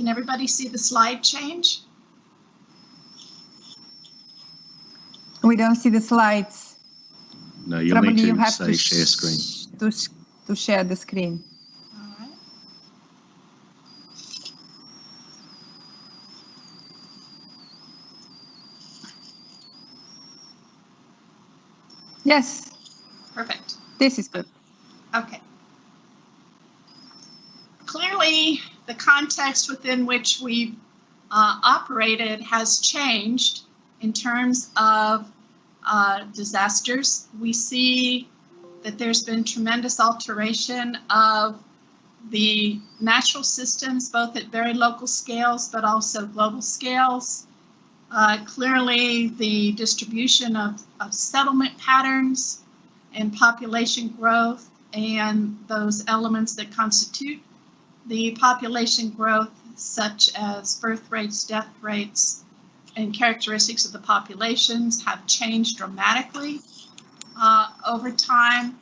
Can everybody see the slide change? We don't see the slides. No, you'll Probably need you to have say share screen. To share the screen. All right. Yes, Perfect. this is good. Okay. Clearly, the context within which we've operated has changed in terms of disasters. We see that there's been tremendous alteration of the natural systems, both at very local scales, but also global scales. Clearly, the distribution of settlement patterns and population growth and those elements that constitute the population growth, such as birth rates, death rates, and characteristics of the populations have changed dramatically over time.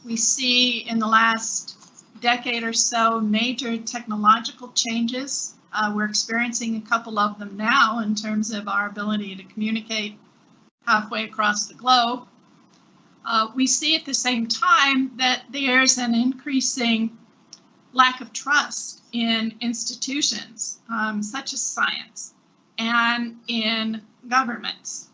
We see in the last decade or so major technological changes. We're experiencing a couple of them now in terms of our ability to communicate halfway across the globe. We see at the same time that there's an increasing lack of trust in institutions such as science and in governments.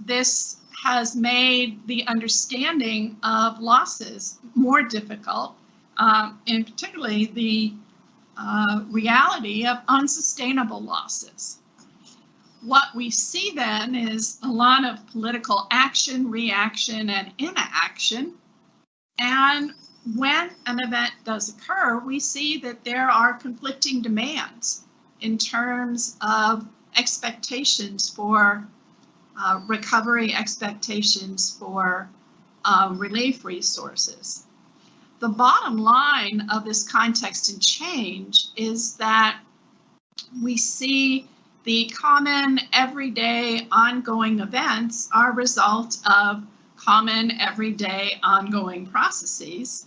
This has made the understanding of losses more difficult, and particularly the reality of unsustainable losses. What we see then is a lot of political action, reaction, and inaction. And when an event does occur, we see that there are conflicting demands in terms of expectations for recovery, expectations for relief resources. The bottom line of this context and change is that we see the common everyday ongoing events are a result of common everyday ongoing processes,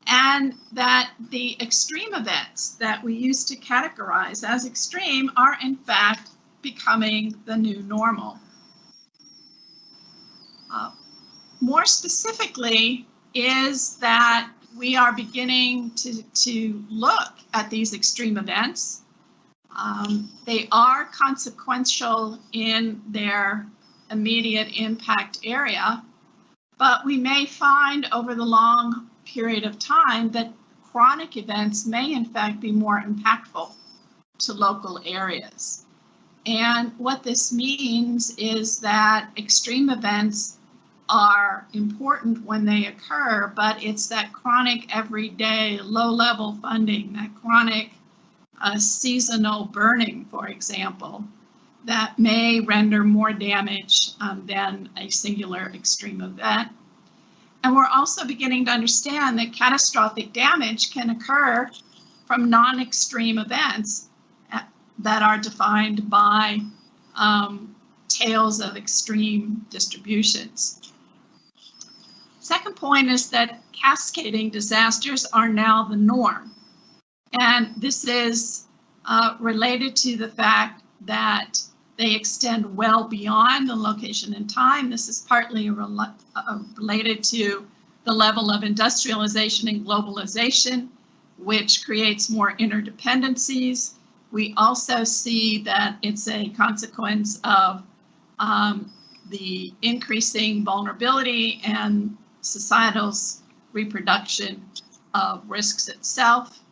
and that the extreme events that we used to categorize as extreme are in fact becoming the new normal. More specifically is that we are beginning to look at these extreme events. They are consequential in their immediate impact area, but we may find over the long period of time that chronic events may in fact be more impactful to local areas. And what this means is that extreme events are important when they occur, but it's that chronic everyday low-level funding, that chronic seasonal burning, for example, that may render more damage than a singular extreme event. And we're also beginning to understand that catastrophic damage can occur from non-extreme events that are defined by tales of extreme distributions. Second point is that cascading disasters are now the norm. And this is related to the fact that they extend well beyond the location and time. This is partly related to the level of industrialization and globalization, which creates more interdependencies. We also see that it's a consequence of the increasing vulnerability and societal's reproduction of risks itself.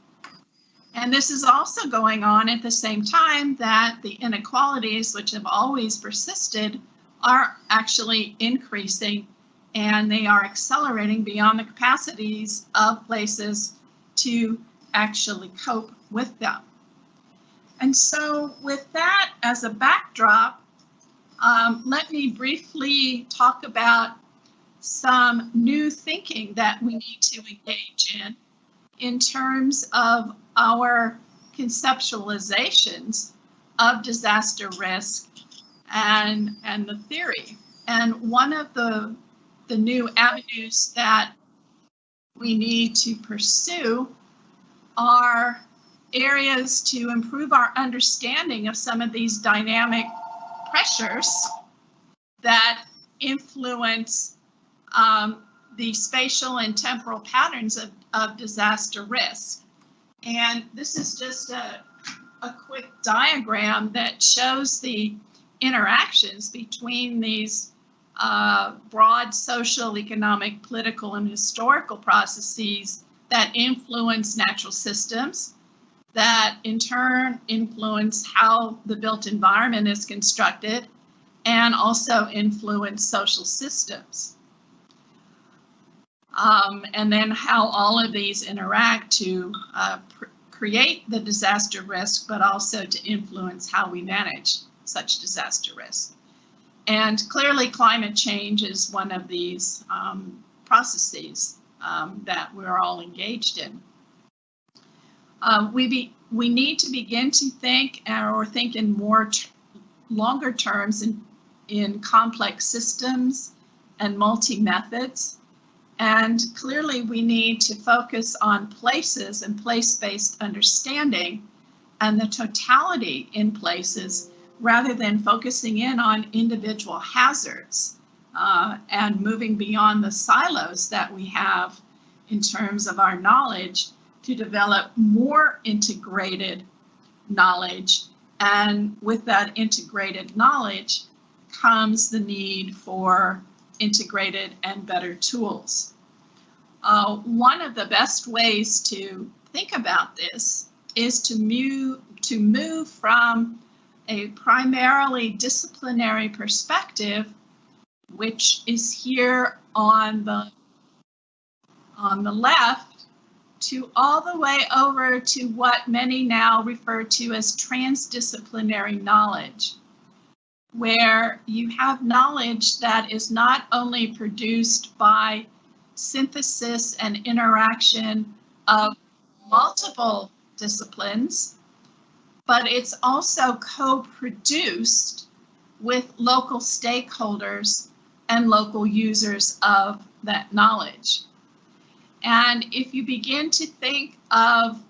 And this is also going on at the same time that the inequalities, which have always persisted, are actually increasing, and they are accelerating beyond the capacities of places to actually cope with them. And so with that as a backdrop, let me briefly talk about some new thinking that we need to engage in terms of our conceptualizations of disaster risk and the theory. And one of the new avenues that we need to pursue areas to improve our understanding of some of these dynamic pressures that influence the spatial and temporal patterns of disaster risk. And this is just a quick diagram that shows the interactions between these broad social, economic, political, and historical processes that influence natural systems, that in turn influence how the built environment is constructed, and also influence social systems. And then how all of these interact to create the disaster risk, but also to influence how we manage such disaster risk. And clearly climate change is one of these processes that we're all engaged in. We need to begin to think or think in more longer terms in complex systems and multi-methods. And clearly we need to focus on places and place-based understanding and the totality in places rather than focusing in on individual hazards and moving beyond the silos that we have in terms of our knowledge to develop more integrated knowledge. And with that integrated knowledge comes the need for integrated and better tools. One of the best ways to think about this is to move from a primarily disciplinary perspective, which is here on the left, to all the way over to what many now refer to as transdisciplinary knowledge, where you have knowledge that is not only produced by synthesis and interaction of multiple disciplines, but it's also co-produced with local stakeholders and local users of that knowledge. And if you begin to think of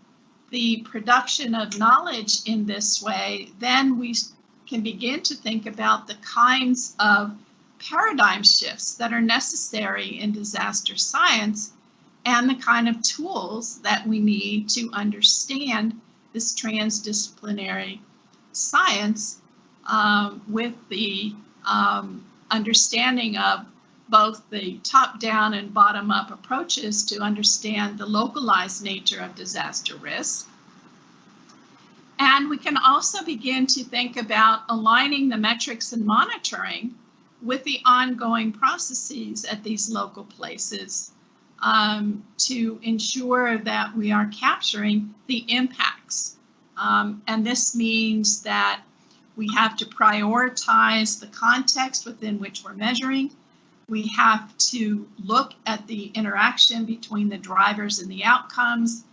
the production of knowledge in this way, then we can begin to think about the kinds of paradigm shifts that are necessary in disaster science and the kind of tools that we need to understand this transdisciplinary science with the understanding of both the top-down and bottom-up approaches to understand the localized nature of disaster risk. And we can also begin to think about aligning the metrics and monitoring with the ongoing processes at these local places to ensure that we are capturing the impacts. And this means that we have to prioritize the context within which we're measuring. We have to look at the interaction between the drivers and the outcomes,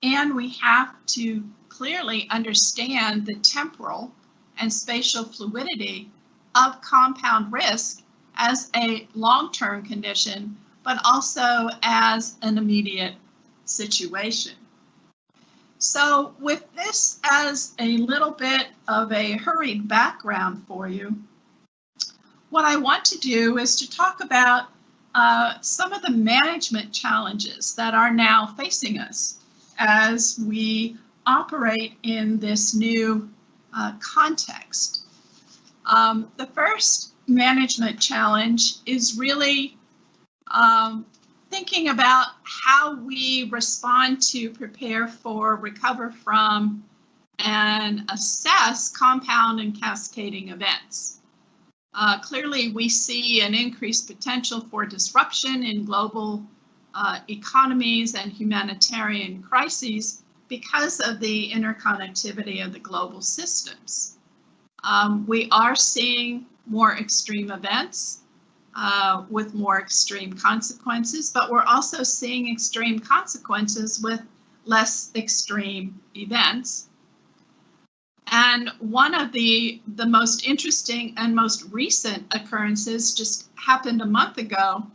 and we have to clearly understand the temporal and spatial fluidity of compound risk as a long-term condition, but also as an immediate situation. So with this as a little bit of a hurried background for you, what I want to do is to talk about some of the management challenges that are now facing us as we operate in this new context. The first management challenge is really thinking about how we respond to, prepare for, recover from, and assess compound and cascading events. Clearly, we see an increased potential for disruption in global economies and humanitarian crises because of the interconnectivity of the global systems. We are seeing more extreme events with more extreme consequences, but we're also seeing extreme consequences with less extreme events. And one of the most interesting and most recent occurrences just happened a month ago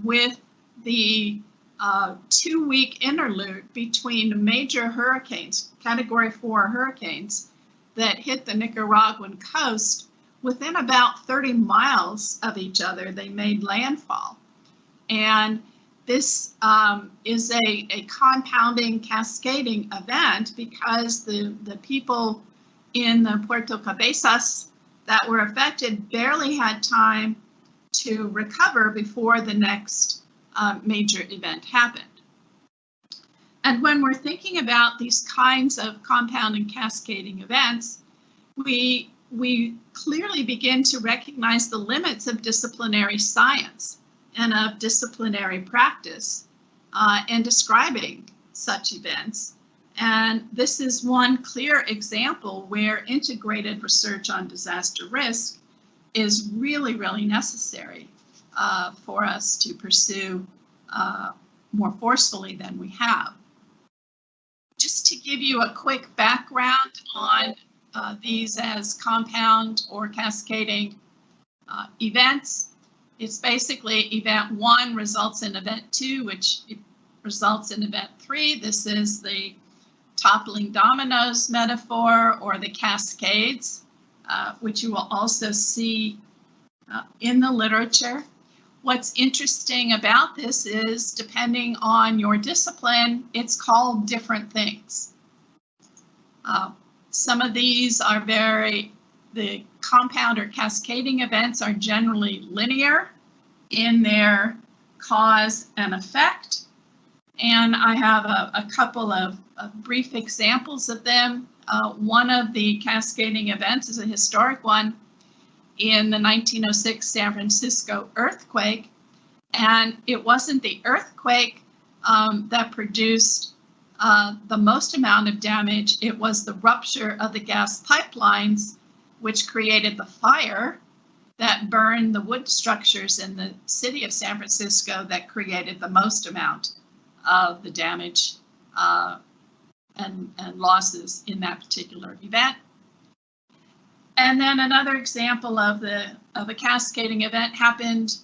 with the 2-week interlude between major hurricanes, Category 4 hurricanes, that hit the Nicaraguan coast. Within about 30 miles of each other, they made landfall. And this is a compounding, cascading event because the people in the Puerto Cabezas that were affected barely had time to recover before the next major event happened. And when we're thinking about these kinds of compounding, cascading events, we clearly begin to recognize the limits of disciplinary science and of disciplinary practice in describing such events. And this is one clear example where integrated research on disaster risk is really, really necessary for us to pursue more forcefully than we have. Just to give you a quick background on these as compound or cascading events, it's basically event 1 results in event 2, which results in event 3. This is the toppling dominoes metaphor, or the cascades, which you will also see in the literature. What's interesting about this is, depending on your discipline, it's called different things. Some of these are the compound or cascading events are generally linear in their cause and effect. And I have a couple of brief examples of them. One of the cascading events is a historic one in the 1906 San Francisco earthquake. And it wasn't the earthquake that produced the most amount of damage. It was the rupture of the gas pipelines, which created the fire that burned the wood structures in the city of San Francisco that created the most amount of the damage and losses in that particular event. And then another example of a cascading event happened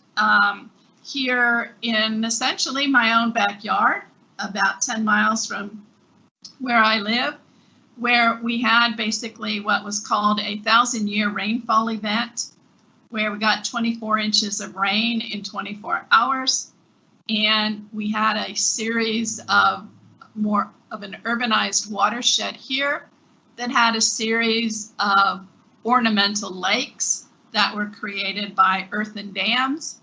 here in essentially my own backyard, about 10 miles from where I live, where we had basically what was called a 1,000-year rainfall event, where we got 24 inches of rain in 24 hours. And we had a series of more of an urbanized watershed here that had a series of ornamental lakes that were created by earthen dams,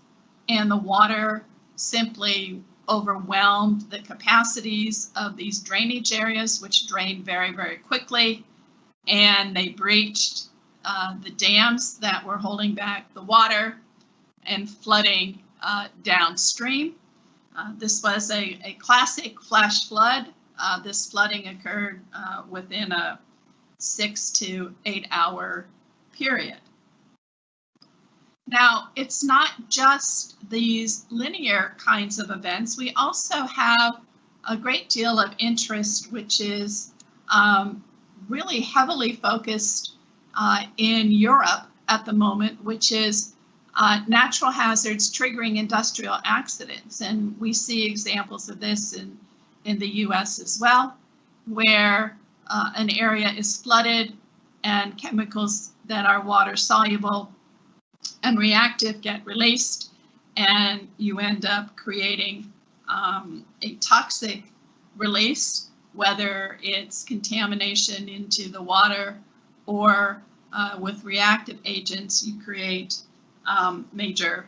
and the water simply overwhelmed the capacities of these drainage areas, which drained very, very quickly, and they breached the dams that were holding back the water and flooding downstream. This was a classic flash flood. This flooding occurred within a 6 to 8 hour period. Now, it's not just these linear kinds of events. We also have a great deal of interest, which is really heavily focused in Europe at the moment, which is natural hazards triggering industrial accidents. And we see examples of this in the US as well, where an area is flooded and chemicals that are water soluble and reactive get released, and you end up creating a toxic release, whether it's contamination into the water or with reactive agents, you create major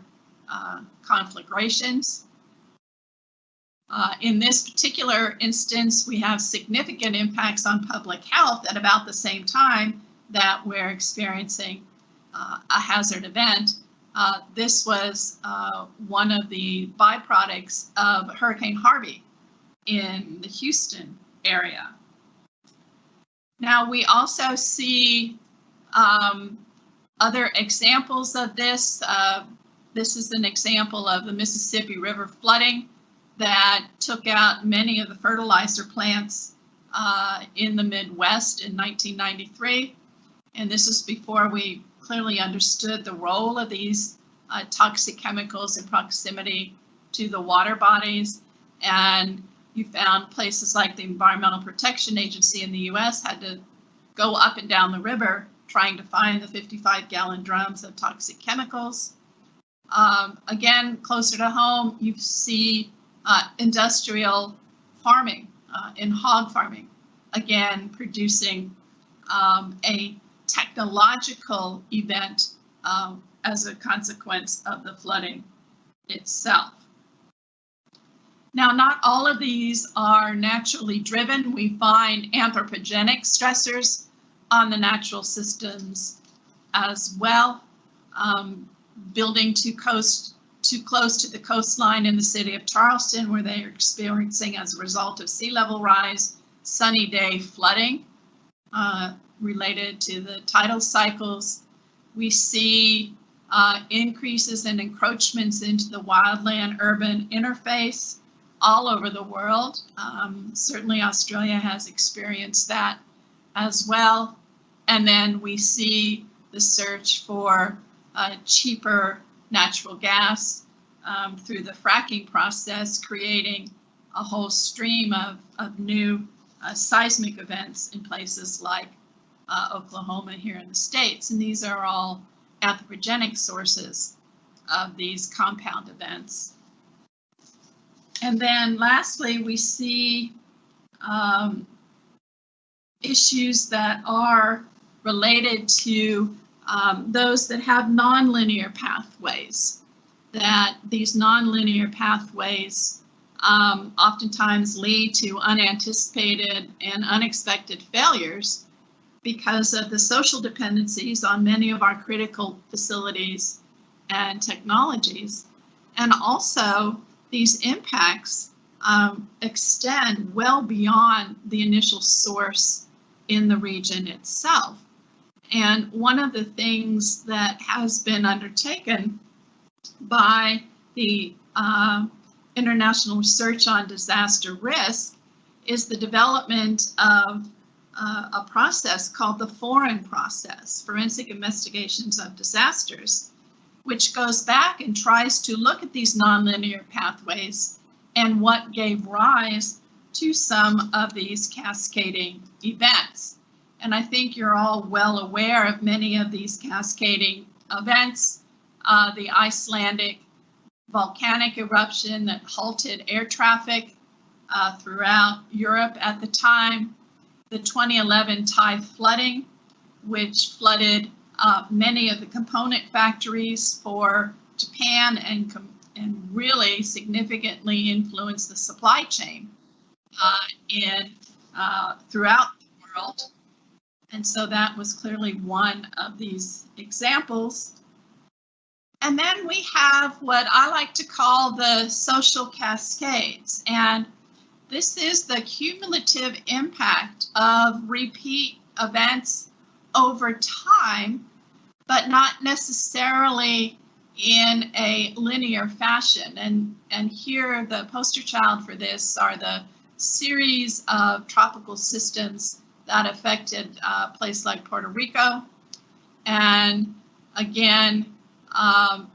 conflagrations. In this particular instance, we have significant impacts on public health at about the same time that we're experiencing a hazard event. This was one of the byproducts of Hurricane Harvey in the Houston area. Now, we also see other examples of this. This is an example of the Mississippi River flooding that took out many of the fertilizer plants in the Midwest in 1993. And this is before we clearly understood the role of these toxic chemicals in proximity to the water bodies. And you found places like the Environmental Protection Agency in the US had to go up and down the river trying to find the 55-gallon drums of toxic chemicals. Again, closer to home, you see industrial farming, in hog farming, again, producing a technological event as a consequence of the flooding itself. Now, not all of these are naturally driven. We find anthropogenic stressors on the natural systems as well. Building too close to the coastline in the city of Charleston, where they are experiencing, as a result of sea level rise, sunny day flooding related to the tidal cycles. We see increases in encroachments into the wildland-urban interface all over the world. Certainly Australia has experienced that as well. And then we see the search for cheaper natural gas through the fracking process, creating a whole stream of new seismic events in places like Oklahoma here in the States. And these are all anthropogenic sources of these compound events. And then lastly, we see issues that are related to those that have nonlinear pathways, that these nonlinear pathways oftentimes lead to unanticipated and unexpected failures because of the social dependencies on many of our critical facilities and technologies. And also, these impacts extend well beyond the initial source in the region itself. And one of the things that has been undertaken by the International Research on Disaster Risk is the development of a process called the FORIN process, Forensic Investigations of Disasters, which goes back and tries to look at these nonlinear pathways and what gave rise to some of these cascading events. And I think you're all well aware of many of these cascading events. The Icelandic volcanic eruption that halted air traffic throughout Europe at the time, the 2011 Thai flooding, which flooded many of the component factories for Japan and really significantly influenced the supply chain throughout the world. And so that was clearly one of these examples. And then we have what I like to call the social cascades. And this is the cumulative impact of repeat events over time, but not necessarily in a linear fashion. And here the poster child for this are the series of tropical systems that affected a place like Puerto Rico. And again,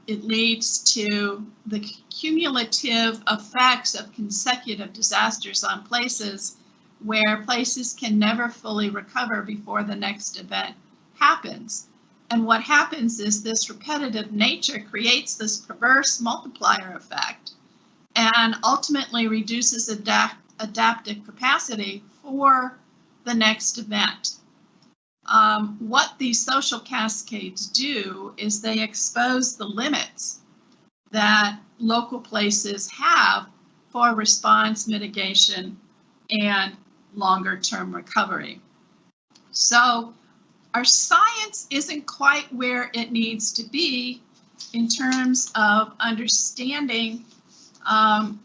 it leads to the cumulative effects of consecutive disasters on places where places can never fully recover before the next event happens. And what happens is this repetitive nature creates this perverse multiplier effect and ultimately reduces adaptive capacity for the next event. What these social cascades do is they expose the limits that local places have for response mitigation and longer term recovery. So our science isn't quite where it needs to be in terms of understanding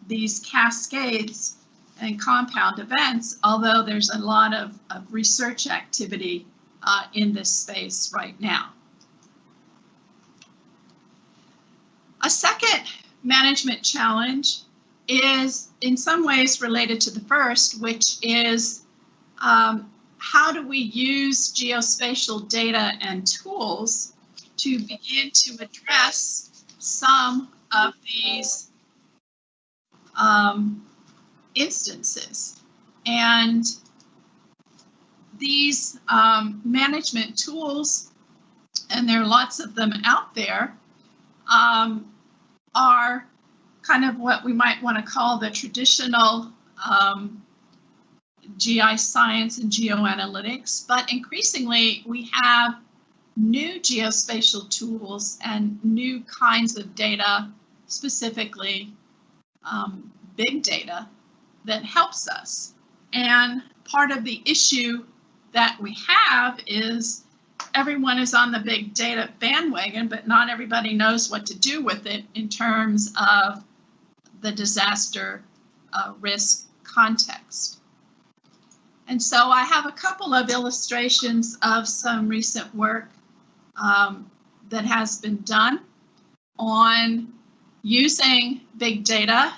these cascades and compound events, although there's a lot of research activity in this space right now. A second management challenge is in some ways related to the first, which is how do we use geospatial data and tools to begin to address some of these instances. And these management tools, and there are lots of them out there, are kind of what we might want to call the traditional GI science and geoanalytics, but increasingly we have new geospatial tools and new kinds of data, specifically big data, that helps us. And part of the issue that we have is everyone is on the big data bandwagon, but not everybody knows what to do with it in terms of the disaster risk context. And so I have a couple of illustrations of some recent work that has been done on using big data.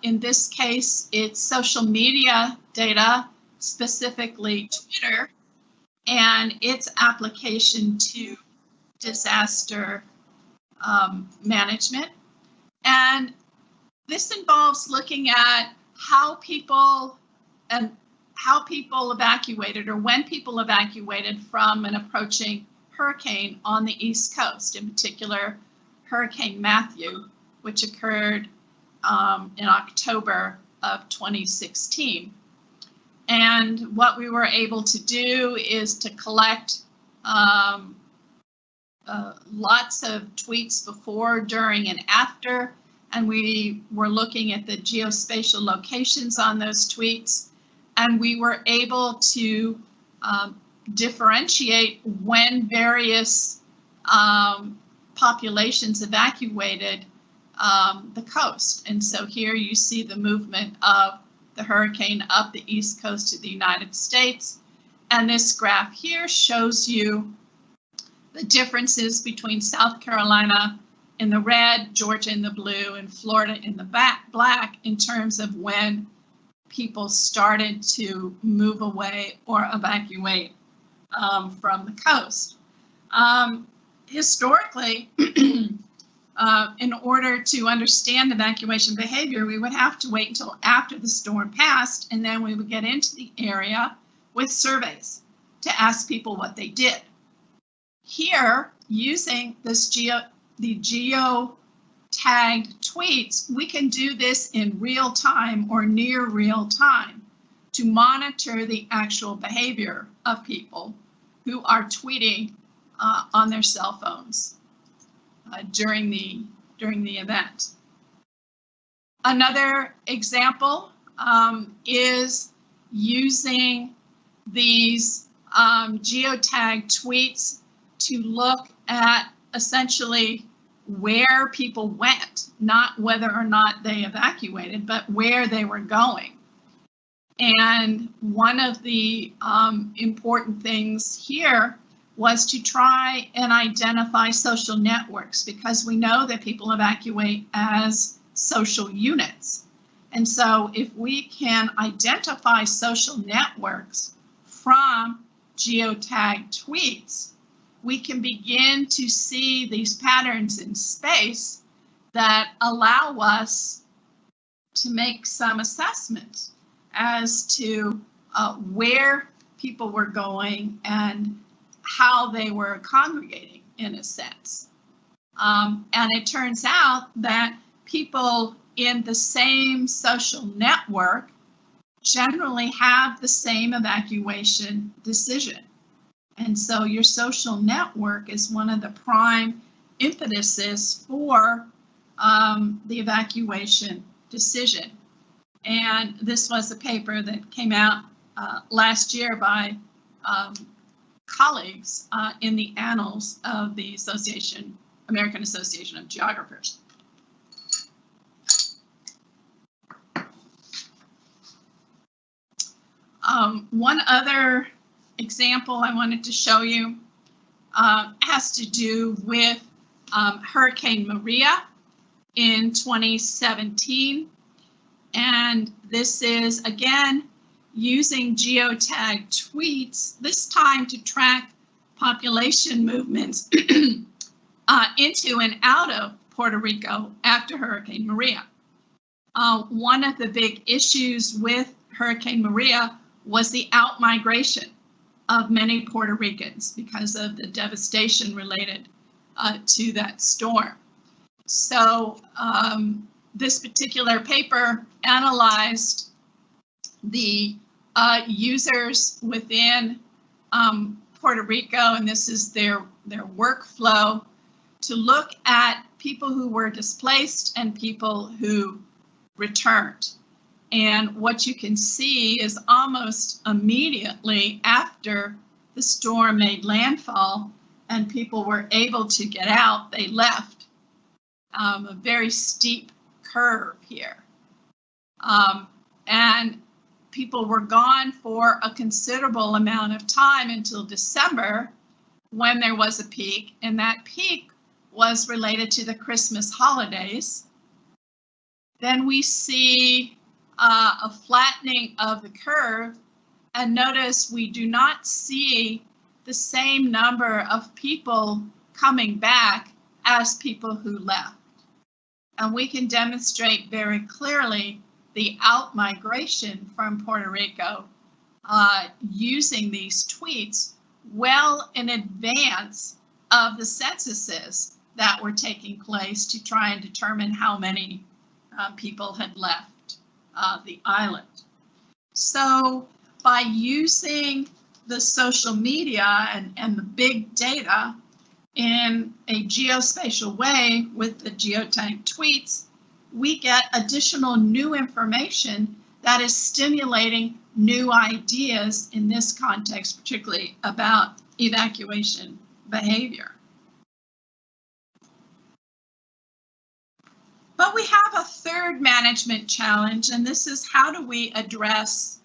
In this case, it's social media data, specifically Twitter, and its application to disaster management. And this involves looking at how people evacuated, or when people evacuated from an approaching hurricane on the East Coast, in particular Hurricane Matthew, which occurred in October of 2016. And what we were able to do is to collect lots of tweets before, during, and after, and we were looking at the geospatial locations on those tweets, and we were able to differentiate when various populations evacuated the coast. And so here you see the movement of the hurricane up the East Coast of the United States. And this graph here shows you the differences between South Carolina in the red, Georgia in the blue, and Florida in the black in terms of when people started to move away or evacuate from the coast. Historically, in order to understand evacuation behavior, we would have to wait until after the storm passed, and then we would get into the area with surveys to ask people what they did. Here, using this the geo-tagged tweets, we can do this in real time or near real time to monitor the actual behavior of people who are tweeting on their cell phones during the event. Another example is using these geotagged tweets to look at essentially where people went, not whether or not they evacuated, but where they were going. And one of the important things here was to try and identify social networks, because we know that people evacuate as social units. And so if we can identify social networks from geotagged tweets, we can begin to see these patterns in space that allow us to make some assessments as to where people were going and how they were congregating, in a sense. And it turns out that people in the same social network generally have the same evacuation decision. And so your social network is one of the prime impetuses for the evacuation decision. And this was a paper that came out last year by colleagues in the annals of the American Association of Geographers. One other example I wanted to show you has to do with Hurricane Maria in 2017. And this is, again, using geotagged tweets, this time to track population movements into and out of Puerto Rico after Hurricane Maria. one of the big issues with Hurricane Maria was the out-migration of many Puerto Ricans because of the devastation related to that storm. So this particular paper analyzed the users within Puerto Rico, and this is their workflow, to look at people who were displaced and people who returned. And what you can see is almost immediately after the storm made landfall and people were able to get out, they left. A very steep curve here. And people were gone for a considerable amount of time until December, when there was a peak, and that peak was related to the Christmas holidays. Then we see a flattening of the curve, and notice we do not see the same number of people coming back as people who left. And we can demonstrate very clearly the out-migration from Puerto Rico using these tweets well in advance of the censuses that were taking place to try and determine how many people had left the island. So by using the social media and the big data in a geospatial way with the geotank tweets, we get additional new information that is stimulating new ideas in this context, particularly about evacuation behavior. But we have a third management challenge, and this is how do we address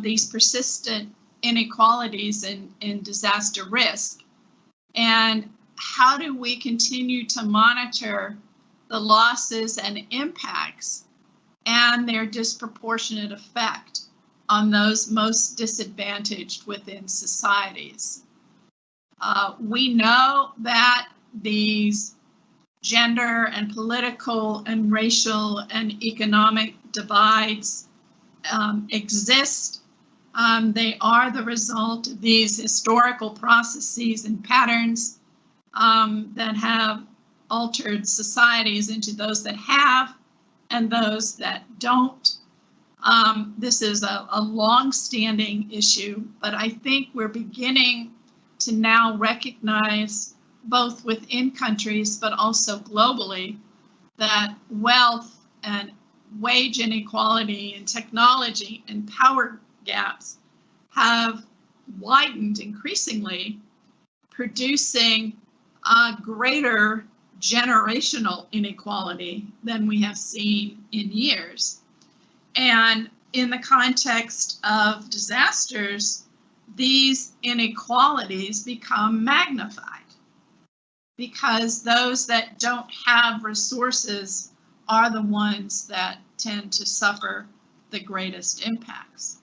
these persistent inequalities in disaster risk? And how do we continue to monitor the losses and impacts and their disproportionate effect on those most disadvantaged within societies? We know that these gender and political and racial and economic divides exist. They are the result of these historical processes and patterns that have altered societies into those that have and those that don't. This is a long-standing issue, but I think we're beginning to now recognize, both within countries but also globally, that wealth and wage inequality and technology and power gaps have widened increasingly, producing greater generational inequality than we have seen in years. And in the context of disasters, these inequalities become magnified because those that don't have resources are the ones that tend to suffer the greatest impacts.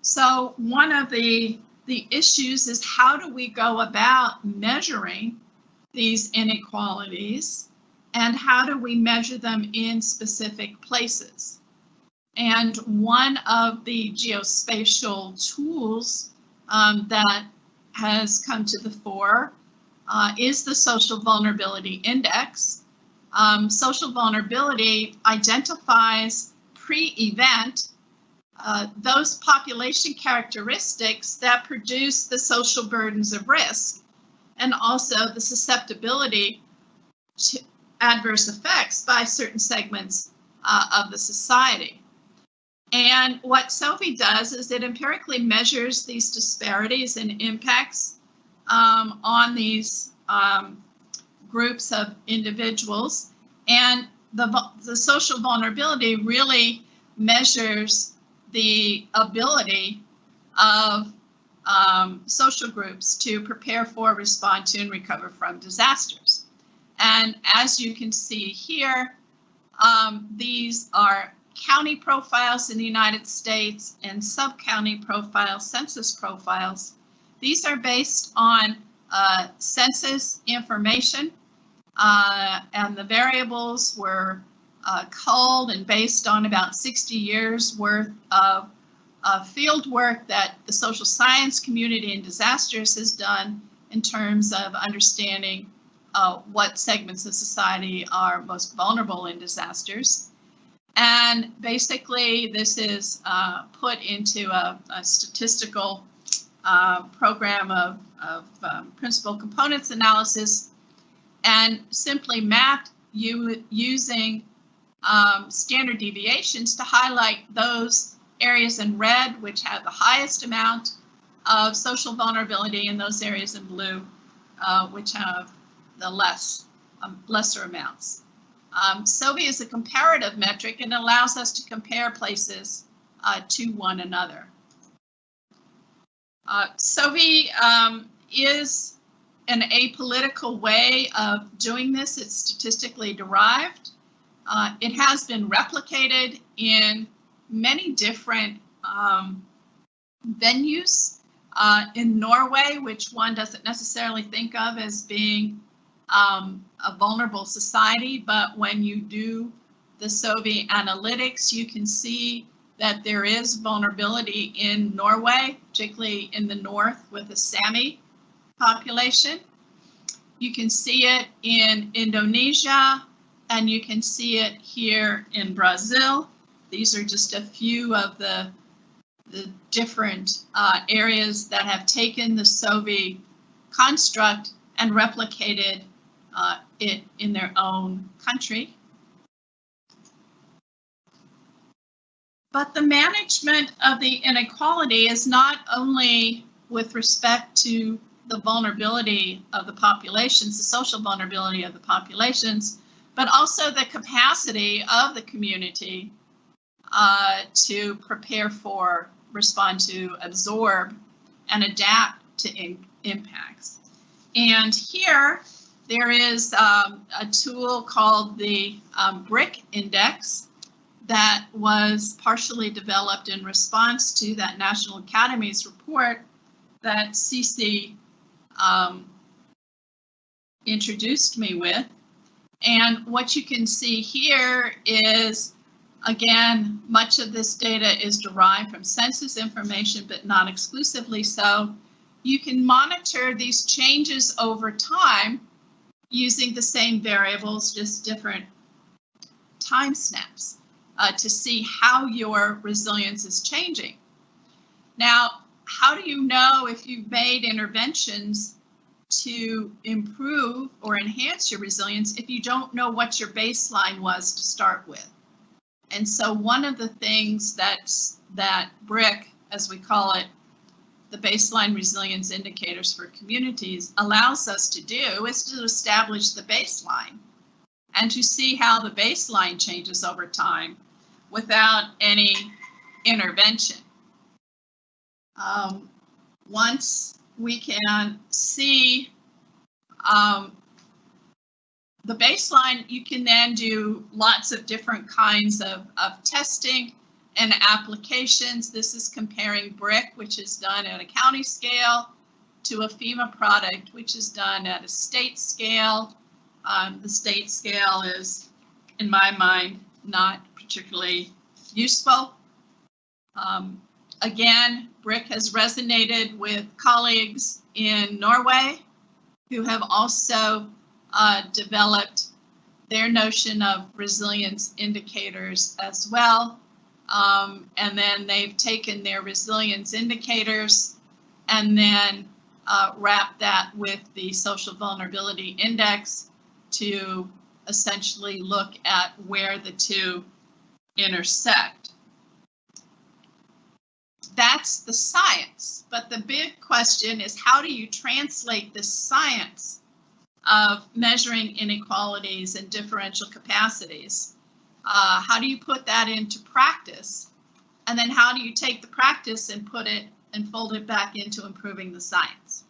So one of the issues is, how do we go about measuring these inequalities, and how do we measure them in specific places? And one of the geospatial tools that has come to the fore is the Social Vulnerability Index. Social vulnerability identifies pre-event those population characteristics that produce the social burdens of risk, and also the susceptibility to adverse effects by certain segments of the society. And what SOVI does is it empirically measures these disparities and impacts on these groups of individuals. And the social vulnerability really measures the ability of social groups to prepare for, respond to, and recover from disasters. And as you can see here, these are county profiles in the United States and sub-county profiles, census profiles. These are based on census information, and the variables were culled and based on about 60 years worth of field work that the social science community in disasters has done in terms of understanding what segments of society are most vulnerable in disasters. And basically, this is put into a statistical program of principal components analysis and simply mapped using standard deviations to highlight those areas in red which have the highest amount of social vulnerability, and those areas in blue which have the lesser amounts. SOVI is a comparative metric and allows us to compare places to one another. SOVI is an apolitical way of doing this. It's statistically derived. It has been replicated in many different venues in Norway, which one doesn't necessarily think of as being a vulnerable society, but when you do the SOVI analytics, you can see that there is vulnerability in Norway, particularly in the north with the Sami population. You can see it in Indonesia, and you can see it here in Brazil. These are just a few of the different areas that have taken the SOVI construct and replicated it in their own country. But the management of the inequality is not only with respect to the vulnerability of the populations, the social vulnerability of the populations, but also the capacity of the community to prepare for, respond to, absorb, and adapt to impacts. And here there is a tool called the BRIC Index that was partially developed in response to that National Academies report that Cece introduced me with. And what you can see here is, again, much of this data is derived from census information, but not exclusively so. You can monitor these changes over time using the same variables, just different time snaps, to see how your resilience is changing. Now, how do you know if you've made interventions to improve or enhance your resilience if you don't know what your baseline was to start with? And so one of the things that BRIC, as we call it, the baseline resilience indicators for communities, allows us to do is to establish the baseline and to see how the baseline changes over time without any intervention. Once we can see the baseline, you can then do lots of different kinds of testing and applications. This is comparing BRIC, which is done at a county scale, to a FEMA product, which is done at a state scale. The state scale is, in my mind, not particularly useful. Again, BRIC has resonated with colleagues in Norway who have also developed their notion of resilience indicators as well. And then they've taken their resilience indicators and then wrapped that with the social vulnerability index to essentially look at where the two intersect. That's the science, but the big question is, how do you translate this science of measuring inequalities and differential capacities? How do you put that into practice? And then how do you take the practice and put it and fold it back into improving the science?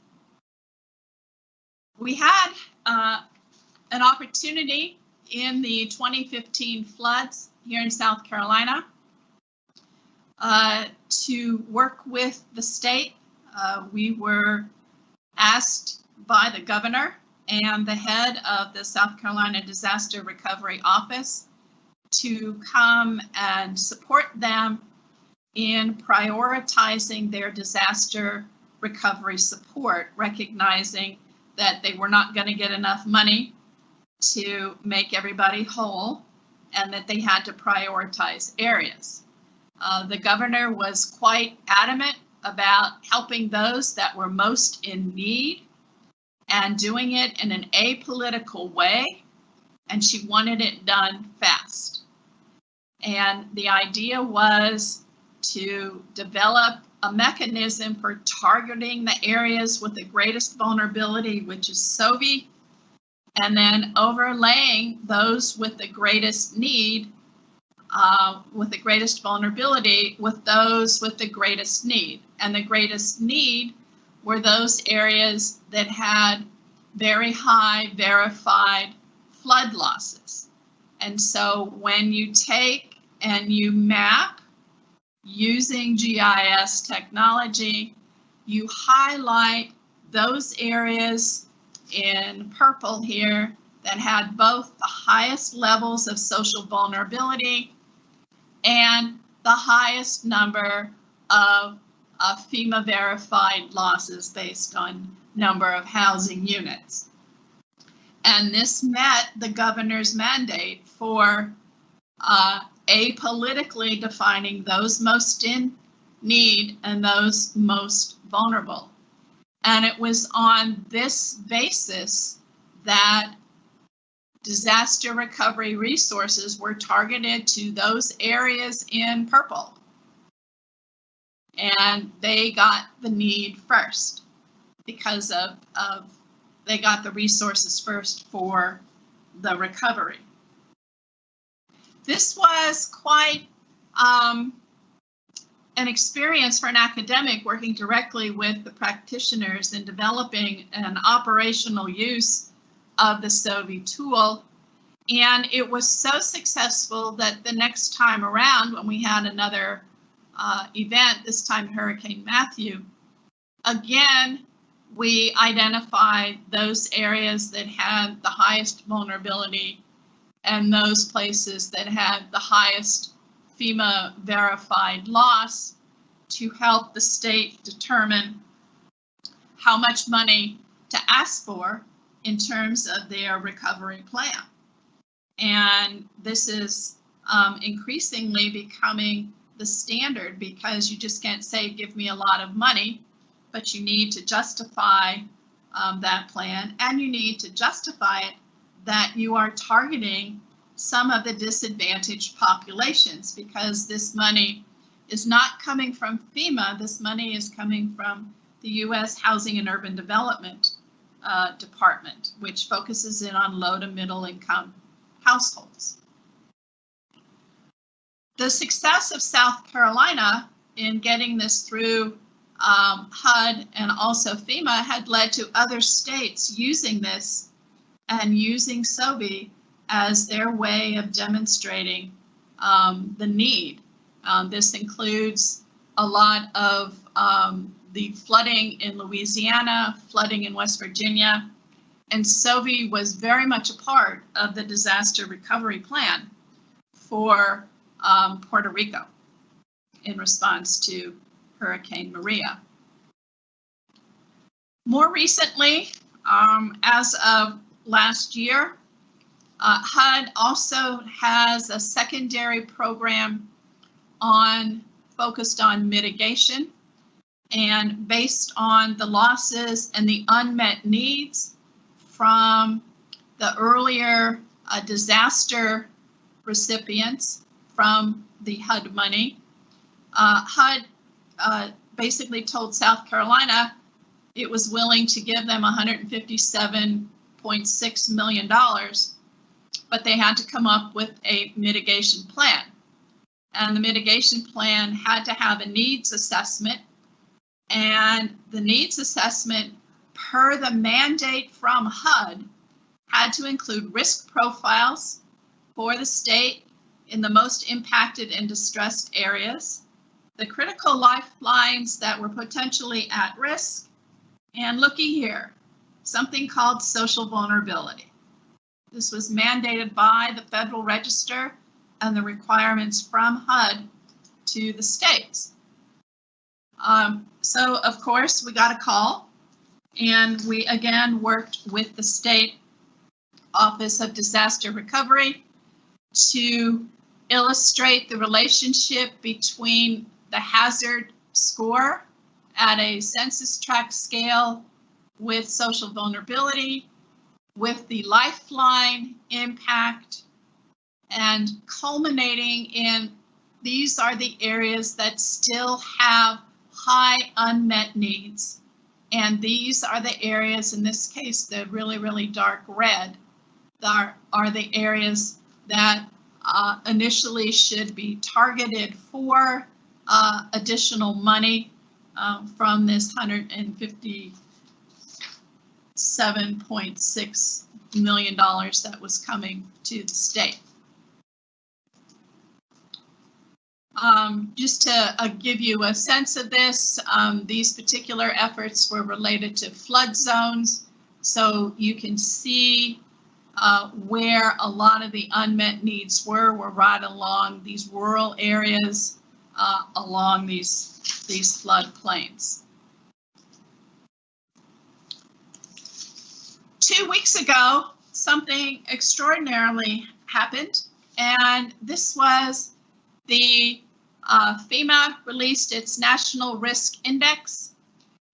We had an opportunity in the 2015 floods here in South Carolina to work with the state. We were asked by the governor and the head of the South Carolina Disaster Recovery Office to come and support them in prioritizing their disaster recovery support, recognizing that they were not going to get enough money to make everybody whole and that they had to prioritize areas. The governor was quite adamant about helping those that were most in need and doing it in an apolitical way, and she wanted it done fast. And the idea was to develop a mechanism for targeting the areas with the greatest vulnerability, which is SOVI, and then overlaying those with the greatest need, with the greatest vulnerability, with those with the greatest need. And the greatest need were those areas that had very high verified flood losses. And so when you take and you map using GIS technology, you highlight those areas in purple here that had both the highest levels of social vulnerability and the highest number of FEMA verified losses based on number of housing units. And this met the governor's mandate for apolitically defining those most in need and those most vulnerable. And it was on this basis that disaster recovery resources were targeted to those areas in purple. And they got the need first because of they got the resources first for the recovery. This was quite an experience for an academic working directly with the practitioners in developing an operational use of the SOVI tool. And it was so successful that the next time around, when we had another event, this time Hurricane Matthew, again, we identified those areas that had the highest vulnerability and those places that had the highest FEMA verified loss to help the state determine how much money to ask for in terms of their recovery plan. And this is increasingly becoming the standard because you just can't say, give me a lot of money, but you need to justify that plan, and you need to justify it that you are targeting some of the disadvantaged populations, because this money is not coming from FEMA. This money is coming from the U.S. Housing and Urban Development Department, which focuses in on low to middle income households. The success of South Carolina in getting this through HUD and also FEMA had led to other states using this and using SOVI as their way of demonstrating the need. This includes a lot of the flooding in Louisiana, flooding in West Virginia, and SOVI was very much a part of the disaster recovery plan for Puerto Rico in response to Hurricane Maria. More recently, as of last year, HUD also has a secondary program focused on mitigation, and based on the losses and the unmet needs from the earlier disaster recipients from the HUD money, HUD basically told South Carolina it was willing to give them $157.6 million, but they had to come up with a mitigation plan. And the mitigation plan had to have a needs assessment, and the needs assessment, per the mandate from HUD, had to include risk profiles for the state in the most impacted and distressed areas, the critical lifelines that were potentially at risk, and looky here, something called social vulnerability. This was mandated by the Federal Register and the requirements from HUD to the states. So of course we got a call, and we again worked with the State Office of Disaster Recovery to illustrate the relationship between the hazard score at a census tract scale with social vulnerability, with the lifeline impact, and culminating in these are the areas that still have high unmet needs. And these are the areas, in this case, the really, really dark red, are the areas that initially should be targeted for additional money from this $157.6 million that was coming to the state. Just to give you a sense of this, these particular efforts were related to flood zones, so you can see where a lot of the unmet needs were right along these rural areas, along these floodplains. 2 weeks ago, something extraordinarily happened, and this was the FEMA released its National Risk Index,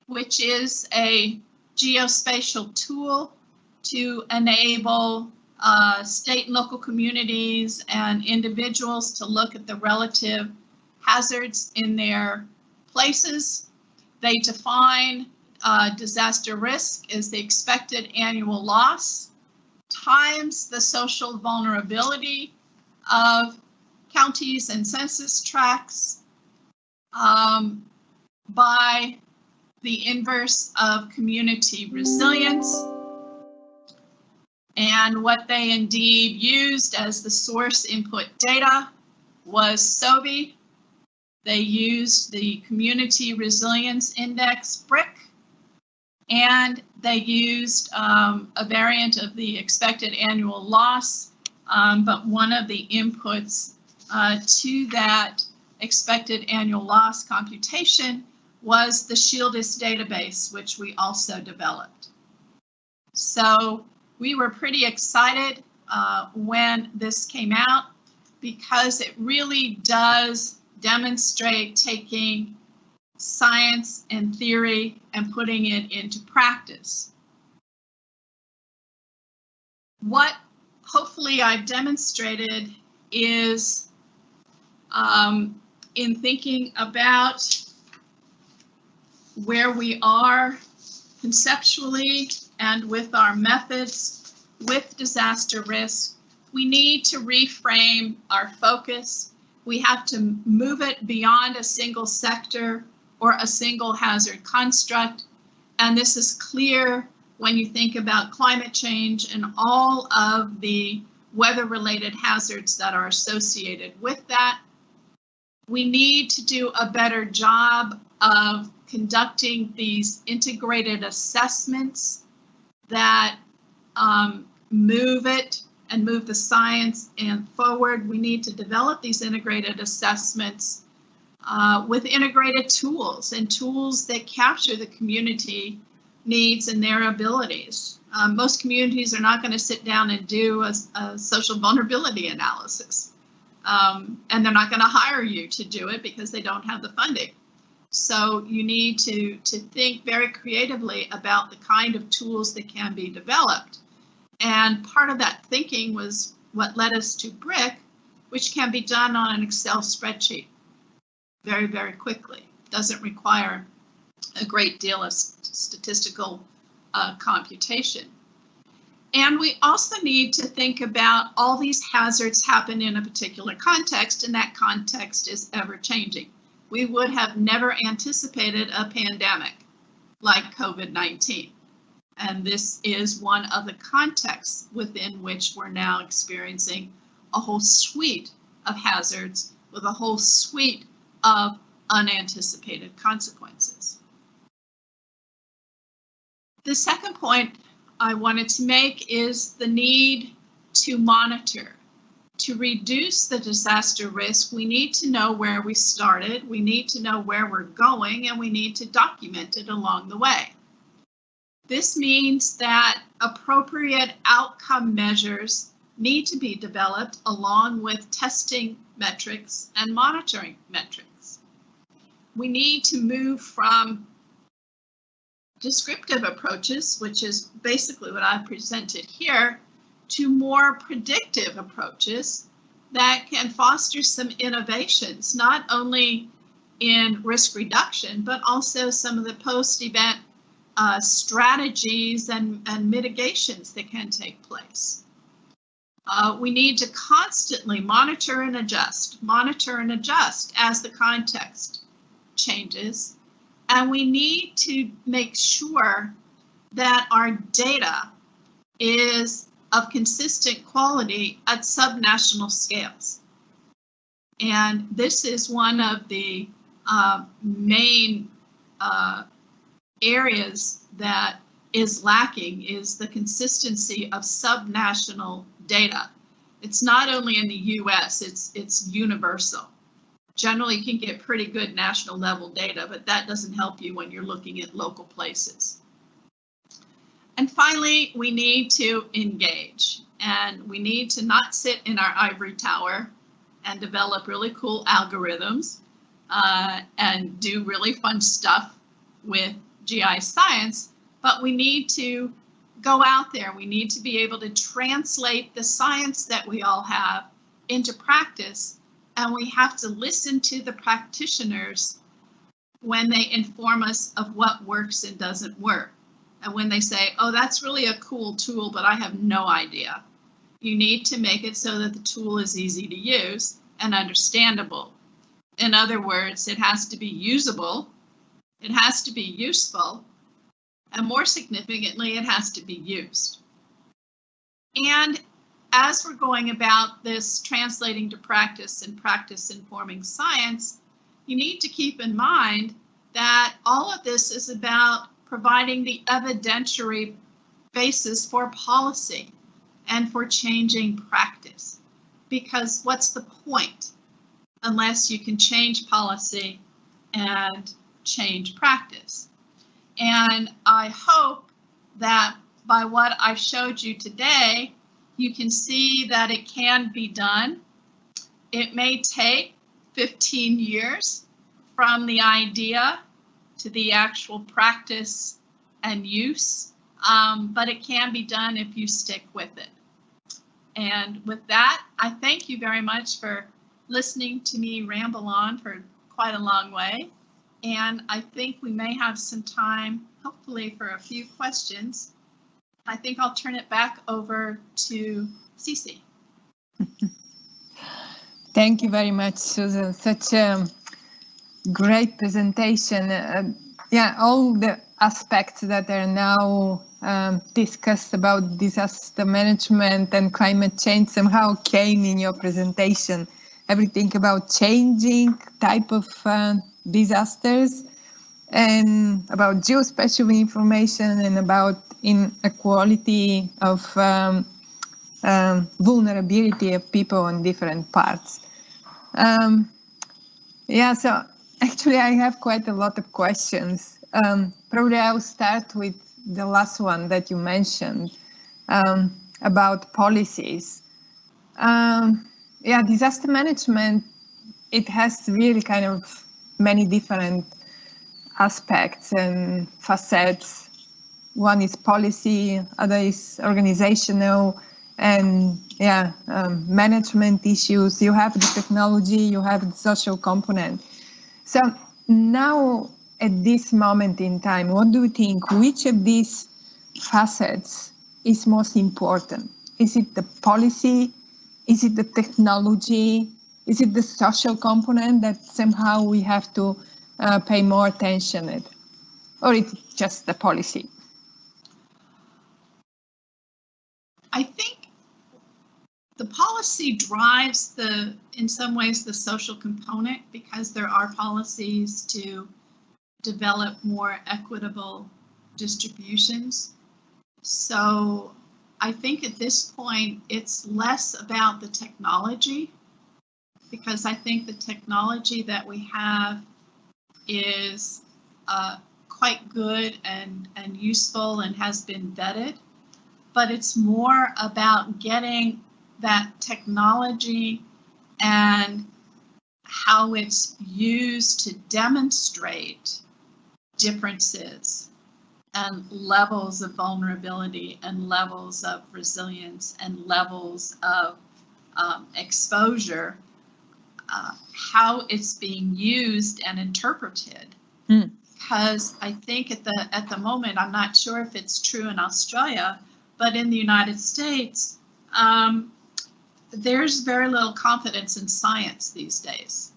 which is a geospatial tool to enable state and local communities and individuals to look at the relative hazards in their places. They define disaster risk as the expected annual loss times the social vulnerability of counties and census tracts by the inverse of community resilience. And what they indeed used as the source input data was SOBI. They used the Community Resilience Index, BRIC, and they used a variant of the expected annual loss, but one of the inputs to that expected annual loss computation was the Shieldus database, which we also developed. So we were pretty excited when this came out, because it really does demonstrate taking science and theory and putting it into practice. What hopefully I've demonstrated is in thinking about where we are conceptually and with our methods with disaster risk, we need to reframe our focus. We have to move it beyond a single sector or a single hazard construct. And this is clear when you think about climate change and all of the weather-related hazards that are associated with that. We need to do a better job of conducting these integrated assessments that move it and move the science and forward. We need to develop these integrated assessments with integrated tools and tools that capture the community needs and their abilities. Most communities are not going to sit down and do a social vulnerability analysis. And they're not going to hire you to do it because they don't have the funding. So you need to think very creatively about the kind of tools that can be developed. And part of that thinking was what led us to BRIC, which can be done on an Excel spreadsheet very, very quickly. Doesn't require a great deal of statistical computation. And we also need to think about all these hazards happen in a particular context, and that context is ever changing. We would have never anticipated a pandemic like COVID-19. And this is one of the contexts within which we're now experiencing a whole suite of hazards with a whole suite of unanticipated consequences. The second point I wanted to make is the need to monitor To reduce the disaster risk, we need to know where we started, we need to know where we're going, and we need to document it along the way. This means that appropriate outcome measures need to be developed along with testing metrics and monitoring metrics. We need to move from descriptive approaches, which is basically what I've presented here, to more predictive approaches that can foster some innovations, not only in risk reduction, but also some of the post-event strategies and mitigations that can take place. We need to constantly monitor and adjust as the context changes. And we need to make sure that our data is of consistent quality at subnational scales. And this is one of the main areas that is lacking, is the consistency of subnational data. It's not only in the US, it's universal. Generally, you can get pretty good national level data, but that doesn't help you when you're looking at local places. And finally, we need to engage, and we need to not sit in our ivory tower and develop really cool algorithms and do really fun stuff with GI science, but we need to go out there. We need to be able to translate the science that we all have into practice, and we have to listen to the practitioners when they inform us of what works and doesn't work. And when they say, oh, that's really a cool tool, but I have no idea. You need to make it so that the tool is easy to use and understandable. In other words, it has to be usable, it has to be useful, and more significantly, it has to be used. And as we're going about this translating to practice and practice informing science, you need to keep in mind that all of this is about providing the evidentiary basis for policy and for changing practice. Because what's the point unless you can change policy and change practice? And I hope that by what I've showed you today, you can see that it can be done. It may take 15 years from the idea to the actual practice and use, but it can be done if you stick with it. And with that, I thank you very much for listening to me ramble on for quite a long way. And I think we may have some time, hopefully, for a few questions. I think I'll turn it back over to Cece. Thank you very much, Susan. Such a great presentation. Yeah, all the aspects that are now discussed about disaster management and climate change somehow came in your presentation. Everything about changing type of disasters, and about geospatial information, and about inequality of vulnerability of people on different parts. Yeah, so actually I have quite a lot of questions. Probably I'll start with the last one that you mentioned about policies. Yeah, disaster management, it has really kind of many different aspects and facets. One is policy, other is organizational, and yeah, management issues. You have the technology, you have the social component. So now at this moment in time, what do you think, which of these facets is most important? Is it the policy? Is it the technology? Is it the social component that somehow we have to pay more attention at? Or it's just the policy? I think the policy drives in some ways, the social component, because there are policies to develop more equitable distributions. So I think at this point it's less about the technology, because I think the technology that we have is quite good and useful and has been vetted, but it's more about getting that technology and how it's used to demonstrate differences and levels of vulnerability and levels of resilience and levels of exposure, how it's being used and interpreted. Because I think at the moment, I'm not sure if it's true in Australia, but in the United States, there's very little confidence in science these days.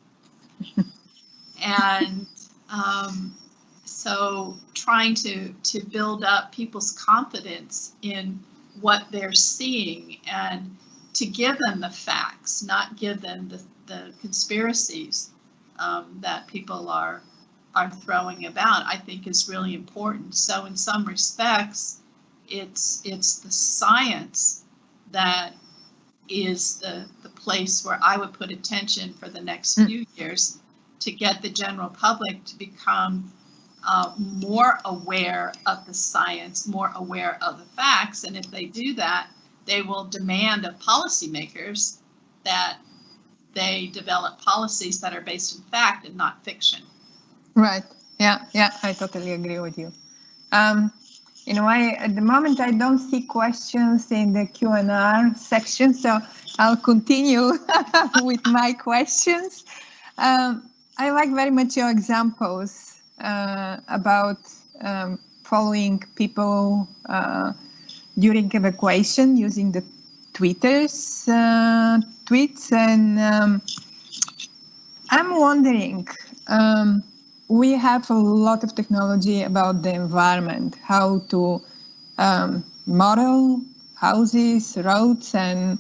And so trying to build up people's confidence in what they're seeing and to give them the facts, not give them the conspiracies that people are throwing about, I think is really important. So in some respects, it's the science that is the place where I would put attention for the next few years to get the general public to become more aware of the science, more aware of the facts. And if they do that, they will demand of policymakers that they develop policies that are based in fact and not fiction. Right. Yeah, I totally agree with you. In a way, at the moment, I don't see questions in the Q&R section, so I'll continue with my questions. I like very much your examples about following people during evacuation using the tweets, and I'm wondering, we have a lot of technology about the environment, how to model houses, roads, and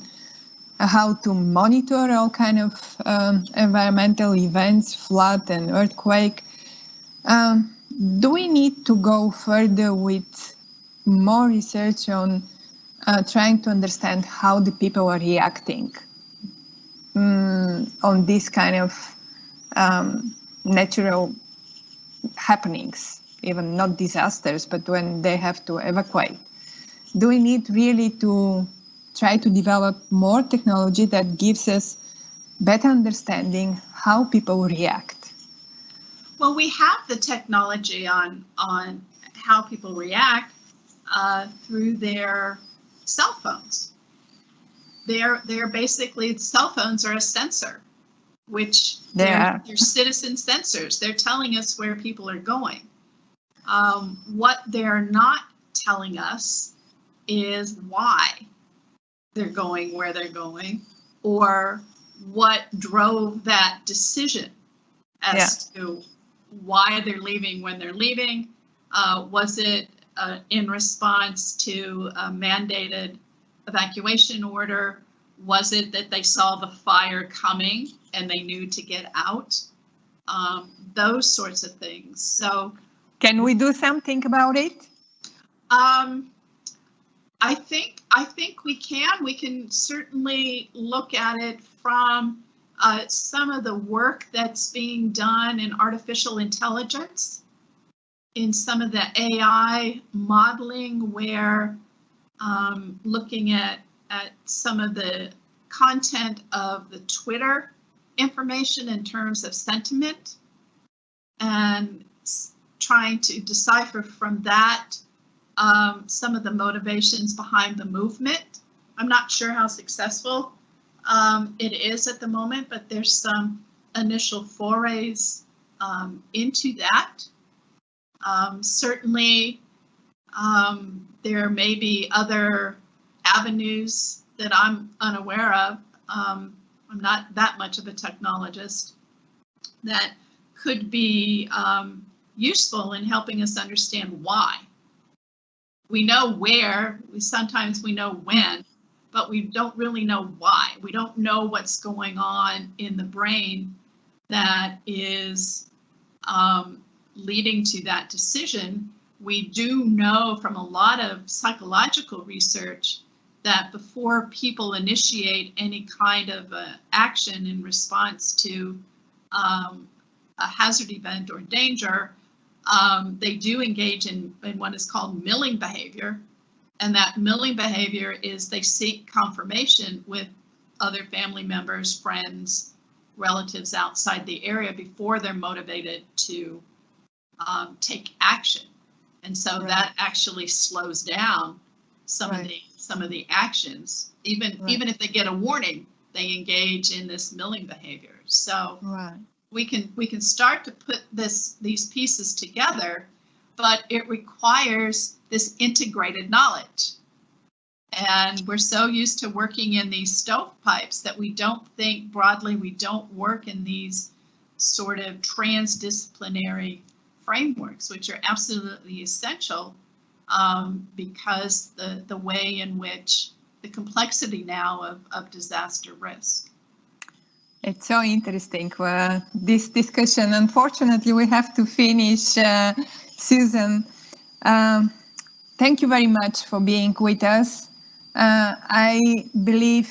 how to monitor all kind of environmental events, flood and earthquake. Do we need to go further with more research on trying to understand how the people are reacting on this kind of natural happenings, even not disasters, but when they have to evacuate? Do we need really to try to develop more technology that gives us better understanding how people react? Well, we have the technology on how people react through their cell phones. They're basically, cell phones are a sensor, which they're citizen sensors. They're telling us where people are going. What they're not telling us is why they're going where they're going, or what drove that decision as to why they're leaving when they're leaving. Was it in response to a mandated evacuation order? Was it that they saw the fire coming and they knew to get out? Those sorts of things. So, can we do something about it? I think we can. We can certainly look at it from some of the work that's being done in artificial intelligence, in some of the AI modeling, where looking at some of the content of the Twitter information in terms of sentiment and trying to decipher from that some of the motivations behind the movement. I'm not sure how successful it is at the moment, but there's some initial forays into that. Certainly, there may be other avenues that I'm unaware of. I'm not that much of a technologist, that could be useful in helping us understand why. We know where, sometimes we know when, but we don't really know why. We don't know what's going on in the brain that is leading to that decision. We do know from a lot of psychological research that before people initiate any kind of action in response to a hazard event or danger, they do engage in what is called milling behavior. And that milling behavior is they seek confirmation with other family members, friends, relatives outside the area before they're motivated to take action. And so that actually slows down some of the actions. Even if they get a warning, they engage in this milling behavior. So we can start to put these pieces together, but it requires this integrated knowledge. And we're so used to working in these stovepipes that we don't think broadly, we don't work in these sort of transdisciplinary frameworks, which are absolutely essential because the way in which the complexity now of disaster risk. It's so interesting, this discussion. Unfortunately, we have to finish, Susan. Thank you very much for being with us. I believe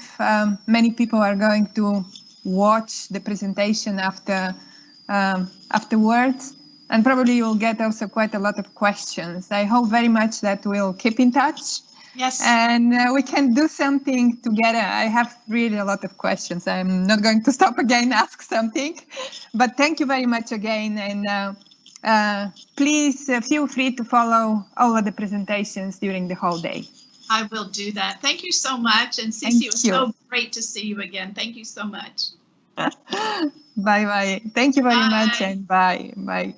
many people are going to watch the presentation afterwards, and probably you'll get also quite a lot of questions. I hope very much that we'll keep in touch. Yes. And we can do something together. I have really a lot of questions. I'm not going to stop again, ask something. But thank you very much again. And please feel free to follow all of the presentations during the whole day. I will do that. Thank you so much. And Cece, it was so great to see you again. Thank you so much. Bye-bye. Thank you very much, and bye. Bye.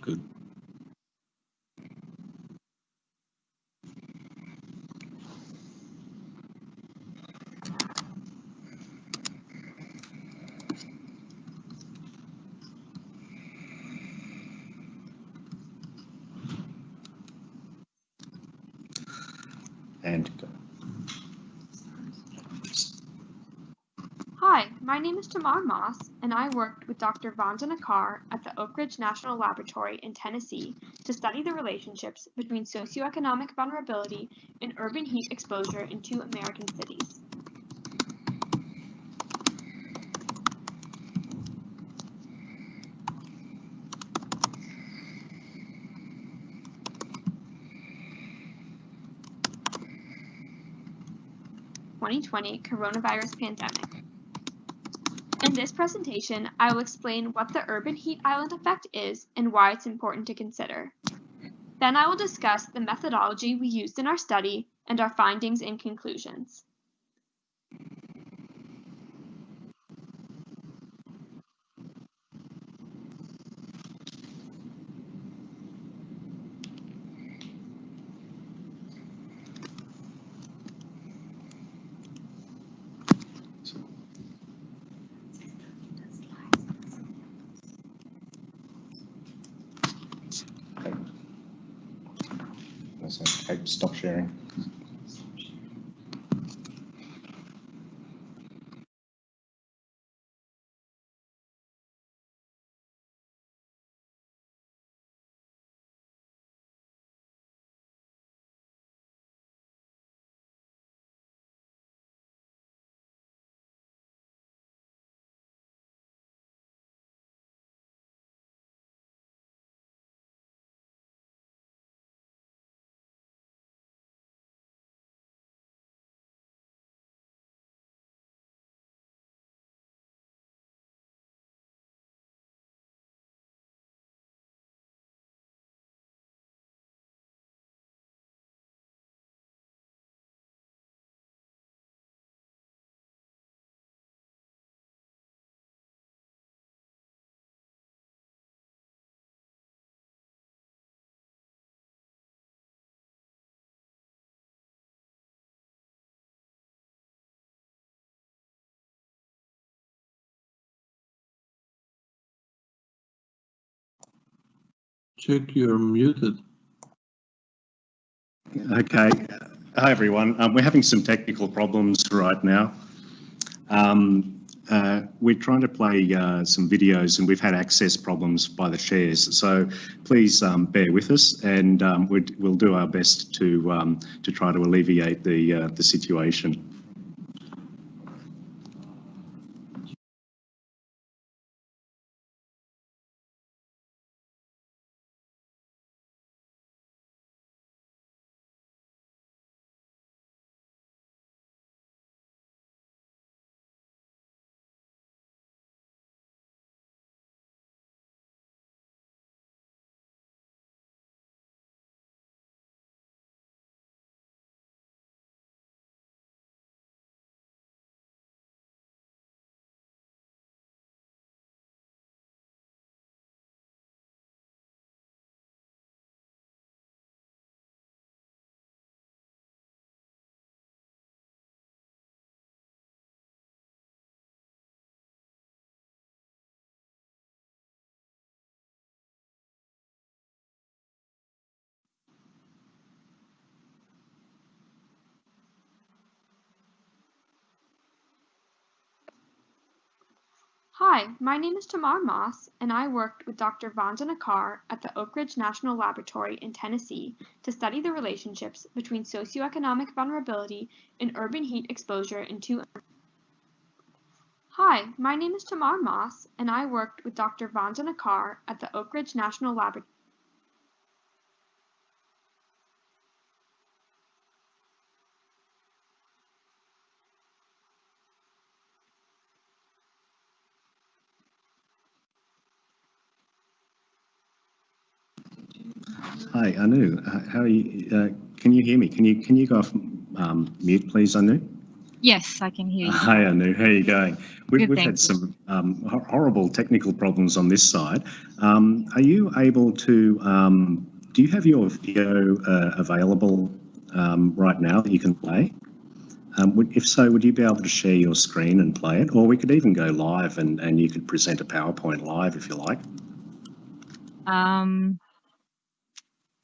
Good. And go. Hi, my name is Tamar Moss, and I worked with Dr. Vandana Carr at the Oak Ridge National Laboratory in Tennessee to study the relationships between socioeconomic vulnerability and urban heat exposure in 2 American cities. (2020) coronavirus pandemic. In this presentation, I will explain what the urban heat island effect is and why it's important to consider. Then I will discuss the methodology we used in our study and our findings and conclusions. Okay, stop sharing. Check, you're muted. Okay. Hi, everyone. We're having some technical problems right now. We're trying to play some videos and we've had access problems by the chairs. So please bear with us and we'll do our best to try to alleviate the situation. Hi, my name is Tamar Moss, and I worked with Dr. Vandana Carr at the Oak Ridge National Laboratory in Tennessee to study the relationships between socioeconomic vulnerability and urban heat exposure in 2. Hi, my name is Tamar Moss, and I worked with Dr. Vandana Carr at the Oak Ridge National Laboratory. Hi, Anu. How are you? Can you hear me? Can you go off mute, please, Anu? Yes, I can hear you. Hi, Anu. How are you going? Good, We've thank had you. some horrible technical problems on this side. Are you able to, do you have your video available right now that you can play? If so, would you be able to share your screen and play it? Or we could even go live and you could present a PowerPoint live if you like.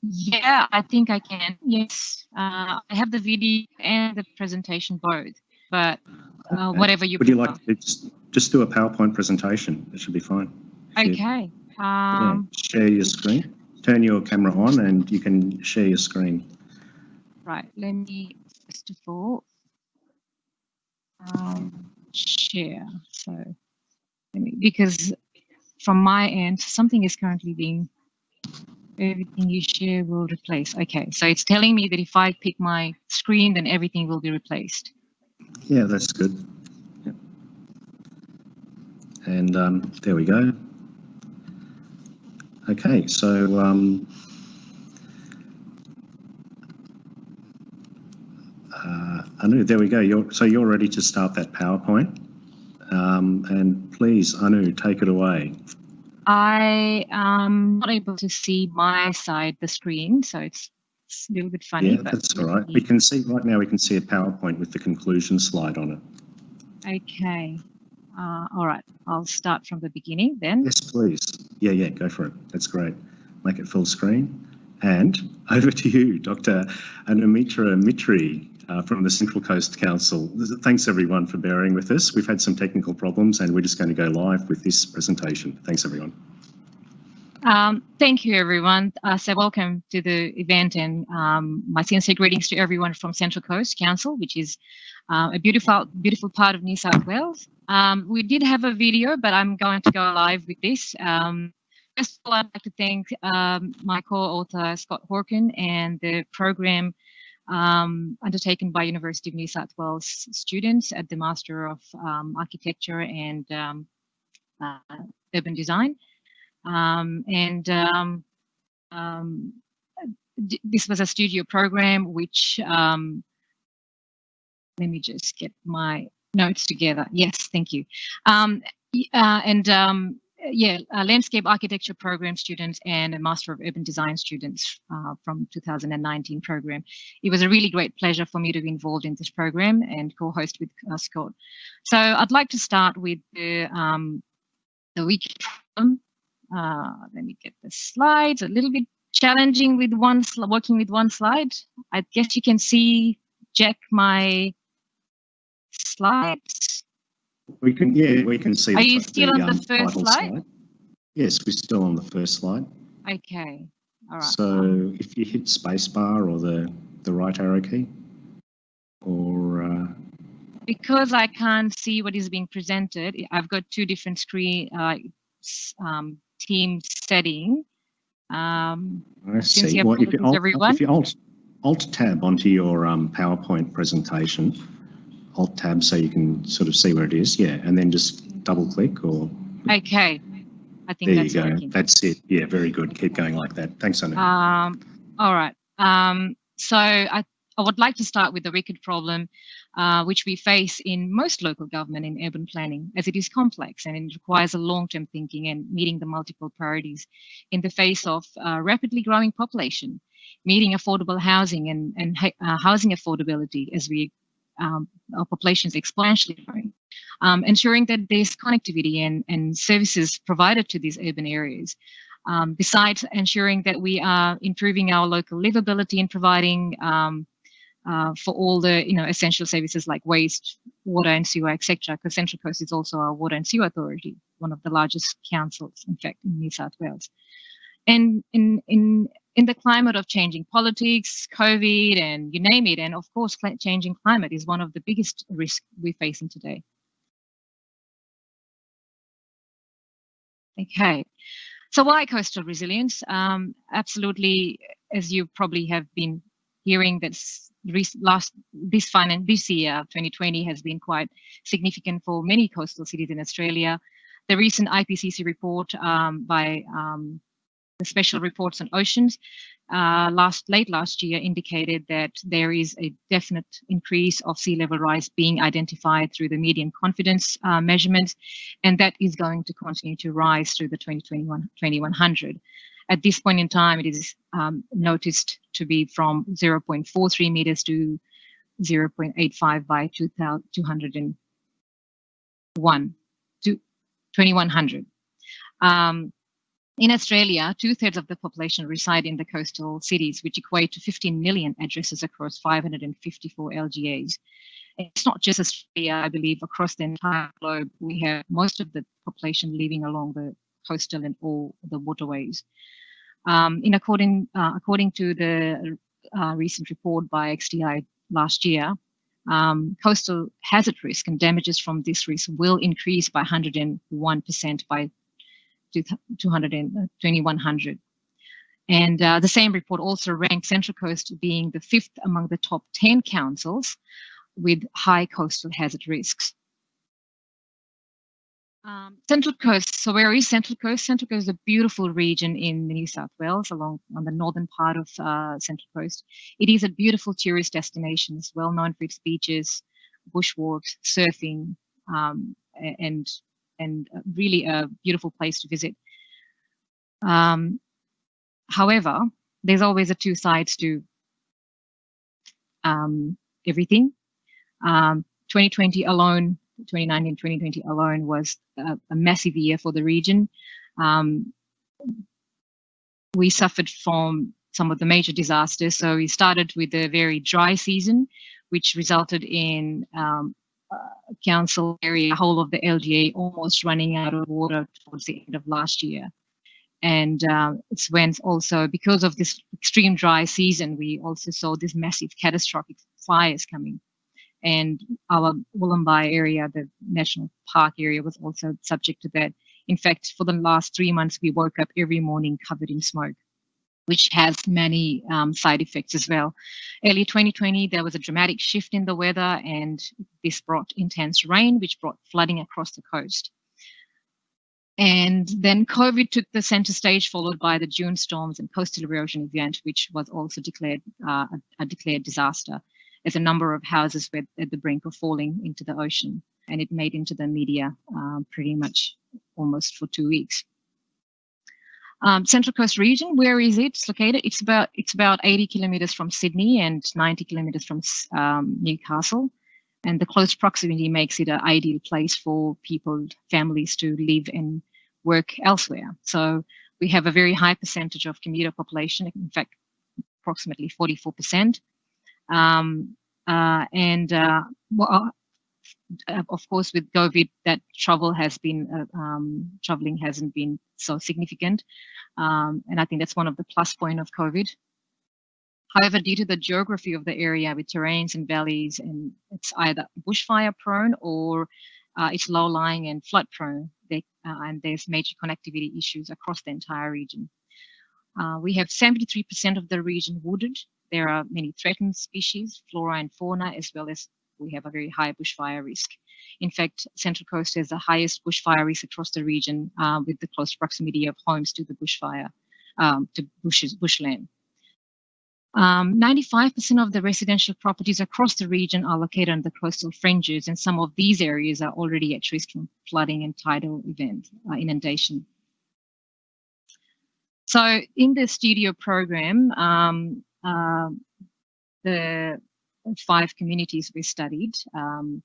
Yeah, I think I can. Yes, I have the video and the presentation both, but whatever you Would you prefer. like to just do a PowerPoint presentation? It should be fine. Okay. Yeah, share your screen. Turn your camera on and you can share your screen. Right. Let me first of all share. So let me, because from my end, something is currently being, everything you share will replace. Okay, so it's telling me that if I pick my screen, then everything will be replaced. Yeah, that's good. Yeah. And there we go. Okay, so Anu, there we go. You're ready to start that PowerPoint. And please, Anu, take it away. I am not able to see my side, the screen, so it's a little bit funny. Yeah, that's all right. We can see right now. We can see a PowerPoint with the conclusion slide on it. Okay. All right. I'll start from the beginning then. Yes, please. Yeah, go for it. That's great. Make it full screen. And over to you, Dr. Anumitra Mitri from the Central Coast Council. Thanks everyone for bearing with us. We've had some technical problems and we're just going to go live with this presentation. Thanks everyone. Thank you everyone. So welcome to the event and my sincere greetings to everyone from Central Coast Council, which is a beautiful part of New South Wales. We did have a video, but I'm going to go live with this. First of all, I'd like to thank my co-author Scott Horkin and the program undertaken by University of New South Wales students at the Master of Architecture and Urban Design. This was a studio program which, let me just get my notes together. Yes, thank you. Landscape architecture program students and a Master of Urban Design students from 2019 program. It was a really great pleasure for me to be involved in this program and co-host with Scott. So I'd like to start with the week. Let me get the slides. A little bit challenging with working with one slide. I guess you can see, Jack, my slides. We can see. Are you still on the first slide? Yes, we're still on the first slide. Okay, all right. So if you hit spacebar or the right arrow key, or because I can't see what is being presented, I've got two different screen team setting. I see. Well, if you alt tab onto your PowerPoint presentation, alt tab so you can sort of see where it is, yeah, and then just double click or. Okay, I think there that's you go. working. That's it. Yeah, very good. Keep going like that. Thanks, Anu. All right. So I would like to start with the wicked problem, which we face in most local government in urban planning, as it is complex and it requires a long-term thinking and meeting the multiple priorities in the face of rapidly growing population, meeting affordable housing and housing affordability as our population is exponentially growing, ensuring that there's connectivity and services provided to these urban areas. Besides ensuring that we are improving our local livability and providing for all the essential services like waste, water and sewer, etc. Because Central Coast is also our water and sewer authority, one of the largest councils, in fact, in New South Wales. And in the climate of changing politics, COVID, and you name it, and of course, changing climate is one of the biggest risks we're facing today. Okay. So why coastal resilience? Absolutely, as you probably have been hearing, this year, 2020, has been quite significant for many coastal cities in Australia. The recent IPCC report by the special reports on oceans late last year indicated that there is a definite increase of sea level rise being identified through the medium confidence measurements, and that is going to continue to rise through the 2100. At this point in time, it is noticed to be from 0.43 meters to 0.85 by 2100. In Australia, 2/3 of the population reside in the coastal cities, which equate to 15 million addresses across 554 LGAs. It's not just Australia, I believe, across the entire globe, we have most of the population living along the coastal and all the waterways. According to the recent report by XTI last year, coastal hazard risk and damages from this risk will increase by 101% by 2100. And the same report also ranked Central Coast being the 5th among the top 10 councils with high coastal hazard risks. Central Coast. So where is Central Coast? Central Coast is a beautiful region in New South Wales, on the northern part of Central Coast. It is a beautiful tourist destination. It's well known for its beaches, bushwalks, surfing, and really a beautiful place to visit. However, there's always two sides to everything. 2020 alone, 2019, 2020 alone was a massive year for the region. We suffered from some of the major disasters. So we started with a very dry season, which resulted in council area, whole of the LGA almost running out of water towards the end of last year. And it's when also, because of this extreme dry season, we also saw this massive catastrophic fires coming. And our Wollombi area, the national park area, was also subject to that. In fact, for the last 3 months, we woke up every morning covered in smoke, which has many side effects as well. Early 2020, there was a dramatic shift in the weather, and this brought intense rain, which brought flooding across the coast. And then COVID took the center stage, followed by the June storms and coastal erosion event, which was also declared a declared disaster, as a number of houses were at the brink of falling into the ocean, and it made into the media pretty much almost for 2 weeks. Central Coast region, where is it? It's located. It's about 80 kilometers from Sydney and 90 kilometers from Newcastle, and the close proximity makes it an ideal place for people, families to live and work elsewhere. So we have a very high percentage of commuter population. In fact, approximately 44%. Of course, with COVID, that traveling hasn't been so significant, and I think that's one of the plus point of COVID. However, due to the geography of the area with terrains and valleys, and it's either bushfire prone or it's low lying and flood prone, and there's major connectivity issues across the entire region. We have 73% of the region wooded. There are many threatened species, flora and fauna, as well as we have a very high bushfire risk. In fact, Central Coast has the highest bushfire risk across the region, with the close proximity of homes to the bushfire, to bushland. 95% of the residential properties across the region are located on the coastal fringes, and some of these areas are already at risk from flooding and tidal event inundation. So in the studio program, the 5 communities we studied in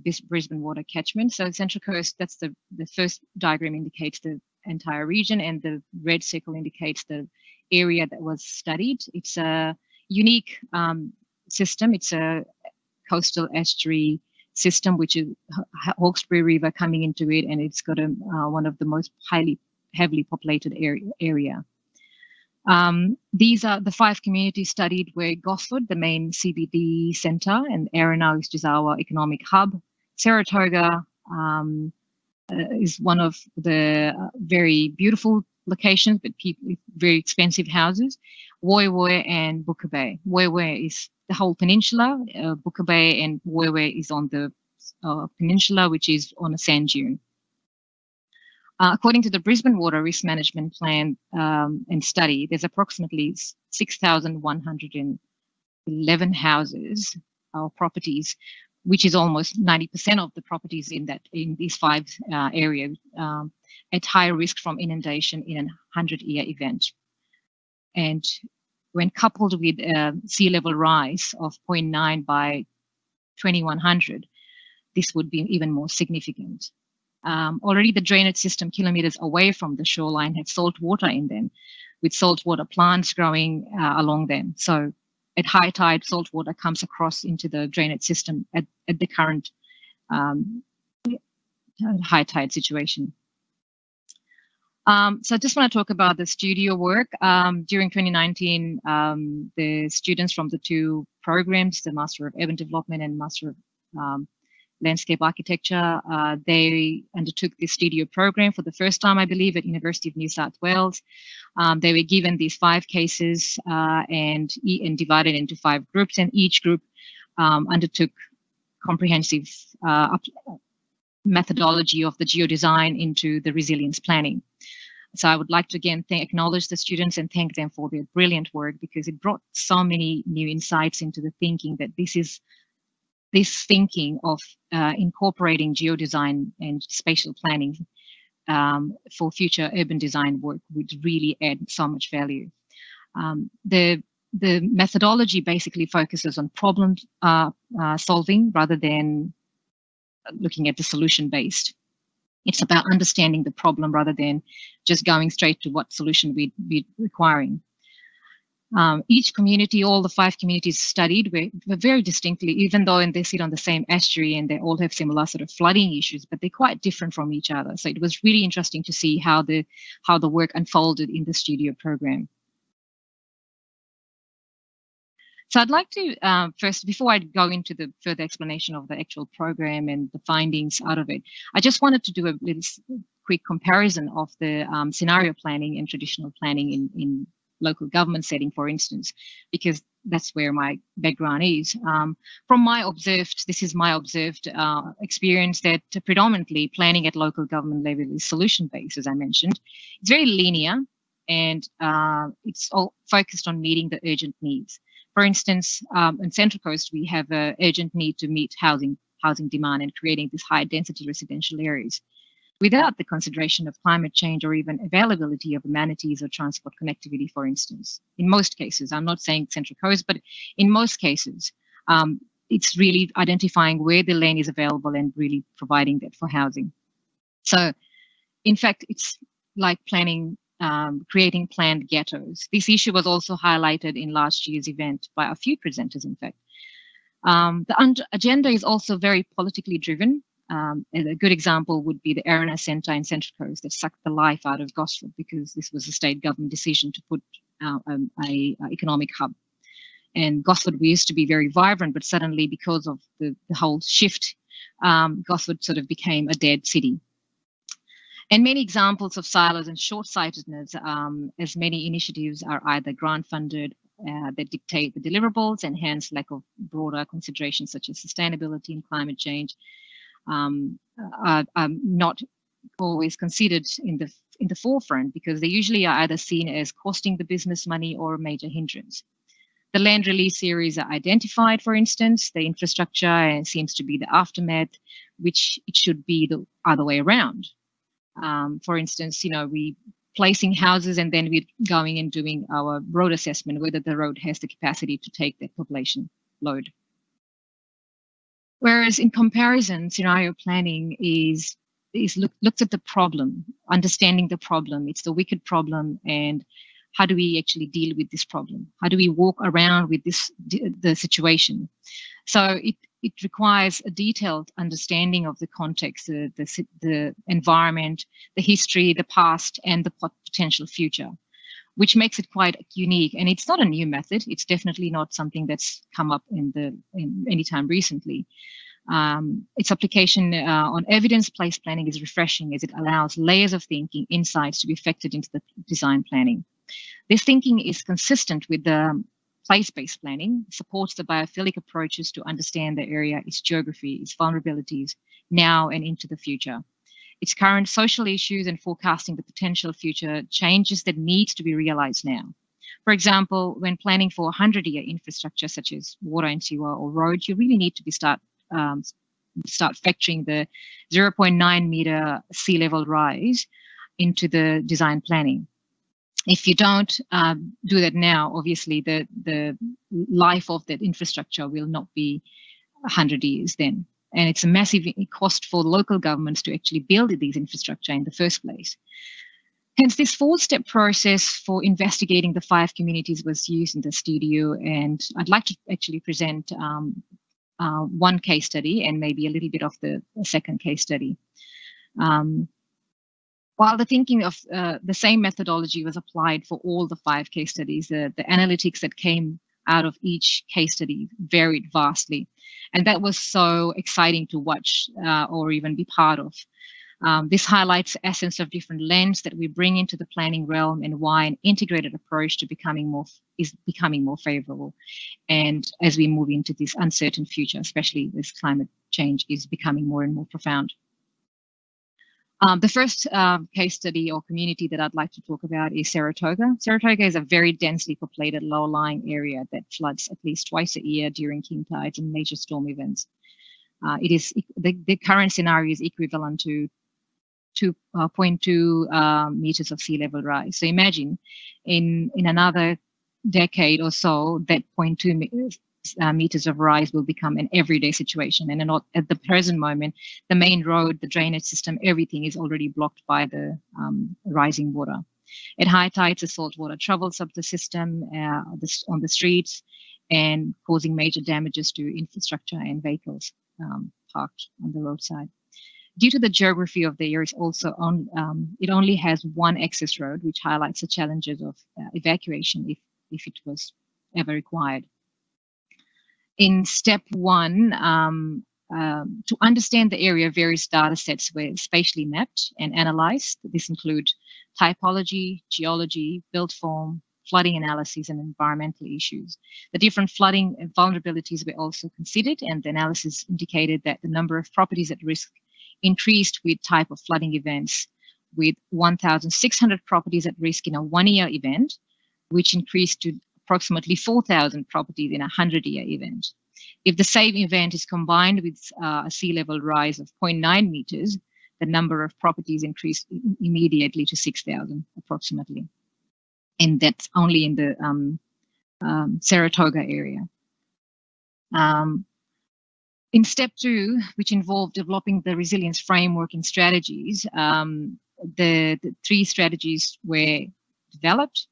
this Brisbane water catchment. So Central Coast, that's the first diagram indicates the entire region, and the red circle indicates the area that was studied. It's a unique system. It's a coastal estuary system, which is Hawkesbury River coming into it, and it's got one of the most heavily populated area. These are the 5 communities studied were Gosford, the main CBD centre, and Erina, which is our economic hub. Saratoga is one of the very beautiful locations, but very expensive houses. Woy Woy and Booker Bay. Woy Woy is the whole peninsula. Booker Bay and Woy Woy is on the peninsula, which is on a sand dune. According to the Brisbane Water Risk Management Plan and study, there's approximately 6,111 houses or properties, which is almost 90% of the properties in these 5 areas at high risk from inundation in a 100-year event. And when coupled with sea level rise of 0.9 by 2100, this would be even more significant. Already the drainage system kilometers away from the shoreline had salt water in them, with saltwater plants growing along them. So at high tide, salt water comes across into the drainage system at the current high tide situation. So I just want to talk about the studio work. During 2019, the students from the 2 programs, the Master of Urban Development and Master of Landscape Architecture, they undertook this studio program for the first time, I believe, at University of New South Wales. They were given these 5 cases and divided into 5 groups, and each group undertook comprehensive methodology of the geodesign into the resilience planning. So I would like to again acknowledge the students and thank them for their brilliant work, because it brought so many new insights into the thinking that this thinking of incorporating geodesign and spatial planning for future urban design work would really add so much value. The methodology basically focuses on problem solving rather than looking at the solution based. It's about understanding the problem rather than just going straight to what solution we'd be requiring. Each community, all the 5 communities studied were very distinctly, even though they sit on the same estuary and they all have similar sort of flooding issues, but they're quite different from each other. So it was really interesting to see how the work unfolded in the studio program. So I'd like to first, before I go into the further explanation of the actual program and the findings out of it, I just wanted to do a little quick comparison of the scenario planning and traditional planning in local government setting, for instance, because that's where my background is. From my observed experience, that predominantly planning at local government level is solution-based, as I mentioned. It's very linear, and it's all focused on meeting the urgent needs. For instance, in Central Coast, we have an urgent need to meet housing demand and creating these high-density residential areas, without the consideration of climate change or even availability of amenities or transport connectivity, for instance. In most cases, I'm not saying Central Coast, but in most cases, it's really identifying where the land is available and really providing that for housing. So, in fact, it's like planning, creating planned ghettos. This issue was also highlighted in last year's event by a few presenters, in fact. The agenda is also very politically driven. A good example would be the Arena Centre in Central Coast that sucked the life out of Gosford, because this was a state government decision to put an economic hub. And Gosford used to be very vibrant, but suddenly, because of the whole shift, Gosford sort of became a dead city. And many examples of silos and short-sightedness, as many initiatives are either grant-funded that dictate the deliverables, and hence lack of broader considerations such as sustainability and climate change, are not always considered in the forefront, because they usually are either seen as costing the business money or a major hindrance. The land release areas are identified, for instance. The infrastructure seems to be the aftermath, which it should be the other way around. For instance, we placing houses and then we're going and doing our road assessment, whether the road has the capacity to take that population load. Whereas in comparison, scenario planning looks at the problem, understanding the problem. It's the wicked problem, and how do we actually deal with this problem? How do we walk around with the situation? So it requires a detailed understanding of the context, the environment, the history, the past, and the potential future, which makes it quite unique. And it's not a new method. It's definitely not something that's come up in any time recently. Its application on evidence-based planning is refreshing, as it allows layers of thinking, insights to be affected into the design planning. This thinking is consistent with the place-based planning, supports the biophilic approaches to understand the area, its geography, its vulnerabilities, now and into the future. its current social issues, and forecasting the potential future changes that need to be realized now. For example, when planning for 100-year infrastructure such as water and sewer or roads, you really need to start factoring the 0.9 meter sea level rise into the design planning. If you don't do that now, obviously the life of that infrastructure will not be 100 years then. And it's a massive cost for local governments to actually build these infrastructure in the first place. Hence, this 4-step process for investigating the 5 communities was used in the studio, and I'd like to actually present one case study and maybe a little bit of the second case study. While the thinking of the same methodology was applied for all the 5 case studies, the analytics that came out of each case study varied vastly. And that was so exciting to watch or even be part of. This highlights the essence of different lens that we bring into the planning realm and why an integrated approach to is becoming more favorable. And as we move into this uncertain future, especially as climate change is becoming more and more profound. The first case study or community that I'd like to talk about is Saratoga. Saratoga is a very densely populated low-lying area that floods at least twice a year during king tides and major storm events. The current scenario is equivalent to 2.2 meters of sea level rise. So imagine in another decade or so, that 0.2 meters of rise will become an everyday situation. And not at the present moment, the main road, the drainage system, everything is already blocked by the rising water. At high tides, the salt water travels up the system on the streets and causing major damages to infrastructure and vehicles parked on the roadside. Due to the geography of the area, it only has one access road, which highlights the challenges of evacuation if it was ever required. In step 1, to understand the area, various data sets were spatially mapped and analyzed. This include typology, geology, built form, flooding analysis, and environmental issues. The different flooding vulnerabilities were also considered, and the analysis indicated that the number of properties at risk increased with type of flooding events, with 1,600 properties at risk in a 1-year event, which increased to approximately 4,000 properties in a 100-year event. If the same event is combined with a sea level rise of 0.9 meters, the number of properties increased immediately to 6,000 approximately. And that's only in the Saratoga area. In step 2, which involved developing the resilience framework and strategies, the 3 strategies were developed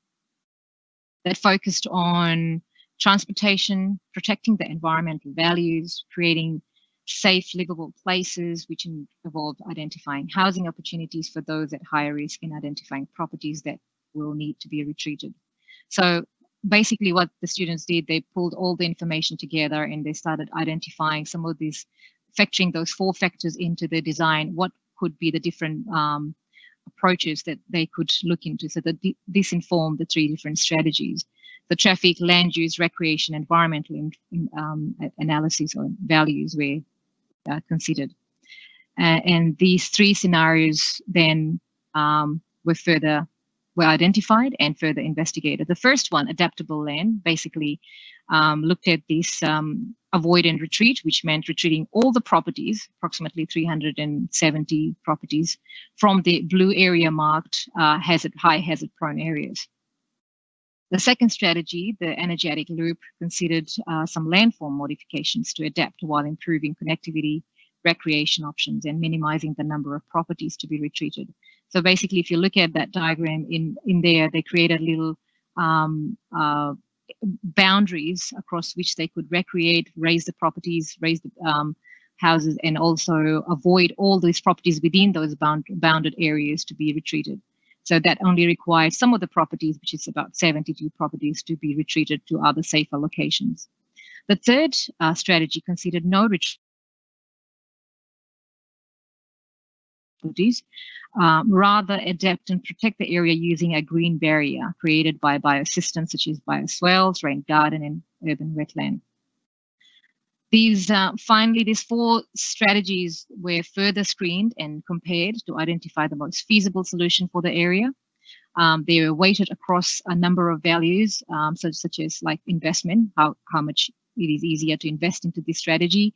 that focused on transportation, protecting the environmental values, creating safe, livable places, which involved identifying housing opportunities for those at higher risk and identifying properties that will need to be retreated. So basically what the students did, they pulled all the information together and they started identifying some of these, factoring those 4 factors into the design, what could be the different approaches that they could look into. So that this informed the 3 different strategies. The traffic, land use, recreation, environmental analysis or values were considered. And these 3 scenarios then were identified and further investigated. The first one, adaptable land, basically looked at this avoid and retreat, which meant retreating all the properties, approximately 370 properties, from the blue area marked high hazard prone areas. The second strategy, the energetic loop, considered some landform modifications to adapt while improving connectivity, recreation options, and minimizing the number of properties to be retreated. So basically, if you look at that diagram in there, they created little boundaries across which they could recreate, raise the properties, raise the houses, and also avoid all these properties within those bounded areas to be retreated. So that only required some of the properties, which is about 72 properties, to be retreated to other safer locations. The third strategy considered no retreat. Rather adapt and protect the area using a green barrier created by biosystems such as bioswales, rain garden, and urban wetland. Finally, these 4 strategies were further screened and compared to identify the most feasible solution for the area. They were weighted across a number of values, such as like investment, how much it is easier to invest into this strategy,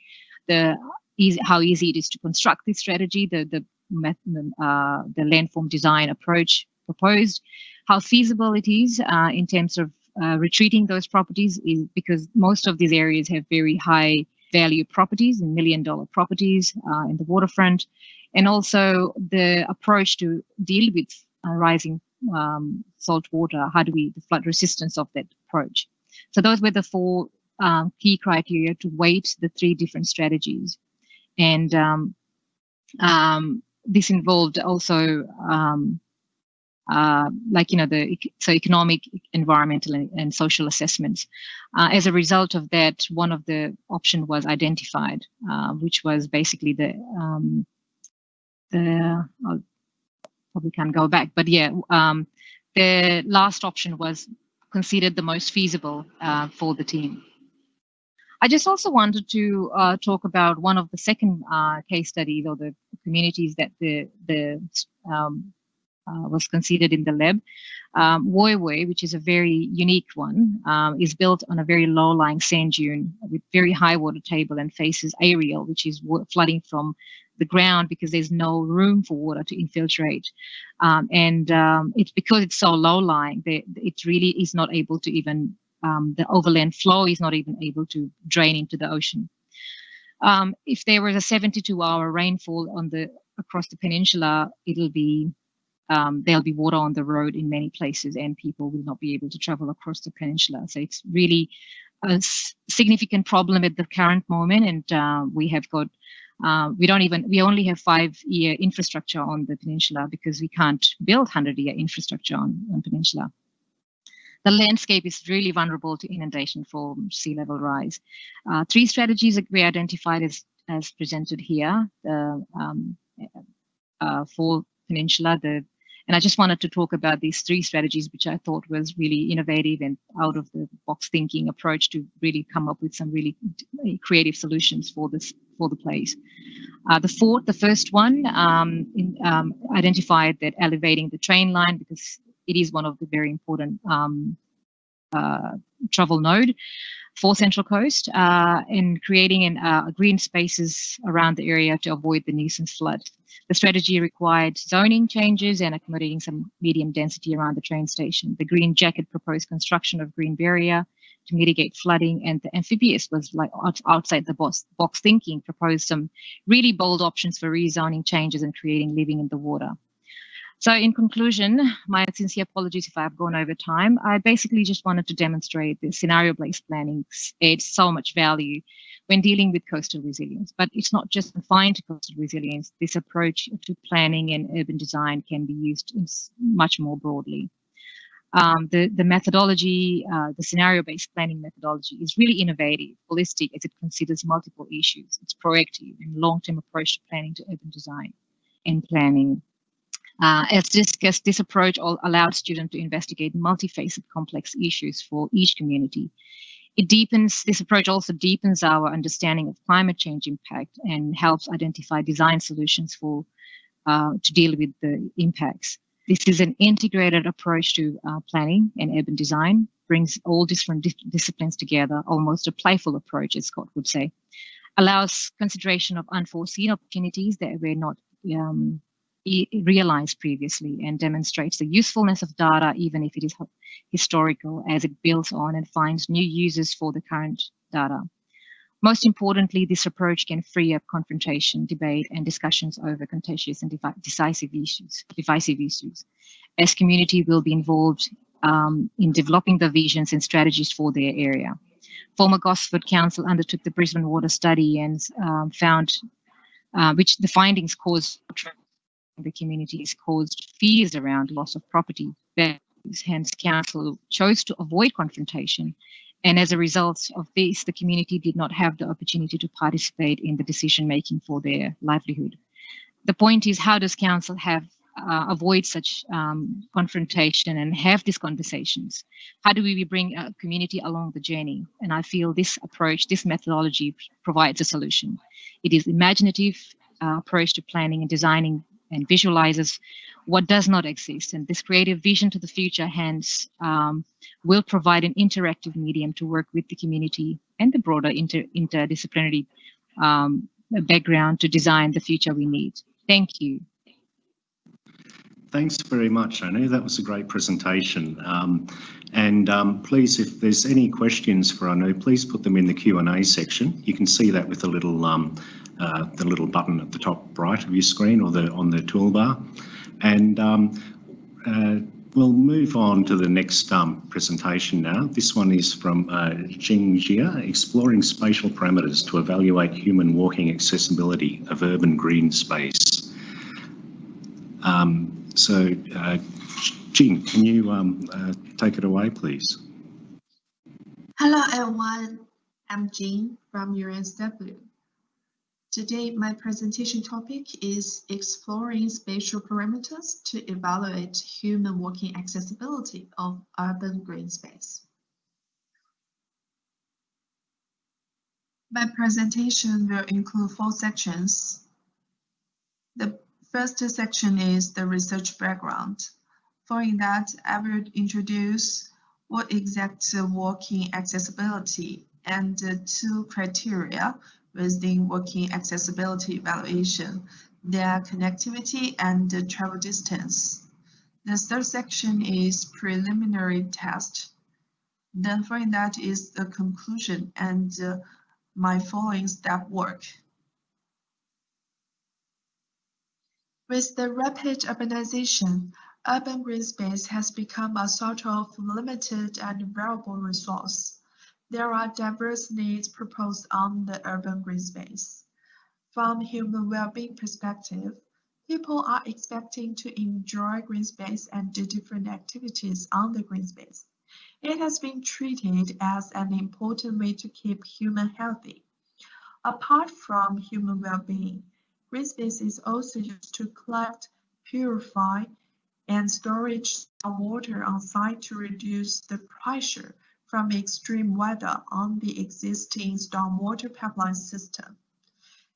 how easy it is to construct this strategy, the landform design approach proposed, how feasible it is in terms of retreating those properties, is because most of these areas have very high value properties, $1 million properties in the waterfront, and also the approach to deal with rising salt water. How do we, the flood resistance of that approach? So those were the 4 key criteria to weight the 3 different strategies. And this involved also economic, environmental, and social assessments. As a result of that, one of the option was identified, which was basically I probably can't go back, but yeah, the last option was considered the most feasible for the team. I just also wanted to talk about one of the second case studies, or the communities that was considered in the lab. Woiwoi, which is a very unique one, is built on a very low-lying sand dune with very high water table and faces aerial, which is flooding from the ground because there's no room for water to infiltrate. It's because it's so low-lying, it really is not able to even, the overland flow is not even able to drain into the ocean. If there was a 72-hour rainfall across the peninsula, there'll be water on the road in many places, and people will not be able to travel across the peninsula. So it's really a significant problem at the current moment, and we only have 5-year infrastructure on the peninsula because we can't build 100-year infrastructure on peninsula. The landscape is really vulnerable to inundation from sea level rise. 3 strategies that we identified as presented here for peninsula. And I just wanted to talk about these 3 strategies, which I thought was really innovative and out of the box thinking approach to really come up with some really creative solutions for the place. The first one identified that elevating the train line, because it is one of the very important travel node for Central Coast, and creating green spaces around the area to avoid the nuisance flood. The strategy required zoning changes and accommodating some medium density around the train station. The Green Jacket proposed construction of green barrier to mitigate flooding, and the amphibious was like outside the box thinking, proposed some really bold options for rezoning changes and creating living in the water. So in conclusion, my sincere apologies if I've gone over time. I basically just wanted to demonstrate that scenario-based planning adds so much value when dealing with coastal resilience. But it's not just confined to coastal resilience. This approach to planning and urban design can be used much more broadly. The methodology, the scenario-based planning methodology is really innovative, holistic, as it considers multiple issues. It's proactive and long-term approach to planning to urban design and planning. As discussed, this approach allowed students to investigate multifaceted complex issues for each community. This approach also deepens our understanding of climate change impact and helps identify design solutions to deal with the impacts. This is an integrated approach to planning and urban design, brings all different disciplines together, almost a playful approach, as Scott would say, allows consideration of unforeseen opportunities that were not realized previously, and demonstrates the usefulness of data, even if it is historical, as it builds on and finds new uses for the current data. Most importantly, this approach can free up confrontation, debate, and discussions over contentious and divisive issues, as community will be involved in developing the visions and strategies for their area. Former Gosford Council undertook the Brisbane Water Study and found which the findings caused the communities caused fears around loss of property values. Hence, council chose to avoid confrontation, and as a result of this, the community did not have the opportunity to participate in the decision making for their livelihood. The point is, how does council have avoid such confrontation and have these conversations? How do we bring a community along the journey? And I feel this approach, this methodology provides a solution. It is imaginative approach to planning and designing and visualizes what does not exist. And this creative vision to the future, hence, will provide an interactive medium to work with the community and the broader interdisciplinary background to design the future we need. Thank you. Thanks very much, Anu. That was a great presentation. Please, if there's any questions for Anu, please put them in the Q&A section. You can see that with the little button at the top right of your screen or on the toolbar. And we'll move on to the next presentation now. This one is from Gi4DM, Exploring Spatial Parameters to Evaluate Human Walking Accessibility of Urban Green Space. Jing, can you take it away, please? Hello, everyone. I'm Jing from UNSW. Today, my presentation topic is exploring spatial parameters to evaluate human walking accessibility of urban green space. My presentation will include 4 sections. The first section is the research background. Following that, I will introduce what exactly walking accessibility and the 2 criteria within walking accessibility evaluation, their connectivity and the travel distance. The third section is preliminary test. Then following that is the conclusion and my following step work. With the rapid urbanization, urban green space has become a sort of limited and variable resource. There are diverse needs proposed on the urban green space. From human well-being perspective, people are expecting to enjoy green space and do different activities on the green space. It has been treated as an important way to keep humans healthy. Apart from human well-being, green space is also used to collect, purify, and storage water on site to reduce the pressure from extreme weather on the existing stormwater pipeline system.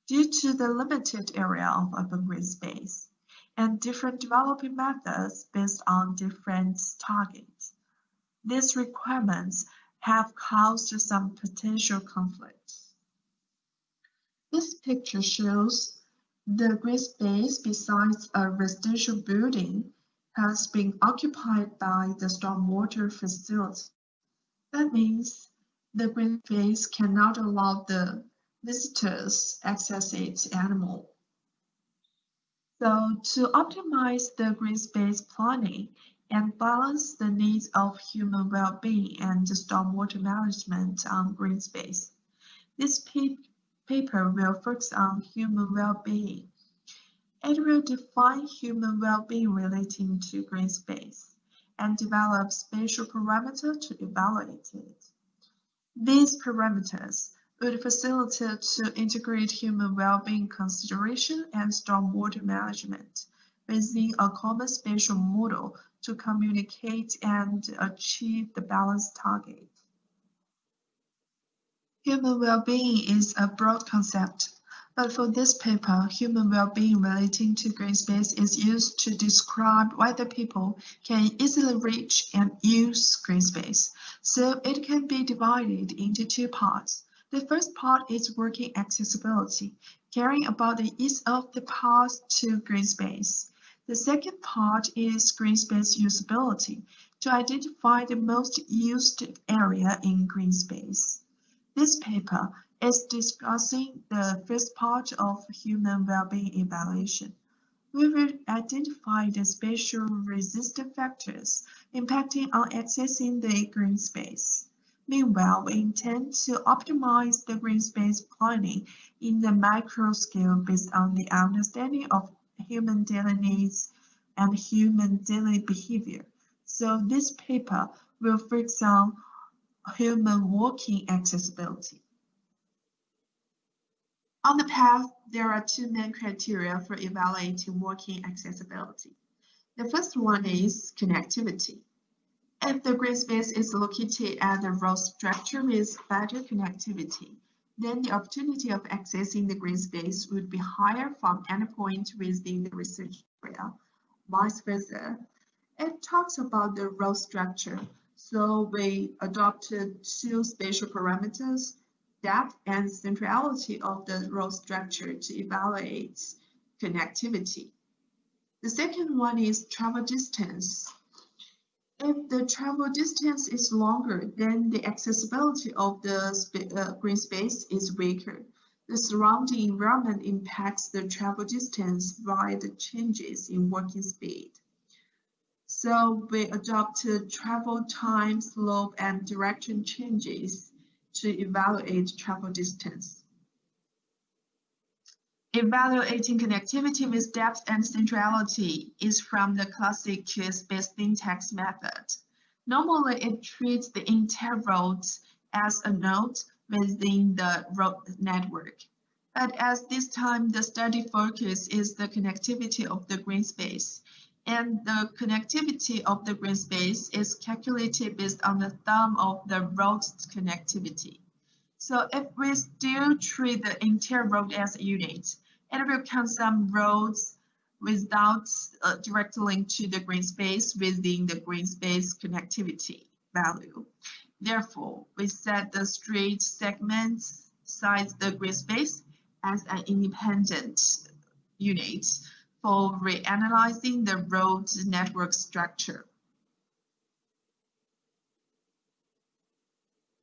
Due to the limited area of urban green space and different development methods based on different targets, these requirements have caused some potential conflicts. This picture shows the green space besides a residential building has been occupied by the stormwater facility. That means the green space cannot allow the visitors access its animal. So to optimize the green space planning and balance the needs of human well-being and stormwater management on green space, this paper will focus on human well-being. It will define human well-being relating to green space and develop spatial parameters to evaluate it. These parameters would facilitate to integrate human well-being consideration and stormwater management within a common spatial model to communicate and achieve the balanced target. Human well-being is a broad concept, but for this paper, human well-being relating to green space is used to describe whether people can easily reach and use green space. So it can be divided into 2 parts. The first part is working accessibility, caring about the ease of the path to green space. The second part is green space usability, to identify the most used area in green space. This paper is discussing the first part of human well-being evaluation. We will identify the spatial resistant factors impacting on accessing the green space. Meanwhile, we intend to optimize the green space planning in the micro scale based on the understanding of human daily needs and human daily behavior. So this paper will focus on human walking accessibility. On the path, there are 2 main criteria for evaluating walking accessibility. The first one is connectivity. If the green space is located at the road structure with better connectivity, then the opportunity of accessing the green space would be higher from any point within the research area. Vice versa, it talks about the road structure, so we adopted two spatial parameters, depth and centrality of the road structure to evaluate connectivity. The second one is travel distance. If the travel distance is longer, then the accessibility of the green space is weaker. The surrounding environment impacts the travel distance via the changes in working speed. So we adopted travel time, slope, and direction changes to evaluate travel distance. Evaluating connectivity with depth and centrality is from the classic space syntax method. Normally, it treats the entire road as a node within the road network. But as this time, the study focus is the connectivity of the green space, and the connectivity of the green space is calculated based on the sum of the road's connectivity. So if we still treat the entire road as a unit, it will count some roads without direct link to the green space within the green space connectivity value. Therefore, we set the street segments inside the green space as an independent unit for reanalyzing the road network structure.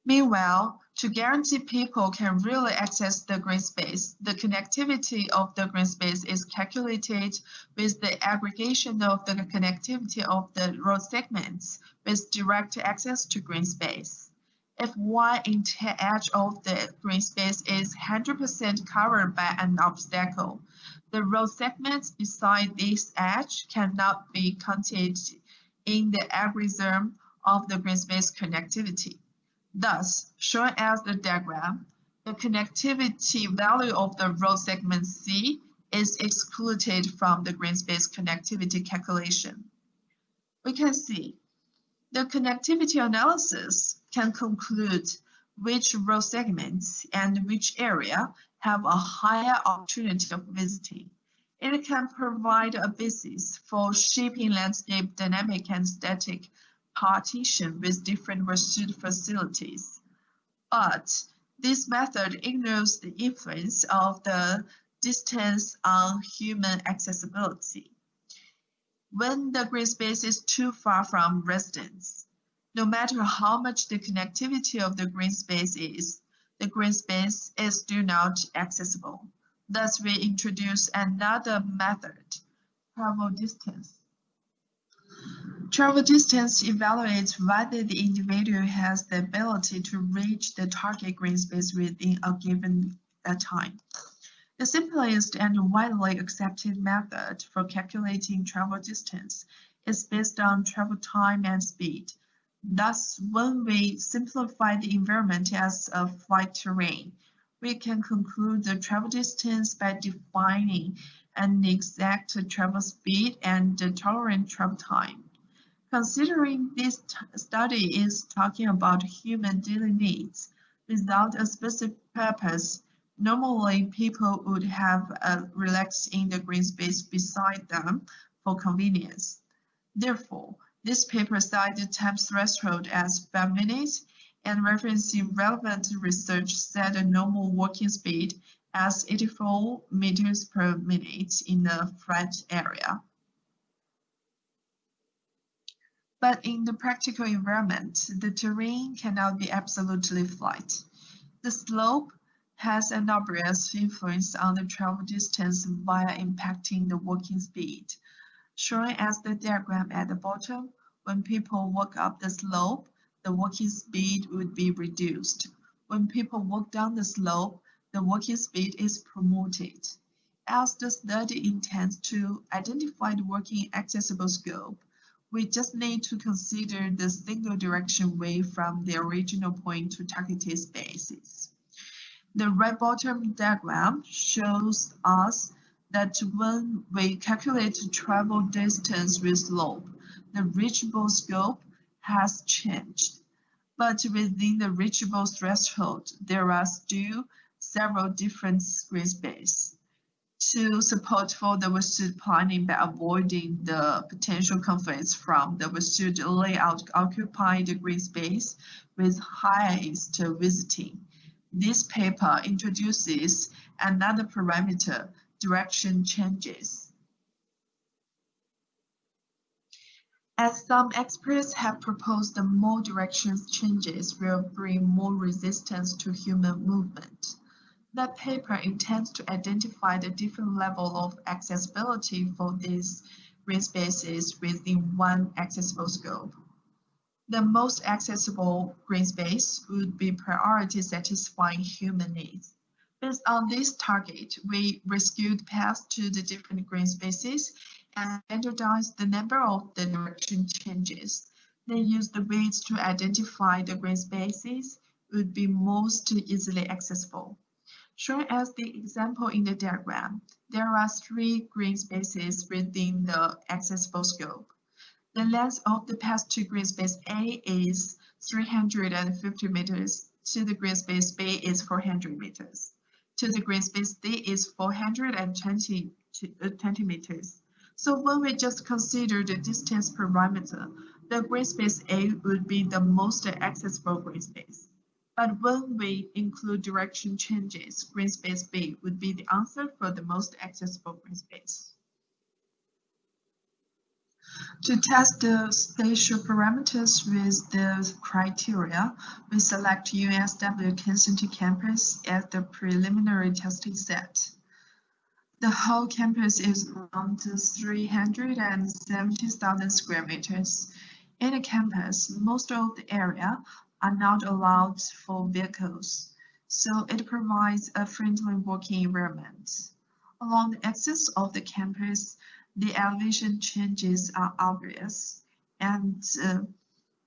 Meanwhile, to guarantee people can really access the green space, the connectivity of the green space is calculated with the aggregation of the connectivity of the road segments with direct access to green space. If one entire edge of the green space is 100% covered by an obstacle, the road segments beside this edge cannot be counted in the algorithm of the green space connectivity. Thus, shown as the diagram, the connectivity value of the road segment C is excluded from the green space connectivity calculation. We can see the connectivity analysis can conclude which road segments and which area have a higher opportunity of visiting. It can provide a basis for shaping landscape dynamic and static partition with different pursuit facilities. But this method ignores the influence of the distance on human accessibility. When the green space is too far from residents, no matter how much the connectivity of the green space is, the green space is still not accessible. Thus, we introduce another method, travel distance. Travel distance evaluates whether the individual has the ability to reach the target green space within a given time. The simplest and widely accepted method for calculating travel distance is based on travel time and speed. Thus, when we simplify the environment as a flight terrain, we can conclude the travel distance by defining an exact travel speed and the tolerant travel time. Considering this study is talking about human daily needs without a specific purpose, normally people would have relaxed in the green space beside them for convenience. Therefore, this paper cited the time threshold as 5 minutes and referencing relevant research set a normal walking speed as 84 meters per minute in a flat area. But in the practical environment, the terrain cannot be absolutely flat. The slope has an obvious influence on the travel distance via impacting the walking speed. Shown as the diagram at the bottom, when people walk up the slope, the walking speed would be reduced. When people walk down the slope, the walking speed is promoted. As the study intends to identify the working accessible scope, we just need to consider the single direction way from the original point to targeted spaces. The right bottom diagram shows us that when we calculate travel distance with slope, the reachable scope has changed. But within the reachable threshold, there are still several different green spaces. To support for the pursuit planning by avoiding the potential conflicts from the pursuit layout occupying the green space with highest visiting. This paper introduces another parameter, direction changes. As some experts have proposed that more directions changes will bring more resistance to human movement. That paper intends to identify the different level of accessibility for these green spaces within one accessible scope. The most accessible green space would be priority satisfying human needs. Based on this target, we rescued paths to the different green spaces and standardized the number of the direction changes. Then use the weights to identify the green spaces would be most easily accessible. Shown as the example in the diagram, there are 3 green spaces within the accessible scope. The length of the path to green space A is 350 meters, to the green space B is 400 meters, to the green space D is 420 meters. So when we just consider the distance parameter, the green space A would be the most accessible green space. But when we include direction changes, green space B would be the answer for the most accessible green space. To test the spatial parameters with the criteria, we select UNSW Kensington campus as the preliminary testing set. The whole campus is around 370,000 square meters. In the campus, most of the area are not allowed for vehicles, so it provides a friendly working environment. Along the axis of the campus, the elevation changes are obvious, and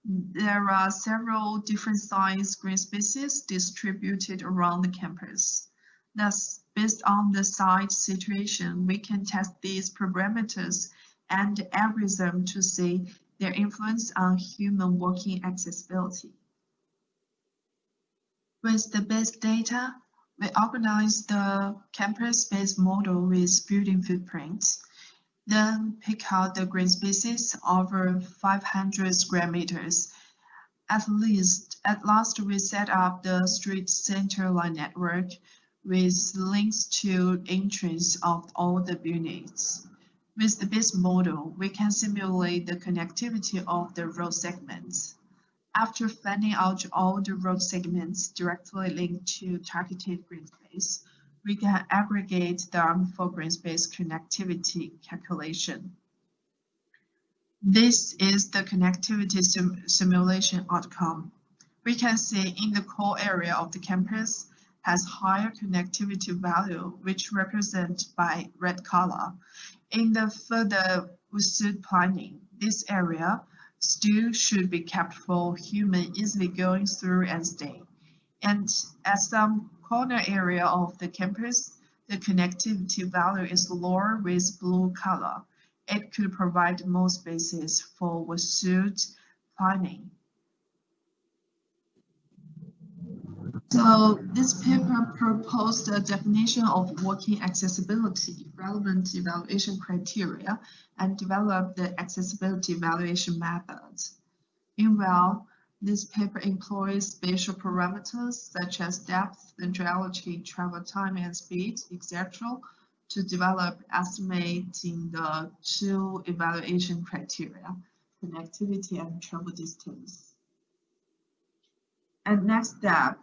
there are several different size green spaces distributed around the campus. Thus, based on the site situation, we can test these parameters and algorithm to see their influence on human walking accessibility. With the base data, we organize the campus-based model with building footprints, then pick out the green spaces over 500 square meters. At last, we set up the street center line network with links to entrance of all the buildings. With the base model, we can simulate the connectivity of the road segments. After finding out all the road segments directly linked to targeted green space, we can aggregate them for green space connectivity calculation. This is the connectivity simulation outcome. We can see in the core area of the campus has higher connectivity value, which represented by red color. In the further pursuit planning, this area still should be kept for human easily going through and staying. And at some corner area of the campus, the connectivity value is lower with blue color. It could provide more spaces for pursuit planning. So this paper proposed a definition of walking accessibility, relevant evaluation criteria, and developed the accessibility evaluation methods. Meanwhile, this paper employs spatial parameters such as depth, centrality, travel time, and speed, etc., to develop estimating the 2 evaluation criteria, connectivity and travel distance. And next step,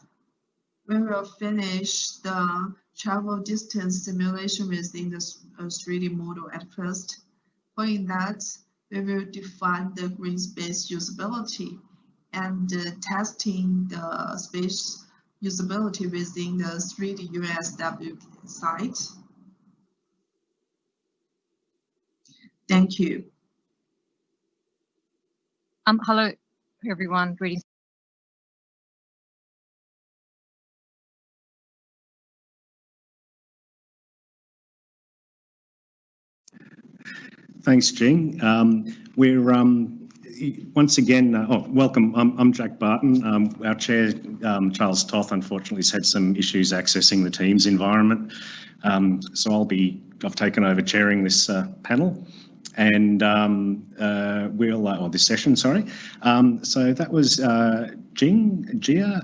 we will finish the travel distance simulation within the 3D model at first. Following that, we will define the green space usability and testing the space usability within the 3D UNSW site. Thank you. Hello, everyone. Greetings. Thanks, Jing. We're once again, welcome. I'm Jack Barton. Our chair, Charles Toth, unfortunately has had some issues accessing the Teams environment. So I've taken over chairing this panel and or this session, sorry. So that was Gia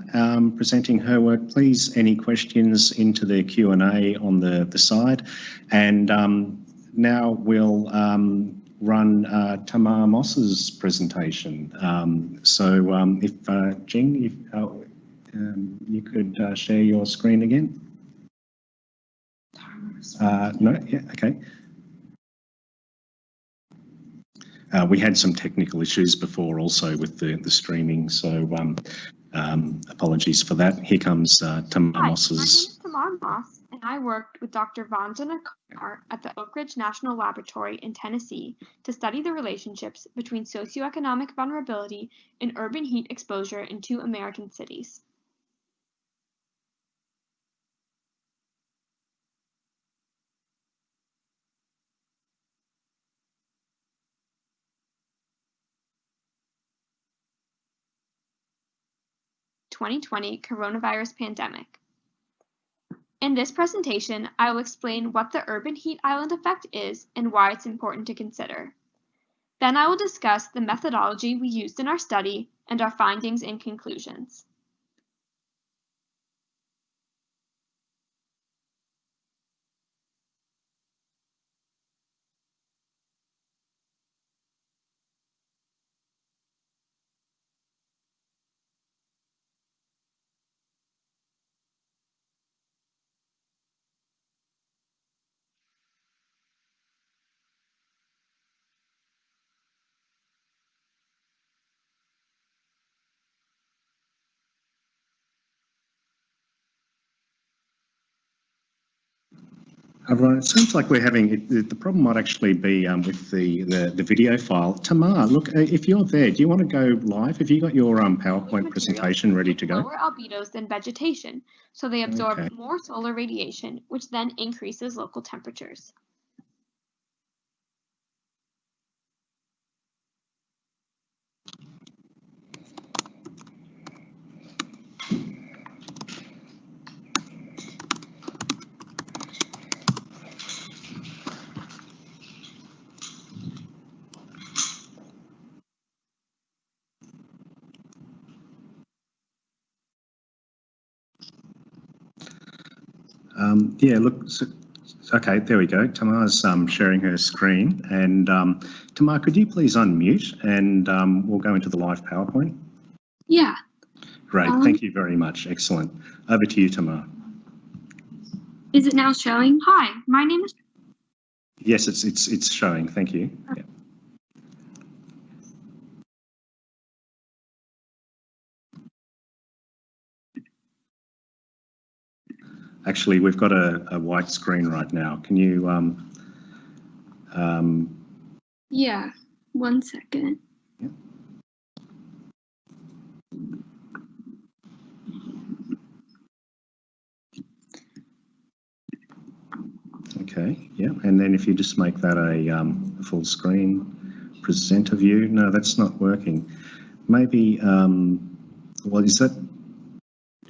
presenting her work. Please, any questions into the Q&A on the side. And now we'll run Tamar Moss's presentation. If Jing, if you could share your screen again. No, yeah, okay. We had some technical issues before also with the streaming, so apologies for that. Here comes Tamar Moss's. My name is Tamar Moss, and I worked with Dr. Vandana Carr at the Oak Ridge National Laboratory in Tennessee to study the relationships between socioeconomic vulnerability and urban heat exposure in 2 American cities. (2020) coronavirus pandemic. In this presentation, I will explain what the urban heat island effect is and why it's important to consider. Then I will discuss the methodology we used in our study and our findings and conclusions. Everyone, it seems like we're having, the problem might actually be with the video file. Tamar, look, if you're there, do you want to go live? Have you got your PowerPoint presentation ready to go? Lower albedos than vegetation, so they absorb more solar radiation, which then increases local temperatures. Yeah, look, so, okay, there we go. Tamar's sharing her screen. And Tamar, could you please unmute and we'll go into the live PowerPoint? Yeah. Great, thank you very much. Excellent. Over to you, Tamar. Is it now showing? Hi, my name is... Yes, it's showing. Thank you. Yeah. Actually, we've got a white screen right now. Can you... Yeah, 1 second. Yeah. Okay, yeah, and then if you just make that a full screen presenter view. No, that's not working. Maybe, well,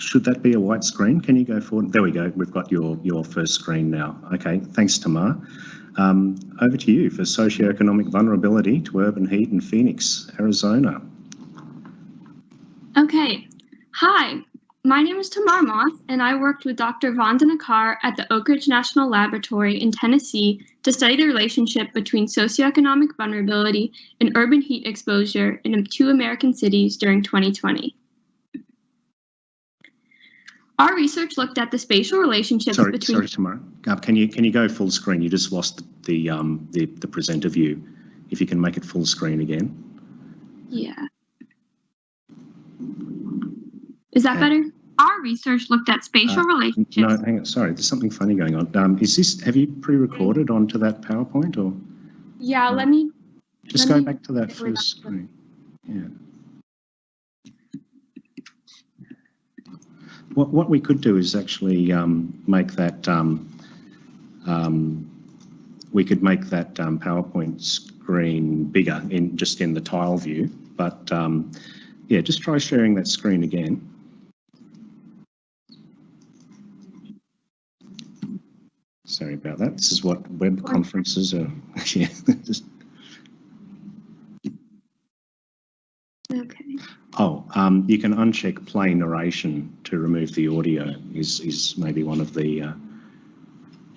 should that be a white screen? Can you go forward? There we go. We've got your first screen now. Okay, thanks, Tamar. Over to you for socioeconomic vulnerability to urban heat in Phoenix, Arizona. Okay. Hi, my name is Tamar Moss, and I worked with Dr. Vandana Carr at the Oak Ridge National Laboratory in Tennessee to study the relationship between socioeconomic vulnerability and urban heat exposure in 2 American cities during 2020. Our research looked at the spatial relationships between... Sorry, Tamar. Can you go full screen? You just lost the presenter view. If you can make it full screen again. Yeah. Is that better? Our research looked at spatial relationships... No, hang on. Sorry, there's something funny going on. Have you pre-recorded onto that PowerPoint or? Yeah, let me... Just go back to that first screen. Yeah. What we could do is actually make that we could make that PowerPoint screen bigger just in the tile view. But yeah, just try sharing that screen again. Sorry about that. This is what web conferences are. Yeah. Okay. Oh, you can uncheck play narration to remove the audio. Is maybe one of the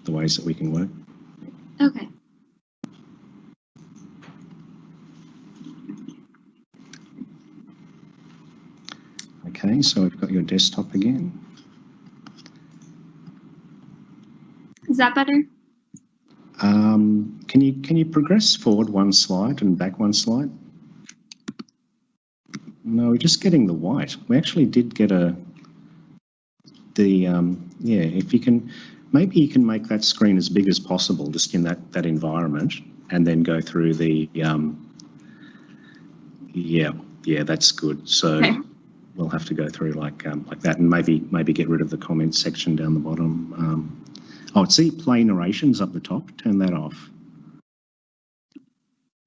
ways that we can work. Okay. Okay, so we've got your desktop again. Is that better? Can you progress forward one slide and back one slide? No, we're just getting the white. We actually did get yeah, if you can, maybe you can make that screen as big as possible just in that environment, and then go through the, yeah, that's good. So okay. We'll have to go through like that, and maybe get rid of the comments section down the bottom. Oh, see, play narrations up the top, turn that off.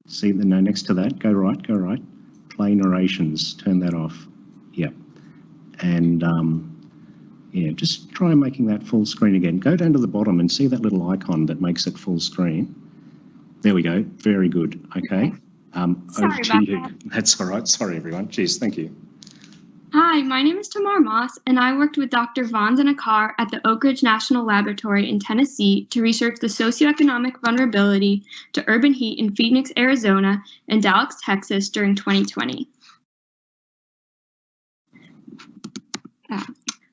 See, no, next to that, go right. Play narrations, turn that off. Yep. And yeah, just try making that full screen again. Go down to the bottom and see that little icon that makes it full screen. There we go. Very good. Okay. Over to you. That's all right. Sorry, everyone. Cheers. Thank you. Hi, my name is Tamar Moss, and I worked with Dr. Vaughn Zanakar at the Oak Ridge National Laboratory in Tennessee to research the socioeconomic vulnerability to urban heat in Phoenix, Arizona, and Dallas, Texas during 2020.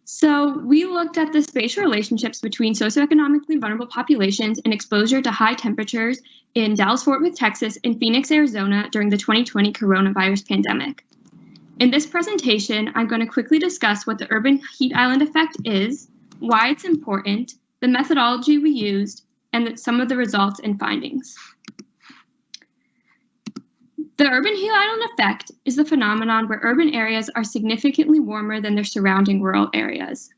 So we looked at the spatial relationships between socioeconomically vulnerable populations and exposure to high temperatures in Dallas-Fort Worth, Texas, and Phoenix, Arizona during the 2020 coronavirus pandemic. In this presentation, I'm going to quickly discuss what the urban heat island effect is, why it's important, the methodology we used, and some of the results and findings. The urban heat island effect is the phenomenon where urban areas are significantly warmer than their surrounding rural areas.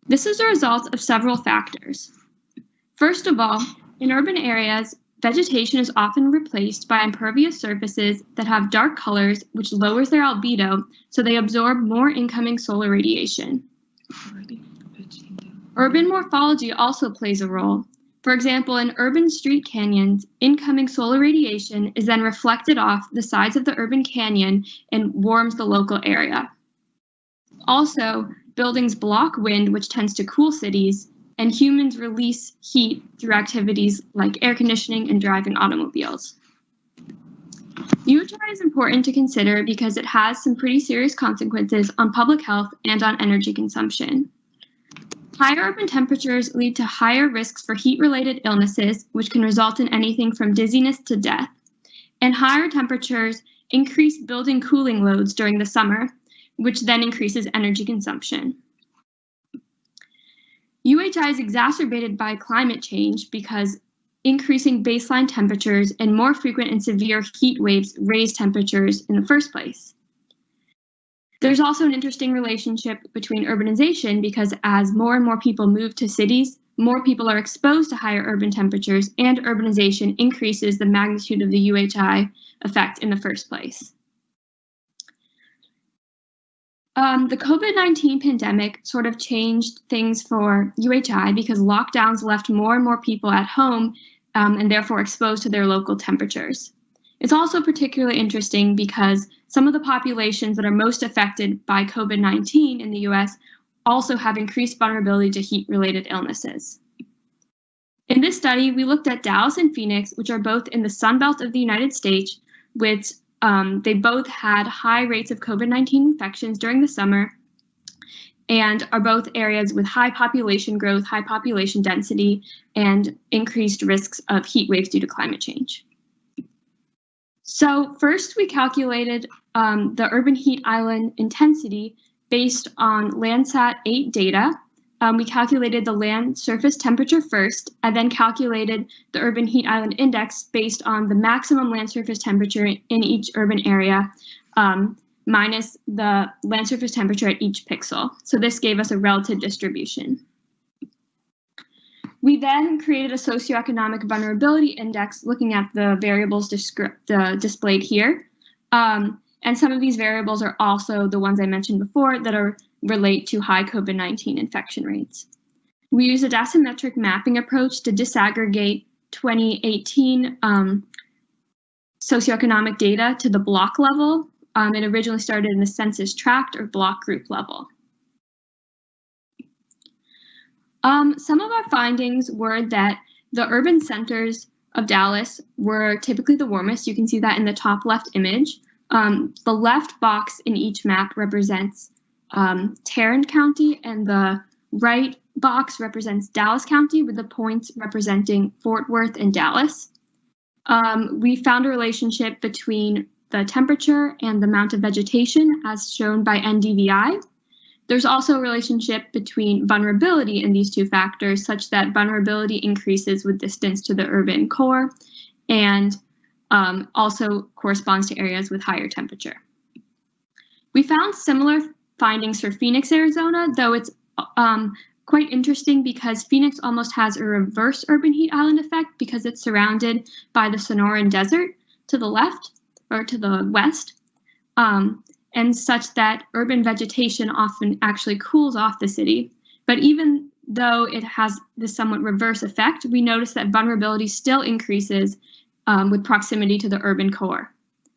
This is a result of several factors. First of all, in urban areas, vegetation is often replaced by impervious surfaces that have dark colors, which lowers their albedo, so they absorb more incoming solar radiation. Urban morphology also plays a role. For example, in urban street canyons, incoming solar radiation is then reflected off the sides of the urban canyon and warms the local area. Also, buildings block wind, which tends to cool cities, and humans release heat through activities like air conditioning and driving automobiles. UHI is important to consider because it has some pretty serious consequences on public health and on energy consumption. Higher urban temperatures lead to higher risks for heat-related illnesses, which can result in anything from dizziness to death. And higher temperatures increase building cooling loads during the summer, which then increases energy consumption. UHI is exacerbated by climate change because increasing baseline temperatures and more frequent and severe heat waves raise temperatures in the first place. There's also an interesting relationship between urbanization because as more and more people move to cities, more people are exposed to higher urban temperatures, and urbanization increases the magnitude of the UHI effect in the first place. The COVID-19 pandemic sort of changed things for UHI because lockdowns left more and more people at home and therefore exposed to their local temperatures. It's also particularly interesting because some of the populations that are most affected by COVID-19 in the US also have increased vulnerability to heat-related illnesses. In this study, we looked at Dallas and Phoenix, which are both in the Sun Belt of the United States, which they both had high rates of COVID-19 infections during the summer and are both areas with high population growth, high population density, and increased risks of heat waves due to climate change. So first, we calculated the urban heat island intensity based on Landsat 8 data. We calculated the land surface temperature first, and then calculated the urban heat island index based on the maximum land surface temperature in each urban area, minus the land surface temperature at each pixel. So this gave us a relative distribution. We then created a socioeconomic vulnerability index looking at the variables displayed here. And some of these variables are also the ones I mentioned before that relate to high COVID-19 infection rates. We use a dasometric mapping approach to disaggregate 2018 socioeconomic data to the block level. It originally started in the census tract or block group level. Some of our findings were that the urban centers of Dallas were typically the warmest. You can see that in the top left image. The left box in each map represents Tarrant County, and the right box represents Dallas County, with the points representing Fort Worth and Dallas. We found a relationship between the temperature and the amount of vegetation as shown by NDVI. There's also a relationship between vulnerability in these two factors, such that vulnerability increases with distance to the urban core and also corresponds to areas with higher temperature. We found similar findings for Phoenix, Arizona, though it's quite interesting because Phoenix almost has a reverse urban heat island effect because it's surrounded by the Sonoran Desert to the left or to the west, and such that urban vegetation often actually cools off the city. But even though it has this somewhat reverse effect, we notice that vulnerability still increases with proximity to the urban core.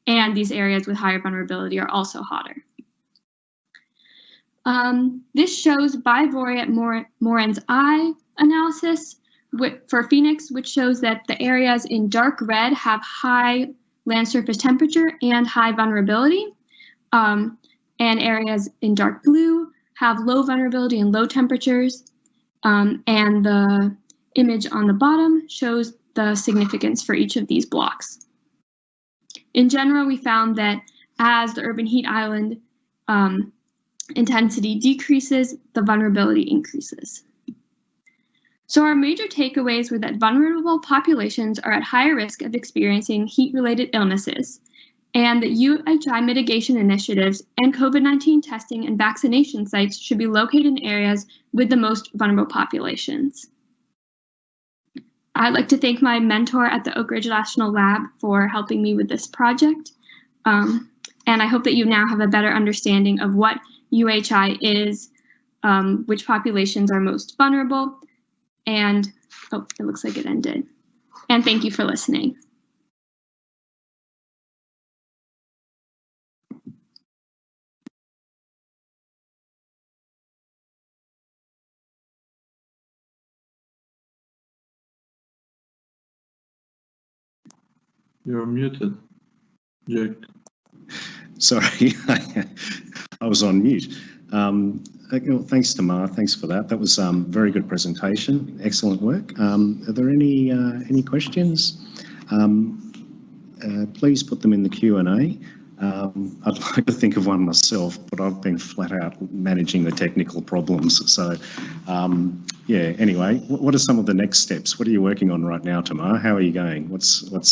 And these areas with higher vulnerability are also hotter. This shows bivariate Moran's eye analysis for Phoenix, which shows that the areas in dark red have high land surface temperature and high vulnerability, and areas in dark blue have low vulnerability and low temperatures, and the image on the bottom shows the significance for each of these blocks. In general, we found that as the urban heat island intensity decreases, the vulnerability increases. So our major takeaways were that vulnerable populations are at higher risk of experiencing heat-related illnesses, and that UHI mitigation initiatives and COVID-19 testing and vaccination sites should be located in areas with the most vulnerable populations. I'd like to thank my mentor at the Oak Ridge National Lab for helping me with this project, and I hope that you now have a better understanding of what UHI is, which populations are most vulnerable, and, oh, it looks like it ended. And thank you for listening. You're muted, Jack. Sorry, I was on mute. Well, thanks, Tamar. Thanks for that. That was very good presentation. Excellent work. Are there any questions? Please put them in the Q&A. I'd like to think of one myself, but I've been flat out managing the technical problems. So, yeah. Anyway, what are some of the next steps? What are you working on right now, Tamar? How are you going? What are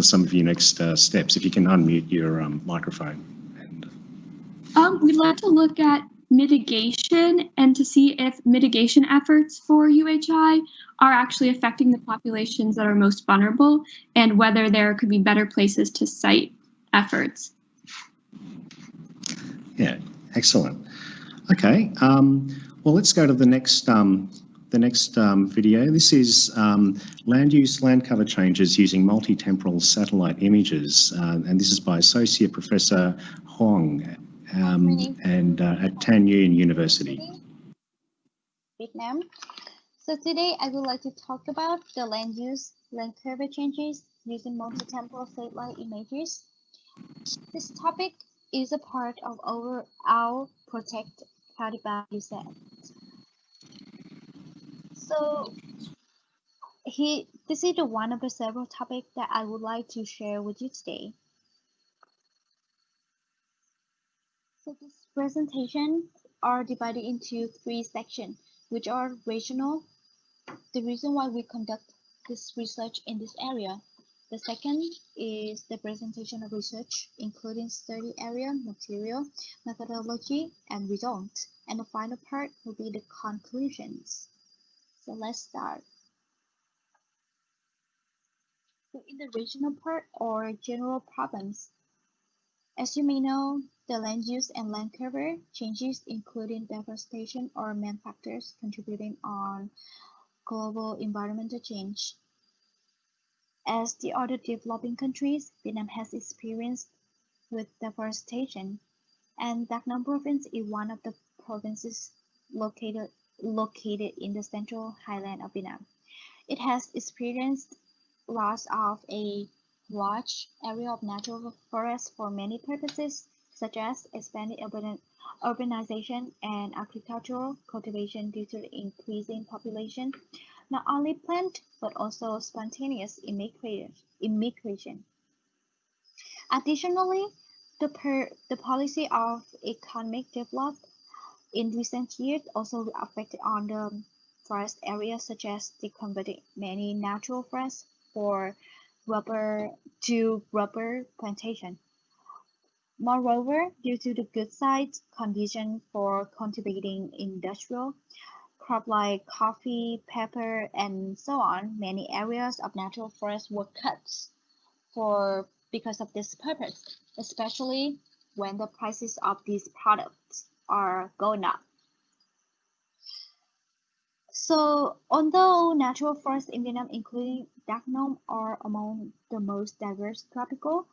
some of your next steps? If you can unmute your microphone. We'd like to look at mitigation and to see if mitigation efforts for UHI are actually affecting the populations that are most vulnerable, and whether there could be better places to site efforts. Yeah, excellent. Okay, well, let's go to the next video. This is land use, land cover changes using multi-temporal satellite images, and this is by Associate Professor Huang and at Tan Yuen University. Vietnam. So today I would like to talk about the land use, land cover changes using multi-temporal satellite images. This topic is a part of our Protect County Value Set. So this is one of the several topics that I would like to share with you today. So this presentation are divided into 3 sections, which are regional, the reason why we conduct this research in this area. The second is the presentation of research, including study area, material, methodology, and result. And the final part will be the conclusions. So let's start. So in the regional part or general problems, as you may know, the land use and land cover changes including deforestation or main factors contributing on global environmental change. As the other developing countries, Vietnam has experienced with deforestation, and Dak Nông province is one of the provinces located in the central highland of Vietnam. It has experienced loss of a large area of natural forest for many purposes, such as expanded urbanization and agricultural cultivation due to the increasing population, not only planned but also spontaneous immigration. Additionally, the policy of economic development in recent years also affected on the forest areas, such as the converting many natural forests for rubber plantation. Moreover, due to the good site condition for cultivating industrial crop like coffee, pepper, and so on, many areas of natural forest were cut because of this purpose, especially when the prices of these products are going up. So, although natural forests in Vietnam, including Dak Nông, are among the most diverse tropical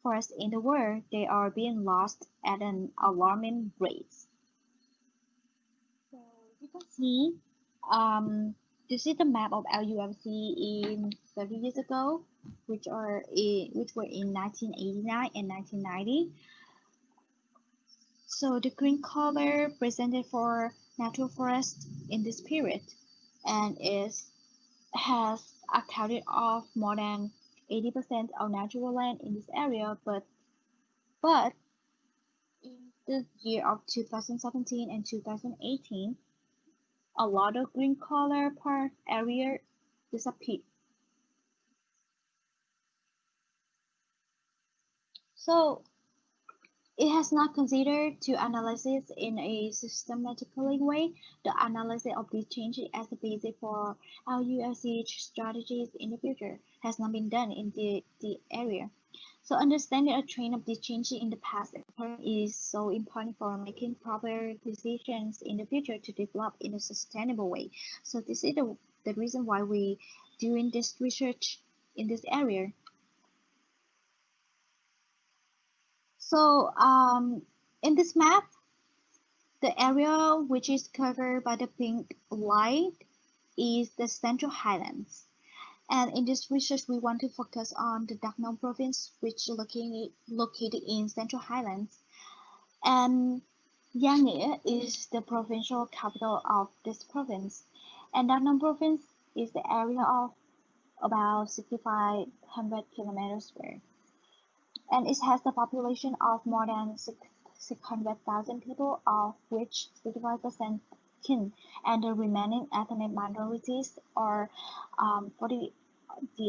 forests in the world, they are being lost at an alarming rate. So you can see, this is the map of LUFC in 30 years ago, which were in 1989 and 1990. So the green color presented for natural forest in this period, and has accounted of more than 80% of natural land in this area, but in the year of 2017 and 2018, a lot of green color part area disappeared. So it has not considered to analyze it in a systematically way. The analysis of these changes as a basis for LUFC strategies in the future has not been done in the area. So understanding a trend of these changes in the past is so important for making proper decisions in the future to develop in a sustainable way. So this is the reason why we doing this research in this area. So in this map, the area which is covered by the pink light is the Central Highlands. And in this research, we want to focus on the Dak Nông province, which is located in Central Highlands. And Gia Nghĩa is the provincial capital of this province. And Dak Nông province is the area of about 6,500 kilometers square. And it has the population of more than 600,000 people, of which 65% Kin, and the remaining ethnic minorities are for the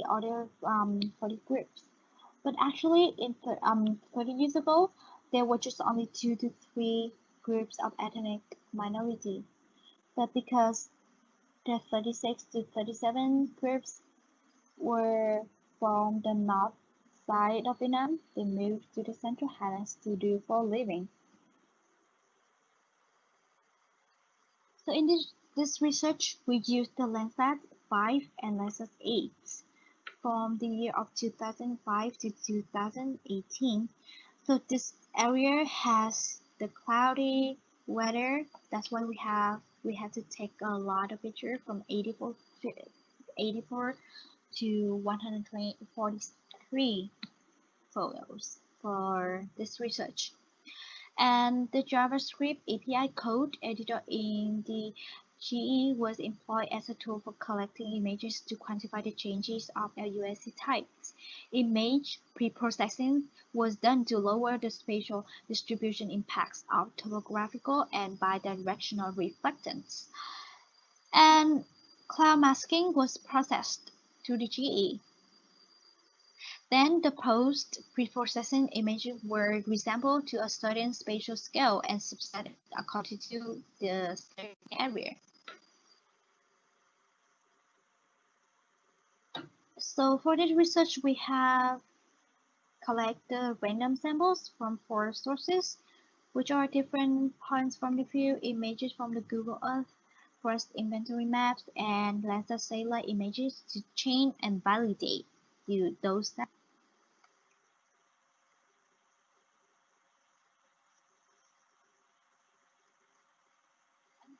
other 40 groups. But actually, in 30 years ago, there were just only 2 to 3 groups of ethnic minority. But because the 36 to 37 groups were from the north side of Vietnam, they moved to the Central Highlands to do for a living. So in this research, we used the Landsat 5 and Landsat 8 from the year of 2005 to 2018. So this area has the cloudy weather. That's why we had to take a lot of pictures from 84 to 143 photos for this research. And the JavaScript API code editor in the GE was employed as a tool for collecting images to quantify the changes of LUFC types. Image pre-processing was done to lower the spatial distribution impacts of topographical and bidirectional reflectance. And cloud masking was processed through the GE. Then the post-preprocessing images were reassembled to a certain spatial scale and subsetted according to the certain area. So for this research, we have collected random samples from 4 sources, which are different points from the field, images from the Google Earth, forest inventory maps, and Landsat satellite images to chain and validate those samples.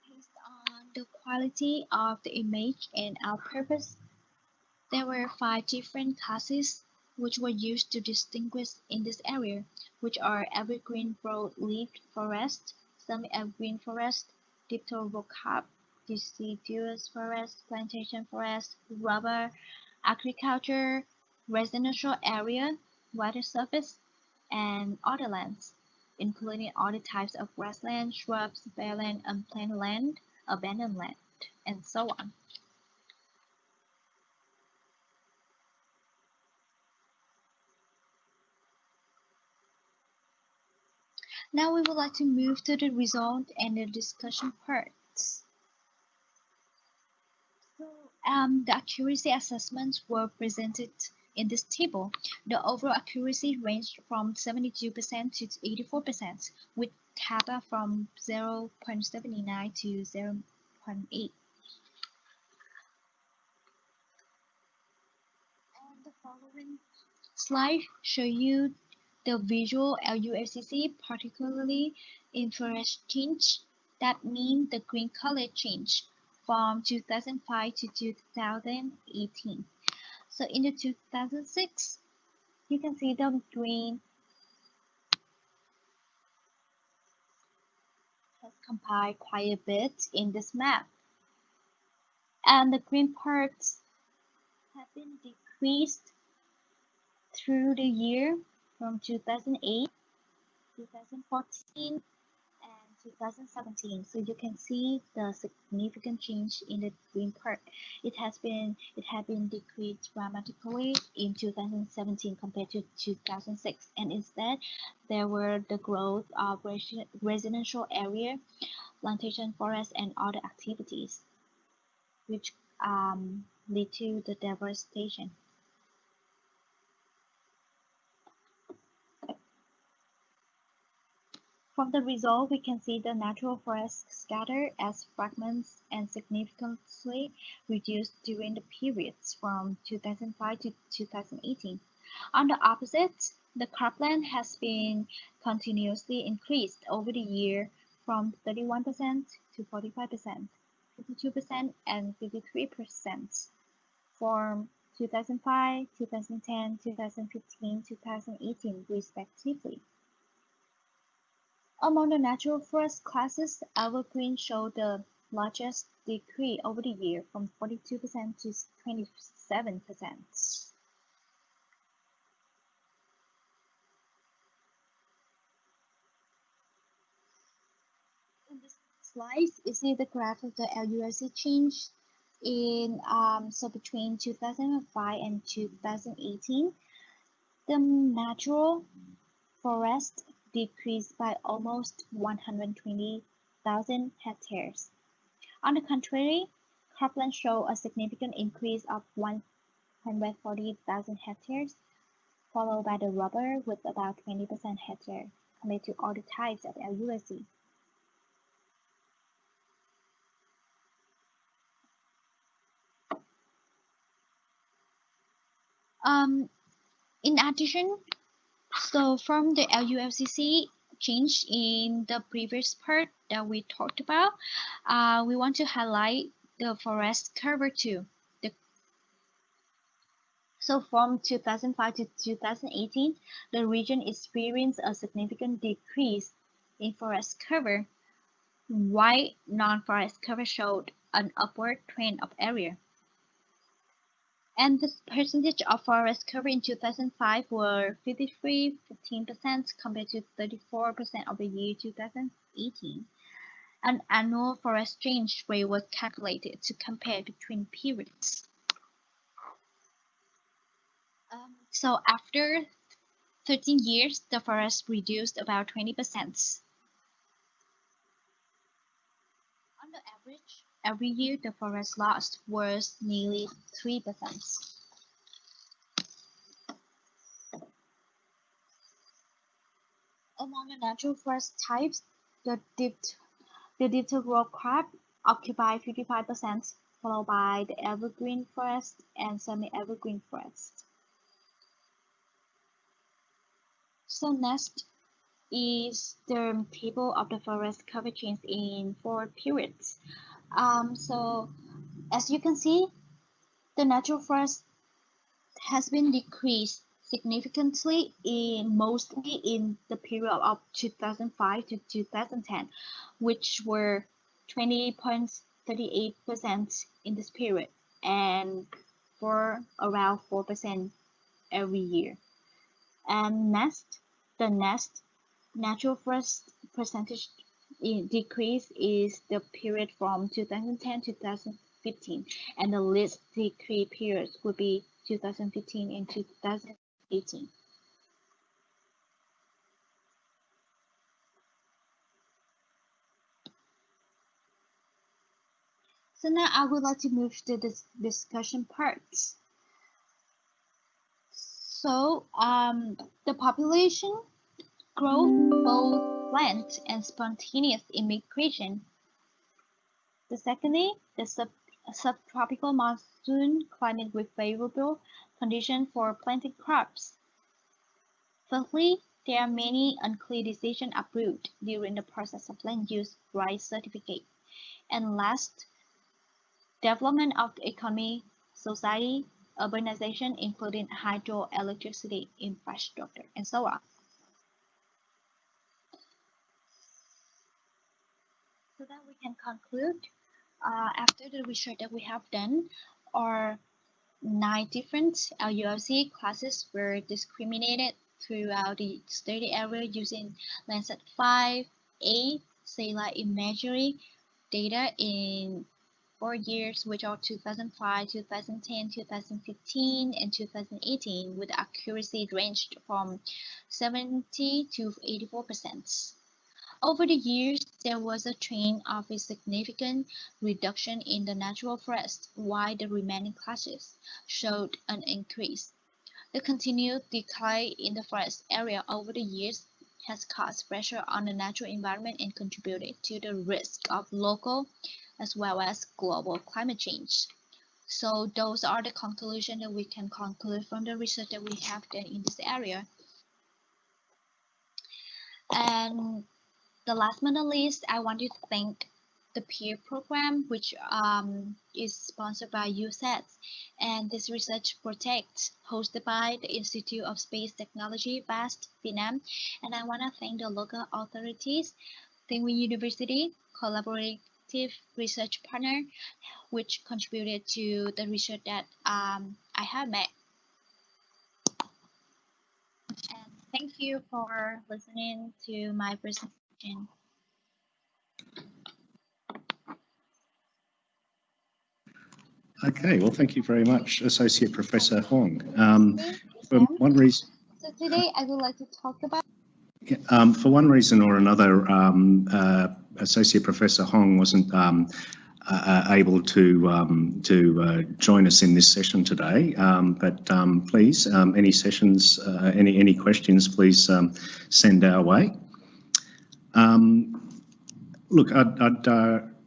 Based on the quality of the image and our purpose, there were 5 different classes which were used to distinguish in this area, which are evergreen broad-leaved forest, semi-evergreen forest, dipterocarp, deciduous forest, plantation forest, rubber, agriculture, residential area, water surface, and other lands, including all the types of grassland, shrubs, bare land, unplanted land, abandoned land, and so on. Now we would like to move to the result and the discussion parts. So, the accuracy assessments were presented in this table. The overall accuracy ranged from 72% to 84%, with kappa from 0.79 to 0.8. And the following slide show you the visual LUFCC, particularly infrared change, that means the green color change from 2005 to 2018. So in the 2006, you can see the green has compiled quite a bit in this map. And the green parts have been decreased through the year from 2008, 2014, and 2017. So you can see the significant change in the green part. It had been decreased dramatically in 2017 compared to 2006, and instead there were the growth of residential area, plantation forest, and other activities, which lead to the deforestation. From the result, we can see the natural forest scattered as fragments and significantly reduced during the periods from 2005 to 2018. On the opposite, the cropland has been continuously increased over the year from 31% to 45%, 52%, and 53% from 2005, 2010, 2015, 2018, respectively. Among the natural forest classes, evergreen showed the largest decrease over the year from 42% to 27%. In this slide, you see the graph of the LUFC change in so between 2005 and 2018. The natural forest decreased by almost 120,000 hectares. On the contrary, cropland showed a significant increase of 140,000 hectares, followed by the rubber with about 20% hectare compared to all the types of LUFC. In addition, so from the LUFCC change in the previous part that we talked about, we want to highlight the forest cover too. So from 2005 to 2018, the region experienced a significant decrease in forest cover, while non-forest cover showed an upward trend of area. And the percentage of forest cover in 2005 were 15% compared to 34% of the year 2018. An annual forest change rate was calculated to compare between periods. So after 13 years, the forest reduced about 20%. On the average, every year the forest loss was nearly 3%. Among the natural forest types, the dipterocarp crop occupy 55%, followed by the evergreen forest and semi-evergreen forest. So next is the table of the forest cover change in 4 periods. So as you can see, the natural forest has been decreased significantly mostly in the period of 2005 to 2010, which were 20.38% in this period and for around 4% every year. And the next natural forest percentage decrease is the period from 2010 to 2015, and the least decrease periods would be 2015 and 2018. So now I would like to move to the discussion parts. So the population growth, both planned and spontaneous immigration. The secondly, the subtropical monsoon climate with favorable conditions for planting crops. Thirdly, there are many unclear decisions approved during the process of land use right certificate. And last, development of the economy, society, urbanization, including hydroelectricity infrastructure, and so on. So that we can conclude, after the research that we have done, our 9 different LULC classes were discriminated throughout the study area using Landsat 5A satellite imagery data in 4 years, which are 2005, 2010, 2015, and 2018, with accuracy ranged from 70 to 84%. Over the years, there was a trend of a significant reduction in the natural forest, while the remaining classes showed an increase. The continued decline in the forest area over the years has caused pressure on the natural environment and contributed to the risk of local as well as global climate change. So those are the conclusions that we can conclude from the research that we have done in this area. And the last but not least, I want to thank the peer program, which is sponsored by USAID, and this research project hosted by the Institute of Space Technology, BAST, Vietnam. And I want to thank the local authorities, Thanh Nguyen University, collaborative research partner, which contributed to the research that I have made. And thank you for listening to my presentation. Okay, well, thank you very much, Associate Professor Hong. For one reason, So today I would like to talk about. For one reason or another, Associate Professor Hong wasn't able to join us in this session today. But please, any sessions, any questions, please send our way. Look, I'd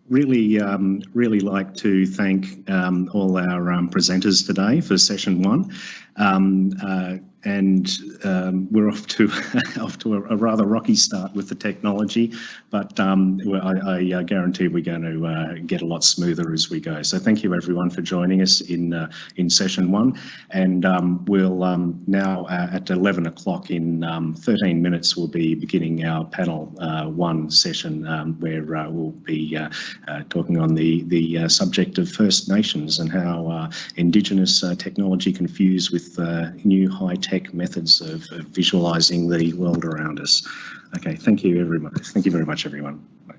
really like to thank all our presenters today for session 1. And we're off to a rather rocky start with the technology, but I guarantee we're going to get a lot smoother as we go. So thank you everyone for joining us in session 1, and we'll now at 11 o'clock in 13 minutes we'll be beginning our panel 1 session where we'll be talking on the subject of First Nations and how Indigenous technology can fuse with new high-tech methods of visualizing the world around us. Okay, thank you everyone. Thank you very much, everyone. Bye.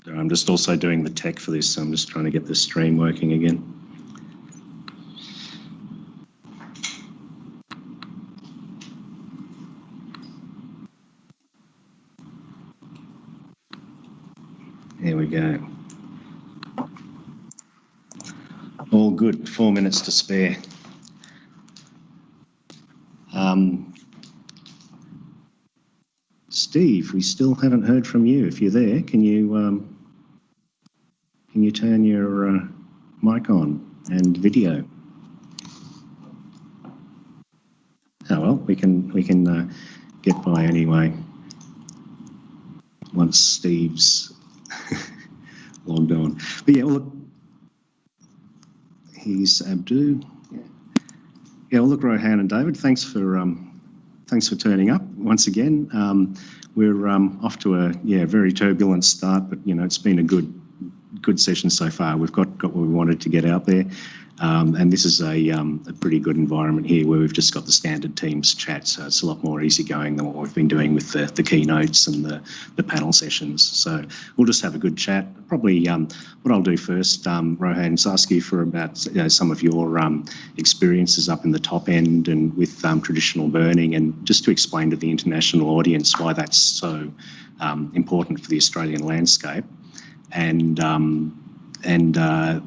I'm just also doing the tech for this, so I'm just trying to get the stream working again. There we go. All good, 4 minutes to spare. Steve, we still haven't heard from you. If you're there, can you turn your mic on and video? Oh well, we can get by anyway. Once Steve's logged on. But yeah, well, look, here's Abdu. Yeah, well, look, Rohan and David, thanks for turning up once again. We're off to a very turbulent start, but it's been a good session so far. We've got what we wanted to get out there, and this is a pretty good environment here where we've just got the standard Teams chat, so it's a lot more easygoing than what we've been doing with the keynotes and the panel sessions. So we'll just have a good chat. Probably what I'll do first, Rohan, is ask you for about some of your experiences up in the top end and with traditional burning, and just to explain to the international audience why that's so important for the Australian landscape. And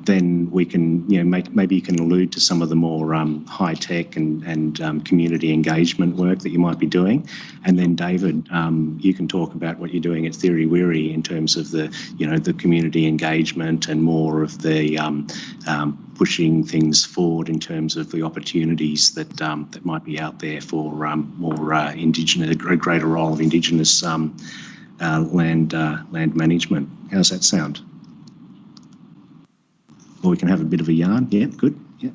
then we can, maybe you can allude to some of the more high tech and community engagement work that you might be doing. And then David, you can talk about what you're doing at Theory Weary in terms of the community engagement and more of the pushing things forward in terms of the opportunities that might be out there for more Indigenous, a greater role of Indigenous land management. How's that sound? Or we can have a bit of a yarn. Yeah, good. Yeah.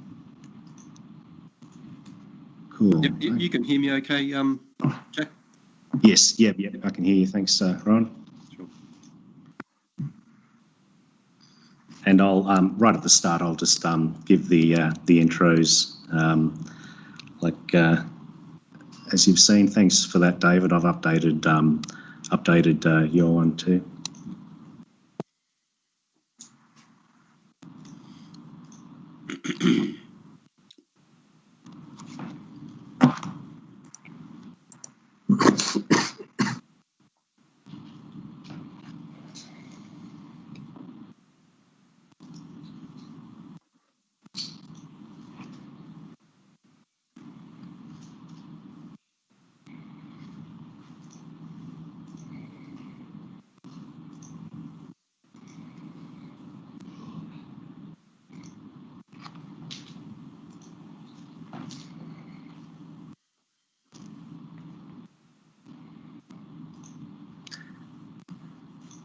Cool. Yep, you can hear me okay, Jack? Yes, yeah, I can hear you. Thanks, Ron. Sure. And I'll, right at the start, I'll just give the intros. As you've seen, thanks for that, David. I've updated your one too.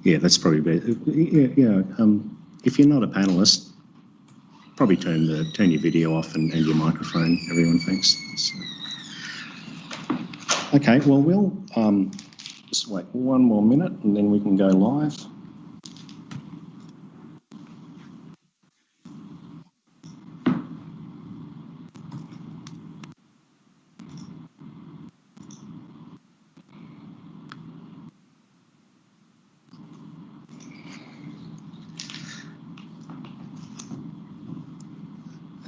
Yeah, that's probably better. Yeah. If you're not a panelist, probably turn your video off and your microphone. Everyone, thanks. Okay. Well, we'll just wait 1 more minute and then we can go live.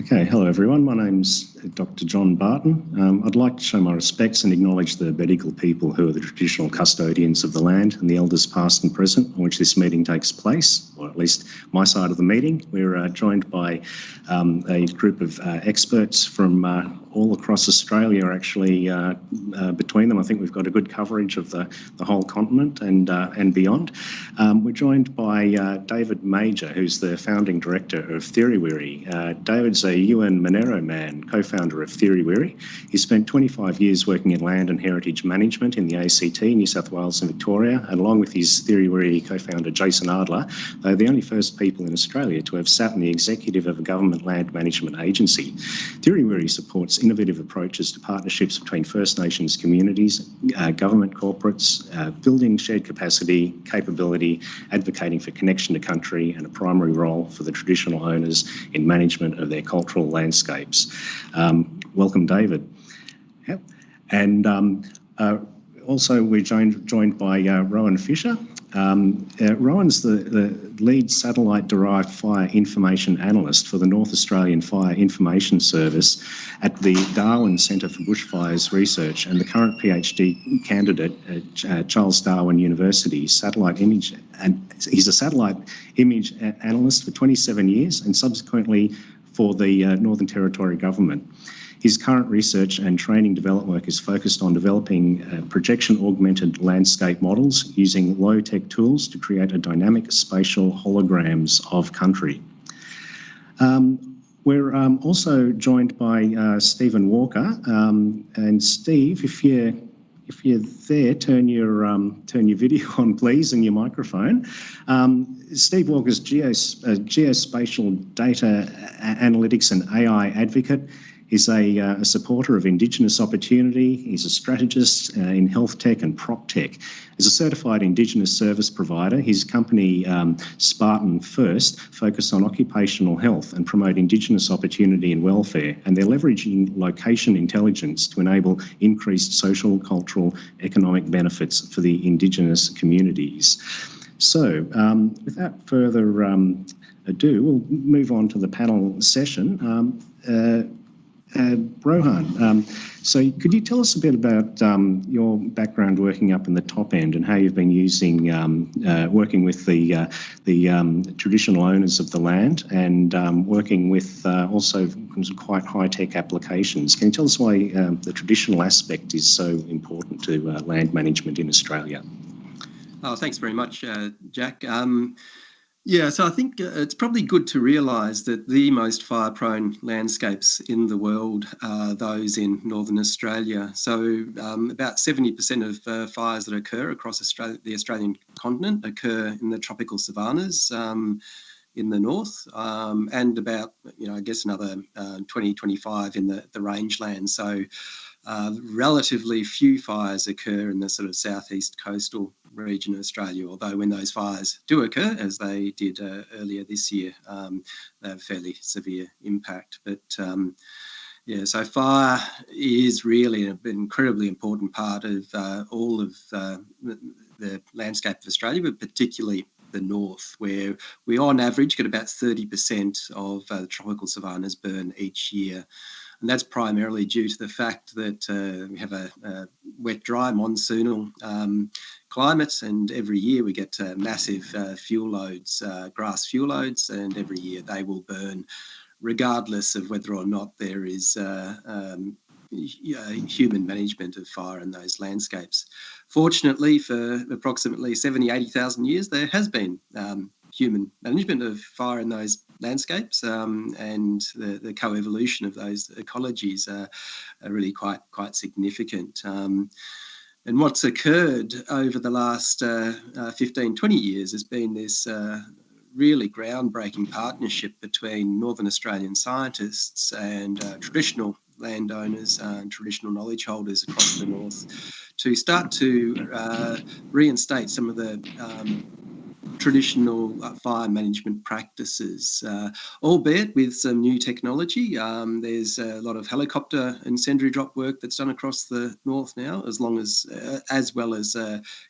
Okay, hello everyone. My name's Dr. John Barton. I'd like to show my respects and acknowledge the Bedigal people who are the traditional custodians of the land and the elders past and present on which this meeting takes place, or at least my side of the meeting. We're joined by a group of experts from all across Australia, actually, between them. I think we've got a good coverage of the whole continent and beyond. We're joined by David Major, who's the founding director of Theory Weary. David's a UN Monero man, co-founder of Theory Weary. He spent 25 years working in land and heritage management in the ACT, New South Wales and Victoria, and along with his Theory Weary co-founder Jason Adler, they're the only first people in Australia to have sat in the executive of a government land management agency. Theory Weary supports innovative approaches to partnerships between First Nations communities, government corporates, building shared capacity, capability, advocating for connection to country, and a primary role for the traditional owners in management of their cultural landscapes. Welcome, David. Yep. And also we're joined by Rowan Fisher, Rowan's the lead satellite-derived fire information analyst for the North Australian Fire Information Service at the Darwin Centre for Bushfires Research, and the current PhD candidate at Charles Darwin University, satellite image, and he's a satellite image analyst for 27 years and subsequently for the Northern Territory Government. His current research and training development work is focused on developing projection-augmented landscape models using low-tech tools to create a dynamic spatial holograms of country. We're also joined by Stephen Walker. And Steve, if you're there, turn your video on, please, and your microphone. Steve Walker's geospatial data analytics and AI advocate. He's a supporter of Indigenous opportunity. He's a strategist in health tech and prop tech. As a certified Indigenous service provider, his company, Spartan First, focus on occupational health and promote Indigenous opportunity and welfare, and they're leveraging location intelligence to enable increased social, cultural, economic benefits for the Indigenous communities. So, without further ado, we'll move on to the panel session. Rohan, so could you tell us a bit about your background working up in the top end and how you've been using, working with the traditional owners of the land and working with also some quite high-tech applications? Can you tell us why the traditional aspect is so important to land management in Australia? Oh, thanks very much, Jack. Yeah, so I think it's probably good to realise that the most fire-prone landscapes in the world are those in Northern Australia. So about 70% of fires that occur across the Australian continent occur in the tropical savannas in the north, and about, I guess another 20-25 in the rangelands. So relatively few fires occur in the sort of southeast coastal region of Australia, although when those fires do occur, as they did earlier this year, they have fairly severe impact. But yeah, so fire is really an incredibly important part of all of the landscape of Australia, but particularly the north, where we on average get about 30% of the tropical savannas burn each year. And that's primarily due to the fact that we have a wet, dry, monsoonal climate, and every year we get massive fuel loads, grass fuel loads, and every year they will burn regardless of whether or not there is human management of fire in those landscapes. Fortunately, for approximately 70,000-80,000 years, there has been human management of fire in those landscapes, and the co-evolution of those ecologies are really quite significant. And what's occurred over the last 15-20 years has been this really groundbreaking partnership between Northern Australian scientists and traditional landowners and traditional knowledge holders across the north to start to reinstate some of the traditional fire management practices, albeit with some new technology. There's a lot of helicopter incendiary drop work that's done across the north now, as well as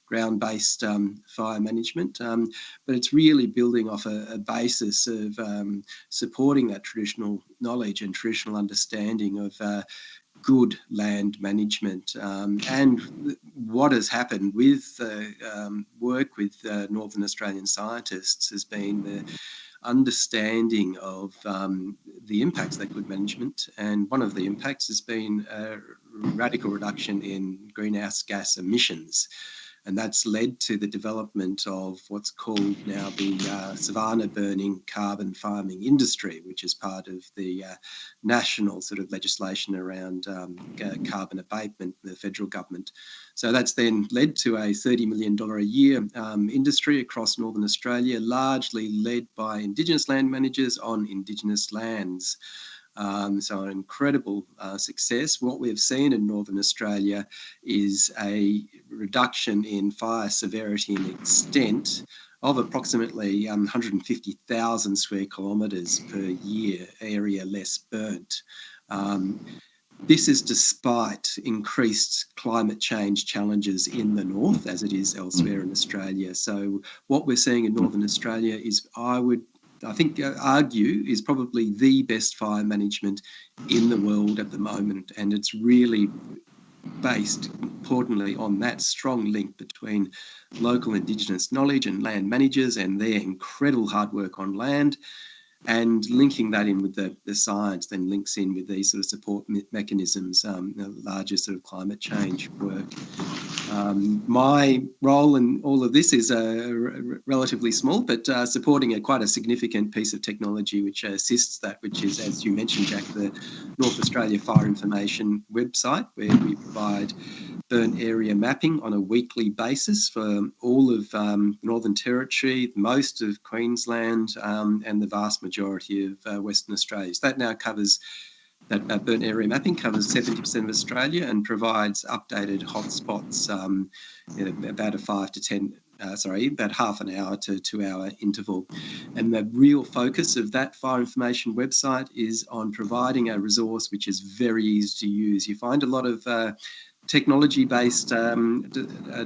ground-based fire management. But it's really building off a basis of supporting that traditional knowledge and traditional understanding of good land management. And what has happened with work with Northern Australian scientists has been the understanding of the impacts of that good management. And one of the impacts has been a radical reduction in greenhouse gas emissions. And that's led to the development of what's called now the savanna burning carbon farming industry, which is part of the national sort of legislation around carbon abatement in the federal government. So that's then led to a $30 million a year industry across Northern Australia, largely led by Indigenous land managers on Indigenous lands. So an incredible success. What we've seen in Northern Australia is a reduction in fire severity and extent of approximately 150,000 square kilometres per year, area less burnt. This is despite increased climate change challenges in the north, as it is elsewhere in Australia. So what we're seeing in Northern Australia is, I think argue, is probably the best fire management in the world at the moment. And it's really based, importantly, on that strong link between local Indigenous knowledge and land managers and their incredible hard work on land, and linking that in with the science then links in with these sort of support mechanisms, larger sort of climate change work. My role in all of this is relatively small, but supporting quite a significant piece of technology which assists that, which is, as you mentioned, Jack, the North Australia Fire Information website, where we provide burn area mapping on a weekly basis for all of Northern Territory, most of Queensland, and the vast majority of Western Australia. So that now covers, that burn area mapping covers 70% of Australia and provides updated hotspots about about half an hour to 2 hour interval. And the real focus of that fire information website is on providing a resource which is very easy to use. You find a lot of technology-based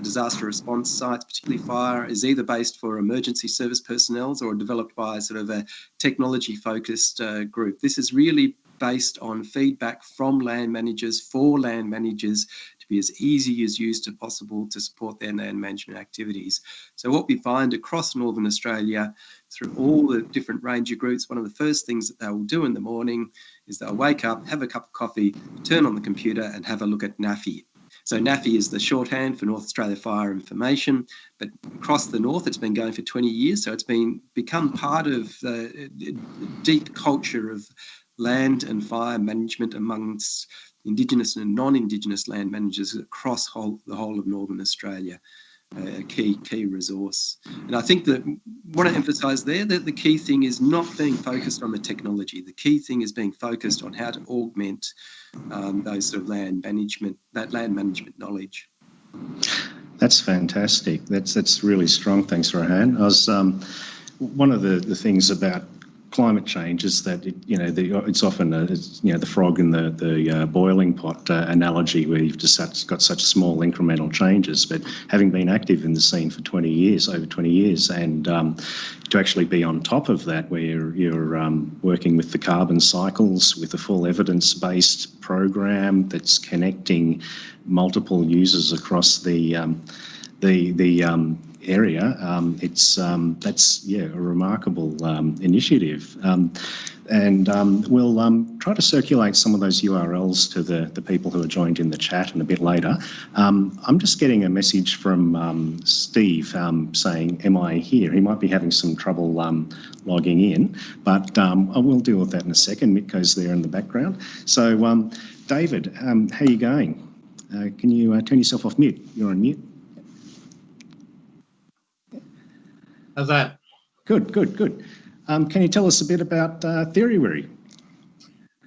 disaster response sites, particularly fire, is either based for emergency service personnel or developed by sort of a technology-focused group. This is really based on feedback from land managers for land managers to be as easy as used as possible to support their land management activities. So what we find across Northern Australia through all the different range of groups, one of the first things that they will do in the morning is they'll wake up, have a cup of coffee, turn on the computer and have a look at NAFI. So NAFI is the shorthand for North Australia Fire Information, but across the north it's been going for 20 years, so it's become part of the deep culture of land and fire management amongst Indigenous and non-Indigenous land managers across the whole of Northern Australia. A key resource. And I think that I want to emphasise there that the key thing is not being focused on the technology. The key thing is being focused on how to augment those sort of land management knowledge. That's fantastic. That's really strong. Thanks, Rohan. I was one of the things about climate change is that it's often the frog in the boiling pot analogy, where you've just got such small incremental changes. But having been active in the scene for over 20 years, and to actually be on top of that, where you're working with the carbon cycles with a full evidence-based program that's connecting multiple users across the area, that's a remarkable initiative, and we'll try to circulate some of those URLs to the people who are joined in the chat and a bit later. I'm just getting a message from Steve saying, am I here? He might be having some trouble logging in, but I will deal with that in a second. Mitko's there in the background. So David, how are you going? Can you turn yourself off mute? You're on mute. How's that? Good. Can you tell us a bit about TheoryWary?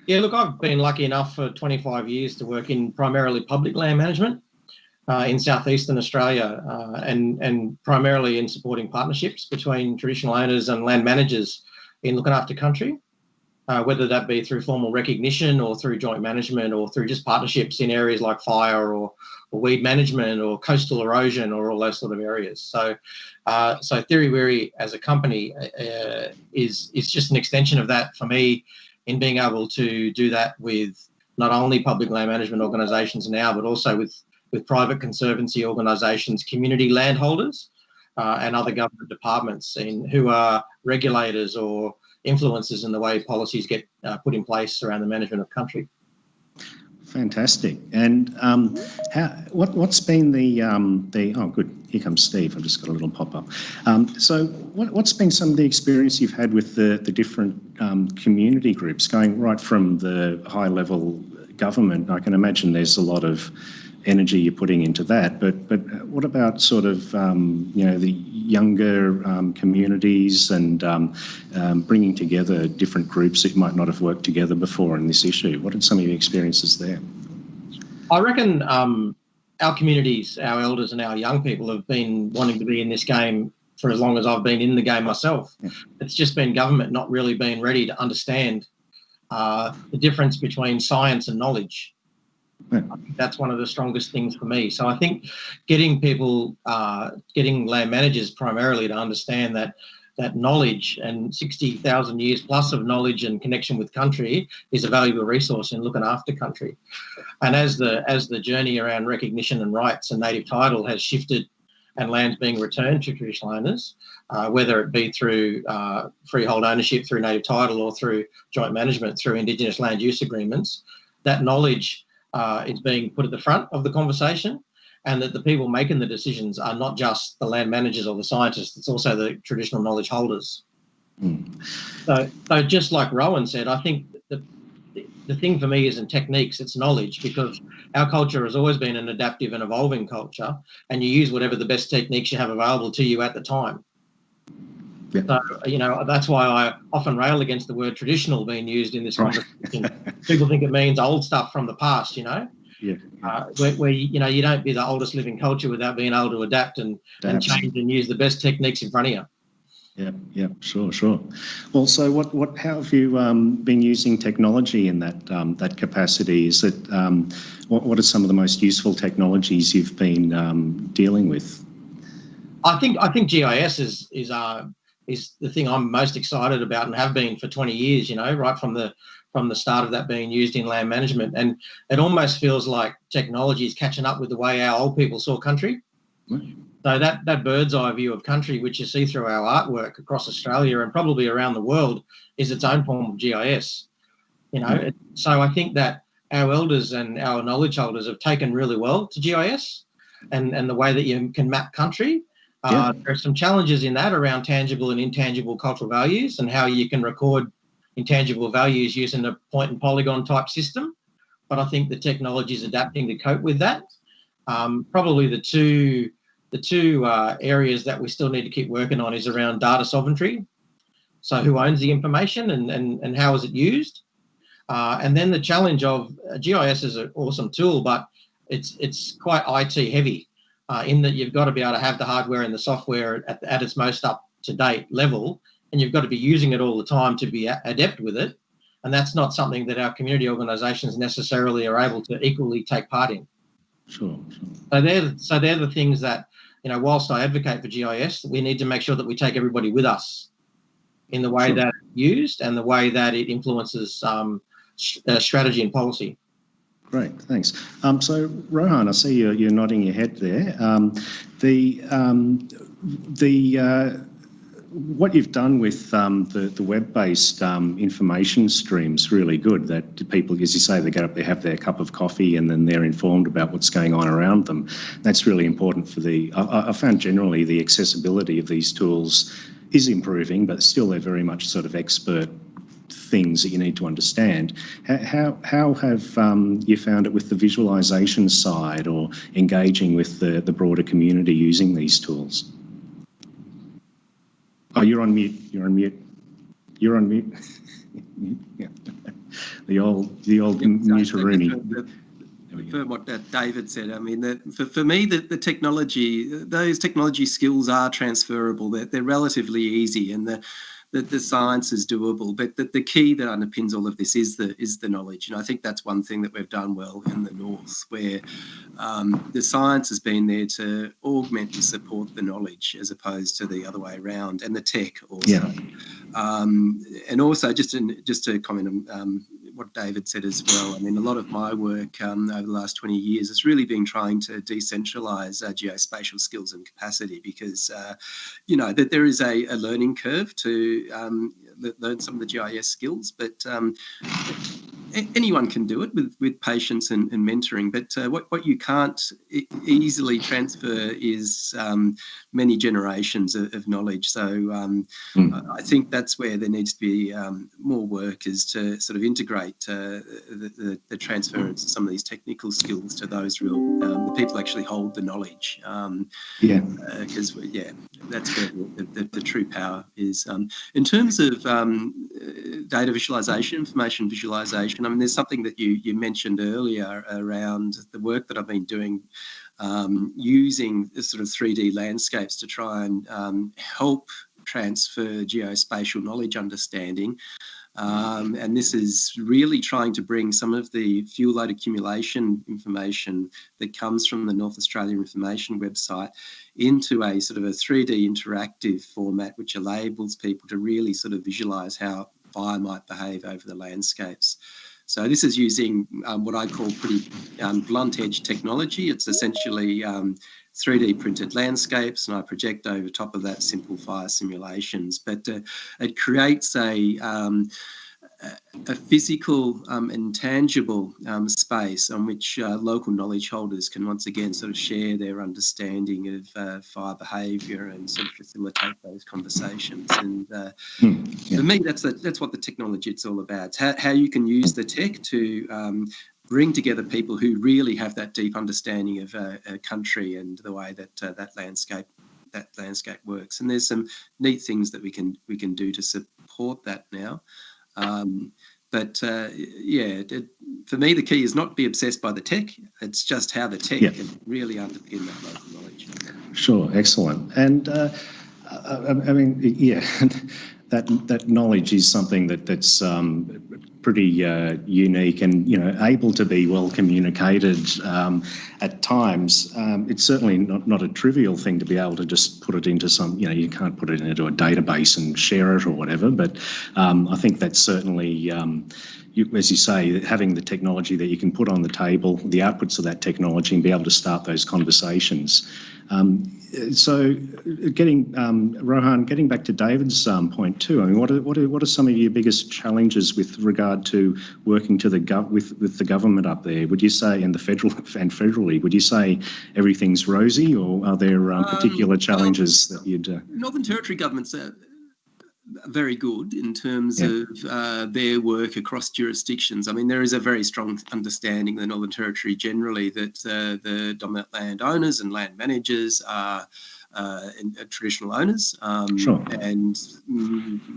Yeah, look, I've been lucky enough for 25 years to work in primarily public land management in southeastern Australia, and primarily in supporting partnerships between traditional owners and land managers in looking after country, whether that be through formal recognition or through joint management or through just partnerships in areas like fire or weed management or coastal erosion or all those sort of areas. So TheoryWary as a company is just an extension of that for me, in being able to do that with not only public land management organisations now, but also with private conservancy organisations, community landholders, and other government departments who are regulators or influences in the way policies get put in place around the management of country. Fantastic. And what's been the oh good, here comes Steve. I've just got a little pop-up. So what's been some of the experience you've had with the different community groups, going right from the high level government? I can imagine there's a lot of energy you're putting into that, but what about sort of the younger communities and bringing together different groups that might not have worked together before in this issue? What are some of your experiences there? I reckon our communities, our elders and our young people have been wanting to be in this game for as long as I've been in the game myself. Yeah. It's just been government not really being ready to understand the difference between science and knowledge. Yeah. I think that's one of the strongest things for me. So I think getting people, getting land managers primarily to understand that knowledge and 60,000 years plus of knowledge and connection with country is a valuable resource in looking after country. And as the journey around recognition and rights and native title has shifted and lands being returned to traditional owners, whether it be through freehold ownership, through native title, or through joint management, through Indigenous land use agreements, that knowledge is being put at the front of the conversation, and that the people making the decisions are not just the land managers or the scientists, it's also the traditional knowledge holders. So just like Rowan said, I think the thing for me isn't techniques, it's knowledge, because our culture has always been an adaptive and evolving culture, and you use whatever the best techniques you have available to you at the time. Yeah. So, that's why I often rail against the word traditional being used in this conversation. People think it means old stuff from the past, Yeah. Where you don't be the oldest living culture without being able to adapt and change and use the best techniques in front of you. Yeah, sure. Also, how have you been using technology in that capacity? Is it what are some of the most useful technologies you've been dealing with? I think GIS is the thing I'm most excited about and have been for 20 years. Right from the start of that being used in land management, and it almost feels like technology is catching up with the way our old people saw country. Right. So that bird's eye view of country, which you see through our artwork across Australia and probably around the world, is its own form of GIS. So I think that our elders and our knowledge holders have taken really well to GIS and the way that you can map country. There are some challenges in that around tangible and intangible cultural values and how you can record intangible values using a point and polygon type system. But I think the technology is adapting to cope with that. Probably the two areas that we still need to keep working on is around data sovereignty. So who owns the information and how is it used? And then the challenge of GIS is an awesome tool, but it's quite IT heavy in that you've got to be able to have the hardware and the software at its most up-to-date level, and you've got to be using it all the time to be adept with it. And that's not something that our community organisations necessarily are able to equally take part in. Sure. So they're the things that, whilst I advocate for GIS, we need to make sure that we take everybody with us in the way that it's used and the way that it influences strategy and policy. Great, thanks. So Rohan, I see you're nodding your head there. What you've done with the web-based information stream's really good. That people, as you say, they get up, they have their cup of coffee, and then they're informed about what's going on around them. That's really important for I found generally the accessibility of these tools is improving, but still they're very much sort of expert things that you need to understand. How have you found it with the visualization side or engaging with the broader community using these tools? Oh, you're on mute. Yeah. The old muteroonie. For what David said, I mean, for me, the technology, those technology skills are transferable. They're relatively easy, and the science is doable. But the key that underpins all of this is the knowledge, and I think that's one thing that we've done well in the North, where the science has been there to augment and support the knowledge as opposed to the other way around, and the tech also. Yeah. And also, just to comment on what David said as well, I mean, a lot of my work over the last 20 years has really been trying to decentralise geospatial skills and capacity, because, that there is a learning curve to learn some of the GIS skills, but anyone can do it with patience and mentoring. But what you can't easily transfer is many generations of knowledge. So I think that's where there needs to be more work, is to sort of integrate the transference of some of these technical skills to those the people who actually hold the knowledge. Because that's where the true power is. In terms of data visualization, information visualization, I mean, there's something that you mentioned earlier around the work that I've been doing using the sort of 3D landscapes to try and help transfer geospatial knowledge understanding. And this is really trying to bring some of the fuel load accumulation information that comes from the North Australia Information website into a sort of a 3D interactive format, which enables people to really sort of visualise how fire might behave over the landscapes. So this is using what I call pretty blunt edge technology. It's essentially 3D printed landscapes, and I project over top of that simple fire simulations. But it creates a physical and tangible space on which local knowledge holders can once again sort of share their understanding of fire behaviour and sort of facilitate those conversations. And for me, that's what the technology it's all about. It's how you can use the tech to bring together people who really have that deep understanding of a country and the way that that landscape works. And there's some neat things that we can do to support that now. For me, the key is not be obsessed by the tech. It's just how the tech can really underpin that local knowledge. Sure, excellent. And I mean, that knowledge is something that's pretty unique and able to be well communicated at times. It's certainly not a trivial thing to be able to just put it into some, you can't put it into a database and share it or whatever, but I think that's certainly, as you say, having the technology that you can put on the table, the outputs of that technology, and be able to start those conversations. So Rohan, getting back to David's point too, I mean, what are some of your biggest challenges with regard to working to with the government up there? Would you say, and federally, would you say everything's rosy, or are there particular challenges that you'd... Northern Territory governments are very good in terms of their work across jurisdictions. I mean, there is a very strong understanding in the Northern Territory generally that the dominant landowners and land managers are traditional owners, and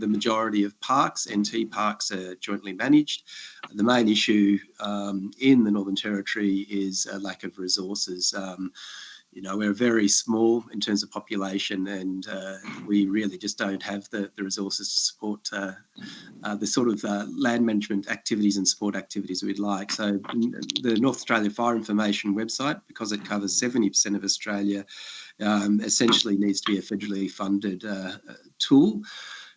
the majority of parks, NT parks, are jointly managed. The main issue in the Northern Territory is a lack of resources. We're very small in terms of population, and we really just don't have the resources to support the sort of land management activities and support activities we'd like. So the North Australia Fire Information website, because it covers 70% of Australia, essentially needs to be a federally funded tool.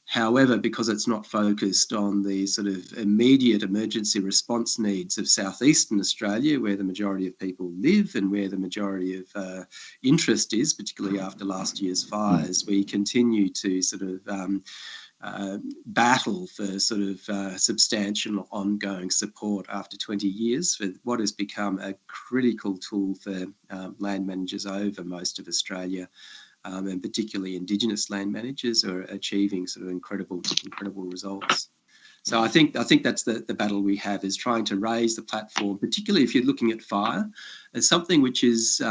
However, because it's not focused on the sort of immediate emergency response needs of southeastern Australia, where the majority of people live and where the majority of interest is, particularly after last year's fires, we continue to sort of battle for sort of substantial ongoing support after 20 years for what has become a critical tool for land managers over most of Australia. And particularly Indigenous land managers are achieving sort of incredible results. So I think that's the battle we have, is trying to raise the platform, particularly if you're looking at fire, as something which is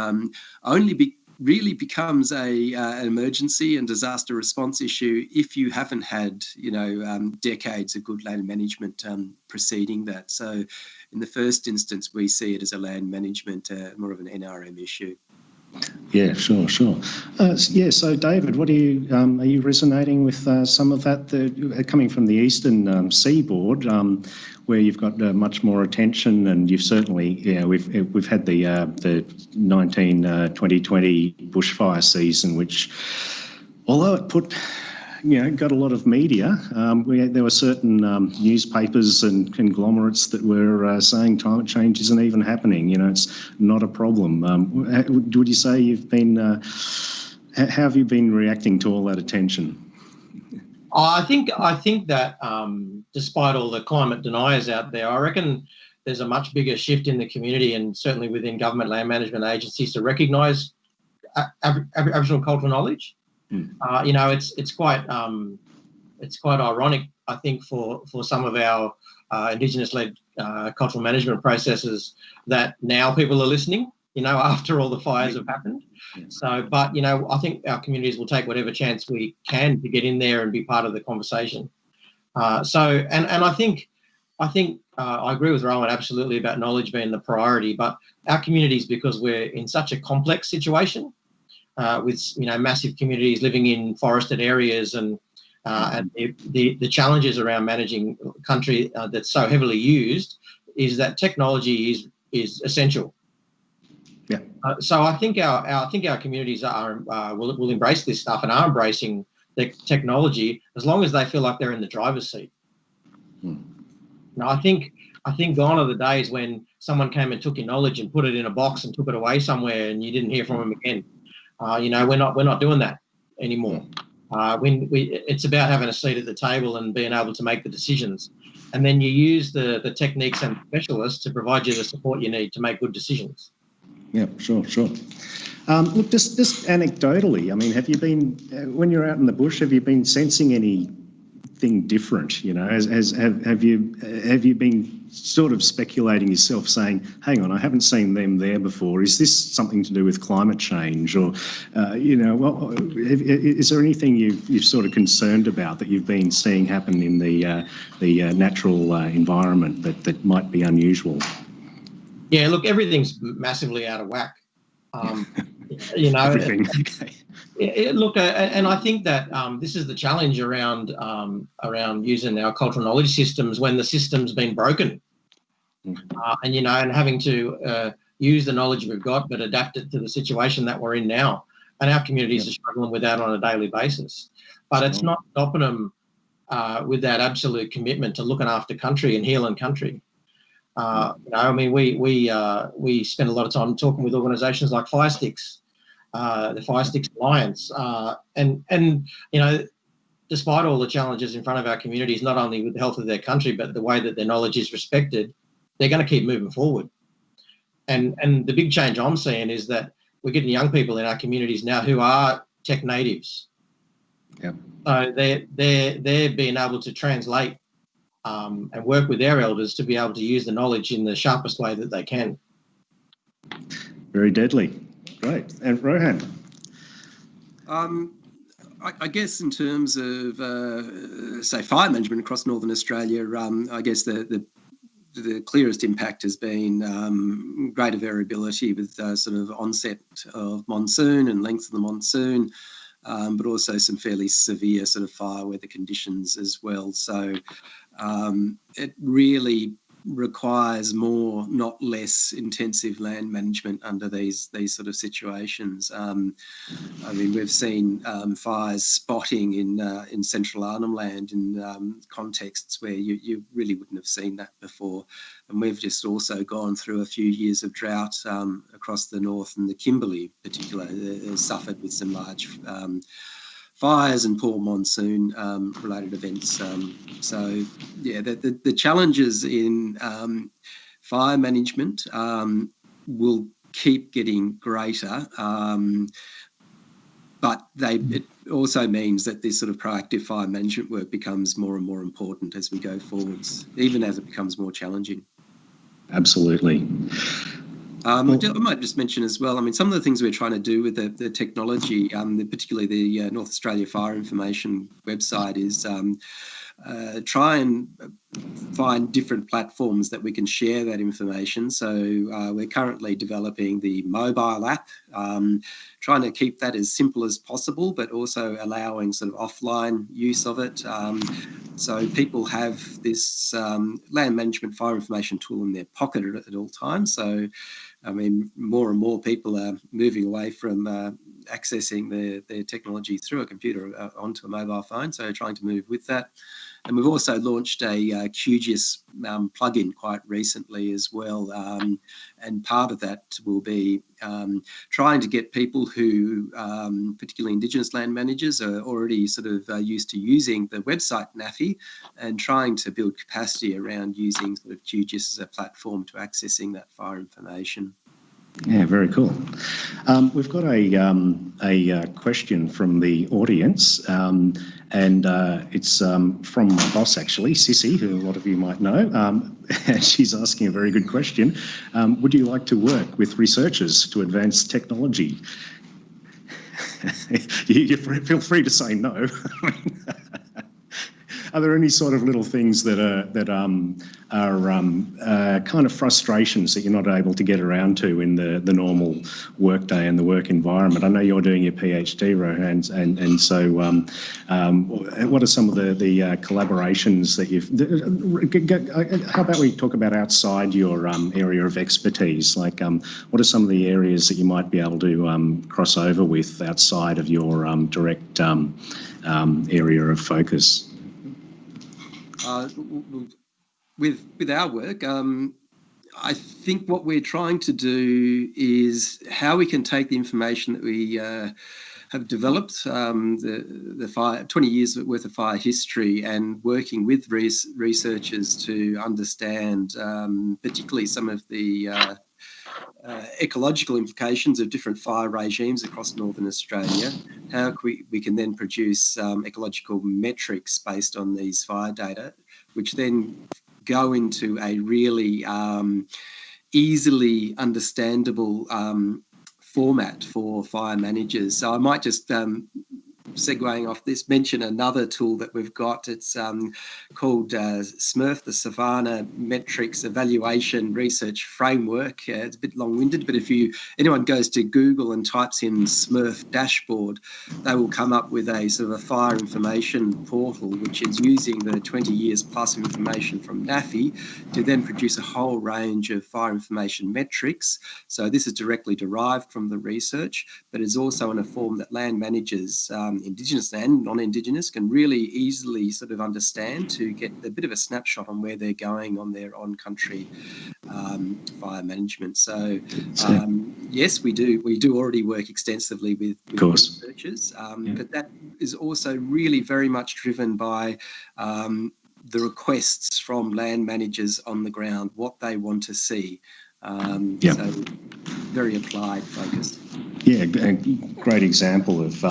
really becomes an emergency and disaster response issue if you haven't had decades of good land management preceding that. So in the first instance, we see it as a land management, more of an NRM issue. Yeah, sure. So David, what are you resonating with some of that coming from the eastern seaboard, where you've got much more attention, and you've certainly, we've had the 2020 bushfire season, which, although it got a lot of media, there were certain newspapers and conglomerates that were saying climate change isn't even happening. It's not a problem. Would you say you've been? How have you been reacting to all that attention? I think that despite all the climate deniers out there, I reckon there's a much bigger shift in the community, and certainly within government land management agencies, to recognise Aboriginal cultural knowledge. It's quite ironic, I think, for some of our Indigenous-led cultural management processes that now people are listening, after all the fires have happened. So, but, I think our communities will take whatever chance we can to get in there and be part of the conversation. I think I agree with Rowan absolutely about knowledge being the priority, but our communities, because we're in such a complex situation, with massive communities living in forested areas and And the challenges around managing country that's so heavily used is that technology is essential. Yeah. So I think our communities will embrace this stuff and are embracing the technology as long as they feel like they're in the driver's seat. Now, I think gone are the days when someone came and took your knowledge and put it in a box and took it away somewhere and you didn't hear from them again. We're not doing that anymore. It's about having a seat at the table and being able to make the decisions, and then you use the techniques and specialists to provide you the support you need to make good decisions. Yeah, sure. Look, just anecdotally, I mean, have you been, when you're out in the bush, have you been sensing anything different? You know, have you been sort of speculating yourself, saying, "Hang on, I haven't seen them there before. Is this something to do with climate change, or is there anything you've sort of concerned about that you've been seeing happen in the natural environment that might be unusual?" Yeah, look, everything's massively out of whack. Everything. Okay. Look, and I think that this is the challenge around using our cultural knowledge systems when the system's been broken, and having to use the knowledge we've got but adapt it to the situation that we're in now. And our communities are struggling with that on a daily basis. But it's not stopping them with that absolute commitment to looking after country and healing country. We spend a lot of time talking with organisations like Firesticks, the Firesticks Alliance, and despite all the challenges in front of our communities, not only with the health of their country, but the way that their knowledge is respected, they're going to keep moving forward. And the big change I'm seeing is that we're getting young people in our communities now who are tech natives. Yeah. So they're being able to translate and work with their elders to be able to use the knowledge in the sharpest way that they can. Very deadly. Great. And Rohan? I guess in terms of, say, fire management across Northern Australia, I guess the clearest impact has been greater variability with sort of onset of monsoon and length of the monsoon, but also some fairly severe sort of fire weather conditions as well. So it really requires more, not less, intensive land management under these sort of situations. We've seen fires spotting in central Arnhem Land in contexts where you really wouldn't have seen that before. And we've just also gone through a few years of drought across the north, and the Kimberley particularly suffered with some large fires and poor monsoon related events. The challenges in fire management will keep getting greater, but it also means that this sort of proactive fire management work becomes more and more important as we go forwards, even as it becomes more challenging. Absolutely. I might just mention as well, some of the things we're trying to do with the technology, particularly the North Australia Fire Information website, is try and find different platforms that we can share that information. So we're currently developing the mobile app, trying to keep that as simple as possible, but also allowing sort of offline use of it. So people have this land management fire information tool in their pocket at all times. So, more and more people are moving away from accessing their technology through a computer onto a mobile phone, so trying to move with that. And we've also launched a QGIS plugin quite recently as well. And part of that will be trying to get people who, particularly Indigenous land managers, are already sort of used to using the website NAFI, and trying to build capacity around using sort of QGIS as a platform to accessing that fire information. Yeah, very cool. We've got a question from the audience, and it's from my boss, actually, Sissy, who a lot of you might know. She's asking a very good question. Would you like to work with researchers to advance technology? You feel free to say no. are there any sort of little things that are kind of frustrations that you're not able to get around to in the normal workday and the work environment? I know you're doing your PhD, Rohan, and so what are some of the collaborations that you've? How about we talk about outside your area of expertise? Like, what are some of the areas that you might be able to cross over with outside of your direct area of focus? With our work, I think what we're trying to do is how we can take the information that we have developed, the 20 years worth of fire history, and working with researchers to understand particularly some of the ecological implications of different fire regimes across Northern Australia, how we can then produce ecological metrics based on these fire data, which then go into a really easily understandable format for fire managers. So I might just, segueing off this, mention another tool that we've got. It's called SMERF, the Savannah Metrics Evaluation Research Framework. It's a bit long-winded, but if anyone goes to Google and types in SMERF dashboard, they will come up with a sort of a fire information portal, which is using the 20 years plus of information from NAFI to then produce a whole range of fire information metrics. So this is directly derived from the research, but is also in a form that land managers, Indigenous and non-Indigenous, can really easily sort of understand to get a bit of a snapshot on where they're going on their on-country fire management. So yes, we do already work extensively with researchers, but that is also really very much driven by the requests from land managers on the ground, what they want to see. So very applied focus. Yeah, a great example of,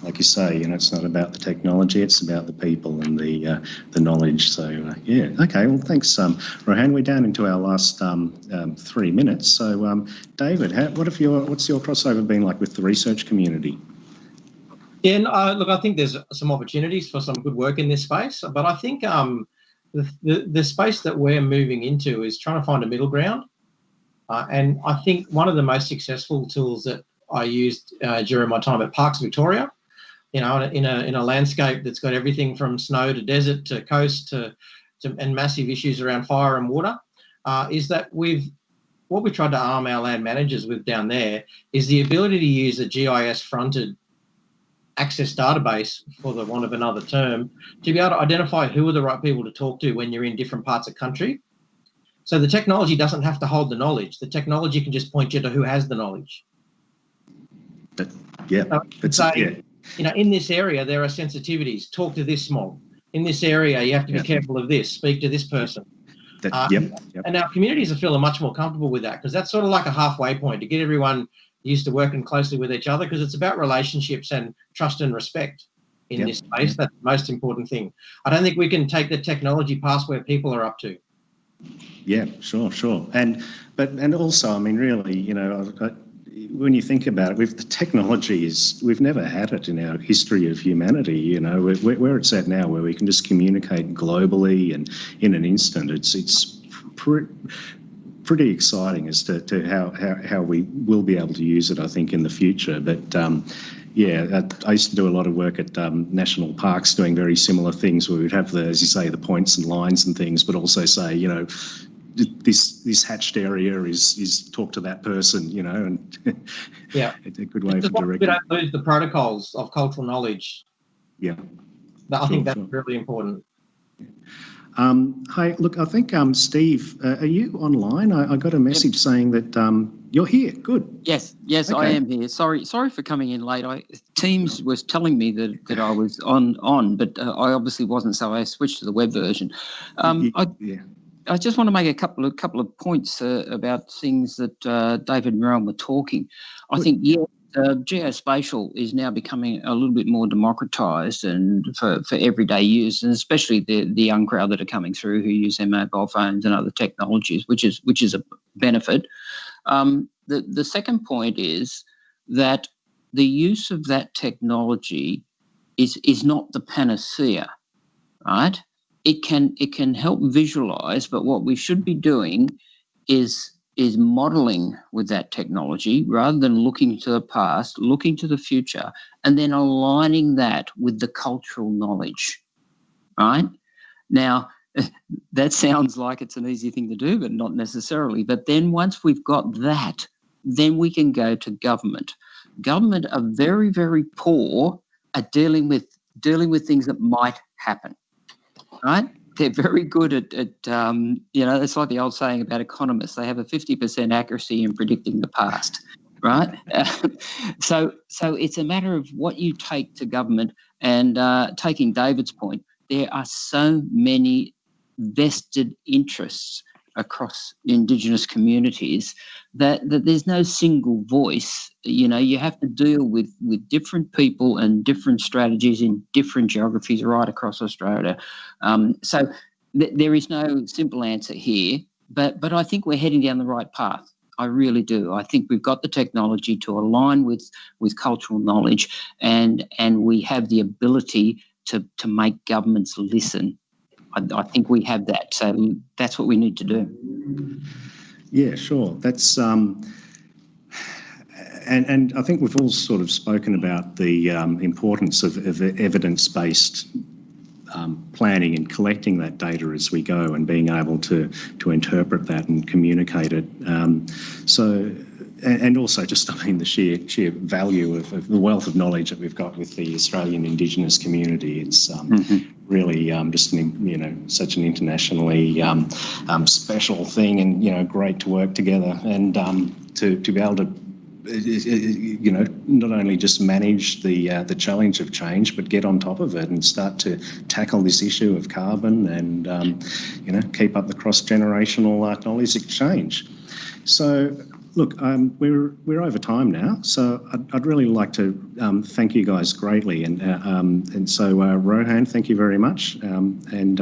like you say, it's not about the technology, it's about the people and the knowledge. So yeah, okay. Well, thanks, Rohan. We're down into our last 3 minutes. So David, what's your crossover been like with the research community? Yeah, look, I think there's some opportunities for some good work in this space, but I think the space that we're moving into is trying to find a middle ground. And I think one of the most successful tools that I used during my time at Parks Victoria, in a landscape that's got everything from snow to desert to coast and massive issues around fire and water, is that what we tried to arm our land managers with down there is the ability to use a GIS-fronted access database, for the want of another term, to be able to identify who are the right people to talk to when you're in different parts of country. So the technology doesn't have to hold the knowledge. The technology can just point you to who has the knowledge. In this area, there are sensitivities. Talk to this mob. In this area, you have to be careful of this. Speak to this person. And our communities are feeling much more comfortable with that, because that's sort of like a halfway point to get everyone used to working closely with each other, because it's about relationships and trust and respect in this space. That's the most important thing. I don't think we can take the technology past where people are up to. Yeah, sure. And also, I mean, really, when you think about it, with the technology we've never had it in our history of humanity. Where it's at now, where we can just communicate globally and in an instant. It's pretty exciting as to how we will be able to use it, I think, in the future. But I used to do a lot of work at national parks doing very similar things, where we'd have as you say, the points and lines and things, but also say, this hatched area is talk to that person, and it's a good way for directing. We don't lose the protocols of cultural knowledge. Yeah. I think that's really important. Hey, look, I think, Steve, are you online? I got a message saying that you're here. Good. Yes, okay. I am here. Sorry for coming in late. Teams was telling me that I was on, but I obviously wasn't, so I switched to the web version. I just want to make a couple of points about things that David and Rohan were talking. I think, geospatial is now becoming a little bit more democratised and for everyday use, and especially the young crowd that are coming through who use their mobile phones and other technologies, which is a benefit. The second point is that the use of that technology is not the panacea, right? it can help visualize, but what we should be doing is modeling with that technology rather than looking to the past, looking to the future, and then aligning that with the cultural knowledge, right? Now, that sounds like it's an easy thing to do, but not necessarily. But then once we've got that, then we can go to government. Government are very, very poor at dealing with things that might happen, right? They're very good at it's like the old saying about economists. They have a 50% accuracy in predicting the past, right? So it's a matter of what you take to government. And taking David's point, there are so many vested interests across Indigenous communities that there's no single voice. You have to deal with different people and different strategies in different geographies right across Australia. So there is no simple answer here, but I think we're heading down the right path. I really do. I think we've got the technology to align with cultural knowledge, and we have the ability to make governments listen. I think we have that. So that's what we need to do. Yeah, sure. That's and I think we've all sort of spoken about the importance of evidence-based planning and collecting that data as we go and being able to interpret that and communicate it. And also just, the sheer value of the wealth of knowledge that we've got with the Australian Indigenous community. It's really just such an internationally special thing, and great to work together and to be able to not only just manage the challenge of change, but get on top of it and start to tackle this issue of carbon and keep up the cross-generational knowledge exchange. So look, we're over time now, so I'd really like to thank you guys greatly, and so Rohan, thank you very much, and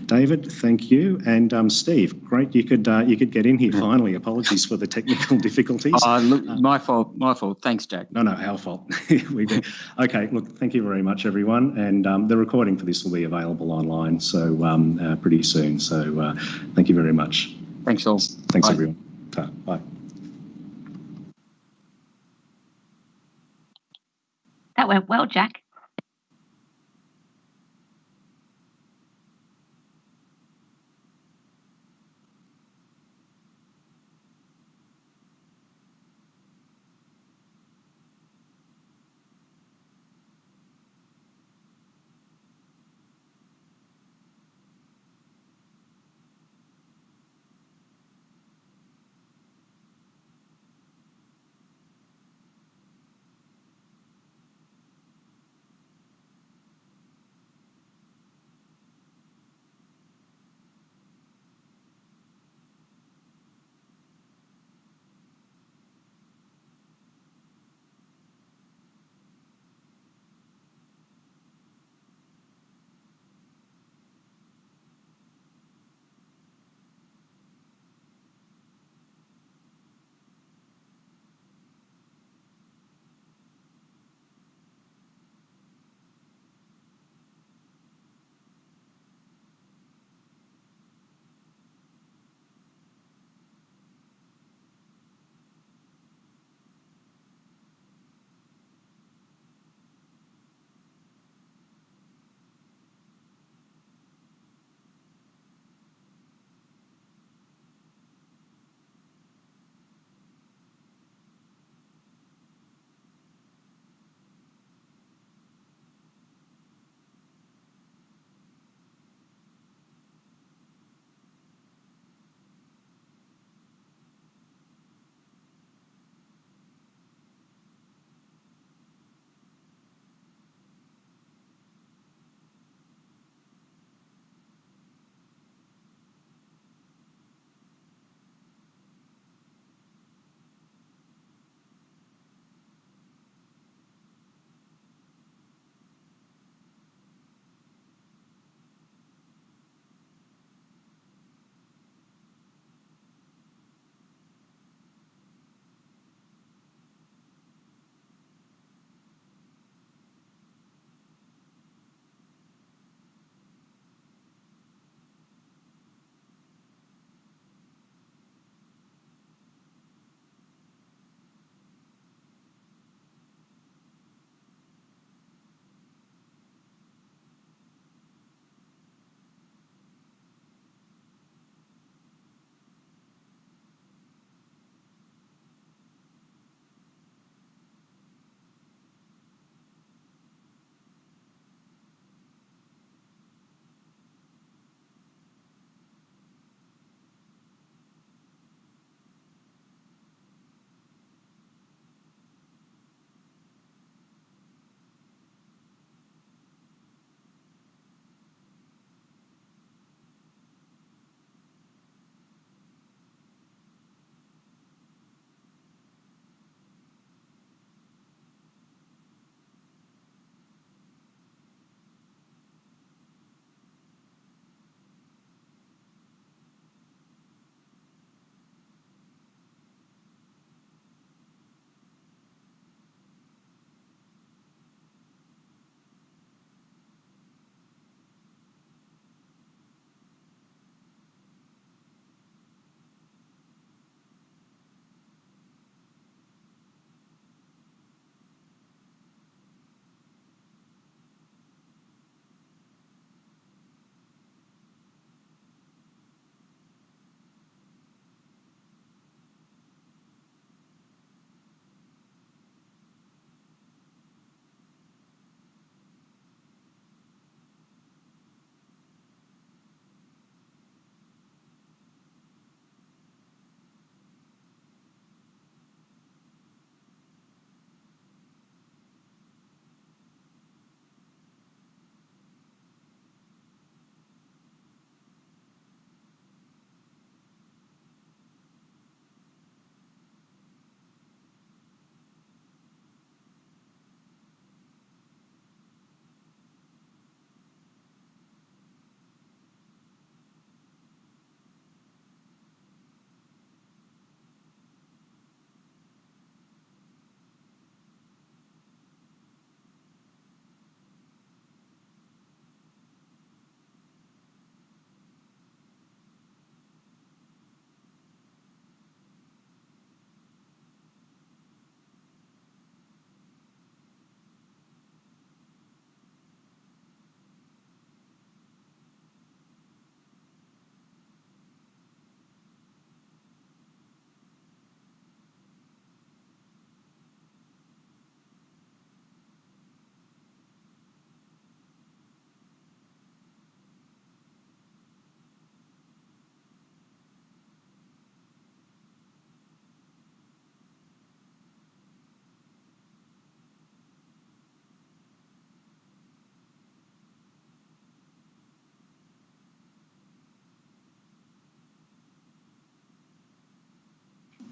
David, thank you, and Steve, great you could get in here finally. Apologies for the technical difficulties. Look, my fault. Thanks, Jack. No, our fault. We did. Okay, look, thank you very much, everyone, and the recording for this will be available online so pretty soon. So thank you very much. Thanks all. Thanks, Bye. everyone. Bye. That went well, Jack.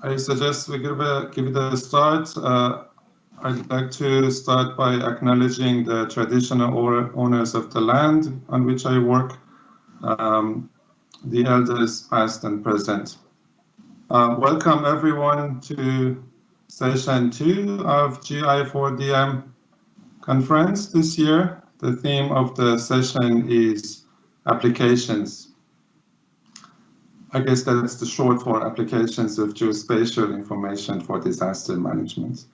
I suggest we give it a start. I'd like to start by acknowledging the traditional owners of the land on which I work, the elders past and present. Welcome everyone to session 2 of Gi4DM conference this year. The theme of the session is applications. I guess that's the short for applications of geospatial information for disaster management.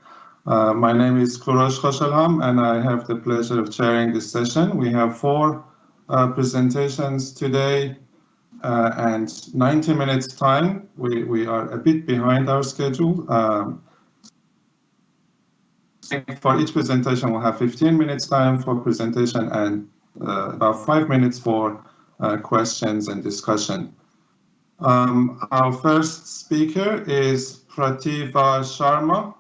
My name is Kurosh Khoshalham, and I have the pleasure of chairing this session. We have 4 presentations today and 90 minutes time. We are a bit behind our schedule. For each presentation, we'll have 15 minutes time for presentation and about 5 minutes for questions and discussion. Our first speaker is Prativa Sharma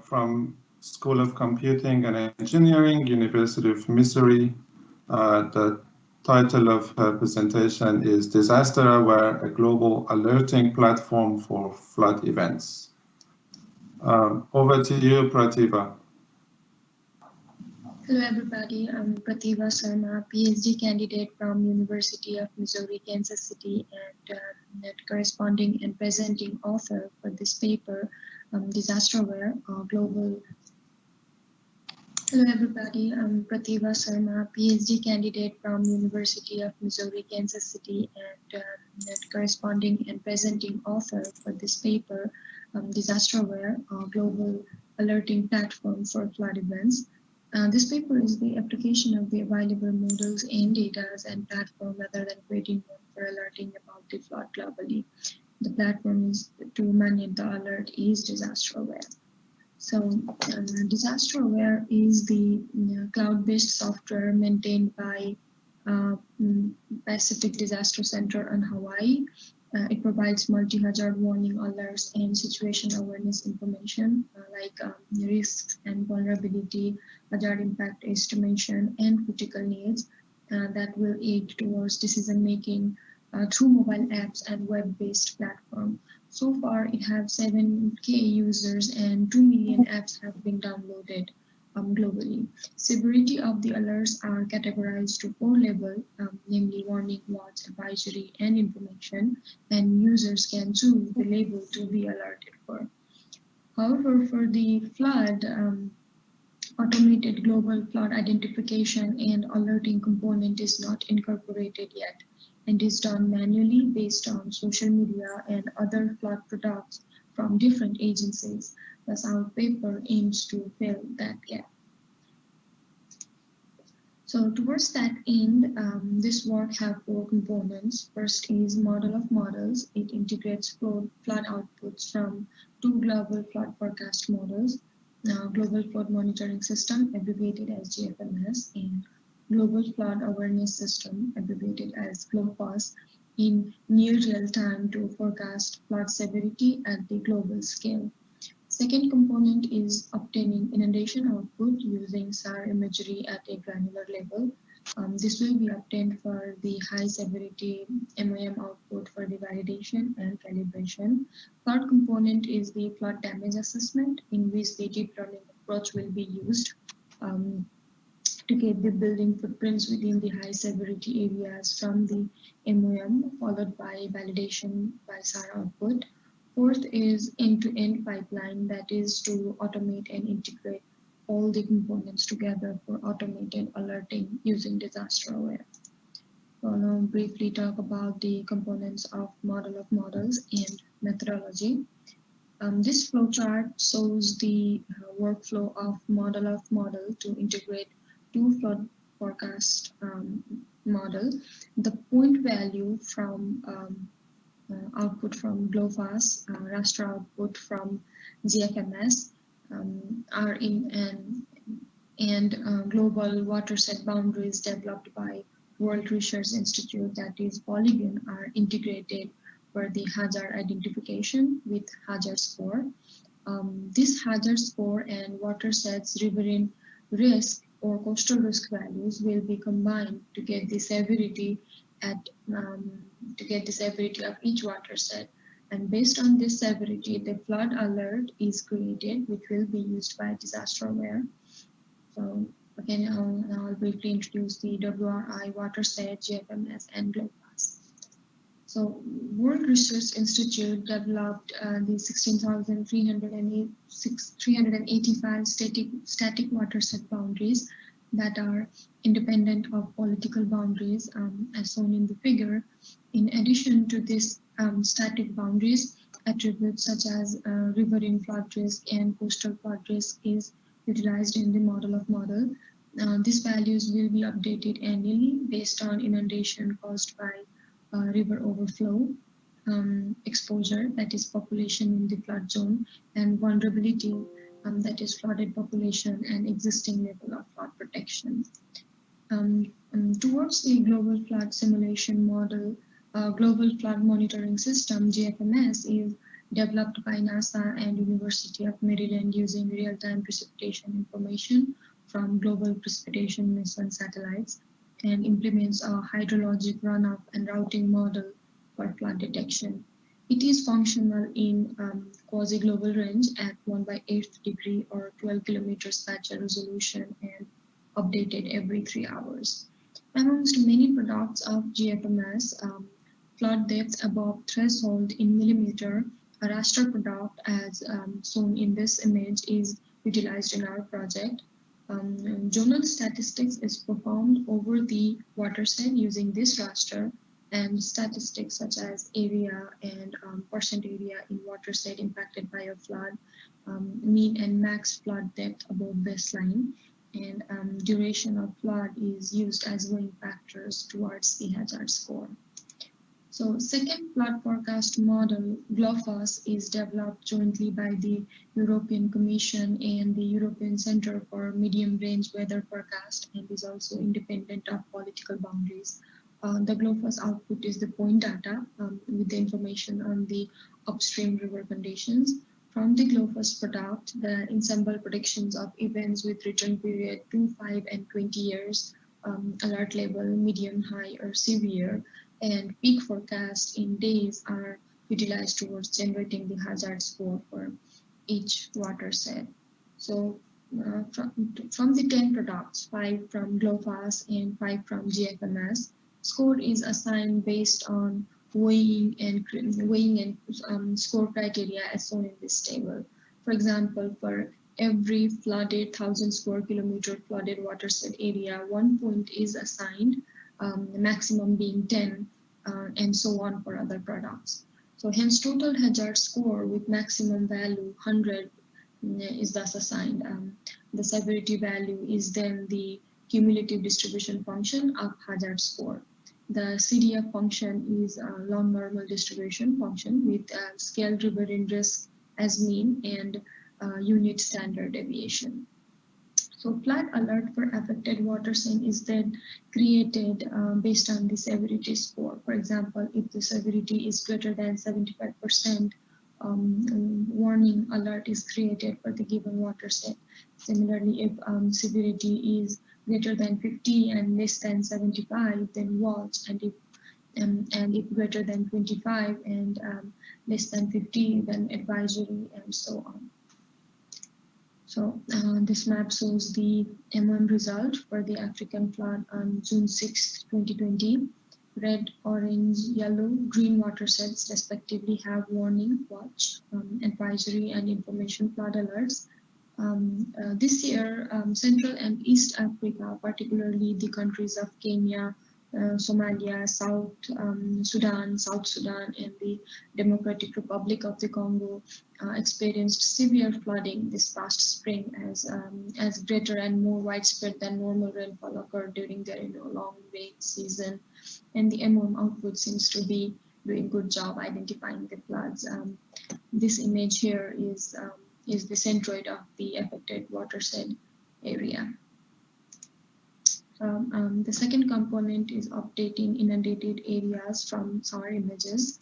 from School of Computing and Engineering, University of Missouri. The title of her presentation is Disaster Aware, a Global Alerting Platform for Flood Events. Over to you, Prativa. Hello everybody, I'm Prativa Sharma, PhD candidate from University of Missouri, Kansas City, and corresponding and presenting author for this paper, Disaster Aware, Global. Hello everybody, I'm Prativa Sharma, PhD candidate from University of Missouri, Kansas City, and corresponding and presenting author for this paper, Disaster Aware, Global Alerting Platform for Flood Events. This paper is the application of the available models and data and platform rather than creating one for alerting about the flood globally. The platform is to manage the alert is Disaster Aware. So Disaster Aware is the cloud-based software maintained by Pacific Disaster Center on Hawaii. It provides multi-hazard warning alerts and situation awareness information like risks and vulnerability, hazard impact estimation, and critical needs that will aid towards decision making through mobile apps and web-based platform. So far, it has 7K users and 2 million apps have been downloaded globally. Severity of the alerts are categorized to 4 levels, namely warning, watch, advisory, and information, and users can choose the label to be alerted for. However, for the flood, automated global flood identification and alerting component is not incorporated yet and is done manually based on social media and other flood products from different agencies. Thus, our paper aims to fill that gap. So towards that end, this work has 4 components. First is model of models. It integrates flood outputs from 2 global flood forecast models, Global Flood Monitoring System, abbreviated as GFMS, and Global Flood Awareness System, abbreviated as GLOFAS, in near real time to forecast flood severity at the global scale. Second component is obtaining inundation output using SAR imagery at a granular level. This will be obtained for the high severity MOM output for the validation and calibration. Third component is the flood damage assessment, in which the deep learning approach will be used to get the building footprints within the high severity areas from the MOM, followed by validation by SAR output. Fourth is end-to-end pipeline, that is to automate and integrate all the components together for automated alerting using Disaster Aware. So now briefly talk about the components of model of models and methodology. This flowchart shows the workflow of model to integrate 2 flood forecast model. The point value from output from GLOFAS, raster output from GFMS, are in global watershed boundaries developed by World Research Institute, that is Polygon, are integrated for the hazard identification with hazard score. This hazard score and watersheds riverine risk or coastal risk values will be combined to get the severity of each watershed. And based on this severity, the flood alert is created, which will be used by disaster aware. So again, I'll briefly introduce the WRI, WaterSet, GFMS, and GLOFAS. So World Resource Institute developed the 16,385 static water set boundaries that are independent of political boundaries, as shown in the figure. In addition to this static boundaries, attributes such as riverine flood risk and coastal flood risk is utilized in the model of model. These values will be updated annually based on inundation caused by river overflow, exposure, that is population in the flood zone, and vulnerability, that is flooded population and existing level of flood protection. Towards the global flood simulation model, global flood monitoring system, GFMS, is developed by NASA and University of Maryland using real-time precipitation information from global precipitation mission satellites, and implements a hydrologic runoff and routing model for flood detection. It is functional in quasi-global range at 1/8 degree or 12 kilometers spatial resolution and updated every 3 hours. Amongst many products of GFMS, flood depth above threshold in millimeter, a raster product as shown in this image is utilized in our project. Zonal statistics is performed over the watershed using this raster, and statistics such as area and percent area in watershed impacted by a flood, mean and max flood depth above baseline, and duration of flood is used as weighing factors towards the hazard score. So second flood forecast model, GLOFAS, is developed jointly by the European Commission and the European Centre for Medium Range Weather Forecast, and is also independent of political boundaries. The GLOFAS output is the point data with the information on the upstream river conditions. From the GLOFAS product, the ensemble predictions of events with return period 2, 5, and 20 years, alert level, medium, high, or severe, and peak forecast in days are utilized towards generating the hazard score for each watershed. So from the 10 products, 5 from GLOFAS and 5 from GFMS, score is assigned based on weighing and score criteria as shown in this table. For example, for every flooded 1,000 square kilometer flooded watershed area, 1 point is assigned, the maximum being 10, and so on for other products. So hence total hazard score with maximum value 100 is thus assigned. The severity value is then the cumulative distribution function of hazard score. The CDF function is a long normal distribution function with scaled riverine risk as mean and unit standard deviation. So flood alert for affected watershed is then created based on the severity score. For example, if the severity is greater than 75%, warning alert is created for the given watershed. Similarly, if severity is greater than 50 and less than 75, then watch, and if greater than 25 and less than 50, then advisory, and so on. So this map shows the MM result for the African flood on June 6, 2020. Red, orange, yellow, green watersheds respectively have warning, watch, advisory, and information flood alerts. This year, Central and East Africa, particularly the countries of Kenya, Somalia, South Sudan, and the Democratic Republic of the Congo experienced severe flooding this past spring as greater and more widespread than normal rainfall occurred during their long rain season. And the MOM output seems to be doing good job identifying the floods. This image here is the centroid of the affected watershed area. The second component is updating inundated areas from SAR images.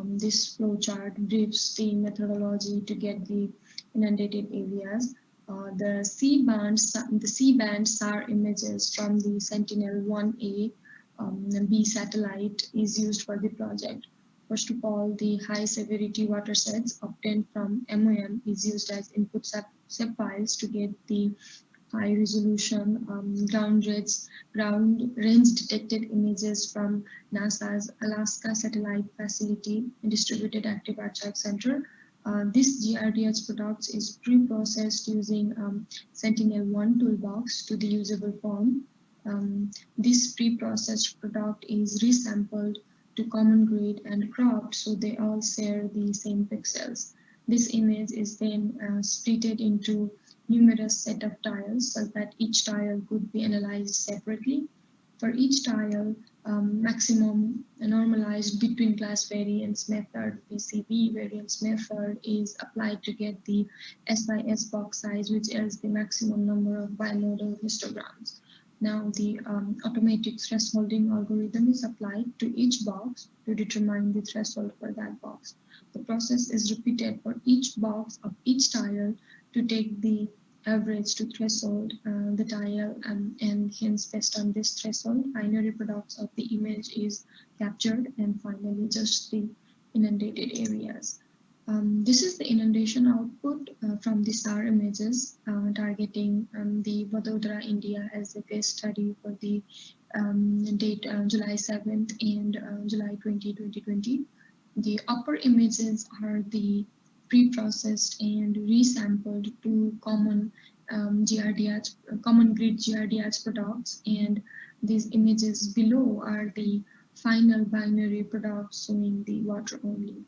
This flowchart briefs the methodology to get the inundated areas. The C-band SAR images from the Sentinel-1A B satellite is used for the project. First of all, the high severity watersheds obtained from MOM is used as input SAP files to get the high resolution ground range detected images from NASA's Alaska Satellite Facility Distributed Active Archive Center. This GRDH product is pre-processed using Sentinel-1 toolbox to the usable form. This pre-processed product is resampled to common grid and cropped so they all share the same pixels. This image is then splitted into numerous set of tiles so that each tile could be analyzed separately. For each tile, maximum normalized between class variance method, PCV variance method, is applied to get the SIS box size, which is the maximum number of bimodal histograms. Now the automatic thresholding algorithm is applied to each box to determine the threshold for that box. The process is repeated for each box of each tile to take the average to threshold the tile, and hence based on this threshold, binary products of the image is captured, and finally just the inundated areas. This is the inundation output from the SAR images targeting the Vadodara, India as a case study for the date July 7th and July 2020. The upper images are the pre-processed and resampled to common common grid GRDH products, and these images below are the final binary products showing the water only.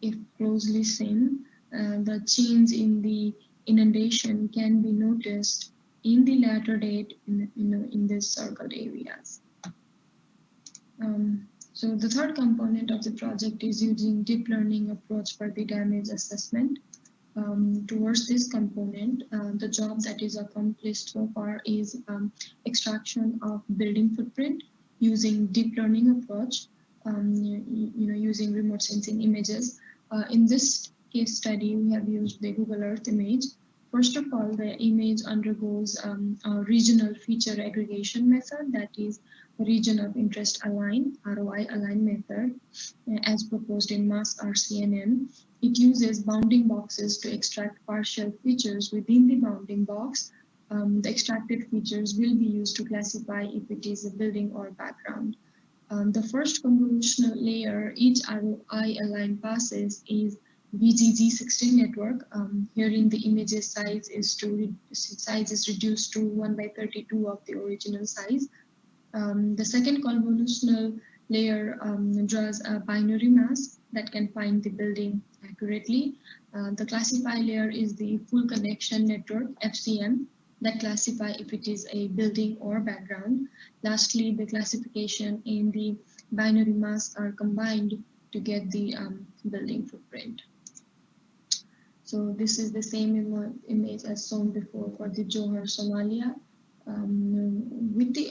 If closely seen, the change in the inundation can be noticed in the latter date in these circled areas. So the third component of the project is using deep learning approach for the damage assessment. Towards this component, the job that is accomplished so far is extraction of building footprint using deep learning approach, using remote sensing images. In this case study, we have used the Google Earth image. First of all, the image undergoes a regional feature aggregation method, that is region of interest align, ROI align method, as proposed in MASK RCNN. It uses bounding boxes to extract partial features within the bounding box. The extracted features will be used to classify if it is a building or background. The first convolutional layer each ROI align passes is VGG16 network. Herein the image size is reduced to 1/32 of the original size. The second convolutional layer draws a binary mask that can find the building accurately. The classify layer is the full connection network, FCM, that classify if it is a building or background. Lastly, the classification and the binary masks are combined to get the building footprint. So this is the same image as shown before for the Johor, Somalia. With the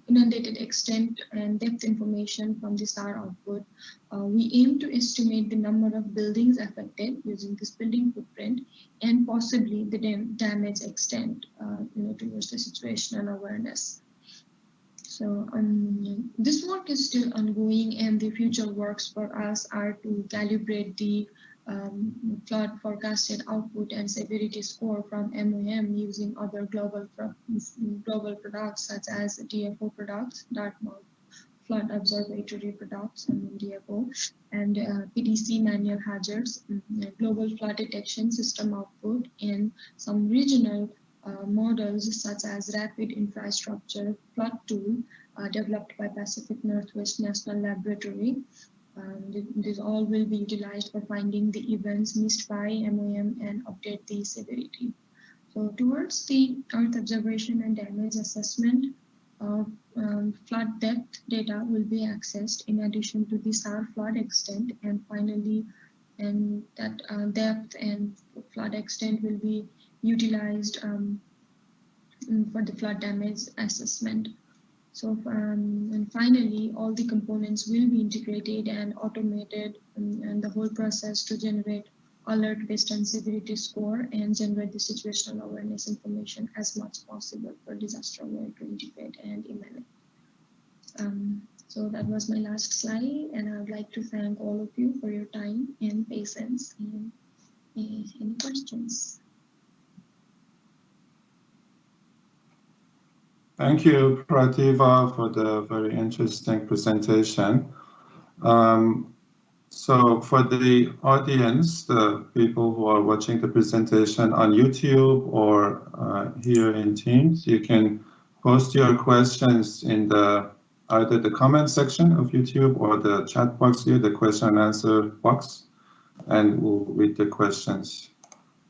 inundated extent and depth information from the SAR output, we aim to estimate the number of buildings affected using this building footprint and possibly the damage extent, towards the situational awareness. So this work is still ongoing, and the future works for us are to calibrate the flood forecasted output and severity score from MOM using other global products such as DFO products, Dartmouth Flood Observatory products, DFO, and PDC manual hazards, global flood detection system output, and some regional models such as rapid infrastructure flood tool developed by Pacific Northwest National Laboratory. These all will be utilized for finding the events missed by MOM and update the severity. So towards the Earth observation and damage assessment, flood depth data will be accessed in addition to the SAR flood extent, and finally, that depth and flood extent will be utilized for the flood damage assessment. So, and finally, all the components will be integrated and automated, and the whole process to generate alert based on severity score and generate the situational awareness information as much possible for disaster aware to integrate and evaluate. So that was my last slide, and I would like to thank all of you for your time and patience. And any questions? Thank you, Prativa, for the very interesting presentation. So for the audience, the people who are watching the presentation on YouTube or here in Teams, you can post your questions in either the comment section of YouTube or the chat box here, the question and answer box, and we'll read the questions.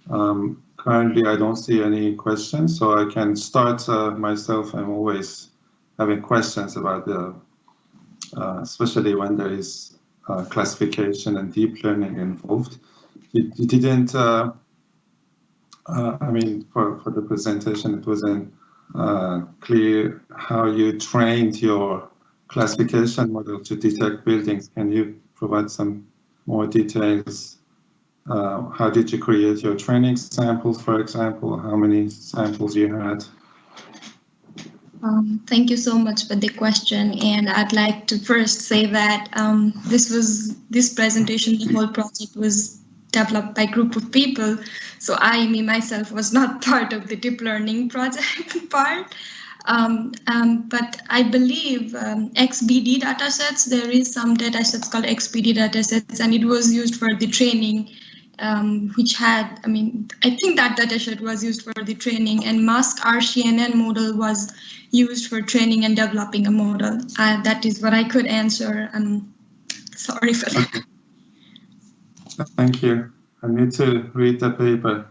Currently, I don't see any questions, so I can start myself. I'm always having questions about especially when there is classification and deep learning involved. You didn't, I mean, for the presentation, it wasn't clear how you trained your classification model to detect buildings. Can you provide some more details? How did you create your training samples, for example? How many samples you had? Thank you so much for the question, and I'd like to first say that this presentation, the whole project was developed by a group of people. So myself was not part of the deep learning project part. But I believe XBD datasets, there is some datasets called XBD datasets, and it was used for the training, which had, I think that dataset was used for the training, and mask RCNN model was used for training and developing a model. That is what I could answer. Sorry for that. Thank you. I need to read the paper.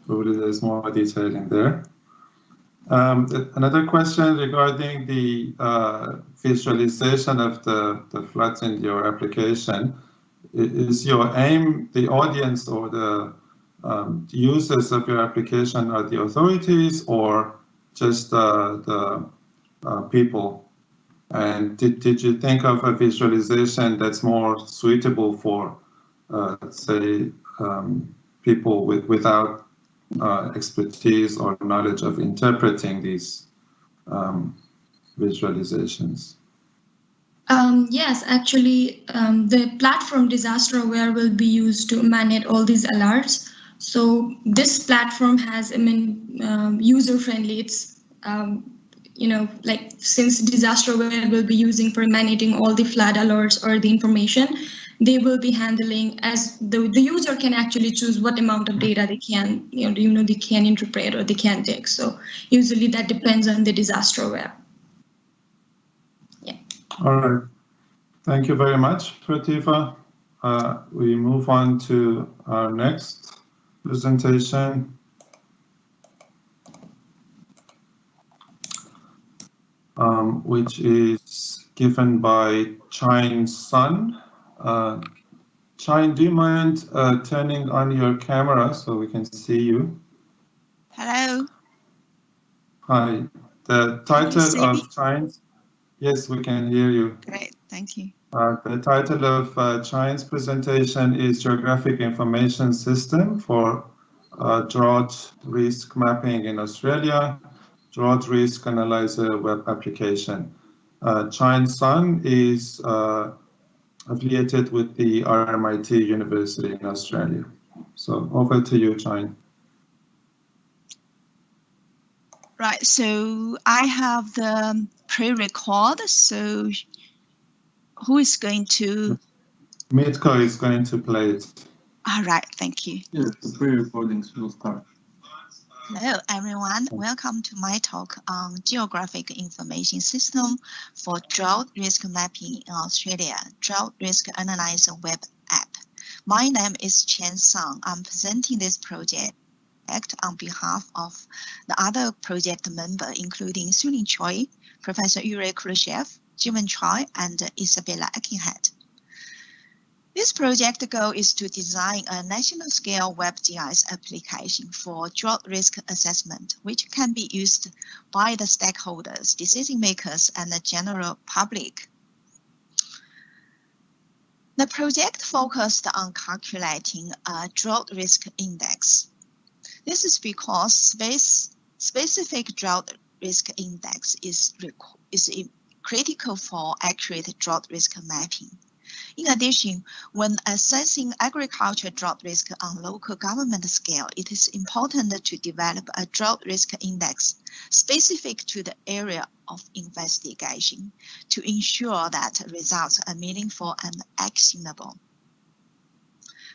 Probably there's more detail in there. Another question regarding the visualization of the floods in your application. Is your aim the audience or the users of your application are the authorities or just the people? And did you think of a visualization that's more suitable for, let's say, people without expertise or knowledge of interpreting these visualizations? Yes, actually, the platform Disaster Aware will be used to manage all these alerts. So this platform has, user-friendly. It's, like since Disaster Aware will be using for managing all the flood alerts or the information, they will be handling as the user can actually choose what amount of data they can, they can interpret or they can take. So usually that depends on the Disaster Aware. All right. Thank you very much, Prativa. We move on to our next presentation. Which is given by Chine Sun. Chine, do you mind turning on your camera so we can see you? Hello. Hi. The title of Chine's, yes, we can hear you. Great, thank you. The title of Chine's presentation is Geographic Information System for Drought Risk Mapping in Australia, Drought Risk Analyzer web application. Chine Sun is affiliated with the RMIT University in Australia. So over to you, Chine. Right, so I have the pre-record, so who is going to? Mitko is going to play it. All right, thank you. Yes, the pre-recordings will start. Hello, everyone. Welcome to my talk on Geographic Information System for Drought Risk Mapping in Australia, Drought Risk Analyzer web app. My name is Chen Song. I'm presenting this project on behalf of the other project member, including Sulin Choi, Professor Yuri Khrushchev, Jiwen Choi, and Isabella Eckinghead. This project goal is to design a national-scale WebGIS application for drought risk assessment, which can be used by the stakeholders, decision makers, and the general public. The project focused on calculating a drought risk index. This is because specific drought risk index is critical for accurate drought risk mapping. In addition, when assessing agriculture drought risk on local government scale, it is important to develop a drought risk index specific to the area of investigation to ensure that results are meaningful and actionable.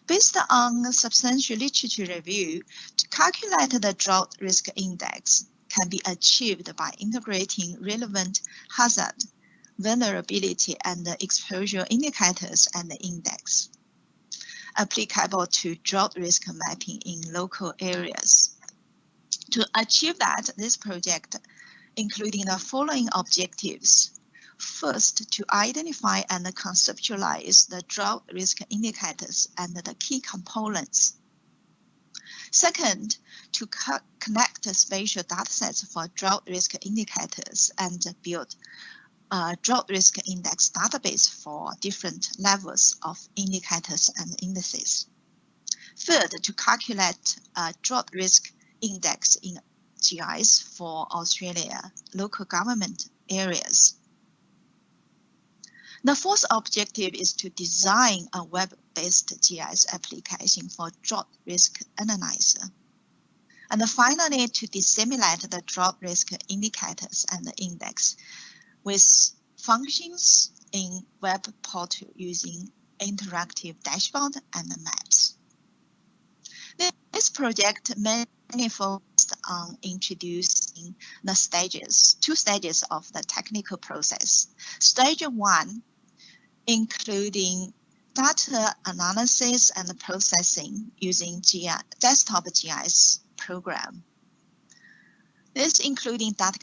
Based on substantial literature review, to calculate the drought risk index can be achieved by integrating relevant hazard, vulnerability, and exposure indicators and the index applicable to drought risk mapping in local areas. To achieve that, this project including the following objectives. First, to identify and conceptualize the drought risk indicators and the key components. Second, to connect spatial datasets for drought risk indicators and build a drought risk index database for different levels of indicators and indices. Third, to calculate a drought risk index in GIS for Australia local government areas. The fourth objective is to design a web-based GIS application for drought risk analyzer. And finally, to disseminate the drought risk indicators and the index with functions in web portal using interactive dashboard and maps. This project mainly focused on introducing the two stages of the technical process. Stage 1, including data analysis and processing using desktop GIS program. This including data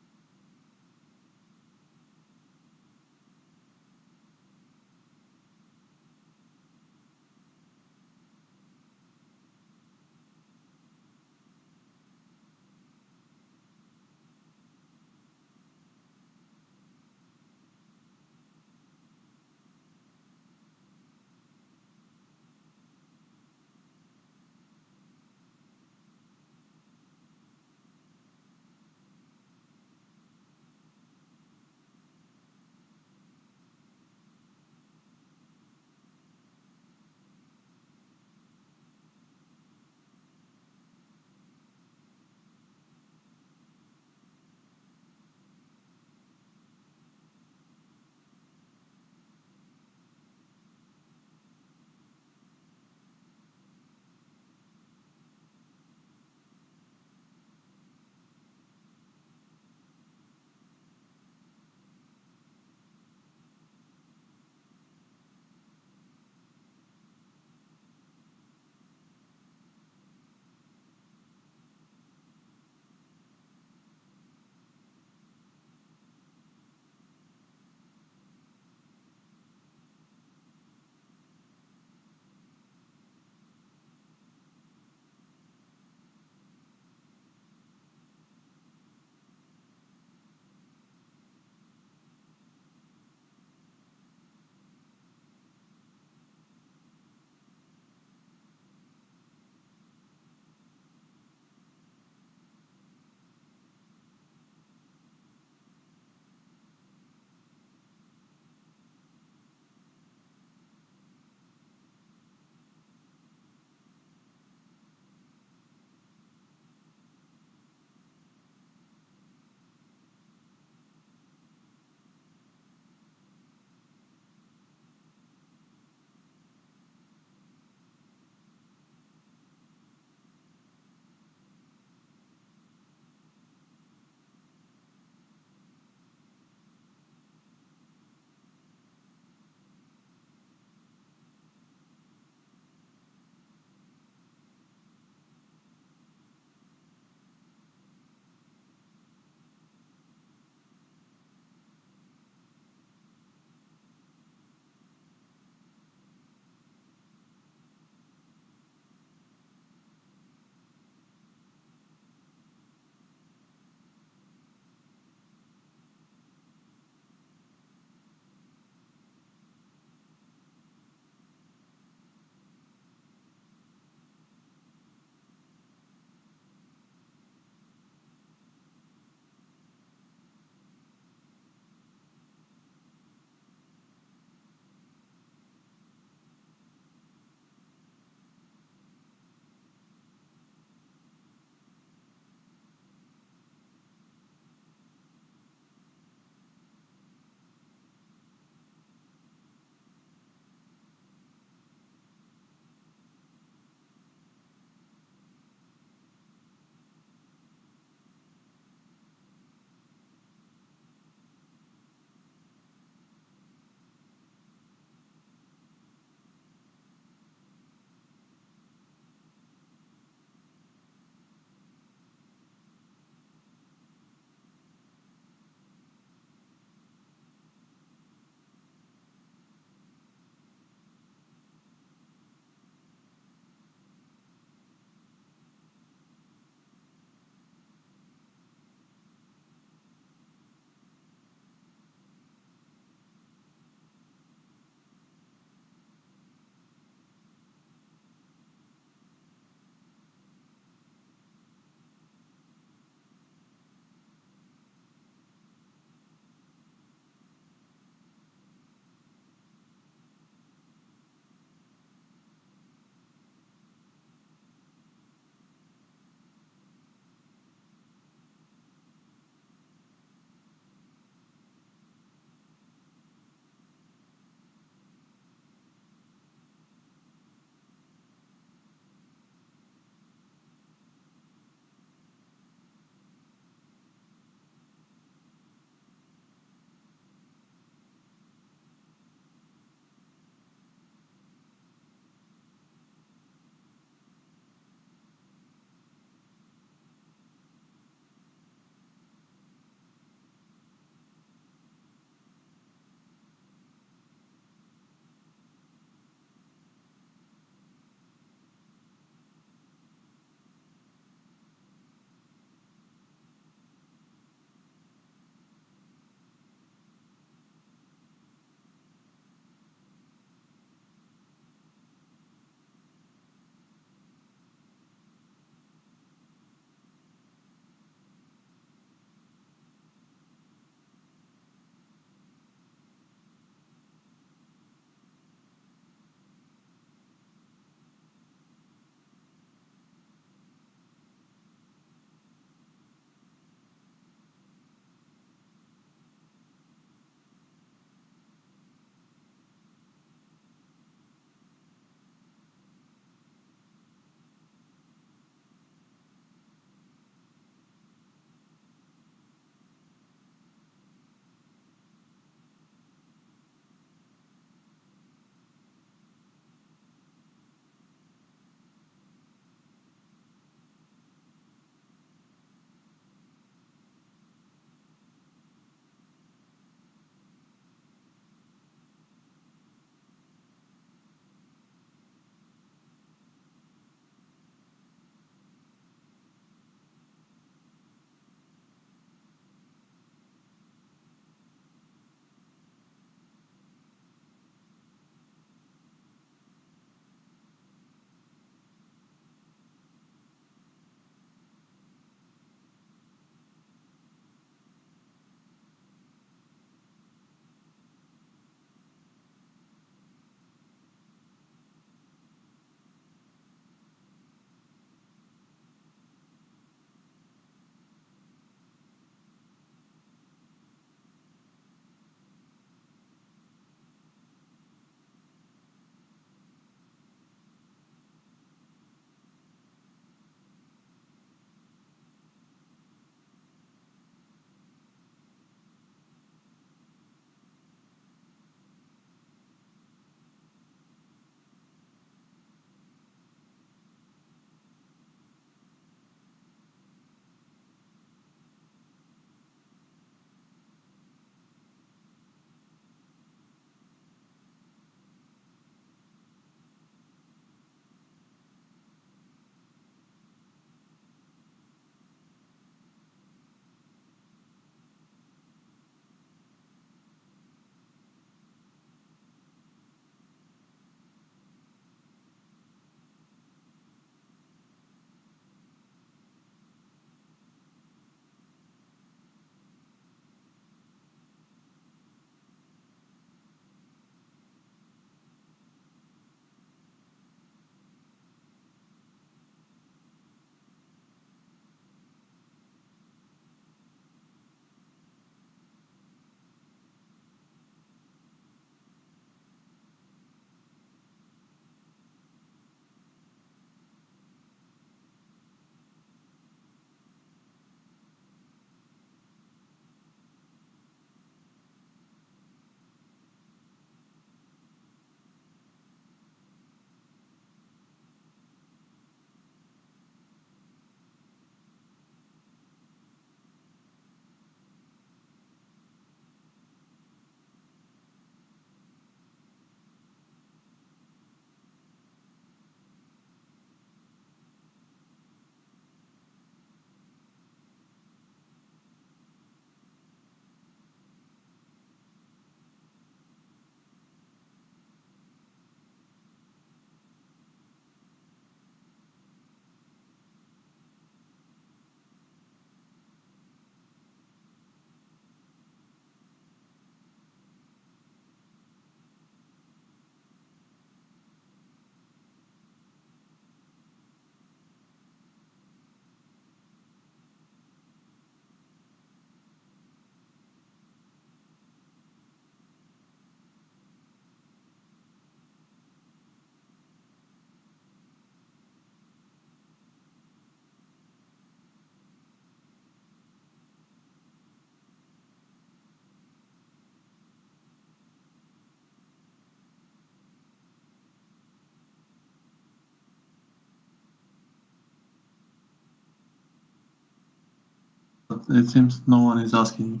it seems no one is asking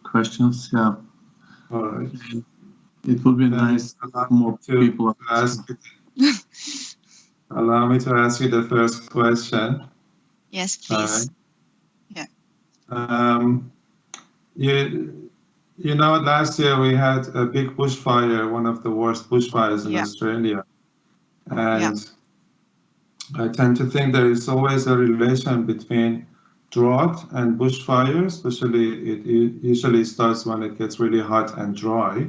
questions. Yeah. All right. It would be nice if more people ask. Allow me to ask you the first question. Yes, please. Yeah. You know, last year we had a big bushfire, one of the worst bushfires in Australia. And I tend to think there is always a relation between drought and bushfire, especially it usually starts when it gets really hot and dry.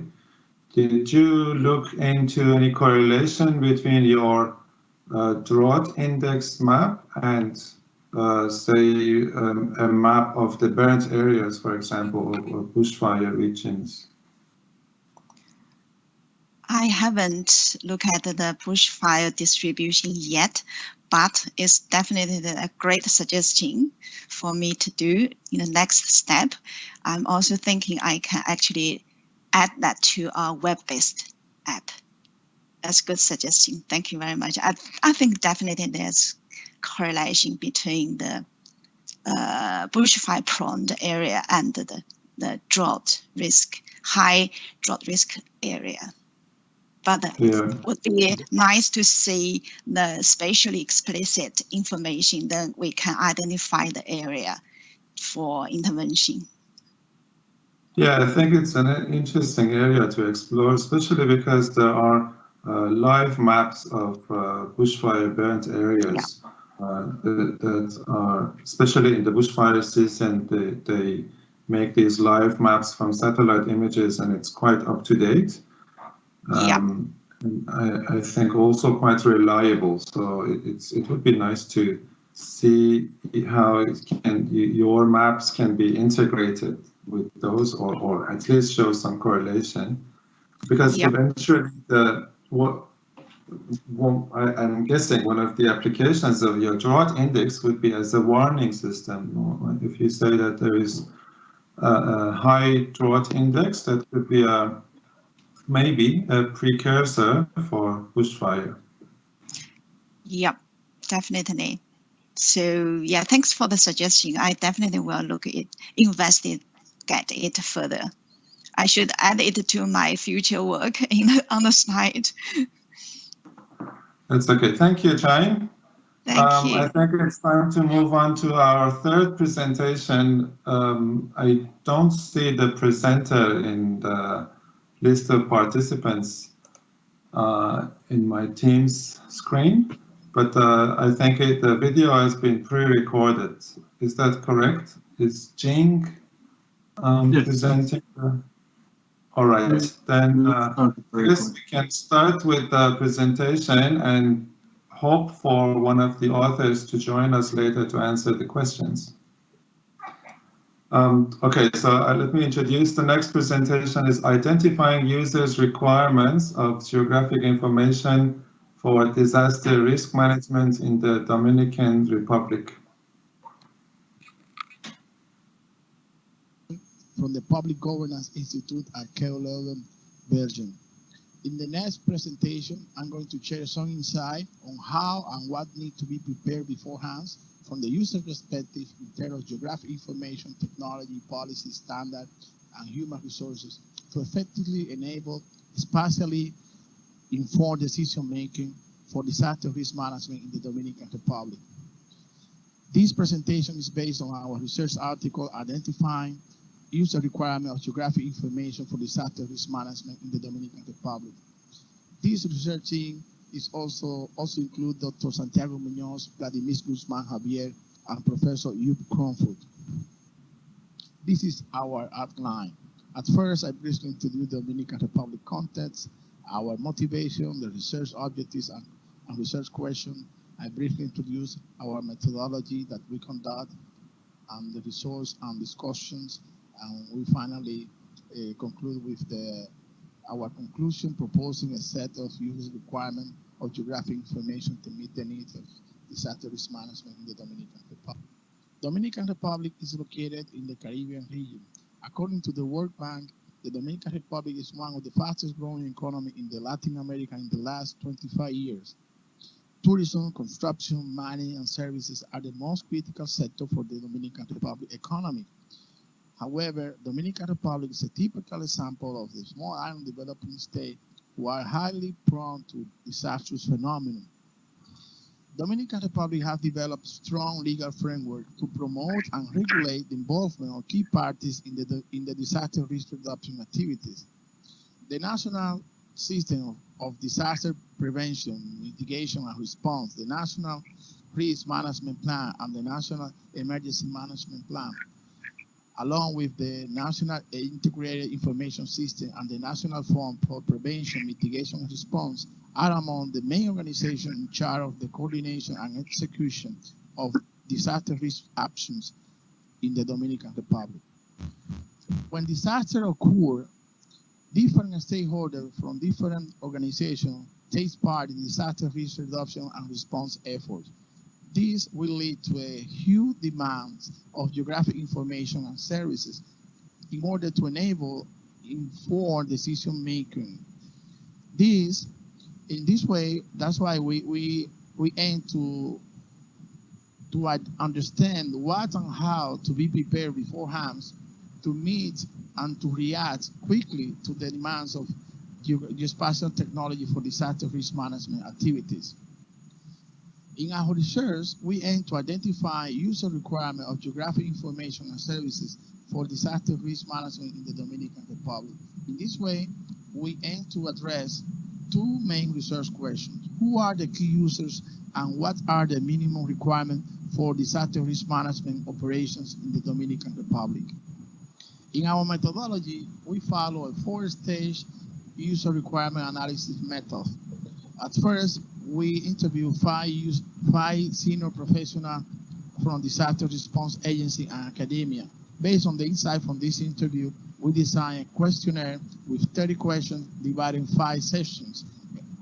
Did you look into any correlation between your drought index map and say a map of the burnt areas, for example, or bushfire regions? I haven't looked at the bushfire distribution yet, but it's definitely a great suggestion for me to do in the next step. I'm also thinking I can actually add that to our web-based app. That's a good suggestion. Thank you very much. I think definitely there's correlation between the bushfire prone area and the drought risk, high drought risk area. But it would be nice to see the spatially explicit information, then we can identify the area for intervention. Yeah, I think it's an interesting area to explore, especially because there are live maps of bushfire burnt areas that are, especially in the bushfire season, they make these live maps from satellite images, and it's quite up to date. I think also quite reliable. So it would be nice to see how your maps can be integrated with those, or at least show some correlation, because eventually I'm guessing one of the applications of your drought index would be as a warning system. If you say that there is a high drought index, that could be maybe a precursor for bushfire. Yep, definitely. So yeah, thanks for the suggestion. I definitely will investigate it further. I should add it to my future work on the slide. That's okay. Thank you, Jane. Thank you. I think it's time to move on to our third presentation. I don't see the presenter in the list of participants in my Teams screen, but I think the video has been pre-recorded. Is that correct? Is Jing presenting? All right, then I guess we can start with the presentation and hope for one of the authors to join us later to answer the questions. Okay, so let me introduce the next presentation is identifying users' requirements of geographic information for disaster risk management in the Dominican Republic. From the Public Governance Institute at Leuven, Belgium. In the next presentation, I'm going to share some insight on how and what needs to be prepared beforehand from the user perspective in terms of geographic information, technology, policy, standard, and human resources to effectively enable spatially informed decision-making for disaster risk management in the Dominican Republic. This presentation is based on our research article identifying user requirement of geographic information for disaster risk management in the Dominican Republic. This research team is also include Dr. Santiago Munoz, Vladimir Guzman Javier, and Professor Yup Cronford. This is our outline. At first, I briefly introduce the Dominican Republic context, our motivation, the research objectives, and research question. I briefly introduce our methodology that we conduct, and the resource and discussions, and we finally conclude with our conclusion, proposing a set of user requirements of geographic information to meet the needs of disaster risk management in the Dominican Republic. Dominican Republic is located in the Caribbean region. According to the World Bank, the Dominican Republic is one of the fastest growing economies in the Latin America in the last 25 years. Tourism, construction, mining, and services are the most critical sector for the Dominican Republic economy. However, Dominican Republic is a typical example of the small island developing state who are highly prone to disastrous phenomena. Dominican Republic has developed strong legal framework to promote and regulate the involvement of key parties in the disaster risk reduction activities. The National System of Disaster Prevention, Mitigation and Response, the National Risk Management Plan, and the National Emergency Management Plan, along with the National Integrated Information System and the National Fund for Prevention, Mitigation and Response, are among the main organizations in charge of the coordination and execution of disaster risk actions in the Dominican Republic. When disaster occurs, different stakeholders from different organizations take part in disaster risk reduction and response efforts. This will lead to a huge demand of geographic information and services in order to enable informed decision making. In this way, that's why we aim to understand what and how to be prepared beforehand to meet and to react quickly to the demands of geospatial technology for disaster risk management activities. In our research, we aim to identify user requirements of geographic information and services for disaster risk management in the Dominican Republic. In this way, we aim to address two main research questions. Who are the key users and what are the minimum requirements for disaster risk management operations in the Dominican Republic? In our methodology, we follow a four-stage user requirement analysis method. At first, we interview five senior professionals from disaster response agency and academia. Based on the insight from this interview, we designed a questionnaire with 30 questions divided in 5 sessions,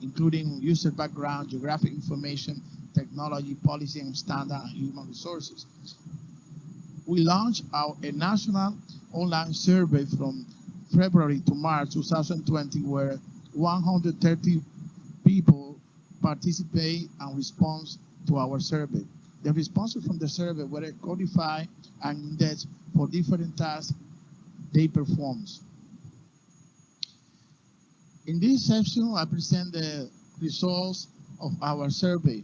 including user background, geographic information, technology, policy and standard, and human resources. We launched a national online survey from February to March 2020, where 130 people participate and respond to our survey. The responses from the survey were codified and indexed for different tasks they performed. In this section, I present the results of our survey.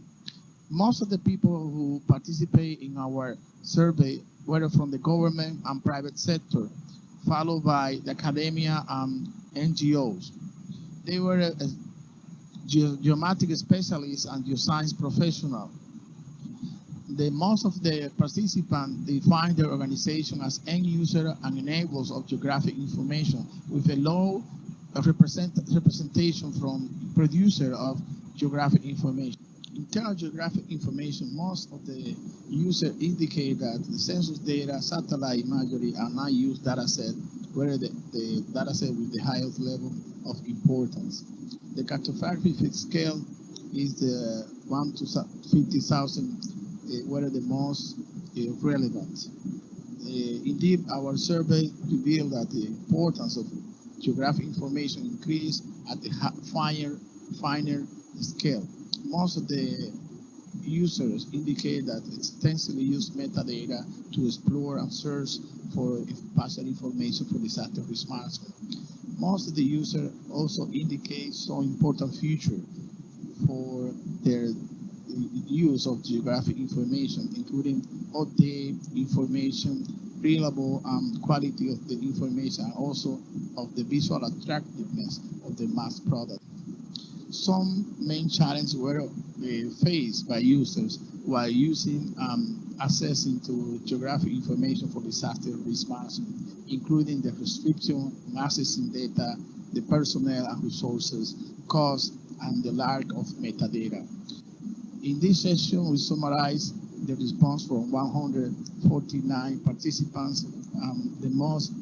Most of the people who participate in our survey were from the government and private sector, followed by the academia and NGOs. They were geomatics specialists and geoscience professionals. Most of the participants define their organization as end user and enablers of geographic information, with a low representation from producer of geographic information. In terms of geographic information, most of the users indicate that the census data, satellite imagery, are not used data set, where the data set with the highest level of importance. The cartographic scale is the 1 to 50,000, were the most relevant. Indeed, our survey revealed that the importance of geographic information increased at the finer scale. Most of the users indicate that extensively use metadata to explore and search for spatial information for disaster risk management. Most of the users also indicate some important feature for their use of geographic information, including update information, reliable and quality of the information, and also of the visual attractiveness of the mass product. Some main challenges were faced by users while using accessing to geographic information for disaster risk management, including the restriction on accessing data, the personnel and resources, cost, and the lack of metadata. In this session, we summarize the response from 149 participants. The most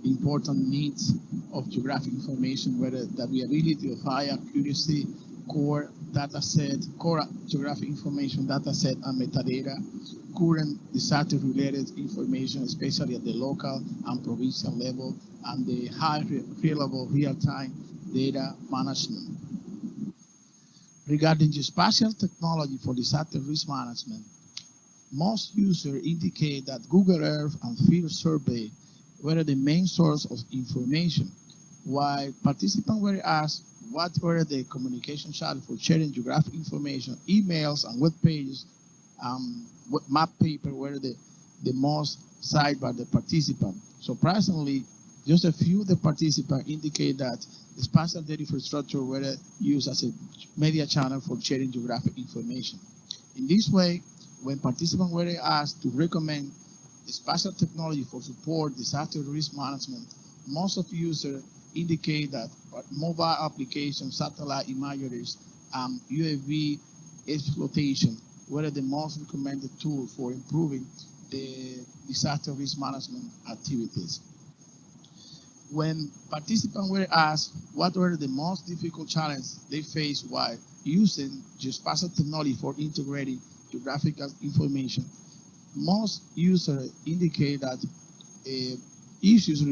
important needs of geographic information were the availability of high accuracy core data set, core geographic information data set and metadata, current disaster related information, especially at the local and provincial level, and the high reliable real-time data management. Regarding geospatial technology for disaster risk management, most users indicate that Google Earth and field survey were the main source of information, while participants were asked what were the communication channels for sharing geographic information. Emails and web pages, map paper were the most cited by the participant. Surprisingly, just a few of the participants indicate that the spatial data infrastructure were used as a media channel for sharing geographic information. In this way, when participants were asked to recommend the spatial technology for support disaster risk management, most of the users indicate that mobile applications, satellite imageries, UAV exploitation were the most recommended tools for improving the disaster risk management activities. When participants were asked what were the most difficult challenges they faced while using geospatial technology for integrating geographical information, most users indicate that issues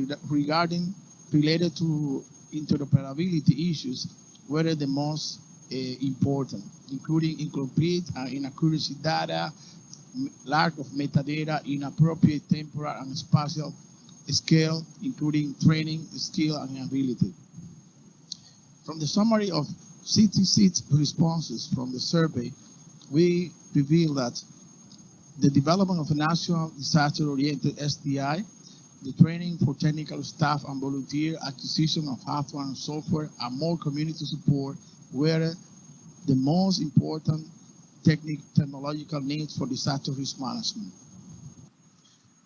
related to interoperability issues were the most important, including incomplete and inaccuracy data, lack of metadata, inappropriate temporal and spatial scale, including training, skill, and ability. From the summary of 66 responses from the survey, we reveal that the development of a national disaster-oriented SDI, the training for technical staff and volunteer, acquisition of hardware and software, and more community support were the most important technological needs for disaster risk management.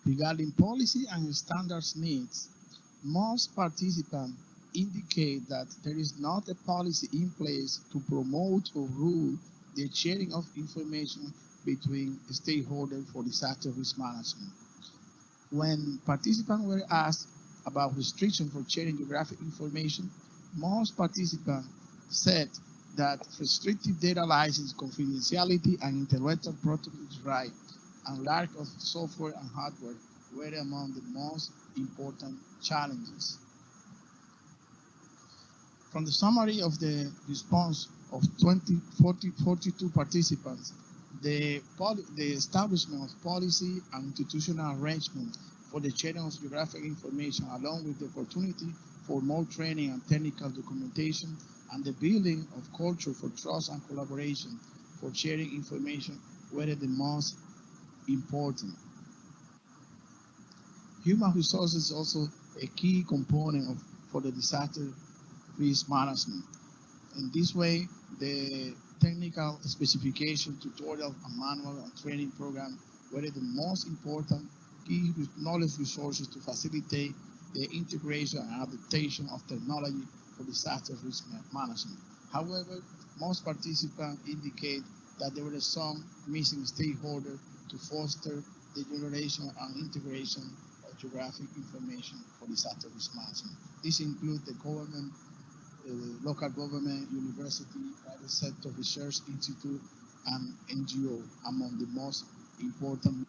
Regarding policy and standards needs, most participants indicate that there is not a policy in place to promote or rule the sharing of information between stakeholders for disaster risk management. When participants were asked about restrictions for sharing geographic information, most participants said that restricted data license, confidentiality, and intellectual property rights and lack of software and hardware were among the most important challenges. From the summary of the response of 42 participants, the establishment of policy and institutional arrangement for the sharing of geographic information, along with the opportunity for more training and technical documentation, and the building of culture for trust and collaboration for sharing information were the most important. Human resources is also a key component for the disaster risk management. In this way, the technical specification, tutorial, and manual and training program were the most important key knowledge resources to facilitate the integration and adaptation of technology for disaster risk management. However, most participants indicate that there were some missing stakeholders to foster the generation and integration of geographic information for disaster risk management. This includes the government, local government, university, private sector, research institute, and NGO among the most important.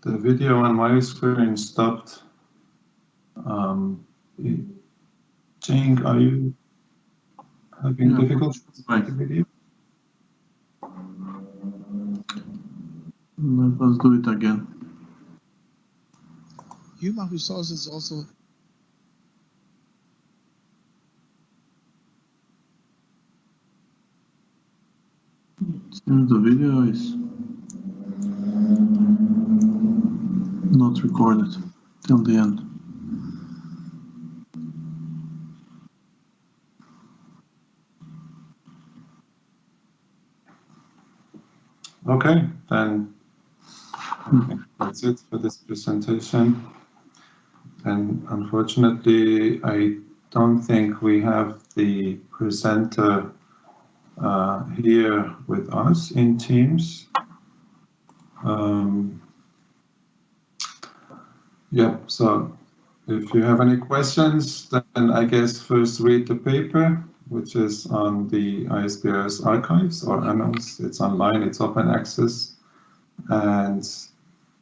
The video on my screen stopped. Jing, are you having difficulty with the video? Let us do it again. Human resources also. It seems the video is not recorded till the end. Okay, then that's it for this presentation. And unfortunately, I don't think we have the presenter here with us in Teams. Yep, so if you have any questions, then I guess first read the paper, which is on the ISPRS archives or annals. It's online, it's open access, and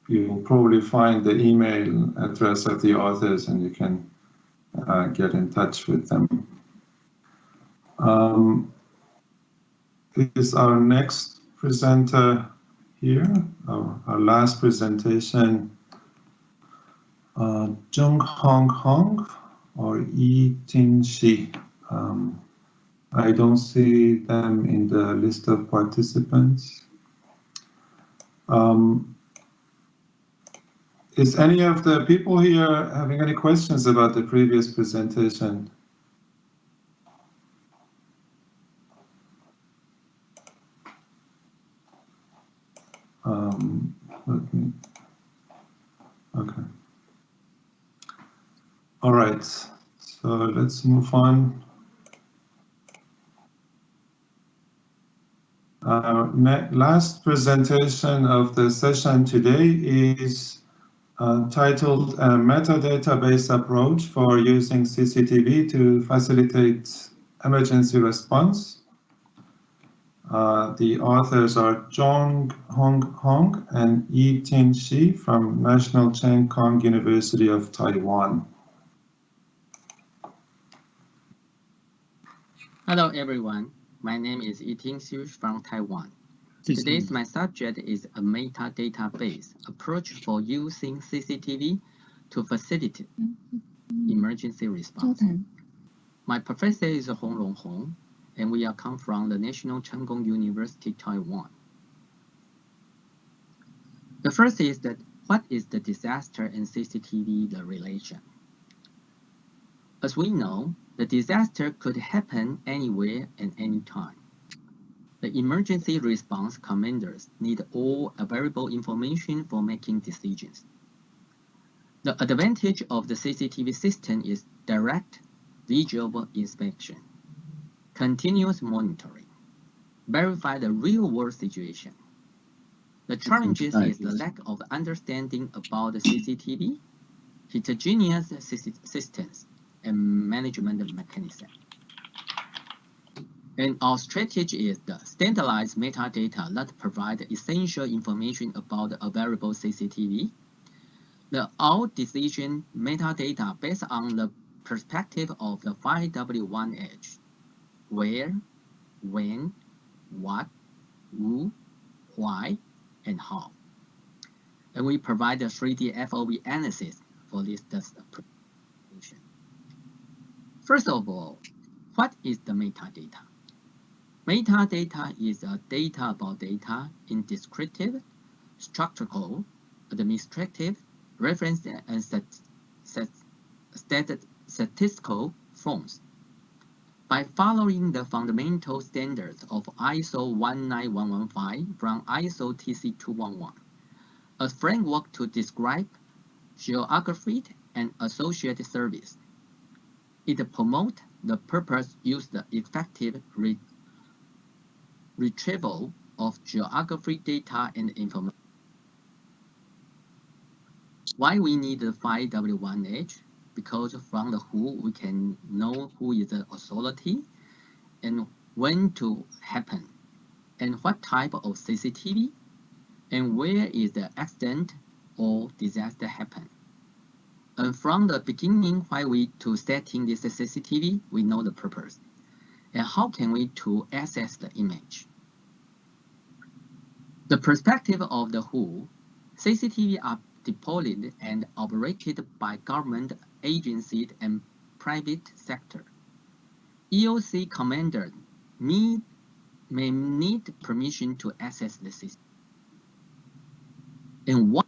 you'll probably find the email address of the authors and you can get in touch with them. Is our next presenter here, our last presentation, Jung Hong Hong or Yi Tin Shi. I don't see them in the list of participants. Is any of the people here having any questions about the previous presentation? Okay. All right, so let's move on. Last presentation of the session today is titled a metadata-based approach for using CCTV to facilitate emergency response. The authors are Jung Hong Hong and Yi Tin Shi from National Cheng Kung University of Taiwan. Hello everyone, my name is Yi Tin Shi from Taiwan. Today's my subject is a metadata-based approach for using CCTV to facilitate emergency response. My professor is Hong Rong Hong, and we are come from the National Cheng Kung University, Taiwan. The first is that what is the disaster and CCTV the relation? As we know, the disaster could happen anywhere and anytime. The emergency response commanders need all available information for making decisions. The advantage of the CCTV system is direct visual inspection, continuous monitoring, verify the real-world situation. The challenges is the lack of understanding about the CCTV, heterogeneous systems, and management mechanism. And our strategy is the standardized metadata that provide essential information about the available CCTV. The all decision metadata based on the perspective of the 5W1H, where, when, what, who, why, and how. And we provide a 3D FOV analysis for this application. First of all, what is the metadata? Metadata is a data about data in descriptive, structural, administrative, reference, and statistical forms. By following the fundamental standards of ISO 19115 from ISO TC 211, a framework to describe geography and associated service. It promotes the purpose, use the effective retrieval of geography data and information. Why we need the 5W1H? Because from the who, we can know who is the authority and when to happen, and what type of CCTV, and where is the accident or disaster happen. And from the beginning, why we to setting this CCTV, we know the purpose. And how can we to access the image? The perspective of the who, CCTV are deployed and operated by government agencies and private sector. EOC commanders may need permission to access the system. And what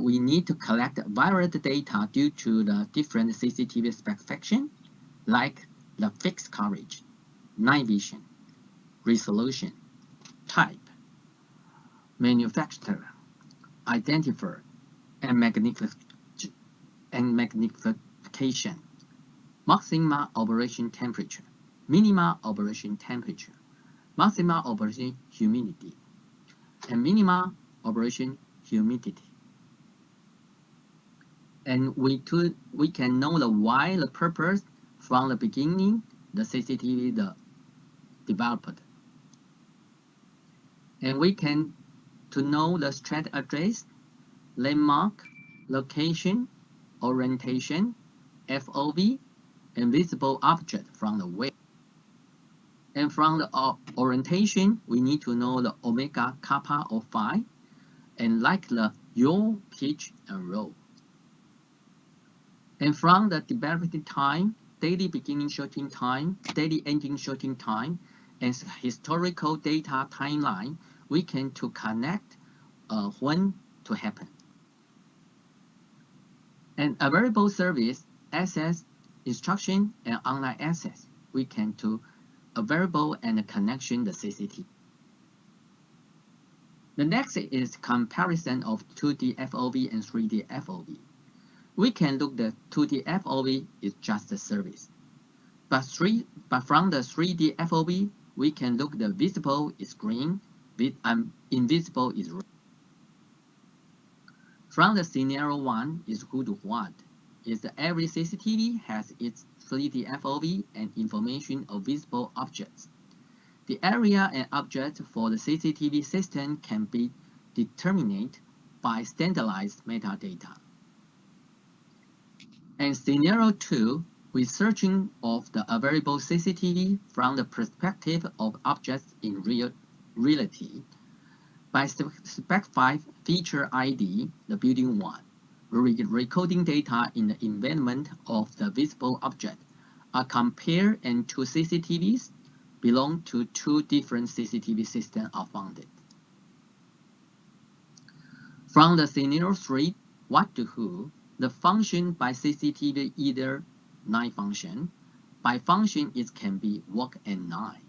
we need to collect varied data due to the different CCTV specification, like the fixed coverage, night vision, resolution, type, manufacturer, identifier, and magnification, maximum operation temperature, minimum operation temperature, maximum operation humidity, and minimum operation humidity. and we can know the why, the purpose from the beginning, the CCTV developed. And we can to know the street address, landmark, location, orientation, FOV, and visible object from the web. And from the orientation, we need to know the omega, kappa, or phi, and like the yaw, pitch, and roll. And from the development time, daily beginning shooting time, daily ending shooting time, and historical data timeline, we can to connect when to happen. And available service, access, instruction, and online access, we can to available and connection the CCTV. The next is comparison of 2D FOV and 3D FOV. We can look the 2D FOV is just a service. But from the 3D FOV, we can look the visible is green, invisible is red. From the scenario 1 is who to what, is that every CCTV has its 3D FOV and information of visible objects. The area and object for the CCTV system can be determined by standardized metadata. And scenario 2, we're searching of the available CCTV from the perspective of objects in reality. By specify feature ID, the building 1, recording data in the environment of the visible object are compared and two CCTVs belong to two different CCTV systems are founded. From the scenario 3, what to who, the function by CCTV either night function. By function, it can be work at night.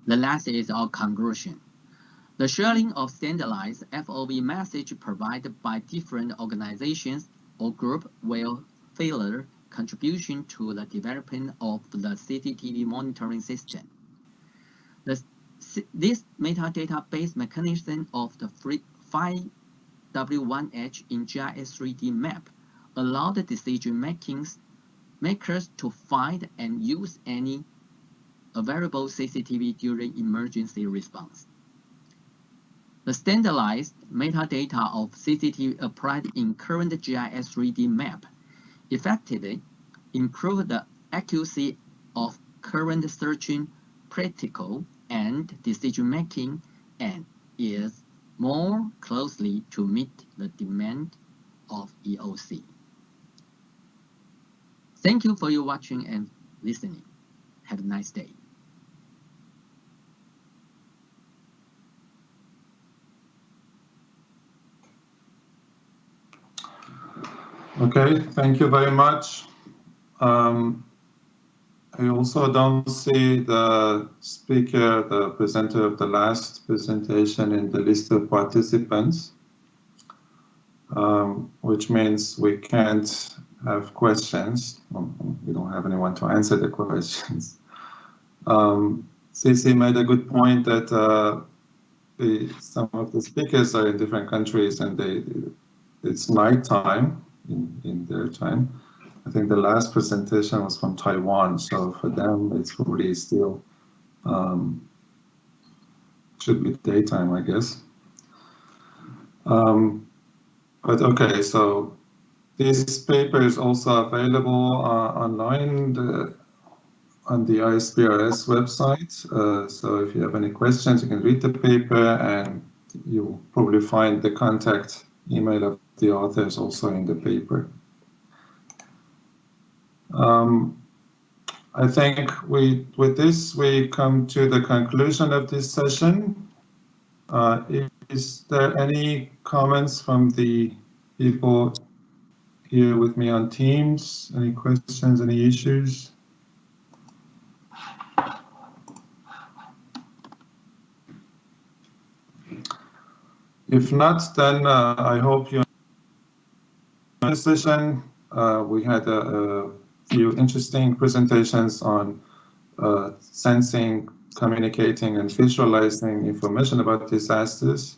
The last is our conclusion. The sharing of standardized FOV message provided by different organizations or group will favor contribution to the development of the CCTV monitoring system. This metadata-based mechanism of the 5W1H in GIS 3D map allow the decision makers to find and use any available CCTV during emergency response. The standardized metadata of CCTV applied in current GIS 3D map effectively improve the accuracy of current searching practical and decision making and is more closely to meet the demand of EOC. Thank you for your watching and listening. Have a nice day. Okay, thank you very much. I also don't see the speaker, the presenter of the last presentation in the list of participants, which means we can't have questions. We don't have anyone to answer the questions. Cici made a good point that some of the speakers are in different countries and it's nighttime in their time. I think the last presentation was from Taiwan, so for them it's probably still should be daytime, I guess. But okay, so this paper is also available online on the ISPRS website. So if you have any questions, you can read the paper, and you'll probably find the contact email of the authors also in the paper. I think with this, we come to the conclusion of this session. Is there any comments from the people here with me on Teams? Any questions, any issues? If not, then I hope you enjoyed this session. We had a few interesting presentations on sensing, communicating, and visualizing information about disasters.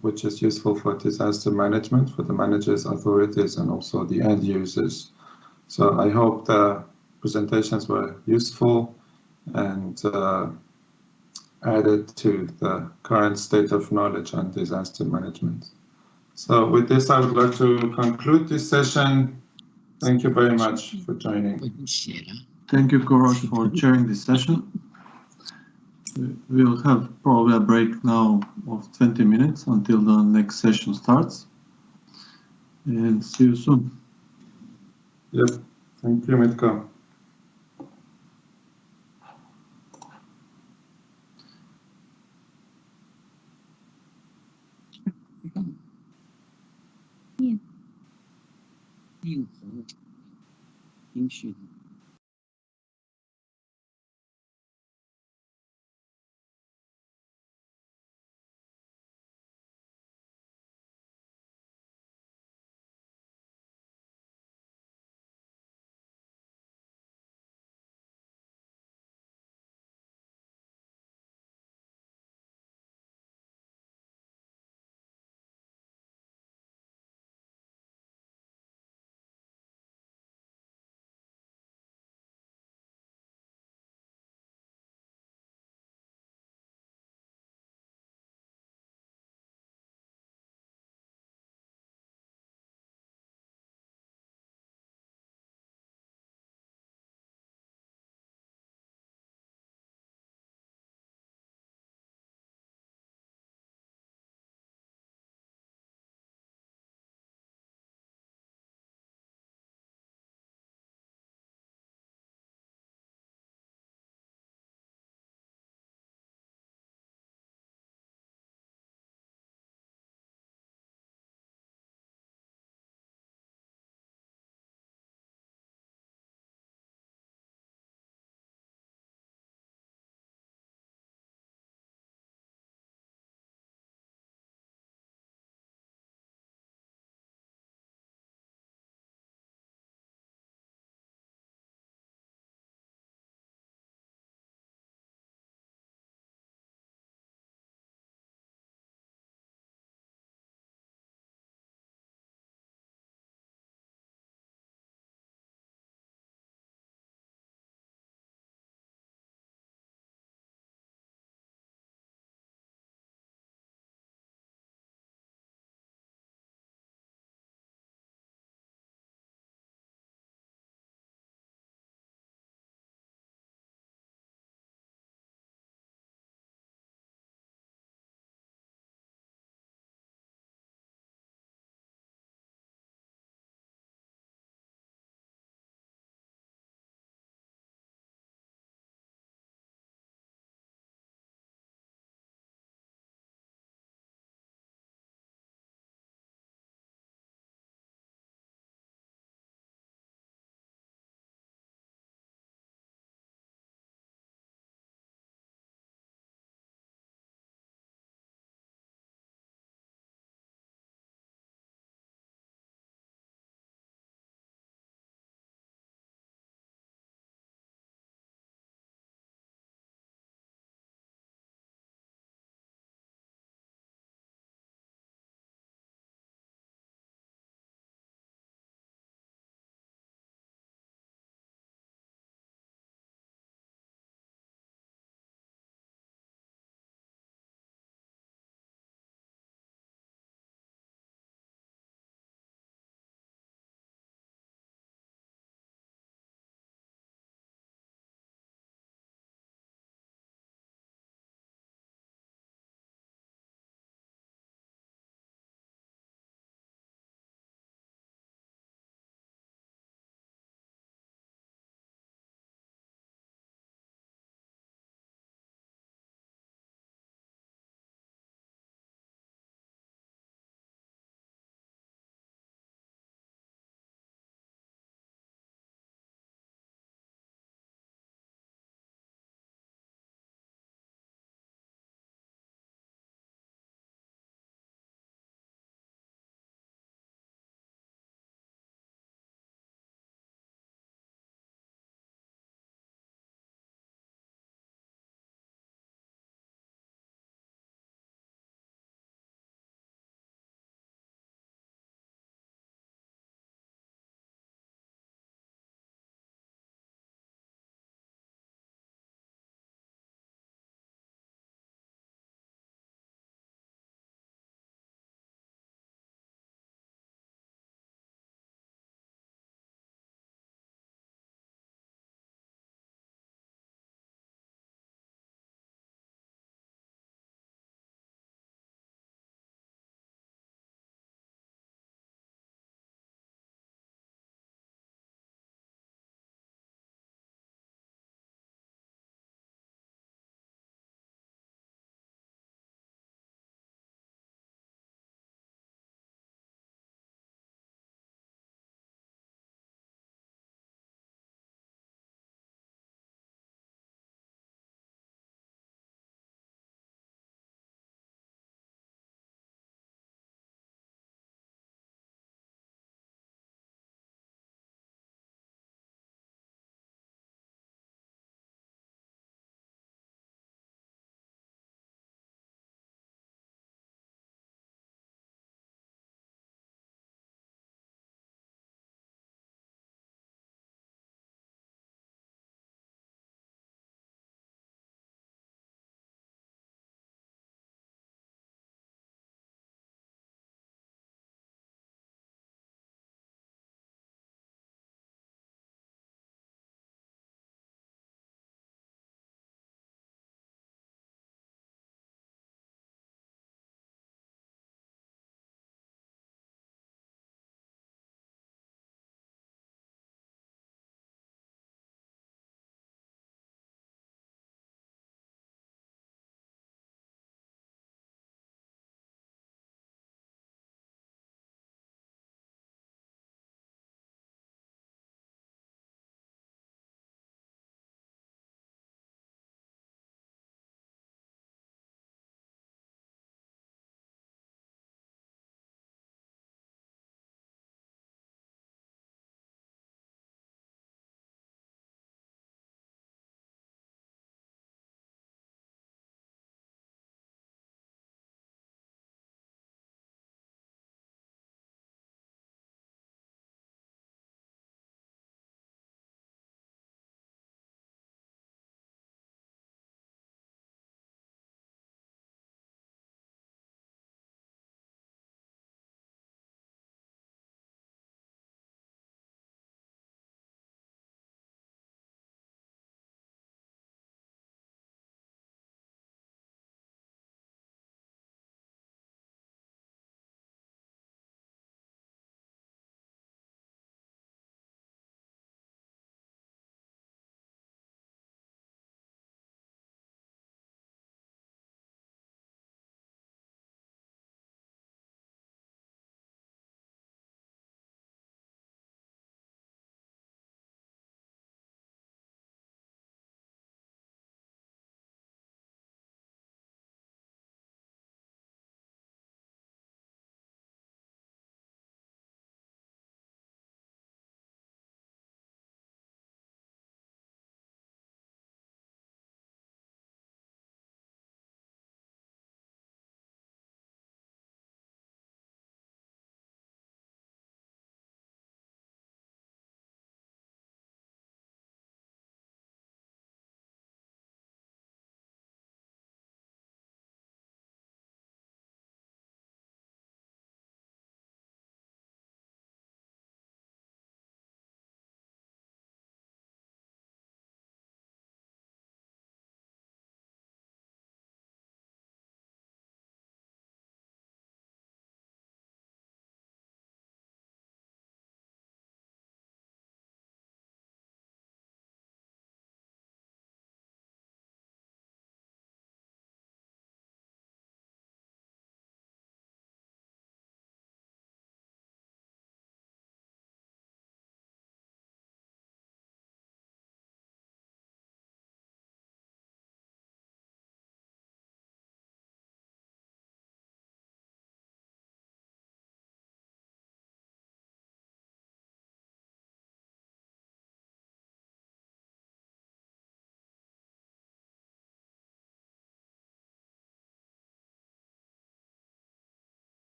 which is useful for disaster management for the managers, authorities, and also the end users. So I hope the presentations were useful and added to the current state of knowledge on disaster management. So with this, I would like to conclude this session. Thank you very much for joining. Thank you, Korosh, for chairing this session. We'll have probably a break now of 20 minutes until the next session starts. And see you soon. Yep. Thank you, Mitko.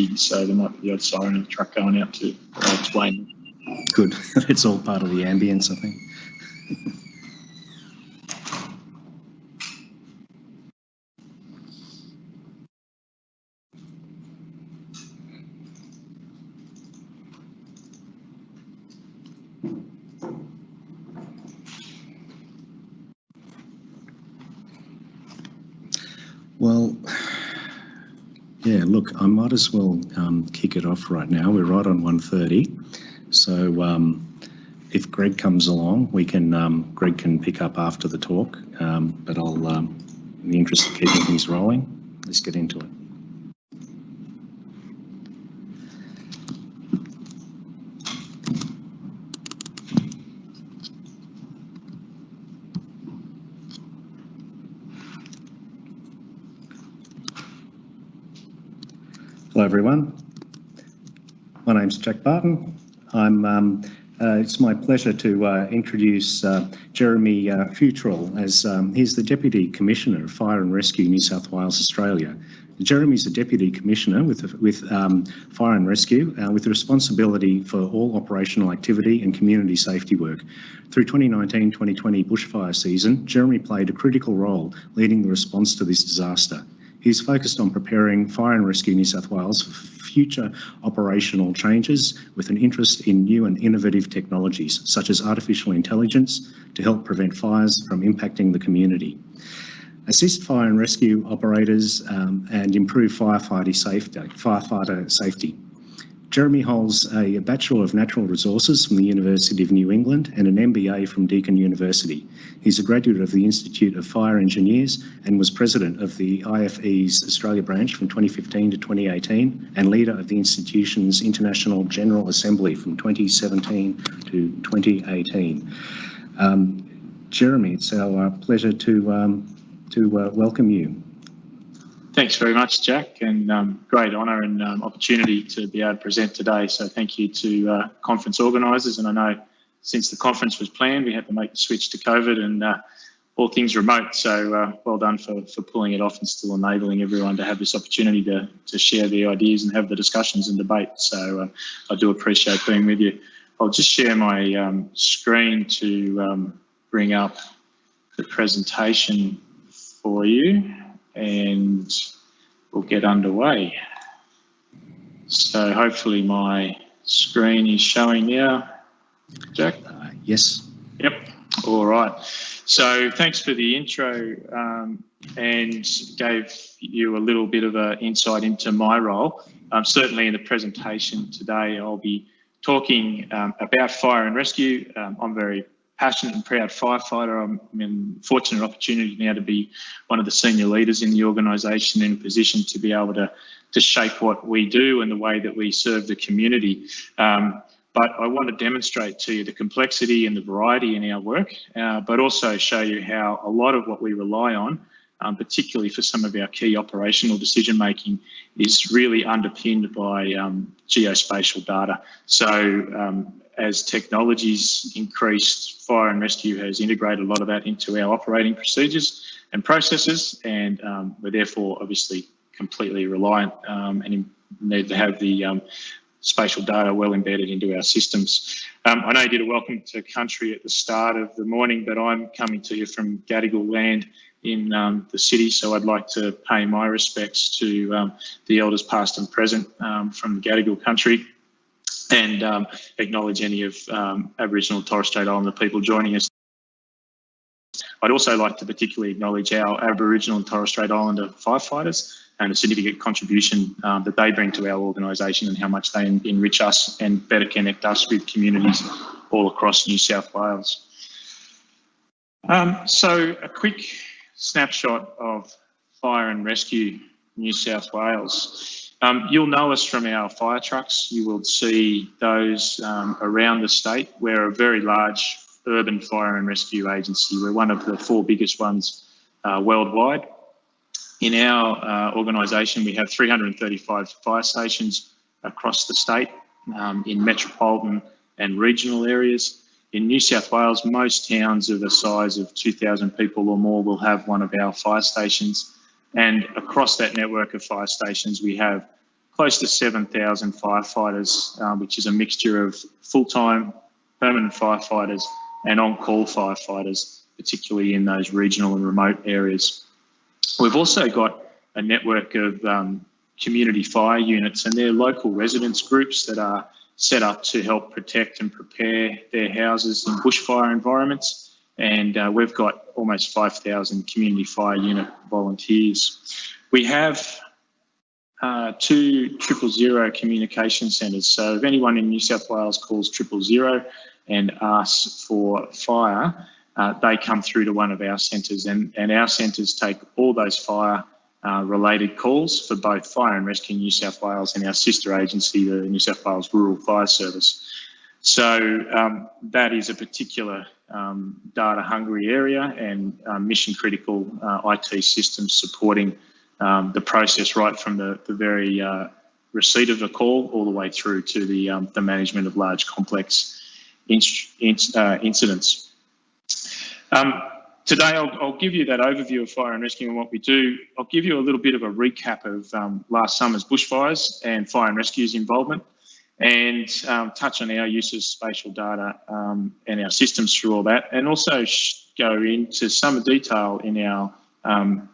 city, so there might be the odd siren and truck going out to explain. Good. It's all part of the ambience, I think. Well, yeah, look, I might as well kick it off right now. We're right on 1:30. So if Greg comes along, we can Greg can pick up after the talk, but I'll, in the interest of keeping things rolling, let's get into it. Hello, everyone. My name's Jack Barton. It's my pleasure to introduce Jeremy Futrell as he's the Deputy Commissioner of Fire and Rescue New South Wales, Australia. Jeremy's a Deputy Commissioner with Fire and Rescue with responsibility for all operational activity and community safety work. Through 2019-2020 bushfire season, Jeremy played a critical role leading the response to this disaster. He's focused on preparing Fire and Rescue New South Wales for future operational changes with an interest in new and innovative technologies such as artificial intelligence to help prevent fires from impacting the community, assist fire and rescue operators and improve firefighter safety. Jeremy holds a Bachelor of Natural Resources from the University of New England and an MBA from Deakin University. He's a graduate of the Institute of Fire Engineers and was president of the IFE's Australia branch from 2015 to 2018 and leader of the institution's International General Assembly from 2017 to 2018. Jeremy, it's our pleasure to welcome you. Thanks very much, Jack, and great honour and opportunity to be able to present today. So thank you to conference organisers. And I know since the conference was planned, we had to make the switch to COVID and all things remote. So well done for pulling it off and still enabling everyone to have this opportunity to share their ideas and have the discussions and debate. So I do appreciate being with you. I'll just share my screen to bring up the presentation for you, and we'll get underway. So hopefully my screen is showing now, Jack? Yes. Yep. All right. So thanks for the intro and gave you a little bit of an insight into my role. Certainly in the presentation today, I'll be talking about fire and rescue. I'm very passionate and proud firefighter. I'm in fortunate opportunity now to be one of the senior leaders in the organisation in a position to be able to shape what we do and the way that we serve the community. But I want to demonstrate to you the complexity and the variety in our work, but also show you how a lot of what we rely on, particularly for some of our key operational decision making, is really underpinned by geospatial data. So as technologies increased, fire and rescue has integrated a lot of that into our operating procedures and processes, and we're therefore obviously completely reliant and need to have the spatial data well embedded into our systems. I know you did a welcome to country at the start of the morning, but I'm coming to you from Gadigal land in the city, so I'd like to pay my respects to the elders past and present from Gadigal country, and acknowledge any of Aboriginal and Torres Strait Islander people joining us. I'd also like to particularly acknowledge our Aboriginal and Torres Strait Islander firefighters and the significant contribution that they bring to our organisation and how much they enrich us and better connect us with communities all across New South Wales. So a quick snapshot of Fire and Rescue New South Wales. You'll know us from our fire trucks. You will see those around the state. We're a very large urban fire and rescue agency. We're one of the 4 biggest ones worldwide. In our organisation, we have 335 fire stations across the state in metropolitan and regional areas. In New South Wales, most towns of the size of 2,000 people or more will have one of our fire stations. And across that network of fire stations, we have close to 7,000 firefighters, which is a mixture of full-time permanent firefighters and on-call firefighters, particularly in those regional and remote areas. We've also got a network of community fire units, and they're local residents groups that are set up to help protect and prepare their houses in bushfire environments. And we've got almost 5,000 community fire unit volunteers. We have 2 000 communication centres. So if anyone in New South Wales calls 000 and asks for fire, they come through to one of our centres, and our centres take all those fire related calls for both Fire and Rescue New South Wales and our sister agency, the New South Wales Rural Fire Service. So that is a particular data hungry area, and mission critical IT systems supporting the process right from the very receipt of a call all the way through to the management of large complex incidents. Today I'll give you that overview of Fire and Rescue and what we do. I'll give you a little bit of a recap of last summer's bushfires and Fire and Rescue's involvement, and touch on our use of spatial data and our systems through all that, and also go into some detail in our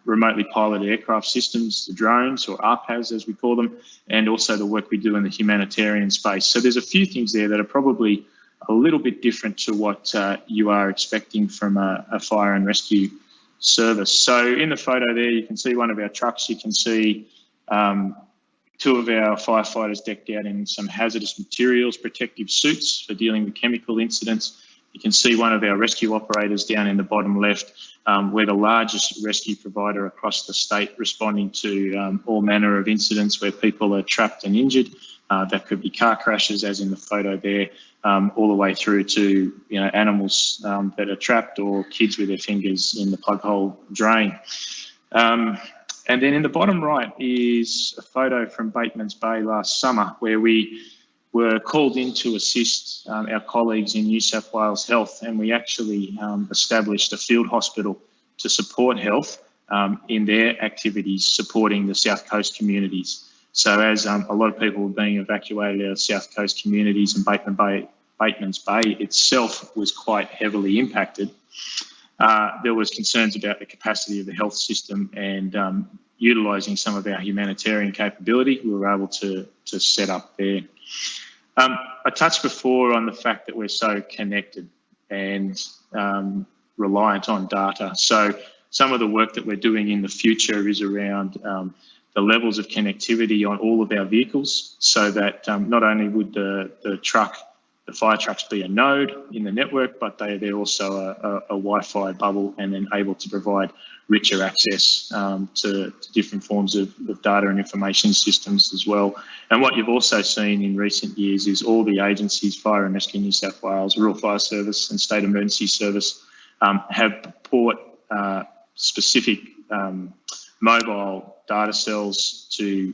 remotely piloted aircraft systems, the drones, or RPAS as we call them, and also the work we do in the humanitarian space. So there's a few things there that are probably a little bit different to what you are expecting from a fire and rescue service. So in the photo there, you can see one of our trucks. You can see 2 of our firefighters decked out in some hazardous materials, protective suits for dealing with chemical incidents. You can see one of our rescue operators down in the bottom left. We're the largest rescue provider across the state, responding to all manner of incidents where people are trapped and injured. That could be car crashes, as in the photo there, all the way through to animals that are trapped, or kids with their fingers in the plug hole drain. And then in the bottom right is a photo from Bateman's Bay last summer, where we were called in to assist our colleagues in New South Wales Health, and we actually established a field hospital to support health in their activities supporting the South Coast communities. So as a lot of people were being evacuated out of South Coast communities, and Bateman's Bay itself was quite heavily impacted, there was concerns about the capacity of the health system, and utilising some of our humanitarian capability, we were able to set up there. I touched before on the fact that we're so connected and reliant on data. So some of the work that we're doing in the future is around the levels of connectivity on all of our vehicles, so that not only would the fire trucks be a node in the network, but they're also a Wi-Fi bubble, and then able to provide richer access to different forms of data and information systems as well. And what you've also seen in recent years is all the agencies, Fire and Rescue New South Wales, Rural Fire Service and State Emergency Service, have bought specific mobile data cells to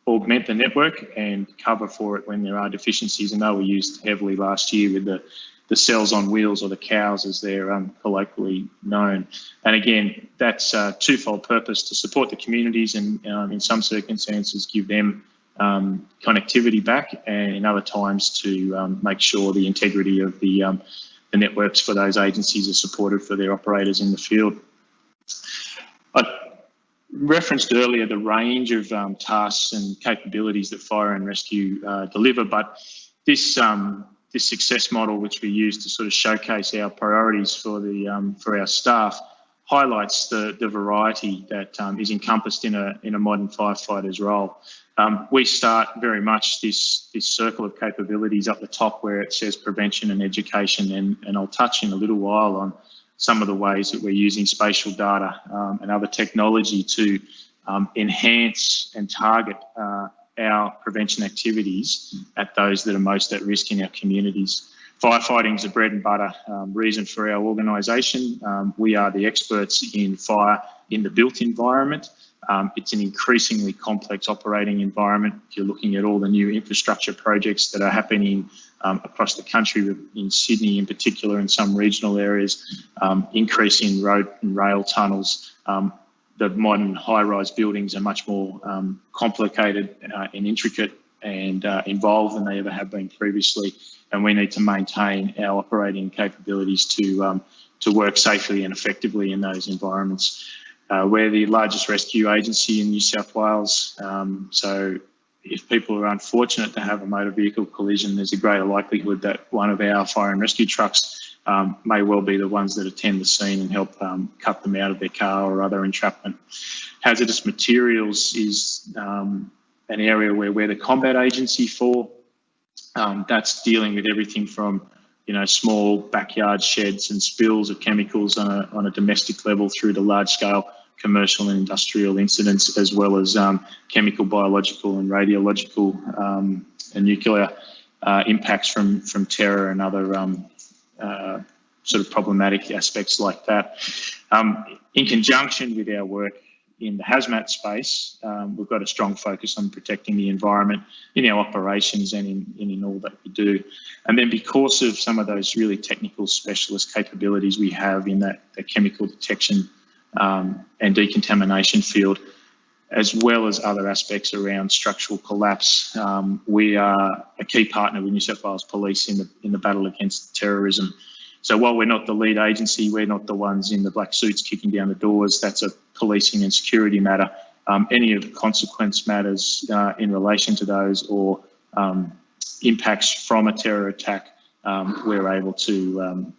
augment the network and cover for it when there are deficiencies, and they were used heavily last year with the cells on wheels, or the cows as they're colloquially known. And again, that's a twofold purpose: to support the communities and in some circumstances give them connectivity back, and in other times to make sure the integrity of the networks for those agencies are supported for their operators in the field. I referenced earlier the range of tasks and capabilities that Fire and Rescue deliver, but this success model, which we use to sort of showcase our priorities for our staff, highlights the variety that is encompassed in a modern firefighter's role. We start very much this circle of capabilities up the top where it says prevention and education, and I'll touch in a little while on some of the ways that we're using spatial data and other technology to enhance and target our prevention activities at those that are most at risk in our communities. Firefighting is a bread and butter reason for our organisation. We are the experts in fire in the built environment. It's an increasingly complex operating environment. If you're looking at all the new infrastructure projects that are happening across the country, in Sydney in particular, and some regional areas, increase in road and rail tunnels, modern high-rise buildings are much more complicated and intricate and involved than they ever have been previously, and we need to maintain our operating capabilities to work safely and effectively in those environments. We're the largest rescue agency in New South Wales, so if people are unfortunate to have a motor vehicle collision, there's a greater likelihood that one of our fire and rescue trucks may well be the ones that attend the scene and help cut them out of their car or other entrapment. Hazardous materials is an area where we're the combat agency for. That's dealing with everything from small backyard sheds and spills of chemicals on a domestic level through to large-scale commercial and industrial incidents, as well as chemical, biological and radiological and nuclear impacts from terror and other sort of problematic aspects like that. In conjunction with our work in the hazmat space, we've got a strong focus on protecting the environment in our operations and in all that we do. And then because of some of those really technical specialist capabilities we have in the chemical detection and decontamination field, as well as other aspects around structural collapse, we are a key partner with New South Wales Police in the battle against terrorism. So while we're not the lead agency, we're not the ones in the black suits kicking down the doors. That's a policing and security matter. Any of the consequence matters in relation to those or impacts from a terror attack, we're able to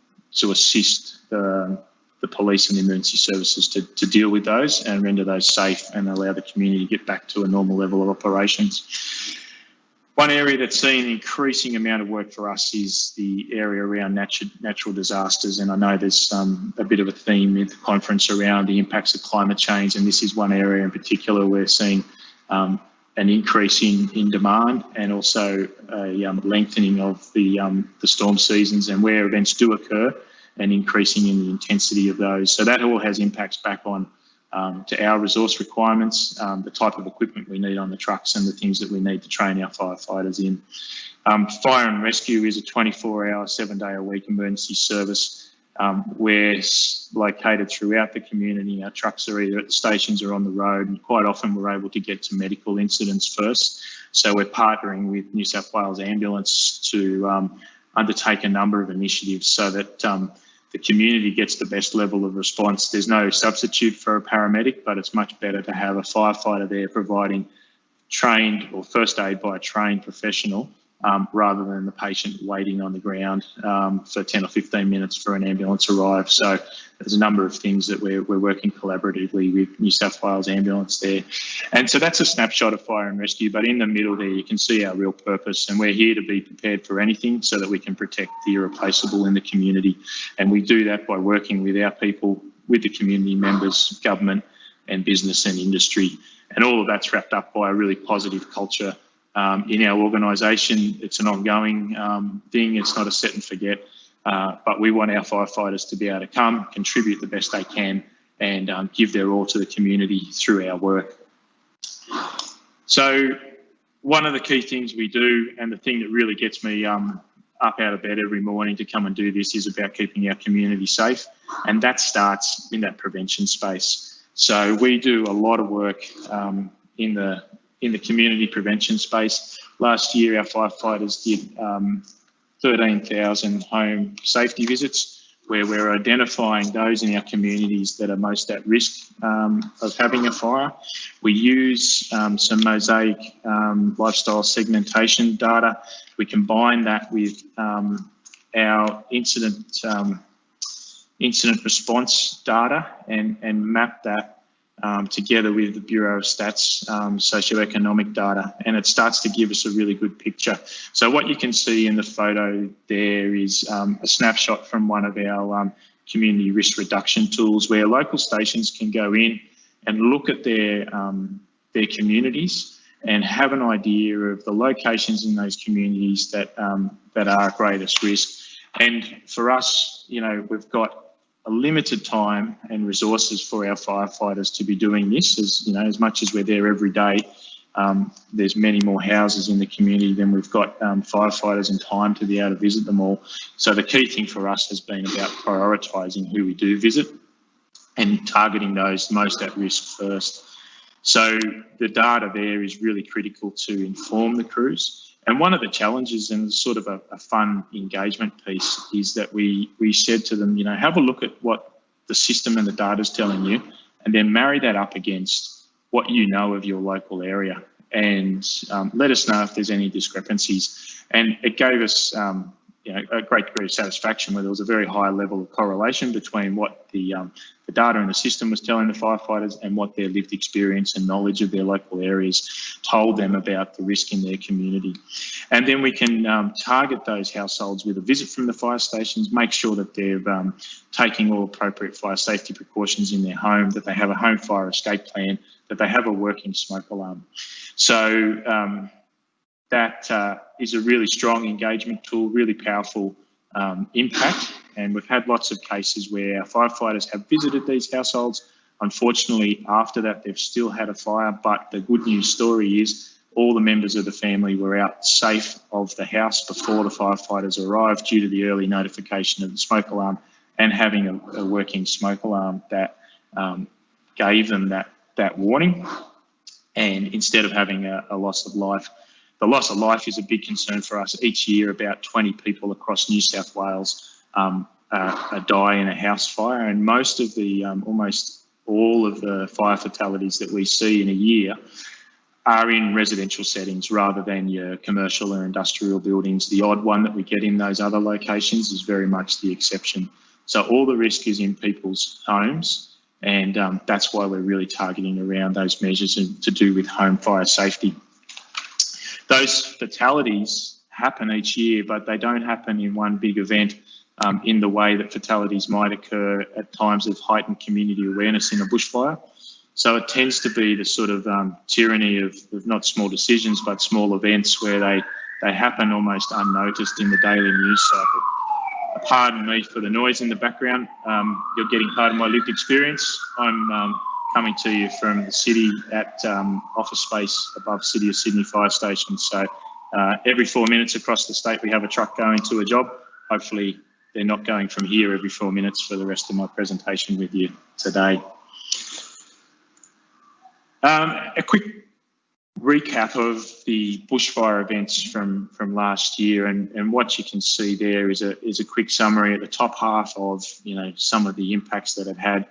assist the police and emergency services to deal with those and render those safe and allow the community to get back to a normal level of operations. One area that's seen an increasing amount of work for us is the area around natural disasters, and I know there's a bit of a theme in the conference around the impacts of climate change, and this is one area in particular we're seeing an increase in demand and also a lengthening of the storm seasons and where events do occur and increasing in the intensity of those. So that all has impacts back on to our resource requirements, the type of equipment we need on the trucks and the things that we need to train our firefighters in. Fire and rescue is a 24-hour, 7-day-a-week emergency service. We're located throughout the community. Our trucks are either at the stations or on the road, and quite often we're able to get to medical incidents first. So we're partnering with New South Wales Ambulance to undertake a number of initiatives so that the community gets the best level of response. There's no substitute for a paramedic, but it's much better to have a firefighter there providing trained or first aid by a trained professional rather than the patient waiting on the ground for 10 or 15 minutes for an ambulance to arrive. So there's a number of things that we're working collaboratively with New South Wales Ambulance there. And so that's a snapshot of fire and rescue, but in the middle there you can see our real purpose, and we're here to be prepared for anything so that we can protect the irreplaceable in the community. And we do that by working with our people, with the community members, government and business and industry. And all of that's wrapped up by a really positive culture in our organisation. It's an ongoing thing. It's not a set and forget, but we want our firefighters to be able to come, contribute the best they can, and give their all to the community through our work. So one of the key things we do, and the thing that really gets me up out of bed every morning to come and do this, is about keeping our community safe, and that starts in that prevention space. So we do a lot of work in the community prevention space. Last year, our firefighters did 13,000 home safety visits, where we're identifying those in our communities that are most at risk of having a fire. We use some Mosaic lifestyle segmentation data. We combine that with our incident response data and map that together with the Bureau of Stats socioeconomic data, and it starts to give us a really good picture. So what you can see in the photo there is a snapshot from one of our community risk reduction tools, where local stations can go in and look at their communities and have an idea of the locations in those communities that are at greatest risk. And for us, we've got a limited time and resources for our firefighters to be doing this. As much as we're there every day, there's many more houses in the community than we've got firefighters and time to be able to visit them all. So the key thing for us has been about prioritising who we do visit and targeting those most at risk first. So the data there is really critical to inform the crews. And one of the challenges, and sort of a fun engagement piece, is that we said to them, have a look at what the system and the data is telling you, and then marry that up against what you know of your local area, and let us know if there's any discrepancies. And it gave us a great degree of satisfaction where there was a very high level of correlation between what the data in the system was telling the firefighters and what their lived experience and knowledge of their local areas told them about the risk in their community. And then we can target those households with a visit from the fire stations, make sure that they're taking all appropriate fire safety precautions in their home, that they have a home fire escape plan, that they have a working smoke alarm. So that is a really strong engagement tool, really powerful impact. And we've had lots of cases where our firefighters have visited these households. Unfortunately, after that, they've still had a fire. But the good news story is all the members of the family were out safe of the house before the firefighters arrived due to the early notification of the smoke alarm and having a working smoke alarm that gave them that warning. And instead of having a loss of life, the loss of life is a big concern for us. Each year, about 20 people across New South Wales die in a house fire, and most of the, almost all of the fire fatalities that we see in a year are in residential settings rather than your commercial or industrial buildings. The odd one that we get in those other locations is very much the exception. So all the risk is in people's homes, and that's why we're really targeting around those measures to do with home fire safety. Those fatalities happen each year, but they don't happen in one big event in the way that fatalities might occur at times of heightened community awareness in a bushfire. So it tends to be the sort of tyranny of not small decisions, but small events where they happen almost unnoticed in the daily news cycle. Pardon me for the noise in the background. You're getting part of my lived experience. I'm coming to you from the city at office space above City of Sydney Fire Station. So every 4 minutes across the state, we have a truck going to a job. Hopefully they're not going from here every 4 minutes for the rest of my presentation with you today. A quick recap of the bushfire events from last year, and what you can see there is a quick summary at the top half of some of the impacts that have had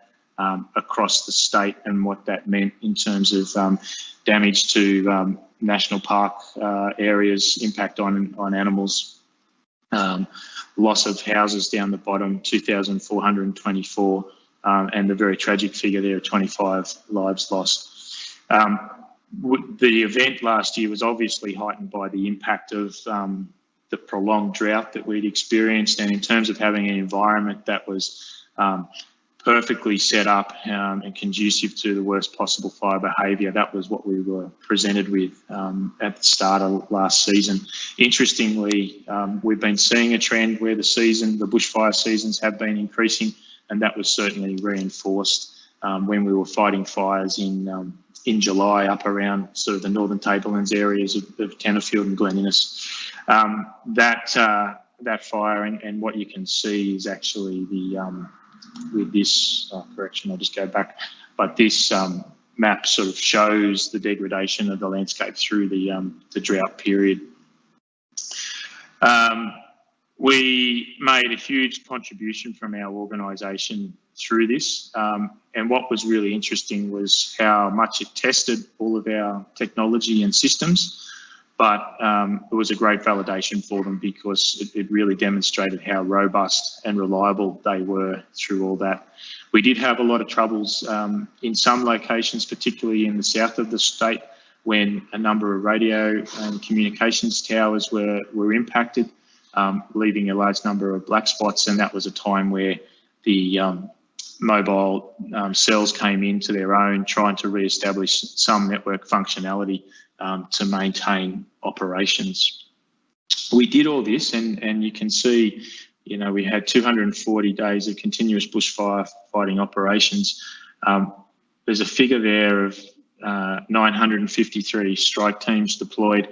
across the state and what that meant in terms of damage to national park areas, impact on animals, loss of houses down the bottom, 2,424, and the very tragic figure there of 25 lives lost. The event last year was obviously heightened by the impact of the prolonged drought that we'd experienced, and in terms of having an environment that was perfectly set up and conducive to the worst possible fire behaviour. That was what we were presented with at the start of last season. Interestingly, we've been seeing a trend where the bushfire seasons have been increasing, and that was certainly reinforced when we were fighting fires in July up around sort of the Northern Tablelands areas of Tenterfield and Glen Innes. That fire and what you can see is actually the with this correction, I'll just go back, but this map sort of shows the degradation of the landscape through the drought period. We made a huge contribution from our organisation through this, and what was really interesting was how much it tested all of our technology and systems, but it was a great validation for them because it really demonstrated how robust and reliable they were through all that. We did have a lot of troubles in some locations, particularly in the south of the state, when a number of radio and communications towers were impacted, leaving a large number of black spots, and that was a time where the mobile cells came into their own, trying to re-establish some network functionality to maintain operations. We did all this, and you can see, we had 240 days of continuous bushfire fighting operations. There's a figure there of 953 strike teams deployed,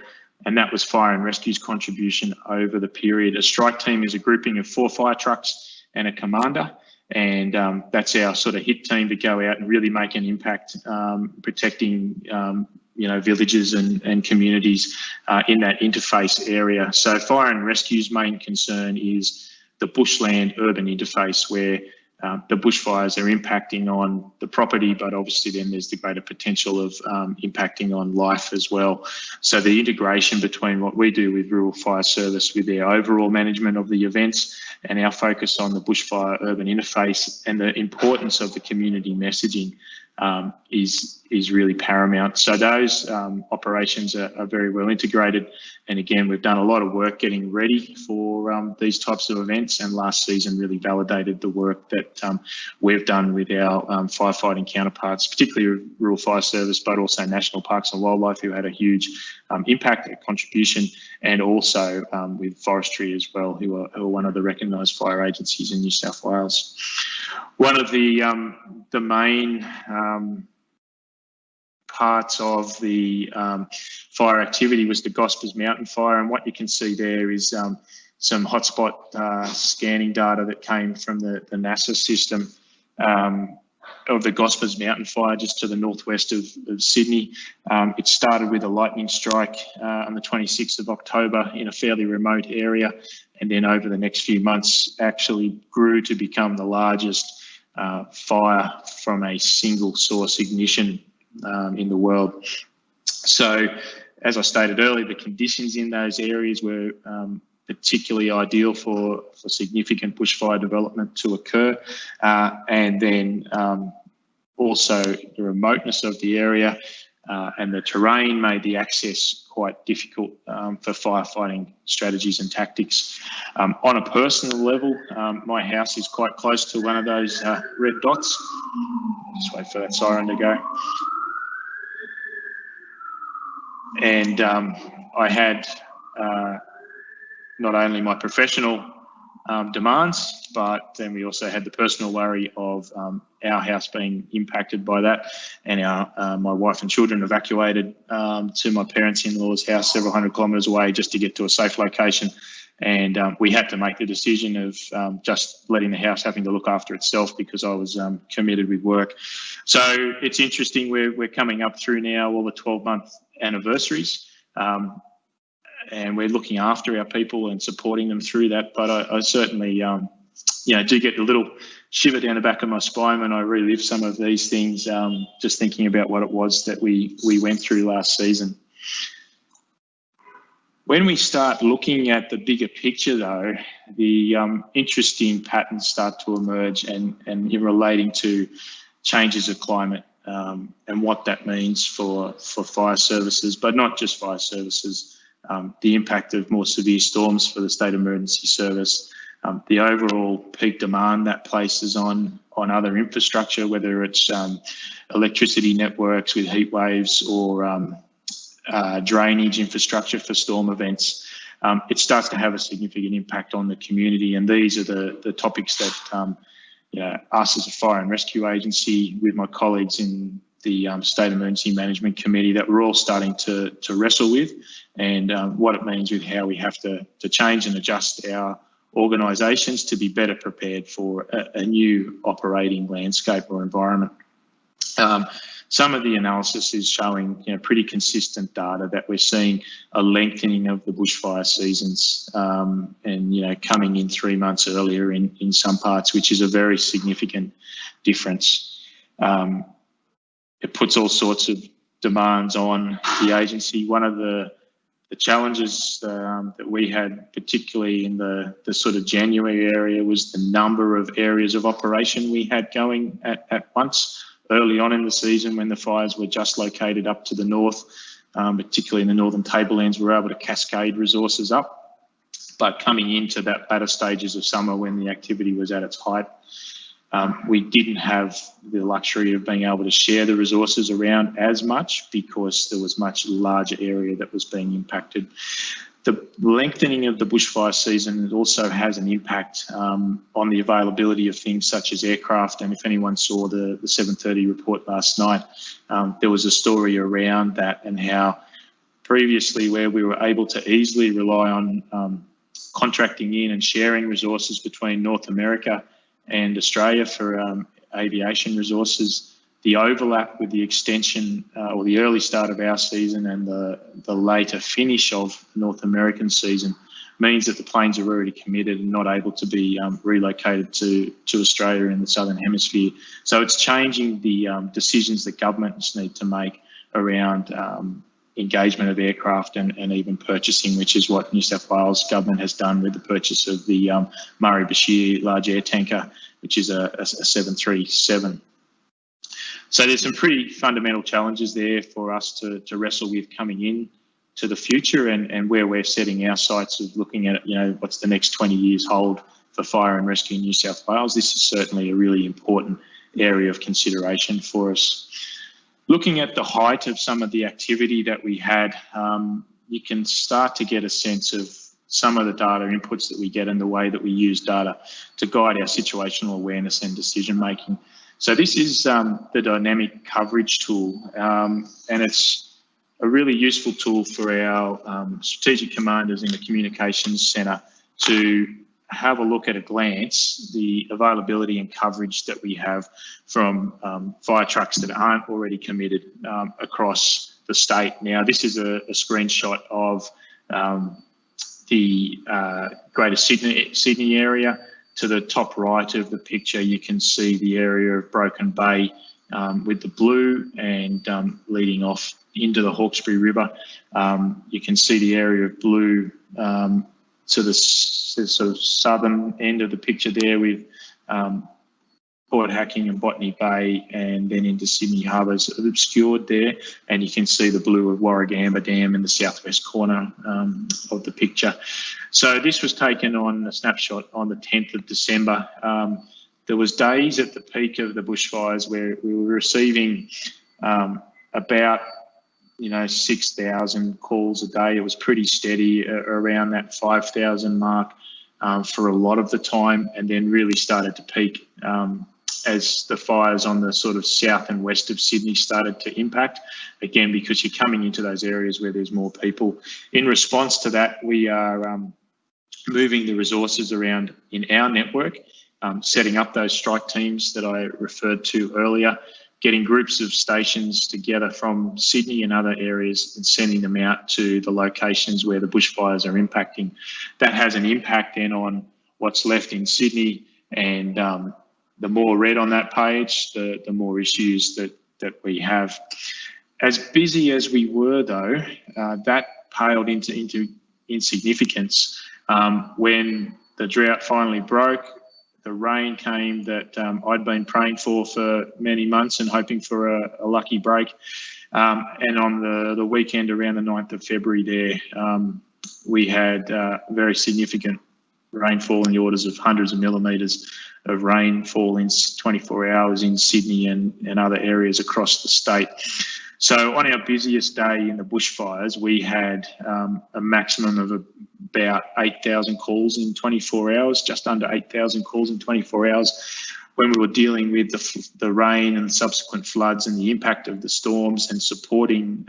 and that was Fire and Rescue's contribution over the period. A strike team is a grouping of 4 fire trucks and a commander, And that's our sort of hit team to go out and really make an impact, protecting villages and communities in that interface area. So fire and rescue's main concern is the bushland urban interface, where the bushfires are impacting on the property, but obviously then there's the greater potential of impacting on life as well. So the integration between what we do with Rural Fire Service with their overall management of the events and our focus on the bushfire urban interface and the importance of the community messaging is really paramount. So those operations are very well integrated. And again, we've done a lot of work getting ready for these types of events, and last season really validated the work that we've done with our firefighting counterparts, particularly Rural Fire Service, but also National Parks and Wildlife, who had a huge impact and contribution, and also with Forestry as well, who are one of the recognised fire agencies in New South Wales. One of the main parts of the fire activity was the Gospers Mountain Fire, and what you can see there is some hotspot scanning data that came from the NASA system of the Gospers Mountain Fire just to the northwest of Sydney. It started with a lightning strike on the 26th of October in a fairly remote area, and then over the next few months actually grew to become the largest fire from a single source ignition in the world. So, as I stated earlier, the conditions in those areas were particularly ideal for significant bushfire development to occur, and then also the remoteness of the area and the terrain made the access quite difficult for firefighting strategies and tactics. On a personal level, my house is quite close to one of those red dots. Just wait for that siren to go. And I had not only my professional demands, but then we also had the personal worry of our house being impacted by that, and my wife and children evacuated to my parents-in-law's house several hundred kilometres away just to get to a safe location. And we had to make the decision of just letting the house having to look after itself because I was committed with work. So it's interesting, we're coming up through now all the 12-month anniversaries, and we're looking after our people and supporting them through that. But I certainly, do get a little shiver down the back of my spine when I relive some of these things, just thinking about what it was that we went through last season. When we start looking at the bigger picture, though, the interesting patterns start to emerge, and in relating to changes of climate and what that means for fire services, but not just fire services. The impact of more severe storms for the State Emergency Service, the overall peak demand that places on other infrastructure, whether it's electricity networks with heat waves or drainage infrastructure for storm events. It starts to have a significant impact on the community, and these are the topics that us as a fire and rescue agency with my colleagues in the State Emergency Management Committee that we're all starting to wrestle with, and what it means with how we have to change and adjust our organisations to be better prepared for a new operating landscape or environment. Some of the analysis is showing pretty consistent data that we're seeing a lengthening of the bushfire seasons and coming in 3 months earlier in some parts, which is a very significant difference. It puts all sorts of demands on the agency. One of the challenges that we had, particularly in the sort of January area, was the number of areas of operation we had going at once. Early on in the season, when the fires were just located up to the north, particularly in the northern tablelands, we were able to cascade resources up. But coming into that latter stages of summer when the activity was at its height, we didn't have the luxury of being able to share the resources around as much because there was much larger area that was being impacted. The lengthening of the bushfire season also has an impact on the availability of things such as aircraft. And if anyone saw the 7:30 report last night, there was a story around that and how previously where we were able to easily rely on contracting in and sharing resources between North America and Australia for aviation resources. The overlap with the extension or the early start of our season and the later finish of North American season means that the planes are already committed and not able to be relocated to Australia in the Southern Hemisphere. So it's changing the decisions that governments need to make around engagement of aircraft and even purchasing, which is what New South Wales government has done with the purchase of the Murray Bashir large air tanker, which is a 737. So there's some pretty fundamental challenges there for us to wrestle with coming in to the future, and where we're setting our sights of looking at, what's the next 20 years hold for fire and rescue in New South Wales. This is certainly a really important area of consideration for us. Looking at the height of some of the activity that we had, you can start to get a sense of some of the data inputs that we get and the way that we use data to guide our situational awareness and decision making. So this is the dynamic coverage tool, and it's a really useful tool for our strategic commanders in the communications centre to have a look at a glance the availability and coverage that we have from fire trucks that aren't already committed across the state. Now, this is a screenshot of the Greater Sydney area. To the top right of the picture, you can see the area of Broken Bay with the blue and leading off into the Hawkesbury River. You can see the area of blue to the sort of southern end of the picture there with Port Hacking and Botany Bay, and then into Sydney Harbour is obscured there. And you can see the blue of Warragamba Dam in the southwest corner of the picture. So this was taken on a snapshot on the 10th of December. There was days at the peak of the bushfires where we were receiving about 6,000 calls a day. It was pretty steady around that 5,000 mark for a lot of the time, and then really started to peak as the fires on the sort of south and west of Sydney started to impact, again, because you're coming into those areas where there's more people. In response to that, we are moving the resources around in our network, setting up those strike teams that I referred to earlier, getting groups of stations together from Sydney and other areas and sending them out to the locations where the bushfires are impacting. That has an impact then on what's left in Sydney, and the more red on that page, the more issues that we have. As busy as we were though, that paled into insignificance when the drought finally broke. The rain came that I'd been praying for many months and hoping for a lucky break. And on the weekend around the 9th of February there, we had very significant rainfall in the orders of hundreds of millimetres of rainfall in 24 hours in Sydney and other areas across the state. So on our busiest day in the bushfires, we had a maximum of about 8,000 calls in 24 hours, just under 8,000 calls in 24 hours. When we were dealing with the rain and subsequent floods and the impact of the storms and supporting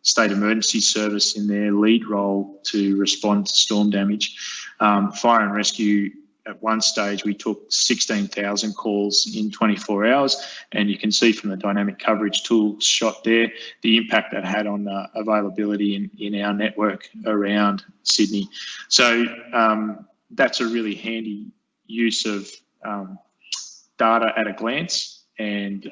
State Emergency Service in their lead role to respond to storm damage, fire and rescue, at one stage we took 16,000 calls in 24 hours, and you can see from the dynamic coverage tool shot there the impact that had on availability in our network around Sydney. So that's a really handy use of data at a glance, and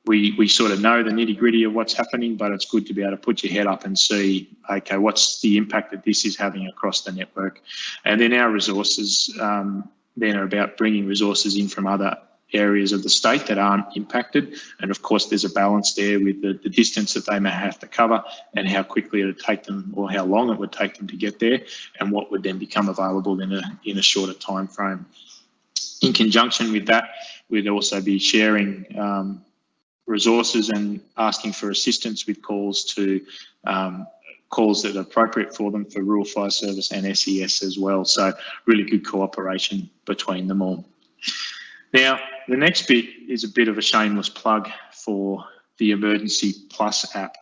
we sort of know the nitty-gritty of what's happening, but it's good to be able to put your head up and see, okay, what's the impact that this is having across the network. And then our resources then are about bringing resources in from other areas of the state that aren't impacted. And of course, there's a balance there with the distance that they may have to cover and how quickly it would take them, or how long it would take them to get there, and what would then become available in a shorter time frame. In conjunction with that, we'd also be sharing resources and asking for assistance with calls to calls that are appropriate for them for Rural Fire Service and SES as well. So really good cooperation between them all. Now, the next bit is a bit of a shameless plug for the Emergency Plus app.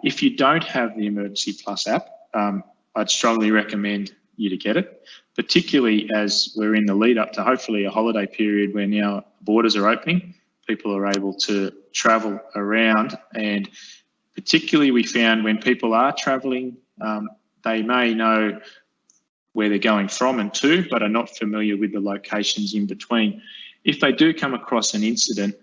If you don't have the Emergency Plus app, I'd strongly recommend you to get it, particularly as we're in the lead up to hopefully a holiday period where now borders are opening, people are able to travel around, and particularly we found when people are travelling, they may know where they're going from and to, but are not familiar with the locations in between. If they do come across an incident,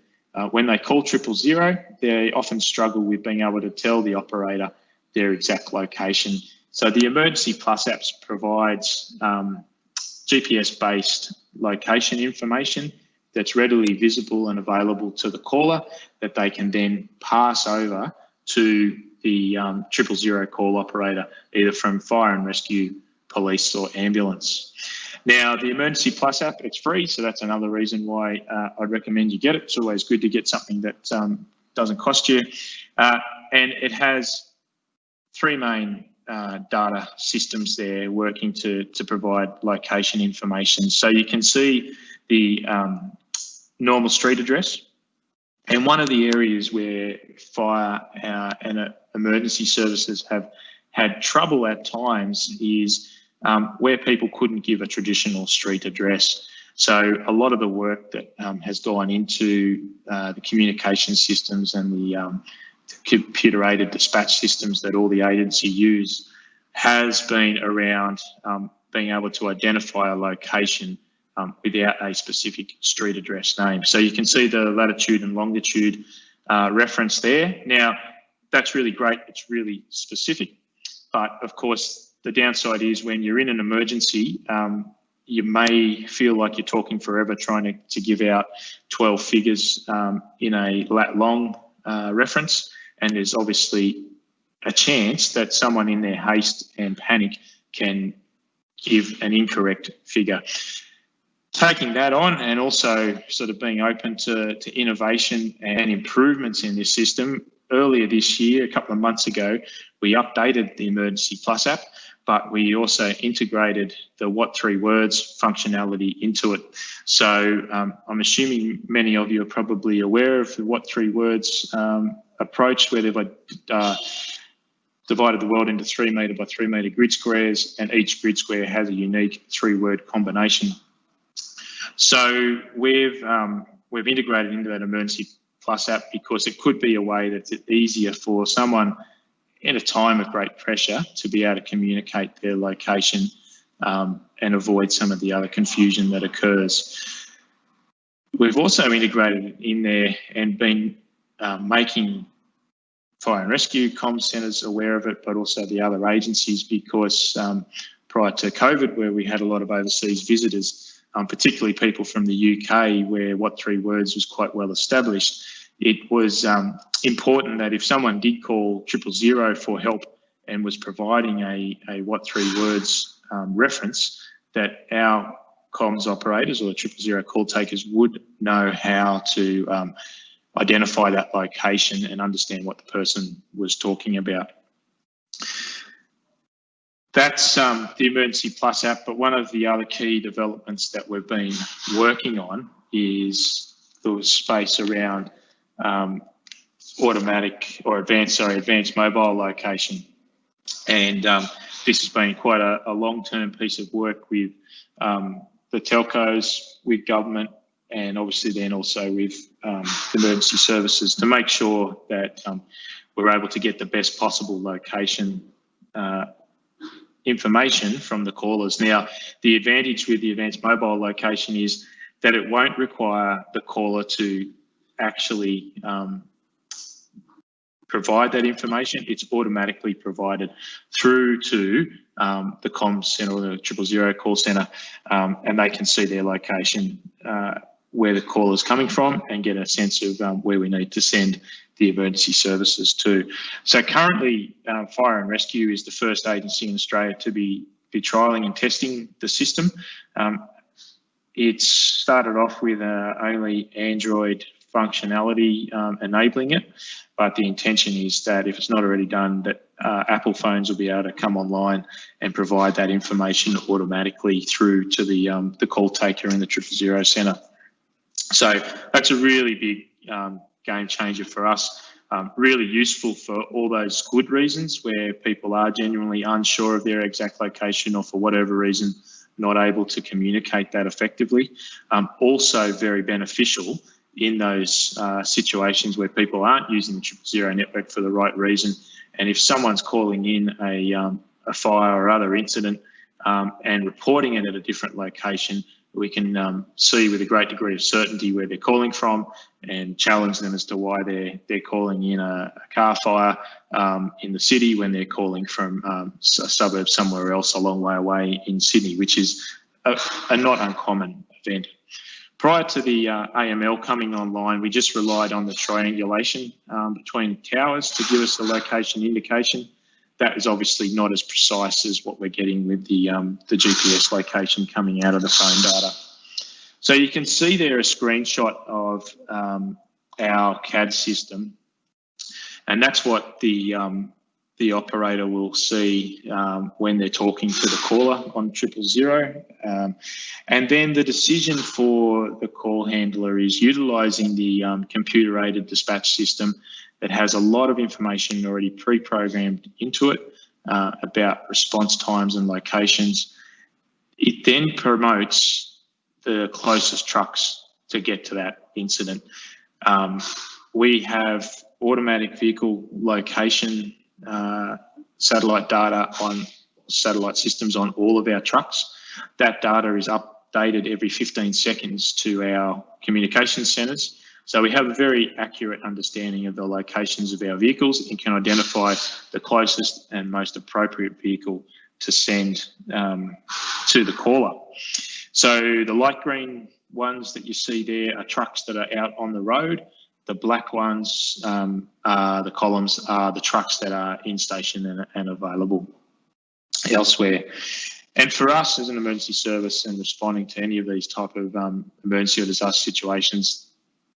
when they call 000, they often struggle with being able to tell the operator their exact location. So the Emergency Plus apps provides GPS-based location information that's readily visible and available to the caller that they can then pass over to the 000 call operator, either from fire and rescue, police or ambulance. Now, the Emergency Plus app, it's free, so that's another reason why I'd recommend you get it. It's always good to get something that doesn't cost you. And it has three main data systems there working to provide location information. So you can see the normal street address. And one of the areas where fire and emergency services have had trouble at times is where people couldn't give a traditional street address. So a lot of the work that has gone into the communication systems and the computer-aided dispatch systems that all the agency use has been around being able to identify a location without a specific street address name. So you can see the latitude and longitude reference there. Now, that's really great. It's really specific. But of course, the downside is when you're in an emergency, you may feel like you're talking forever trying to give out 12 figures in a lat long reference. And there's obviously a chance that someone in their haste and panic can give an incorrect figure. Taking that on and also sort of being open to innovation and improvements in this system, earlier this year, a couple of months ago, we updated the Emergency Plus app, but we also integrated the What 3 Words functionality into it. So I'm assuming many of you are probably aware of the What 3 Words approach, where they've divided the world into 3 metre by 3 metre grid squares, and each grid square has a unique 3-word combination. So we've integrated into that Emergency Plus app because it could be a way that's easier for someone in a time of great pressure to be able to communicate their location and avoid some of the other confusion that occurs. We've also integrated it in there and been making fire and rescue comm centres aware of it, but also the other agencies, because prior to COVID, where we had a lot of overseas visitors, particularly people from the UK, where What 3 Words was quite well established, it was important that if someone did call 000 for help and was providing a What 3 Words reference, that our comms operators or 000 call takers would know how to identify that location and understand what the person was talking about. That's the Emergency Plus app, but one of the other key developments that we've been working on is the space around advanced mobile location. And this has been quite a long-term piece of work with the telcos, with government, and obviously then also with emergency services to make sure that we're able to get the best possible location information from the callers. Now, the advantage with the advanced mobile location is that it won't require the caller to actually provide that information. It's automatically provided through to the comm centre or the 000 call centre, and they can see their location, where the caller is coming from, and get a sense of where we need to send the emergency services to. So currently, Fire and Rescue is the first agency in Australia to be trialling and testing the system. It started off with only Android functionality enabling it, but the intention is that if it's not already done, that Apple phones will be able to come online and provide that information automatically through to the call taker in the 000 centre. So that's a really big game changer for us. Really useful for all those good reasons where people are genuinely unsure of their exact location, or for whatever reason not able to communicate that effectively. Also very beneficial in those situations where people aren't using the 000 network for the right reason. And if someone's calling in a fire or other incident and reporting it at a different location, we can see with a great degree of certainty where they're calling from and challenge them as to why they're calling in a car fire in the city when they're calling from a suburb somewhere else a long way away in Sydney, which is a not uncommon event. Prior to the AML coming online, we just relied on the triangulation between towers to give us a location indication. That is obviously not as precise as what we're getting with the GPS location coming out of the phone data. So you can see there a screenshot of our CAD system, and that's what the operator will see when they're talking to the caller on 000. And then the decision for the call handler is utilising the computer-aided dispatch system that has a lot of information already pre-programmed into it about response times and locations. It then promotes the closest trucks to get to that incident. We have automatic vehicle location satellite data on satellite systems on all of our trucks. That data is updated every 15 seconds to our communication centres. So we have a very accurate understanding of the locations of our vehicles and can identify the closest and most appropriate vehicle to send to the caller. So the light green ones that you see there are trucks that are out on the road. The black ones, the columns, are the trucks that are in station and available elsewhere. And for us as an emergency service and responding to any of these type of emergency or disaster situations,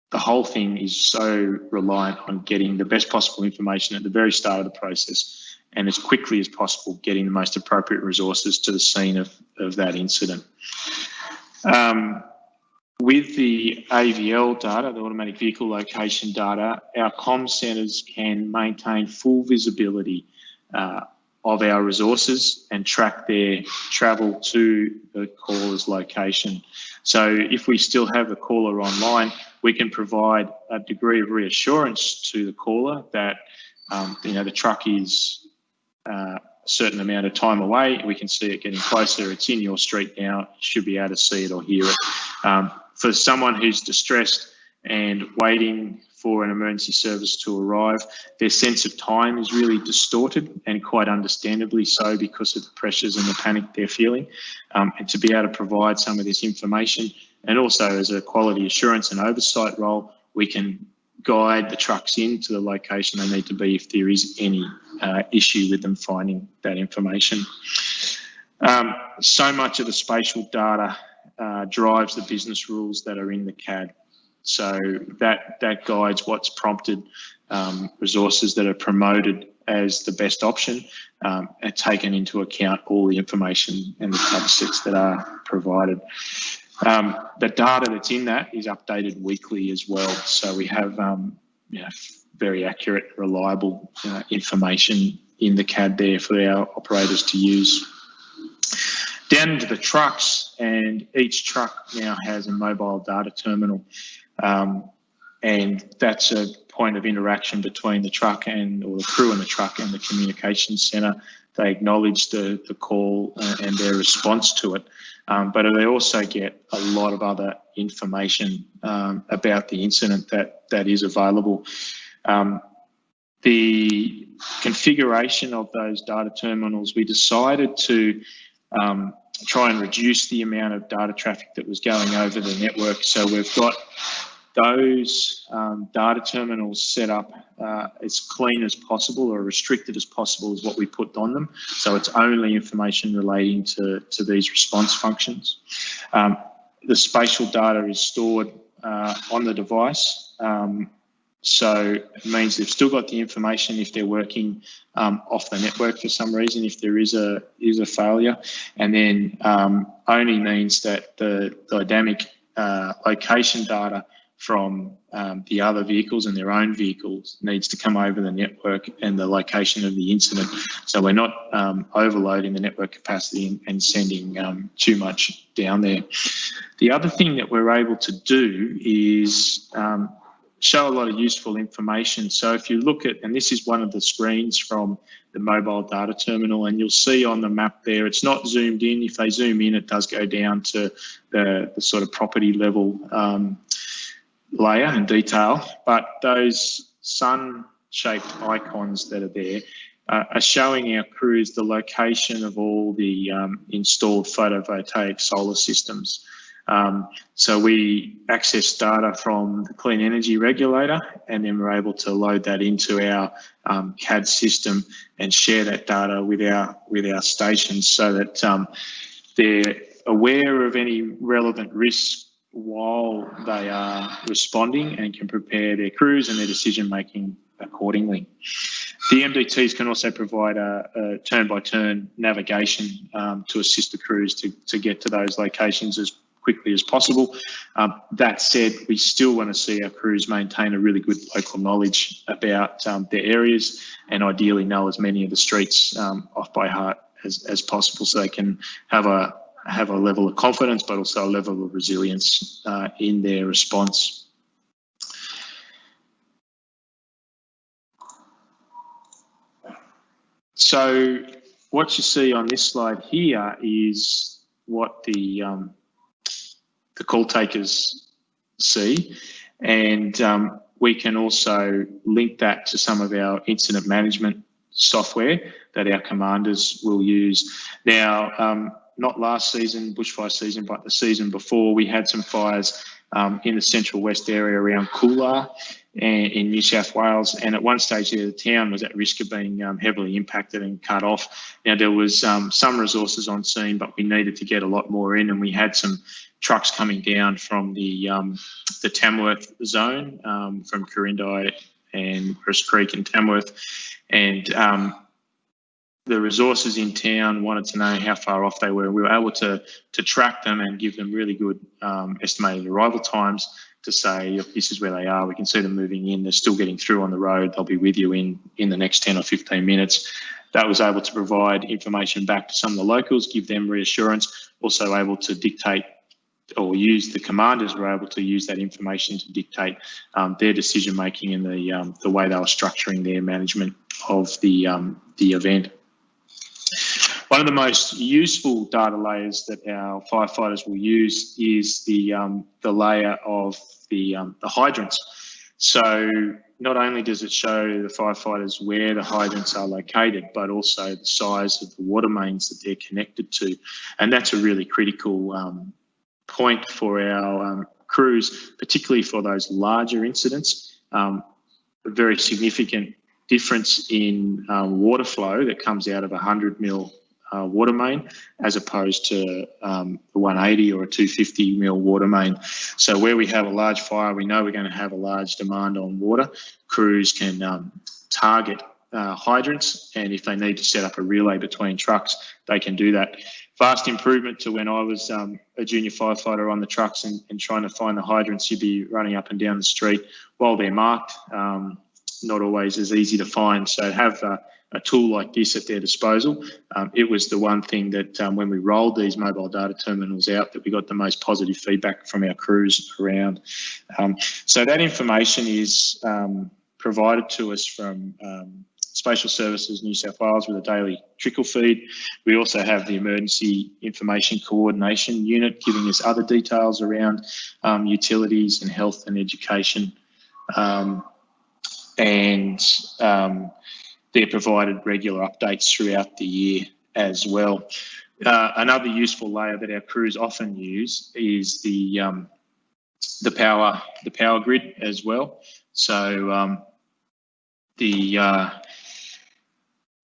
the whole thing is so reliant on getting the best possible information at the very start of the process and as quickly as possible getting the most appropriate resources to the scene of that incident. With the AVL data, the automatic vehicle location data, our comm centres can maintain full visibility of our resources and track their travel to the caller's location. So if we still have the caller online, we can provide a degree of reassurance to the caller that the truck is a certain amount of time away. We can see it getting closer. It's in your street now. You should be able to see it or hear it. For someone who's distressed and waiting for an emergency service to arrive, their sense of time is really distorted, and quite understandably so because of the pressures and the panic they're feeling. And to be able to provide some of this information, and also as a quality assurance and oversight role, we can guide the trucks into the location they need to be if there is any issue with them finding that information. So much of the spatial data drives the business rules that are in the CAD. So that guides what's prompted resources that are promoted as the best option, and taken into account all the information and the data sets that are provided. The data that's in that is updated weekly as well. So we have very accurate, reliable information in the CAD there for our operators to use. Down into the trucks, and each truck now has a mobile data terminal, and that's a point of interaction between the truck or the crew in the truck and the communications centre. They acknowledge the call and their response to it, but they also get a lot of other information about the incident that is available. The configuration of those data terminals, we decided to try and reduce the amount of data traffic that was going over the network. So we've got those data terminals set up as clean as possible or restricted as possible is what we put on them. So it's only information relating to these response functions. The spatial data is stored on the device. So it means they've still got the information if they're working off the network for some reason, if there is a failure, and then only means that the dynamic location data from the other vehicles and their own vehicles needs to come over the network and the location of the incident. So we're not overloading the network capacity and sending too much down there. The other thing that we're able to do is show a lot of useful information. So if you look at, and this is one of the screens from the mobile data terminal, and you'll see on the map there, it's not zoomed in. If they zoom in, it does go down to the sort of property level layer and detail, but those sun-shaped icons that are there are showing our crews the location of all the installed photovoltaic solar systems. So we access data from the Clean Energy Regulator, and then we're able to load that into our CAD system and share that data with our stations, so that they're aware of any relevant risks while they are responding and can prepare their crews and their decision making accordingly. The MDTs can also provide a turn-by-turn navigation to assist the crews to get to those locations as quickly as possible. That said, we still want to see our crews maintain a really good local knowledge about their areas, and ideally know as many of the streets off by heart as possible, so they can have a level of confidence, but also a level of resilience in their response. So what you see on this slide here is what the call takers see, and we can also link that to some of our incident management software that our commanders will use. Now, not last season, bushfire season, but the season before, we had some fires in the central west area around Coolah in New South Wales, and at one stage there, the town was at risk of being heavily impacted and cut off. Now, there was some resources on scene, but we needed to get a lot more in, and we had some trucks coming down from the Tamworth zone, from Corindai and Crest Creek and Tamworth, and the resources in town wanted to know how far off they were. We were able to track them and give them really good estimated arrival times to say, this is where they are. We can see them moving in. They're still getting through on the road. They'll be with you in the next 10 or 15 minutes. That was able to provide information back to some of the locals, give them reassurance, also able to dictate or use the commanders were able to use that information to dictate their decision making and the way they were structuring their management of the event. One of the most useful data layers that our firefighters will use is the layer of the hydrants. So not only does it show the firefighters where the hydrants are located, but also the size of the water mains that they're connected to, and that's a really critical point for our crews, particularly for those larger incidents. A very significant difference in water flow that comes out of a 100 mil water main as opposed to a 180 or a 250 mil water main. So where we have a large fire, we know we're going to have a large demand on water. Crews can target hydrants, and if they need to set up a relay between trucks, they can do that. Vast improvement to when I was a junior firefighter on the trucks and trying to find the hydrants. You'd be running up and down the street while they're marked. Not always as easy to find. So have a tool like this at their disposal. It was the one thing that when we rolled these mobile data terminals out, that we got the most positive feedback from our crews around. So that information is provided to us from Spatial Services New South Wales with a daily trickle feed. We also have the Emergency Information Coordination Unit giving us other details around utilities and health and education. They're provided regular updates throughout the year as well. Another useful layer that our crews often use is the power grid as well. So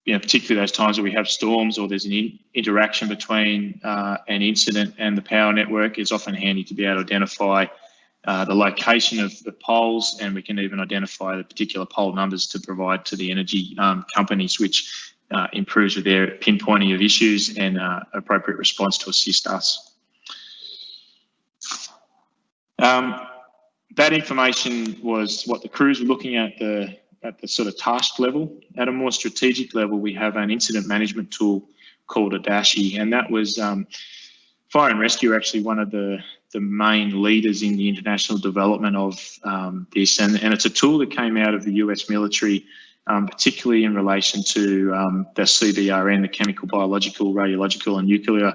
particularly those times where we have storms or there's an interaction between an incident and the power network, it's often handy to be able to identify the location of the poles, and we can even identify the particular pole numbers to provide to the energy companies, which improves with their pinpointing of issues and appropriate response to assist us. that information was what the crews were looking at the sort of task level. At a more strategic level, we have an incident management tool called Adashi, and that was Fire and Rescue are actually one of the main leaders in the international development of this, and it's a tool that came out of the US military, particularly in relation to the CBRN, the chemical, biological, radiological and nuclear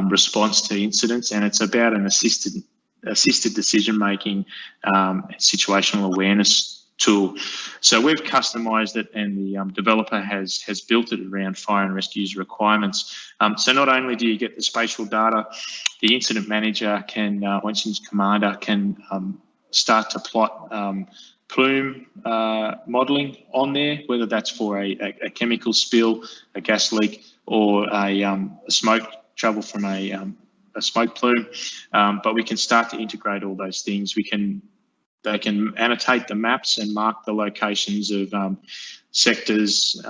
response to incidents, and it's about an assisted decision-making, situational awareness tool. So we've customised it, and the developer has built it around Fire and Rescue's requirements. So not only do you get the spatial data, the incident manager can, or incident commander can start to plot plume modelling on there, whether that's for a chemical spill, a gas leak, or a smoke travel from a smoke plume. But we can start to integrate all those things. They can annotate the maps and mark the locations of sectors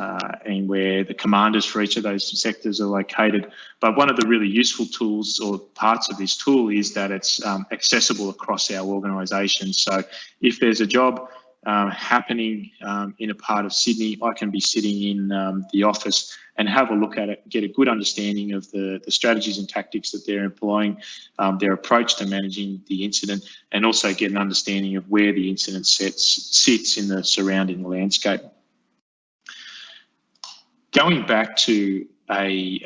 and where the commanders for each of those sectors are located. But one of the really useful tools or parts of this tool is that it's accessible across our organisation. So if there's a job happening in a part of Sydney, I can be sitting in the office and have a look at it, get a good understanding of the strategies and tactics that they're employing, their approach to managing the incident, and also get an understanding of where the incident sits in the surrounding landscape. Going back to a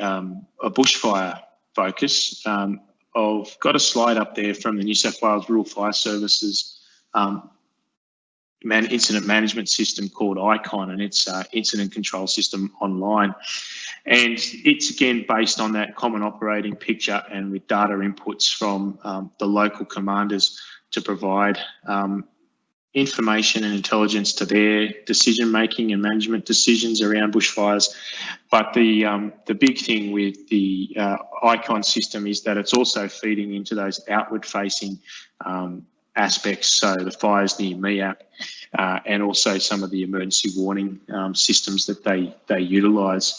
bushfire focus, I've got a slide up there from the New South Wales Rural Fire Services incident management system called ICON, and it's incident control system online. And it's again based on that common operating picture and with data inputs from the local commanders to provide information and intelligence to their decision making and management decisions around bushfires. But the big thing with the ICON system is that it's also feeding into those outward facing aspects, so the Fires Near Me app, and also some of the emergency warning systems that they utilise.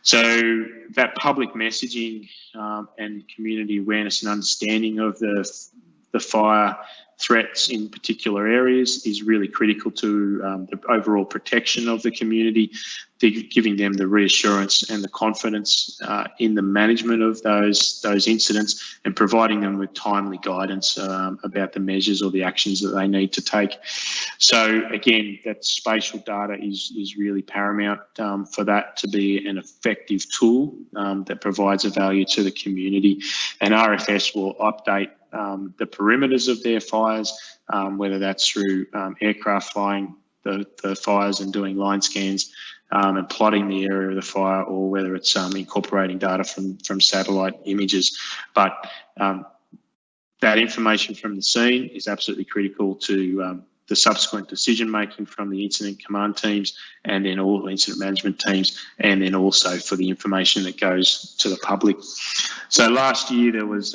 So that public messaging and community awareness and understanding of the fire threats in particular areas is really critical to the overall protection of the community, giving them the reassurance and the confidence in the management of those incidents, and providing them with timely guidance about the measures or the actions that they need to take. So again, that spatial data is really paramount for that to be an effective tool that provides a value to the community. And RFS will update the perimeters of their fires, whether that's through aircraft flying the fires and doing line scans and plotting the area of the fire, or whether it's incorporating data from satellite images. But that information from the scene is absolutely critical to the subsequent decision making from the incident command teams, and then all the incident management teams, and then also for the information that goes to the public. So last year there was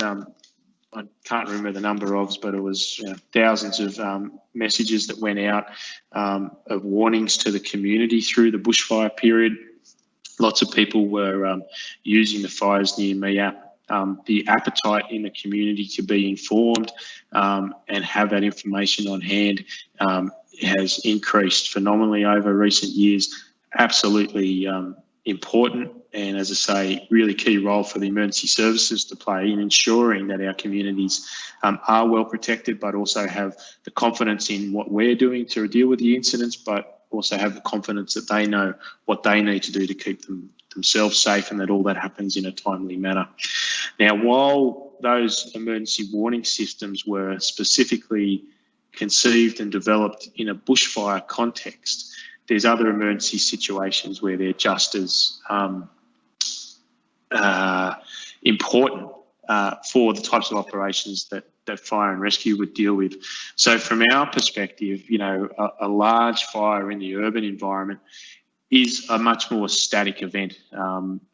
I can't remember the number of, but it was thousands of messages that went out of warnings to the community through the bushfire period. Lots of people were using the Fires Near Me app. The appetite in the community to be informed and have that information on hand has increased phenomenally over recent years. Absolutely important, and as I say, really key role for the emergency services to play in ensuring that our communities are well protected, but also have the confidence in what we're doing to deal with the incidents, but also have the confidence that they know what they need to do to keep themselves safe, and that all that happens in a timely manner. Now, while those emergency warning systems were specifically conceived and developed in a bushfire context, there's other emergency situations where they're just as important for the types of operations that fire and rescue would deal with. So from our perspective, a large fire in the urban environment is a much more static event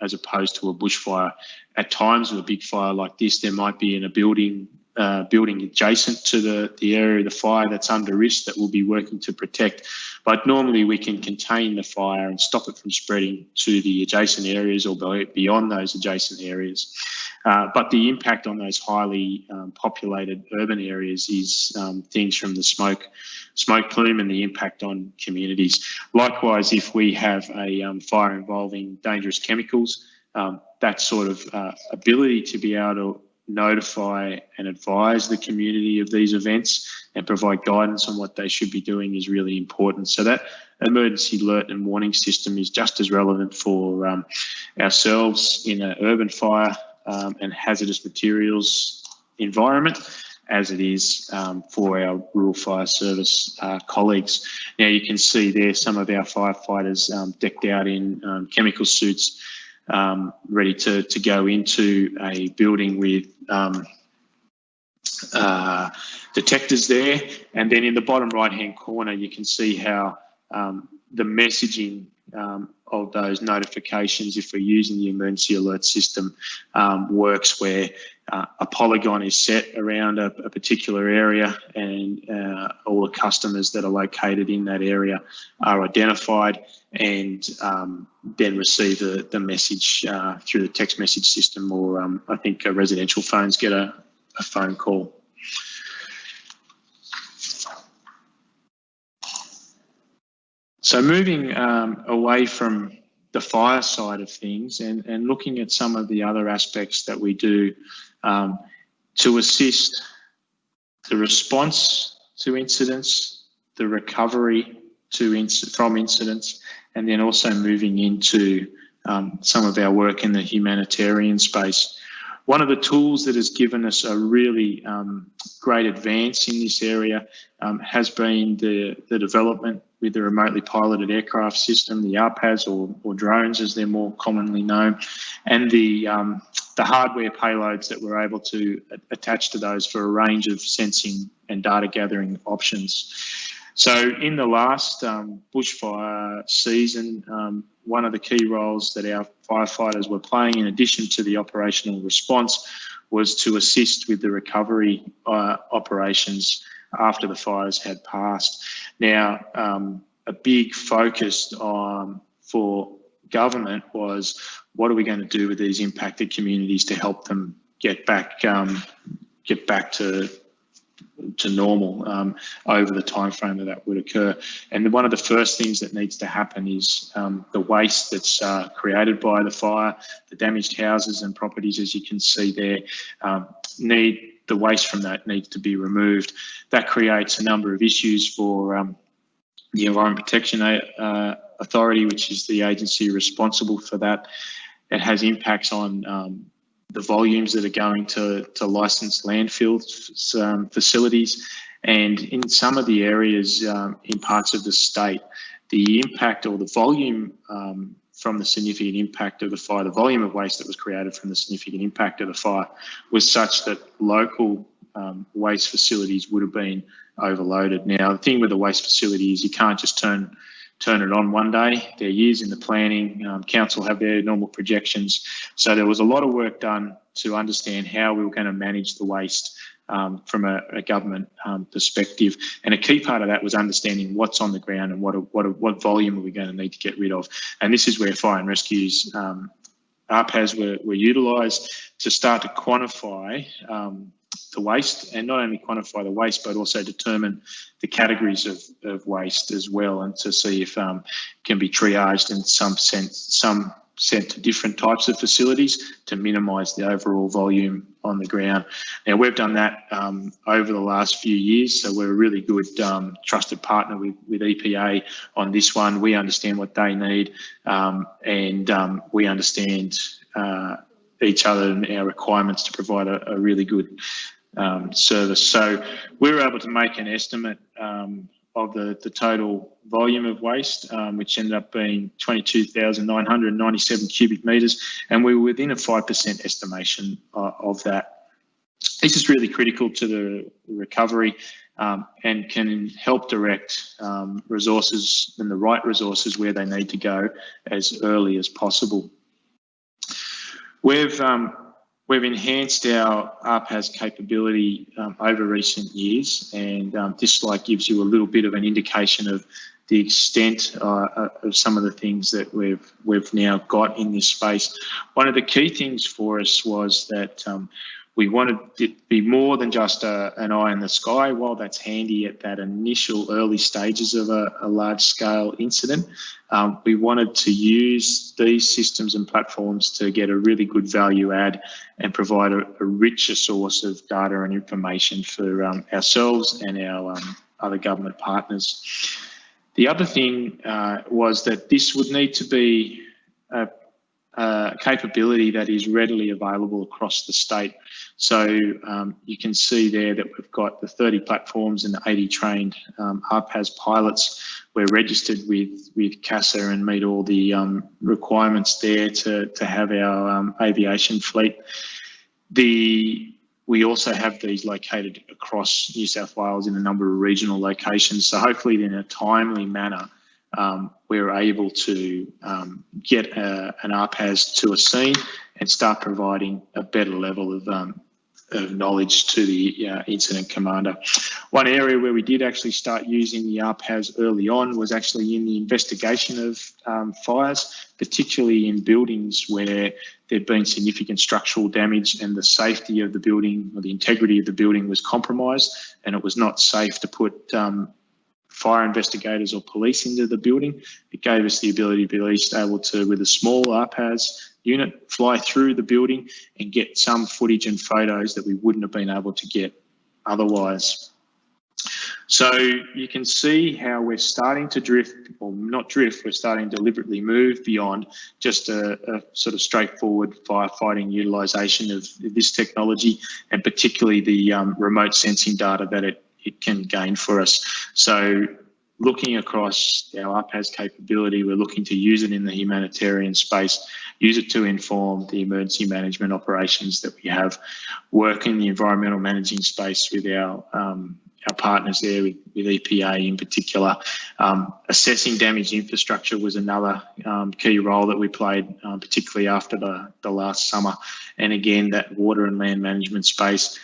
as opposed to a bushfire. At times with a big fire like this, there might be in a building building adjacent to the area of the fire that's under risk that we'll be working to protect. But normally we can contain the fire and stop it from spreading to the adjacent areas or beyond those adjacent areas. But the impact on those highly populated urban areas is things from the smoke plume and the impact on communities. Likewise, if we have a fire involving dangerous chemicals, that sort of ability to be able to notify and advise the community of these events and provide guidance on what they should be doing is really important. So that emergency alert and warning system is just as relevant for ourselves in an urban fire and hazardous materials environment as it is for our rural fire service colleagues. Now you can see there some of our firefighters decked out in chemical suits, ready to go into a building with detectors there. And then in the bottom right-hand corner, you can see how the messaging of those notifications, if we're using the emergency alert system, works where a polygon is set around a particular area and all the customers that are located in that area are identified and then receive the message through the text message system, or I think residential phones get a phone call. So moving away from the fire side of things and looking at some of the other aspects that we do to assist the response to incidents, the recovery from incidents, and then also moving into some of our work in the humanitarian space. One of the tools that has given us a really great advance in this area has been the development with the remotely piloted aircraft system, the RPAS or drones as they're more commonly known, and the hardware payloads that we're able to attach to those for a range of sensing and data gathering options. So in the last bushfire season, one of the key roles that our firefighters were playing in addition to the operational response was to assist with the recovery operations after the fires had passed. Now, a big focus for government was what are we going to do with these impacted communities to help them get back to normal over the time frame that would occur. And one of the first things that needs to happen is the waste that's created by the fire, the damaged houses and properties, as you can see there, the waste from that needs to be removed. That creates a number of issues for the Environment Protection Authority, which is the agency responsible for that. It has impacts on the volumes that are going to licensed landfill facilities. And in some of the areas in parts of the state, the impact or the volume from the significant impact of the fire, the volume of waste that was created from the significant impact of the fire was such that local waste facilities would have been overloaded. Now, the thing with the waste facility is you can't just turn it on one day. There are years in the planning. Council have their normal projections. So there was a lot of work done to understand how we were going to manage the waste from a government perspective. And a key part of that was understanding what's on the ground and what volume are we going to need to get rid of. And this is where Fire and Rescue's RPAS were utilised to start to quantify the waste, and not only quantify the waste, but also determine the categories of waste as well, and to see if can be triaged in some sent to different types of facilities to minimise the overall volume on the ground. Now, we've done that over the last few years, so we're a really good trusted partner with EPA on this one. We understand what they need, and we understand each other and our requirements to provide a really good service. So we were able to make an estimate of the total volume of waste, which ended up being 22,997 cubic metres, and we were within a 5% estimation of that. This is really critical to the recovery and can help direct resources and the right resources where they need to go as early as possible. We've We've enhanced our RPAS capability over recent years, and this slide gives you a little bit of an indication of the extent of some of the things that we've now got in this space. One of the key things for us was that we wanted it to be more than just an eye in the sky. While that's handy at that initial early stages of a large-scale incident, we wanted to use these systems and platforms to get a really good value add and provide a richer source of data and information for ourselves and our other government partners. The other thing was that this would need to be a capability that is readily available across the state. So you can see there that we've got the 30 platforms and the 80 trained RPAS pilots. We're registered with CASA and meet all the requirements there to have our aviation fleet. We also have these located across New South Wales in a number of regional locations. So hopefully in a timely manner, we're able to get an RPAS to a scene and start providing a better level of knowledge to the incident commander. One area where we did actually start using the RPAS early on was actually in the investigation of fires, particularly in buildings where there'd been significant structural damage and the safety of the building or the integrity of the building was compromised, and it was not safe to put fire investigators or police into the building. It gave us the ability to be at least able to, with a small RPAS unit, fly through the building and get some footage and photos that we wouldn't have been able to get otherwise. So you can see how we're starting to drift, or not drift, we're starting to deliberately move beyond just a sort of straightforward firefighting utilisation of this technology, and particularly the remote sensing data that it can gain for us. So looking across our RPAS capability, we're looking to use it in the humanitarian space, use it to inform the emergency management operations that we have, work in the environmental managing space with our partners there, with EPA in particular. Assessing damaged infrastructure was another key role that we played, particularly after the last summer. And again, that water and land management space,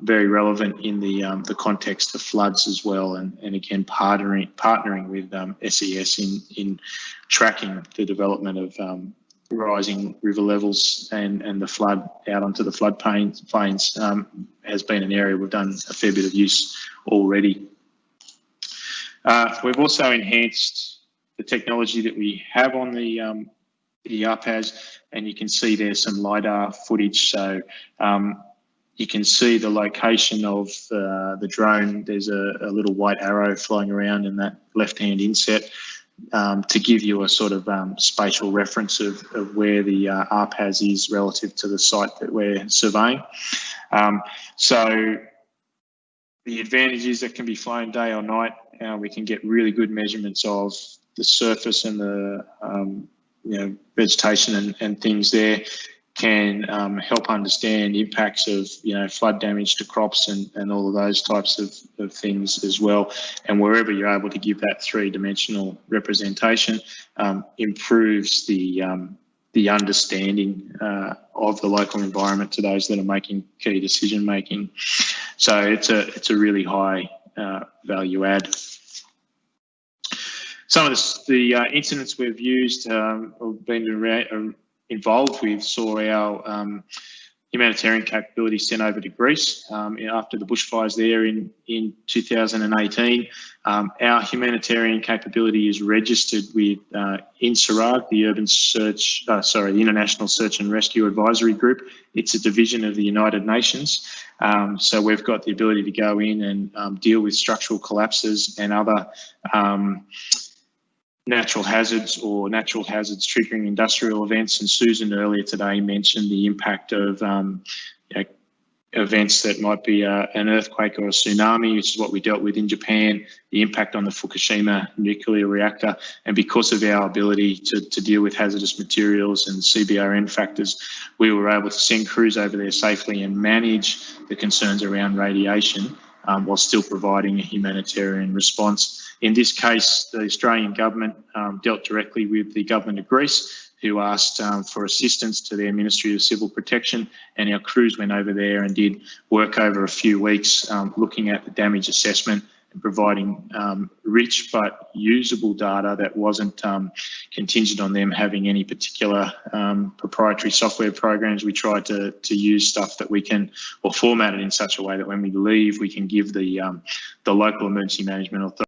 very relevant in the context of floods as well, and again partnering with SES in tracking the development of rising river levels and the flood out onto the flood plains has been an area we've done a fair bit of use already. We've also enhanced the technology that we have on the RPAS, and you can see there's some LiDAR footage. So you can see the location of the drone. There's a little white arrow flying around in that left-hand inset to give you a sort of spatial reference of where the RPAS is relative to the site that we're surveying. So the advantage is that can be flown day or night. We can get really good measurements of the surface and the vegetation and things there. Can help understand impacts of flood damage to crops and all of those types of things as well. And wherever you're able to give that three-dimensional representation, improves the understanding of the local environment to those that are making key decision making. So it's a really high value add. Some of the incidents we've used or been involved with saw our humanitarian capability sent over to Greece after the bushfires there in 2018. Our humanitarian capability is registered with INSARAG, the the International Search and Rescue Advisory Group. It's a division of the United Nations. So we've got the ability to go in and deal with structural collapses and other natural hazards triggering industrial events. And Susan earlier today mentioned the impact of events that might be an earthquake or a tsunami, which is what we dealt with in Japan, the impact on the Fukushima nuclear reactor. And because of our ability to deal with hazardous materials and CBRN factors, we were able to send crews over there safely and manage the concerns around radiation while still providing a humanitarian response. In this case, the Australian government dealt directly with the government of Greece, who asked for assistance to their Ministry of Civil Protection, and our crews went over there and did work over a few weeks looking at the damage assessment and providing rich but usable data that wasn't contingent on them having any particular proprietary software programs. We tried to use stuff that we can, or format it in such a way that when we leave, we can give the local emergency management authority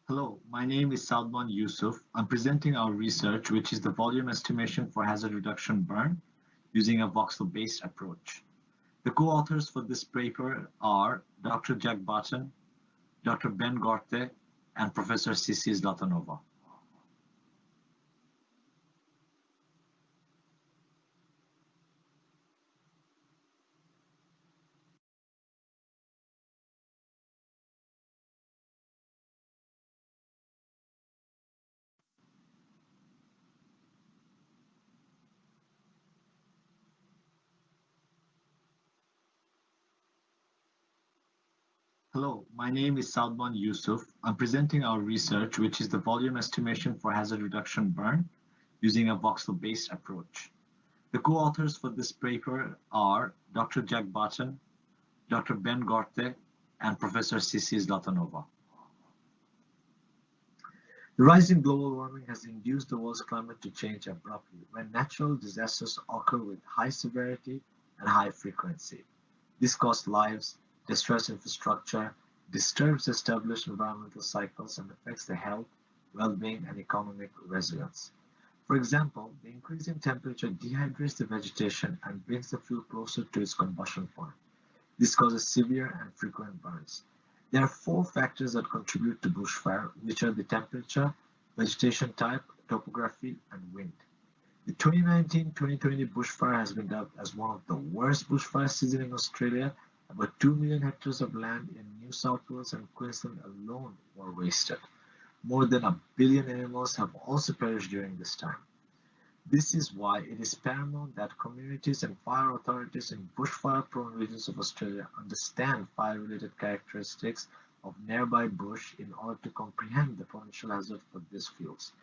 Hello, my name is Salman Yusuf. I'm presenting our research, which is the volume estimation for hazard reduction burn using a voxel-based approach. The co-authors for this paper are Dr. Jack Barton, Dr. Ben Gorte, and Professor Sisi Zlatanova. Hello, my name is Salman Yusuf. I'm presenting our research, which is the volume estimation for hazard reduction burn using a voxel-based approach. The co-authors for this paper are Dr. Jack Barton, Dr. Ben Gorte, and Professor Sisi Zlatanova. The rise in global warming has induced the world's climate to change abruptly when natural disasters occur with high severity and high frequency. This costs lives, destroys infrastructure, disturbs established environmental cycles, and affects the health, well-being, and economic resilience. For example, the increase in temperature dehydrates the vegetation and brings the fuel closer to its combustion point. This causes severe and frequent burns. There are 4 factors that contribute to bushfire, which are the temperature, vegetation type, topography, and wind. The 2019-2020 bushfire has been dubbed as one of the worst bushfire seasons in Australia. About 2 million hectares of land in New South Wales and Queensland alone were wasted. More than 1 billion animals have also perished during this time. This is why it is paramount that communities and fire authorities in bushfire-prone regions of Australia understand fire-related characteristics of nearby bush in order to comprehend the potential hazard for these fuels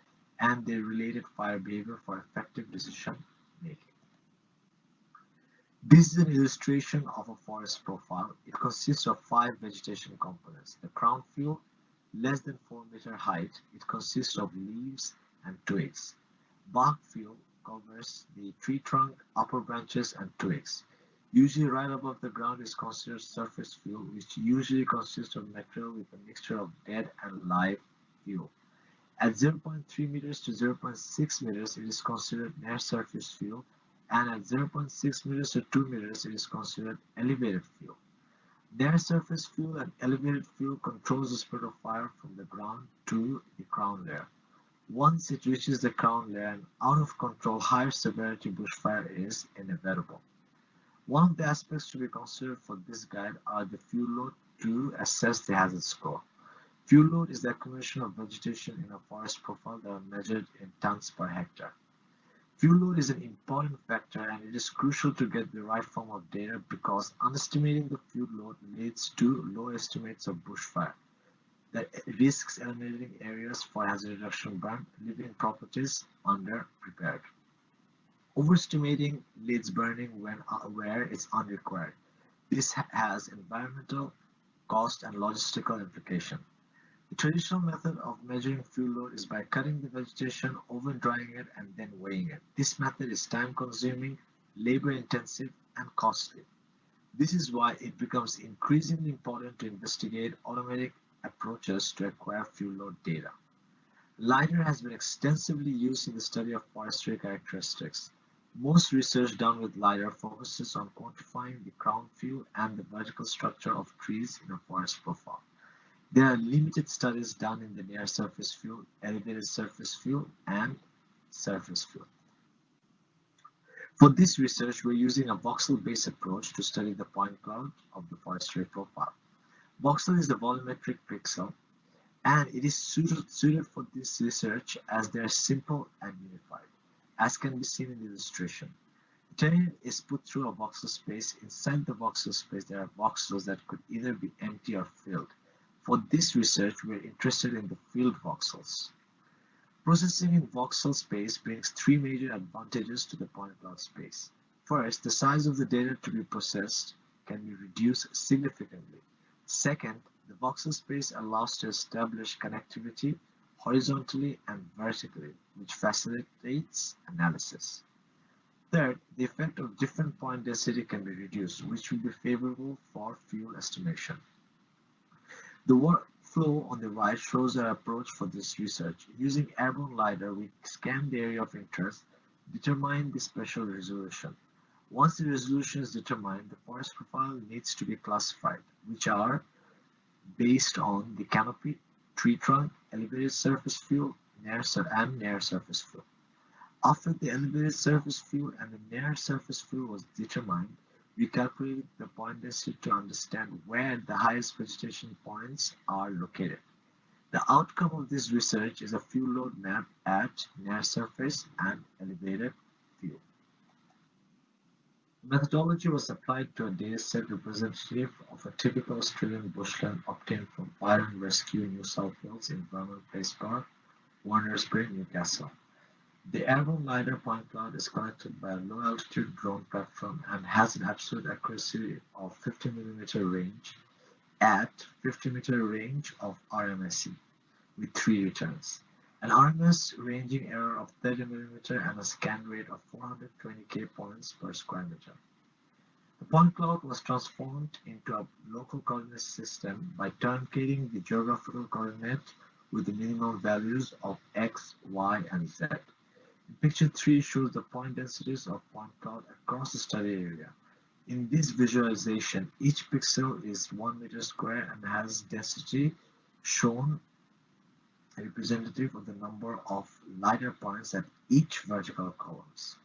and their related fire behavior for effective decision making. This is an illustration of a forest profile. It consists of 5 vegetation components. The crown fuel, less than 4 meter height, it consists of leaves and twigs. Bark fuel covers the tree trunk, upper branches, and twigs. Usually right above the ground is considered surface fuel, which usually consists of material with a mixture of dead and live fuel. At 0.3 meters to 0.6 meters, it is considered near surface fuel, and at 0.6 meters to 2 meters, it is considered elevated fuel. Near surface fuel and elevated fuel controls the spread of fire from the ground to the crown layer. Once it reaches the crown layer, an out-of-control higher severity bushfire is inevitable. One of the aspects to be considered for this guide are the fuel load to assess the hazard score. Fuel load is the accumulation of vegetation in a forest profile that are measured in tons per hectare. Fuel load is an important factor, and it is crucial to get the right form of data because underestimating the fuel load leads to low estimates of bushfire. That risks eliminating areas for hazard reduction burn, leaving properties underprepared. Overestimating leads burning where it's unrequired. This has environmental, cost, and logistical implication. The traditional method of measuring fuel load is by cutting the vegetation, over-drying it, and then weighing it. This method is time-consuming, labor-intensive, and costly. This is why it becomes increasingly important to investigate automatic approaches to acquire fuel load data. LiDAR has been extensively used in the study of forestry characteristics. Most research done with LiDAR focuses on quantifying the crown fuel and the vertical structure of trees in a forest profile. There are limited studies done in the near surface fuel, elevated surface fuel, and surface fuel. For this research, we're using a voxel-based approach to study the point cloud of the forestry profile. Voxel is the volumetric pixel, and it is suited for this research as they are simple and unified, as can be seen in the illustration. The terrain is put through a voxel space. Inside the voxel space, there are voxels that could either be empty or filled. For this research, we are interested in the filled voxels. Processing in voxel space brings 3 major advantages to the point cloud space. First, the size of the data to be processed can be reduced significantly. Second, the voxel space allows to establish connectivity horizontally and vertically, which facilitates analysis. Third, the effect of different point density can be reduced, which will be favorable for fuel estimation. The workflow on the right shows our approach for this research. Using airborne LiDAR, we scan the area of interest, determine the spatial resolution. Once the resolution is determined, the forest profile needs to be classified, which are based on the canopy, tree trunk, elevated surface fuel, near surface fuel. After the elevated surface fuel and the near surface fuel was determined, we calculated the point density to understand where the highest vegetation points are located. The outcome of this research is a fuel load map at near surface and elevated fuel. The methodology was applied to a dataset representative of a typical Australian bushland obtained from Fire and Rescue New South Wales in Vernon Place Park, Warners Bay, Newcastle. The airborne LiDAR point cloud is collected by a low-altitude drone platform and has an absolute accuracy of 50 mm range at 50 meter range of RMSE with 3 returns. An RMS ranging error of 30 mm and a scan rate of 420k points per square meter. The point cloud was transformed into a local coordinate system by truncating the geographical coordinate with the minimum values of x, y, and z. Picture 3 shows the point densities of point cloud across the study area. In this visualization, each pixel is 1 meter square and has density shown representative of the number of lidar points at each vertical columns.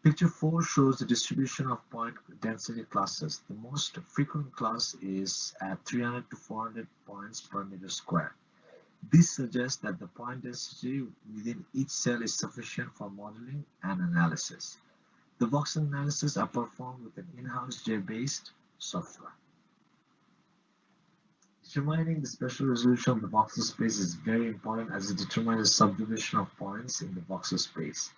Picture 4 shows the distribution of point density classes. The most frequent class is at 300 to 400 points per meter square. This suggests that the point density within each cell is sufficient for modeling and analysis. The voxel analysis are performed with an in-house J-based software. Determining the spatial resolution of the voxel space is very important as it determines the subdivision of points in the voxel space.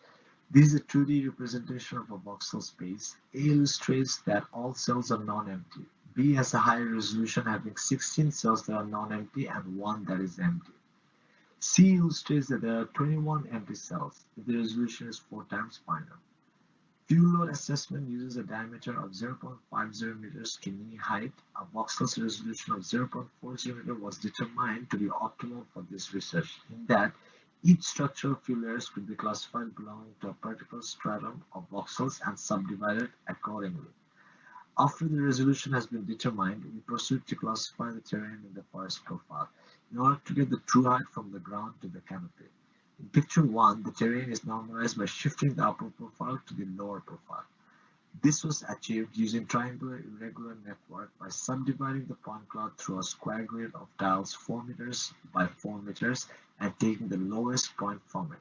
This is a 2D representation of a voxel space. A illustrates that all cells are non-empty. B has a higher resolution having 16 cells that are non-empty and 1 that is empty. C illustrates that there are 21 empty cells if the resolution is 4 times final. Fuel load assessment uses a diameter of 0.50 meters to knee height. A voxel's resolution of 0.40 meter was determined to be optimal for this research, in that each structural fuel layers could be classified belonging to a particular stratum of voxels and subdivided accordingly. After the resolution has been determined, we proceed to classify the terrain in the forest profile in order to get the true height from the ground to the canopy. In picture 1, the terrain is normalized by shifting the upper profile to the lower profile. This was achieved using triangular irregular network by subdividing the point cloud through a square grid of tiles 4 meters by 4 meters and taking the lowest point from it.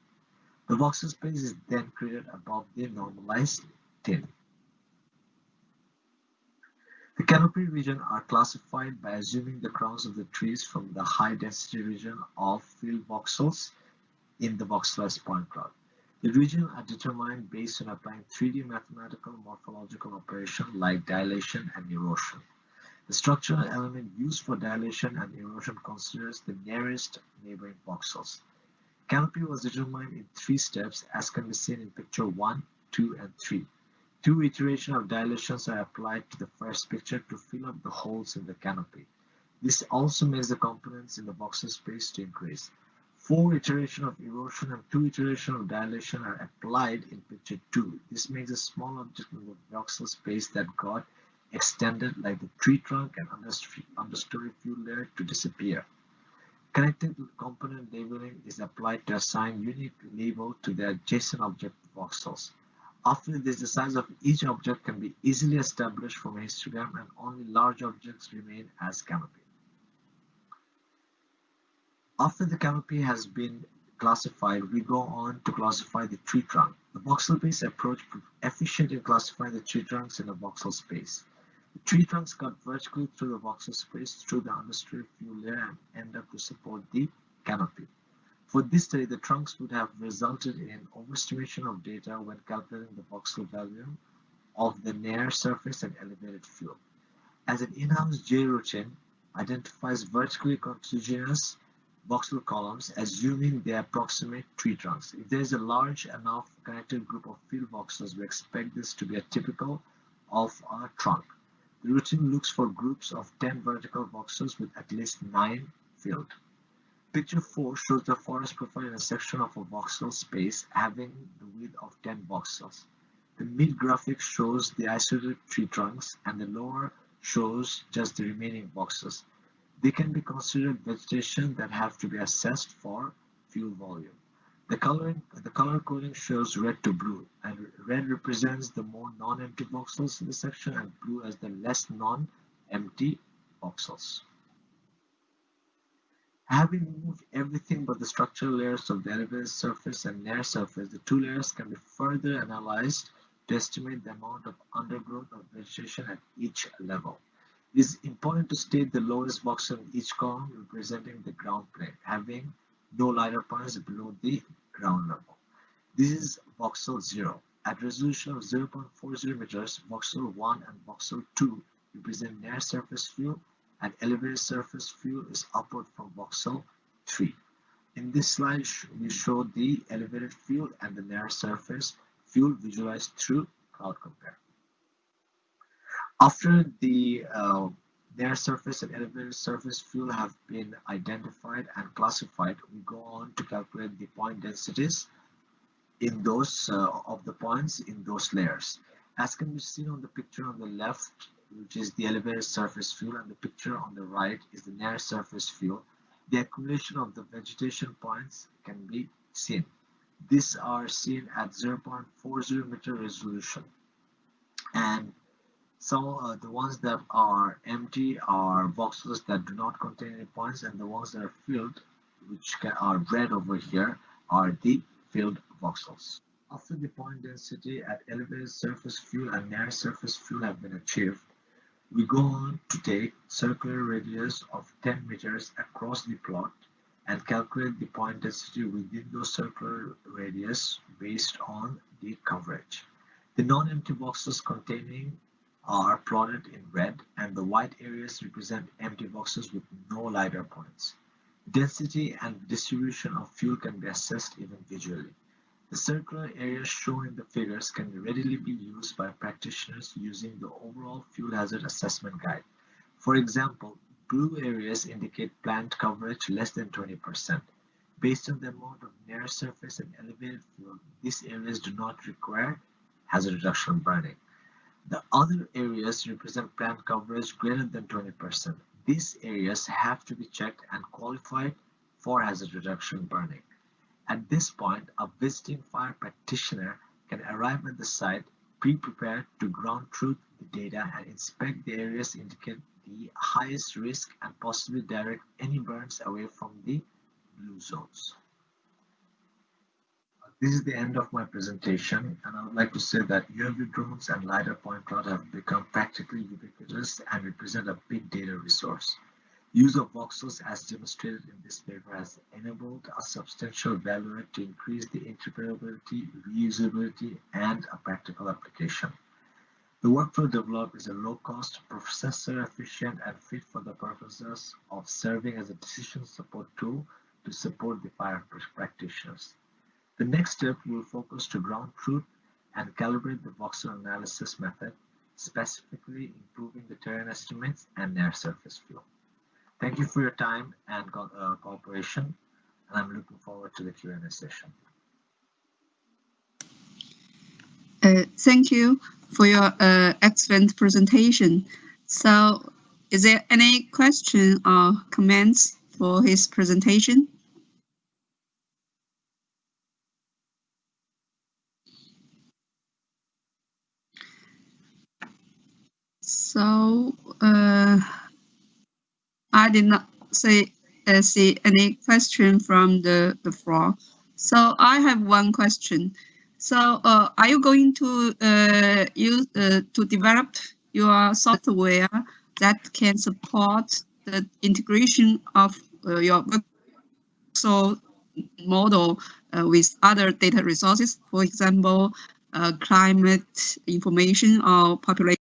The voxel space is then created above the normalized tin. The canopy region are classified by assuming the crowns of the trees from the high density region of field voxels in the voxelized point cloud. The regions are determined based on applying 3D mathematical morphological operations like dilation and erosion. The structural element used for dilation and erosion considers the nearest neighboring voxels. Canopy was determined in 3 steps as can be seen in picture 1, 2, and 3. 2 iterations of dilations are applied to the first picture to fill up the holes in the canopy. This also makes the components in the voxel space to increase. 4 iterations of erosion and 2 iterations of dilation are applied in picture 2. This makes a small object in the voxel space that got extended like the tree trunk and understory fuel layer to disappear. Connected component labeling is applied to assign unique label to the adjacent object voxels. After this, the size of each object can be easily established from a histogram and only large objects remain as canopy. After the canopy has been classified, we go on to classify the tree trunk. The voxel-based approach is efficient in classifying the tree trunks in a voxel space. The tree trunks cut vertically through the voxel space through the understory fuel layer and end up to support the canopy. For this study, the trunks would have resulted in overestimation of data when calculating the voxel value of the near surface and elevated fuel. As an in-house J routine identifies vertically contiguous voxel columns, assuming they approximate tree trunks. If there is a large enough connected group of field voxels, we expect this to be a typical of a trunk. The routine looks for groups of 10 vertical voxels with at least 9 field. Picture 4 shows the forest profile in a section of a voxel space having the width of 10 voxels. The mid graphic shows the isolated tree trunks and the lower shows just the remaining voxels. They can be considered vegetation that have to be assessed for fuel volume. The color coding shows red to blue, and red represents the more non-empty voxels in the section and blue as the less non-empty voxels. Having removed everything but the structural layers of the elevated surface and near surface, the 2 layers can be further analyzed to estimate the amount of undergrowth of vegetation at each level. It is important to state the lowest voxel in each column representing the ground plane, having no lidar points below the ground level. This is voxel 0. At resolution of 0.40 meters, voxel 1 and voxel 2 represent near surface fuel, and elevated surface fuel is upward from voxel 3. In this slide, we show the elevated field and the near surface field visualized through Cloud Compare. After the near surface and elevated surface field have been identified and classified, we go on to calculate the point densities in those of the points in those layers. As can be seen on the picture on the left, which is the elevated surface field, and the picture on the right is the near surface field, the accumulation of the vegetation points can be seen. These are seen at 0.40 meter resolution, and so the ones that are empty are voxels that do not contain any points, and the ones that are filled, which are red over here, are the filled voxels. After the point density at elevated surface field and near surface field have been achieved, we go on to take circular radius of 10 meters across the plot and calculate the point density within those circular radius based on the coverage. The non-empty boxes containing are plotted in red, and the white areas represent empty boxes with no LiDAR points. Density and distribution of fuel can be assessed even visually. The circular areas shown in the figures can readily be used by practitioners using the overall fuel hazard assessment guide. For example, blue areas indicate plant coverage less than 20%. Based on the amount of near surface and elevated fuel, these areas do not require hazard reduction burning. The other areas represent plant coverage greater than 20%. These areas have to be checked and qualified for hazard reduction burning. At this point, a visiting fire practitioner can arrive at the site pre-prepared to ground truth the data and inspect the areas indicate the highest risk and possibly direct any burns away from the blue zones. This is the end of my presentation, and I would like to say that UAV drones and LiDAR point cloud have become practically ubiquitous and represent a big data resource. Use of voxels as demonstrated in this paper has enabled a substantial value to increase the interoperability, reusability, and a practical application. The workflow developed is a low-cost, processor-efficient, and fit for the purposes of serving as a decision support tool to support the fire practitioners. The next step will focus to ground truth and calibrate the voxel analysis method, specifically improving the terrain estimates and near surface field. Thank you for your time and cooperation, and I'm looking forward to the Q&A session. Thank you for your excellent presentation. So, is there any question or comments for his presentation? So, I did not see any question from the floor. So I have one question. So are you going to use to develop your software that can support the integration of your voxel model with other data resources, for example, climate information or population?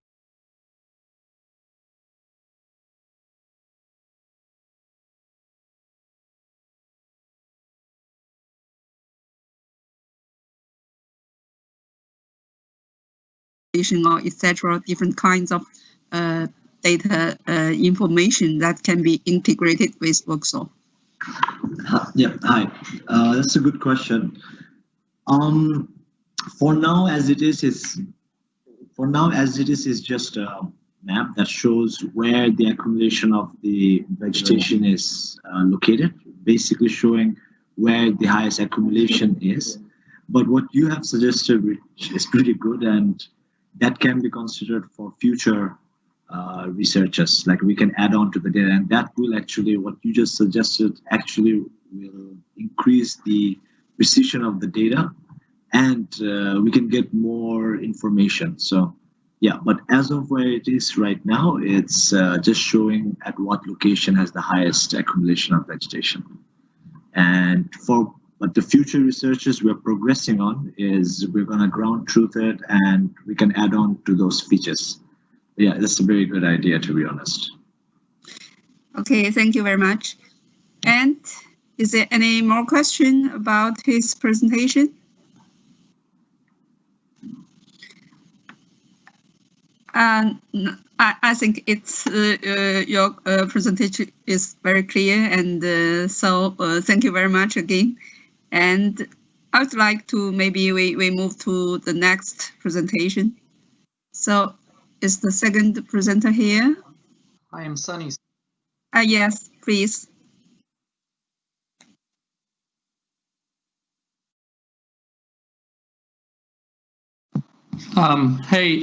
Or etc., different kinds of data information that can be integrated with voxel. Yeah, hi. That's a good question. For now, as it is just a map that shows where the accumulation of the vegetation is located, basically showing where the highest accumulation is. But what you have suggested, which is pretty good, and that can be considered for future researchers, like we can add on to the data, and that will actually, what you just suggested, actually will increase the precision of the data, and we can get more information. So yeah, but as of where it is right now, it's just showing at what location has the highest accumulation of vegetation. And but the future researches we're progressing on is we're going to ground truth it, and we can add on to those features. Yeah, that's a very good idea, to be honest. Okay, thank you very much. And Is there any more question about his presentation? I think it's your presentation is very clear, and so thank you very much again. And I would like to maybe we move to the next presentation. So is the second presenter here? I am Sunny. Yes, please. Hey,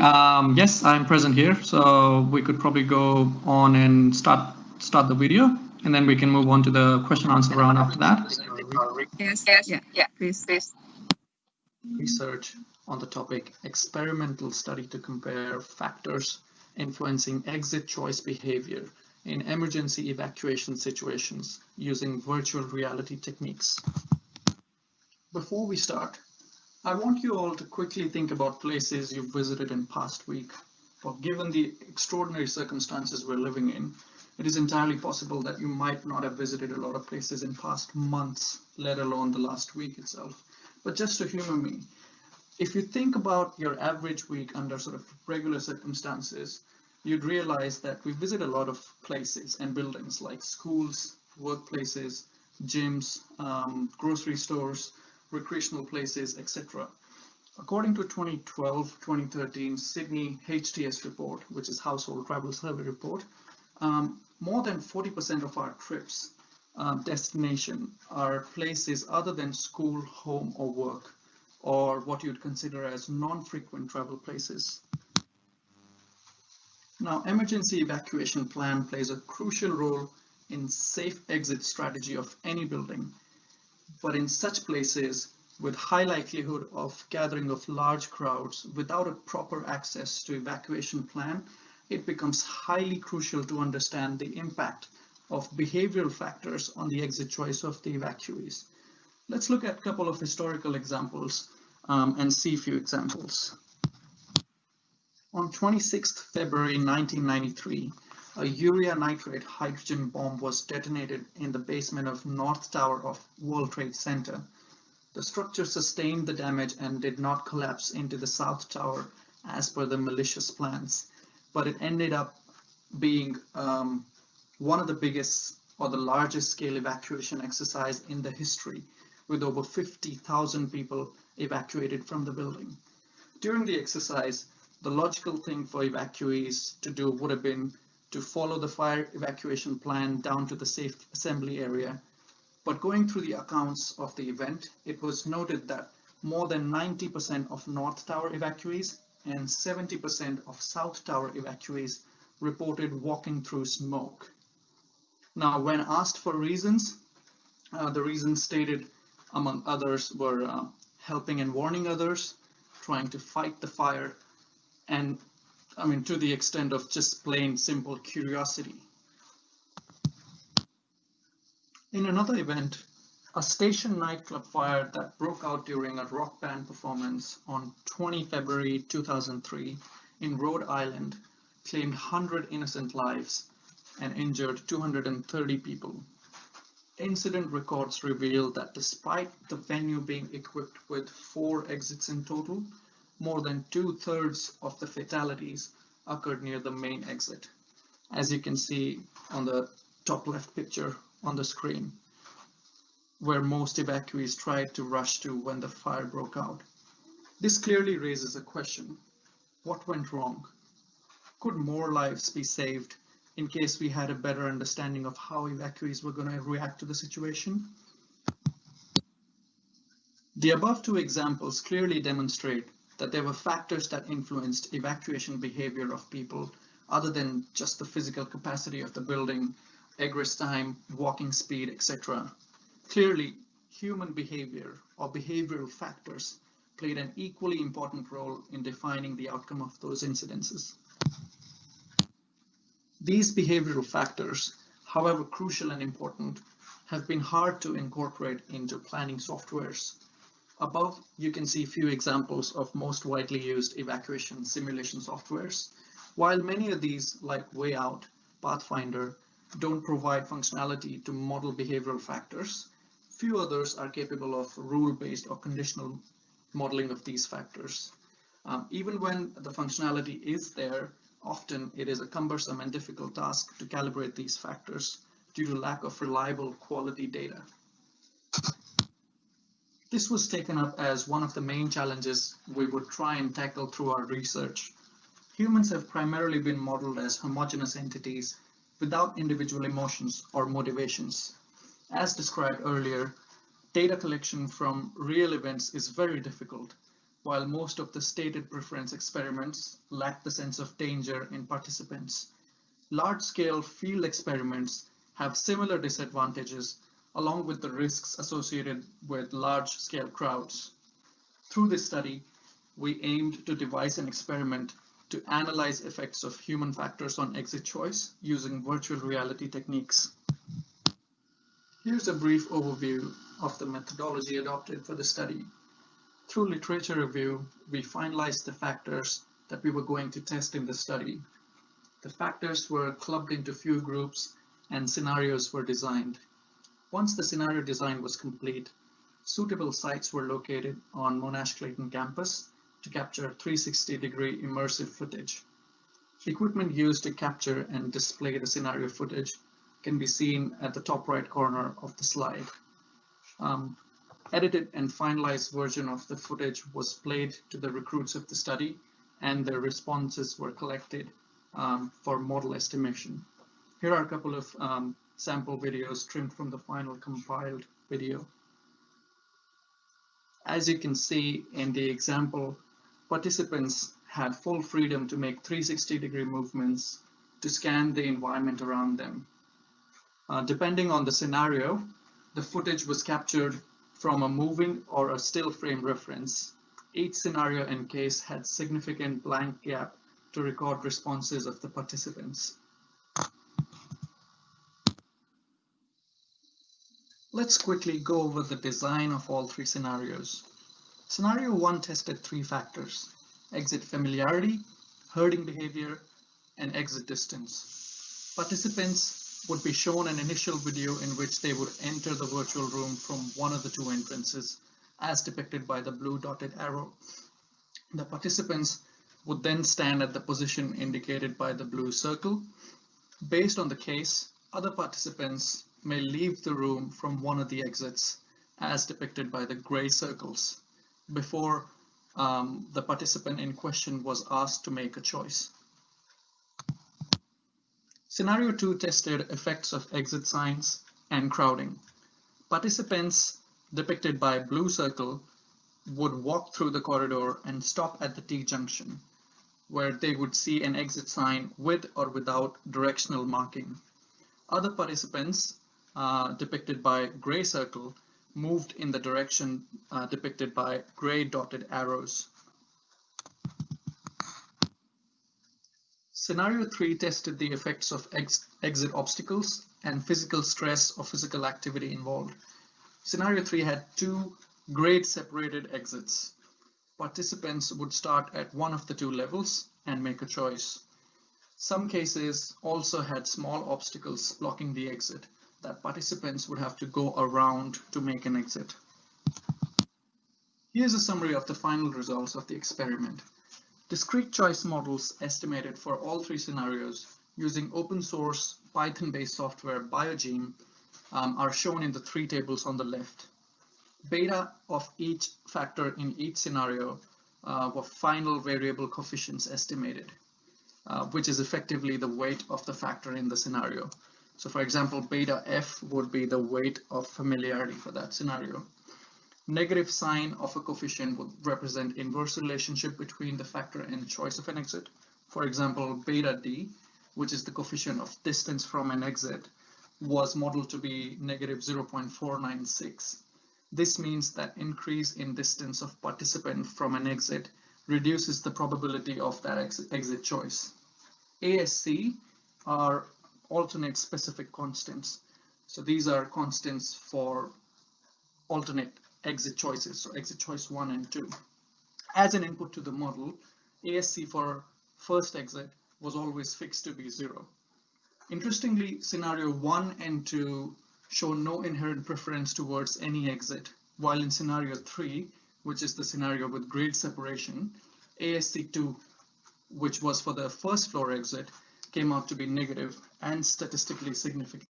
yes, I'm present here, so we could probably go on and start the video, and then we can move on to the question answer round after that. Yes, yeah, please. Research on the topic experimental study to compare factors influencing exit choice behavior in emergency evacuation situations using virtual reality techniques. Before we start, I want you all to quickly think about places you've visited in past week. For given the extraordinary circumstances we're living in, it is entirely possible that you might not have visited a lot of places in past months, let alone the last week itself. But just to humor me, if you think about your average week under sort of regular circumstances, you'd realize that we visit a lot of places and buildings like schools, workplaces, gyms, grocery stores, recreational places, etc. According to 2012-2013 Sydney HTS report, which is Household Travel Survey report, more than 40% of our trips destination are places other than school, home, or work, or what you'd consider as non-frequent travel places. Now, emergency evacuation plan plays a crucial role in safe exit strategy of any building. But in such places with high likelihood of gathering of large crowds without a proper access to evacuation plan, it becomes highly crucial to understand the impact of behavioral factors on the exit choice of the evacuees. Let's look at a couple of historical examples and see a few examples. On 26th February 1993, a urea nitrate hydrogen bomb was detonated in the basement of North Tower of World Trade Center. The structure sustained the damage and did not collapse into the South Tower as per the malicious plans, but it ended up being one of the biggest or the largest scale evacuation exercise in the history, with over 50,000 people evacuated from the building. During the exercise, the logical thing for evacuees to do would have been to follow the fire evacuation plan down to the safe assembly area. But going through the accounts of the event, it was noted that more than 90% of North Tower evacuees and 70% of South Tower evacuees reported walking through smoke. Now, when asked for reasons, the reasons stated, among others, were helping and warning others, trying to fight the fire, and to the extent of just plain simple curiosity. In another event, a station nightclub fire that broke out during a rock band performance on 20 February 2003 in Rhode Island claimed 100 innocent lives and injured 230 people. Incident records reveal that despite the venue being equipped with 4 exits in total, more than 2/3 of the fatalities occurred near the main exit, as you can see on the top left picture on the screen, where most evacuees tried to rush to when the fire broke out. This clearly raises a question: what went wrong? Could more lives be saved in case we had a better understanding of how evacuees were going to react to the situation? The above 2 examples clearly demonstrate that there were factors that influenced evacuation behavior of people other than just the physical capacity of the building, egress time, walking speed, etc. Clearly, human behavior or behavioral factors played an equally important role in defining the outcome of those incidences. These behavioral factors, however crucial and important, have been hard to incorporate into planning softwares. Above, you can see a few examples of most widely used evacuation simulation softwares. While many of these, like Wayout, Pathfinder, don't provide functionality to model behavioral factors, Few others are capable of rule-based or conditional modeling of these factors. Even when the functionality is there, often it is a cumbersome and difficult task to calibrate these factors due to lack of reliable quality data. This was taken up as one of the main challenges we would try and tackle through our research. Humans have primarily been modeled as homogeneous entities without individual emotions or motivations. As described earlier, data collection from real events is very difficult, while most of the stated preference experiments lack the sense of danger in participants. Large-scale field experiments have similar disadvantages along with the risks associated with large-scale crowds. Through this study, we aimed to devise an experiment to analyze effects of human factors on exit choice using virtual reality techniques. Here's a brief overview of the methodology adopted for the study. Through literature review, we finalized the factors that we were going to test in the study. The factors were clubbed into few groups and scenarios were designed. Once the scenario design was complete, suitable sites were located on Monash Clayton campus to capture 360-degree immersive footage. Equipment used to capture and display the scenario footage can be seen at the top right corner of the slide. Edited and finalized version of the footage was played to the recruits of the study, and their responses were collected for model estimation. Here are a couple of sample videos trimmed from the final compiled video. As you can see in the example, participants had full freedom to make 360-degree movements to scan the environment around them. Depending on the scenario, the footage was captured from a moving or a still frame reference. Each scenario and case had significant blank gap to record responses of the participants. Let's quickly go over the design of all three scenarios. Scenario 1 tested three factors: exit familiarity, herding behavior, and exit distance. Participants would be shown an initial video in which they would enter the virtual room from one of the two entrances, as depicted by the blue dotted arrow. The participants would then stand at the position indicated by the blue circle. Based on the case, other participants may leave the room from one of the exits, as depicted by the gray circles, before the participant in question was asked to make a choice. Scenario 2 tested effects of exit signs and crowding. Participants, depicted by blue circle, would walk through the corridor and stop at the T-junction, where they would see an exit sign with or without directional marking. Other participants, depicted by gray circle, moved in the direction depicted by gray dotted arrows. Scenario 3 tested the effects of exit obstacles and physical stress or physical activity involved. Scenario 3 had two grade-separated exits. Participants would start at one of the two levels and make a choice. Some cases also had small obstacles blocking the exit that participants would have to go around to make an exit. Here's a summary of the final results of the experiment. Discrete choice models estimated for all three scenarios using open source Python-based software BioGene are shown in the three tables on the left. Beta of each factor in each scenario were final variable coefficients estimated, which is effectively the weight of the factor in the scenario. So for example, beta F would be the weight of familiarity for that scenario. Negative sign of a coefficient would represent inverse relationship between the factor and choice of an exit. For example, beta D, which is the coefficient of distance from an exit, was modeled to be negative 0.496. This means that increase in distance of participant from an exit reduces the probability of that exit choice. ASC are alternate specific constants. So these are constants for alternate exit choices, so exit choice 1 and 2. As an input to the model, ASC for first exit was always fixed to be 0. Interestingly, scenario 1 and 2 show no inherent preference towards any exit, while in scenario 3, which is the scenario with grade separation, ASC2, which was for the first floor exit, came out to be negative and statistically significant,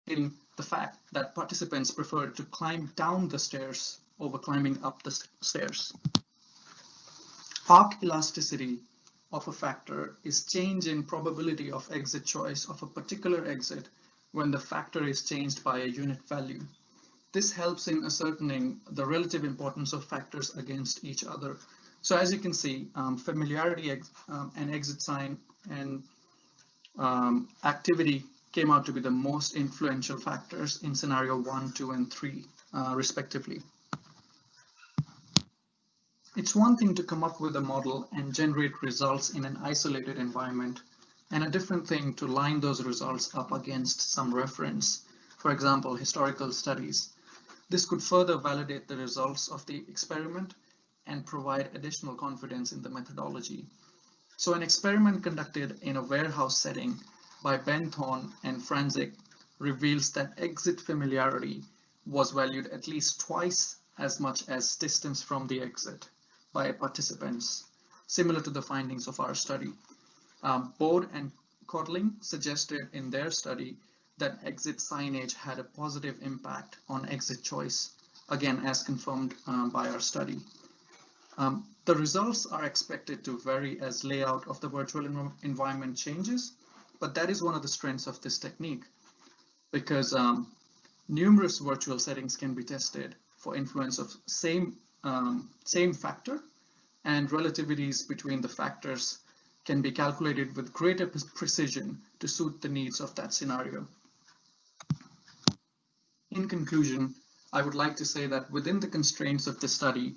in the fact that participants preferred to climb down the stairs over climbing up the stairs. Arc elasticity of a factor is change in probability of exit choice of a particular exit when the factor is changed by a unit value. This helps in ascertaining the relative importance of factors against each other. So as you can see, familiarity and exit sign and activity came out to be the most influential factors in scenario 1, 2, and 3, respectively. It's one thing to come up with a model and generate results in an isolated environment, and a different thing to line those results up against some reference, for example, historical studies. This could further validate the results of the experiment and provide additional confidence in the methodology. So an experiment conducted in a warehouse setting by Ben Thorne and Franzik reveals that exit familiarity was valued at least twice as much as distance from the exit by participants, similar to the findings of our study. Bode and Codling suggested in their study that exit signage had a positive impact on exit choice, again as confirmed by our study. The results are expected to vary as layout of the virtual environment changes, but that is one of the strengths of this technique, because numerous virtual settings can be tested for influence of same factor, and relativities between the factors can be calculated with greater precision to suit the needs of that scenario. In conclusion, I would like to say that within the constraints of the study,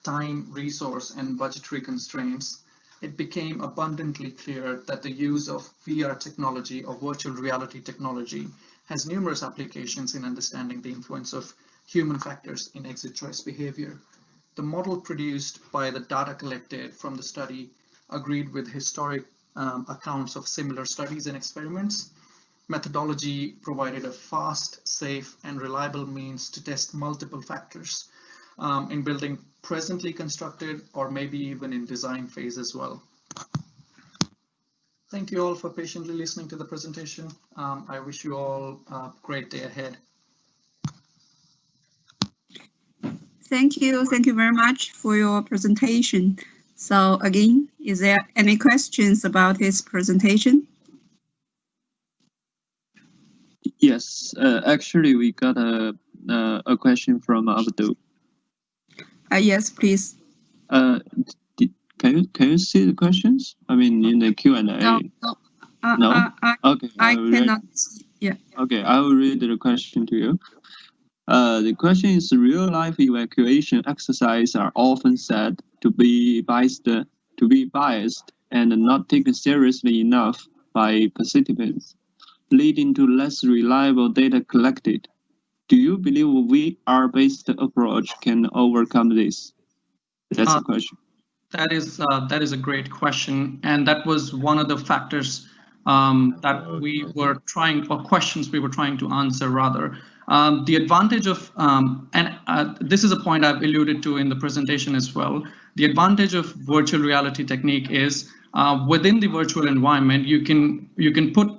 time, resource, and budgetary constraints, it became abundantly clear that the use of VR technology or virtual reality technology has numerous applications in understanding the influence of human factors in exit choice behavior. The model produced by the data collected from the study agreed with historic accounts of similar studies and experiments. Methodology provided a fast, safe, and reliable means to test multiple factors in building presently constructed or maybe even in design phase as well. Thank you all for patiently listening to the presentation. I wish you all a great day ahead. Thank you very much for your presentation. So again, is there any questions about his presentation? Yes, actually we got a question from Abdul. Yes, please. Can you see the questions? I mean, in the Q&A. No. No? Okay. I cannot see. Yeah. Okay, I will read the question to you. The question is: real-life evacuation exercises are often said to be biased and not taken seriously enough by participants, leading to less reliable data collected. Do you believe a VR-based approach can overcome this? That's the question. That is a great question, and that was one of the factors that we were trying, or questions we were trying to answer rather. The advantage of, this is a point I've alluded to in the presentation as well, the advantage of virtual reality technique is within the virtual environment, you can put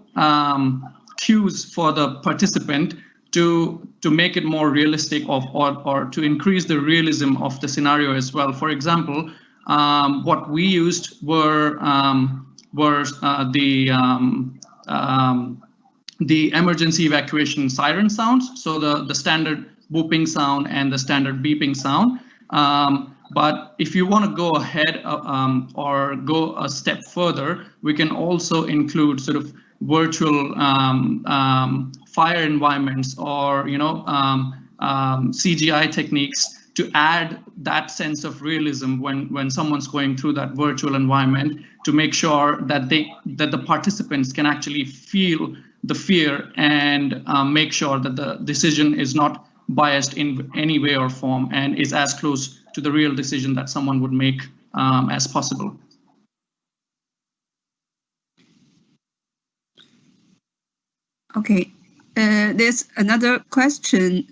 cues for the participant to make it more realistic or to increase the realism of the scenario as well. For example, what we used were the emergency evacuation siren sounds, so the standard whooping sound and the standard beeping sound. But if you want to go ahead or go a step further, we can also include sort of virtual fire environments or CGI techniques to add that sense of realism when someone's going through that virtual environment, to make sure that the participants can actually feel the fear and make sure that the decision is not biased in any way or form and is as close to the real decision that someone would make as possible. Okay, there's another question.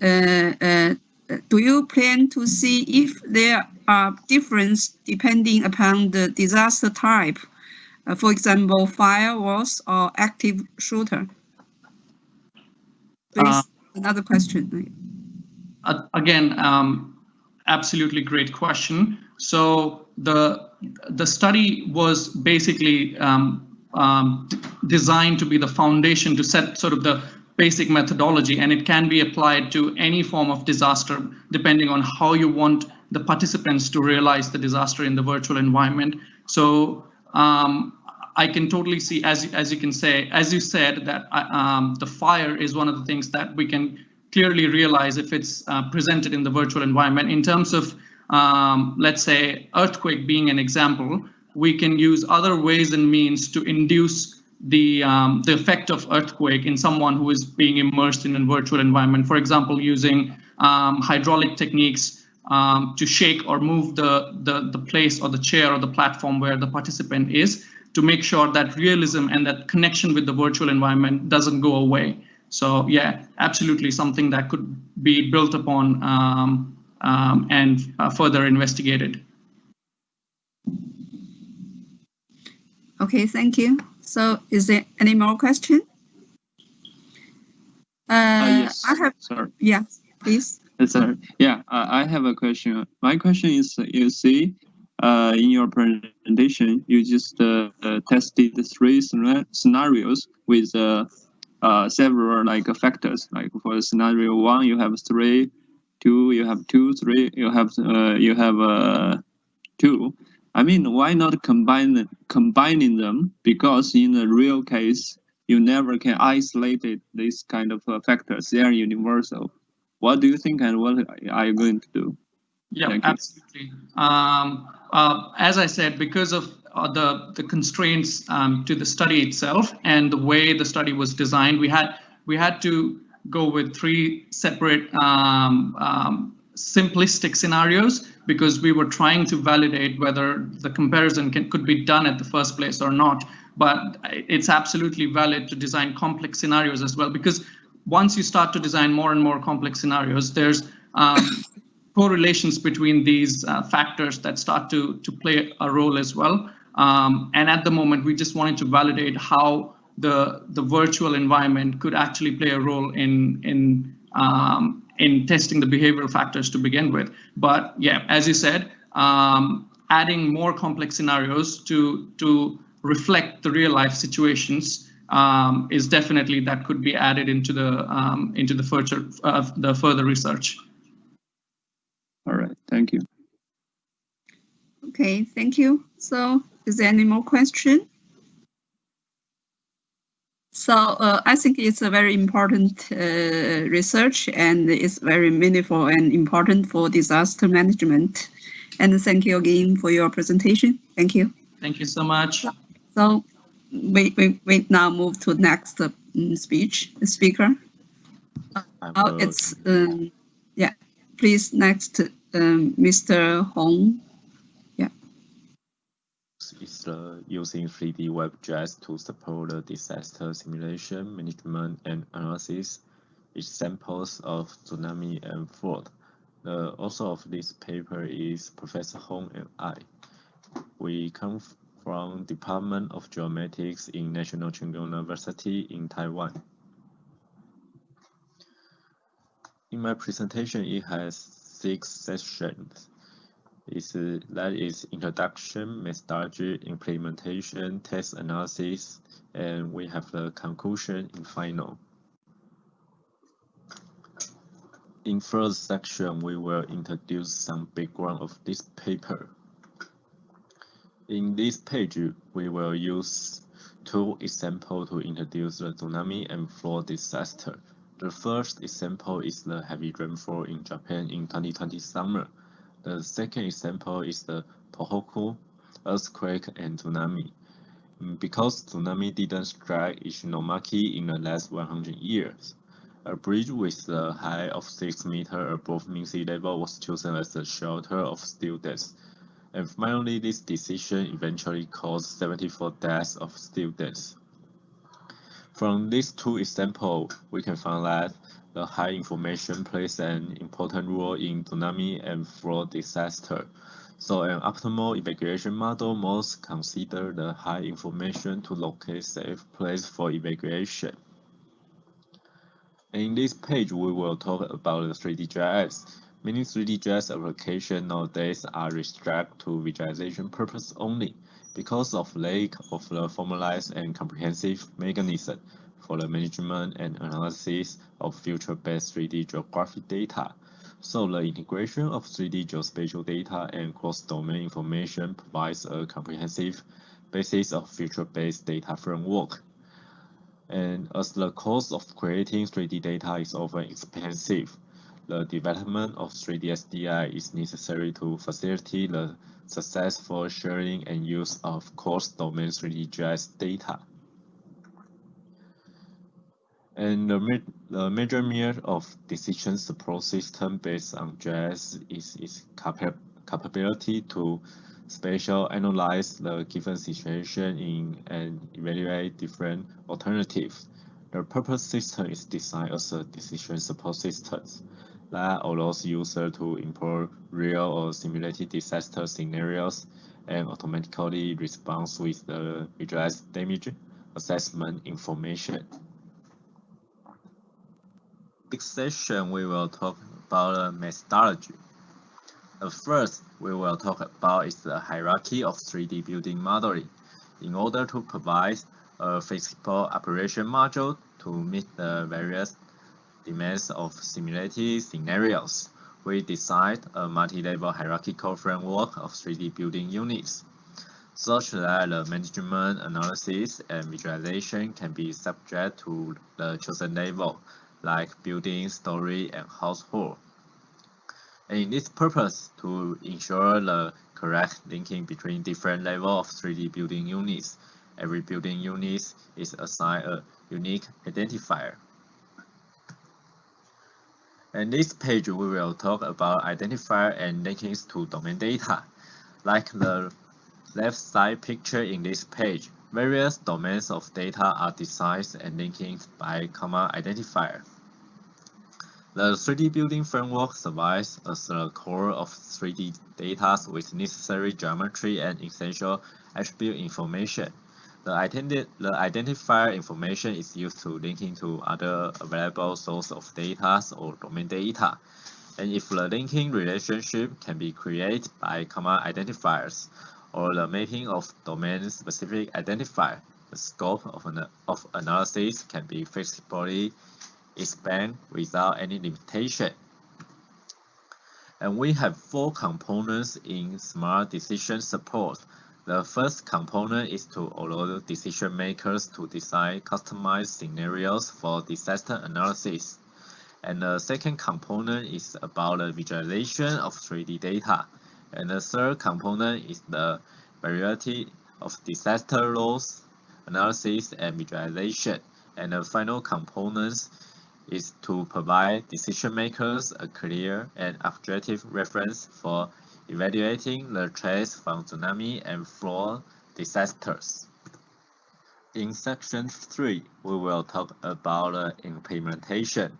Do you plan to see if there are differences depending upon the disaster type? For example, firewalls or active shooter? Please, another question. Again, absolutely great question. So the study was basically designed to be the foundation to set sort of the basic methodology, and it can be applied to any form of disaster depending on how you want the participants to realize the disaster in the virtual environment. So I can totally see, as you said, that the fire is one of the things that we can clearly realize if it's presented in the virtual environment. In terms of, let's say, earthquake being an example, we can use other ways and means to induce the effect of earthquake in someone who is being immersed in a virtual environment. For example, using hydraulic techniques to shake or move the place or the chair or the platform where the participant is, to make sure that realism and that connection with the virtual environment doesn't go away. So yeah, absolutely something that could be built upon and further investigated. Okay, thank you. So is there any more question? Yes. I have. Sorry. Yeah, please. Sorry. Yeah, I have a question. My question is, you see, in your presentation, you just tested the 3 scenarios with several factors. Like for scenario 1, you have 3, 2, you have 2, 3, you have 2. I mean, why not combining them? Because in the real case, you never can isolate these kind of factors. They are universal. What do you think, and what are you going to do? Yeah, absolutely. As I said, because of the constraints to the study itself and the way the study was designed, we had to go with 3 separate simplistic scenarios, because we were trying to validate whether the comparison could be done at the first place or not. But it's absolutely valid to design complex scenarios as well, because once you start to design more and more complex scenarios, there's correlations between these factors that start to play a role as well. And at the moment, we just wanted to validate how the virtual environment could actually play a role in testing the behavioral factors to begin with. But yeah, as you said, adding more complex scenarios to reflect the real life situations is definitely that could be added into the further research. All right, thank you. Okay, thank you. So is there any more question? So I think it's a very important research, and it's very meaningful and important for disaster management. And thank you again for your presentation. Thank you. Thank you so much. So we now move to next speaker. It's yeah. Please next, Mr. Hong. Yeah. Is using 3D WebGIS to support the disaster simulation, management, and analysis. Examples of tsunami and flood. The author of this paper is Professor Hong and I. We come from Department of Geomatics in National Cheng Kung University in Taiwan. In my presentation, it has 6 sections. That is introduction, methodology, implementation, test analysis, and we have the conclusion in final. In first section, we will introduce some background of this paper. In this page, we will use 2 examples to introduce the tsunami and flood disaster. The first example is the heavy rainfall in Japan in 2020 summer. The second example is the Tohoku earthquake and tsunami. Because tsunami didn't strike Ishinomaki in the last 100 years, a bridge with a height of 6 meters above mean sea level was chosen as the shelter of students. And finally, this decision eventually caused 74 deaths of students. From these two examples, we can find that the high information plays an important role in tsunami and flood disaster. So an optimal evacuation model must consider the high information to locate safe place for evacuation. In this page, we will talk about the 3D GIS. Many 3D GIS applications nowadays are restricted to visualization purpose only because of lack of the formalized and comprehensive mechanism for the management and analysis of future-based 3D geographic data. So the integration of 3D geospatial data and cross-domain information provides a comprehensive basis of future-based data framework. And as the cost of creating 3D data is often expensive, the development of 3D SDI is necessary to facilitate the successful sharing and use of cross-domain 3D GIS data. And the measurement of decision support system based on GIS is its capability to spatial analyze the given situation and evaluate different alternatives. The purpose system is designed as a decision support system that allows users to import real or simulated disaster scenarios and automatically respond with the visualized damage assessment information. Next session, we will talk about methodology. First, we will talk about is the hierarchy of 3D building modeling. In order to provide a flexible operation module to meet the various demands of simulated scenarios, we designed a multi-level hierarchical framework of 3D building units, such that the management, analysis, and visualization can be subject to the chosen level, like building, story, and household. And in this purpose, to ensure the correct linking between different levels of 3D building units, every building unit is assigned a unique identifier. In this page, we will talk about identifier and linkings to domain data. Like the left side picture in this page, various domains of data are defined and linked by comma identifier. The 3D building framework serves as the core of 3D data with necessary geometry and essential attribute information. The identifier information is used to link into other available source of data or domain data. And if the linking relationship can be created by comma identifiers or the mapping of domain-specific identifier, the scope of analysis can be flexibly expanded without any limitation. And we have 4 components in Smart Decision Support. The first component is to allow decision makers to design customized scenarios for disaster analysis. And the second component is about the visualization of 3D data. And the third component is the variety of disaster loss analysis and visualization. And the final component is to provide decision makers a clear and objective reference for evaluating the threats from tsunami and flood disasters. In section 3, we will talk about the implementation.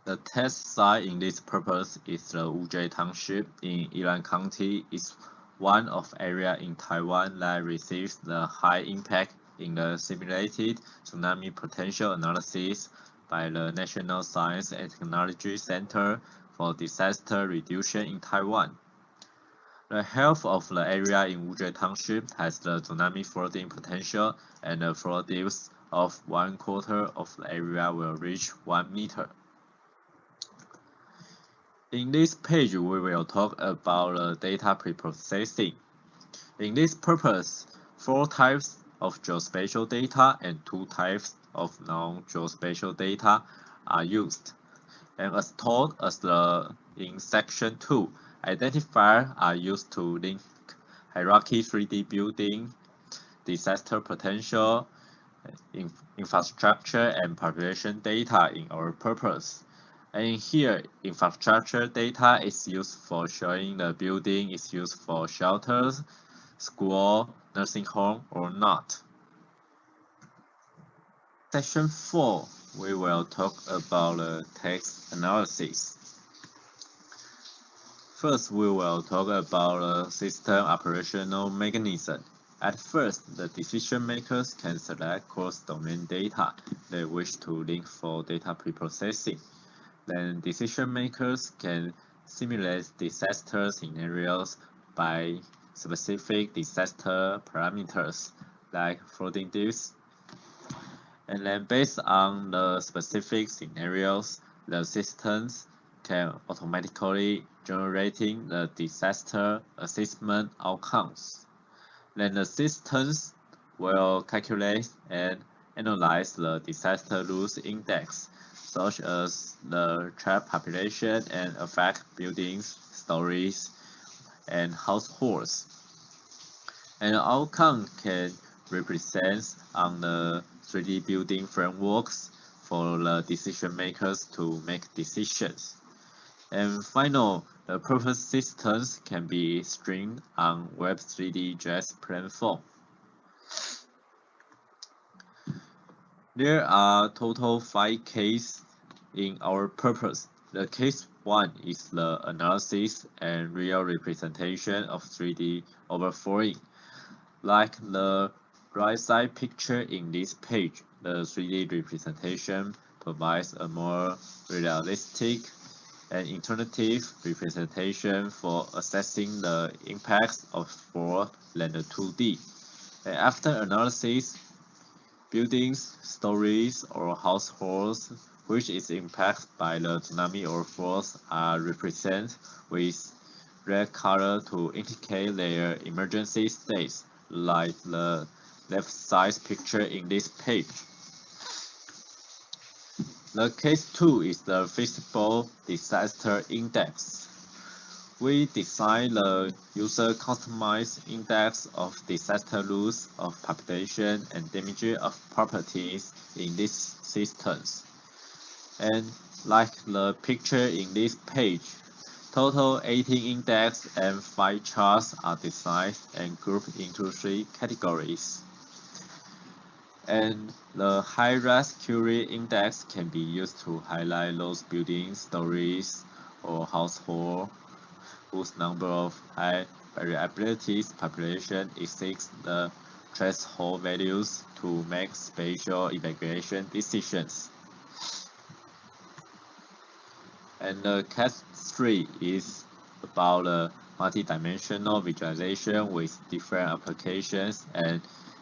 The test site in this purpose is the Wuji Township in Yilan County. It's one of area in Taiwan that receives the high impact in the simulated tsunami potential analysis by the National Science and Technology Center for Disaster Reduction in Taiwan. The half of the area in Wuji Township has the tsunami flooding potential, and the flood depth of 1/4 of the area will reach 1 meter. In this page, we will talk about the data preprocessing. In this purpose, 4 types of geospatial data and 2 types of non-geospatial data are used. And as taught in section 2, identifiers are used to link hierarchy 3D building, disaster potential, infrastructure, and population data in our purpose. And here, infrastructure data is used for showing the building is used for shelters, school, nursing home, or not. Section 4, we will talk about text analysis. First, we will talk about system operational mechanism. At first, the decision makers can select cross-domain data they wish to link for data preprocessing. Then decision makers can simulate disaster scenarios by specific disaster parameters like flooding depths. And then based on the specific scenarios, the systems can automatically generating the disaster assessment outcomes. Then the systems will calculate and analyze the disaster loss index, such as the trapped population and affect buildings, stories, and households. And the outcome can represent on the 3D building frameworks for the decision makers to make decisions. And finally, the purpose systems can be streamed on Web 3D JS platform. There are total 5 cases in our purpose. The case 1 is the analysis and real representation of 3D overflowing. Like the right side picture in this page, the 3D representation provides a more realistic and alternative representation for assessing the impacts of flood than the 2D. And after analysis, buildings, stories, or households which is impacted by the tsunami or floods are represented with red color to indicate their emergency states, like the left side picture in this page. The case 2 is the feasible disaster index. We design the user customized index of disaster loss of population and damage of properties in these systems. And like the picture in this page, total 18 index and 5 charts are designed and grouped into 3 categories. And the high-res query index can be used to highlight those buildings, stories, or households whose number of high variability population exceeds the threshold values to make spatial evacuation decisions. And the case 3 is about a multi-dimensional visualization with different applications and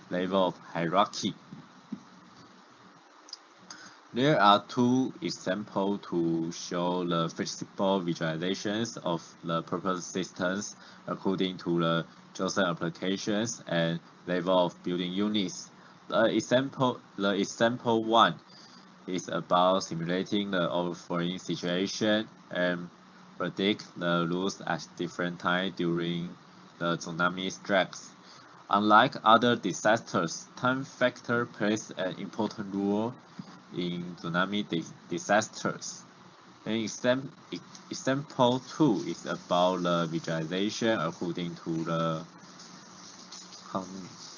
level of hierarchy. There are 2 examples to show the feasible visualizations of the purpose systems according to the chosen applications and level of building units. The example 1 is about simulating the overflowing situation and predict the loss at different times during the tsunami strikes. Unlike other disasters, time factor plays an important role in tsunami disasters. Example 2 is about the visualization according to the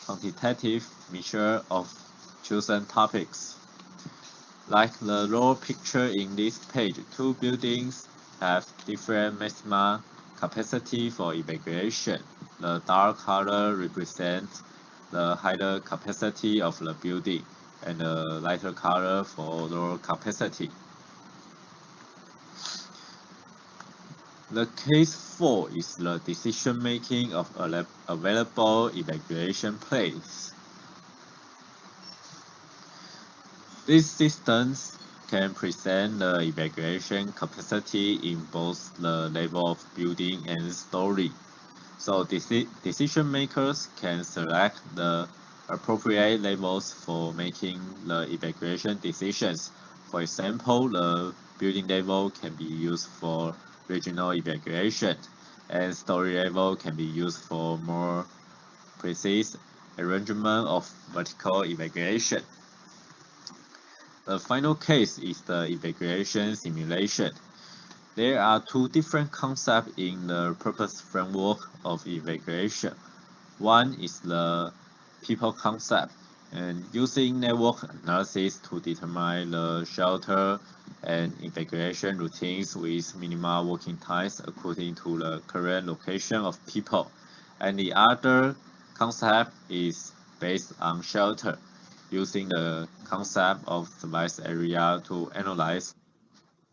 quantitative measure of chosen topics. Like the lower picture in this page, 2 buildings have different maximum capacity for evacuation. The dark color represents the higher capacity of the building, and the lighter color for lower capacity. The case 4 is the decision making of available evacuation places. These systems can present the evacuation capacity in both the level of building and story. So decision makers can select the appropriate levels for making the evacuation decisions. For example, the building level can be used for regional evacuation, and story level can be used for more precise arrangement of vertical evacuation. The final case is the evacuation simulation. There are 2 different concepts in the purpose framework of evacuation. One is the people concept, and using network analysis to determine the shelter and evacuation routines with minimal working times according to the current location of people. And the other concept is based on shelter, using the concept of surface area to analyze.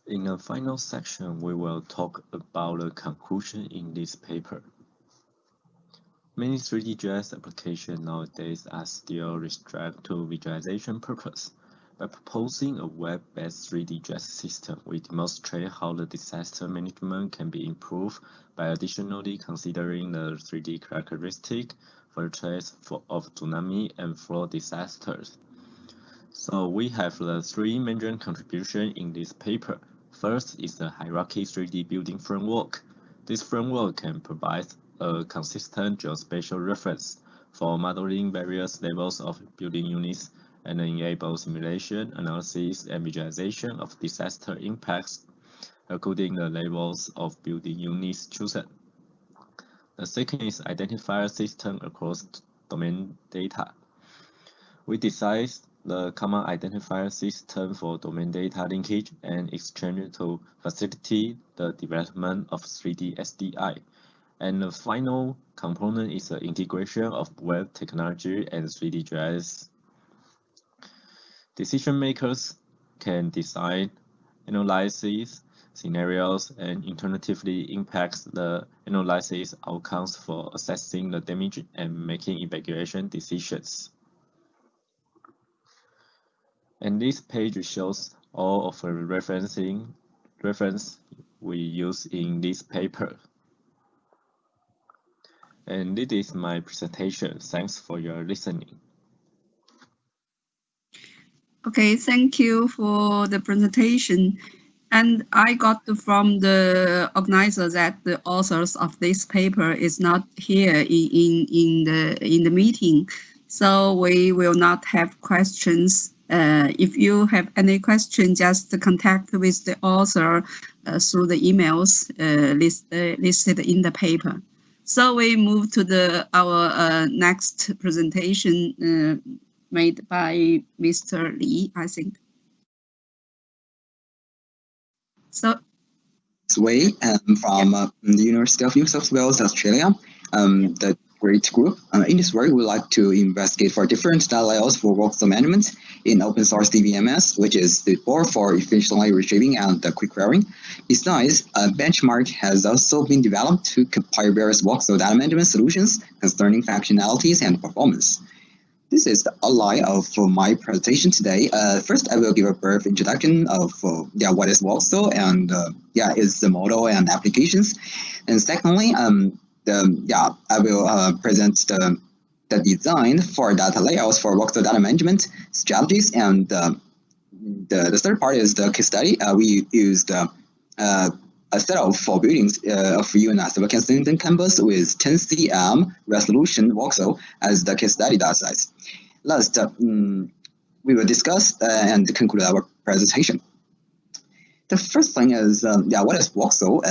In the final section, we will talk about the conclusion in this paper. Many 3D GIS applications nowadays are still restricted to visualization purpose. By proposing a web-based 3D GIS system, we demonstrate how the disaster management can be improved by additionally considering the 3D characteristic for the threats of tsunami and flood disasters. So we have the three major contributions in this paper. First is the hierarchy 3D building framework. This framework can provide a consistent geospatial reference for modeling various levels of building units and enable simulation, analysis, and visualization of disaster impacts according to the levels of building units chosen. The second is identifier system across domain data. We designed the common identifier system for domain data linkage and exchange to facilitate the development of 3D SDI. And the final component is the integration of web technology and 3D GIS. Decision makers can design, analyze scenarios, and alternatively impact the analysis outcomes for assessing the damage and making evacuation decisions. And this page shows all of the reference we use in this paper. And this is my presentation. Thanks for your listening. Okay, thank you for the presentation. And I got from the organizer that the authors of this paper is not here in the meeting, so we will not have questions. If you have any questions, just contact with the author through the emails listed in the paper. So we move to our next presentation made by Mr. Li, I think. So, Wei from the University of New South Wales, Australia, the great group. In this work, we would like to investigate for different data layouts for workflow management in open source DBMS, which is suitable for efficiently retrieving and quick querying. Besides, a benchmark has also been developed to compare various workflow data management solutions concerning functionalities and performance. This is the outline of my presentation today. First, I will give a brief introduction of what is workflow and its model and applications. And secondly, I will present the design for data layouts for workflow data management strategies. And the third part is the case study. We used a set of 4 buildings of UNS Kensington campus with 10 cm resolution workflow as the case study data size. Last, we will discuss and conclude our presentation. The first thing is, what is workflow?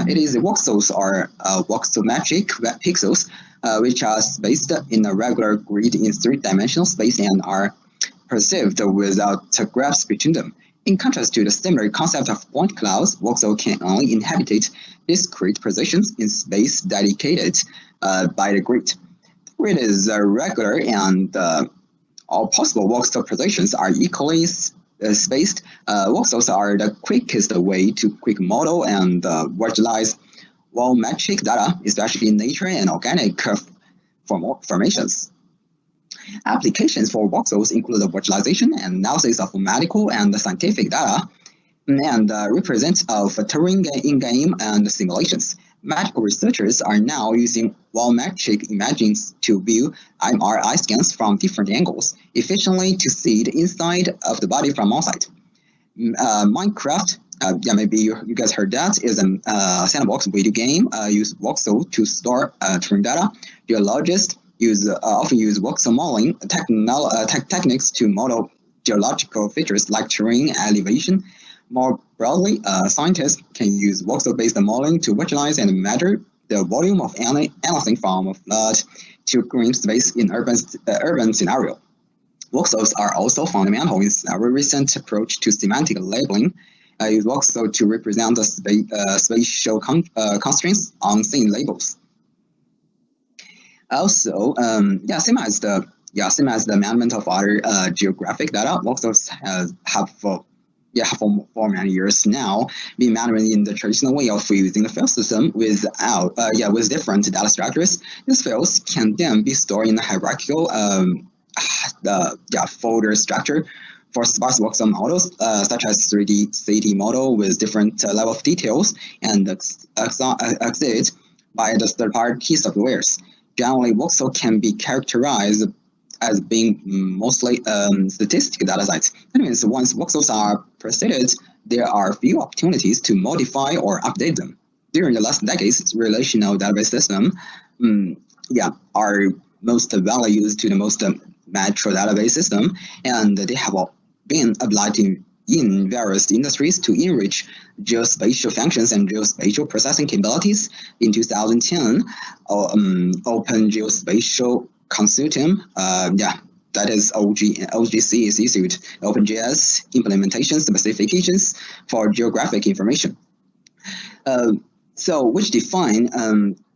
It is workflows are voxelmetric web pixels, which are spaced in a regular grid in 3-dimensional space and are perceived without gaps between them. In contrast to the similar concept of point clouds, voxel can only inhabit discrete positions in space dedicated by the grid. The grid is regular and all possible voxel positions are equally spaced. Voxels are the quickest way to quick model and visualize volumetric data, especially in nature and organic formations. Applications for voxels include the visualization and analysis of medical and scientific data, and represent of Turing in-game and simulations. Medical researchers are now using volumetric imagings to view MRI scans from different angles, efficiently to see the inside of the body from outside. Minecraft, maybe you guys heard that, is a sandbox video game. Use voxel to store Turing data. Geologists often use voxel modeling techniques to model geological features like terrain elevation. More broadly, scientists can use voxel-based modeling to visualize and measure the volume of anything from a flood to green space in urban scenario. Voxels are also fundamental in our recent approach to semantic labeling. Use voxel to represent the spatial constraints on scene labels. Also, same as the management of other geographic data, voxels have for many years now been managed in the traditional way of using the file system with different data structures. These files can then be stored in a hierarchical folder structure for sparse voxel models, such as 3D city model with different level of details and exit by the third-party softwares. Generally, voxel can be characterized as being mostly statistical data sets. That means once voxels are presented, there are few opportunities to modify or update them. During the last decades, relational database systems are most valued to the most mature database system, and they have been applied in various industries to enrich geospatial functions and geospatial processing capabilities. In 2010, Open Geospatial Consortium, that is OGC, is issued OpenGIS implementation specifications for geographic information. Which define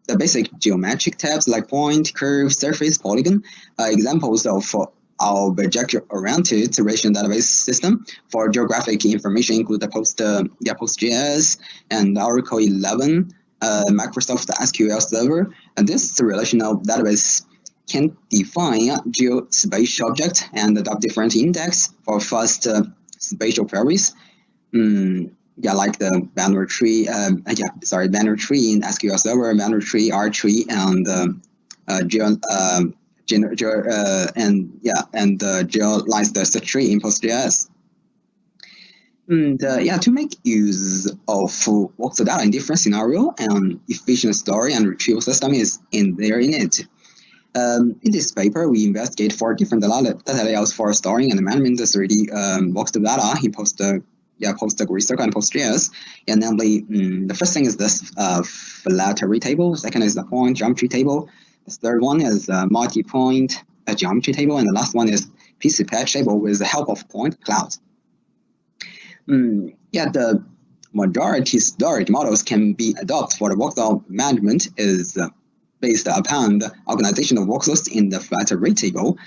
the basic geometric types like point, curve, surface, polygon. Examples of our object-oriented relational database system for geographic information include the PostGIS and Oracle 11, Microsoft SQL Server. And this relational database can define geospatial object and adopt different index for fast spatial queries. Like the binary tree, binary tree in SQL Server, binary tree, R tree, and geolized search tree in PostGIS. To make use of voxel data in different scenario, and efficient story and retrieval system is in it. In this paper, we investigate 4 different data layouts for storing and management the 3D voxel data in PostgreSQL and PostGIS. And namely, the first thing is this flat array table. Second is the point geometry table. The third one is multi-point geometry table, and the last one is PC patch table with the help of point clouds. The majority storage models can be adopted for the voxel management is based upon the organization of voxels in the flat array table,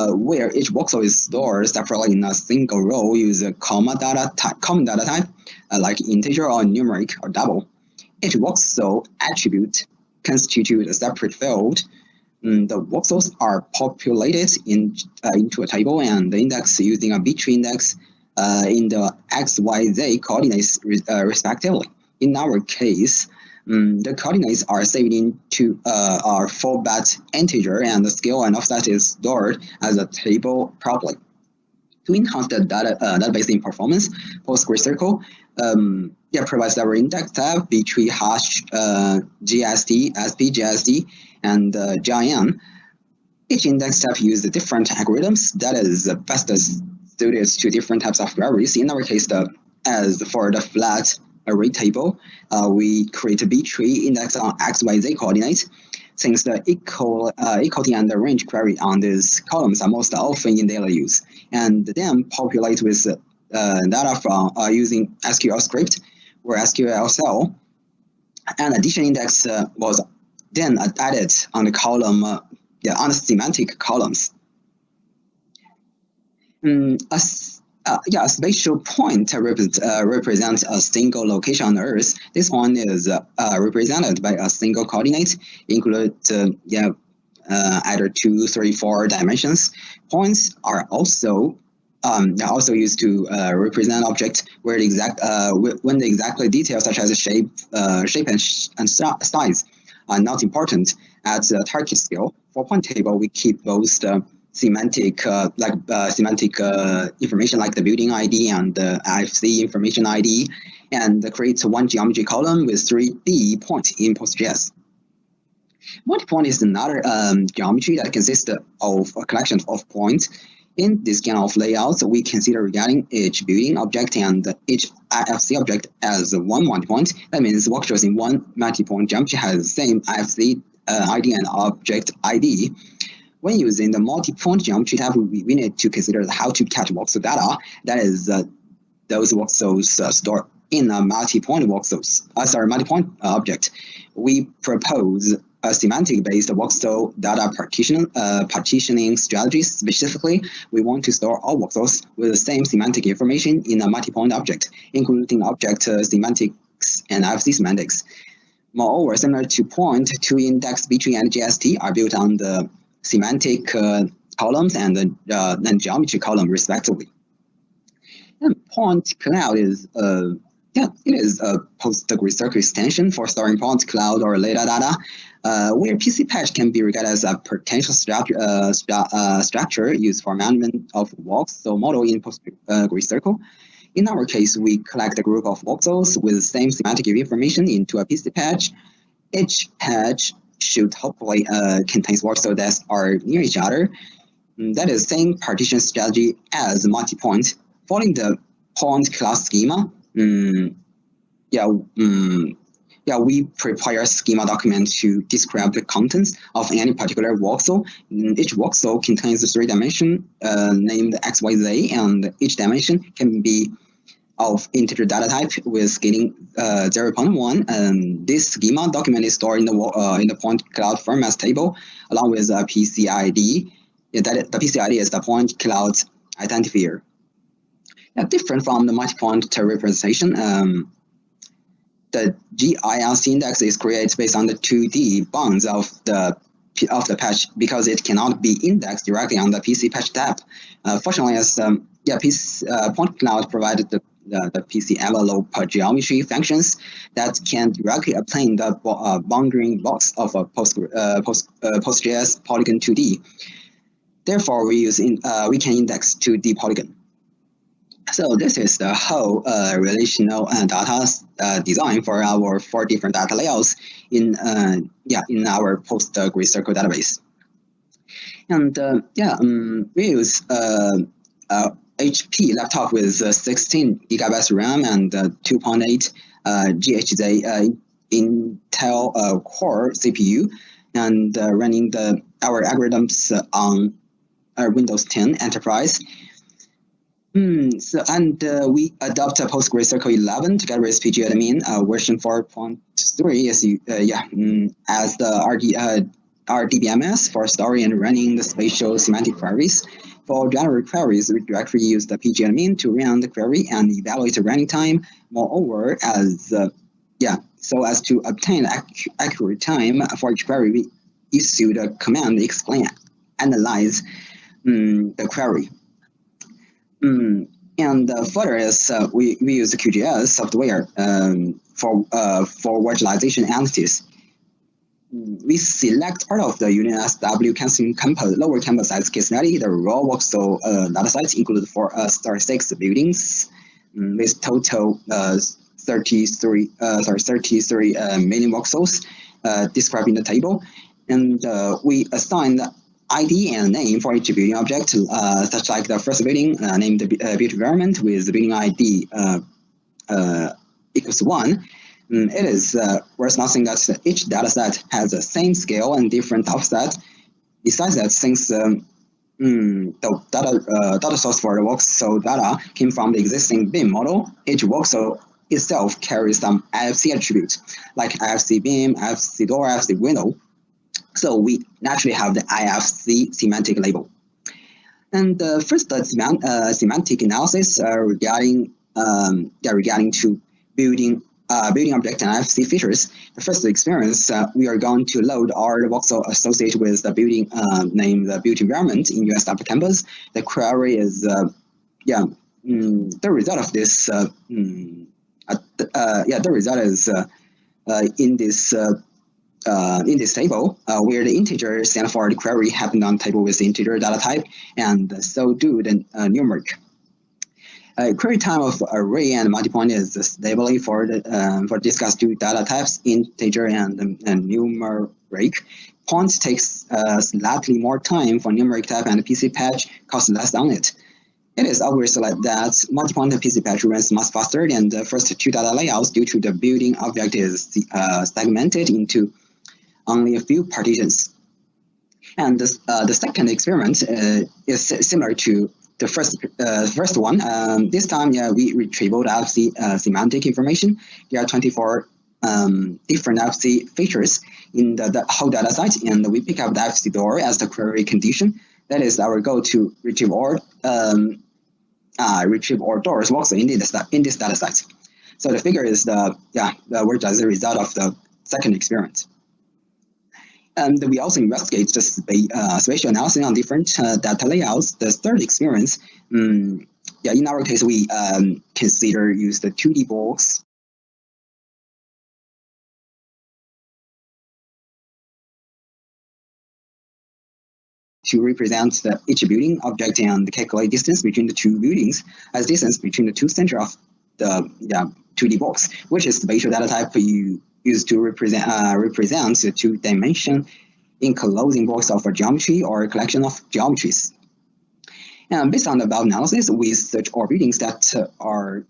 where each voxel is stored separately in a single row using common data type, like integer or numeric or double. Each voxel attribute constitute a separate field. The voxels are populated into a table and indexed using a B-tree index in the X, Y, Z coordinates respectively. In our case, the coordinates are saved into our 4-bit integer, and the scale and offset is stored as a table properly. To enhance the database in performance, PostgreSQL provides our index tab, B-tree hash, GST, SP, GST, and GIN. Each index tab uses different algorithms that is best suited to different types of queries. In our case, as for the flat array table, we create a B-tree index on X, Y, Z coordinates. Since the equality and the range query on these columns are most often in daily use, and then populate with data from using SQL script or SQL cell. An addition index was then added on the column, on the semantic columns. A spatial point represents a single location on Earth. This one is represented by a single coordinate, include either 2, 3, 4 dimensions. Points are also used to represent objects where when the exact details such as shape and size are not important at the target scale. For point table, we keep both the semantic information like the building ID and the IFC information ID, and creates one geometry column with 3D points in PostGIS. Multi-point is another geometry that consists of a collection of points. In this kind of layouts, we consider regarding each building object and each IFC object as one multi-point. That means voxels in one multi-point geometry has the same IFC ID and object ID. when using the multi-point geometry type, we need to consider how to catch voxel data. That is, those voxels stored in a multi-point multi-point object. We propose a semantic-based voxel data partitioning strategy. Specifically, we want to store all voxels with the same semantic information in a multi-point object, including object semantics and IFC semantics. Moreover, similar to point, two index B-tree and GST are built on the semantic columns and the geometry column, respectively. And point cloud is it is a post-degree circle extension for storing point cloud or later data, where PC patch can be regarded as a potential structure used for management of voxel model in post-degree circle. In our case, we collect a group of voxels with the same semantic information into a PC patch. Each patch should hopefully contain voxels that are near each other. That is the same partition strategy as multi-point. Following the point class schema, we prepare a schema document to describe the contents of any particular voxel. Each voxel contains 3 dimensions named X, Y, Z, and each dimension can be of integer data type with scaling 0.1. This schema document is stored in the point cloud formats table along with a PCID. The PCID is the point cloud identifier. Different from the multi-point representation, the GILC index is created based on the 2D bounds of the patch because it cannot be indexed directly on the PC patch tab. Fortunately, as point cloud provided the PC envelope geometry functions that can directly obtain the bounding box of a PostGIS polygon 2D. Therefore, we can index 2D polygon. So this is the whole relational data design for our 4 different data layouts in our post-degree circle database. And we use HP laptop with 16 gigabytes RAM and 2.8 GHz Intel Core CPU, and running our algorithms on Windows 10 Enterprise. We adopt a PostgreSQL Circle 11 together with Gi4DM version 4.3 as the RDBMS for storing and running the spatial semantic queries. For general queries, we directly use the Gi4DM to run the query and evaluate the running time. Moreover, so as to obtain accurate time for each query, we issue the command explain analyze the query. And further is we use the QGIS software for virtualization entities. We select part of the Union SW lower campus size case study. The raw voxel datasets include 36 buildings with total 33 million voxels described in the table, and we assign the ID and name for each building object, such like the first building named the built environment with the building ID equals 1. It is worth noting that each dataset has the same scale and different offset. Besides that, since the data source for the voxel data came from the existing BIM model, each voxel itself carries some IFC attributes, like IFC beam, IFC door, IFC window. So we naturally have the IFC semantic label. And first, the semantic analysis regarding to building object and IFC features. The first experience, we are going to load all the voxel associated with the building named the built environment in USW campus. The query is the result of this. The result is in this table, where the integer stand for the query happened on table with the integer data type, and so do the numeric. Query time of array and multi-point is stably for discussed 2 data types, integer and numeric. Point takes slightly more time for numeric type, and PC patch costs less on it. It is obvious that multi-point PC patch runs much faster than the first 2 data layouts due to the building object is segmented into only a few partitions. And the second experiment is similar to the first one. This time, we retrieved FC semantic information. There are 24 different FC features in the whole data set, and we pick up the FC door as the query condition. That is our goal to retrieve all doors voxel in this data set. So the figure is worked as a result of the second experiment. And we also investigate the spatial analysis on different data layouts. The third experiment, in our case, we consider use the 2D box to represent each building object and calculate distance between the two buildings as distance between the two center of the 2D box, which is the spatial data type you use to represent the two-dimension enclosing box of a geometry or a collection of geometries. And based on the above analysis, we search all buildings that are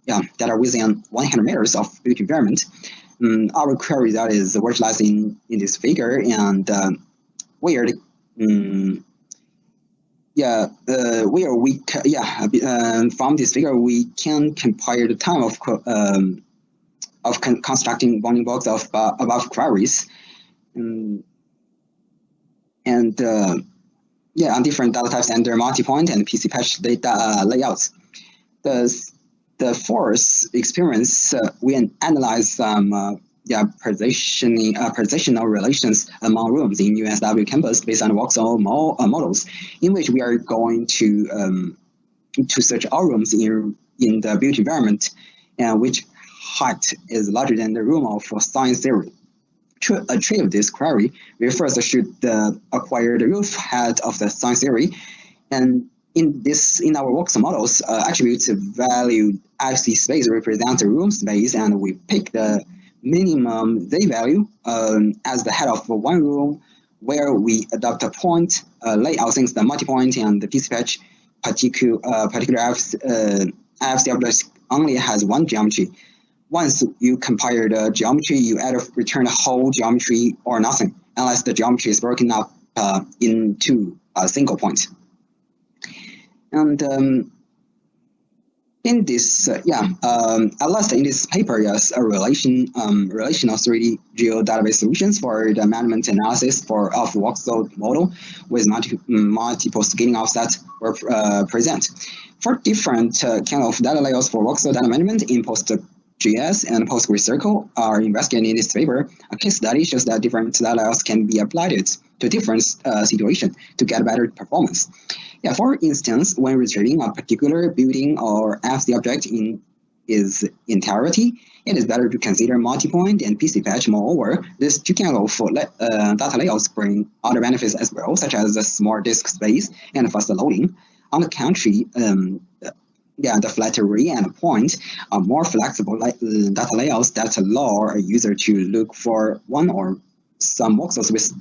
within 100 meters of built environment. Our query result is visualized in this figure, and where from this figure we can compare the time of constructing bounding box of above queries, on different data types and their multi-point and PC patch data layouts. The fourth experience, we analyze some positional relations among rooms in UNSW campus based on voxel models, in which we are going to search all rooms in the built environment, and which height is larger than the room of science theory. To achieve this query, we first should acquire the roof height of the science theory, and in our voxel models, attributes value FC space represents the room space, and we pick the minimum Z value as the head of one room, where we adopt a point layout since the multi-point and the PC patch particular FC object only has one geometry. Once you compare the geometry, you either return the whole geometry or nothing, unless the geometry is broken up into a single point. And in this, at last in this paper, yes, a relational 3D geodatabase solutions for the management analysis of voxel model with multiple scaling offsets were present. For different kind of data layouts for voxel data management in PostGIS and PostgreSQL are investigated in this paper. A case study shows that different data layouts can be applied to different situations to get better performance. For instance, when retrieving a particular building or FC object in its entirety, it is better to consider multi-point and PC patch. Moreover, these two kind of data layouts bring other benefits as well, such as the small disk space and faster loading. On the contrary, the flat array and point are more flexible data layouts that allow a user to look for one or some voxels with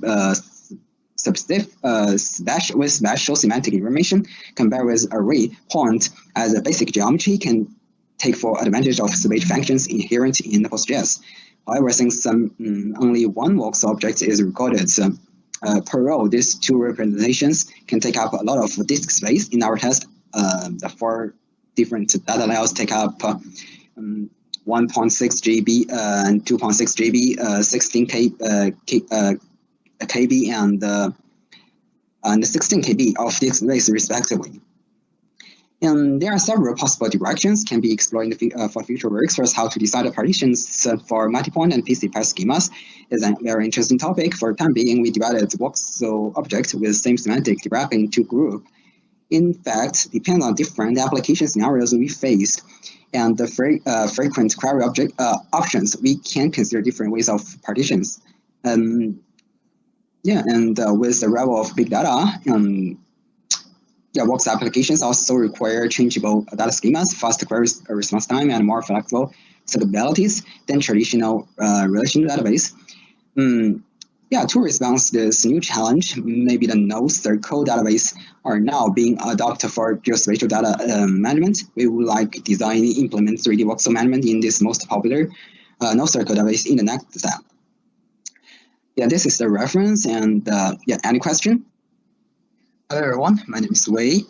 special semantic information, compared with array point as a basic geometry can take full advantage of speech functions inherent in the PostGIS. However, since only one voxel object is recorded per row, these two representations can take up a lot of disk space. In our test, the four different data layouts take up 1.6 GB and 2.6 GB, 16 KB and 16 KB of disk space respectively. And there are several possible directions can be explored for future works. First, how to decide the partitions for multi-point and PC patch schemas is a very interesting topic. For the time being, we divided voxel objects with same semantic divided into groups. In fact, depending on different application scenarios we faced and the frequent query object options, we can consider different ways of partitions. With the level of big data, voxel applications also require changeable data schemas, fast query response time, and more flexible capabilities than traditional relational database. To respond to this new challenge, maybe the NoSQL database are now being adopted for geospatial data management. We would like design and implement 3D voxel management in this most popular NoSQL database in the next step. This is the reference, and any question? Hello everyone, my name is Wei.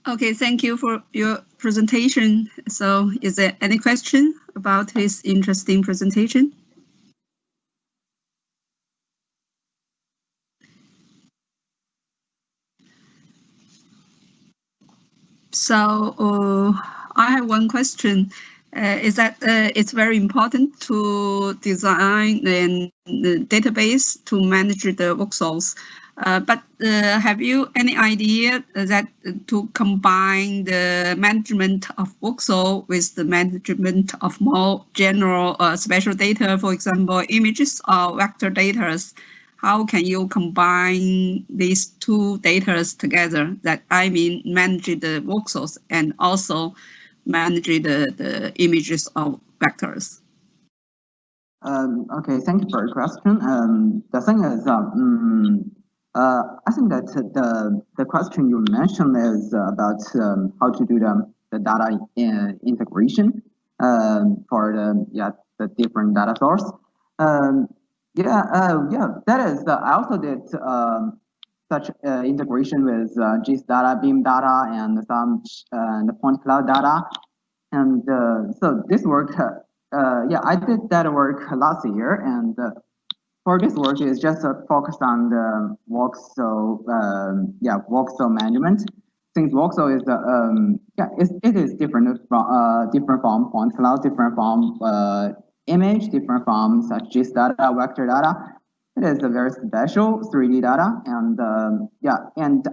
Okay, thank you for your presentation. So is there any question about his interesting presentation? So I have one question. Is that it's very important to design a database to manage the voxels. But have you any idea that to combine the management of voxel with the management of more general spatial data, for example, images or vector data? How can you combine these two data together? That I mean, manage the voxels and also manage the images of vectors. Okay, thank you for your question. The thing is, I think that the question you mentioned is about how to do the data integration for the different data source. That is. I also did such integration with GIS data, Beam data, and some the point cloud data, and so this work. I did that work last year, and for this work is just focused on the voxel, voxel management. Since voxel is it is different from point cloud, different from image, different from such GIS data, vector data. It is a very special 3D data, and and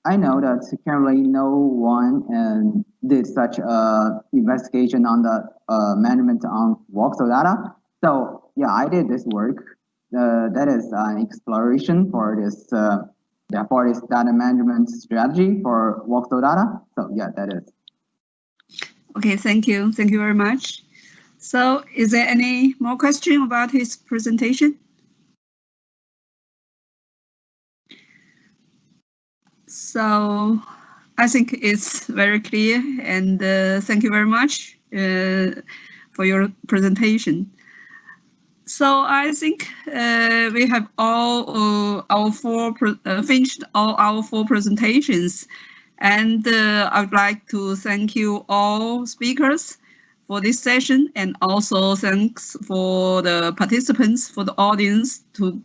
I know that currently no one did such investigation on the management on voxel data. So I did this work. That is an exploration for this data management strategy for voxel data. So that is. Okay, thank you very much. So is there any more question about his presentation? So I think it's very clear, and thank you very much for your presentation. So I think we have all finished all our 4 presentations, and I would like to thank you all speakers for this session, and also thanks for the participants, for the audience to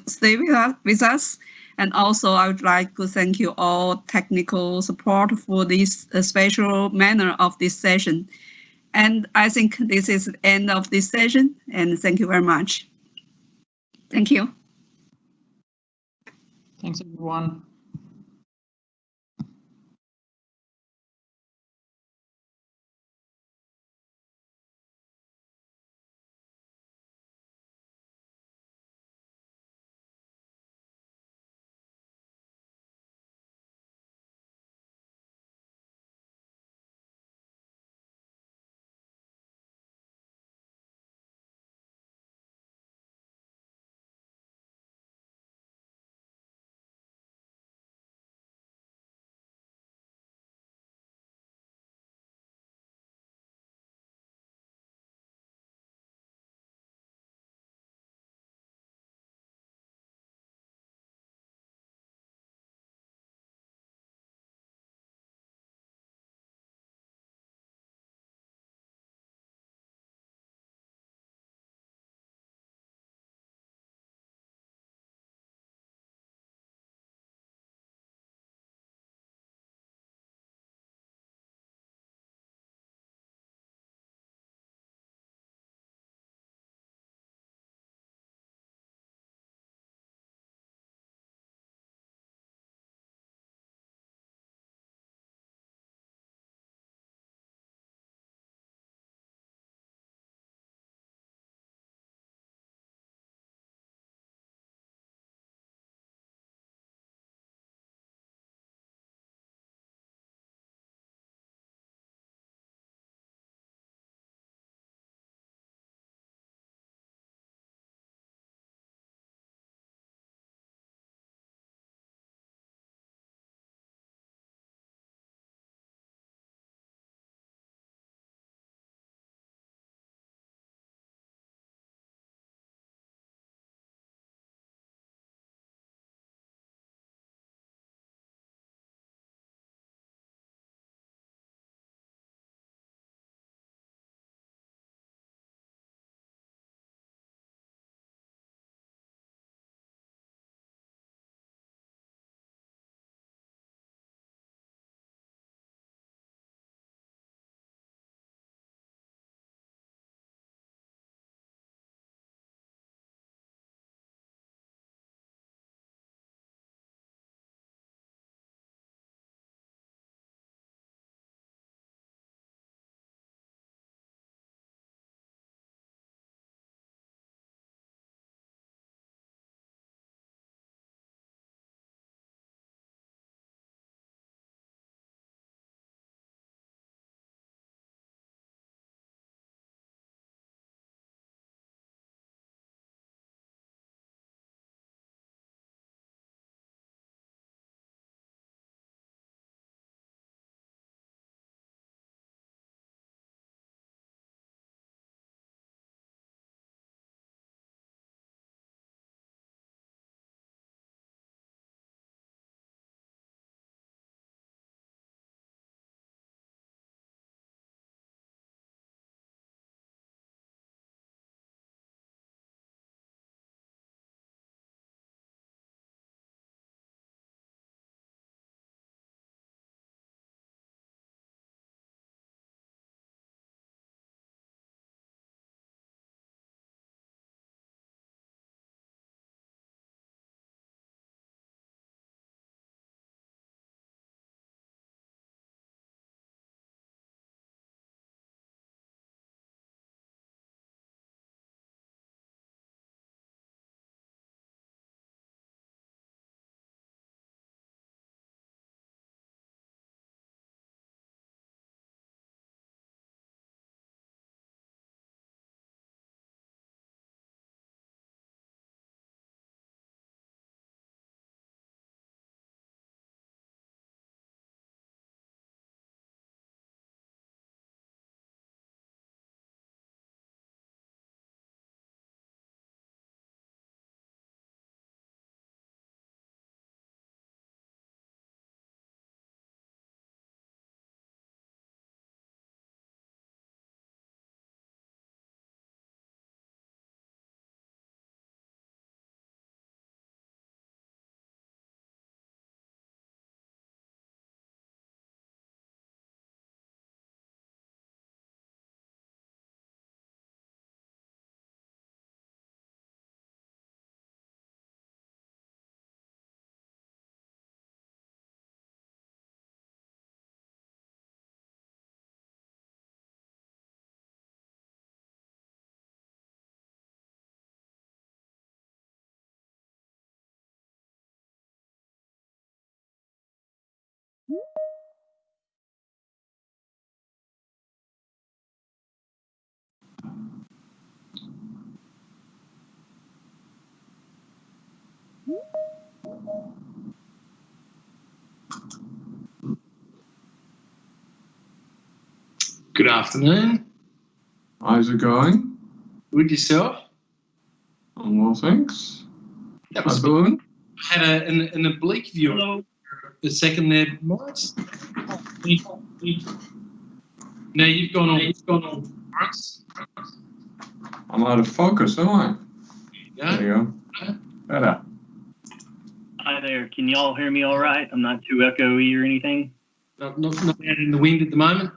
stay with us. And also I would like to thank you all technical support for this special manner of this session. And I think this is the end of this session, and thank you very much. Thank you. Thanks, everyone. Good afternoon. How's it going? Good yourself? I'm well, thanks. That was good. I had an oblique view. Hello. A second there, Morris. Now you've gone on. Morris. I'm out of focus, am I? Yeah. There you go. Better. Hi there. Can y'all hear me all right? I'm not too echoey or anything. Not bad in the wind at the moment.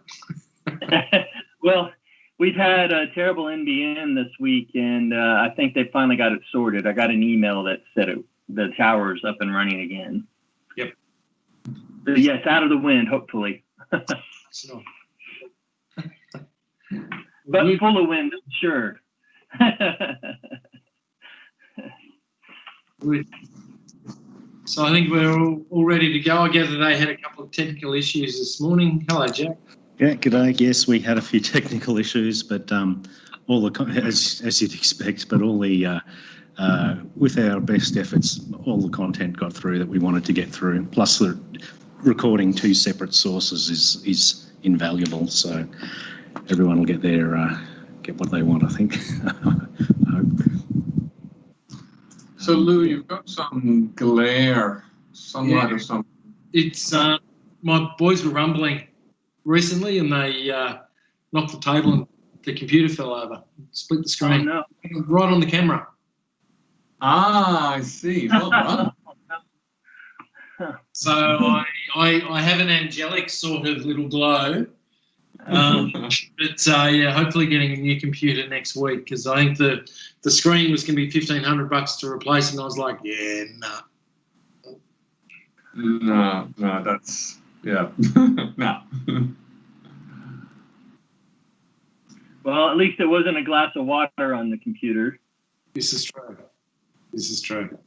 Well, we've had a terrible NBN this week, and I think they finally got it sorted. I got an email that said the tower's up and running again. Yep. So yes, out of the wind, hopefully. So. But full of wind, I'm sure. So I think we're all ready to go. I gather they had a couple of technical issues this morning. Hello, Jack. Yeah, g'day. Yes, we had a few technical issues, but all the as you'd expect, but all the with our best efforts, all the content got through that we wanted to get through. Plus, the recording two separate sources is invaluable. So everyone will get get what they want, I think. I hope. So Lou, you've got some glare, sunlight or something. It's my boys were rumbling recently, and they knocked the table, and the computer fell over, split the screen. Oh, no. Right on the camera. Ah, I see. Well done. So I have an angelic sort of little glow. But yeah, hopefully getting a new computer next week, because I think the screen was going to be $1,500 to replace, and I was like, yeah, nah. No, that's, yeah, no. Well, at least it wasn't a glass of water on the computer. This is true. This is true.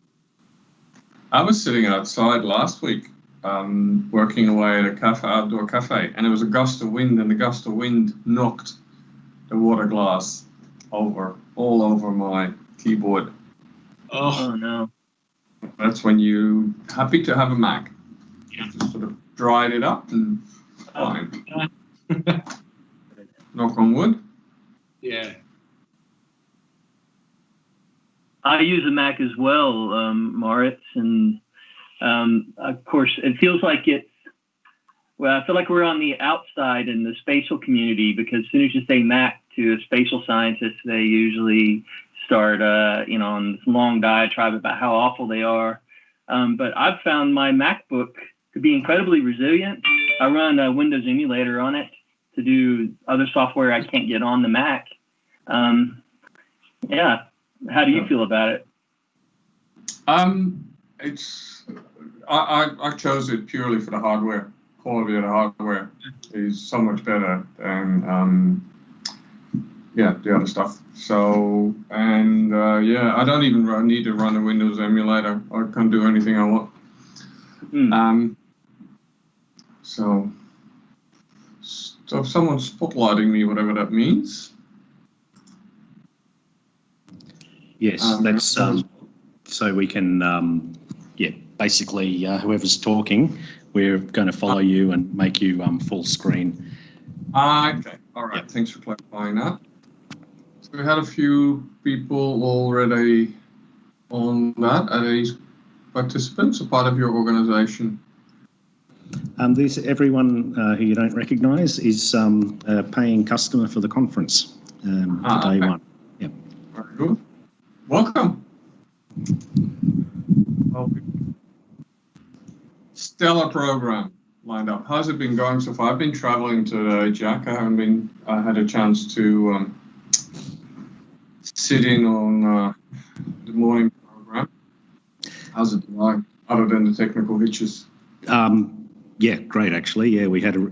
I was sitting outside last week, working away at a outdoor cafe, and there was a gust of wind, and the gust of wind knocked the water glass all over my keyboard. Oh no! That's when you happy to have a Mac. Yeah. Just sort of dried it up and fine. Knock on wood. Yeah. I use a Mac as well, Moritz, and of course, it feels like I feel like we're on the outside in the spatial community, because as soon as you say Mac to a spatial scientist, they usually start, on this long diatribe about how awful they are. But I've found my MacBook to be incredibly resilient. I run a Windows emulator on it to do other software I can't get on the Mac. Yeah. How do you feel about it? I chose it purely for the hardware. Quality of the hardware is so much better than the other stuff. So I don't even need to run a Windows emulator. I can do anything I want. So if someone's spotlighting me, whatever that means. Yes, that's so we can, basically whoever's talking, we're going to follow you and make you full screen. Okay, all right, Thanks for clarifying that. So we had a few people already on that. Are these participants a part of your organization? Everyone who you don't recognise is a paying customer for the conference day one. Yep. Very good. Welcome. Stellar program lined up. How's it been going so far? I've been traveling today, Jack. I had a chance to sit in on the morning program. How's it going, other than the technical hitches? Yeah, great actually. Yeah, we had a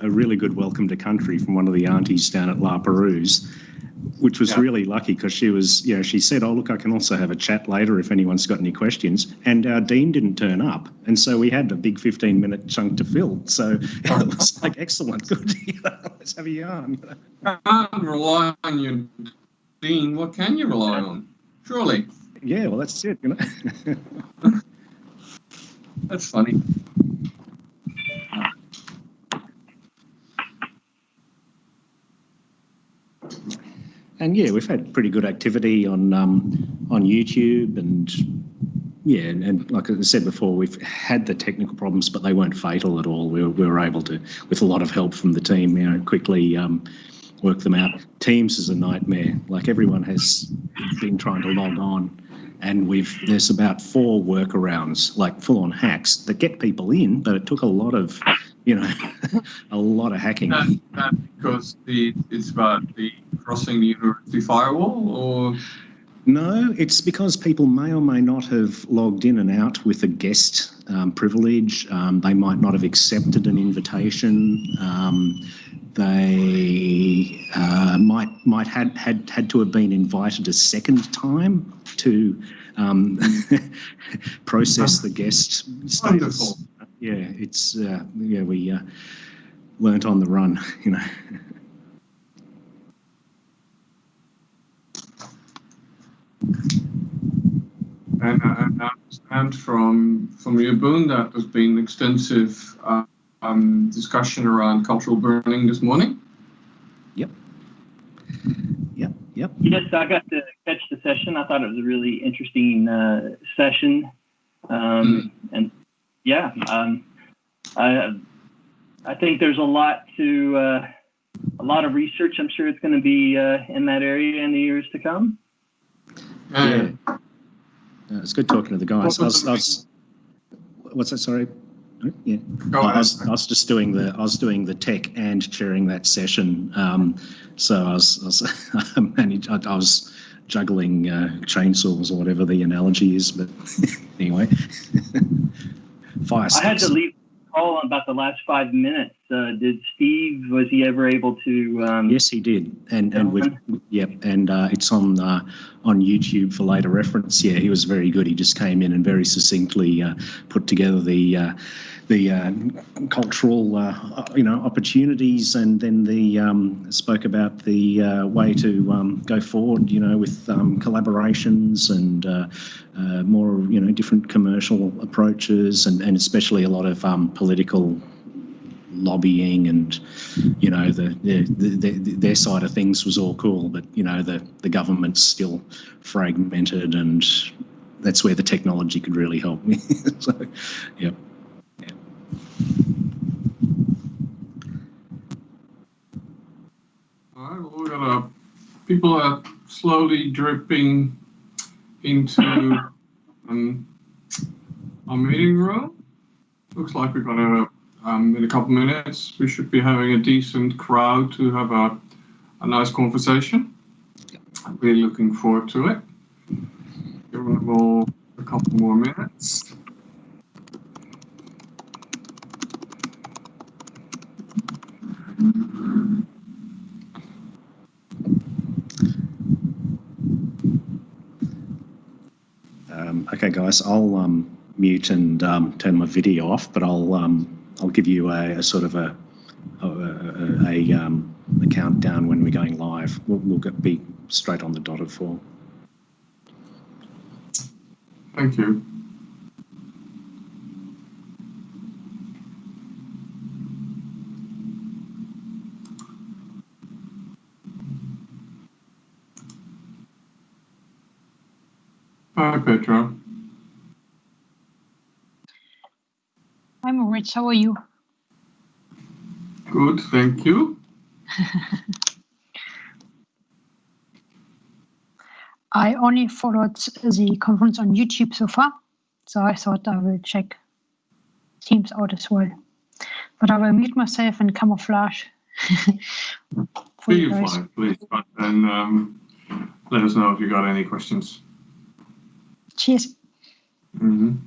really good welcome to country from one of the aunties down at La Perouse, which was really lucky, because she said, oh, look, I can also have a chat later if anyone's got any questions. And our dean didn't turn up. And so we had a big 15-minute chunk to fill. So it was like, excellent, good, let's have a yarn. You can't rely on your dean. What can you rely on? Surely. Yeah, well, that's it, That's funny. and yeah, we've had pretty good activity on YouTube, and yeah, and like I said before, we've had the technical problems, but they weren't fatal at all. We were able to, with a lot of help from the team, quickly work them out. Teams is a nightmare. Like, everyone has been trying to log on, and there's about 4 workarounds, like full-on hacks that get people in, but it took a lot of, a lot of hacking. That because it's about the crossing the university firewall, or? No, it's because people may or may not have logged in and out with a guest privilege. They might not have accepted an invitation. They might had to have been invited a second time to process the guest status. Wonderful. Yeah, it's we learnt on the run, And I understand from you, Boone, that there's been extensive discussion around cultural burning this morning. Yep. Yes, I got to catch the session. I thought it was a really interesting session, and yeah, I think there's a lot of research. I'm sure it's going to be in that area in the years to come. Yeah. It's good talking to the guys. What's that? Sorry. Yeah. I was just doing the tech and chairing that session. So I was juggling chainsaws or whatever the analogy is. But anyway, fire sticks. I had to leave the call in about the last 5 minutes. Did Steve? Was he ever able to? Yes, he did, and it's on YouTube for later reference. Yeah, he was very good. He just came in and very succinctly put together the cultural opportunities, and then spoke about the way to go forward, with collaborations and more different commercial approaches, and especially a lot of political lobbying, and their side of things was all cool, but the government's still fragmented, and that's where the technology could really help me. So, yep. All right, well, people are slowly dripping into our meeting room. Looks like we're going to, in a couple of minutes, we should be having a decent crowd to have a nice conversation. I'm really looking forward to it. Give them all a couple more minutes. Okay, guys, I'll mute and turn my video off, but I'll give you a sort of a countdown when we're going live. We'll be straight on the dot at 4. Thank you. Hi, Petra. I'm Rich. How are you? Good, thank you. I only followed the conference on YouTube so far, so I thought I will check Teams out as well. But I will mute myself and camouflage. Feel fine, please, but then let us know if you got any questions. Cheers. Mm-hmm.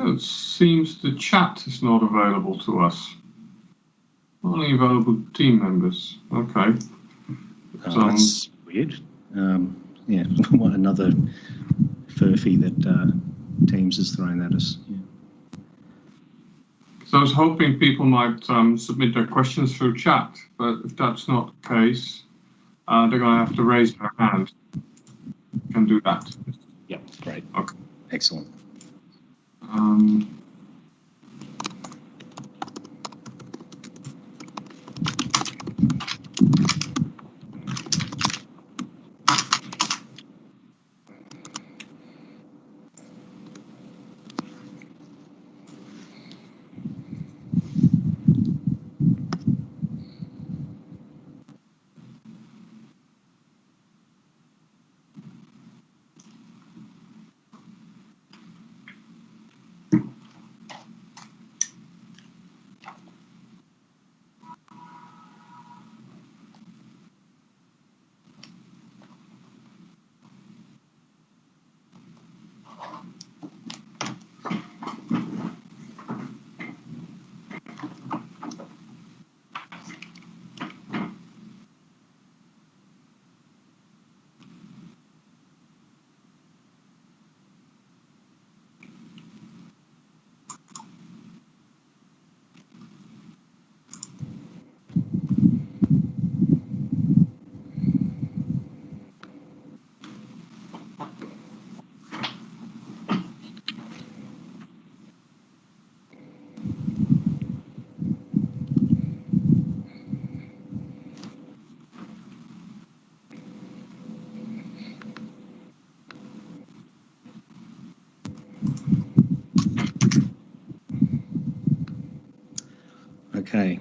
It seems the chat is not available to us. Only available to team members. Okay. That's weird. Yeah, another furphy that Teams is throwing at us. Yeah. So I was hoping people might submit their questions through chat, but if that's not the case, they're going to have to raise their hand. You can do that. Yep, great. Okay. Excellent. Okay.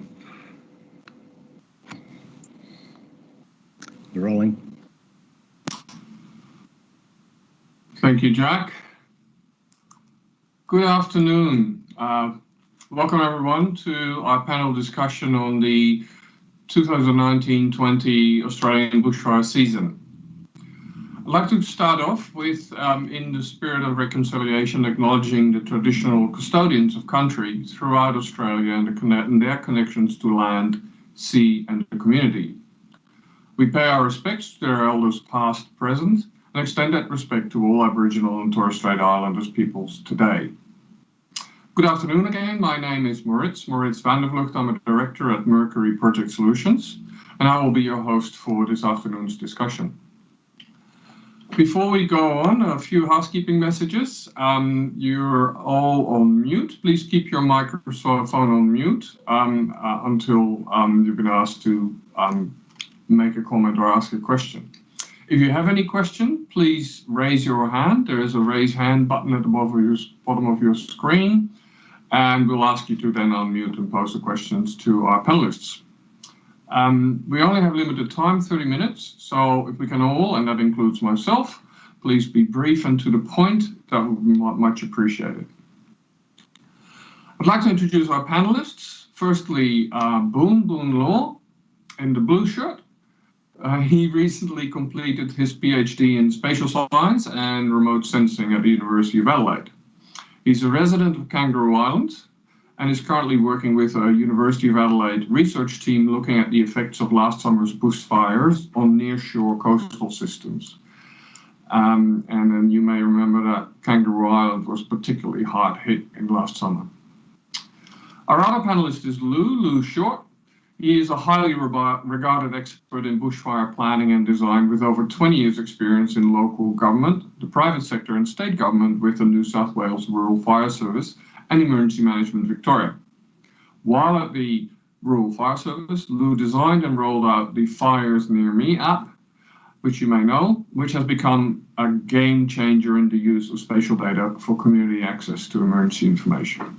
You're rolling. Thank you, Jack. Good afternoon. Welcome everyone to our panel discussion on the 2019-20 Australian bushfire season. I'd like to start off with, in the spirit of reconciliation, acknowledging the traditional custodians of country throughout Australia and their connections to land, sea and the community. We pay our respects to their elders past, present, and extend that respect to all Aboriginal and Torres Strait Islanders peoples today. Good afternoon again. My name is Maurits van der Vlucht. I'm a director at Mercury Project Solutions, and I will be your host for this afternoon's discussion. Before we go on, a few housekeeping messages. You're all on mute. Please keep your microphone on mute until you've been asked to make a comment or ask a question. If you have any question, please raise your hand. There is a raise hand button at the bottom of your screen, and we'll ask you to then unmute and pose the questions to our panelists. We only have limited time, 30 minutes, so if we can all, and that includes myself, please be brief and to the point. That would be much appreciated. I'd like to introduce our panelists. Firstly, Boon Law in the blue shirt. He recently completed his PhD in spatial science and remote sensing at the University of Adelaide. He's a resident of Kangaroo Island and is currently working with a University of Adelaide research team looking at the effects of last summer's bushfires on near-shore coastal systems. And then you may remember that Kangaroo Island was particularly hard hit in last summer. Our other panelist is Lou Short. He is a highly regarded expert in bushfire planning and design with over 20 years experience in local government, the private sector and state government with the New South Wales Rural Fire Service and Emergency Management Victoria. While at the Rural Fire Service, Lou designed and rolled out the Fires Near Me app, which you may know, which has become a game changer in the use of spatial data for community access to emergency information.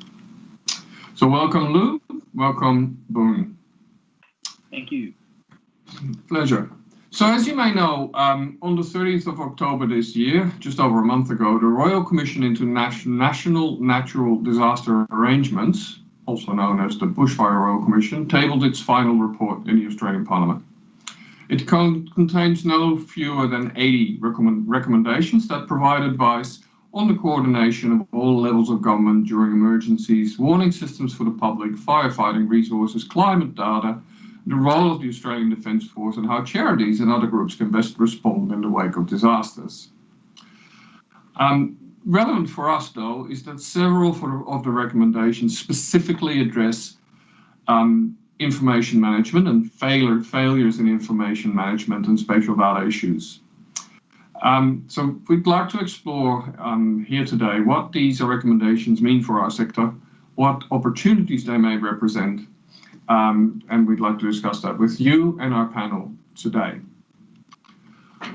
So welcome Lou, welcome Boon. Thank you. Pleasure. So as you may know, on the 30th of October this year, just over a month ago, the Royal Commission into National Natural Disaster Arrangements, also known as the Bushfire Royal Commission, tabled its final report in the Australian Parliament. It contains no fewer than 80 recommendations that provide advice on the coordination of all levels of government during emergencies, warning systems for the public, firefighting resources, climate data, the role of the Australian Defence Force and how charities and other groups can best respond in the wake of disasters. relevant for us, though, is that several of the recommendations specifically address information management and failures in information management and spatial data issues. So we'd like to explore here today what these recommendations mean for our sector, what opportunities they may represent, and we'd like to discuss that with you and our panel today.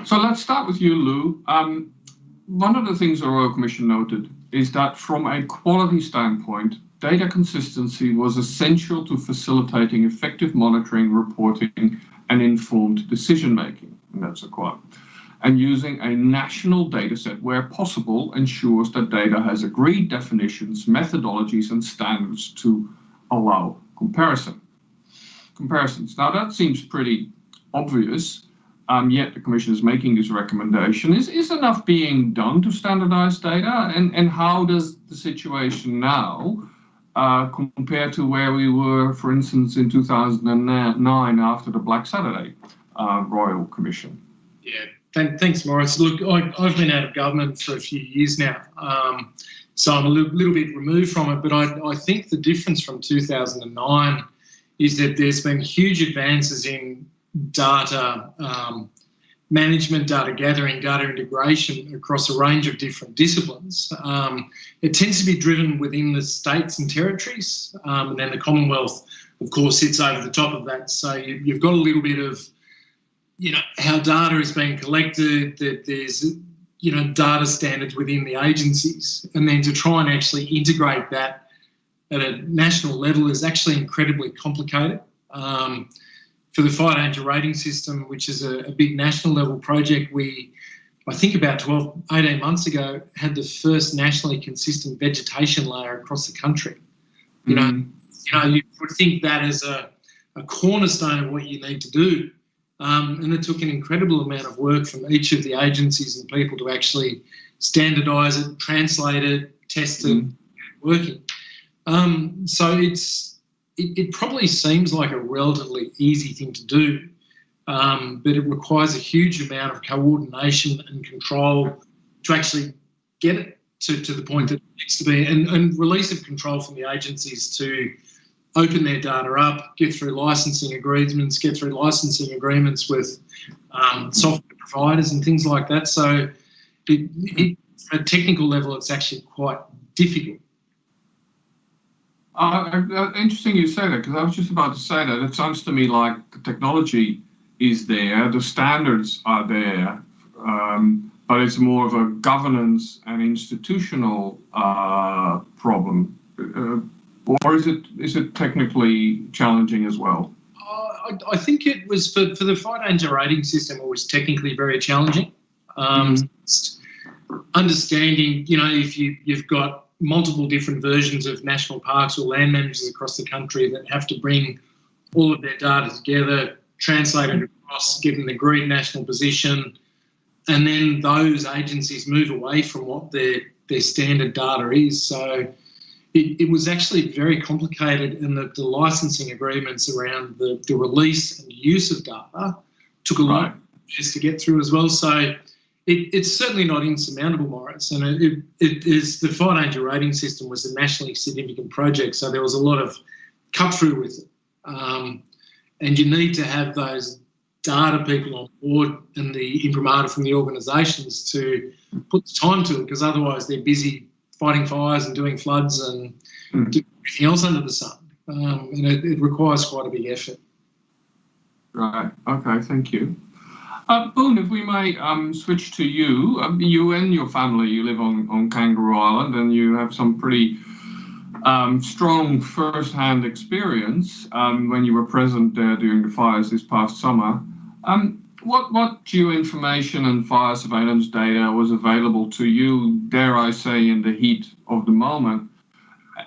So let's start with you, Lou. One of the things the Royal Commission noted is that from a quality standpoint, data consistency was essential to facilitating effective monitoring, reporting, and informed decision-making, and that's a quote. And using a national data set where possible ensures that data has agreed definitions, methodologies, and standards to allow comparisons. Now that seems pretty obvious, yet the Commission is making this recommendation. Is enough being done to standardize data? And how does the situation now compare to where we were, for instance, in 2009 after the Black Saturday Royal Commission? Yeah. Thanks, Maurice. Look, I've been out of government for a few years now, so I'm a little bit removed from it, but I think the difference from 2009 is that there's been huge advances in data management, data gathering, data integration across a range of different disciplines. It tends to be driven within the states and territories, and then the Commonwealth, of course, sits over the top of that. So you've got a little bit of how data is being collected, that there's, data standards within the agencies. And then to try and actually integrate that at a national level is actually incredibly complicated. For the fire danger rating system, which is a big national level project, I think about 18 months ago, had the first nationally consistent vegetation layer across the country. You would think that as a cornerstone of what you need to do. And it took an incredible amount of work from each of the agencies and people to actually standardise it, translate it, test it, working. So it probably seems like a relatively easy thing to do, but it requires a huge amount of coordination and control to actually get it to the point that it needs to be, and release of control from the agencies to open their data up, get through licensing agreements, with software providers and things like that. So at a technical level, it's actually quite difficult. Interesting you say that, because I was just about to say that. It sounds to me like the technology is there, the standards are there, but it's more of a governance and institutional problem. Or is it technically challenging as well? I think it was for the fire danger rating system. It was technically very challenging. Understanding, if you've got multiple different versions of national parks or land managers across the country that have to bring all of their data together, translate it across, get an agreed national position, and then those agencies move away from what their standard data is. So it was actually very complicated, and the licensing agreements around the release and use of data took a lot just to get through as well. So it's certainly not insurmountable, Maurice. And it is, the fire danger rating system was a nationally significant project, so there was a lot of cut through with it. And you need to have those data people on board and the imprimatur from the organisations to put the time to it, because otherwise they're busy fighting fires and doing floods and doing everything else under the sun. And it requires quite a big effort. Right. Okay. Thank you. Boone, if we may switch to you. You and your family, you live on Kangaroo Island, and you have some pretty strong first-hand experience when you were present there during the fires this past summer. What geoinformation and fire surveillance data was available to you, dare I say, in the heat of the moment,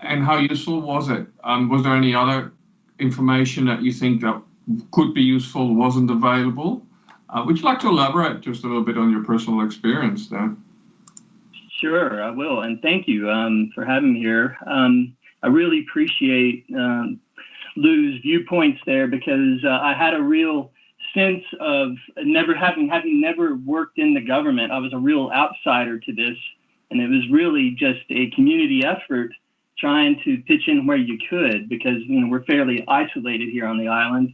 and how useful was it? Was there any other information that you think that could be useful wasn't available? Would you like to elaborate just a little bit on your personal experience there? Sure, I will, and thank you for having me here. I really appreciate Lou's viewpoints there, because I had a real sense of having never worked in the government. I was a real outsider to this. And it was really just a community effort trying to pitch in where you could, because we're fairly isolated here on the island,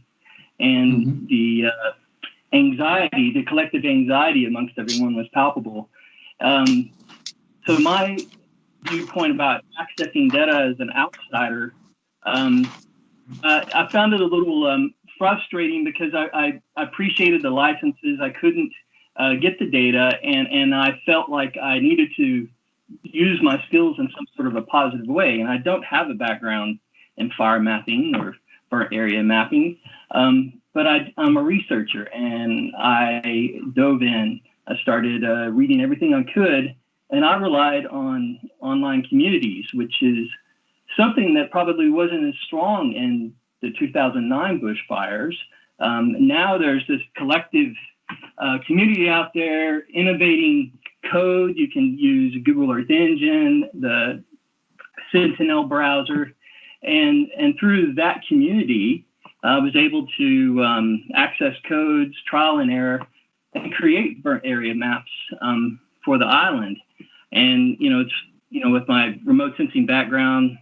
and the anxiety, the collective anxiety amongst everyone was palpable. So my viewpoint about accessing data as an outsider, I found it a little frustrating, because I appreciated the licenses. I couldn't get the data, and I felt like I needed to use my skills in some sort of a positive way. And I don't have a background in fire mapping or burnt area mapping, but I'm a researcher, and I dove in. I started reading everything I could, and I relied on online communities, which is something that probably wasn't as strong in the 2009 bushfires. Now there's this collective community out there innovating code. You can use Google Earth Engine, the Sentinel browser, and through that community, I was able to access codes, trial and error, and create burnt area maps for the island. And it's with my remote sensing background,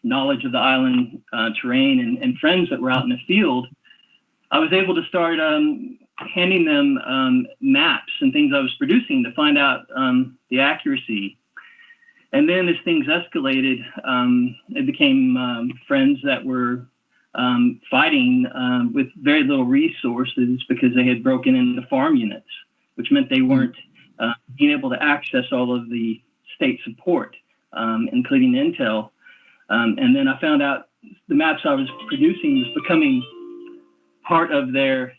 knowledge of the island terrain, and friends that were out in the field, I was able to start handing them maps and things I was producing to find out the accuracy. And then as things escalated, it became friends that were fighting with very little resources, because they had broken into farm units, which meant they weren't being able to access all of the state support, including intel. And then I found out the maps I was producing was becoming part of their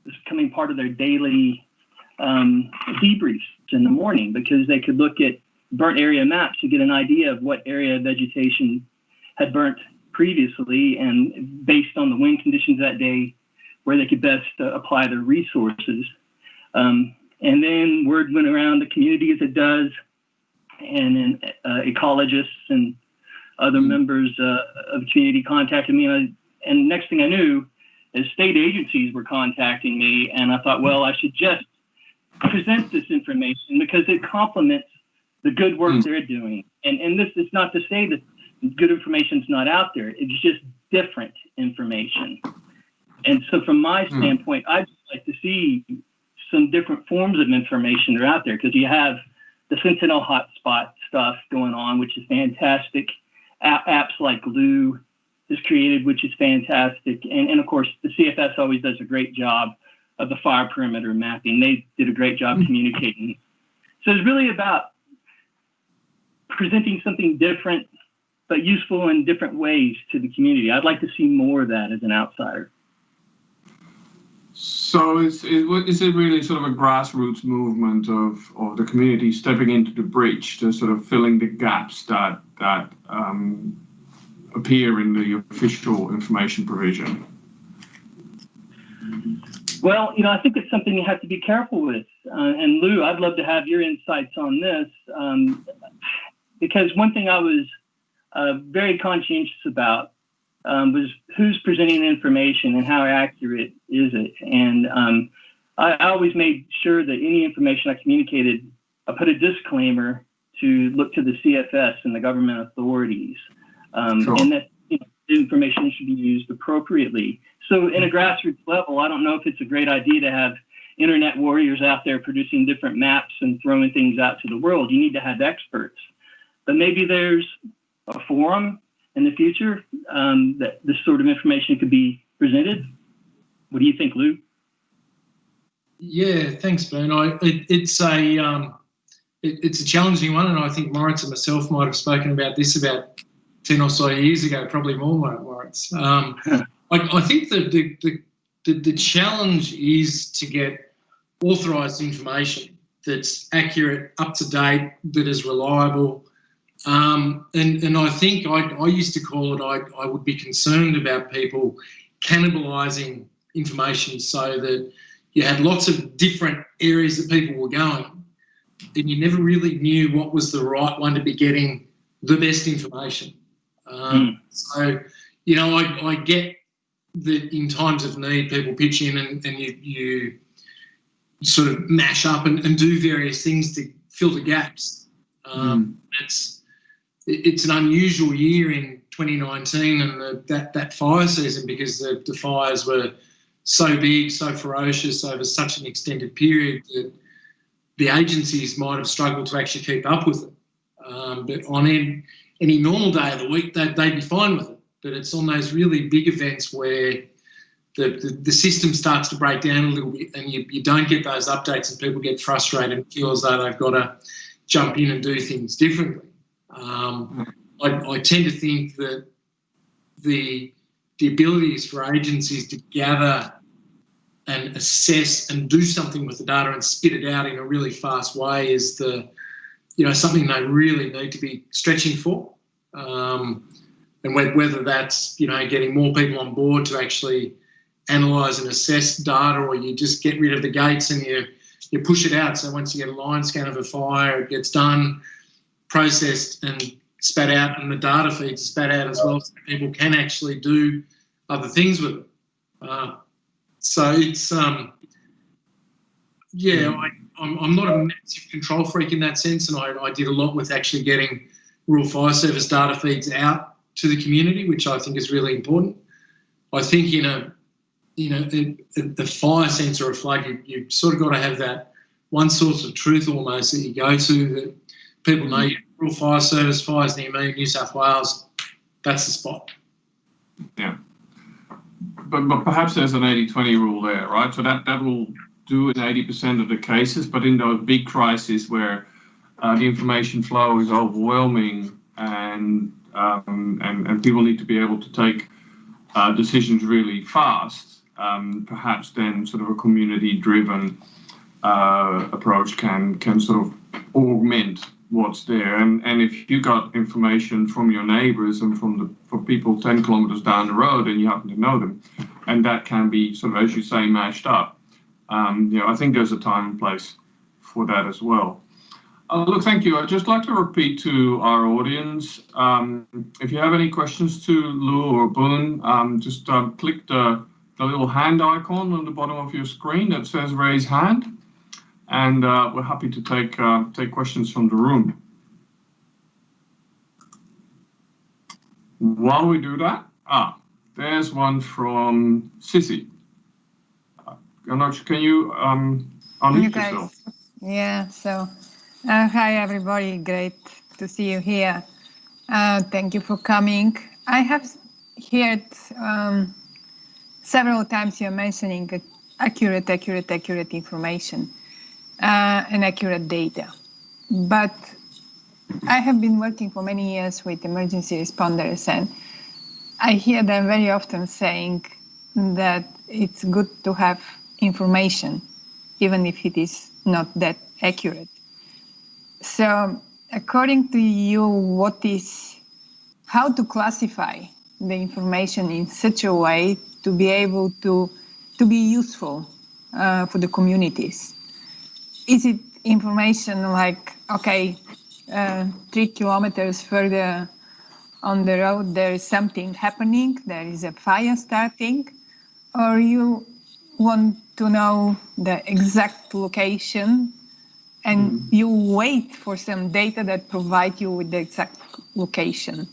daily debriefs in the morning, because they could look at burnt area maps to get an idea of what area of vegetation had burnt previously, and based on the wind conditions that day, where they could best apply their resources. And then word went around the community, as it does, and then ecologists and other members of the community contacted me. And next thing I knew, is state agencies were contacting me, and I thought, well, I should just present this information because it complements the good work they're doing. And this is not to say that good information is not out there. It's just different information. And so from my standpoint, I'd like to see some different forms of information that are out there, because you have the Sentinel hotspot stuff going on, which is fantastic. Apps like Glue is created, which is fantastic. And of course, the CFS always does a great job of the fire perimeter mapping. They did a great job communicating. So it's really about presenting something different, but useful in different ways to the community. I'd like to see more of that as an outsider. So is it really sort of a grassroots movement of the community stepping into the breach, to sort of filling the gaps that appear in the official information provision? Well, I think it's something you have to be careful with. And Lou, I'd love to have your insights on this, because one thing I was very conscientious about was who's presenting the information and how accurate is it. And I always made sure that any information I communicated, I put a disclaimer to look to the CFS and the government authorities, and that the information should be used appropriately. So in a grassroots level, I don't know if it's a great idea to have internet warriors out there producing different maps and throwing things out to the world. You need to have experts. But maybe there's a forum in the future that this sort of information could be presented. What do you think, Lou? Yeah, thanks, Ben. It's a challenging one, and I think Moritz and myself might have spoken about this about 10 or so years ago, probably more, Moritz. I think the challenge is to get authorised information that's accurate, up to date, that is reliable. And I think I used to call it, I would be concerned about people cannibalising information, so that you had lots of different areas that people were going, and you never really knew what was the right one to be getting the best information. So, I get that in times of need, people pitch in and you sort of mash up and do various things fill the gaps. It's an unusual year in 2019 and that fire season, because the fires were so big, so ferocious over such an extended period that the agencies might have struggled to actually keep up with it. But on any normal day of the week, they'd be fine with it. But it's on those really big events where the system starts to break down a little bit and you don't get those updates and people get frustrated and feel as though they've got to jump in and do things differently. I tend to think that the abilities for agencies to gather and assess and do something with the data and spit it out in a really fast way is something they really need to be stretching for. And whether that's, getting more people on board to actually analyse and assess data, or you just get rid of the gates and you push it out. So once you get a line scan of a fire, it gets done, processed and spat out, and the data feeds spat out as well, so people can actually do other things with it. So it's, I'm not a massive control freak in that sense, and I did a lot with actually getting Rural Fire Service data feeds out to the community, which I think is really important. I think in a fire sense or a flood, you sort of got to have that one source of truth almost that you go to, that people know. Rural Fire Service, fires near me, New South Wales, that's the spot. Yeah. But perhaps there's an 80-20 rule there, right? So that will do in 80% of the cases, but in those big crises where the information flow is overwhelming and people need to be able to take decisions really fast, perhaps then sort of a community-driven approach can sort of augment what's there. And if you got information from your neighbours and from people 10 kilometres down the road and you happen to know them, and that can be sort of, as you say, mashed up, I think there's a time and place for that as well. Look, thank you. I'd just like to repeat to our audience, if you have any questions to Lou or Boone, just click the little hand icon on the bottom of your screen that says raise hand, and we're happy to take questions from the room. While we do that, there's one from Sissy. Can you unmute yourself? Yeah, so hi everybody, great to see you here. Thank you for coming. I have heard several times you're mentioning accurate information and accurate data. But I have been working for many years with emergency responders, and I hear them very often saying that it's good to have information, even if it is not that accurate. So according to you, how to classify the information in such a way to be able to be useful for the communities? Is it information like, okay, 3 kilometers further on the road there is something happening, there is a fire starting, or you want to know the exact location and you wait for some data that provide you with the exact location?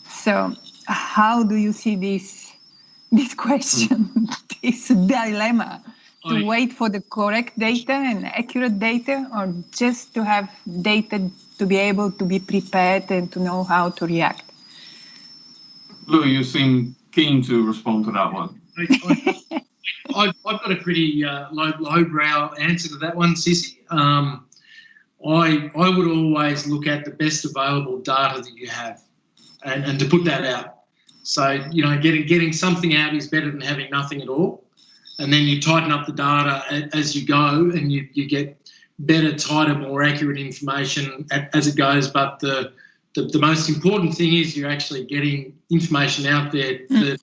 So how do you see this question, this dilemma, to wait for the correct data and accurate data, or just to have data to be able to be prepared and to know how to react? Lou, you seem keen to respond to that one. I've got a pretty lowbrow answer to that one, Sissy. I would always look at the best available data that you have and to put that out. So, getting something out is better than having nothing at all. And then you tighten up the data as you go, and you get better, tighter, more accurate information as it goes. But the most important thing is you're actually getting information out there that,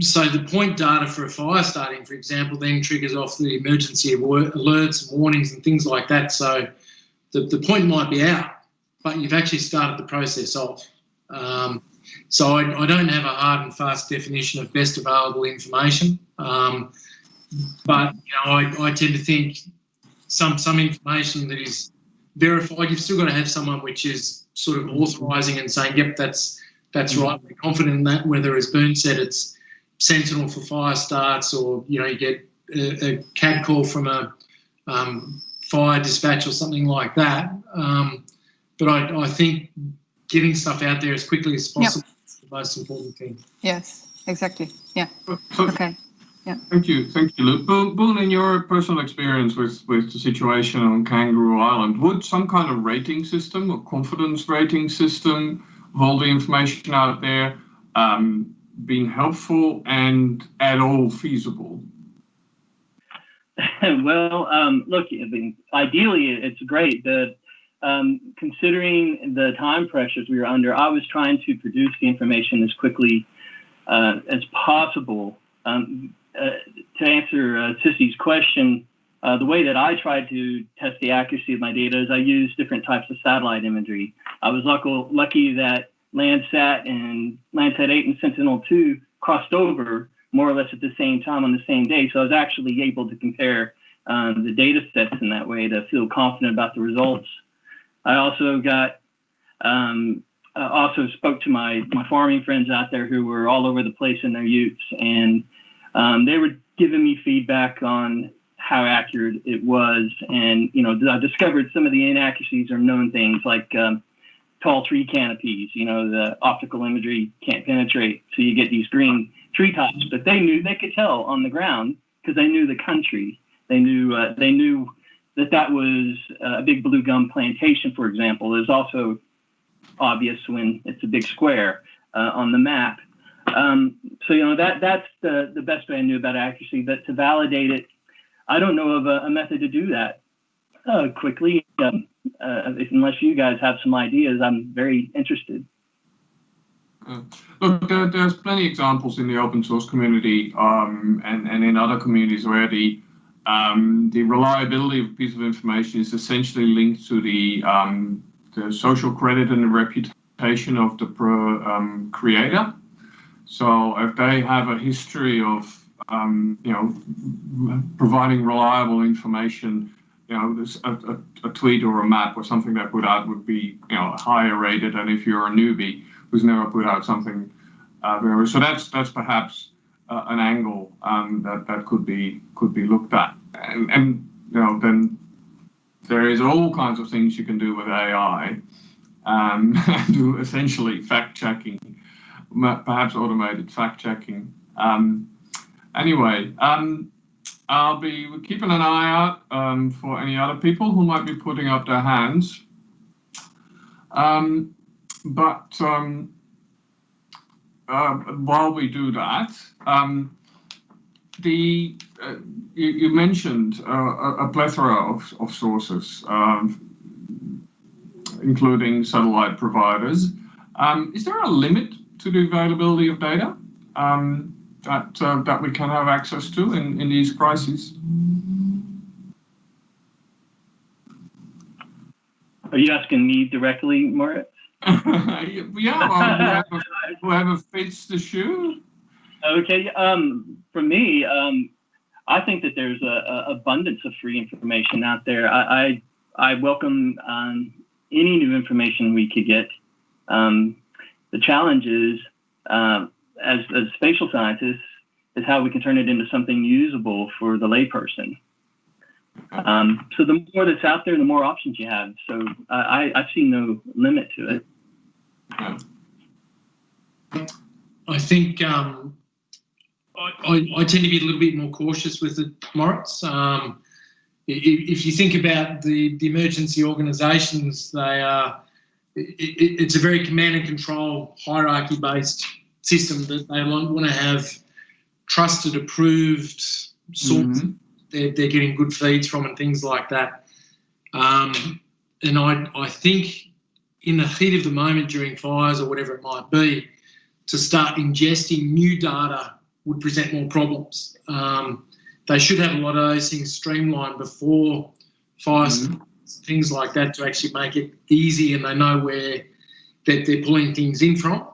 so the point data for a fire starting, for example, then triggers off the emergency alerts and warnings and things like that. So the point might be out, but you've actually started the process off. So I don't have a hard and fast definition of best available information, but I tend to think some information that is verified. You've still got to have someone which is sort of authorising and saying, yep, that's right. We're confident in that. Whether, as Bern said, it's Sentinel for fire starts, or you get a CAD call from a fire dispatch or something like that. But I think getting stuff out there as quickly as possible is the most important thing. Yes, exactly. Yeah. Okay. Yeah. Thank you, Luke. Boone, in your personal experience with the situation on Kangaroo Island, would some kind of rating system or confidence rating system of all the information out there been helpful and at all feasible? Well, look, I mean, ideally, it's great. Considering the time pressures we were under, I was trying to produce the information as quickly as possible. To answer Sissy's question, the way that I tried to test the accuracy of my data is I used different types of satellite imagery. I was lucky that Landsat 8 and Sentinel-2 crossed over more or less at the same time on the same day. So I was actually able to compare the data sets in that way to feel confident about the results. I also also spoke to my farming friends out there who were all over the place in their utes, and they were giving me feedback on how accurate it was. And, I discovered some of the inaccuracies or known things like tall tree canopies, the optical imagery can't penetrate. So you get these green treetops, but they could tell on the ground because they knew the country. They knew that was a big blue gum plantation, for example. It was also obvious when it's a big square on the map. So that's the best way I knew about accuracy. But to validate it, I don't know of a method to do that quickly. Unless you guys have some ideas, I'm very interested. Look, there's plenty of examples in the open source community and in other communities where the reliability of a piece of information is essentially linked to the social credit and the reputation of the creator. So if they have a history of providing reliable information, a tweet or a map or something they put out would be higher rated than if you're a newbie who's never put out something. So that's perhaps an angle that could be looked at. And then there is all kinds of things you can do with AI do essentially fact checking, perhaps automated fact checking. Anyway, I'll be keeping an eye out for any other people who might be putting up their hands. But while we do that, you mentioned a plethora of sources, including satellite providers. Is there a limit to the availability of data that we can have access to in these crises? Are you asking me directly, Moritz? Yeah, well, whoever fits the shoe. Okay, for me, I think that there's a abundance of free information out there. I welcome any new information we could get. The challenge is, as spatial scientists, is how we can turn it into something usable for the layperson. So the more that's out there, the more options you have. So I see no limit to it. I think I tend to be a little bit more cautious with it, Moritz. If you think about the emergency organisations, they are. It's a very command and control hierarchy-based system that they want to have trusted, approved sources. They're getting good feeds from and things like that. And I think in the heat of the moment during fires or whatever it might be, to start ingesting new data would present more problems. They should have a lot of those things streamlined before fires, things like that, to actually make it easy and they know where that they're pulling things in from.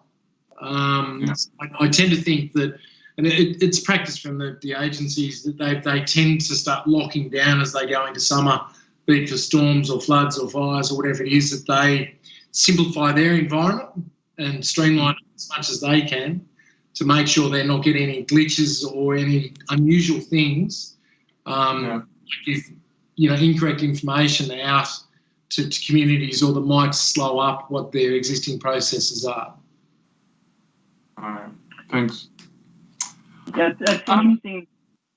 I tend to think that and it's practice from the agencies that they tend to start locking down as they go into summer, be it for storms or floods or fires or whatever it is, that they simplify their environment and streamline it as much as they can to make sure they're not getting any glitches or any unusual things. If incorrect information out to communities or that might slow up what their existing processes are. All right, thanks. Yeah, that's interesting,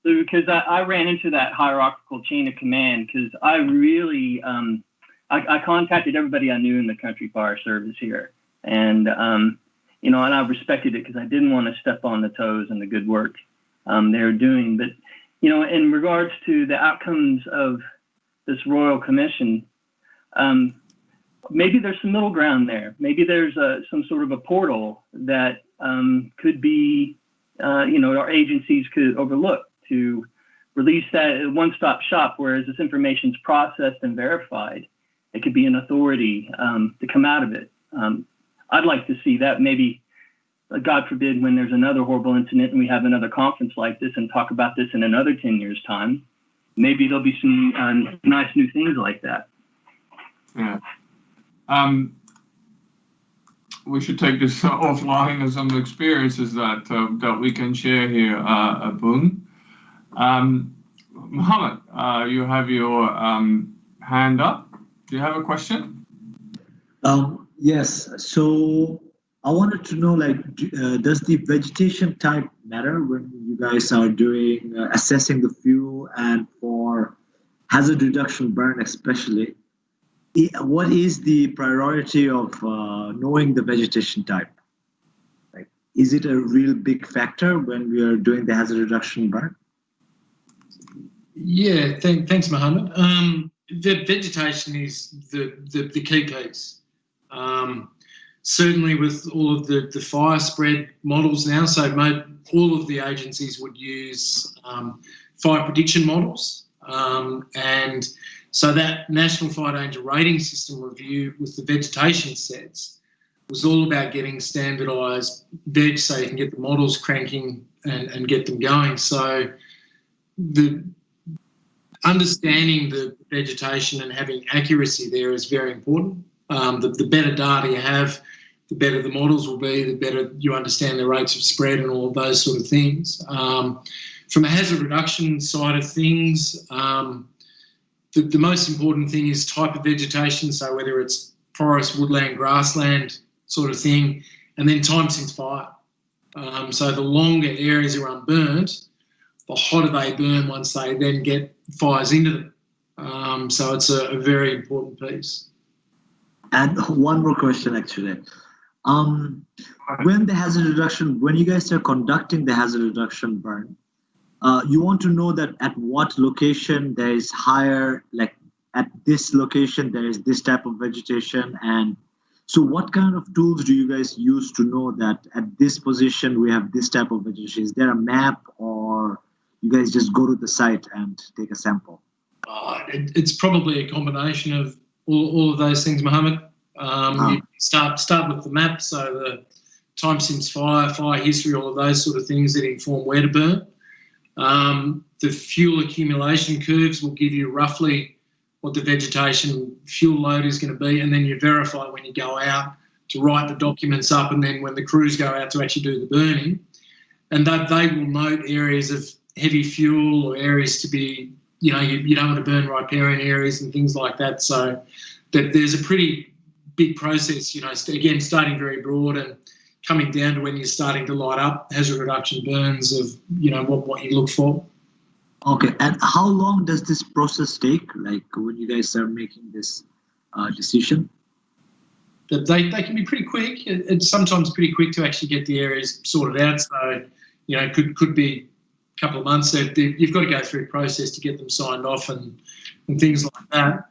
Lou, because I ran into that hierarchical chain of command because I really, I contacted everybody I knew in the country fire service here. And, and I respected it because I didn't want to step on the toes and the good work they were doing. But, in regards to the outcomes of this Royal Commission, maybe there's some middle ground there. Maybe there's some sort of a portal that could be, our agencies could overlook to release that one-stop shop, whereas this information is processed and verified. It could be an authority to come out of it. I'd like to see that maybe, God forbid, when there's another horrible incident and we have another conference like this and talk about this in another 10 years' time, maybe there'll be some nice new things like that. Yeah. We should take this offline as some experiences that we can share here, Boon. Mohammed, you have your hand up. Do you have a question? Yes. So I wanted to know, does the vegetation type matter when you guys are doing assessing the fuel and for hazard reduction burn especially? What is the priority of knowing the vegetation type? Is it a real big factor when we are doing the hazard reduction burn? Yeah, thanks, Mohammed. The vegetation is the key piece. Certainly with all of the fire spread models now, so all of the agencies would use fire prediction models. And so that National Fire Danger Rating System review with the vegetation sets was all about getting standardised veg so you can get the models cranking and get them going. So the understanding the vegetation and having accuracy there is very important. The better data you have, the better the models will be, the better you understand the rates of spread and all of those sort of things. From a hazard reduction side of things, the most important thing is type of vegetation, so whether it's forest, woodland, grassland sort of thing, and then time since fire. So the longer areas are unburnt, the hotter they burn once they then get fires into them. So it's a very important piece. And one more question, actually. When you guys are conducting the hazard reduction burn, you want to know that at what location there is higher, at this location there is this type of vegetation, and so what kind of tools do you guys use to know that at this position we have this type of vegetation? Is there a map, or you guys just go to the site and take a sample? It's probably a combination of all of those things, Mohammed. You start with the map, so the time since fire history, all of those sort of things that inform where to burn. The fuel accumulation curves will give you roughly what the vegetation fuel load is going to be, and then you verify when you go out to write the documents up, and then when the crews go out to actually do the burning, and they will note areas of heavy fuel or areas to be, you don't want to burn riparian areas and things like that. So that there's a pretty big process, again, starting very broad and coming down to when you're starting to light up hazard reduction burns of, what you look for. Okay, and how long does this process take, when you guys are making this decision? They can be pretty quick. It's sometimes pretty quick to actually get the areas sorted out. So, could be a couple of months. So you've got to go through a process to get them signed off and things like that.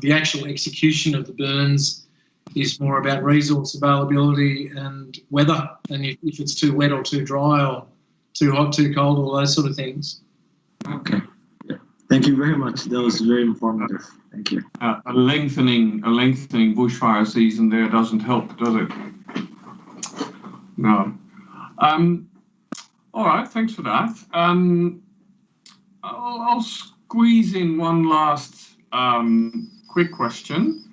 The actual execution of the burns is more about resource availability and weather, and if it's too wet or too dry or too hot, too cold, all those sort of things. Okay. Yeah. Thank you very much. That was very informative. Thank you. A lengthening bushfire season there doesn't help, does it? No. All right, thanks for that. I'll squeeze in one last quick question.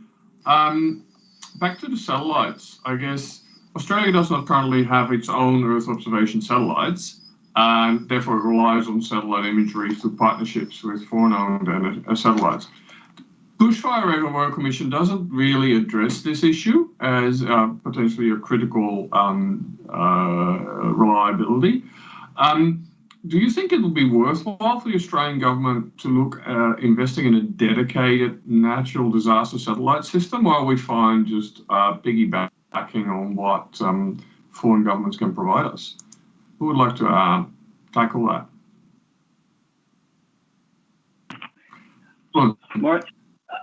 Back to the satellites. I guess Australia does not currently have its own Earth observation satellites, and therefore it relies on satellite imagery through partnerships with foreign-owned satellites. Bushfire Radar Royal Commission doesn't really address this issue as potentially a critical reliability. Do you think it would be worthwhile for the Australian government to look at investing in a dedicated natural disaster satellite system, or are we fine just piggybacking on what foreign governments can provide us? Who would like to tackle that? Mark,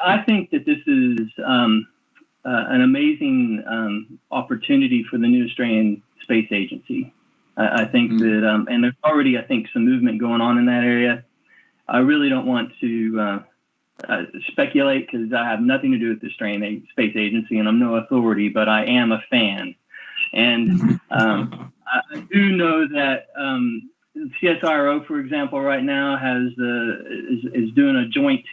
I think that this is an amazing opportunity for the new Australian Space Agency. I think that, and there's already, I think, some movement going on in that area. I really don't want to speculate because I have nothing to do with the Australian Space Agency and I'm no authority, but I am a fan. And I do know that CSIRO, for example, right now is doing a joint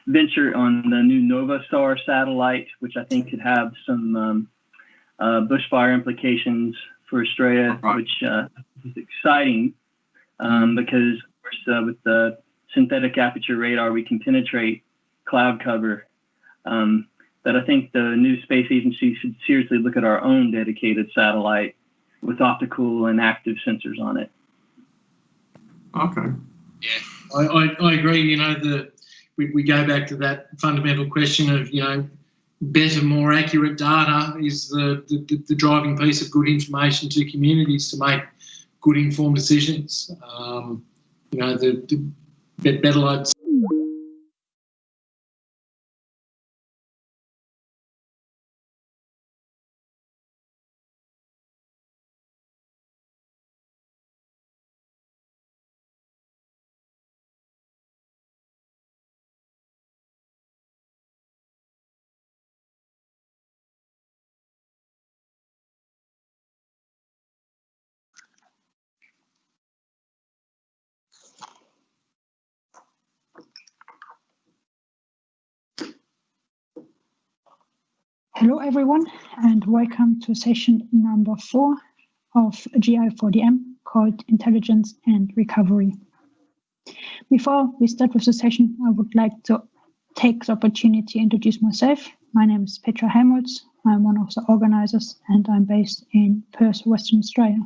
venture on the new Novastar satellite, which I think could have some bushfire implications for Australia, which is exciting because, of course, with the synthetic aperture radar, we can penetrate cloud cover. But I think the new space agency should seriously look at our own dedicated satellite with optical and active sensors on it. Okay. Yeah, I agree. You know, we go back to that fundamental question of, you know, better, more accurate data is the driving piece of good information to communities to make good informed decisions. You know, the better loads. Hello everyone, and welcome to session number 4 of Gi4DM called Intelligence and Recovery. Before we start with the session, I would like to take the opportunity to introduce myself. My name is Petra Helmuth. I'm one of the organizers and I'm based in Perth, Western Australia.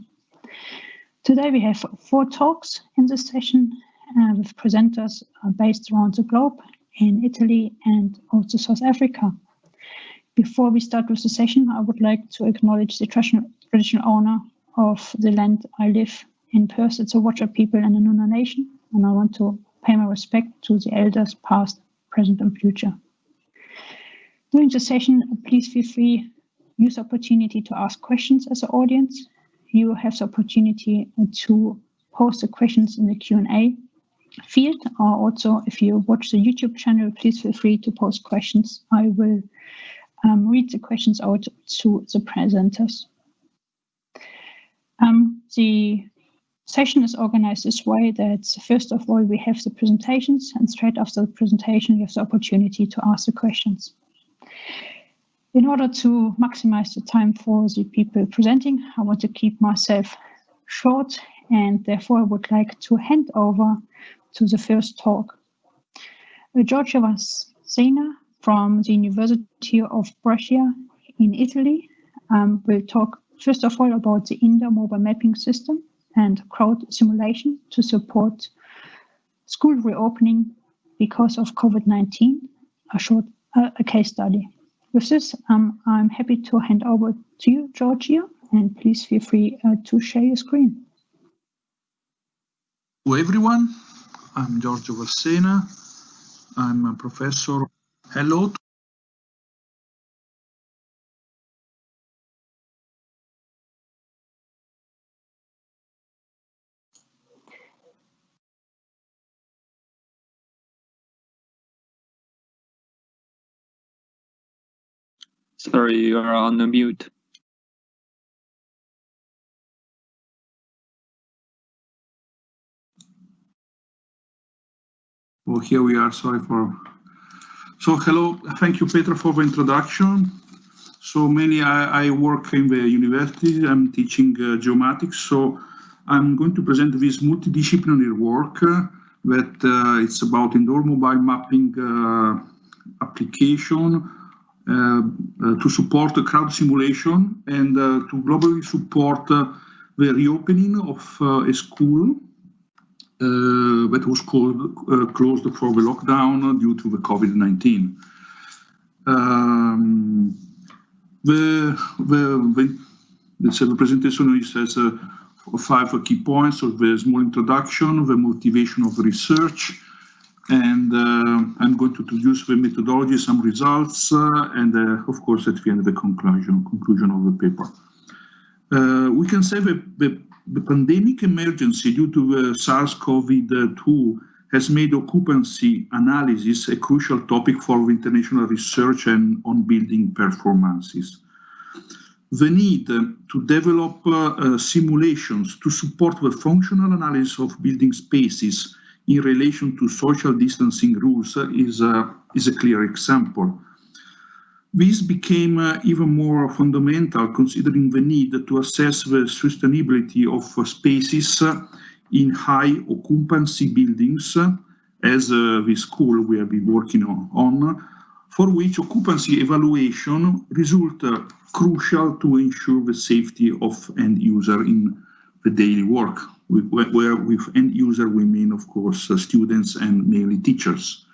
Today we have 4 talks in this session with presenters based around the globe in Italy and also South Africa. Before we start with the session, I would like to acknowledge the traditional owner of the land I live in Perth. It's the Watcher people and the Noongar Nation, and I want to pay my respect to the elders past, present and future. During the session, please feel free, use the opportunity to ask questions as an audience. You have the opportunity to post the questions in the Q&A field, or also if you watch the YouTube channel, please feel free to post questions. I will read the questions out to the presenters. The session is organized this way that first of all we have the presentations, and straight after the presentation you have the opportunity to ask the questions. In order to maximize the time for the people presenting, I want to keep myself short, and therefore I would like to hand over to the first talk. Giorgio Vasena from the University of Brescia in Italy will talk first of all about the indoor mobile mapping system and crowd simulation to support school reopening because of COVID-19, a case study. With this, I'm happy to hand over to you, Giorgio, and please feel free to share your screen. Hello everyone, I'm Giorgio Vasena. I'm a professor. Hello. Sorry, you are on the mute. Oh, here we are. Sorry for. So hello, thank you, Petra, for the introduction. So I work in the university. I'm teaching geomatics. So I'm going to present this multidisciplinary work that it's about indoor mobile mapping application to support crowd simulation and to globally support the reopening of a school that was closed for the lockdown due to the COVID-19. The presentation has 5 key points of the small introduction, the motivation of research, and I'm going to introduce the methodology, some results, and of course at the end the conclusion of the paper. We can say that the pandemic emergency due to the SARS-CoV-2 has made occupancy analysis a crucial topic for international research and on building performances. The need to develop simulations to support the functional analysis of building spaces in relation to social distancing rules is a clear example. This became even more fundamental considering the need to assess the sustainability of spaces in high occupancy buildings, as the school we have been working on, for which occupancy evaluation result crucial to ensure the safety of end user in the daily work, where with end user we mean, of course, students and mainly teachers.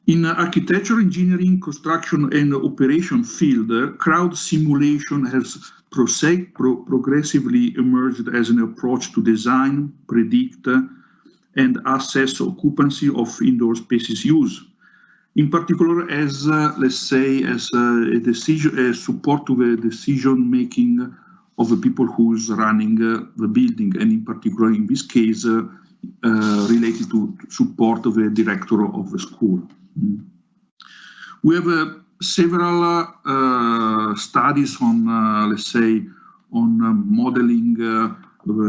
In architecture, engineering, construction and operation field, crowd simulation has progressively emerged as an approach to design, predict and assess occupancy of indoor spaces use. In particular, as let's say, as a support to the decision making of the people who's running the building, and in particular, in this case, related to support of the director of the school. We have several studies on, let's say, on modeling,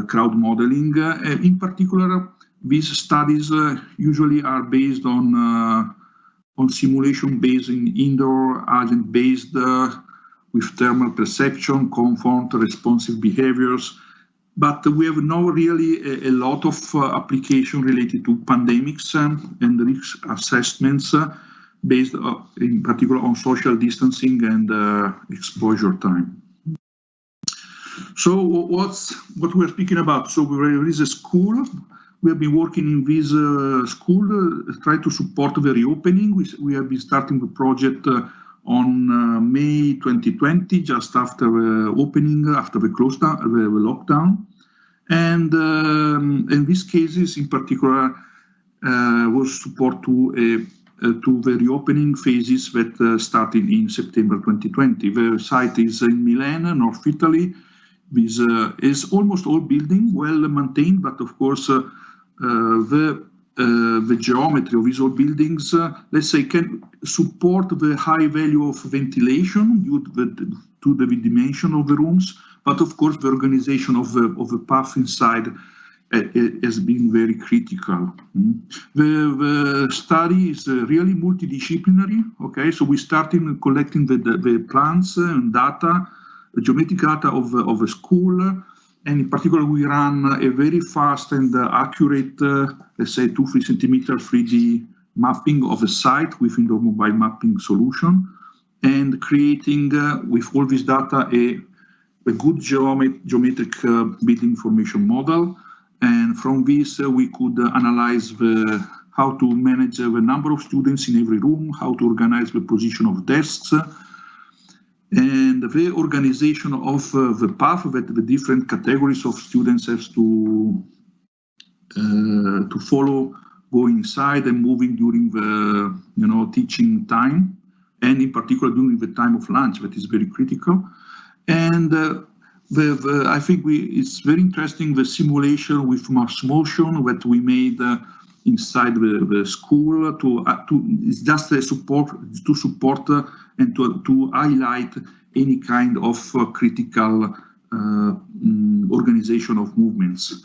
crowd modeling. In particular, these studies usually are based on simulation based in indoor, agent based, with thermal perception, comfort, responsive behaviors. But we have now really a lot of application related to pandemics and risk assessments based in particular on social distancing and exposure time. So what we're speaking about? So there is a school. We have been working in this school, try to support the reopening. We have been starting the project on May 2020, just after the opening, after the lockdown. And in these cases, in particular, was support to the reopening phases that started in September 2020. The site is in Milan, North Italy. This is almost all building, well maintained, but of course, the geometry of these old buildings, let's say, can support the high value of ventilation due to the dimension of the rooms, but of course the organization of the path inside has been very critical. The study is really multidisciplinary. Okay, so we started collecting the plans and data, the geometric data of a school. And in particular, we ran a very fast and accurate, let's say, 2-3 centimeter 3D mapping of a site with indoor mobile mapping solution, and creating with all this data a good geometric building information model. And from this, we could analyze how to manage the number of students in every room, how to organize the position of desks, and the organization of the path that the different categories of students have to follow, going inside and moving during the teaching time, and in particular during the time of lunch, that is very critical. And I think it's very interesting, the simulation with mass motion that we made inside the school it's just a support to support and to highlight any kind of critical organization of movements.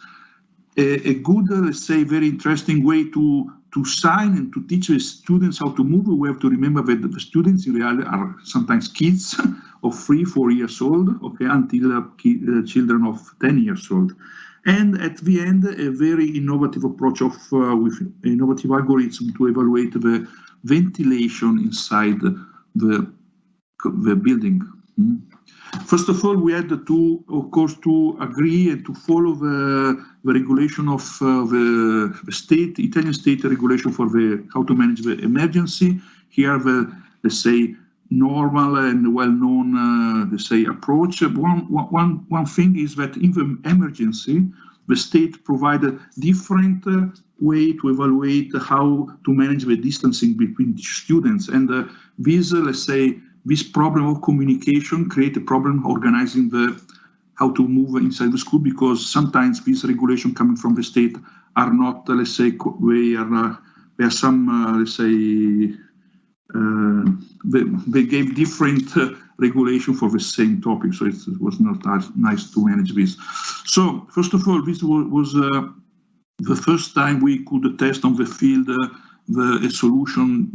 a good, let's say, very interesting way to sign and to teach the students how to move. We have to remember that the students in reality are sometimes kids of 3-4 years old, okay, until children of 10 years old. And at the end, a very innovative approach of with innovative algorithm to evaluate the ventilation inside the building. First of all, we had to, of course, to agree and to follow the regulation of the state, Italian state regulation for how to manage the emergency. Here, the, let's say, normal and well-known, let's say, approach. One thing is that in the emergency, the state provided different way to evaluate how to manage the distancing between students. And this, let's say, this problem of communication create a problem organizing how to move inside the school, because sometimes these regulations coming from the state are not, let's say, there are some, let's say, they gave different regulation for the same topic, so it was not nice to manage this. So first of all, this was the first time we could test on the field a solution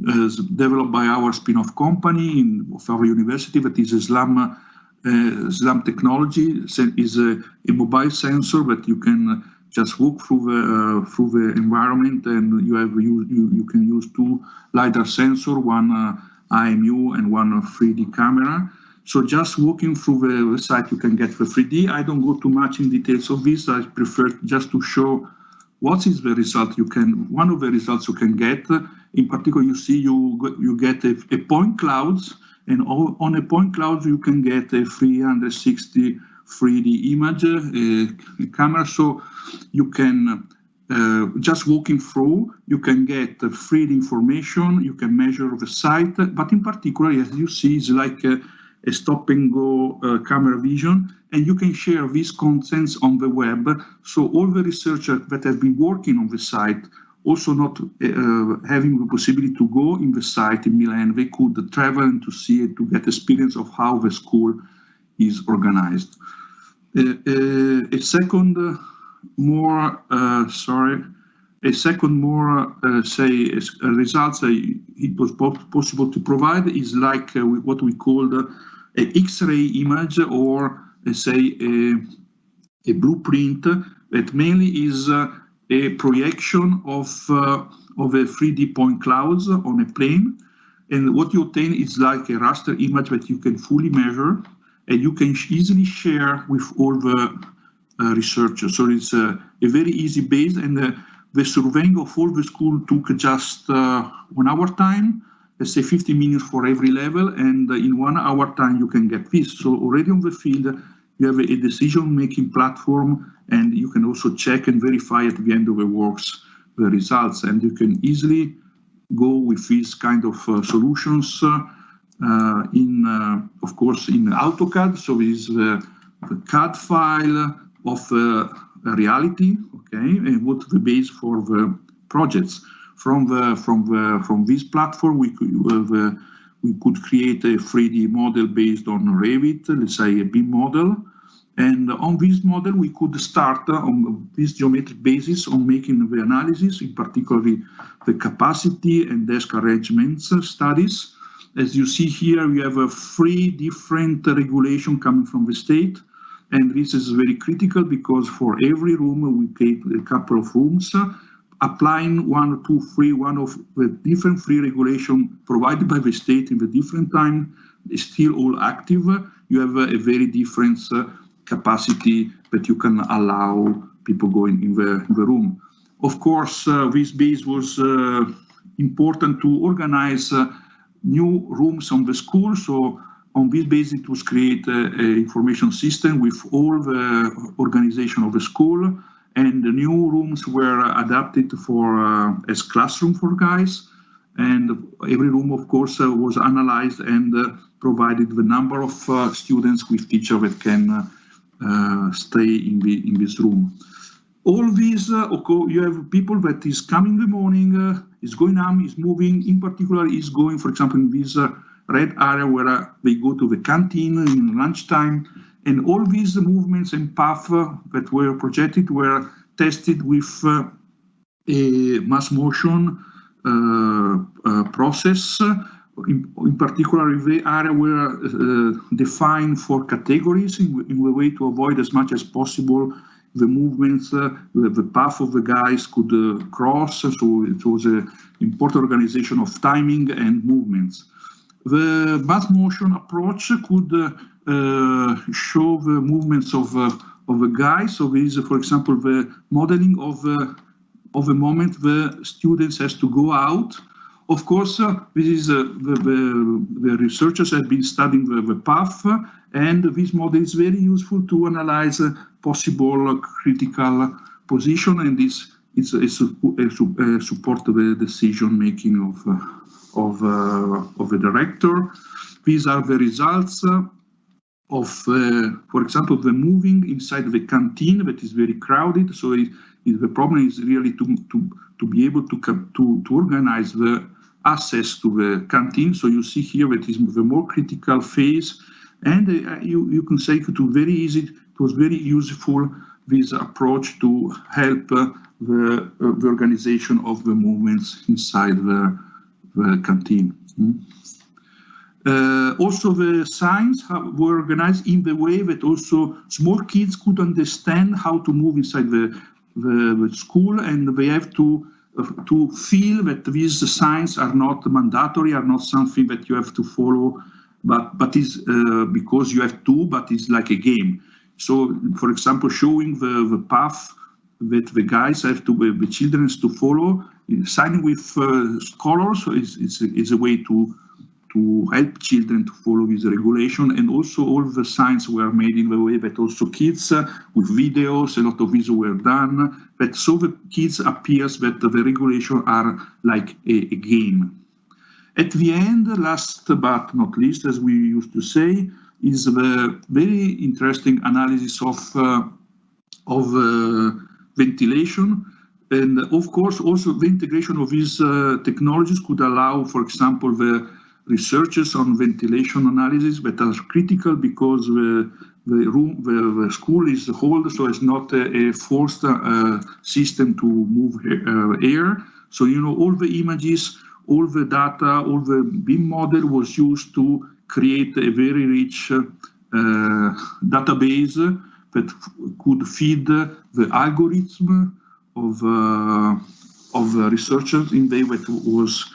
developed by our spin-off company of our university, that is SLAM technology. Is a mobile sensor that you can just walk through the environment, and you can use two LiDAR sensor, one IMU and one 3D camera. So just walking through the site, you can get the 3D. I don't go too much in details of this. I prefer just to show what is the result one of the results you can get. In particular, you see you get a point clouds, and on a point cloud you can get a 360 3D image camera. So you can just walking through, you can get 3D information, you can measure the site, but in particular, as you see, it's like a stop and go camera vision, and you can share these contents on the web. So all the researchers that have been working on the site, also not having the possibility to go in the site in Milan, they could travel and to see it, to get experience of how the school is organized. A second more results it was possible to provide is like what we called a X-ray image, or let's say a blueprint that mainly is a projection of a 3D point clouds on a plane. And what you obtain is like a raster image that you can fully measure, and you can easily share with all the researchers. So it's a very easy base, and the surveying of all the school took just 1 hour time, let's say 50 minutes for every level, and in 1 hour time you can get this. So already on the field, you have a decision-making platform, and you can also check and verify at the end of the works the results, and you can easily go with these kind of solutions of course, in AutoCAD. So this is the CAD file of reality, okay, and what the base for the projects. From this platform, we could create a 3D model based on Revit, let's say a BIM model. And on this model, we could start on this geometric basis on making the analysis, in particular the capacity and desk arrangements studies. As you see here, we have 3 different regulations coming from the state. And this is very critical because for every room, we create a couple of rooms, applying 1, 2, 3, one of the different 3 regulations provided by the state in the different time, is still all active. You have a very different capacity that you can allow people going in the room. Of course, this base was important to organize new rooms on the school. So on this basis, it was created an information system with all the organization of the school, and the new rooms were adapted for as classroom for guys. And every room, of course, was analyzed and provided the number of students with teacher that can stay in this room. All these, you have people that is coming in the morning, is going on, is moving. In particular, is going, for example, in this red area where they go to the canteen in lunchtime. And all these movements and paths that were projected were tested with a mass motion process. In particular, the area were defined for categories in a way to avoid as much as possible the movements, the path of the guys could cross. So it was an important organization of timing and movements. The mass motion approach could show the movements of a guy. So there is, for example, the modeling of a moment the students has to go out. Of course, this is the researchers have been studying the path, and this model is very useful to analyze possible critical position, and this is support the decision making of the director. These are the results of, for example, the moving inside the canteen that is very crowded. So the problem is really to be able to organize the access to the canteen. So you see here that is the more critical phase, and you can say it was very easy. It was very useful, this approach to help the organization of the movements inside the canteen. Also, the signs were organized in the way that also small kids could understand how to move inside the school, and they have to feel that these signs are not mandatory, are not something that you have to follow, but is because you have to, but it's like a game. So, for example, showing the path that the guys have to, the children has to follow, signing with colors is a way to help children to follow this regulation. And also all the signs were made in the way that also kids with videos, a lot of videos were done, that so the kids appears that the regulation are like a game. At the end, last but not least, as we used to say, is the very interesting analysis of ventilation. And of course, also the integration of these technologies could allow, for example, the researches on ventilation analysis that are critical because the school is held, so it's not a forced system to move air. So, you know, all the images, all the data, all the BIM model was used to create a very rich database that could feed the algorithm of the researchers in the way that was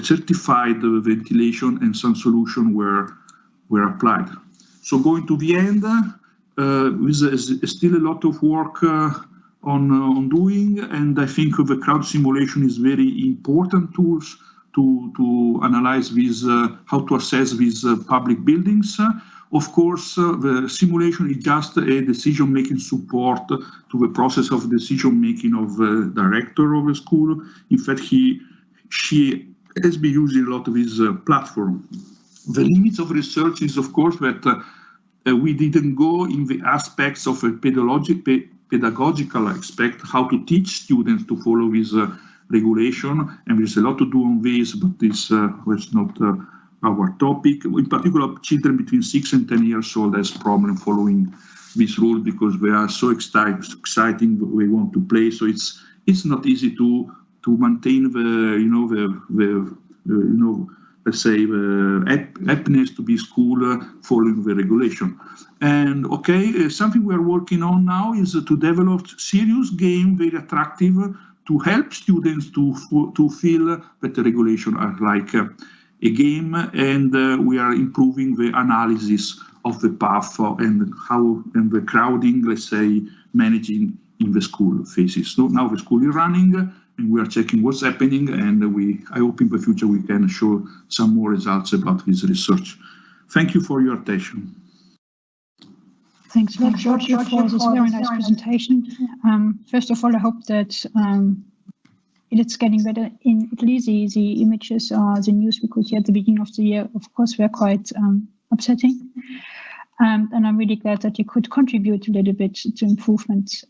certified ventilation, and some solutions were applied. So going to the end, with still a lot of work on doing, and I think the crowd simulation is very important tools to analyze these, how to assess these public buildings. Of course, the simulation is just a decision-making support to the process of decision-making of the director of the school. In fact, she has been using a lot of this platform. The limits of research is, of course, that we didn't go in the aspects of a pedagogical aspect, how to teach students to follow this regulation, and there's a lot to do on this, but this was not our topic. In particular, children between 6 and 10 years old has problem following this rule because they are so exciting, they want to play. So it's not easy to maintain let's say the happiness to be school following the regulation. And okay, something we are working on now is to develop serious game, very attractive, to help students to feel that the regulation are like a game, and we are improving the analysis of the path and how and the crowding, let's say, managing in the school phases. So now the school is running, and we are checking what's happening, and I hope in the future we can show some more results about this research. Thank you for your attention. Thanks, Giorgio, for this very nice presentation. First of all, I hope that it's getting better in Italy. The images or the news we could hear at the beginning of the year, of course, were quite upsetting. And I'm really glad that you could contribute a little bit to improvement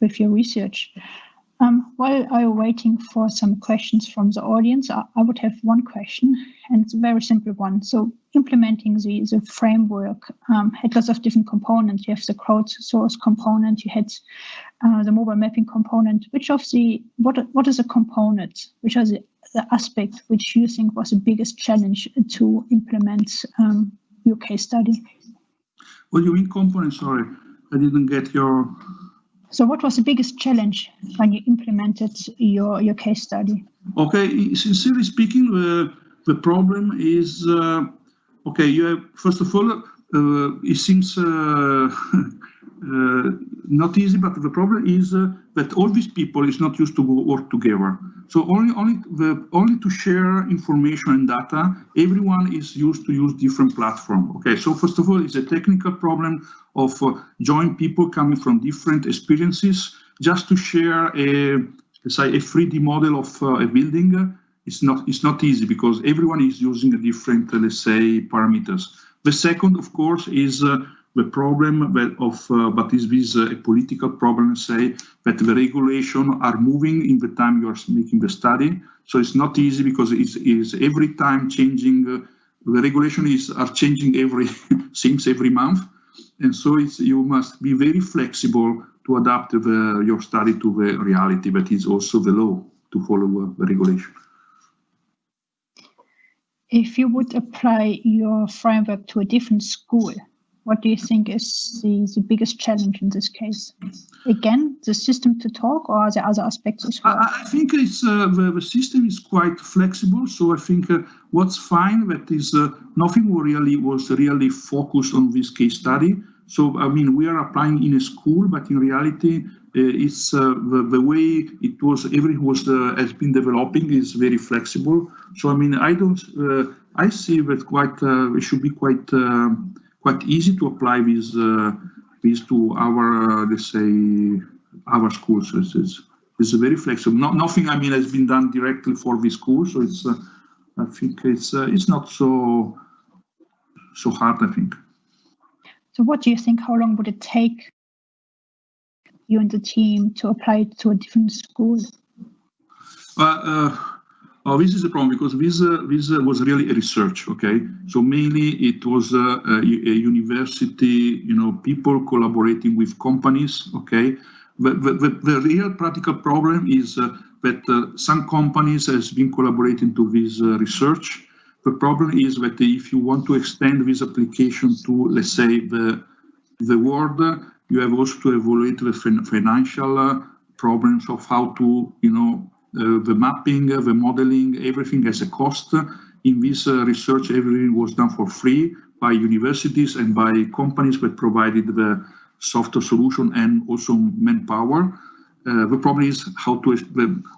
with your research. While I'm waiting for some questions from the audience, I would have one question, and it's a very simple one. So implementing the framework had lots of different components. You have the crowdsource component, you had the mobile mapping component. What is the component? Which are the aspect which you think was the biggest challenge to implement your case study? What do you mean component? Sorry, I didn't get your... So what was the biggest challenge when you implemented your case study? Okay, sincerely speaking, the problem is, okay, you have, first of all, it seems not easy, but the problem is that all these people is not used to work together. So only to share information and data, everyone is used to use different platform. Okay, so first of all, it's a technical problem of joint people coming from different experiences just to share a 3D model of a building. It's not easy because everyone is using a different, let's say, parameters. The second, of course, is the problem but this a political problem, say, that the regulation are moving in the time you are making the study. So it's not easy because it's every time changing. The regulation are changing seems every month. And so you must be very flexible to adapt your study to the reality, but it's also the law to follow the regulation. If you would apply your framework to a different school, what do you think is the biggest challenge in this case? Again, the system to talk, or are there other aspects as well? I think it's the system is quite flexible. So I think what's fine that is nothing was really focused on this case study. So I mean, we are applying in a school, but in reality, it's the way it was. Everything has been developing is very flexible. So I mean, I see that it should be quite easy to apply these to our let's say our schools. It's very flexible. Nothing I mean has been done directly for this school, so it's I think it's not so hard, I think. So what do you think? How long would it take you and the team to apply it to a different school? This is a problem because this was really a research. Okay, so mainly it was a university, people collaborating with companies. Okay, the real practical problem is that some companies has been collaborating to this research. The problem is that if you want to extend this application to, let's say, the world, you have also to evaluate the financial problems of how to, the mapping, the modeling, everything has a cost. In this research, everything was done for free by universities and by companies that provided the software solution and also manpower. The problem is how to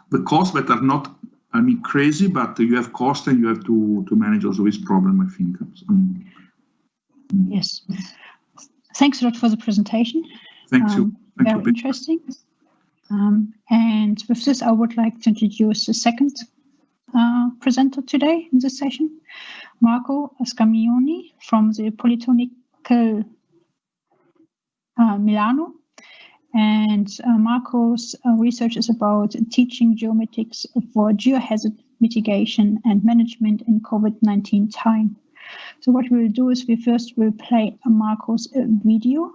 the costs that are not, I mean, crazy, but you have cost and you have to manage also this problem, I think. Yes. Thanks a lot for the presentation. Thank you. Very interesting. And with this, I would like to introduce the second presenter today in this session, Marco Ascamioni from the Politecnico Milano. And Marco's research is about teaching geomatics for geohazard mitigation and management in COVID-19 time. So what we will do is we first will play Marco's video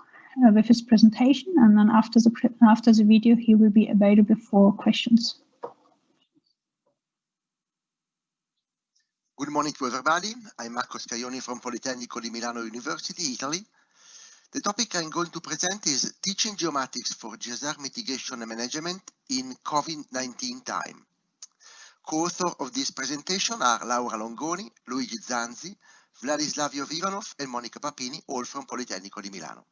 with his presentation, and then after the video, he will be available for questions. Good morning to everybody. I'm Marco Ascamioni from Politecnico di Milano University, Italy. The topic I'm going to present is teaching geomatics for geohazard mitigation and management in COVID-19 time. Co-authors of this presentation are Laura Longoni, Luigi Zanzi, Vladislavio Vivanov, and Monica Papini, all from Politecnico di Milano.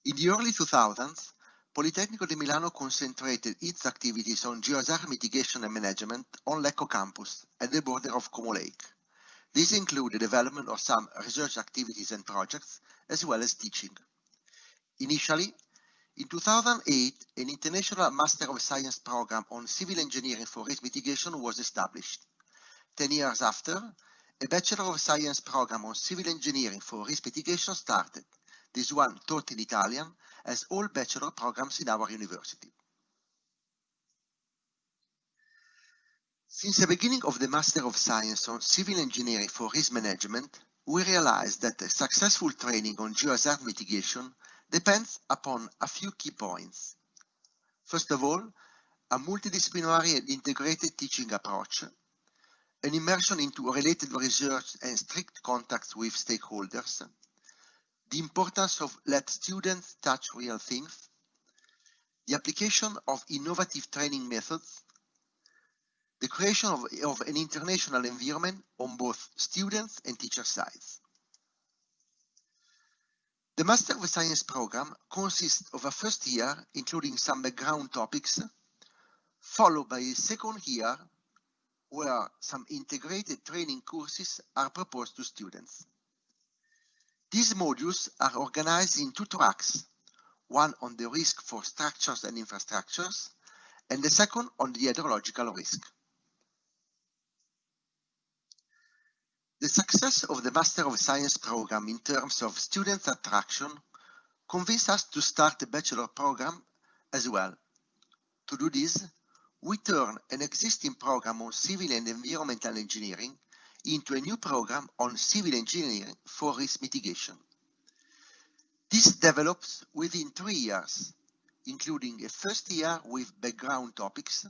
In the early 2000s, Politecnico di Milano concentrated its activities on geohazard mitigation and management on Lecco campus at the border of Como Lake. This included the development of some research activities and projects, as well as teaching. Initially, in 2008, an International Master of Science program on civil engineering for risk mitigation was established. 10 years after, a Bachelor of Science program on civil engineering for risk mitigation started. this one taught in Italian, as all bachelor programs in our university. Since the beginning of the Master of Science on Civil Engineering for Risk Management, we realized that a successful training on geohazard mitigation depends upon a few key points. First of all, a multidisciplinary and integrated teaching approach, an immersion into related research and strict contacts with stakeholders, the importance of let students touch real things, the application of innovative training methods, the creation of an international environment on both students and teacher sides. The Master of Science program consists of a first year, including some background topics, followed by a second year, where some integrated training courses are proposed to students. These modules are organized in two tracks, one on the risk for structures and infrastructures, and the second on the hydrological risk. The success of the Master of Science program in terms of student attraction convinced us to start a bachelor program as well. To do this, we turned an existing program on civil and environmental engineering into a new program on civil engineering for risk mitigation. This develops within 3 years, including a first year with background topics,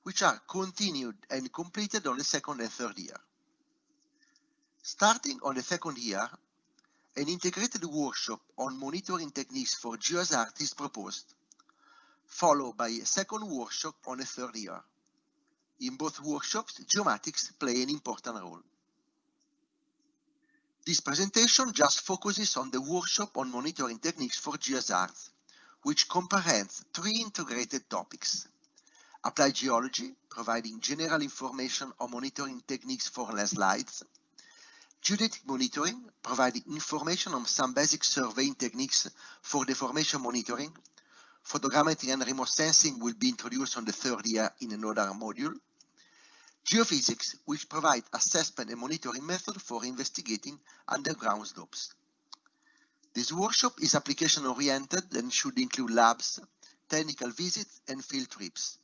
which are continued and completed on the second and third year. Starting on the second year, an integrated workshop on monitoring techniques for geohazard is proposed, followed by a second workshop on the third year. In both workshops, geomatics play an important role. This presentation just focuses on the workshop on monitoring techniques for geohazards, which comprehends 3 integrated topics. Applied geology, providing general information on monitoring techniques for landslides. Geodetic monitoring, providing information on some basic surveying techniques for deformation monitoring. Photogrammetry and remote sensing will be introduced on the third year in another module. Geophysics, which provide assessment and monitoring method for investigating underground slopes. This workshop is application-oriented and should include labs, technical visits, and field trips.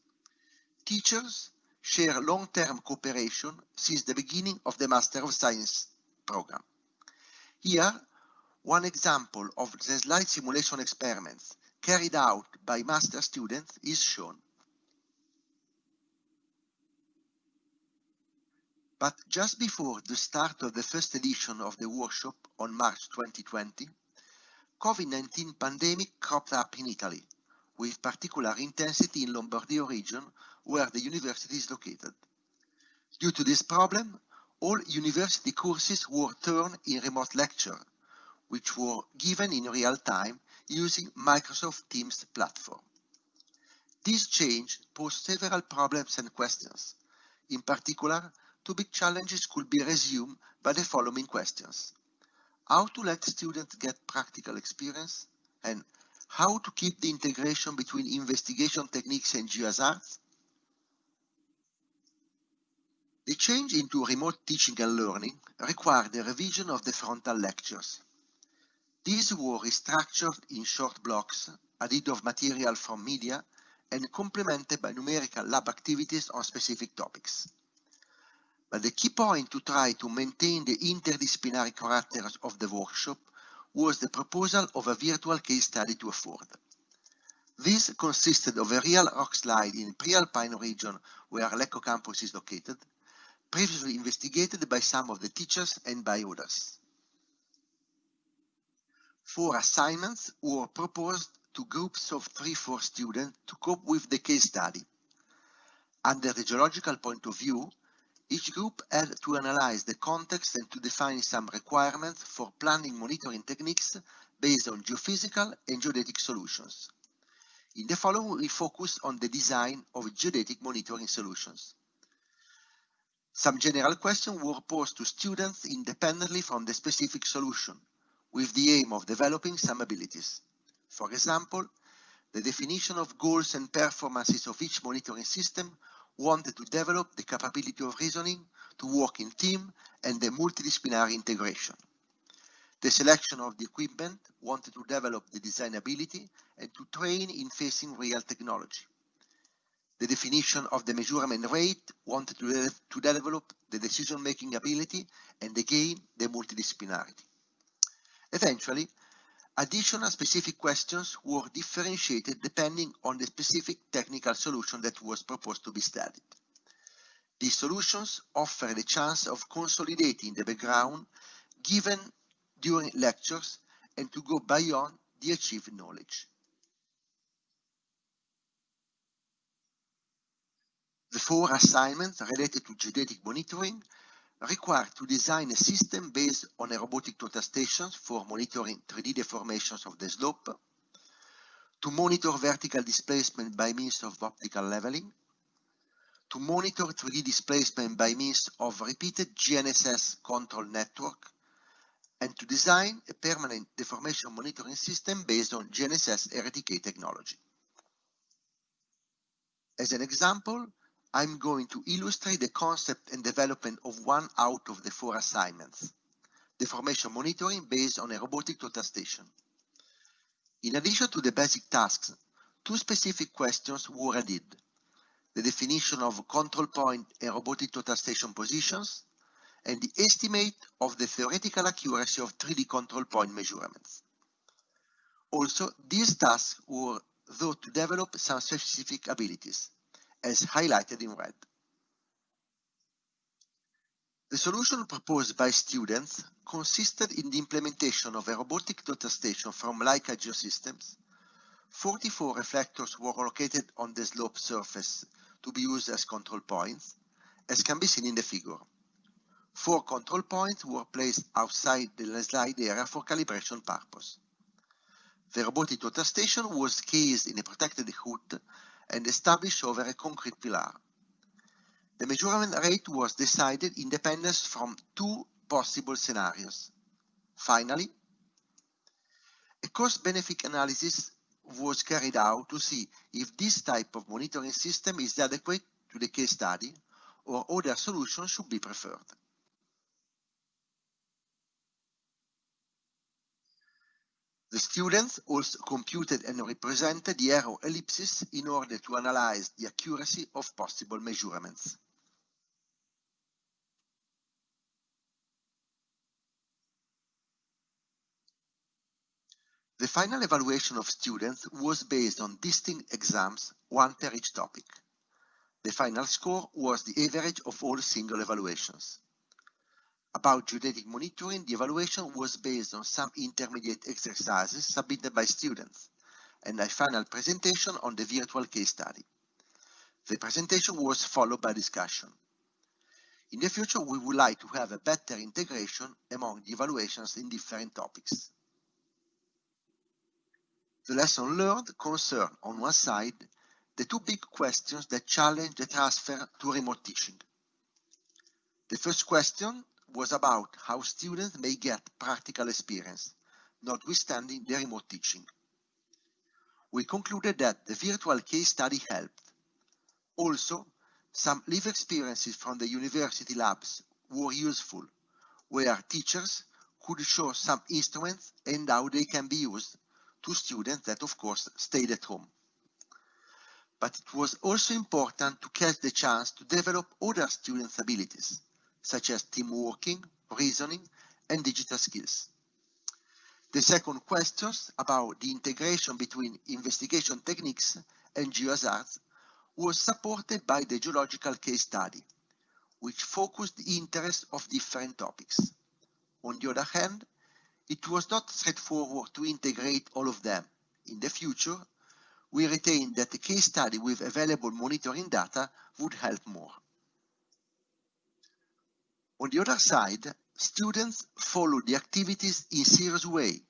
Teachers share long-term cooperation since the beginning of the Master of Science program. Here, one example of the slide simulation experiments carried out by master students is shown. But just before the start of the first edition of the workshop on March 2020, COVID-19 pandemic cropped up in Italy, with particular intensity in Lombardy region where the university is located. Due to this problem, all university courses were turned in remote lecture, which were given in real time using Microsoft Teams platform. This change posed several problems and questions. In particular, 2 big challenges could be resumed by the following questions. How to let students get practical experience, and how to keep the integration between investigation techniques and geohazards? The change into remote teaching and learning required a revision of the frontal lectures. These were restructured in short blocks, added of material from media, and complemented by numerical lab activities on specific topics. But the key point to try to maintain the interdisciplinary character of the workshop was the proposal of a virtual case study to afford. This consisted of a real rock slide in pre-alpine region where Lecco campus is located, previously investigated by some of the teachers and by others. 4 assignments were proposed to groups of 3-4 students to cope with the case study. Under the geological point of view, each group had to analyze the context and to define some requirements for planning monitoring techniques based on geophysical and geodetic solutions. In the following, we focus on the design of geodetic monitoring solutions. Some general questions were posed to students independently from the specific solution, with the aim of developing some abilities. For example, the definition of goals and performances of each monitoring system wanted to develop the capability of reasoning, to work in team, and the multidisciplinary integration. The selection of the equipment wanted to develop the design ability and to train in facing real technology. The definition of the measurement rate wanted to develop the decision-making ability and again the multidisciplinarity. Eventually, additional specific questions were differentiated depending on the specific technical solution that was proposed to be studied. These solutions offer the chance of consolidating the background given during lectures and to go beyond the achieved knowledge. The 4 assignments related to geodetic monitoring require to design a system based on a robotic total station for monitoring 3D deformations of the slope, to monitor vertical displacement by means of optical leveling, to monitor 3D displacement by means of repeated GNSS control network, and to design a permanent deformation monitoring system based on GNSS RTK technology. As an example, I'm going to illustrate the concept and development of one out of the 4 assignments, deformation monitoring based on a robotic total station. In addition to the basic tasks, 2 specific questions were added: the definition of control point and robotic total station positions, and the estimate of the theoretical accuracy of 3D control point measurements. Also, these tasks were thought to develop some specific abilities, as highlighted in red. The solution proposed by students consisted in the implementation of a robotic total station from Leica Geosystems. 44 reflectors were located on the slope surface to be used as control points, as can be seen in the figure. 4 control points were placed outside the slide area for calibration purpose. The robotic total station was cased in a protected hood and established over a concrete pillar. The measurement rate was decided independent from 2 possible scenarios. Finally, a cost-benefit analysis was carried out to see if this type of monitoring system is adequate to the case study or other solutions should be preferred. The students also computed and represented the error ellipses in order to analyze the accuracy of possible measurements. The final evaluation of students was based on distinct exams, 1 per each topic. The final score was the average of all single evaluations. About geodetic monitoring, the evaluation was based on some intermediate exercises submitted by students, and a final presentation on the virtual case study. The presentation was followed by discussion. In the future, we would like to have a better integration among the evaluations in different topics. The lesson learned concerned, on one side, the 2 big questions that challenge the transfer to remote teaching. The first question was about how students may get practical experience, notwithstanding the remote teaching. We concluded that the virtual case study helped. Also, some live experiences from the university labs were useful, where teachers could show some instruments and how they can be used to students that, of course, stayed at home. But it was also important to catch the chance to develop other students' abilities, such as team working, reasoning, and digital skills. The second question about the integration between investigation techniques and geohazards was supported by the geological case study, which focused the interest of different topics. On the other hand, it was not straightforward to integrate all of them. In the future, we retained that the case study with available monitoring data would help more. On the other side, students followed the activities in a serious way,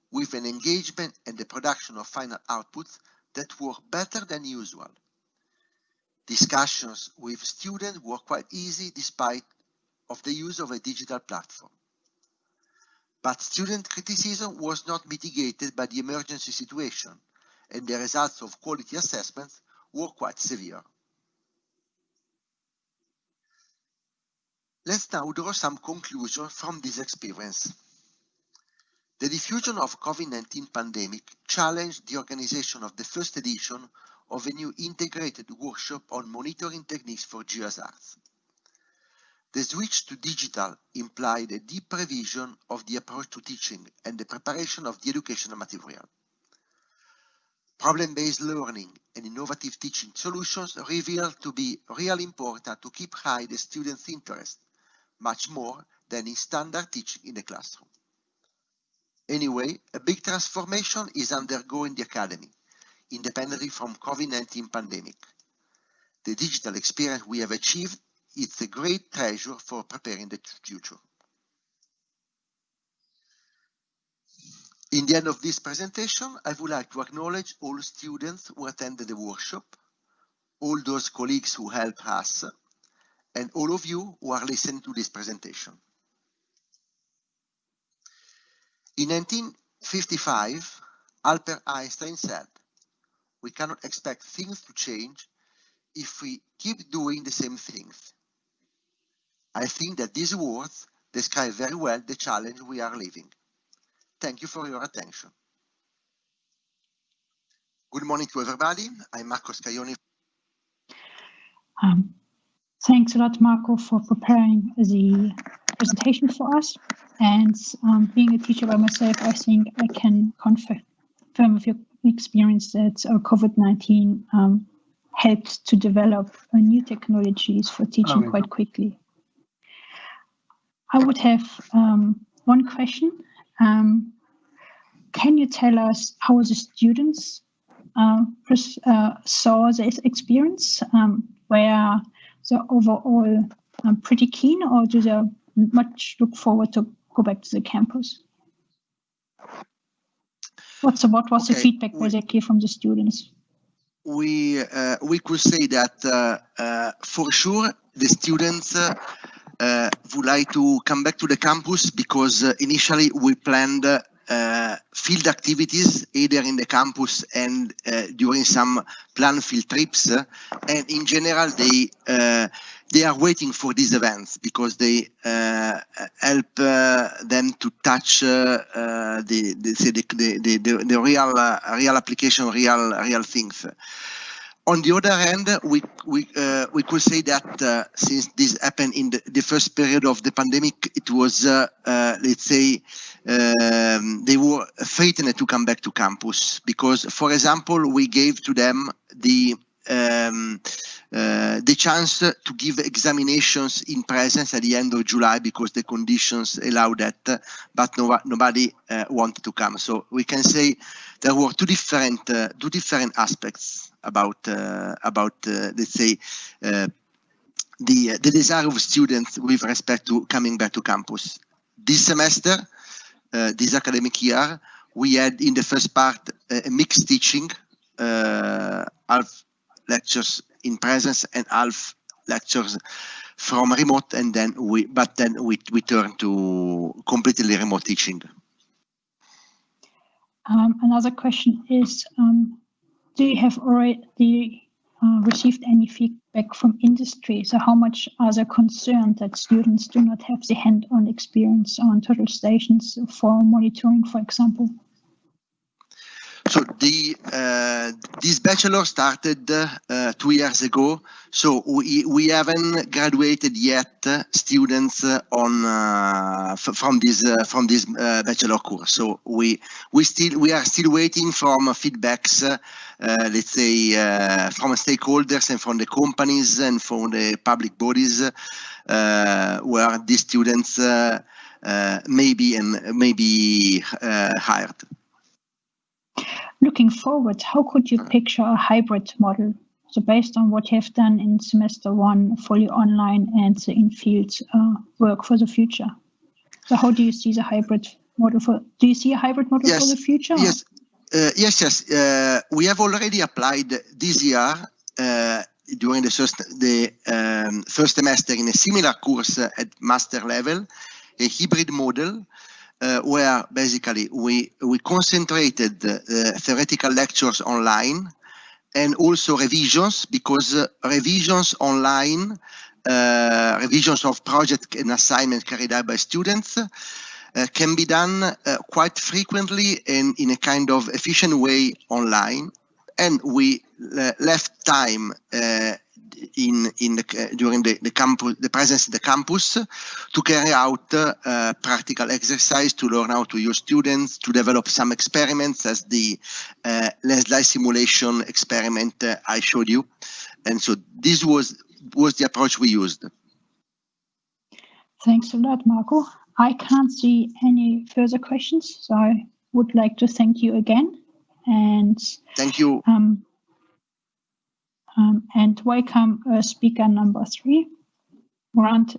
with an engagement and the production of final outputs that were better than usual. Discussions with students were quite easy despite of the use of a digital platform. But student criticism was not mitigated by the emergency situation, and the results of quality assessments were quite severe. Let's now draw some conclusions from this experience. The diffusion of COVID-19 pandemic challenged the organization of the first edition of a new integrated workshop on monitoring techniques for geohazards. The switch to digital implied a deep revision of the approach to teaching and the preparation of the educational material. Problem-based learning and innovative teaching solutions revealed to be really important to keep high the students' interest, much more than in standard teaching in the classroom. Anyway, a big transformation is undergoing the academy, independently from COVID-19 pandemic. The digital experience we have achieved is a great treasure for preparing the future. In the end of this presentation, I would like to acknowledge all students who attended the workshop, all those colleagues who helped us, and all of you who are listening to this presentation. In 1955, Albert Einstein said, "We cannot expect things to change if we keep doing the same things." I think that these words describe very well the challenge we are living. Thank you for your attention. Good morning to everybody. I'm Marco Scaglioni. Thanks a lot, Marco, for preparing the presentation for us. And being a teacher by myself, I think I can confirm with your experience that COVID-19 helped to develop new technologies for teaching quite quickly. I would have one question. Can you tell us how the students saw this experience? Were they overall pretty keen, or do they much look forward to go back to the campus? What was the feedback basically from the students? We could say that for sure the students would like to come back to the campus, because initially we planned field activities either in the campus and during some planned field trips, and in general they are waiting for these events because they help them to touch the real application, real things. On the other hand, we could say that since this happened in the first period of the pandemic, it was let's say they were frightened to come back to campus, because, for example, we gave to them the chance to give examinations in presence at the end of July because the conditions allow that, but nobody wanted to come. So we can say there were two different aspects about let's say the desire of students with respect to coming back to campus. This semester, this academic year, we had in the first part a mixed teaching, half lectures in presence and half lectures from remote, and then we turned to completely remote teaching. Another question is, do you have already received any feedback from industry? So how much are they concerned that students do not have the hand-on experience on turtle stations for monitoring, for example? So this bachelor started 2 years ago. So we haven't graduated yet students from this bachelor course. So we are still waiting from feedbacks, let's say from stakeholders and from the companies and from the public bodies, where these students may be hired. Looking forward, how could you picture a hybrid model? So based on what you have done in semester 1, fully online, and the in-field work for the future. So how do you see the hybrid model do you see a hybrid model for the future? Yes, yes. We have already applied this year during the first semester in a similar course at master level, a hybrid model. Where basically we concentrated theoretical lectures online and also revisions, because revisions online, revisions of project and assignments carried out by students, can be done quite frequently and in a kind of efficient way online, and we left time during the campus, the presence in the campus, to carry out practical exercise, to learn how to use students, to develop some experiments, as the landslide simulation experiment I showed you. And so this was the approach we used. Thanks a lot, Marco. I can't see any further questions, so I would like to thank you again. And thank you. And welcome speaker number 3. Grant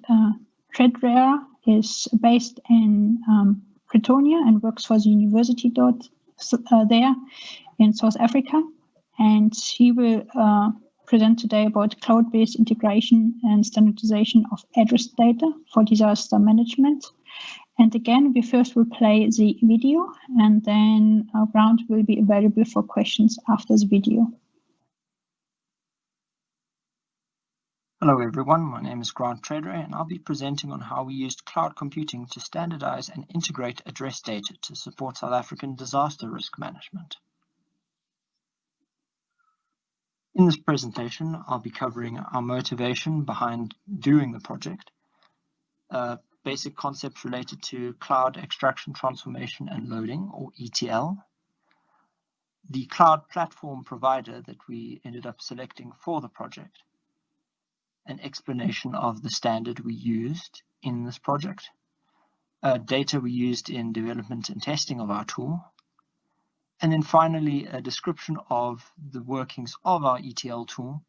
Treadwell is based in Pretoria and works for the university there in South Africa. And he will present today about cloud-based integration and standardization of address data for disaster management. And again, we first will play the video, and then Grant will be available for questions after the video. Hello everyone, my name is Grant Treadwell, and I'll be presenting on how we used cloud computing to standardize and integrate address data to support South African disaster risk management. In this presentation, I'll be covering our motivation behind doing the project, basic concepts related to cloud extraction, transformation, and loading, or ETL, the cloud platform provider that we ended up selecting for the project, an explanation of the standard we used in this project, data we used in development and testing of our tool, and then finally a description of the workings of our ETL tool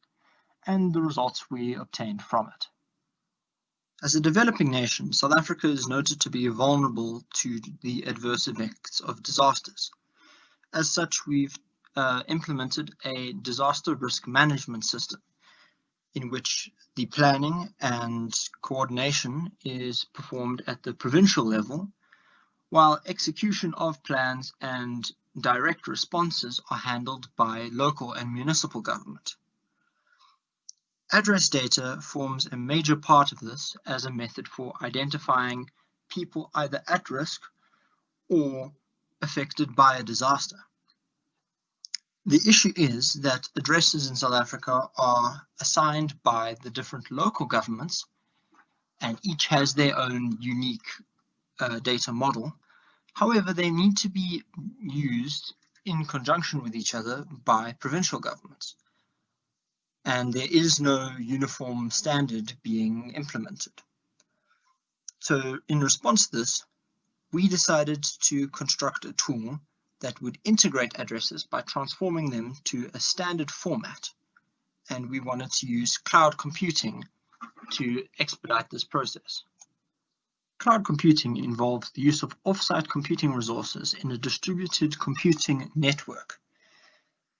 and the results we obtained from it. As a developing nation, South Africa is noted to be vulnerable to the adverse effects of disasters. As such, we've implemented a disaster risk management system in which the planning and coordination is performed at the provincial level, while execution of plans and direct responses are handled by local and municipal government. Address data forms a major part of this as a method for identifying people either at risk or affected by a disaster. The issue is that addresses in South Africa are assigned by the different local governments, and each has their own unique data model. However, they need to be used in conjunction with each other by provincial governments, and there is no uniform standard being implemented. So in response to this, we decided to construct a tool that would integrate addresses by transforming them to a standard format, and we wanted to use cloud computing to expedite this process. Cloud computing involves the use of off-site computing resources in a distributed computing network.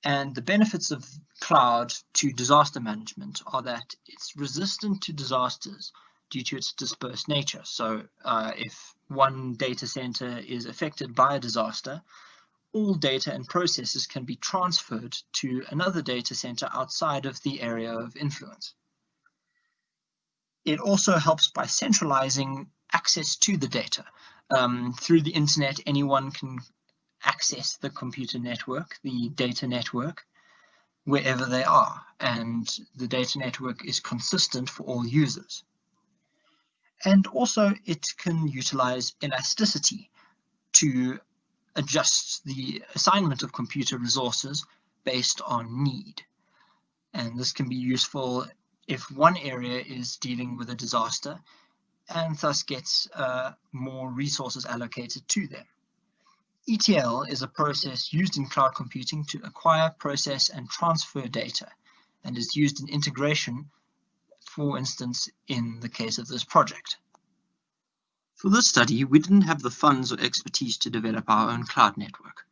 And the benefits of cloud to disaster management are that it's resistant to disasters due to its dispersed nature. So if one data center is affected by a disaster, all data and processes can be transferred to another data center outside of the area of influence. It also helps by centralizing access to the data. Through the internet, anyone can access the computer network, the data network, wherever they are, and the data network is consistent for all users. And also it can utilize elasticity to adjust the assignment of computer resources based on need. And this can be useful if one area is dealing with a disaster and thus gets more resources allocated to them. ETL is a process used in cloud computing to acquire, process, and transfer data, and is used in integration, for instance, in the case of this project. For this study, we didn't have the funds or expertise to develop our own cloud network.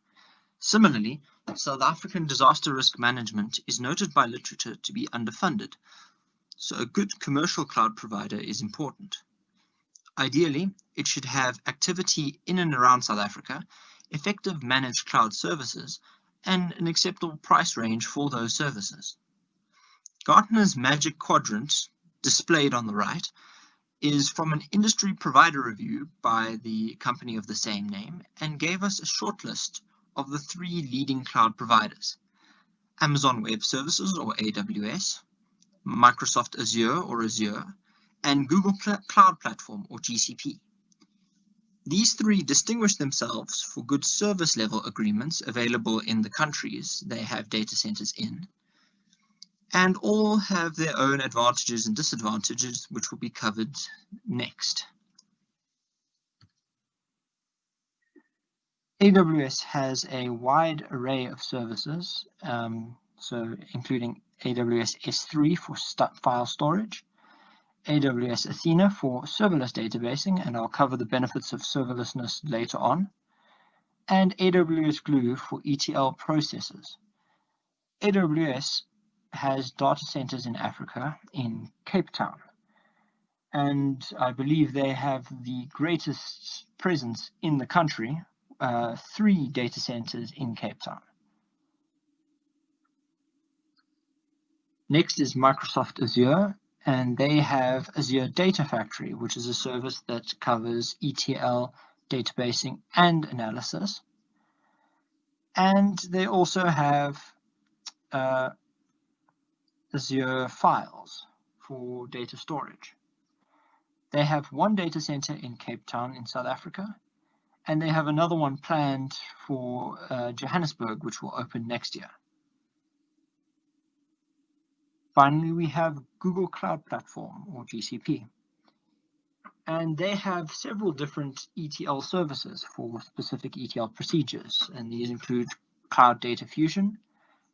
Similarly, South African disaster risk management is noted by literature to be underfunded, so a good commercial cloud provider is important. Ideally, it should have activity in and around South Africa, effective managed cloud services, and an acceptable price range for those services. Gartner's Magic Quadrant, displayed on the right, is from an industry provider review by the company of the same name and gave us a short list of the 3 leading cloud providers: Amazon Web Services, or AWS, Microsoft Azure, or Azure, and Google Cloud Platform, or GCP. These 3 distinguish themselves for good service level agreements available in the countries they have data centers in, and all have their own advantages and disadvantages, which will be covered next. AWS has a wide array of services, so including AWS S3 for file storage, AWS Athena for serverless databasing, and I'll cover the benefits of serverlessness later on, and AWS Glue for ETL processes. AWS has data centers in Africa, in Cape Town, and I believe they have the greatest presence in the country, 3 data centers in Cape Town. Next is Microsoft Azure, and they have Azure Data Factory, which is a service that covers ETL, databasing, and analysis. And they also have Azure Files for data storage. They have 1 data center in Cape Town in South Africa, and they have another one planned for Johannesburg, which will open next year. Finally, we have Google Cloud Platform, or GCP. And they have several different ETL services for specific ETL procedures, and these include Cloud Data Fusion,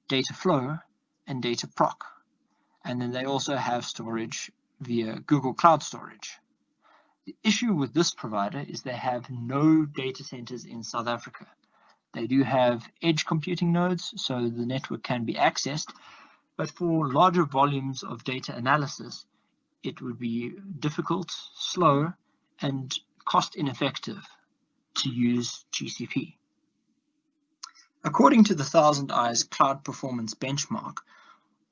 Data Flow, and Data Proc. And then they also have storage via Google Cloud Storage. The issue with this provider is they have no data centers in South Africa. They do have edge computing nodes, so the network can be accessed, but for larger volumes of data analysis, it would be difficult, slow, and cost ineffective to use GCP. According to the 1000 Eyes Cloud Performance Benchmark,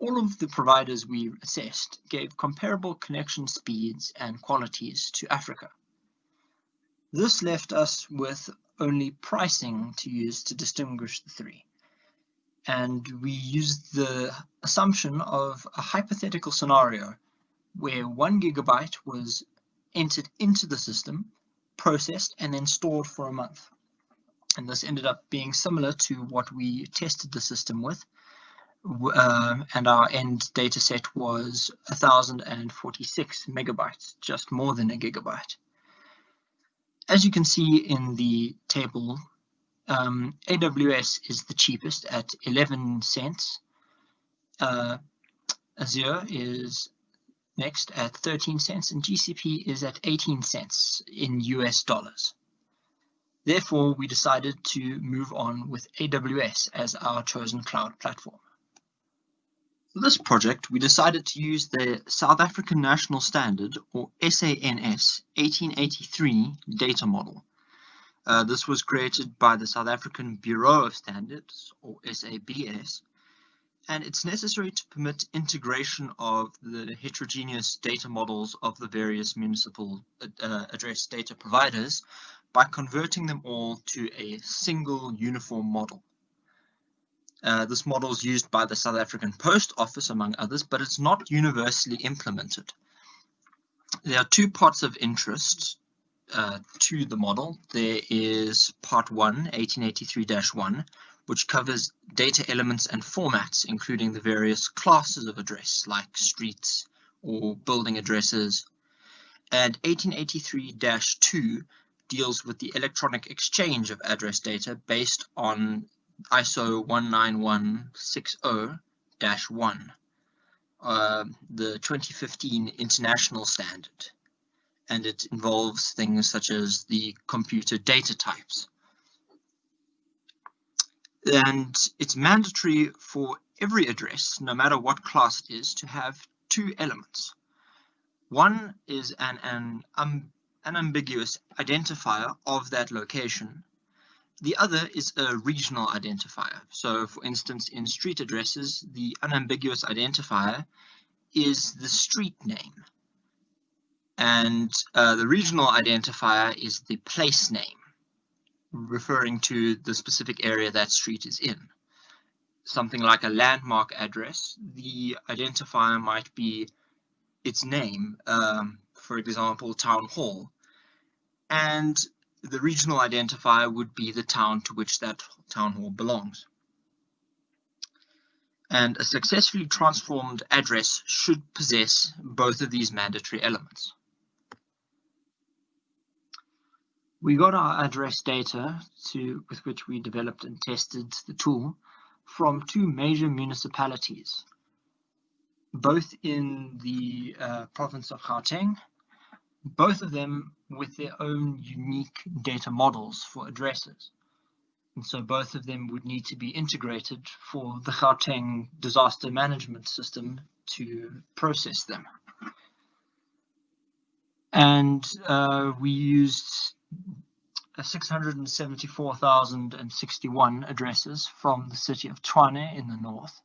all of the providers we assessed gave comparable connection speeds and qualities to Africa. This left us with only pricing to use to distinguish the 3. And we used the assumption of a hypothetical scenario where 1 gigabyte was entered into the system, processed, and then stored for a month. And this ended up being similar to what we tested the system with, and our end data set was 1046 megabytes, just more than a gigabyte. As you can see in the table, AWS is the cheapest at 11 cents. Azure is next at 13 cents, and GCP is at 18 cents in US dollars. Therefore, we decided to move on with AWS as our chosen cloud platform. For this project, we decided to use the South African National Standard, or SANS 1883 data model. This was created by the South African Bureau of Standards, or SABS, and it's necessary to permit integration of the heterogeneous data models of the various municipal address data providers by converting them all to a single uniform model. This model is used by the South African Post Office, among others, but it's not universally implemented. There are 2 parts of interest to the model. There is Part 1, 1883-1, which covers data elements and formats, including the various classes of address, like streets or building addresses. And 1883-2 deals with the electronic exchange of address data based on ISO 19160-1, the 2015 international standard, and it involves things such as the computer data types. And it's mandatory for every address, no matter what class it is, to have 2 elements. One is an unambiguous identifier of that location. The other is a regional identifier. So, for instance, in street addresses, the unambiguous identifier is the street name. And the regional identifier is the place name, referring to the specific area that street is in. Something like a landmark address, the identifier might be its name, for example, Town Hall, and the regional identifier would be the town to which that town hall belongs. And a successfully transformed address should possess both of these mandatory elements. We got our address data with which we developed and tested the tool from two major municipalities, both in the province of Gauteng, both of them with their own unique data models for addresses. And so both of them would need to be integrated for the Gauteng disaster management system to process them. And we used 674,061 addresses from the city of Tshwane in the north,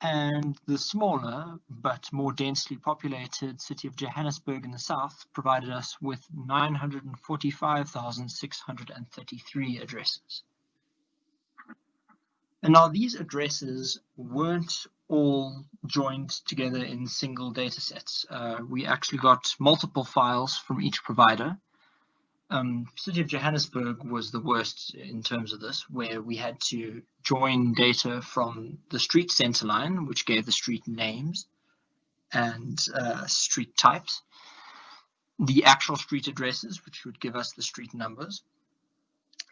and the smaller but more densely populated city of Johannesburg in the south provided us with 945,633 addresses. And now these addresses weren't all joined together in single data sets. We actually got multiple files from each provider. City of Johannesburg was the worst in terms of this, where we had to join data from the street centerline, which gave the street names and street types, the actual street addresses, which would give us the street numbers,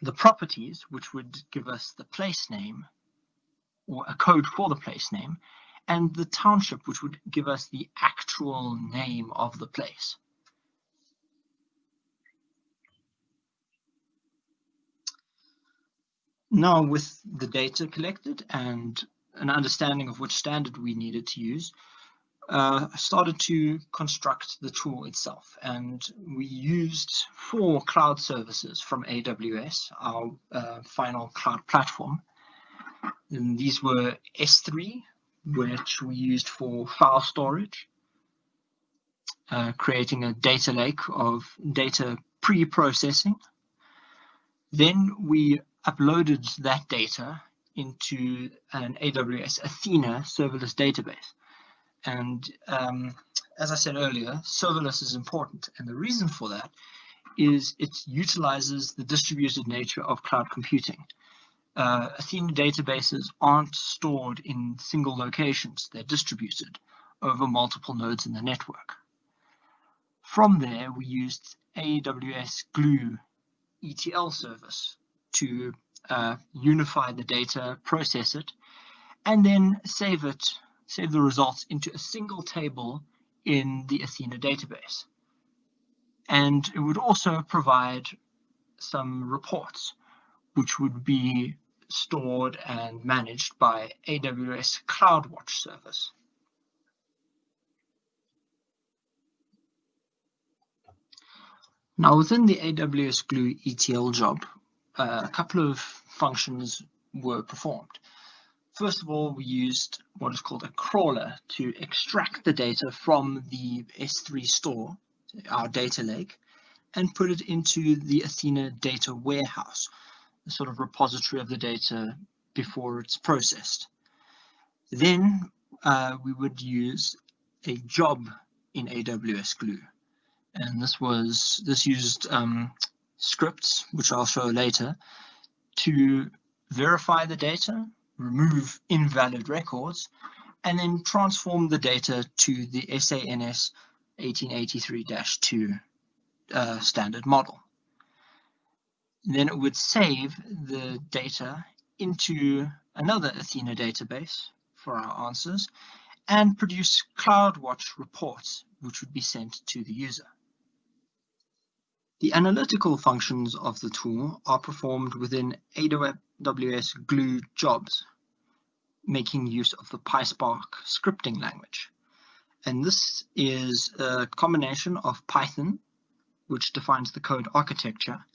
the properties, which would give us the place name or a code for the place name, and the township, which would give us the actual name of the place. Now, with the data collected and an understanding of which standard we needed to use, I started to construct the tool itself, and we used 4 cloud services from AWS, our final cloud platform. And these were S3, which we used for file storage, creating a data lake of data pre-processing. Then we uploaded that data into an AWS Athena serverless database. And as I said earlier, serverless is important. And the reason for that is it utilizes the distributed nature of cloud computing. Athena databases aren't stored in single locations. They're distributed over multiple nodes in the network. From there, we used AWS Glue ETL service to unify the data, process it, and then save the results into a single table in the Athena database. And it would also provide some reports, which would be stored and managed by AWS CloudWatch service. Now, within the AWS Glue ETL job, a couple of functions were performed. First of all, we used what is called a crawler to extract the data from the S3 store, our data lake, and put it into the Athena data warehouse, a sort of repository of the data before it's processed. Then we would use a job in AWS Glue. And this used scripts, which I'll show later, to verify the data, remove invalid records, and then transform the data to the SANS 1883-2 standard model. Then it would save the data into another Athena database for our answers and produce CloudWatch reports, which would be sent to the user. The analytical functions of the tool are performed within AWS Glue jobs, making use of the PySpark scripting language. And this is a combination of Python, which defines the code architecture,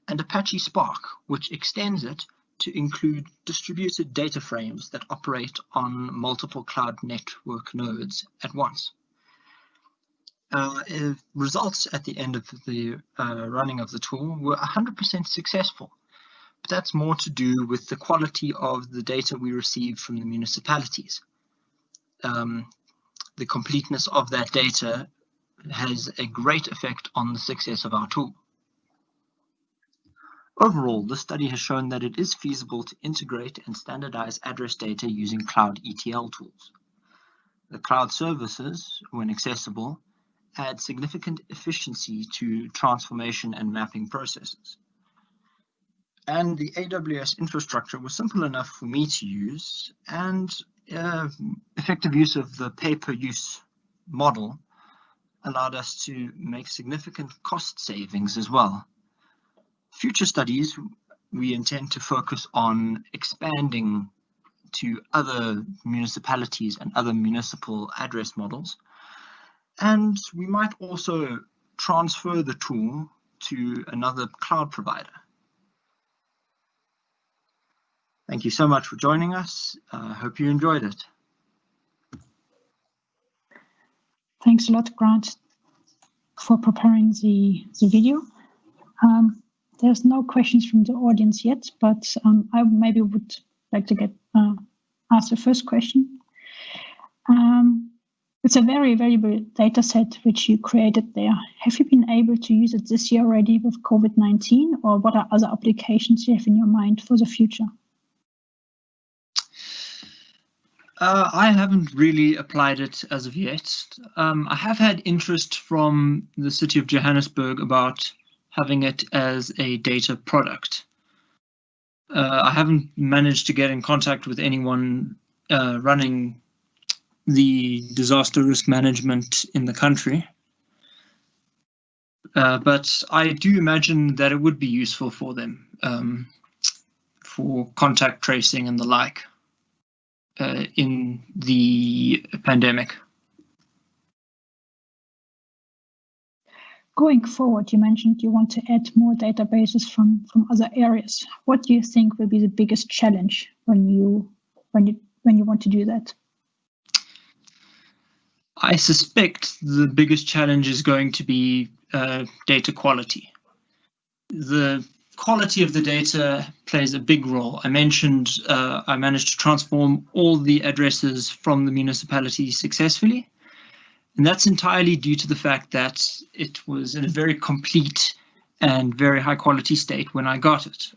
and Apache Spark, which extends it to include distributed data frames that operate on multiple cloud network nodes at once. results at the end of the running of the tool were 100% successful. But that's more to do with the quality of the data we received from the municipalities. The completeness of that data has a great effect on the success of our tool. Overall, the study has shown that it is feasible to integrate and standardize address data using cloud ETL tools. The cloud services, when accessible, add significant efficiency to transformation and mapping processes. And the AWS infrastructure was simple enough for me to use, and effective use of the pay-per-use model allowed us to make significant cost savings as well. Future studies, we intend to focus on expanding to other municipalities and other municipal address models. And we might also transfer the tool to another cloud provider. Thank you so much for joining us. I hope you enjoyed it. Thanks a lot, Grant, for preparing the video. There's no questions from the audience yet, but I maybe would like to ask the first question. It's a very valuable data set which you created there. Have you been able to use it this year already with COVID-19, or what are other applications you have in your mind for the future? I haven't really applied it as of yet. I have had interest from the city of Johannesburg about having it as a data product. I haven't managed to get in contact with anyone running the disaster risk management in the country. But I do imagine that it would be useful for them for contact tracing and the like in the pandemic. Going forward, you mentioned you want to add more databases from other areas. What do you think will be the biggest challenge when you want to do that? I suspect the biggest challenge is going to be data quality. The quality of the data plays a big role. I mentioned I managed to transform all the addresses from the municipality successfully. And that's entirely due to the fact that it was in a very complete and very high quality state when I got it.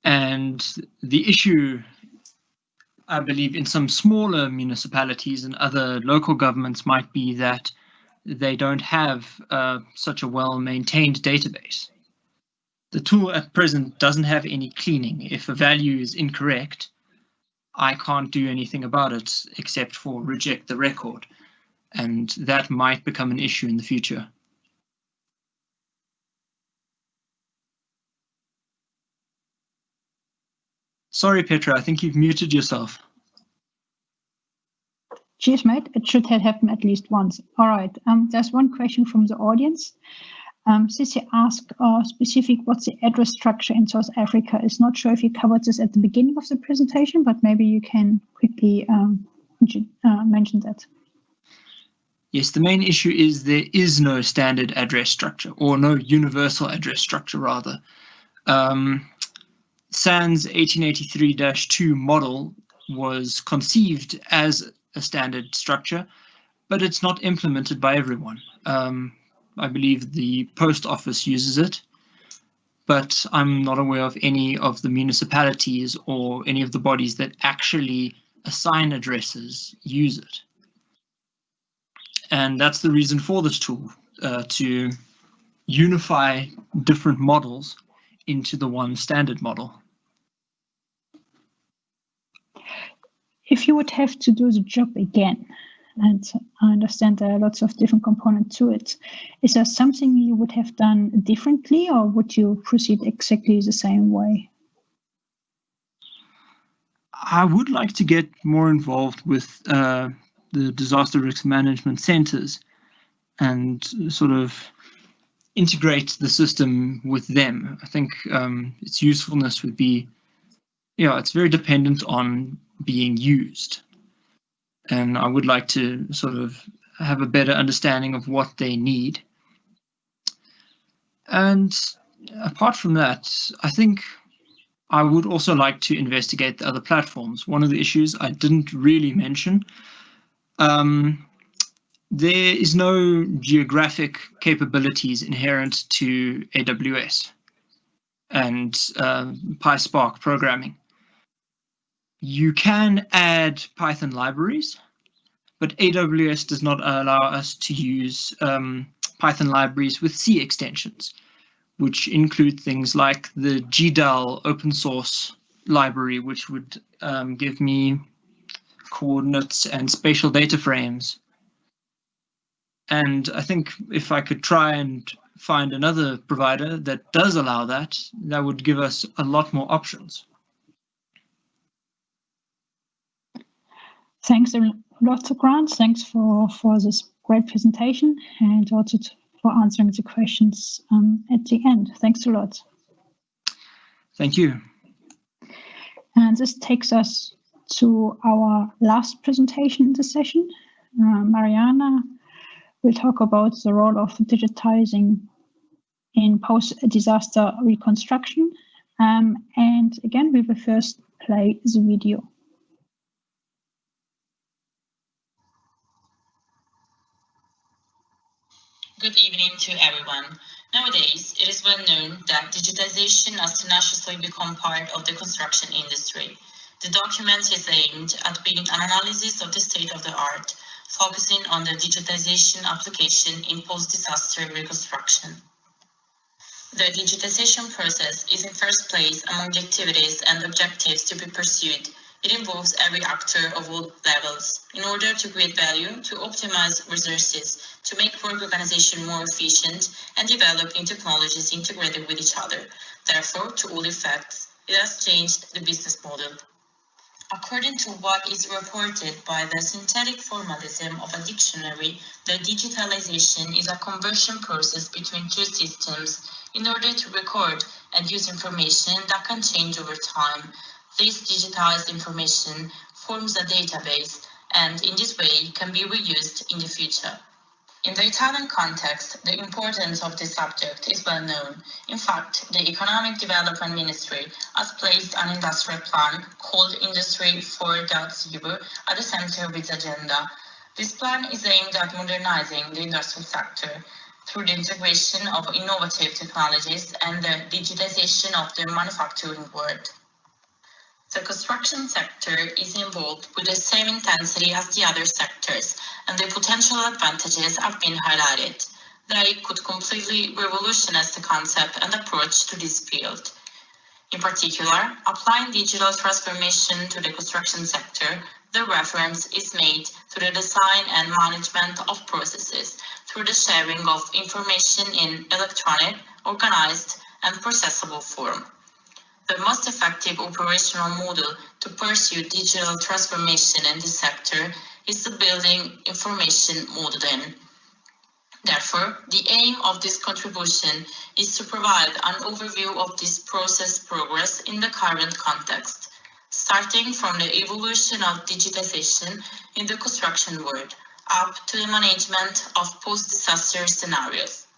And the issue, I believe, in some smaller municipalities and other local governments might be that they don't have such a well-maintained database. The tool at present doesn't have any cleaning. If a value is incorrect, I can't do anything about it except for reject the record, and that might become an issue in the future. Sorry, Petra, I think you've muted yourself. Cheers, mate. It should have happened at least once. All right. There's one question from the audience. Sissy asked specific what's the address structure in South Africa. Is not sure if you covered this at the beginning of the presentation, but maybe you can quickly mention that. Yes, the main issue is there is no standard address structure, or no universal address structure rather. SAN's 1883-2 model was conceived as a standard structure, but it's not implemented by everyone. I believe the post office uses it, but I'm not aware of any of the municipalities or any of the bodies that actually assign addresses use it. And that's the reason for this tool, to unify different models into the one standard model. If you would have to do the job again, and I understand there are lots of different components to it, is there something you would have done differently, or would you proceed exactly the same way? I would like to get more involved with the disaster risk management centers and sort of integrate the system with them. I think its usefulness would be, it's very dependent on being used. and I would like to sort of have a better understanding of what they need. And apart from that, I think I would also like to investigate the other platforms. One of the issues I didn't really mention, there is no geographic capabilities inherent to AWS and PySpark programming. You can add Python libraries, but AWS does not allow us to use Python libraries with C extensions, which include things like the GDAL open source library, which would give me coordinates and spatial data frames. And I think if I could try and find another provider that does allow that, that would give us a lot more options. Thanks a lot, Grant. Thanks for this great presentation and also for answering the questions at the end. Thanks a lot. Thank you. And this takes us to our last presentation in the session. Mariana will talk about the role of digitizing in post-disaster reconstruction. And again, we will first play the video. Good evening to everyone. Nowadays, it is well known that digitization has tenaciously become part of the construction industry. The document is aimed at being an analysis of the state of the art, focusing on the digitization application in post-disaster reconstruction. The digitization process is in first place among the activities and objectives to be pursued. It involves every actor of all levels in order to create value, to optimize resources, to make work organization more efficient, and develop new technologies integrated with each other. Therefore, to all effects, it has changed the business model. According to what is reported by the synthetic formalism of a dictionary, the digitalization is a conversion process between two systems in order to record and use information that can change over time. This digitized information forms a database and in this way can be reused in the future. In the Italian context, the importance of this subject is well known. In fact, the Economic Development Ministry has placed an industrial plan called Industry 4.0 at the center of its agenda. This plan is aimed at modernizing the industrial sector through the integration of innovative technologies and the digitization of the manufacturing world. The construction sector is involved with the same intensity as the other sectors, and the potential advantages have been highlighted. They could completely revolutionize the concept and approach to this field. In particular, applying digital transformation to the construction sector, the reference is made to the design and management of processes through the sharing of information in electronic, organized, and processable form. The most effective operational model to pursue digital transformation in this sector is the building information modeling. Therefore, the aim of this contribution is to provide an overview of this process progress in the current context, starting from the evolution of digitization in the construction world up to the management of post-disaster scenarios.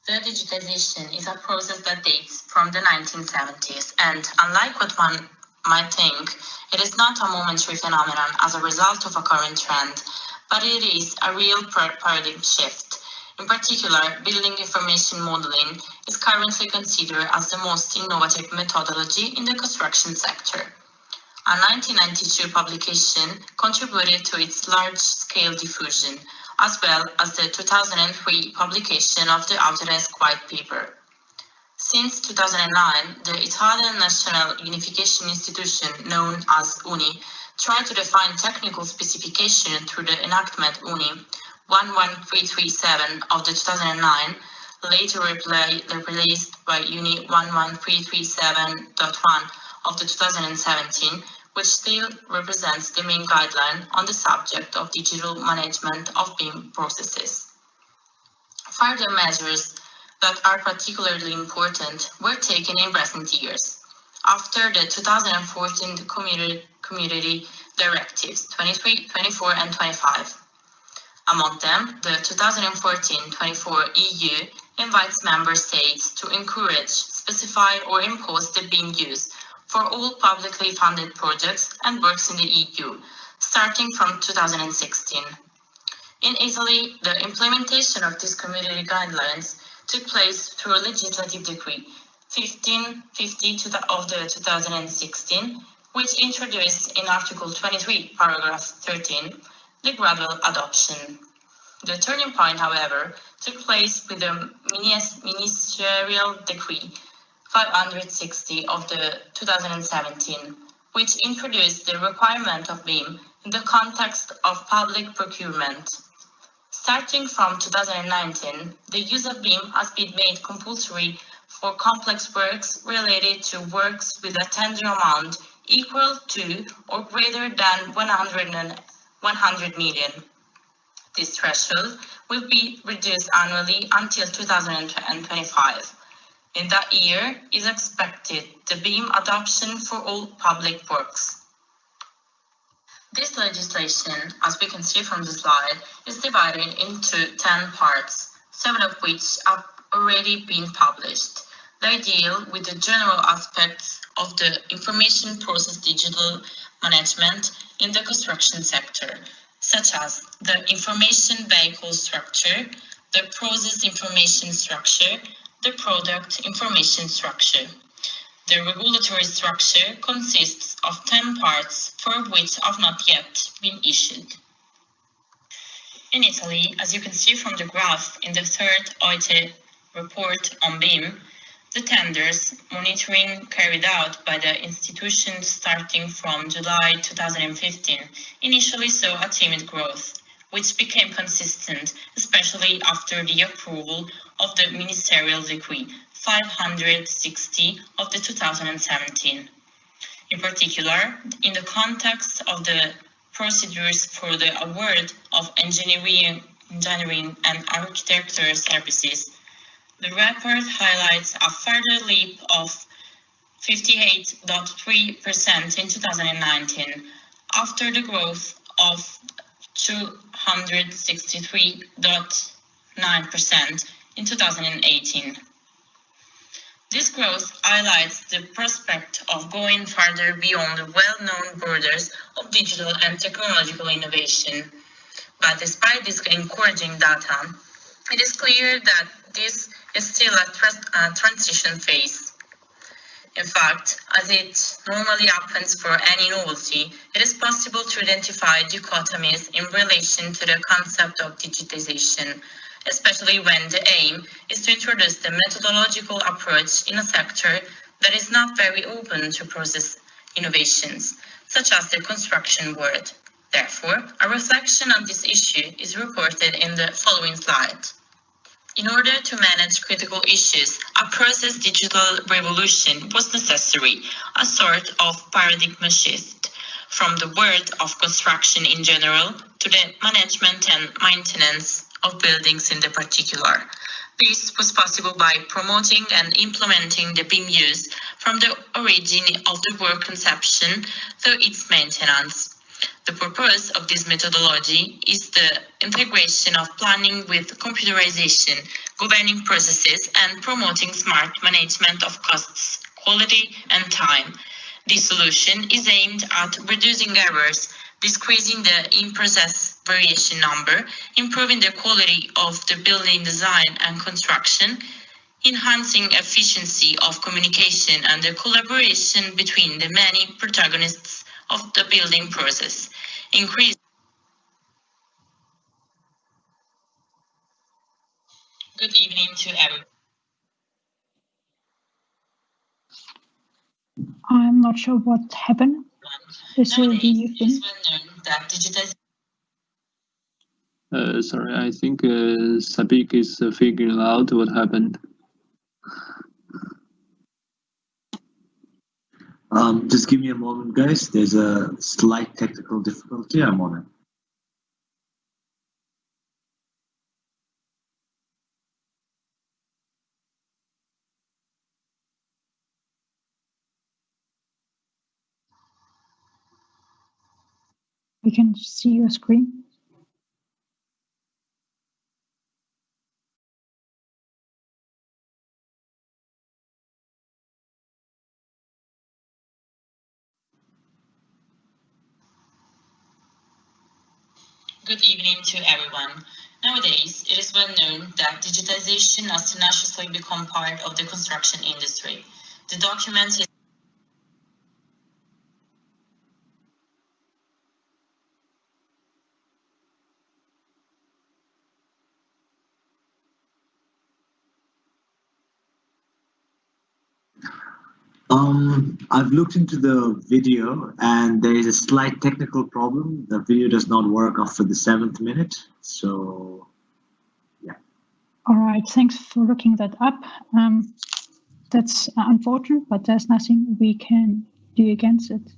The digitization is a process that dates from the 1970s, and unlike what one might think, it is not a momentary phenomenon as a result of a current trend, but it is a real paradigm shift. In particular, building information modeling is currently considered as the most innovative methodology in the construction sector. A 1992 publication contributed to its large-scale diffusion, as well as the 2003 publication of the Autodesk White Paper. Since 2009, the Italian National Unification Institution, known as UNI, tried to define technical specification through the enactment UNI 11337 of the 2009, later replaced by UNI 11337.1 of the 2017, which still represents the main guideline on the subject of digital management of BIM processes. Further measures that are particularly important were taken in recent years. After the 2014 community directives 23, 24, and 25. Among them, the 2014-24 EU invites member states to encourage, specify, or impose the BIM use for all publicly funded projects and works in the EU, starting from 2016. In Italy, the implementation of these community guidelines took place through a legislative decree 1550 of the 2016, which introduced in Article 23, paragraph 13, the gradual adoption. The turning point, however, took place with the Ministerial Decree 560 of the 2017, which introduced the requirement of BIM in the context of public procurement. Starting from 2019, the use of BIM has been made compulsory for complex works related to works with a tender amount equal to or greater than 100 million. This threshold will be reduced annually until 2025. In that year is expected the BIM adoption for all public works. This legislation, as we can see from the slide, is divided into 10 parts, 7 of which have already been published. They deal with the general aspects of the information process digital management in the construction sector, such as the information vehicle structure, the process information structure, the product information structure. The regulatory structure consists of 10 parts, 4 of which have not yet been issued. In Italy, as you can see from the graph in the third OIT report on BIM, the tenders monitoring carried out by the institution starting from July 2015 initially saw a timid growth, which became consistent, especially after the approval of the Ministerial Decree 560 of the 2017. In particular, in the context of the procedures for the award of engineering and architectural services, the report highlights a further leap of 58.3% in 2019, after the growth of 263.9% in 2018. This growth highlights the prospect of going further beyond the well-known borders of digital and technological innovation. But despite this encouraging data, it is clear that this is still a transition phase. In fact, as it normally happens for any novelty, it is possible to identify dichotomies in relation to the concept of digitization, especially when the aim is to introduce the methodological approach in a sector that is not very open to process innovations, such as the construction world. Therefore, a reflection on this issue is reported in the following slide. In order to manage critical issues, a process digital revolution was necessary, a sort of paradigm shift from the world of construction in general to the management and maintenance of buildings in the particular. This was possible by promoting and implementing the BIM use from the origin of the work conception through its maintenance. The purpose of this methodology is the integration of planning with computerization, governing processes, and promoting smart management of costs, quality, and time. This solution is aimed at reducing errors, decreasing the in-process variation number, improving the quality of the building design and construction, enhancing efficiency of communication and the collaboration between the many protagonists of the building process. Good evening to everyone. I'm not sure what happened. Nowadays, it is well known that digitization. Sorry, I think Sabik is figuring out what happened. Just give me a moment, guys. There's a slight technical difficulty. I'm on it. we can see your screen. Good evening to everyone. Nowadays, it is well known that digitization has tenaciously become part of the construction industry. The document is I've looked into the video and there is a slight technical problem. The video does not work after the 7th minute. So, yeah. All right, thanks for looking that up. That's unfortunate, but there's nothing we can do against it.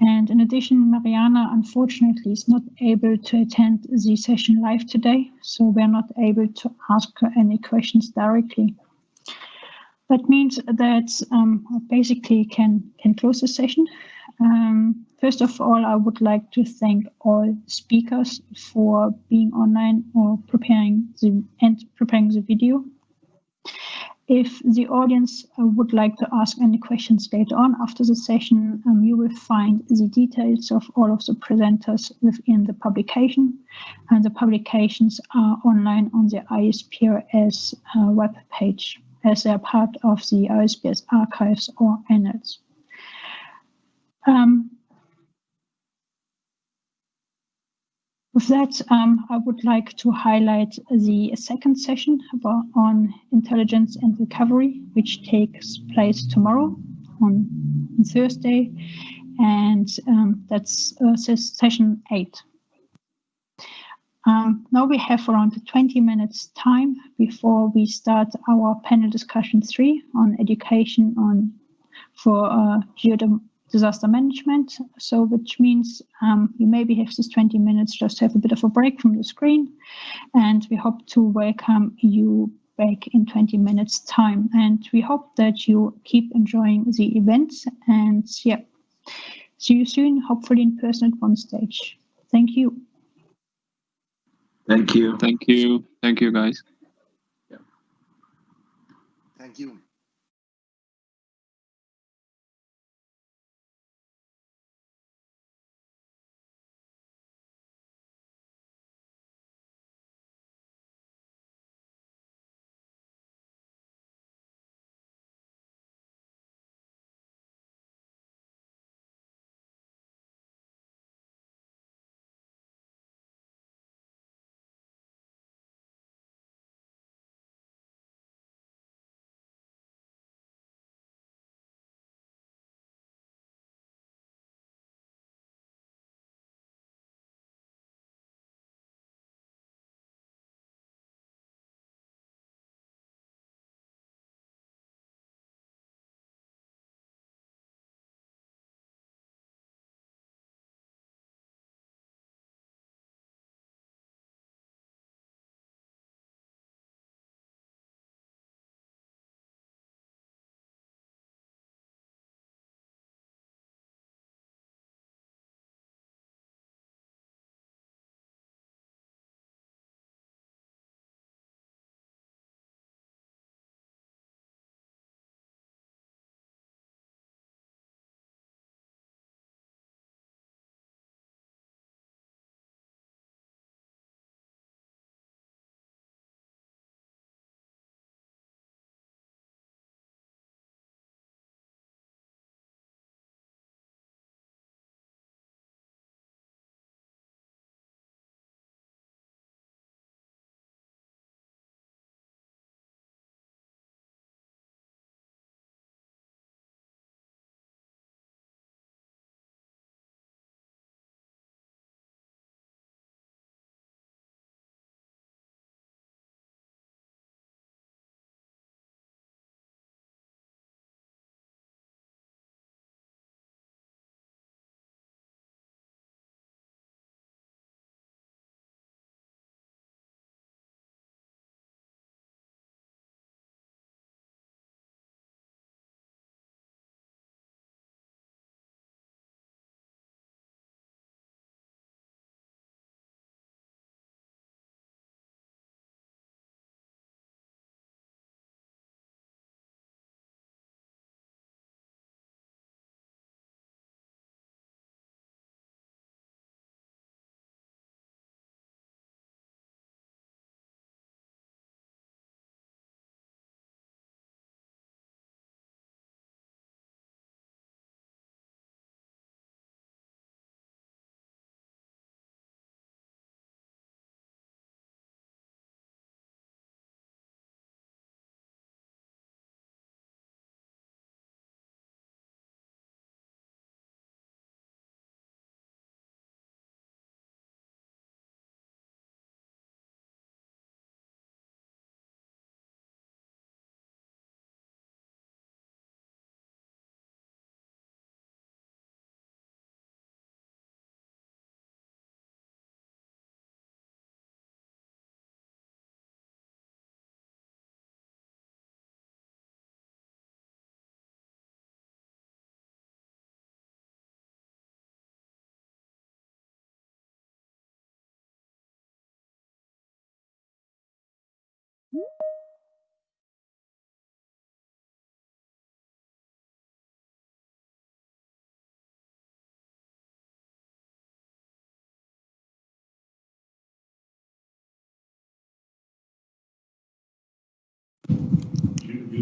And in addition, Mariana unfortunately is not able to attend the session live today, so we're not able to ask her any questions directly. That means that I basically can close the session. First of all, I would like to thank all speakers for being online or preparing the video. If the audience would like to ask any questions later on after the session, you will find the details of all of the presenters within the publication, and the publications are online on the ISPRS web page, as they are part of the ISPS archives or annals. With that, I would like to highlight the second session on intelligence and recovery, which takes place tomorrow on Thursday, and that's session 8. Now we have around 20 minutes time before we start our panel discussion 3 on education for disaster management. So which means you maybe have this 20 minutes just have a bit of a break from the screen, and we hope to welcome you back in 20 minutes time. And we hope that you keep enjoying the events, and yeah, see you soon, hopefully in person at one stage. Thank you. Thank you. Thank you. Thank you, guys. Thank you.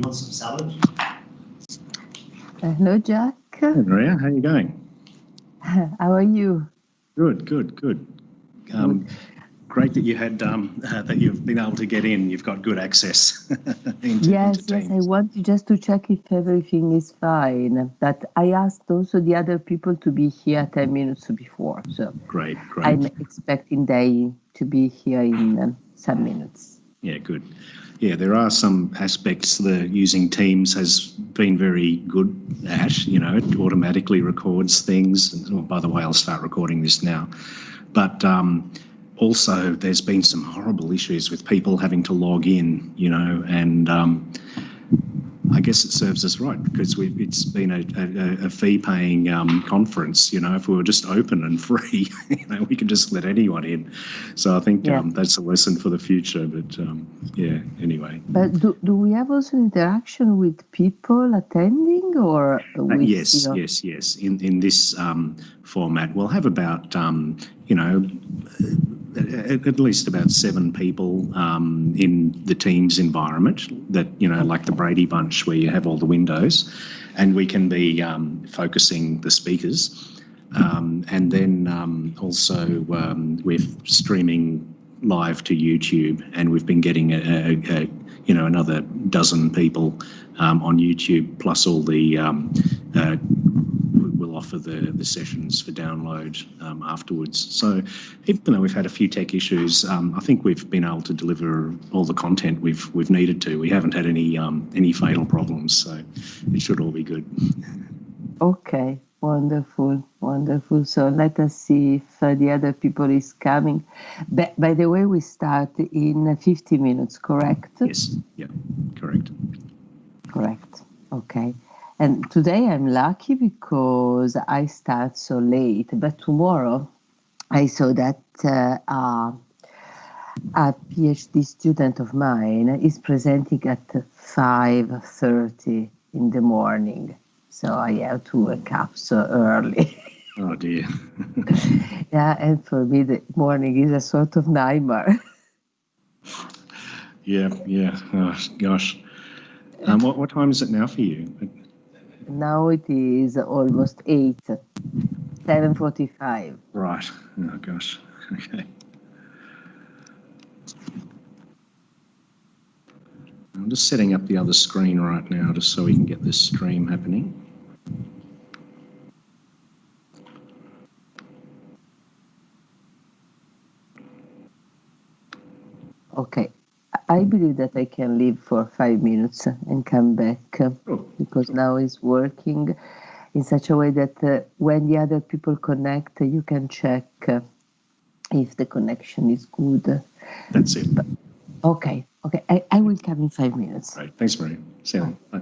you want some salad? Hello, Jack. Hey, Maria, how are you going? How are you? Good. Great that you had that you've been able to get in. You've got good access into Yes, Teams. I want just to check if everything is fine. But I asked also the other people to be here 10 minutes before. So Great. I'm expecting they to be here in some minutes. Yeah, good. Yeah, there are some aspects that using Teams has been very good at. You know, it automatically records things. And, oh, by the way, I'll start recording this now. But also, there's been some horrible issues with people having to log in, you know, and I guess it serves us right because it's been a fee-paying conference. You know, if we were just open and free, you know, we could just let anyone in. So I think that's a lesson for the future. But yeah, anyway. But do we have also interaction with people attending, or yes. In this format, we'll have about you know, at least about 7 people in the Teams environment that, you know, like the Brady Bunch where you have all the windows, and we can be focusing the speakers. And then also we're streaming live to YouTube, and we've been getting you know, another dozen people on YouTube, plus all the we'll offer the sessions for download afterwards. So even though we've had a few tech issues, I think we've been able to deliver all the content we've needed to. We haven't had any fatal problems, so it should all be good. Okay, wonderful. So let us see if the other people is coming. By the way, we start in 50 minutes, correct? Yes, yeah, correct. Correct, okay. And today I'm lucky because I start so late, but tomorrow I saw that a PhD student of mine is presenting at 5:30 in the morning. So I have to wake up so early. Oh dear. Yeah, and for me the morning is a sort of nightmare. Yeah. Oh, gosh. What time is it now for you? Now it is almost 8, 7:45. Right. Oh gosh. Okay. I'm just setting up the other screen right now just so we can get this stream happening. Okay. I believe that I can leave for 5 minutes and come back because now it's working in such a way that when the other people connect, you can check if the connection is good. That's it. Okay. I will come in 5 minutes. Right. Thanks, Maria. See you then. Bye.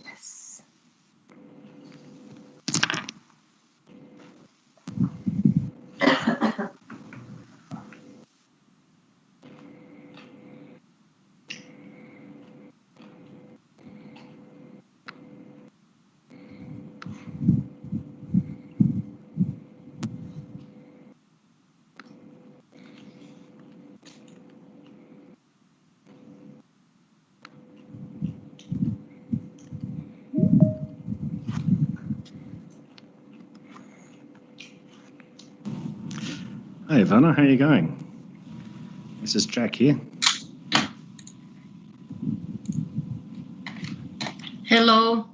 Yes. Hey, Ivana, how are you going? This is Jack here. Hello.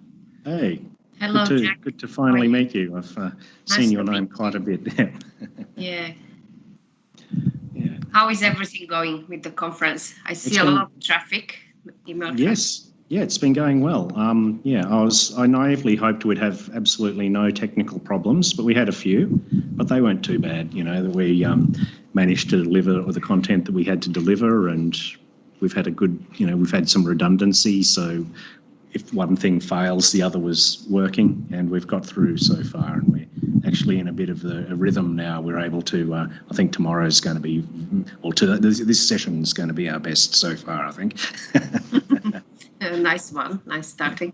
Hey. Hello, Jack. Good to finally meet you. I've seen your name quite a bit. Yeah. How is everything going with the conference? I see a lot of traffic. Yes. Yeah, it's been going well. I naively hoped we'd have absolutely no technical problems, but we had a few, but they weren't too bad. You know, that we managed to deliver the content that we had to deliver, and we've had we've had some redundancy. So if one thing fails, the other was working, and we've got through so far, and we're actually in a bit of a rhythm now. We're able to, I think tomorrow's going to be, this session is going to be our best so far, I think. Nice one. Nice starting.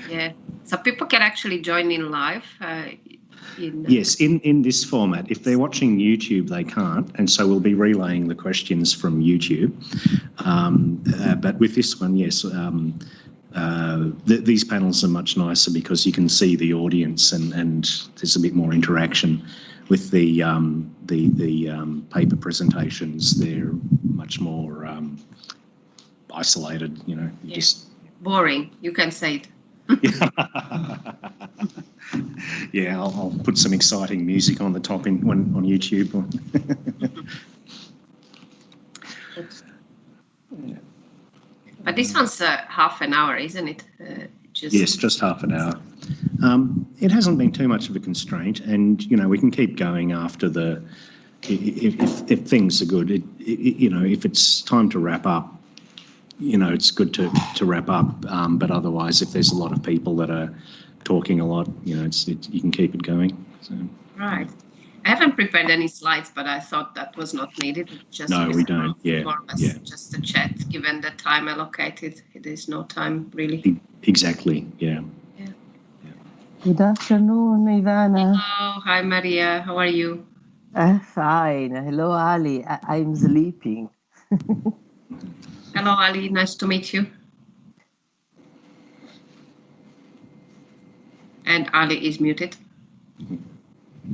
Yeah. So people can actually join in live. Yes, in this format. If they're watching YouTube, they can't, and so we'll be relaying the questions from YouTube. But with this one, yes, these panels are much nicer because you can see the audience and there's a bit more interaction. With the paper presentations, they're much more isolated. You know, just boring. You can say it. Yeah, I'll put some exciting music on the top on YouTube. But this one's half an hour, isn't it? Yes, just half an hour. It hasn't been too much of a constraint, and you know we can keep going after the. If things are good, you know, if it's time to wrap up, you know, it's good to wrap up. But otherwise, if there's a lot of people that are talking a lot, you know, you can keep it going. So. Right. I haven't prepared any slides, but I thought that was not needed. Just no, we don't. Yeah, more or less yeah. Just a chat. Given the time allocated, it is no time really. Exactly. Yeah. Good afternoon, Ivana. Hello, hi Maria. How are you? Fine. Hello, Ali. I'm sleeping. Hello, Ali. Nice to meet you. And Ali is muted.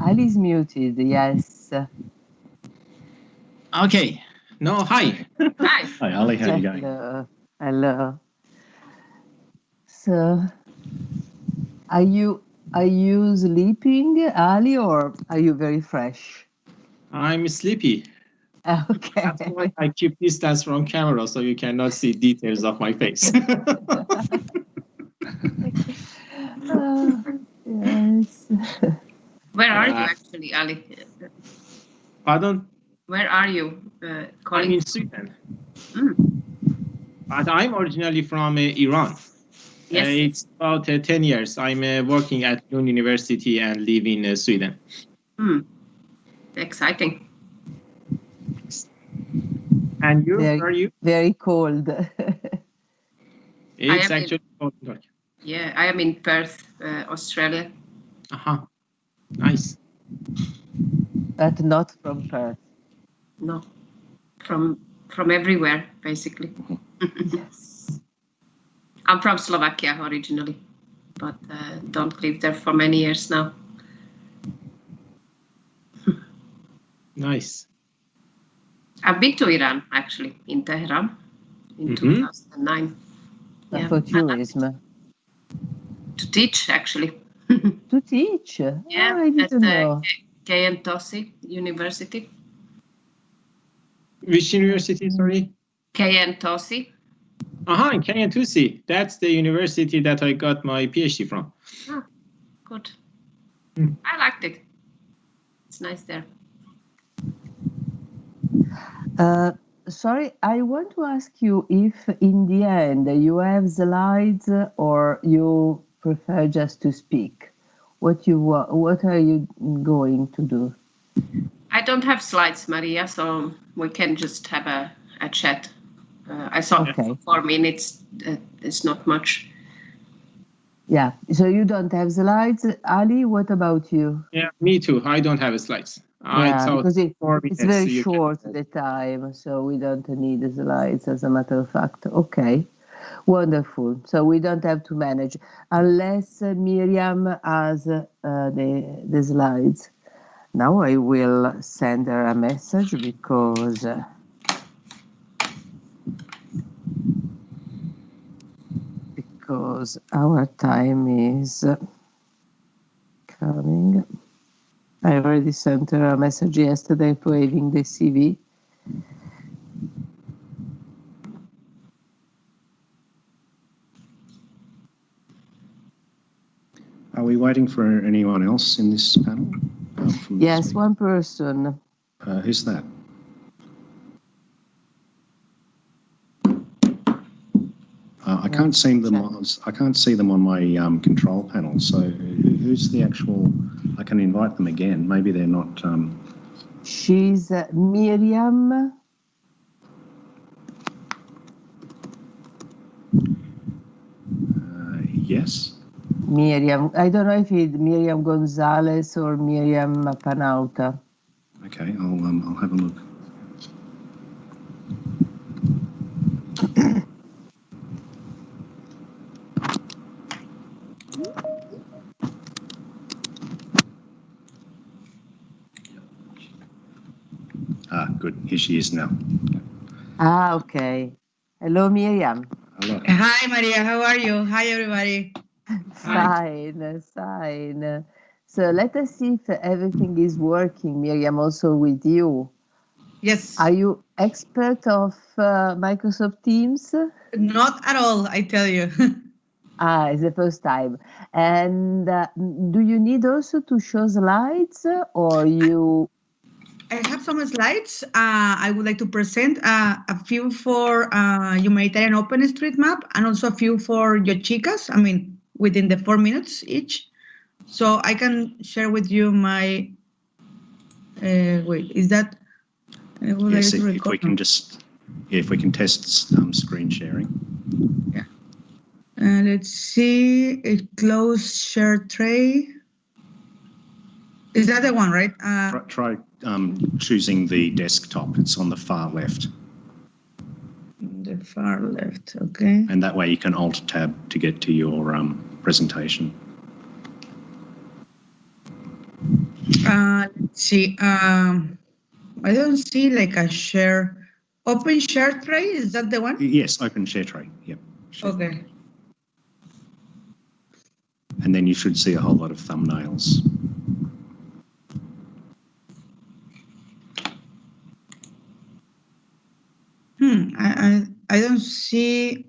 Ali is muted, yes. Okay. No, hi. Hi. Hi, Ali. How are you going? Hello. Hello. So, are you sleeping, Ali, or are you very fresh? I'm sleepy. Okay. That's why I keep distance from camera so you cannot see details of my face. Yes. Where are you actually, Ali? Pardon? Where are you calling? I'm in Sweden. But I'm originally from Iran. Yes. It's about 10 years. I'm working at Lund University and live in Sweden. Exciting. And you? Where are you? Very cold. It's actually cold. Yeah, I am in Perth, Australia. Nice. But not from Perth. No, from everywhere, basically. Yes. I'm from Slovakia originally, but don't live there for many years now. Nice. I've been to Iran, actually, in Tehran in 2009. Yeah. For tourism. To teach, actually. To teach? Yeah, I didn't know. Gi4DM University. Which university, sorry? Gi4DM. In Gi4DM. That's the university that I got my PhD from. Oh, good. I liked it. It's nice there. Sorry, I want to ask you if in the end you have slides or you prefer just to speak. What are you going to do? I don't have slides, Maria, so we can just have a chat. I thought 4 minutes, it's not much. Yeah, so you don't have slides. Ali, what about you? Yeah, me too. I don't have slides. Because it's very short, the time, so we don't need the slides, as a matter of fact. Okay, wonderful. So we don't have to manage, unless Miriam has the slides. Now I will send her a message because our time is coming. I already sent her a message yesterday waving the CV. Are we waiting for anyone else in this panel? Yes, one person. Who's that? I can't see them. I can't see them on my control panel. So who's the actual? I can invite them again. Maybe they're not. She's Miriam. Yes. Miriam. I don't know if it's Miriam Gonzalez or Miriam Panauta. Okay, I'll have a look. Good. Here she is now. Okay. Hello, Miriam. Hello. Hi, Maria. How are you? Hi, everybody. Fine, fine. So let us see if everything is working, Miriam, also with you. Yes. Are you expert of Microsoft Teams? Not at all, I tell you. It's the first time. And do you need also to show slides or you? I have some slides. I would like to present a few for humanitarian OpenStreetMap and also a few for your chicas. I mean, within the 4 minutes each. So I can share with you my. Wait, is that? Yes, if we can just, if we can test screen sharing. Yeah. Let's see. Close share tray. Is that the one, right? Try choosing the desktop. It's on the far left. The far left, okay. And that way you can Alt-Tab to get to your presentation. Let's see. I don't see like a share. Open share tray, is that the one? Yes, open share tray. Yep. Okay. And then you should see a whole lot of thumbnails. I don't see.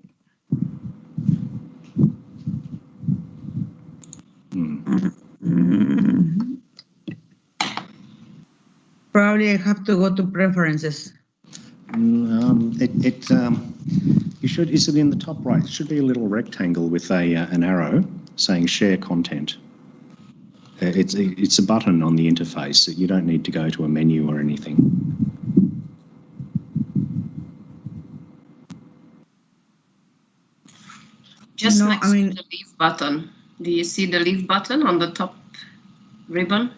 Probably I have to go to preferences. You should. Is it in the top right? It should be a little rectangle with an arrow saying share content. It's a button on the interface. You don't need to go to a menu or anything. Just next to the leave button. Do you see the leave button on the top ribbon?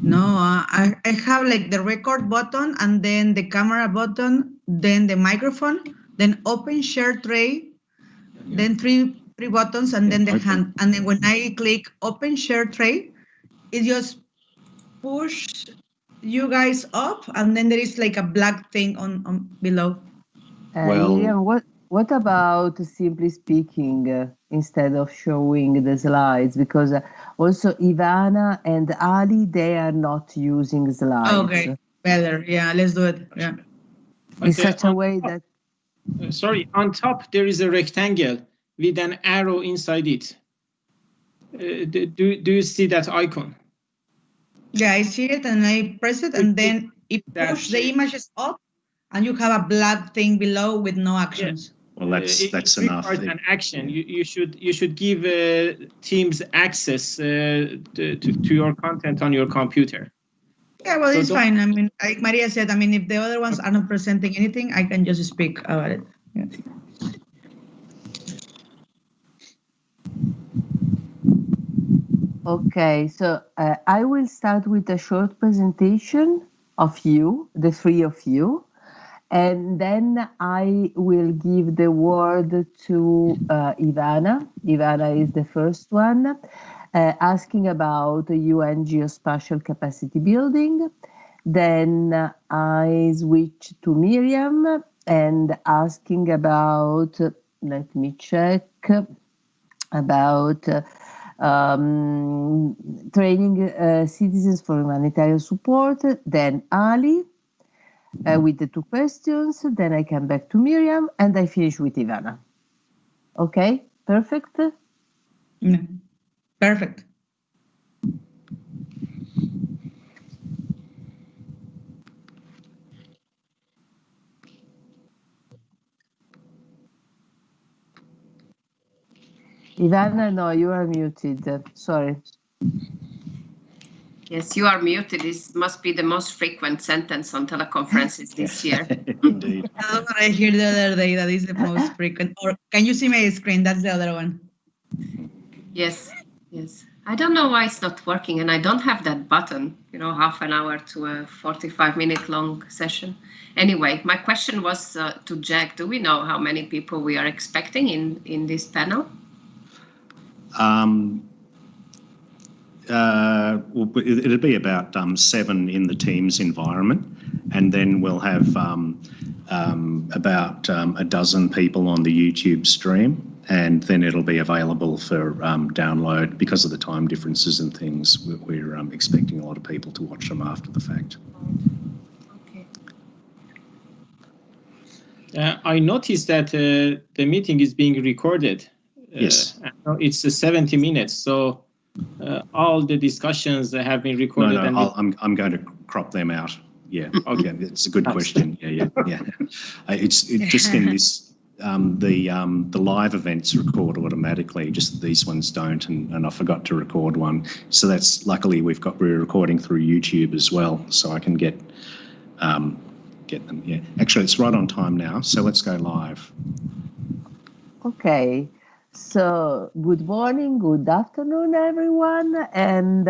No, I have like the record button and then the camera button, then the microphone, then open share tray, then three buttons and then the hand. And then when I click open share tray, it just push you guys up and then there is like a black thing on below. Miriam, what about simply speaking instead of showing the slides? Because also Ivana and Ali, they are not using slides. Okay, better. Yeah, let's do it. Yeah. In such a way that. Sorry, on top there is a rectangle with an arrow inside it. Do you see that icon? Yeah, I see it and I press it and then it pushes the images up and you have a black thing below with no actions. Well, that's enough. An action. You should give Teams access to your content on your computer. Yeah, well, it's fine. I mean, like Maria said, I mean, if the other ones are not presenting anything, I can just speak about it. Yeah. Okay, so I will start with a short presentation of you, the three of you. And then I will give the word to Ivana. Ivana is the first one, asking about UN geospatial capacity building. Then I switch to Miriam and asking about, let me check, about training citizens for humanitarian support. Then Ali. With the two questions, then I come back to Miriam, and I finish with Ivana. Okay, perfect? Yeah. Perfect. Ivana, no, you are muted. Sorry. Yes, you are muted. This must be the most frequent sentence on teleconferences this year. Indeed. That's what I heard the other day. That is the most frequent. Or can you see my screen? That's the other one. Yes, yes. I don't know why it's not working, and I don't have that button, half an hour to a 45-minute long session. Anyway, my question was to Jack. Do we know how many people we are expecting in this panel? Well, it'll be about 7 in the Teams environment, and then we'll have about a dozen people on the YouTube stream, and then it'll be available for download. Because of the time differences and things, we're expecting a lot of people to watch them after the fact. I noticed that the meeting is being recorded. Yes. It's 70 minutes, so all the discussions have been recorded. No, I'm going to crop them out. Yeah, okay, it's a good question. Yeah. It's just in this, the live events record automatically, just these ones don't, and I forgot to record one. So that's, luckily we're recording through YouTube as well, so I can get them. Yeah, actually it's right on time now, so let's go live. Okay. So good morning, good afternoon, everyone, and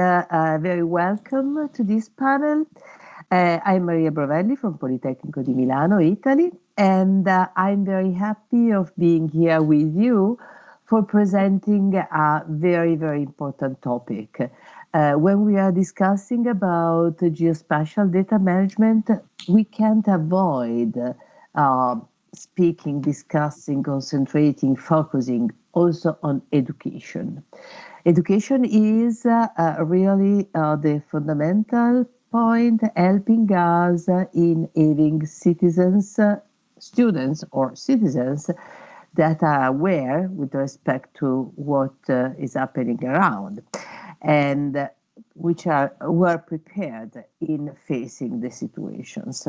very welcome to this panel. I'm Maria Brovelli from Politecnico di Milano, Italy, and I'm very happy of being here with you for presenting a very, very important topic. When we are discussing about geospatial data management, we can't avoid speaking, discussing, concentrating, focusing also on education. Education is really the fundamental point, helping us in having citizens, students or citizens that are aware with respect to what is happening around, and which were prepared in facing the situations.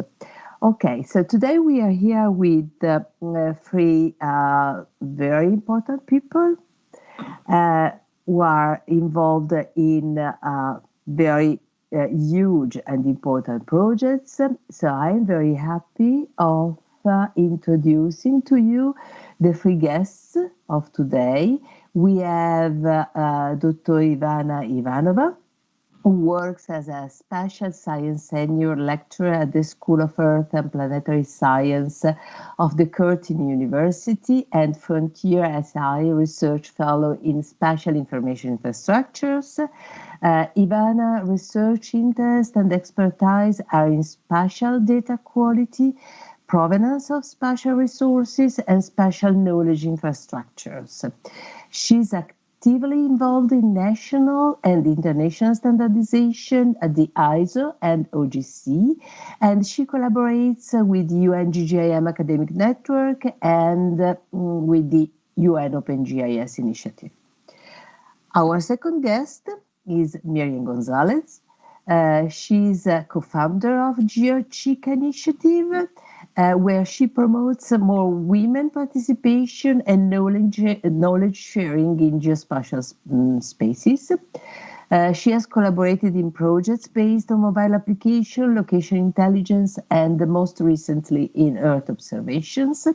Okay, so today we are here with 3 very important people who are involved in very huge and important projects. So I'm very happy of introducing to you the 3 guests of today. We have Dr. Ivana Ivanova, who works as a spatial science senior lecturer at the School of Earth and Planetary Science of the Curtin University and Frontier SI Research Fellow in Spatial Information Infrastructures. Ivana's research interest and expertise are in spatial data quality, provenance of spatial resources, and spatial knowledge infrastructures. She's actively involved in national and international standardization at the ISO and OGC, and she collaborates with UN GGIM Academic Network and with the UN OpenGIS initiative. Our second guest is Miriam Gonzalez. She's a co-founder of GeoChica initiative, where she promotes more women participation and knowledge sharing in geospatial spaces. She has collaborated in projects based on mobile application, location intelligence, and most recently in Earth observations.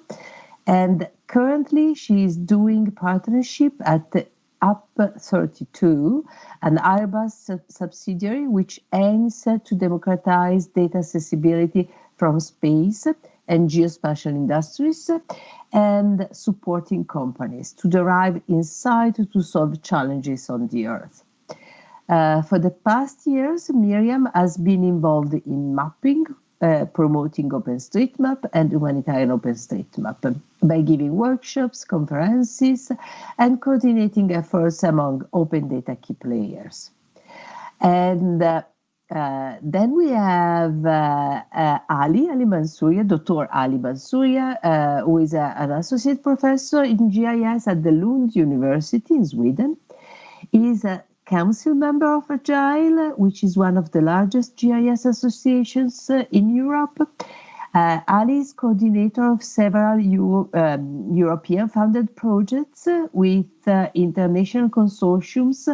And currently she is doing partnership at UP32, an Airbus subsidiary which aims to democratize data accessibility from space and geospatial industries, and supporting companies to derive insight to solve challenges on the Earth. For the past years, Miriam has been involved in mapping, promoting OpenStreetMap and humanitarian OpenStreetMap by giving workshops, conferences, and coordinating efforts among open data key players. And then we have Ali Mansouria, Dr. Ali Mansouria, who is an associate professor in GIS at the Lund University in Sweden. He is a council member of Agile, which is one of the largest GIS associations in Europe. Ali is coordinator of several European-funded projects with international consortiums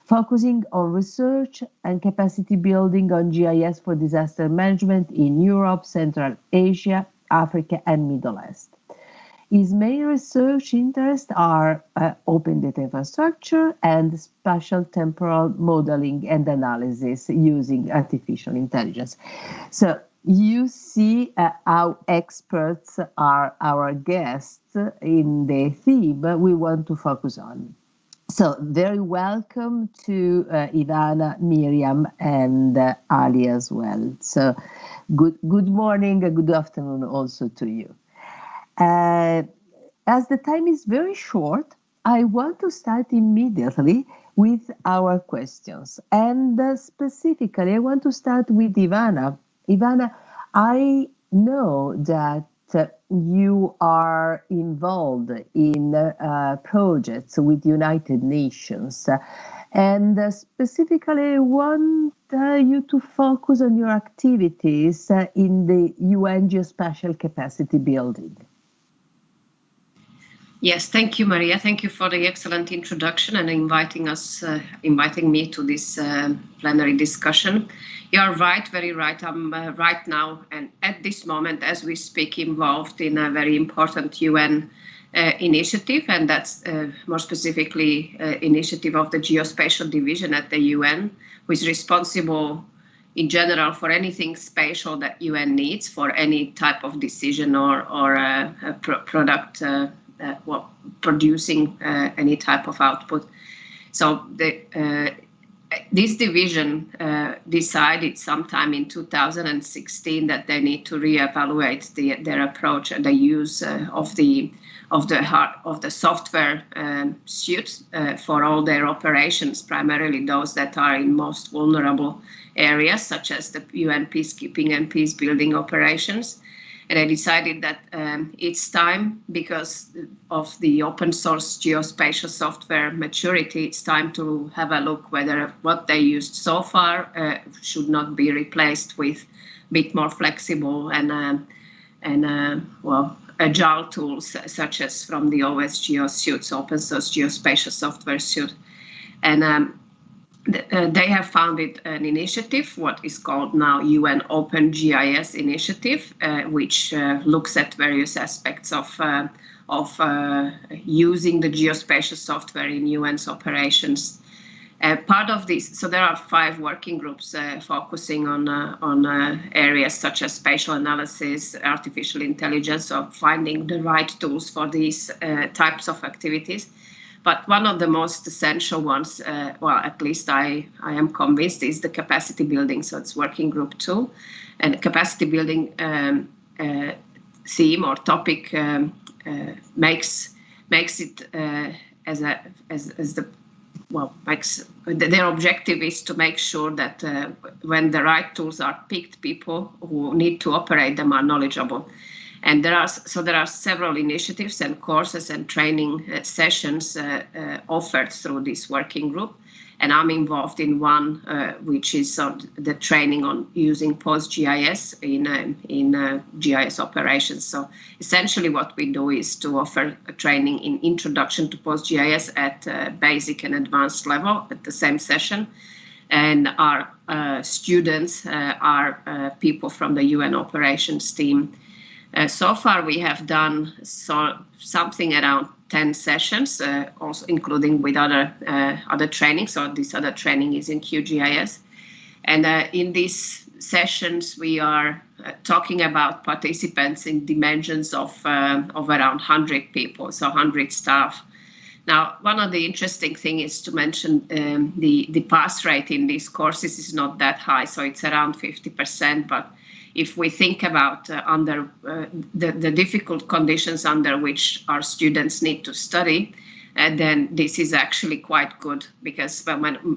focusing on research and capacity building on GIS for disaster management in Europe, Central Asia, Africa, and Middle East. His main research interests are open data infrastructure and spatial temporal modeling and analysis using artificial intelligence. So you see how experts are our guests in the theme we want to focus on. So very welcome to Ivana, Miriam, and Ali as well. So good morning and good afternoon also to you. As the time is very short, I want to start immediately with our questions. And specifically, I want to start with Ivana. Ivana, I know that you are involved in projects with United Nations. And specifically, I want you to focus on your activities in the UN geospatial capacity building. Yes, thank you, Maria. Thank you for the excellent introduction and inviting me to this plenary discussion. You are right, very right. I'm right now and at this moment, as we speak, involved in a very important UN initiative, and that's more specifically initiative of the Geospatial Division at the UN, who is responsible in general for anything spatial that UN needs for any type of decision or product. Producing any type of output. So this division decided sometime in 2016 that they need to reevaluate their approach and the use of the software suite for all their operations, primarily those that are in most vulnerable areas, such as the UN peacekeeping and peace building operations. And I decided that it's time, because of the open source geospatial software maturity, it's time to have a look whether what they used so far should not be replaced with a bit more flexible and agile tools, such as from the OSGeo suite, open source geospatial software suite. And they have founded an initiative, what is called now UN Open GIS Initiative, which looks at various aspects of using the geospatial software in UN's operations. Part of this, so there are 5 working groups focusing on areas such as spatial analysis, artificial intelligence, or finding the right tools for these types of activities. But one of the most essential ones, well, at least I am convinced, is the capacity building. So it's working group 2, and capacity building theme or topic makes it their objective is to make sure that when the right tools are picked, people who need to operate them are knowledgeable. And there are several initiatives and courses and training sessions offered through this working group. And I'm involved in one, which is the training on using PostGIS in GIS operations. So essentially what we do is to offer a training in introduction to PostGIS at basic and advanced level at the same session. And our students are people from the UN operations team. So far, we have done something around 10 sessions, also including with other training. So this other training is in QGIS. And in these sessions, we are talking about participants in dimensions of around 100 people, so 100 staff. Now, one of the interesting things is to mention the pass rate in these courses is not that high, so it's around 50%, but if we think about under the difficult conditions under which our students need to study, then this is actually quite good, because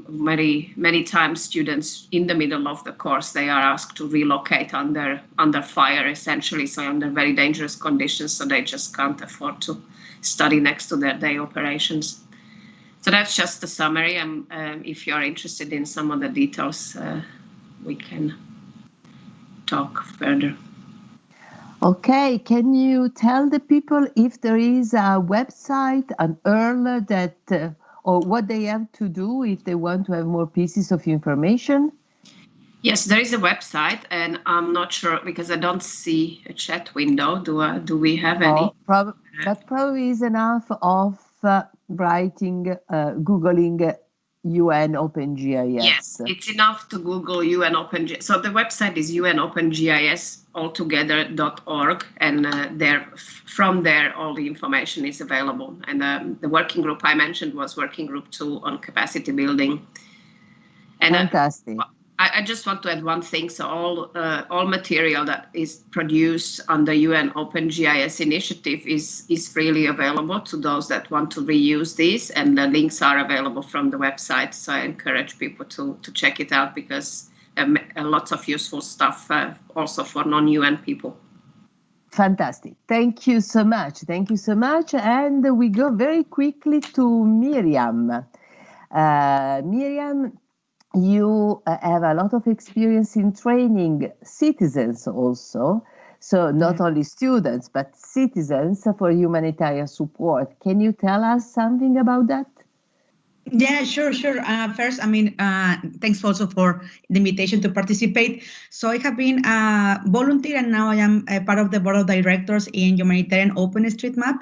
many times students in the middle of the course, they are asked to relocate under fire, essentially, so under very dangerous conditions, so they just can't afford to study next to their day operations. So that's just the summary. If you're interested in some of the details, we can talk further. Okay, can you tell the people if there is a website, an URL that, or what they have to do if they want to have more pieces of information? Yes, there is a website, and I'm not sure because I don't see a chat window. Do we have any? That probably is enough of writing, Googling UN OpenGIS. Yes, it's enough to Google UN OpenGIS. So the website is unopengis.org, and from there all the information is available. And the working group I mentioned was working group 2 on capacity building. And fantastic. I just want to add one thing. So all material that is produced on the UN OpenGIS initiative is freely available to those that want to reuse these, and the links are available from the website. So I encourage people to check it out, because lots of useful stuff also for non-UN people. Fantastic. Thank you so much. Thank you so much. And we go very quickly to Miriam. Miriam, you have a lot of experience in training citizens also. So not only students, but citizens for humanitarian support. Can you tell us something about that? Yeah, sure. First, thanks also for the invitation to participate. So I have been a volunteer, and now I am a part of the board of directors in Humanitarian OpenStreetMap.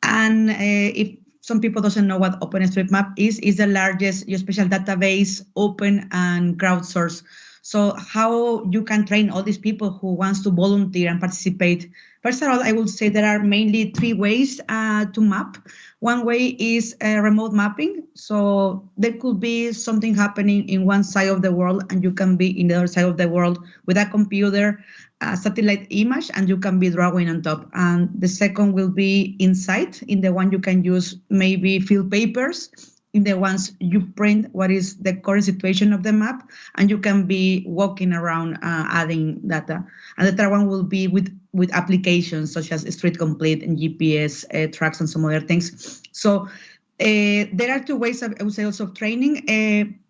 And if some people doesn't know what OpenStreetMap is the largest geospatial database, open and crowdsourced. So how you can train all these people who wants to volunteer and participate. First of all, I would say there are mainly 3 ways to map. One way is remote mapping. So there could be something happening in one side of the world, and you can be in the other side of the world with a computer, a satellite image, and you can be drawing on top. And the second will be inside. In the one you can use maybe field papers. In the ones you print what is the current situation of the map, and you can be walking around adding data. And the third one will be with applications such as Street Complete and GPS tracks and some other things. So there are 2 ways of, I would say, also of training.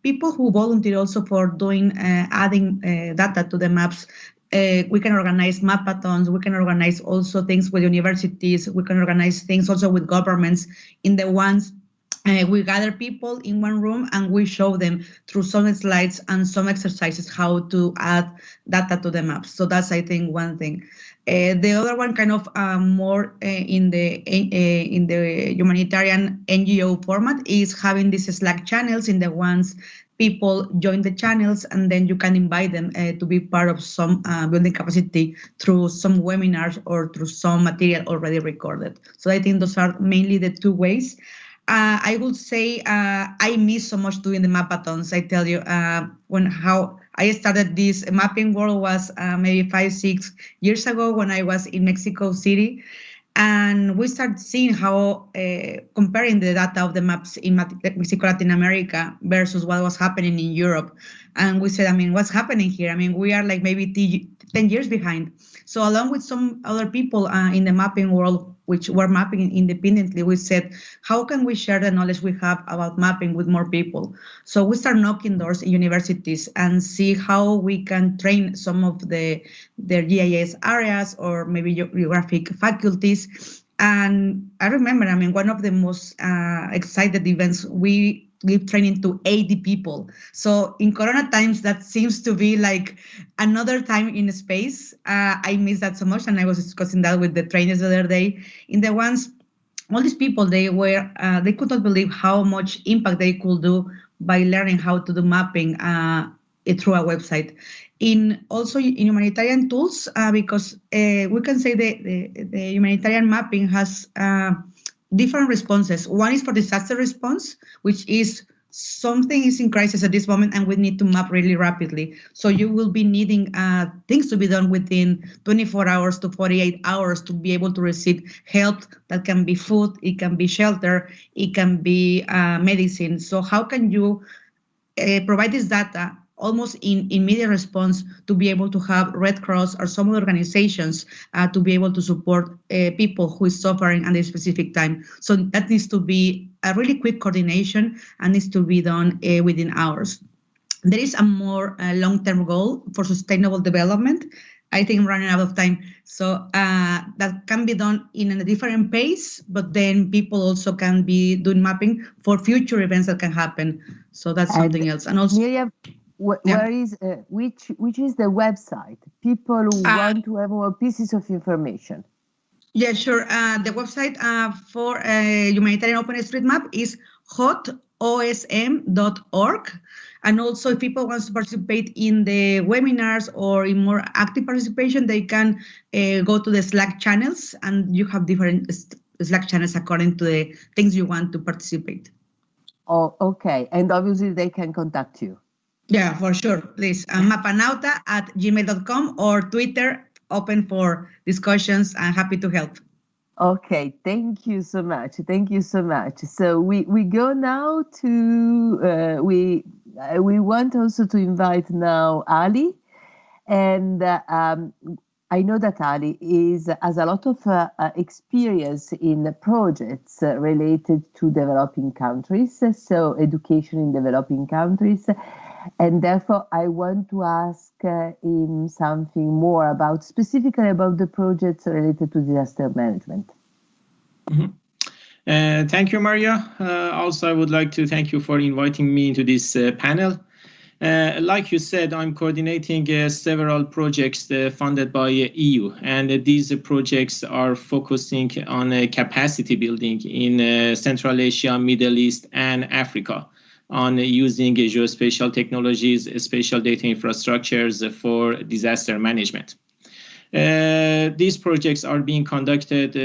People who volunteer also for doing adding data to the maps. We can organize mapathons. We can organize also things with universities. We can organize things also with governments. In the ones we gather people in one room, and we show them through some slides and some exercises how to add data to the maps. So that's, I think, one thing. The other one, kind of more in the humanitarian NGO format, is having these Slack channels. In the ones people join the channels, and then you can invite them to be part of some building capacity through some webinars or through some material already recorded. So I think those are mainly the 2 ways. I would say I miss so much doing the mapathons. I tell you, how I started this mapping world was maybe 5-6 years ago when I was in Mexico City. And we started seeing how comparing the data of the maps in Mexico, Latin America versus what was happening in Europe. And we said, what's happening here? We are like maybe 10 years behind. So along with some other people in the mapping world, which were mapping independently, we said, how can we share the knowledge we have about mapping with more people? So we start knocking doors in universities and see how we can train some of their GIS areas or maybe geographic faculties. And I remember, one of the most excited events, we give training to 80 people. So in Corona times, that seems to be like another time in space. I miss that so much, and I was discussing that with the trainers the other day. In the ones, all these people, they could not believe how much impact they could do by learning how to do mapping through a website. Also in humanitarian tools, because we can say the humanitarian mapping has different responses. One is for disaster response, which is something is in crisis at this moment and we need to map really rapidly. So you will be needing things to be done within 24 hours to 48 hours to be able to receive help. That can be food, it can be shelter, it can be medicine. So how can you provide this data almost in immediate response to be able to have Red Cross or some other organizations to be able to support people who is suffering at a specific time. So that needs to be a really quick coordination and needs to be done within hours. There is a more long-term goal for sustainable development. I think I'm running out of time. So that can be done in a different pace, but then people also can be doing mapping for future events that can happen. So that's something else. And also, Where is which is the website? People who want to have more pieces of information. Yeah, sure. The website for Humanitarian OpenStreetMap is hotosm.org. And also, if people want to participate in the webinars or in more active participation, they can go to the Slack channels, and you have different Slack channels according to the things you want to participate. Oh, okay. And obviously, they can contact you. Yeah, for sure. Please, mapanauta@gmail.com or Twitter, open for discussions. I'm happy to help. Okay, thank you so much. Thank you so much. So we go now to we want also to invite now Ali, and I know that Ali has a lot of experience in projects related to developing countries, so education in developing countries. And therefore, I want to ask him something more specifically about the projects related to disaster management. Mm-hmm. Thank you, Maria. Also, I would like to thank you for inviting me into this panel. Like you said, I'm coordinating several projects funded by EU, and these projects are focusing on capacity building in Central Asia, Middle East, and Africa, on using geospatial technologies, spatial data infrastructures for disaster management. These projects are being conducted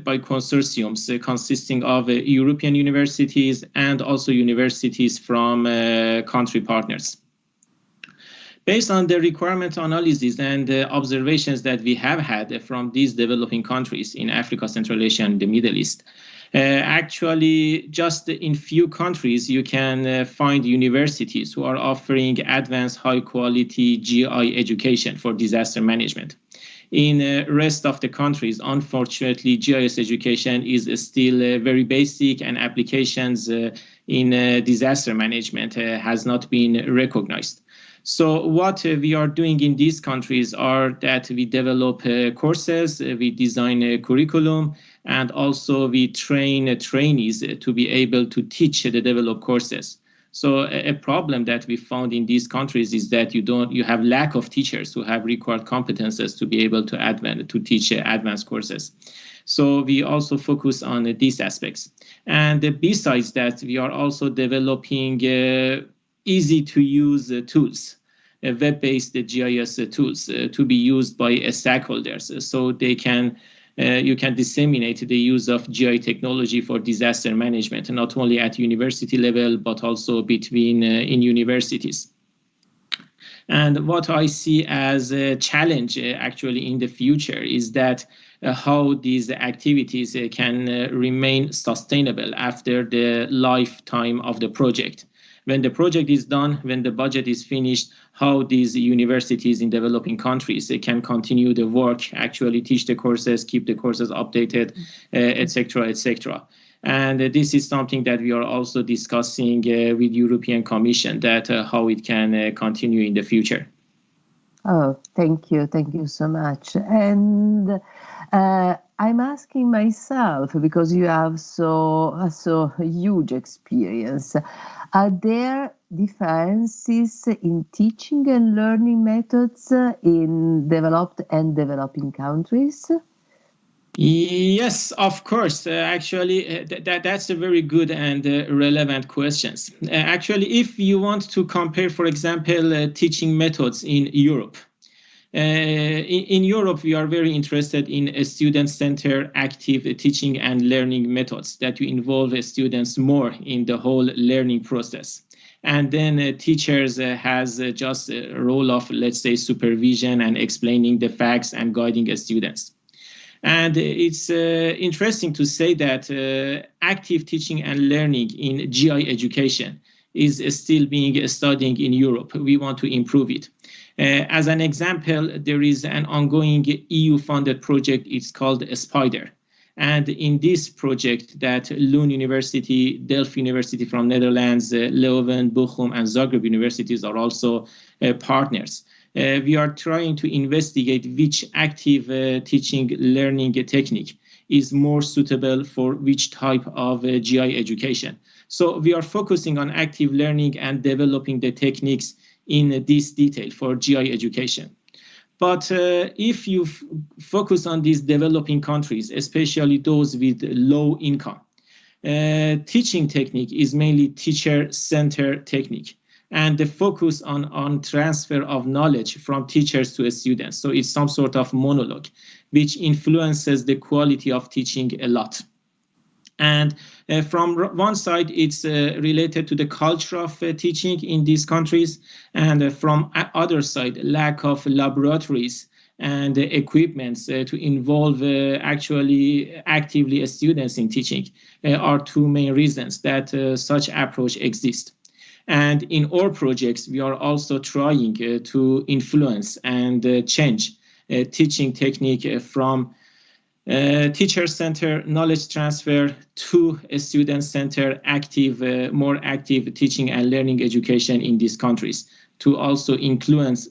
by consortiums consisting of European universities and also universities from country partners. Based on the requirement analysis and observations that we have had from these developing countries in Africa, Central Asia, and the Middle East, actually, just in few countries, you can find universities who are offering advanced high-quality GI education for disaster management. In the rest of the countries, unfortunately, GIS education is still very basic, and applications in disaster management has not been recognized. So what we are doing in these countries are that we develop courses, we design a curriculum, and also we train trainees to be able to teach the developed courses. So a problem that we found in these countries is that you have lack of teachers who have required competences to be able to teach advanced courses. So we also focus on these aspects. And besides that, we are also developing easy to use tools, web-based GIS tools to be used by stakeholders, so they can you can disseminate the use of GI technology for disaster management, not only at university level, but also between in universities. And what I see as a challenge actually in the future is that how these activities can remain sustainable after the lifetime of the project. When the project is done, when the budget is finished, how these universities in developing countries can continue the work, actually teach the courses, keep the courses updated, etc., etc. And this is something that we are also discussing with European Commission, that how it can continue in the future. Oh, thank you so much. And I'm asking myself, because you have so huge experience, are there differences in teaching and learning methods in developed and developing countries? Yes, of course. Actually, that's a very good and relevant question. Actually, if you want to compare, for example, teaching methods in Europe, in Europe, we are very interested in student-centered active teaching and learning methods that you involve students more in the whole learning process. And then teachers has just a role of, let's say, supervision and explaining the facts and guiding students. And it's interesting to say that active teaching and learning in GI education is still being studied in Europe. We want to improve it. As an example, there is an ongoing EU-funded project. It's called SPIDER. And in this project that Lund University, Delft University from Netherlands, Leuven, Bochum, and Zagreb universities are also partners. We are trying to investigate which active teaching learning technique is more suitable for which type of GI education. So we are focusing on active learning and developing the techniques in this detail for GI education. But if you focus on these developing countries, especially those with low income, teaching technique is mainly teacher-centered technique, and the focus on transfer of knowledge from teachers to students. So it's some sort of monologue, which influences the quality of teaching a lot. And from one side, it's related to the culture of teaching in these countries, and from other side, lack of laboratories and equipments to involve actually actively students in teaching are two main reasons that such approach exists. And in our projects, we are also trying to influence and change teaching technique from teacher-centered knowledge transfer to a student-centered more active teaching and learning education in these countries, to also increase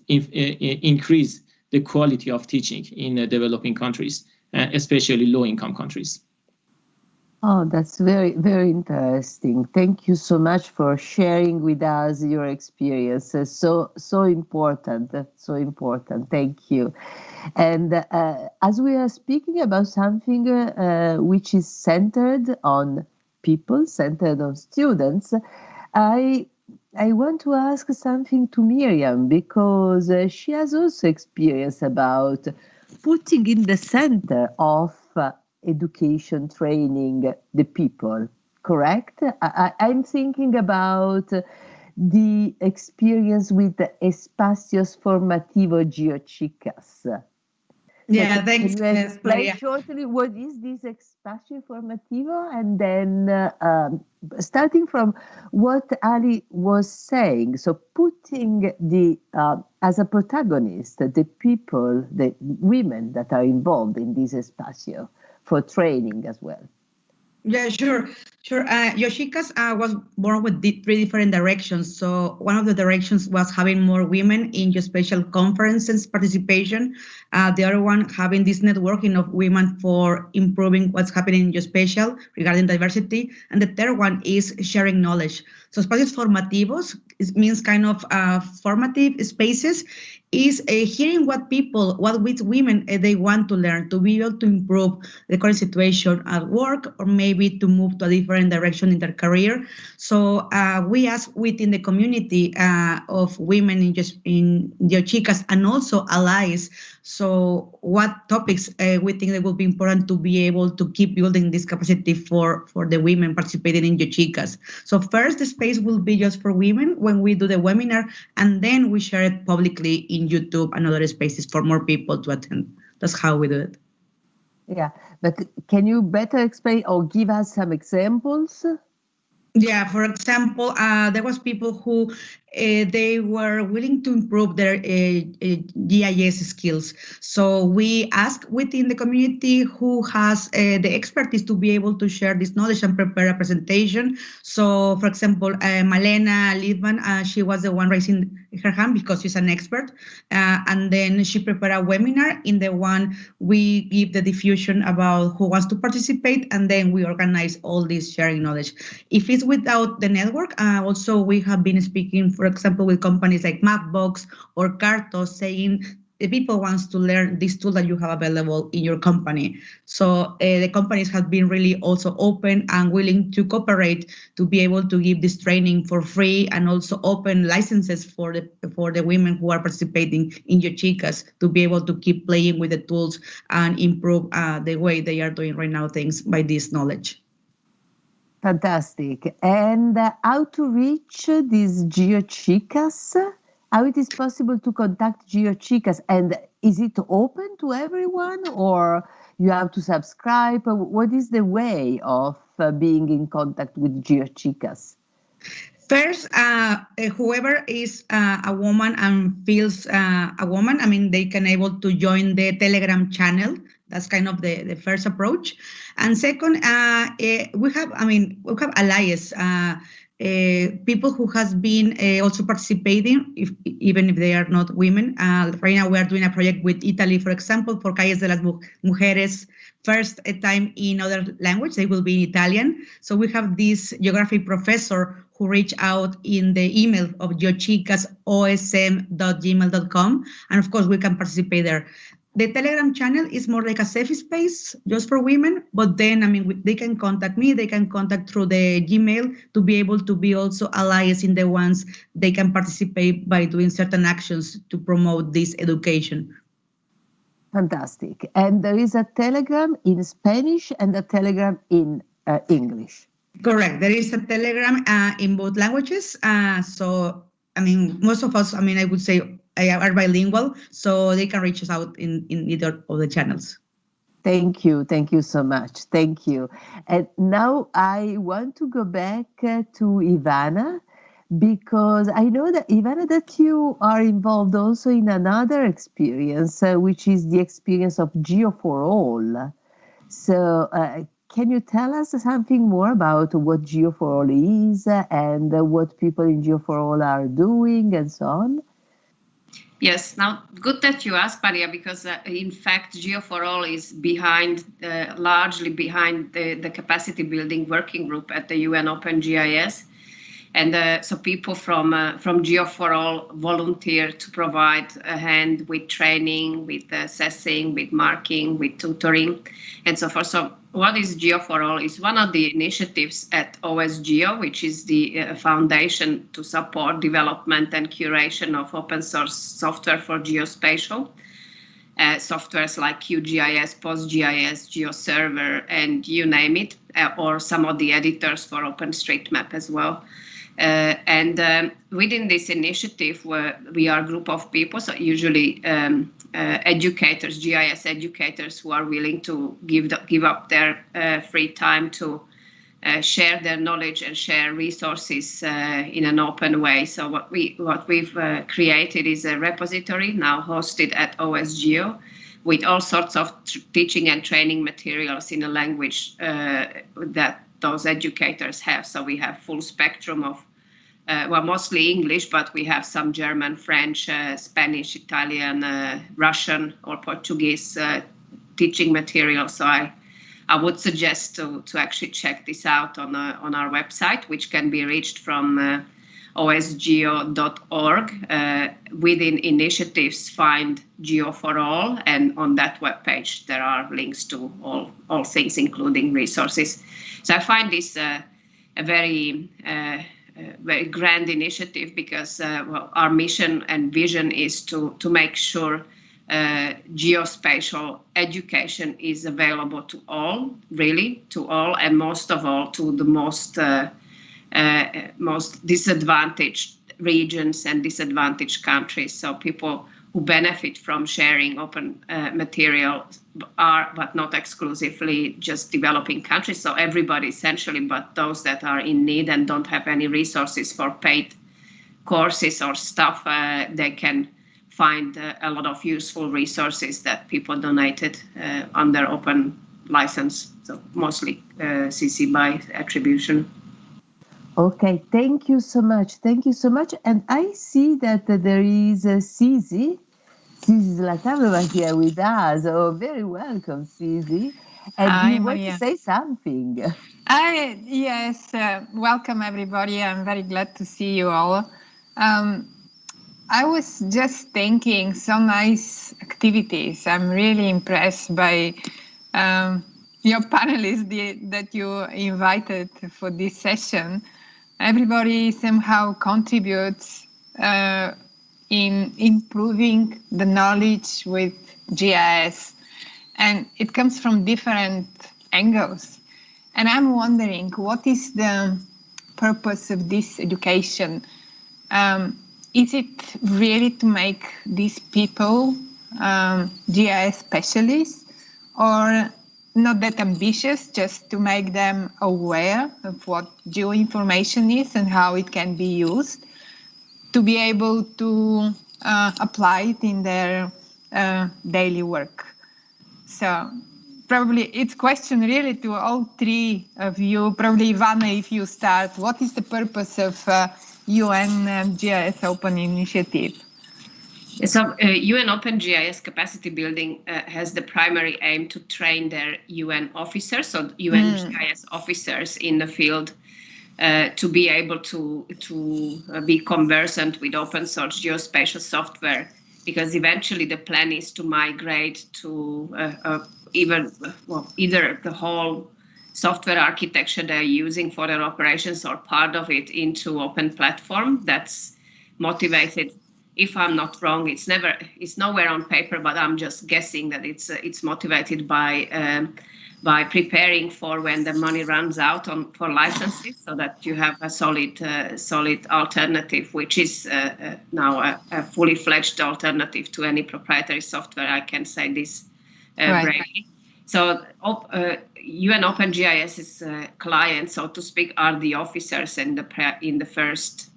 the quality of teaching in developing countries, especially low-income countries. Oh, that's very, very interesting. Thank you so much for sharing with us your experiences. So important. That's so important. Thank you. And as we are speaking about something which is centered on people, centered on students, I want to ask something to Miriam, because she has also experience about putting in the center of education, training, the people, correct? I'm thinking about the experience with the Espacios Formativo GeoChicas. Yeah, So thanks, can you explain Maria. shortly what is this Espacio Formativo? And then starting from what Ali was saying, so putting the as a protagonist, the people, the women that are involved in this Espacio for training as well. Yeah, sure. Yoshika's was born with three different directions. So one of the directions was having more women in geospatial conferences participation. The other one having this networking of women for improving what's happening in geospatial regarding diversity. And the third one is sharing knowledge. So espacios formativos, it means kind of formative spaces, is hearing what with women they want to learn to be able to improve the current situation at work, or maybe to move to a different direction in their career. So we ask within the community of women in GeoChicas and also allies. So what topics we think that will be important to be able to keep building this capacity for the women participating in GeoChicas. So first, the space will be just for women when we do the webinar, and then we share it publicly in YouTube and other spaces for more people to attend. That's how we do it. Yeah, but can you better explain or give us some examples? Yeah, for example, there was people who they were willing to improve their GIS skills. So we asked within the community who has the expertise to be able to share this knowledge and prepare a presentation. So, for example, Malena Lidman, she was the one raising her hand because she's an expert. And then she prepared a webinar. In the one, we give the diffusion about who wants to participate, and then we organize all this sharing knowledge. If it's without the network, also we have been speaking, for example, with companies like Mapbox or Carto, saying the people wants to learn this tool that you have available in your company. So the companies have been really also open and willing to cooperate to be able to give this training for free, and also open licenses for the women who are participating in GeoChicas to be able to keep playing with the tools and improve the way they are doing right now things by this knowledge. Fantastic. And how to reach these GeoChicas? How it is possible to contact GeoChicas? And is it open to everyone, or you have to subscribe? What is the way of being in contact with GeoChicas? First, whoever is a woman and feels a woman, I mean, they can able to join the Telegram channel. That's kind of the first approach. And second, we have allies. people who has been also participating, even if they are not women. Right now we are doing a project with Italy, for example, for Calles de las Mujeres, first time in other language, they will be in Italian. So we have this geography professor who reached out in the email of geochicasosm.gmail.com, and of course we can participate there. The Telegram channel is more like a safe space just for women, but then, I mean, they can contact me, they can contact through the Gmail to be able to be also allies in the ones they can participate by doing certain actions to promote this education. Fantastic. And there is a Telegram in Spanish and a Telegram in English. Correct. There is a Telegram in both languages. So, I mean, most of us, I mean, I would say, are bilingual, so they can reach us out in either of the channels. Thank you so much. Thank you. And now I want to go back to Ivana, because I know that, Ivana, that you are involved also in another experience, which is the experience of Gi4All. So can you tell us something more about what Gi4All is and what people in Gi4All are doing and so on? Yes, now good that you asked, Maria, because in fact Gi4All is behind, largely behind the capacity building working group at the UN OpenGIS. And so people from Gi4All volunteer to provide a hand with training, with assessing, with marking, with tutoring, and so forth. So what is Gi4All? Is one of the initiatives at OSGeo, which is the foundation to support development and curation of open source software for geospatial. Softwares like QGIS, PostGIS, GeoServer, and you name it, or some of the editors for OpenStreetMap as well. And within this initiative, we are a group of people, so usually educators, GIS educators, who are willing to give up their free time to share their knowledge and share resources in an open way. So what we've created is a repository now hosted at OSGeo with all sorts of teaching and training materials in a language that those educators have. So we have full spectrum of, well, mostly English, but we have some German, French, Spanish, Italian, Russian, or Portuguese teaching materials. So I would suggest to actually check this out on our website, which can be reached from osgeo.org. Within initiatives, find Gi4All, and on that webpage there are links to all things, including resources. So I find this a very grand initiative, because well, our mission and vision is to make sure geospatial education is available to all, really to all, and most of all to the most disadvantaged regions and disadvantaged countries. So people who benefit from sharing open material are, but not exclusively, just developing countries. So everybody essentially, but those that are in need and don't have any resources for paid courses or stuff, they can find a lot of useful resources that people donated under open license, so mostly CC by attribution. Okay, thank you so much. Thank you so much. And I see that there is Sisi. Sisi Zlatanova here with us. Oh, very welcome, Sisi. And Hi, you want Maria. to say something? Yes, welcome everybody. I'm very glad to see you all. I was just thinking, some nice activities. I'm really impressed by your panelists that you invited for this session. Everybody somehow contributes in improving the knowledge with GIS, and it comes from different angles. And I'm wondering, what is the purpose of this education? Is it really to make these people GIS specialists, or not that ambitious, just to make them aware of what geoinformation is and how it can be used to be able to apply it in their daily work? So probably it's question really to all three of you. Probably Ivana, if you start, what is the purpose of UN GIS Open Initiative? So UN OpenGIS capacity building has the primary aim to train their UN officers, so UN GIS officers in the field, to be able to be conversant with open source geospatial software, because eventually the plan is to migrate to either the whole software architecture they're using for their operations or part of it into open platform that's motivated. If I'm not wrong, it's nowhere on paper, but I'm just guessing that it's motivated by preparing for when the money runs out for licenses, so that you have a solid alternative, which is now a fully fledged alternative to any proprietary software. I can say this bravely. So UN OpenGIS's clients, so to speak, are the officers in the first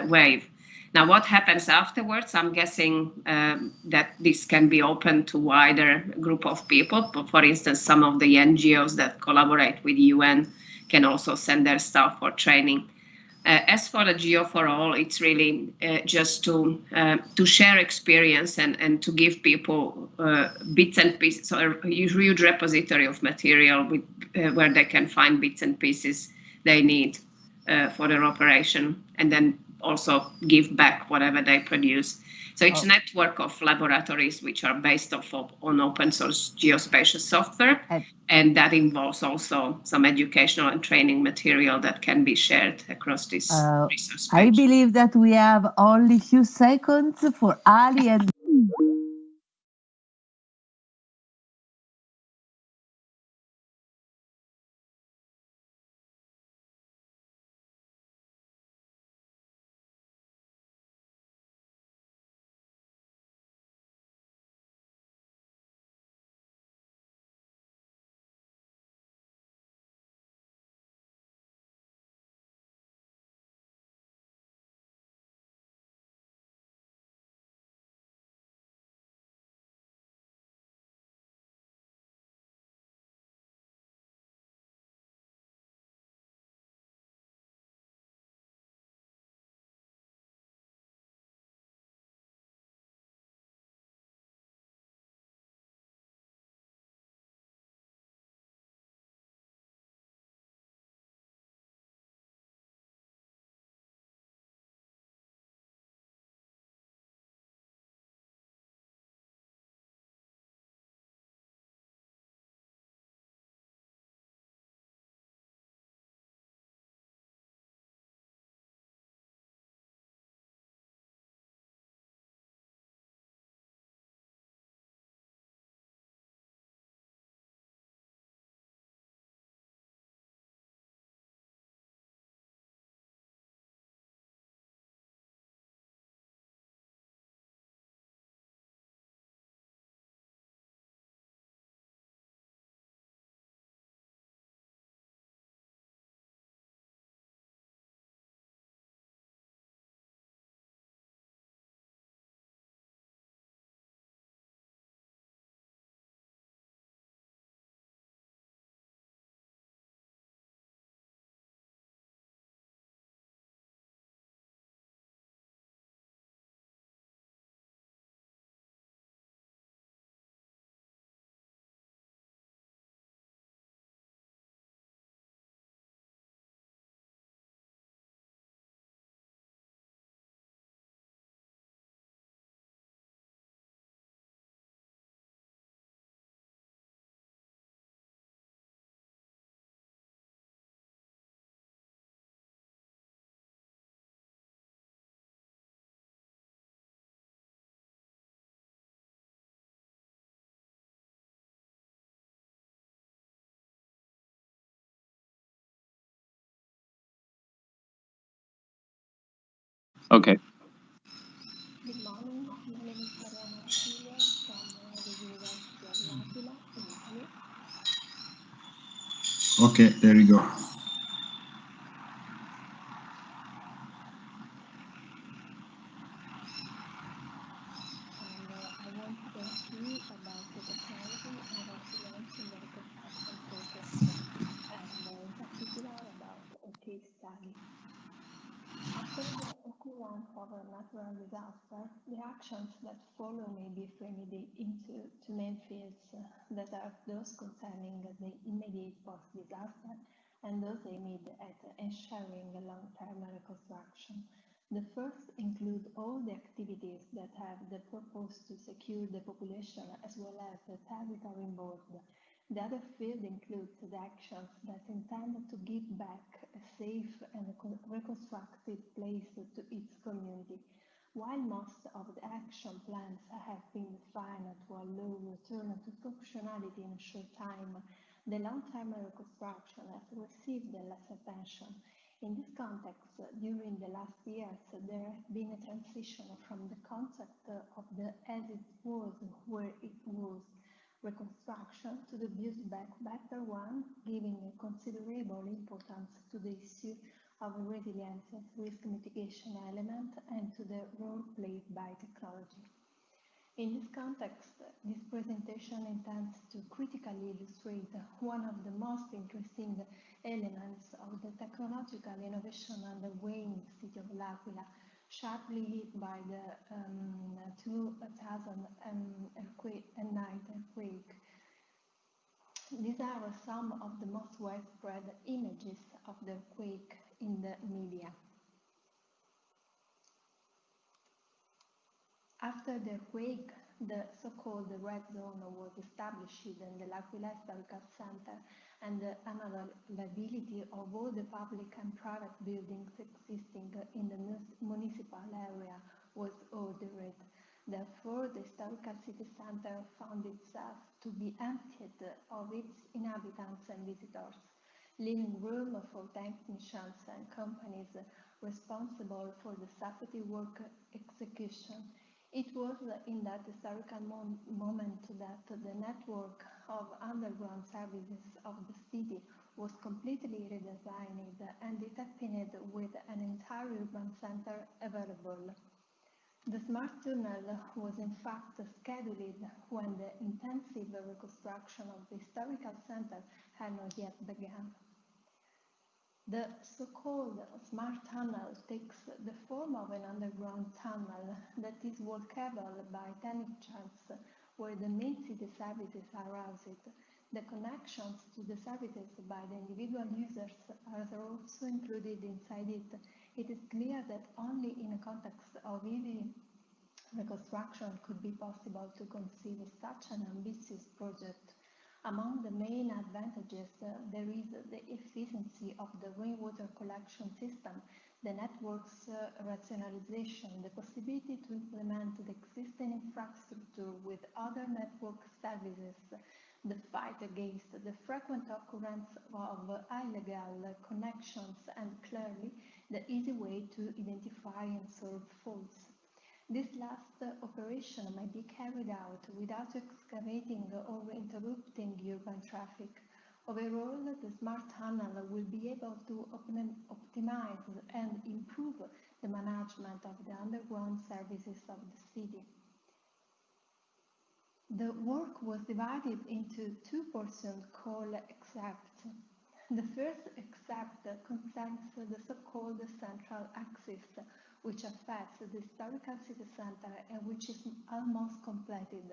wave. Now, what happens afterwards? I'm guessing that this can be open to wider group of people. But for instance, some of the NGOs that collaborate with UN can also send their staff for training. As for the Geo4All, it's really just to share experience and to give people bits and pieces, so a huge repository of material where they can find bits and pieces they need for their operation, and then also give back whatever they produce. So it's a network of laboratories which are based on open source geospatial software, and that involves also some educational and training material that can be shared across this resource page. I believe that we have only few seconds for Ali and Okay. Okay, there you go. case study. After the occurrence of a natural disaster, the actions that follow may be framed into two main fields that are those concerning the immediate post-disaster and those aimed at ensuring a long-term reconstruction. The first include all the activities that have the purpose to secure the population as well as the territory involved. The other field includes the actions that intend to give back a safe and reconstructed place to its community. While most of the action plans have been defined to allow return to functionality in a short time, the long-term reconstruction has received less attention. In this context, during the last years, there has been a transition from the concept of the as it was, where it was, reconstruction to the build back better one, giving a considerable importance to the issue of resilience as risk mitigation element and to the role played by technology. In this context, this presentation intends to critically illustrate one of the most interesting elements of the technological innovation underway in the city of L'Aquila, sharply hit by the 2009 earthquake. These are some of the most widespread images of the earthquake in the media. After the earthquake, the so-called red zone was established in the L'Aquila Historical Center, and the unavailability of all the public and private buildings existing in the municipal area was ordered. Therefore, the Historical City Center found itself to be emptied of its inhabitants and visitors, leaving room for technicians and companies responsible for the safety work execution. It was in that historical moment that the network of underground services of the city was completely redesigned, and it happened with an entire urban center available. The smart tunnel was in fact scheduled when the intensive reconstruction of the historical center had not yet begun. The so-called smart tunnel takes the form of an underground tunnel that is walkable by technicians where the main city services are housed. The connections to the services by the individual users are also included inside it. It is clear that only in a context of easy reconstruction could be possible to conceive such an ambitious project. Among the main advantages, there is the efficiency of the rainwater collection system, the network's rationalization, the possibility to implement the existing infrastructure with other network services, the fight against the frequent occurrence of illegal connections, and clearly the easy way to identify and solve faults. This last operation may be carried out without excavating or interrupting urban traffic. Overall, the smart tunnel will be able to optimize and improve the management of the underground services of the city. The work was divided into two portions called accepts. The first accept concerns the so-called central axis, which affects the historical city center and which is almost completed.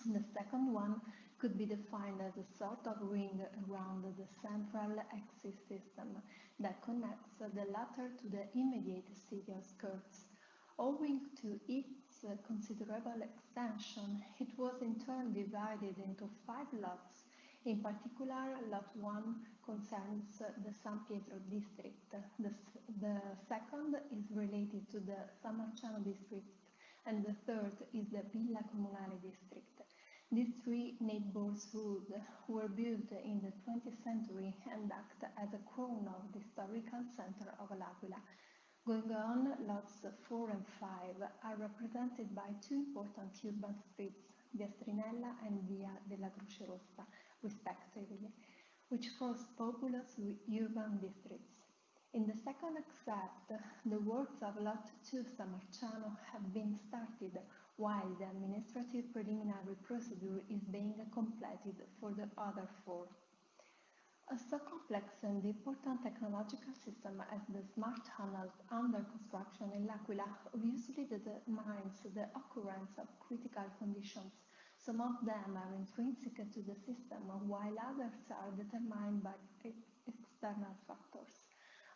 The second one could be defined as a sort of ring around the central axis system that connects the latter to the immediate city outskirts. Owing to its considerable extension, it was in turn divided into 5 lots. In particular, Lot 1 concerns the San Pietro district. The second is related to the San Marciano district, and the third is the Villa Comunale district. These 3 neighborhoods were built in the 20th century and act as a crown of the historical center of L'Aquila. Going on, lots 4 and 5 are represented by 2 important urban streets, Via Strinella and Via della Croce Rossa, respectively, which form populous urban districts. In the second accept, the works of Lot 2 San Marciano have been started, while the administrative preliminary procedure is being completed for the other 4. So complex and important technological system as the smart tunnels under construction in L'Aquila obviously determines the occurrence of critical conditions. Some of them are intrinsic to the system, while others are determined by external factors.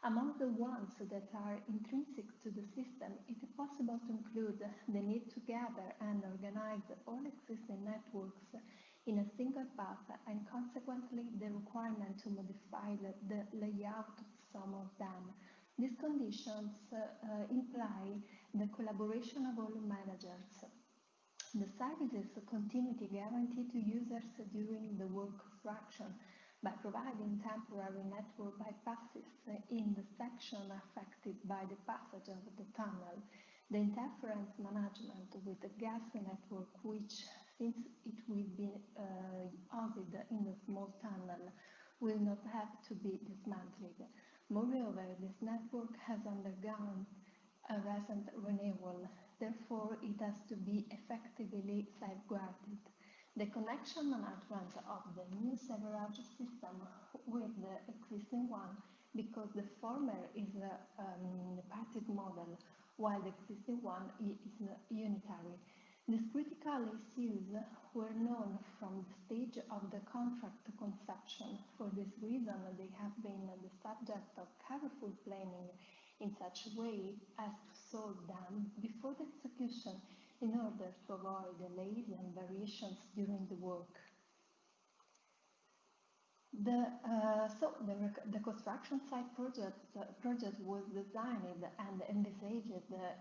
Among the ones that are intrinsic to the system, it is possible to include the need to gather and organize all existing networks in a single path, and consequently the requirement to modify the layout of some of them. These conditions imply the collaboration of all managers. The services continuity guarantee to users during the work construction by providing temporary network bypasses in the section affected by the passage of the tunnel. The interference management with the gas network, which, since it will be housed in the small tunnel, will not have to be dismantled. Moreover, this network has undergone a recent renewal, therefore it has to be effectively safeguarded. The connection management of the new sewerage system with the existing one, because the former is a parted model, while the existing one is unitary. These critical issues were known from the stage of the contract conception. For this reason, they have been the subject of careful planning in such a way as to solve them before the execution in order to avoid delays and variations during the work. The construction site project was designed and envisaged the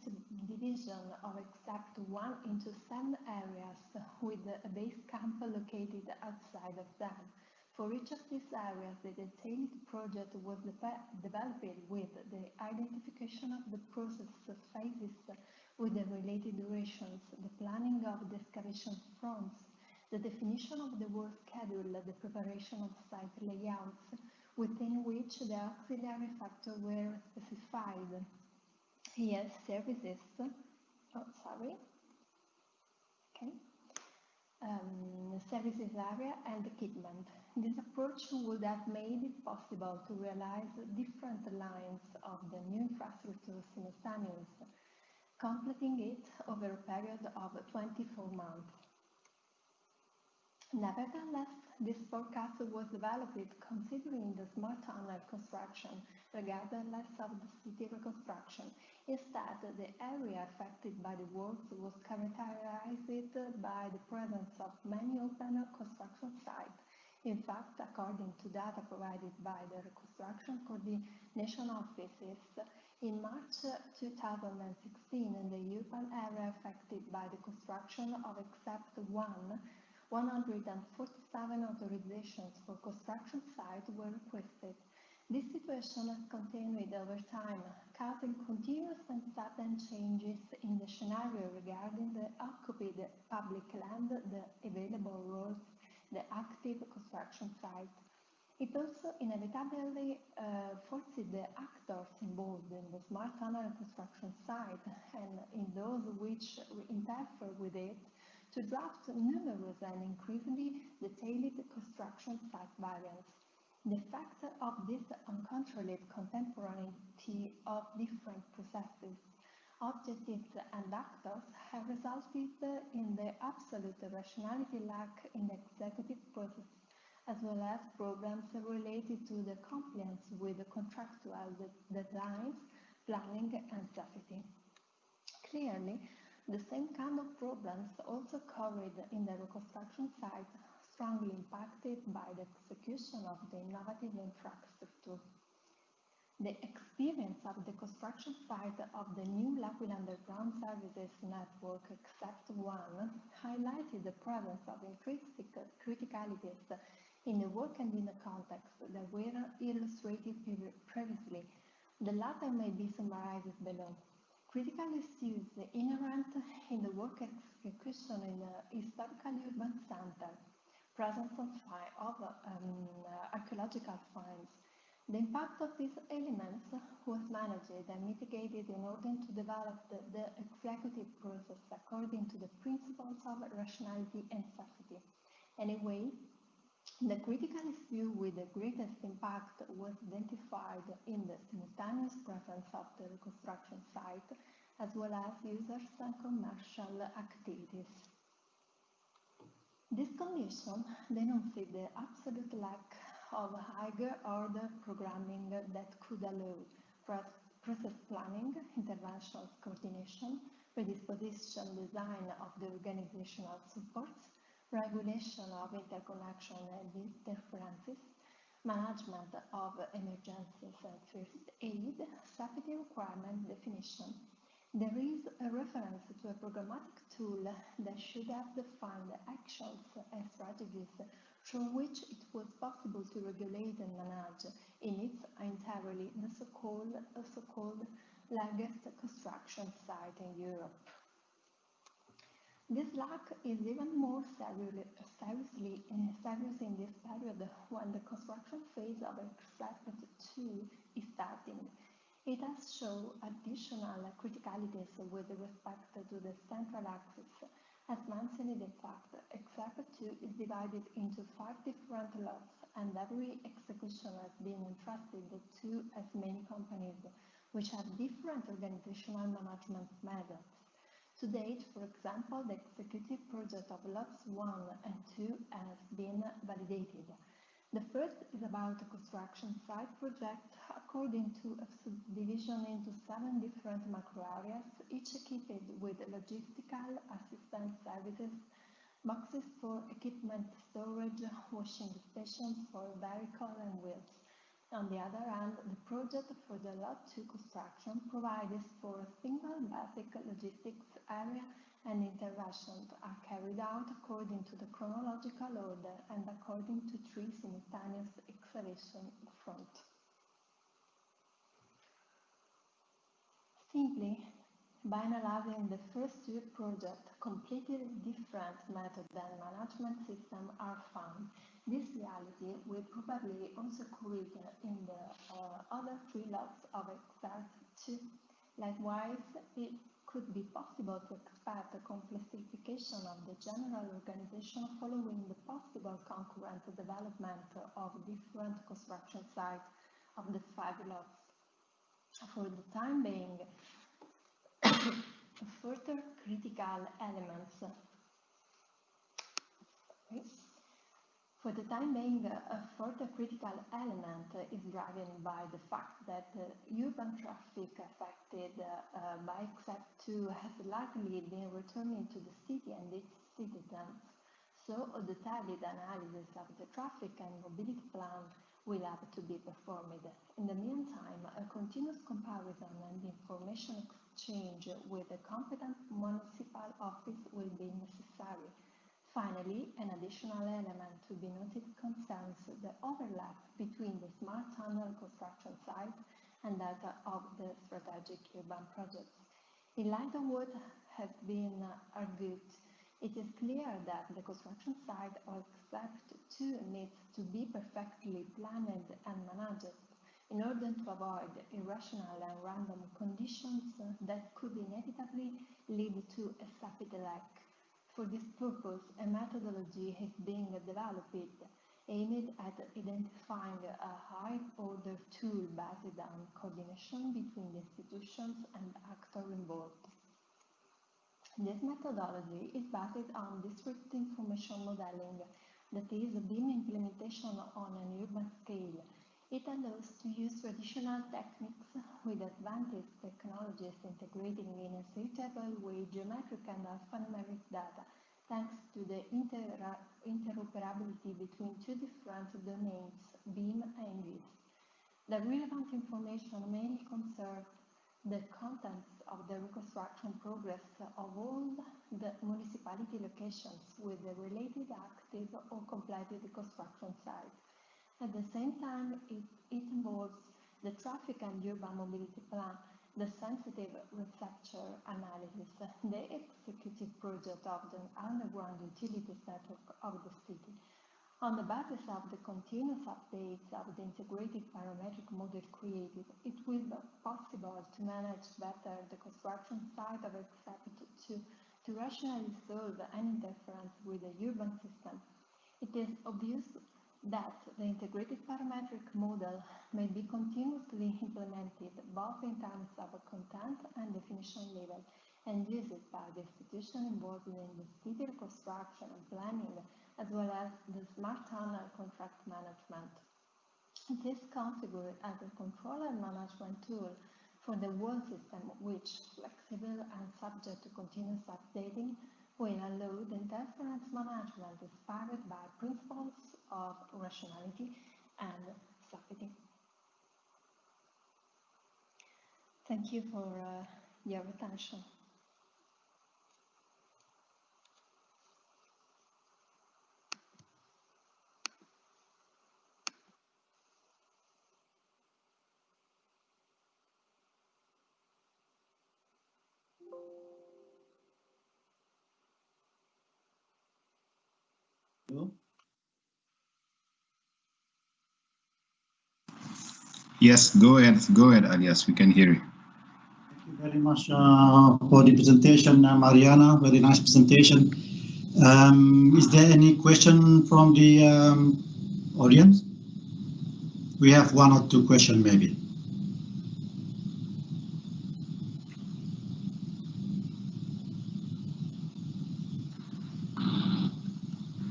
subdivision of exact one into 7 areas with a base camp located outside of them. For each of these areas, the detailed project was developed with the identification of the process phases with the related durations, the planning of the excavation fronts, the definition of the work schedule, the preparation of site layouts, within which the auxiliary factors were specified. Here, services, services area and equipment. This approach would have made it possible to realize different lines of the new infrastructure simultaneously, completing it over a period of 24 months. Nevertheless, this forecast was developed considering the smart tunnel construction, regardless of the city reconstruction. Instead, the area affected by the works was characterized by the presence of many open construction sites. In fact, according to data provided by the Reconstruction Coordination Offices, in March 2016, in the urban area affected by the construction of except 147 authorizations for construction sites were requested. This situation has continued over time, causing continuous and sudden changes in the scenario regarding the occupied public land, the available roads, the active construction site. It also inevitably forces the actors involved in the smart tunnel construction site and in those which interfere with it to draft numerous and increasingly detailed construction site variants. The fact of this uncontrolled contemporaneity of different processes, objectives and actors have resulted in the absolute rationality lack in the executive process, as well as programs related to the compliance with the contractual deadlines, planning and safety. Clearly, the same kind of problems also occurred in the reconstruction site, strongly impacted by the execution of the innovative infrastructure. The experience of the construction site of the new L'Aquila Underground Services Network, except one, highlighted the presence of intrinsic criticalities in the work and in the context that were illustrated previously. The latter may be summarized below. Critical issues inherent in the work execution in a historical urban center, presence of archaeological finds. The impact of these elements was managed and mitigated in order to develop the executive process according to the principles of rationality and safety. Anyway, The critical issue with the greatest impact was identified in the simultaneous presence of the reconstruction site, as well as users and commercial activities. This condition denounced the absolute lack of higher order programming that could allow process planning, intervention coordination, predisposition design of the organizational supports, regulation of interconnection and interferences, management of emergencies and first aid, safety requirement definition. There is a reference to a programmatic tool that should have defined actions and strategies through which it was possible to regulate and manage in its entirety the so-called largest construction site in Europe. This lack is even more serious in this period when the construction phase of Accept 2 is starting. It has shown additional criticalities with respect to the central axis. As mentioned, in fact, Accept 2 is divided into 5 different lots, and every execution has been entrusted to as many companies, which have different organizational management methods. To date, for example, the executive project of lots 1 and 2 has been validated. The first is about a construction site project according to a subdivision into 7 different macro areas, each equipped with logistical assistance services, boxes for equipment storage, washing stations for vehicle and wheels. On the other hand, the project for the Lot 2 construction provides for a single basic logistics area, and interventions are carried out according to the chronological order and according to 3 simultaneous excavation fronts. Simply, by analyzing the first 2 projects, completely different methods and management systems are found. This reality will probably also occur in the other 3 lots of Accept 2. Likewise, it could be possible to expect a complexification of the general organization following the possible concurrent development of different construction sites of the 5 lots. For the time being, further critical elements. For the time being, a further critical element is driven by the fact that urban traffic affected by Accept 2 has largely been returning to the city and its citizens. So a detailed analysis of the traffic and mobility plan will have to be performed. In the meantime, a continuous comparison and information exchange with the competent municipal office will be necessary. Finally, an additional element to be noted concerns the overlap between the smart tunnel construction site and that of the strategic urban projects. In light of what has been argued, it is clear that the construction site of Accept 2 needs to be perfectly planned and managed in order to avoid irrational and random conditions that could inevitably lead to a safety lack. For this purpose, a methodology is being developed aimed at identifying a high-order tool based on coordination between the institutions and actors involved. This methodology is based on district information modeling, that is, BIM implementation on an urban scale. It allows to use traditional techniques with advanced technologies integrating in a suitable way geometric and alphanumeric data, thanks to the interoperability between 2 different domains, BIM and GIS. The relevant information mainly concerns the contents of the reconstruction progress of all the municipality locations with the related active or completed construction sites. At the same time, it involves the traffic and urban mobility plan, the sensitive receptor analysis, the executive project of the underground utilities network of the city. On the basis of the continuous updates of the integrated parametric model created, it will be possible to manage better the construction site of Accept 2 to rationally solve any interference with the urban system. It is obvious that the integrated parametric model may be continuously implemented both in terms of content and definition level and used by the institution involved in the city reconstruction and planning, as well as the smart tunnel contract management. It is configured as a control and management tool for the whole system, which, flexible and subject to continuous updating, will allow the interference management inspired by principles of rationality and safety. Thank you for your attention. Yes, go ahead, Alias. We can hear you. Thank you very much for the presentation, Mariana. Very nice presentation. Is there any question from the audience? We have one or two questions, maybe.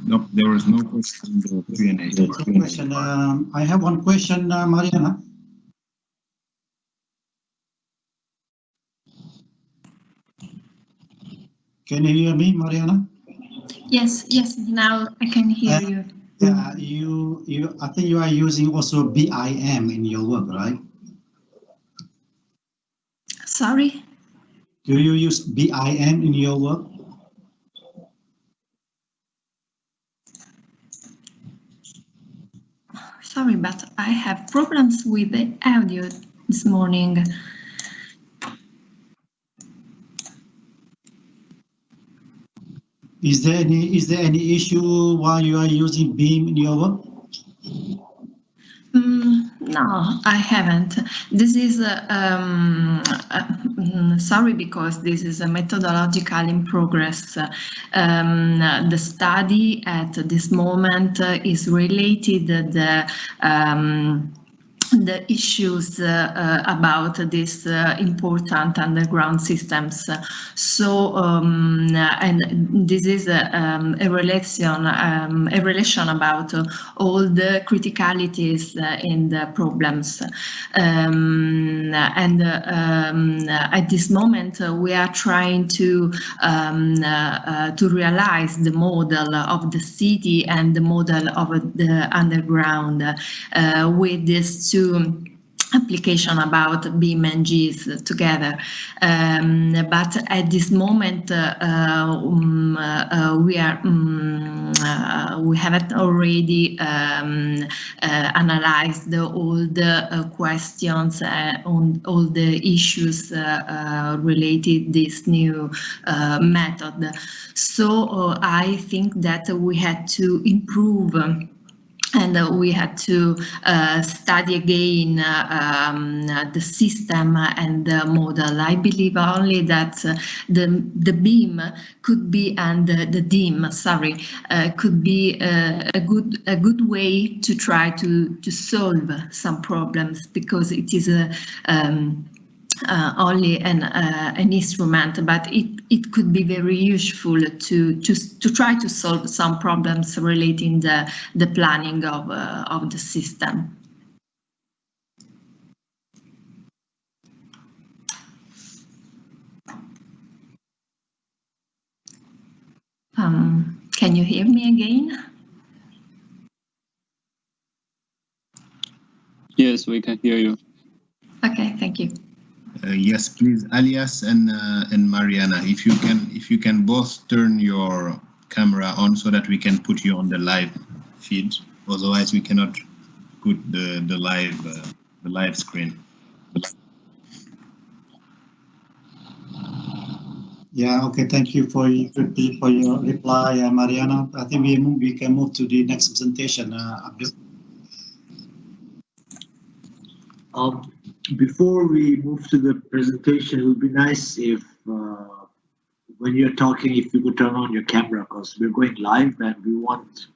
Nope, there was no question in the Q&A. Question. I have one question, Mariana. Can you hear me, Mariana? Yes, now I can hear you. Yeah, I think you are using also BIM in your work, right? Sorry? Do you use BIM in your work? Sorry, but I have problems with the audio this morning. Is there any issue while you are using BIM in your work? No, I haven't. This is sorry, because this is a methodological in progress. The study at this moment is related the issues about these important underground systems. So, and this is a relation about all the criticalities in the problems. At this moment, we are trying to realize the model of the city and the model of the underground with these two application about BIM and GIS together. But at this moment, we haven't already analyzed all the questions on all the issues related this new method. So I think that we had to improve and we had to study again the system and the model. I believe only that the BIM could be, and the DIM, sorry, could be a good way to try to solve some problems, because it is only an instrument, but it could be very useful to try to solve some problems relating the planning of the system. Can you hear me again? Yes, we can hear you. Okay, thank you. Yes, please, Alias and Mariana, if you can both turn your camera on so that we can put you on the live feed. Otherwise, we cannot put the live screen. Yeah. Okay. Thank you for your reply, Mariana. I think we can move to the next presentation, Abdul. Before we move to the presentation, it would be nice if, when you're talking, if you could turn on your camera, because we're going live and we want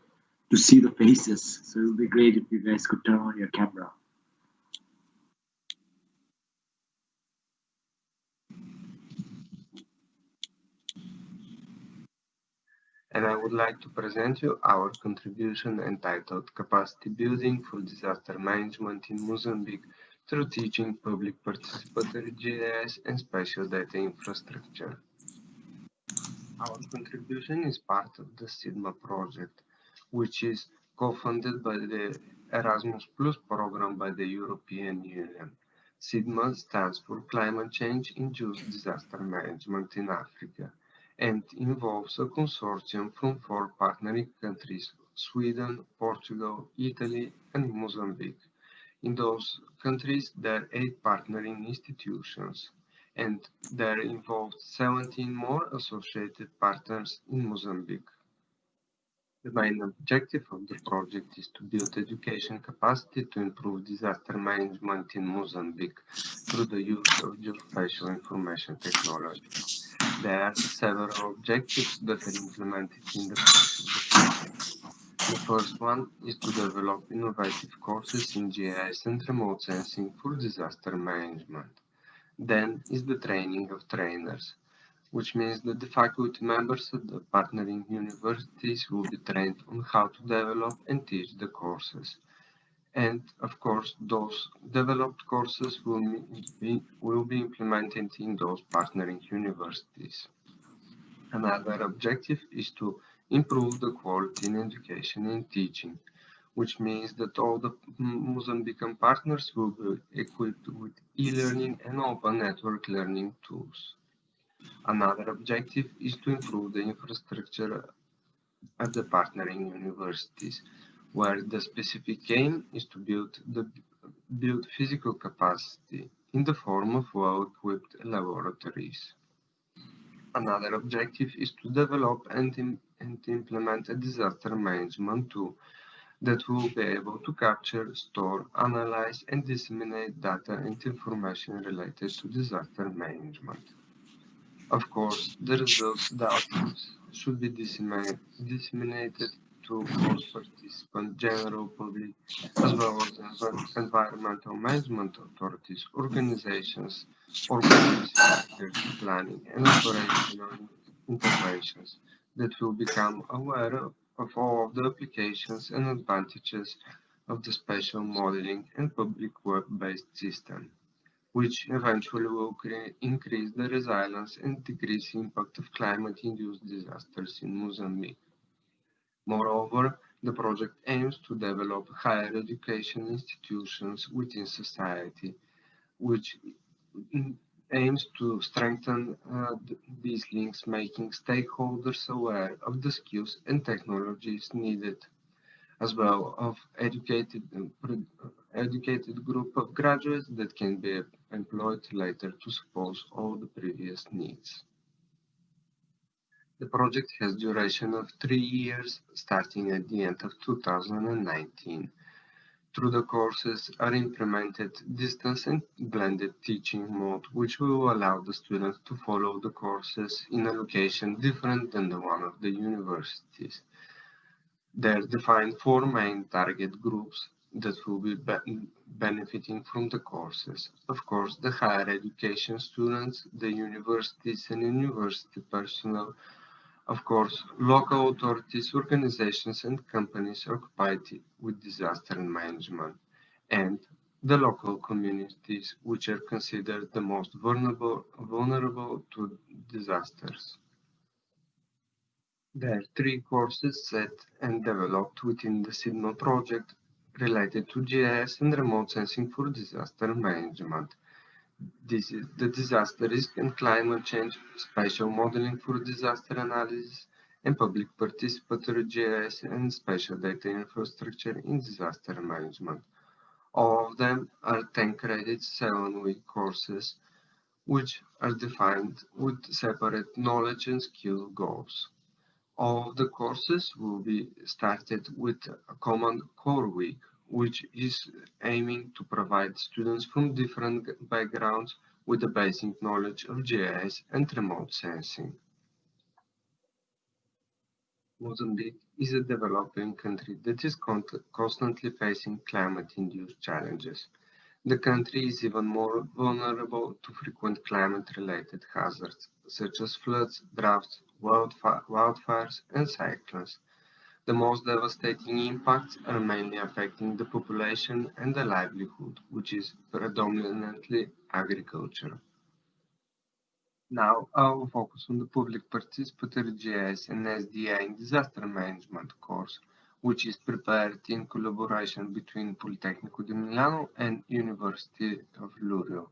to see the faces. So it would be great if you guys could turn on your camera. And I would like to present you our contribution entitled Capacity Building for Disaster Management in Mozambique through Teaching Public Participatory GIS and Spatial Data Infrastructure. Our contribution is part of the SIDMA project, which is co-funded by the Erasmus Plus program by the European Union. SIDMA stands for Climate Change-Induced Disaster Management in Africa, and involves a consortium from 4 partnering countries: Sweden, Portugal, Italy, and Mozambique. In those countries, there are 8 partnering institutions, and there are involved 17 more associated partners in Mozambique. The main objective of the project is to build education capacity to improve disaster management in Mozambique through the use of geospatial information technology. There are several objectives that are implemented in the course of the project. The first one is to develop innovative courses in GIS and remote sensing for disaster management. Then is the training of trainers, which means that the faculty members of the partnering universities will be trained on how to develop and teach the courses. And of course, those developed courses will be implemented in those partnering universities. Another objective is to improve the quality in education and teaching, which means that all the Mozambican partners will be equipped with e-learning and open network learning tools. Another objective is to improve the infrastructure at the partnering universities, where the specific aim is to build physical capacity in the form of well-equipped laboratories. Another objective is to develop and implement a disaster management tool that will be able to capture, store, analyze, and disseminate data and information related to disaster management. Of course, the results data should be disseminated to all participants, general public, as well as environmental management authorities, organizations, or policy planning and operational interventions that will become aware of all of the applications and advantages of the spatial modeling and public web-based system, which eventually will increase the resilience and decrease the impact of climate-induced disasters in Mozambique. Moreover, the project aims to develop higher education institutions within society, which aims to strengthen these links, making stakeholders aware of the skills and technologies needed, as well as educated group of graduates that can be employed later to support all the previous needs. The project has duration of 3 years, starting at the end of 2019. Through the courses are implemented distance and blended teaching mode, which will allow the students to follow the courses in a location different than the one of the universities. There are defined 4 main target groups that will be benefiting from the courses. Of course, the higher education students, the universities and university personnel, of course, local authorities, organizations and companies occupied with disaster management, and the local communities, which are considered the most vulnerable to disasters. There are 3 courses set and developed within the SIDMA project related to GIS and remote sensing for disaster management. This is the disaster risk and climate change, spatial modeling for disaster analysis, and public participatory GIS and spatial data infrastructure in disaster management. All of them are 10 credit 7-week courses, which are defined with separate knowledge and skill goals. All of the courses will be started with a common core week, which is aiming to provide students from different backgrounds with the basic knowledge of GIS and remote sensing. Mozambique is a developing country that is constantly facing climate-induced challenges. The country is even more vulnerable to frequent climate-related hazards, such as floods, droughts, wildfires, and cyclones. The most devastating impacts are mainly affecting the population and the livelihood, which is predominantly agriculture. Now, I will focus on the public participatory GIS and SDA in disaster management course, which is prepared in collaboration between Politecnico di Milano and University of Lurio.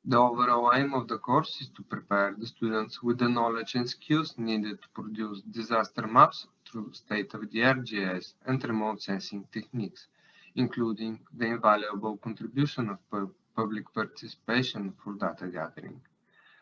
The overall aim of the course is to prepare the students with the knowledge and skills needed to produce disaster maps through state-of-the-art GIS and remote sensing techniques, including the invaluable contribution of public participation for data gathering.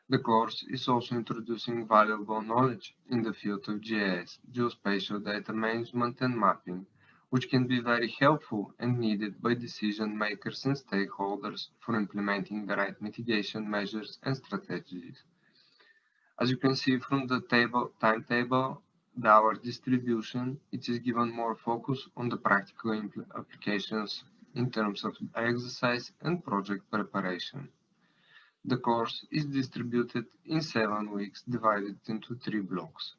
The course is also introducing valuable knowledge in the field of GIS, geospatial data management and mapping, which can be very helpful and needed by decision makers and stakeholders for implementing the right mitigation measures and strategies. As you can see from the timetable, the hour distribution, it is given more focus on the practical applications in terms of exercise and project preparation. The course is distributed in 7 weeks divided into 3 blocks,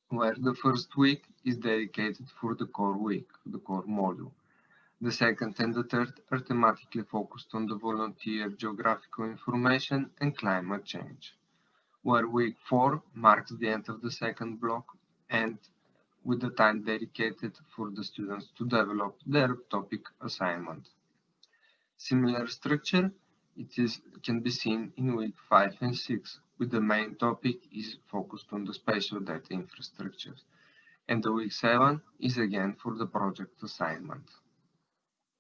where the first week is dedicated for the core week, the core module. The second and the third are thematically focused on the volunteer geographical information and climate change, where week 4 marks the end of the second block and with the time dedicated for the students to develop their topic assignment. Similar structure can be seen in week 5 and 6, with the main topic is focused on the spatial data infrastructures, and the week 7 is again for the project assignment.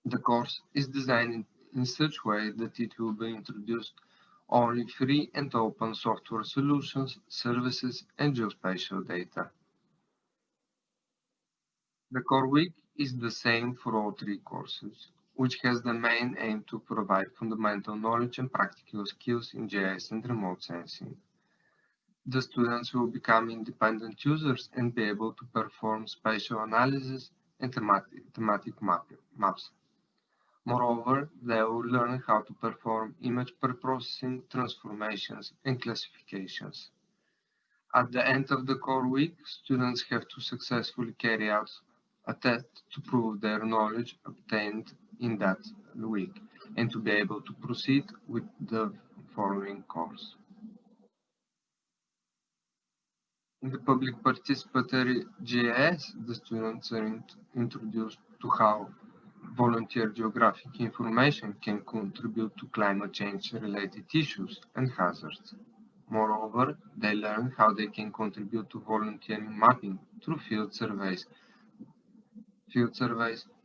The course is designed in such way that it will be introduced only free and open software solutions, services, and geospatial data. The core week is the same for all 3 courses, which has the main aim to provide fundamental knowledge and practical skills in GIS and remote sensing. The students will become independent users and be able to perform spatial analysis and thematic maps. Moreover, they will learn how to perform image preprocessing, transformations, and classifications. At the end of the core week, students have to successfully carry out a test to prove their knowledge obtained in that week and to be able to proceed with the following course. In the public participatory GIS, the students are introduced to how volunteer geographic information can contribute to climate change related issues and hazards. Moreover, they learn how they can contribute to volunteering mapping through field surveys,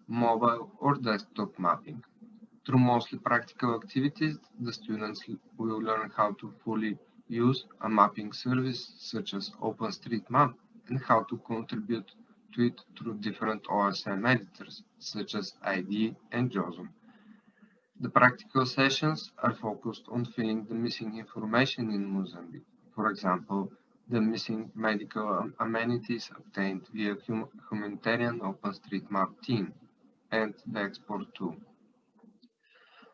mobile or desktop mapping. Through mostly practical activities, the students will learn how to fully use a mapping service such as OpenStreetMap and how to contribute to it through different OSM editors such as ID and JOSM. The practical sessions are focused on filling the missing information in Mozambique. For example, the missing medical amenities obtained via humanitarian OpenStreetMap team and the export tool.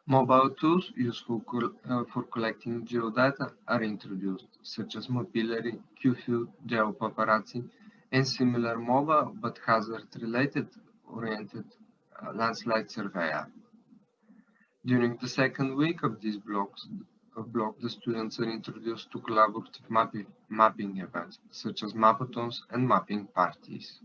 Mobile tools useful for collecting geodata are introduced, such as Mapillary, QField, GeoPaparazzi, and similar mobile but hazard-related oriented landslide surveyor. During the second week of these blocks, the students are introduced to collaborative mapping events, such as mapathons and mapping parties.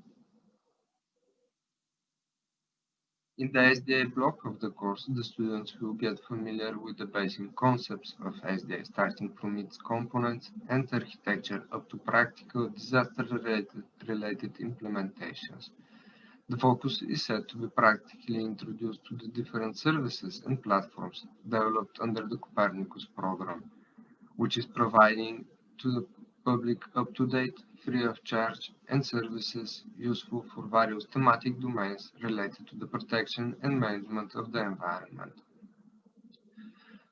In the SDA block of the course, the students will get familiar with the basic concepts of SDA, starting from its components and architecture up to practical disaster-related implementations. The focus is set to be practically introduced to the different services and platforms developed under the Copernicus program, which is providing to the public up-to-date, free of charge, and services useful for various thematic domains related to the protection and management of the environment.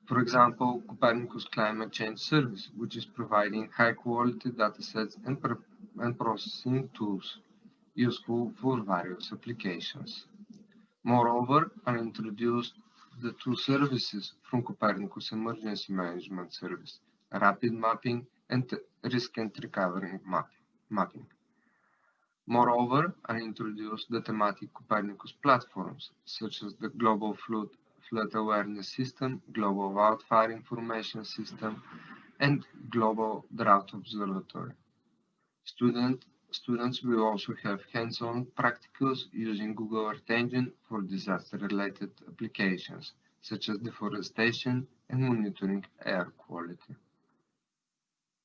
For example, Copernicus Climate Change Service, which is providing high-quality datasets and and processing tools useful for various applications. Moreover, are introduced the two services from Copernicus Emergency Management Service, rapid mapping and risk and recovery mapping. Moreover, are introduced the thematic Copernicus platforms, such as the Global Flood Awareness System, Global Wildfire Information System, and Global Drought Observatory. Students will also have hands-on practicals using Google Earth Engine for disaster-related applications, such as deforestation and monitoring air quality.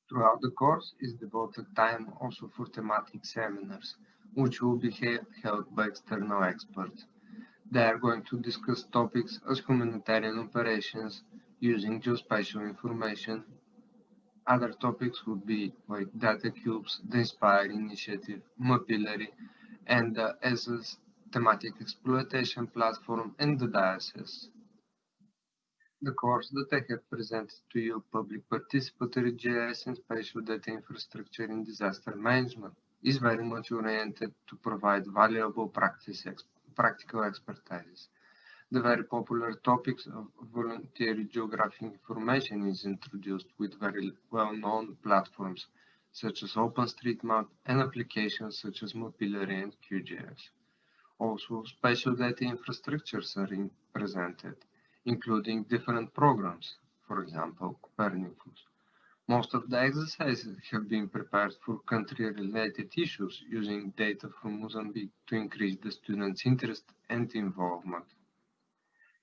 Throughout the course is devoted time also for thematic seminars, which will be held by external experts. They are going to discuss topics as humanitarian operations using geospatial information. Other topics would be like data cubes, the Inspire initiative, Mapillary, and the ESA's thematic exploitation platform and the diocese. The course that I have presented to you, Public Participatory GIS and Spatial Data Infrastructure in Disaster Management, is very much oriented to provide valuable practical expertise. The very popular topics of voluntary geographic information is introduced with very well-known platforms such as OpenStreetMap and applications such as Mapillary and QGIS. Also, spatial data infrastructures are presented, including different programs, for example, Copernicus. Most of the exercises have been prepared for country-related issues using data from Mozambique to increase the students' interest and involvement.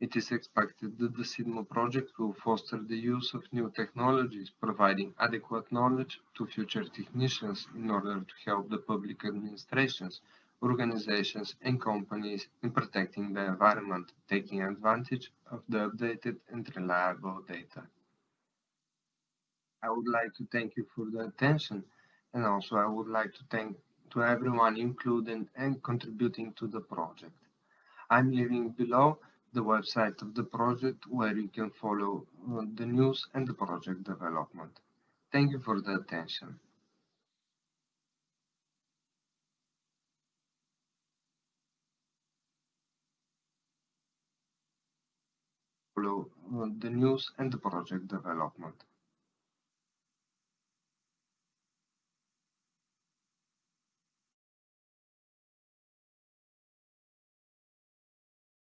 It is expected that the SIDMO project will foster the use of new technologies, providing adequate knowledge to future technicians in order to help the public administrations, organizations, and companies in protecting the environment, taking advantage of the updated and reliable data. I would like to thank you for the attention, and also I would like to thank to everyone included and contributing to the project. I'm leaving below the website of the project where you can follow the news and the project development. Thank you for the attention. Follow the news and the project development.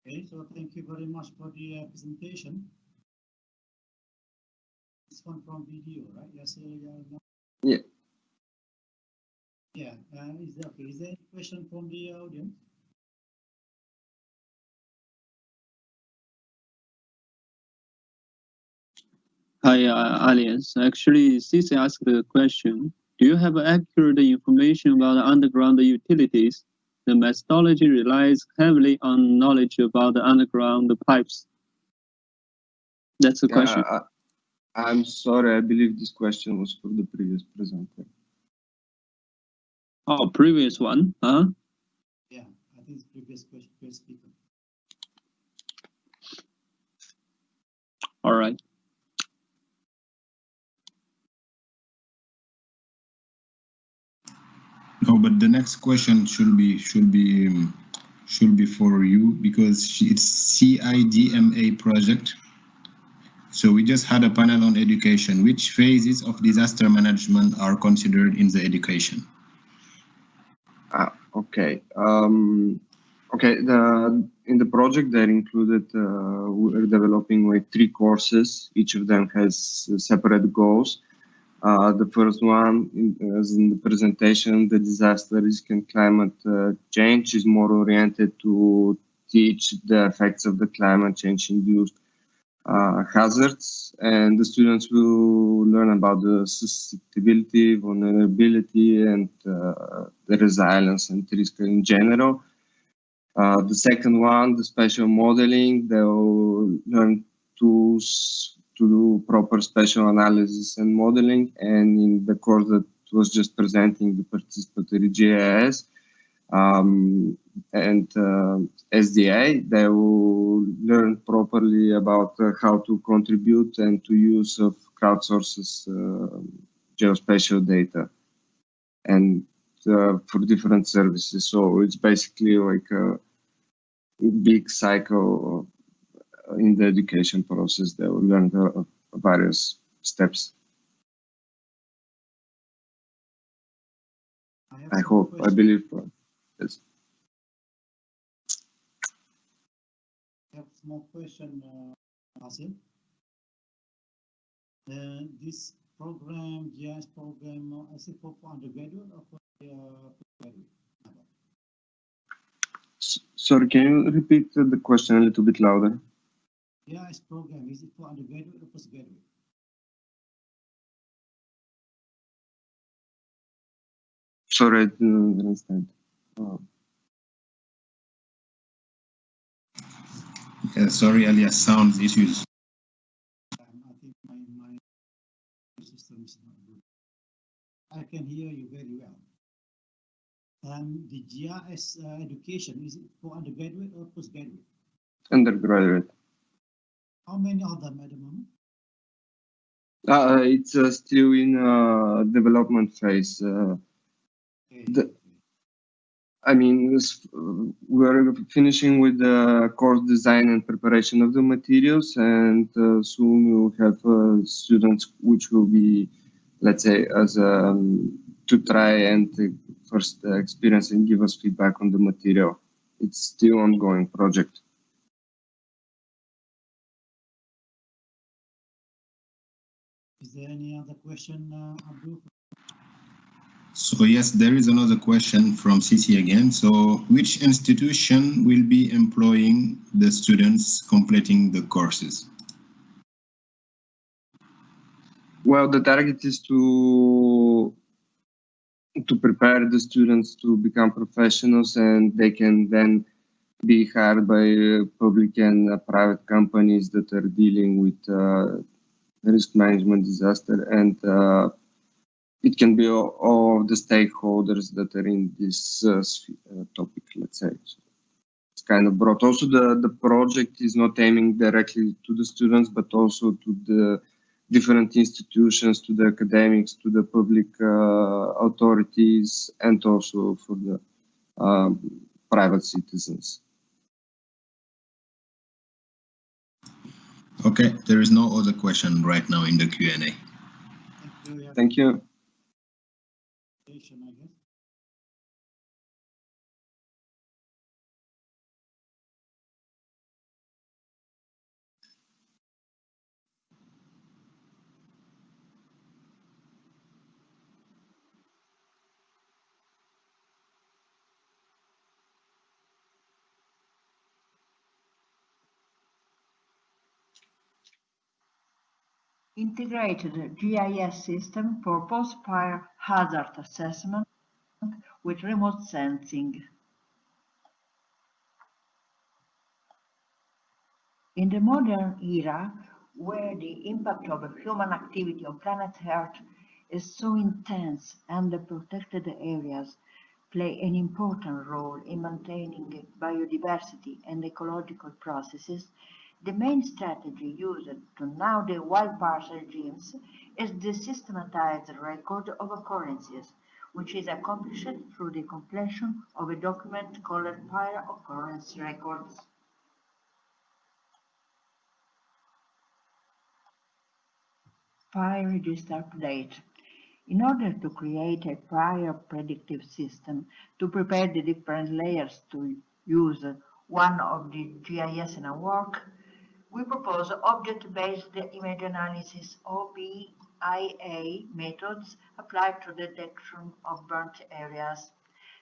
Okay, so thank you very much for the presentation. This one from video, right? Yes, yeah. Yeah, is there any question from the audience? Hi, Alias. Actually, Cici asked the question, do you have accurate information about the underground utilities? The methodology relies heavily on knowledge about the underground pipes. That's the question. I'm sorry, I believe this question was for the previous presenter. Oh, previous one, huh? Yeah, I think it's previous speaker. All right. No, but the next question should be for you because it's CIDMA project. So we just had a panel on education. Which phases of disaster management are considered in the education? Okay. Okay. In the project, they're included. We're developing like 3 courses. Each of them has separate goals. The first one, as in the presentation, the disaster risk and climate change is more oriented to teach the effects of the climate change induced hazards, and the students will learn about the susceptibility, vulnerability, and the resilience and risk in general. The second one, the spatial modeling, they will learn tools to do proper spatial analysis and modeling. And in the course that was just presenting the participatory GIS and SDA, they will learn properly about how to contribute and to use of crowdsources geospatial data. and for different services. So it's basically like a big cycle in the education process that we learn various steps. I hope, I believe. Yes. I have a small question, Basil. This program, GIS program, is it for undergraduate or for postgraduate? Sorry, can you repeat the question a little bit louder? GIS program, is it for undergraduate or postgraduate? Sorry, I didn't understand. Sorry, Alias, sound issues. I think my system is not good. I can hear you very well. The GIS education, is it for undergraduate or postgraduate? Undergraduate. How many of them at the moment? It's still in development phase. I mean, we're finishing with the course design and preparation of the materials, and soon we'll have students which will be, let's say, as to try and first experience and give us feedback on the material. It's still an ongoing project. Is there any other question, Abdul? So yes, there is another question from CC again. So which institution will be employing the students completing the courses? Well, the target is to prepare the students to become professionals, and they can then be hired by public and private companies that are dealing with risk management, disaster, and it can be all of the stakeholders that are in this topic, let's say. So it's kind of broad. Also, the project is not aiming directly to the students, but also to the different institutions, to the academics, to the public authorities, and also for the private citizens. Okay, there is no other question right now in the Q&A. Thank you. Integrated GIS system for post-fire hazard assessment with remote sensing. In the modern era, where the impact of human activity on planet Earth is so intense and the protected areas play an important role in maintaining biodiversity and ecological processes, the main strategy used to know the wildfire regimes is the systematized record of occurrences, which is accomplished through the completion of a document called Fire Occurrence Records. Fire register update. In order to create a prior predictive system to prepare the different layers to use one of the GIS in our work, we propose object-based image analysis OBIA methods applied to detection of burnt areas.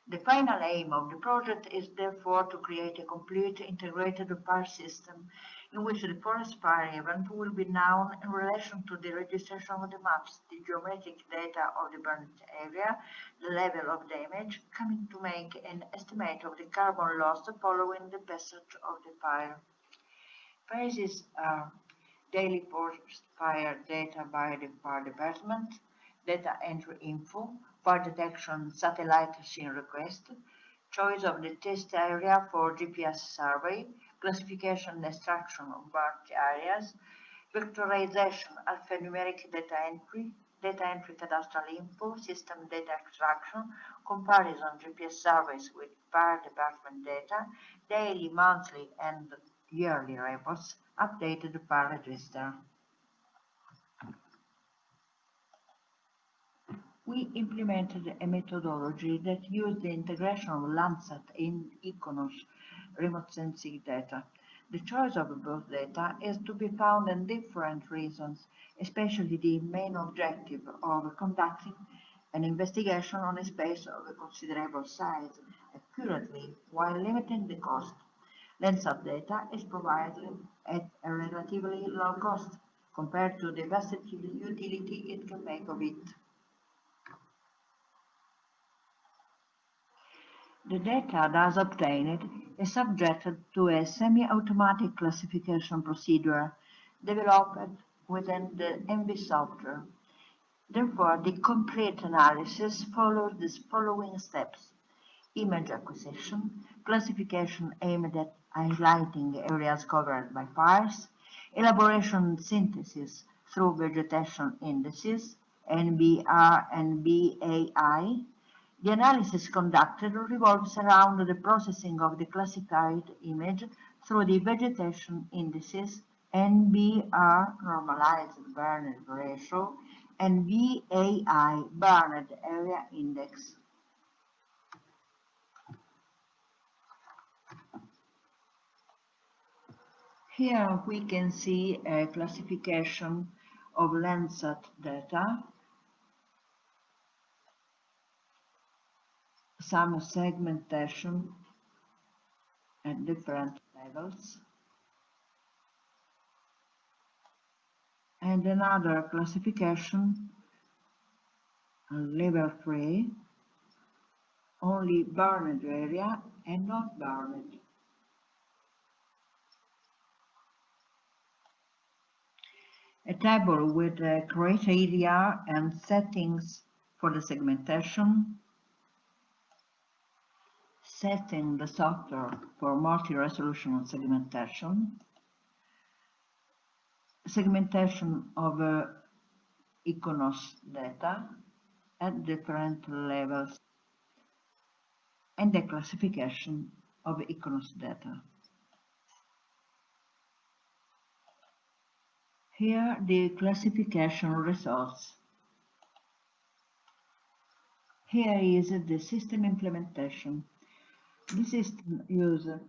The final aim of the project is therefore to create a complete integrated fire system in which the forest fire event will be known in relation to the registration of the maps, the geometric data of the burnt area, the level of damage, coming to make an estimate of the carbon loss following the passage of the fire. Phases are daily forest fire data by the fire department, data entry info, fire detection satellite scene request, choice of the test area for GPS survey, classification and extraction of burnt areas, vectorization alphanumeric data entry, data entry cadastral info, system data extraction, comparison GPS surveys with fire department data, daily, monthly, and yearly reports, updated per register. We implemented a methodology that used the integration of Landsat in Iconos remote sensing data. The choice of both data is to be found in different reasons, especially the main objective of conducting an investigation on a space of a considerable size accurately while limiting the cost. Landsat data is provided at a relatively low cost compared to the vast utility it can make of it. The data thus obtained is subjected to a semi-automatic classification procedure developed within the MV software. Therefore, the complete analysis follows the following steps: image acquisition, classification aimed at highlighting areas covered by fires, elaboration and synthesis through vegetation indices, NBR and BAI. The analysis conducted revolves around the processing of the classified image through the vegetation indices, NBR normalized Burned ratio, and BAI Burned area index. Here we can see a classification of Landsat data, some segmentation at different levels, and another classification, level 3, only burned area and not burned. A table with the criteria and settings for the segmentation, setting the software for multi-resolution segmentation, segmentation of Iconos data at different levels, and the classification of Iconos data. Here the classification results. Here is the system implementation. The system uses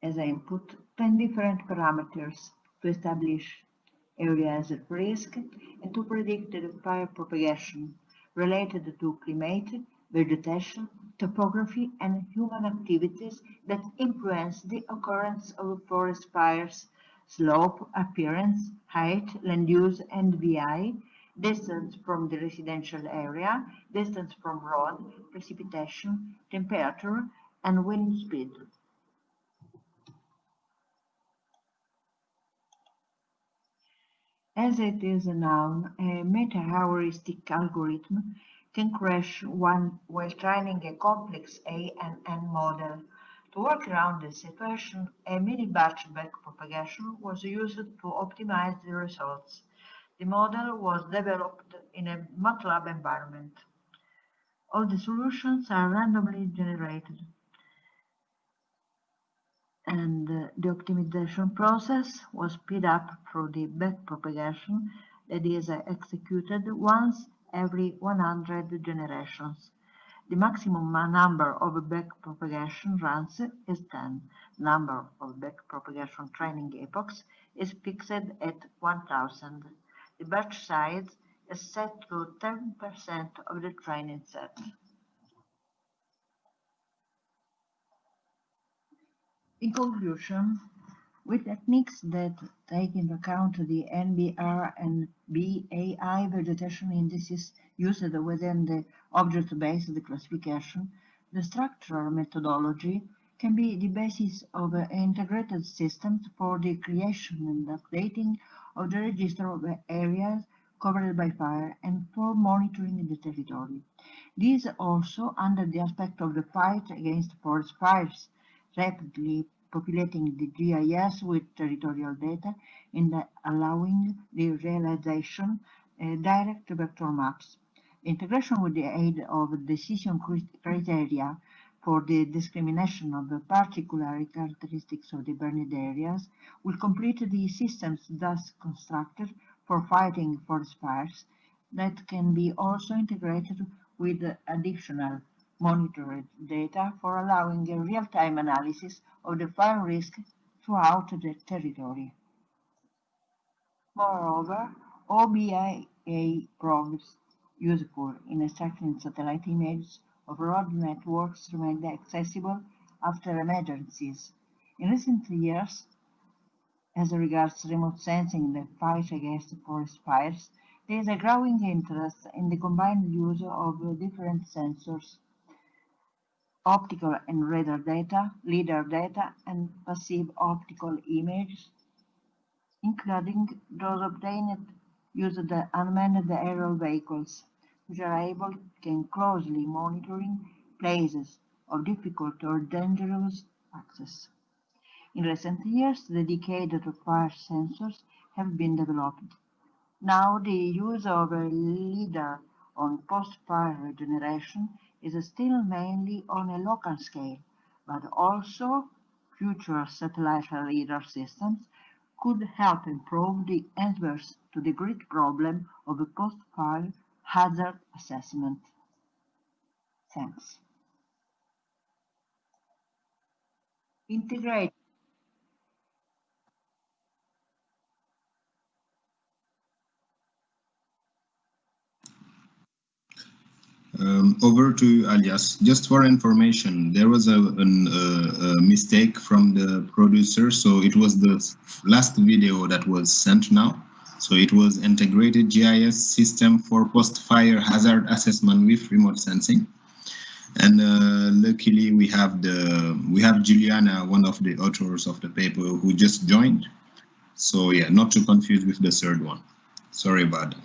as input 10 different parameters to establish areas at risk and to predict the fire propagation related to climate, vegetation, topography, and human activities that influence the occurrence of forest fires, slope, appearance, height, land use, and VI, distance from the residential area, distance from road, precipitation, temperature, and wind speed. As it is known, a meta-heuristic algorithm can crash while training a complex A and N model. To work around this situation, a mini-batch backpropagation was used to optimize the results. The model was developed in a MATLAB environment. All the solutions are randomly generated, and the optimization process was sped up through the backpropagation that is executed once every 100 generations. The maximum number of backpropagation runs is 10. Number of backpropagation training epochs is fixed at 1000. The batch size is set to 10% of the training set. In conclusion, with techniques that take into account the NBR and BAI vegetation indices used within the object-based classification, the structural methodology can be the basis of integrated systems for the creation and updating of the register of areas covered by fire and for monitoring the territory. This also under the aspect of the fight against forest fires, rapidly populating the GIS with territorial data and allowing the realization direct vector maps. Integration with the aid of decision criteria for the discrimination of the particular characteristics of the burned areas will complete the systems thus constructed for fighting forest fires that can be also integrated with additional monitored data for allowing a real-time analysis of the fire risk throughout the territory. Moreover, OBIA proves useful in extracting satellite images of road networks remained accessible after emergencies. In recent years, as regards remote sensing in the fight against forest fires, there is a growing interest in the combined use of different sensors, optical and radar data, LiDAR data, and passive optical images, including those obtained using the unmanned aerial vehicles, which are able to closely monitoring places of difficult or dangerous access. In recent years, dedicated fire sensors have been developed. Now, the use of a LiDAR on post-fire regeneration is still mainly on a local scale, but also future satellite LiDAR systems could help improve the answers to the great problem of the post-fire hazard assessment. Thanks. Integrate. Over to Alias. Just for information, there was a mistake from the producer, so it was the last video that was sent now. So it was integrated GIS system for post-fire hazard assessment with remote sensing. And luckily we have Juliana, one of the authors of the paper, who just joined. So yeah, not to confuse with the third one. Sorry about that.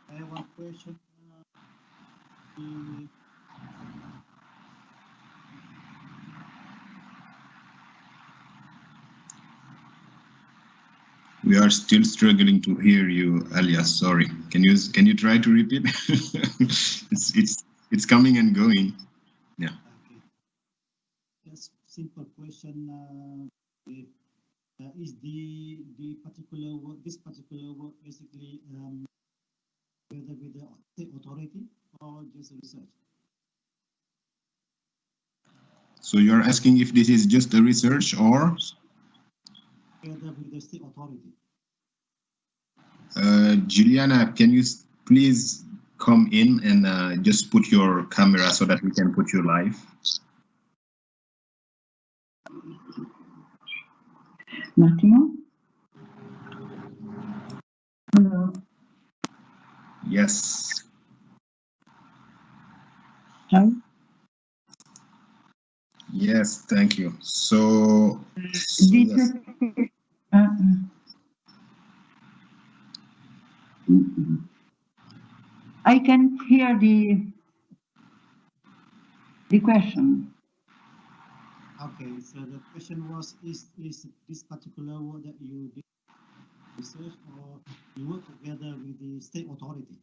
I have one question. We are still struggling to hear you, Alias. Sorry. Can you try to repeat? it's coming and going. Yeah. Okay. Just simple question. Is this particular work basically whether with the state authority or just research? So you're asking if this is just a research or? Whether with the state authority. Juliana, can you please come in and just put your camera so that we can put you live? Massimo? Hello. Yes. Hi. Yes, thank you. So Yes. I can hear the question. Okay, so the question was, is this particular work that you did research or you work together with the state authority?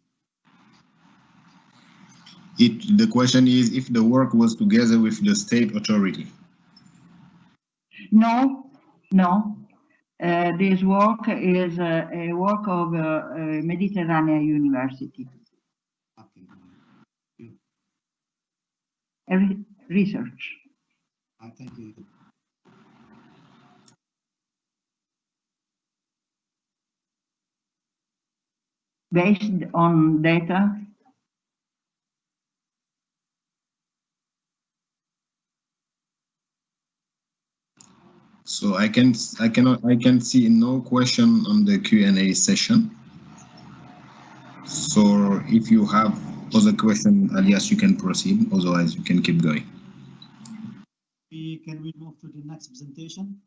The question is if the work was together with the state authority. No. This work is a work of Mediterranean University. Okay. Research. Thank you. Based on data. So I can see no question on the Q&A session. So if you have other question, Alias, you can proceed. Otherwise, you can keep going. Can we move to the next presentation?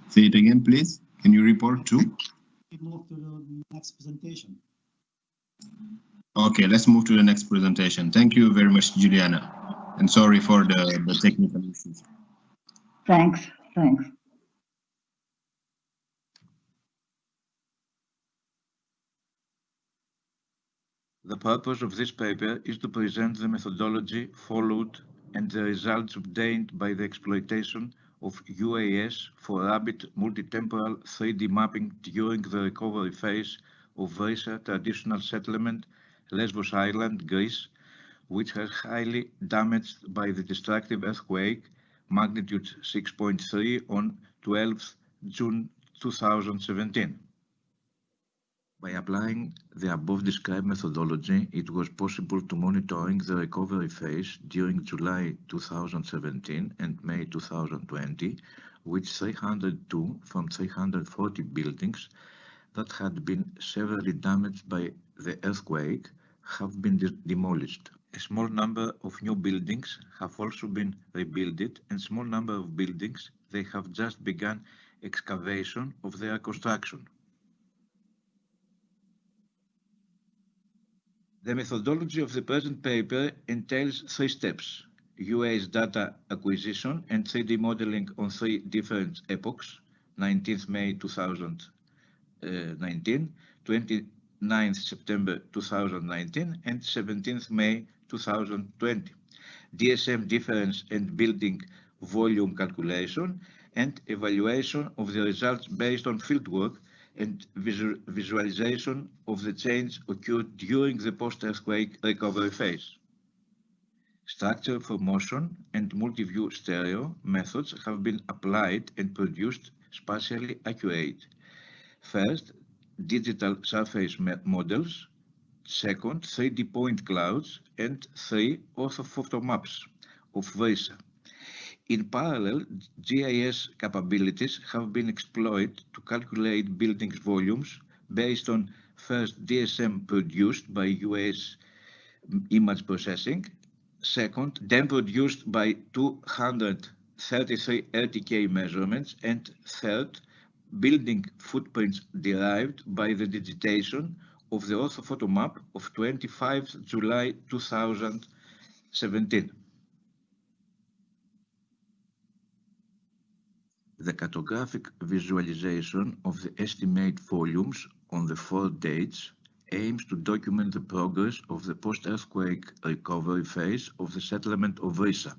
Say it again, please. Can you report too? We move to the next presentation. Okay, let's move to the next presentation. Thank you very much, Juliana. And sorry for the technical issues. Thanks. The purpose of this paper is to present the methodology followed and the results obtained by the exploitation of UAS for rapid multi-temporal 3D mapping during the recovery phase of Vrisa traditional settlement, Lesbos Island, Greece, which was highly damaged by the destructive earthquake, magnitude 6.3 on 12th June 2017. By applying the above-described methodology, it was possible to monitoring the recovery phase during July 2017 and May 2020, with 302 from 340 buildings that had been severely damaged by the earthquake have been demolished. A small number of new buildings have also been rebuilt, and small number of buildings they have just begun excavation of their construction. The methodology of the present paper entails 3 steps: UAS data acquisition and 3D modeling on 3 different epochs: 19th May 2019, 29th September 2019, and 17th May 2020. DSM difference and building volume calculation and evaluation of the results based on fieldwork and visualization of the change occurred during the post-earthquake recovery phase. Structure for motion and multi-view stereo methods have been applied and produced spatially accurate. First, digital surface models. Second, 3D point clouds. And 3, orthophoto maps of Vrisa. In parallel, GIS capabilities have been exploited to calculate buildings volumes based on first DSM produced by UAS image processing, second DEM produced by 233 RTK measurements, and third building footprints derived by the digitation of the orthophoto map of 25 July 2017. The cartographic visualization of the estimate volumes on the 4 dates aims to document the progress of the post-earthquake recovery phase of the settlement of Vrisa.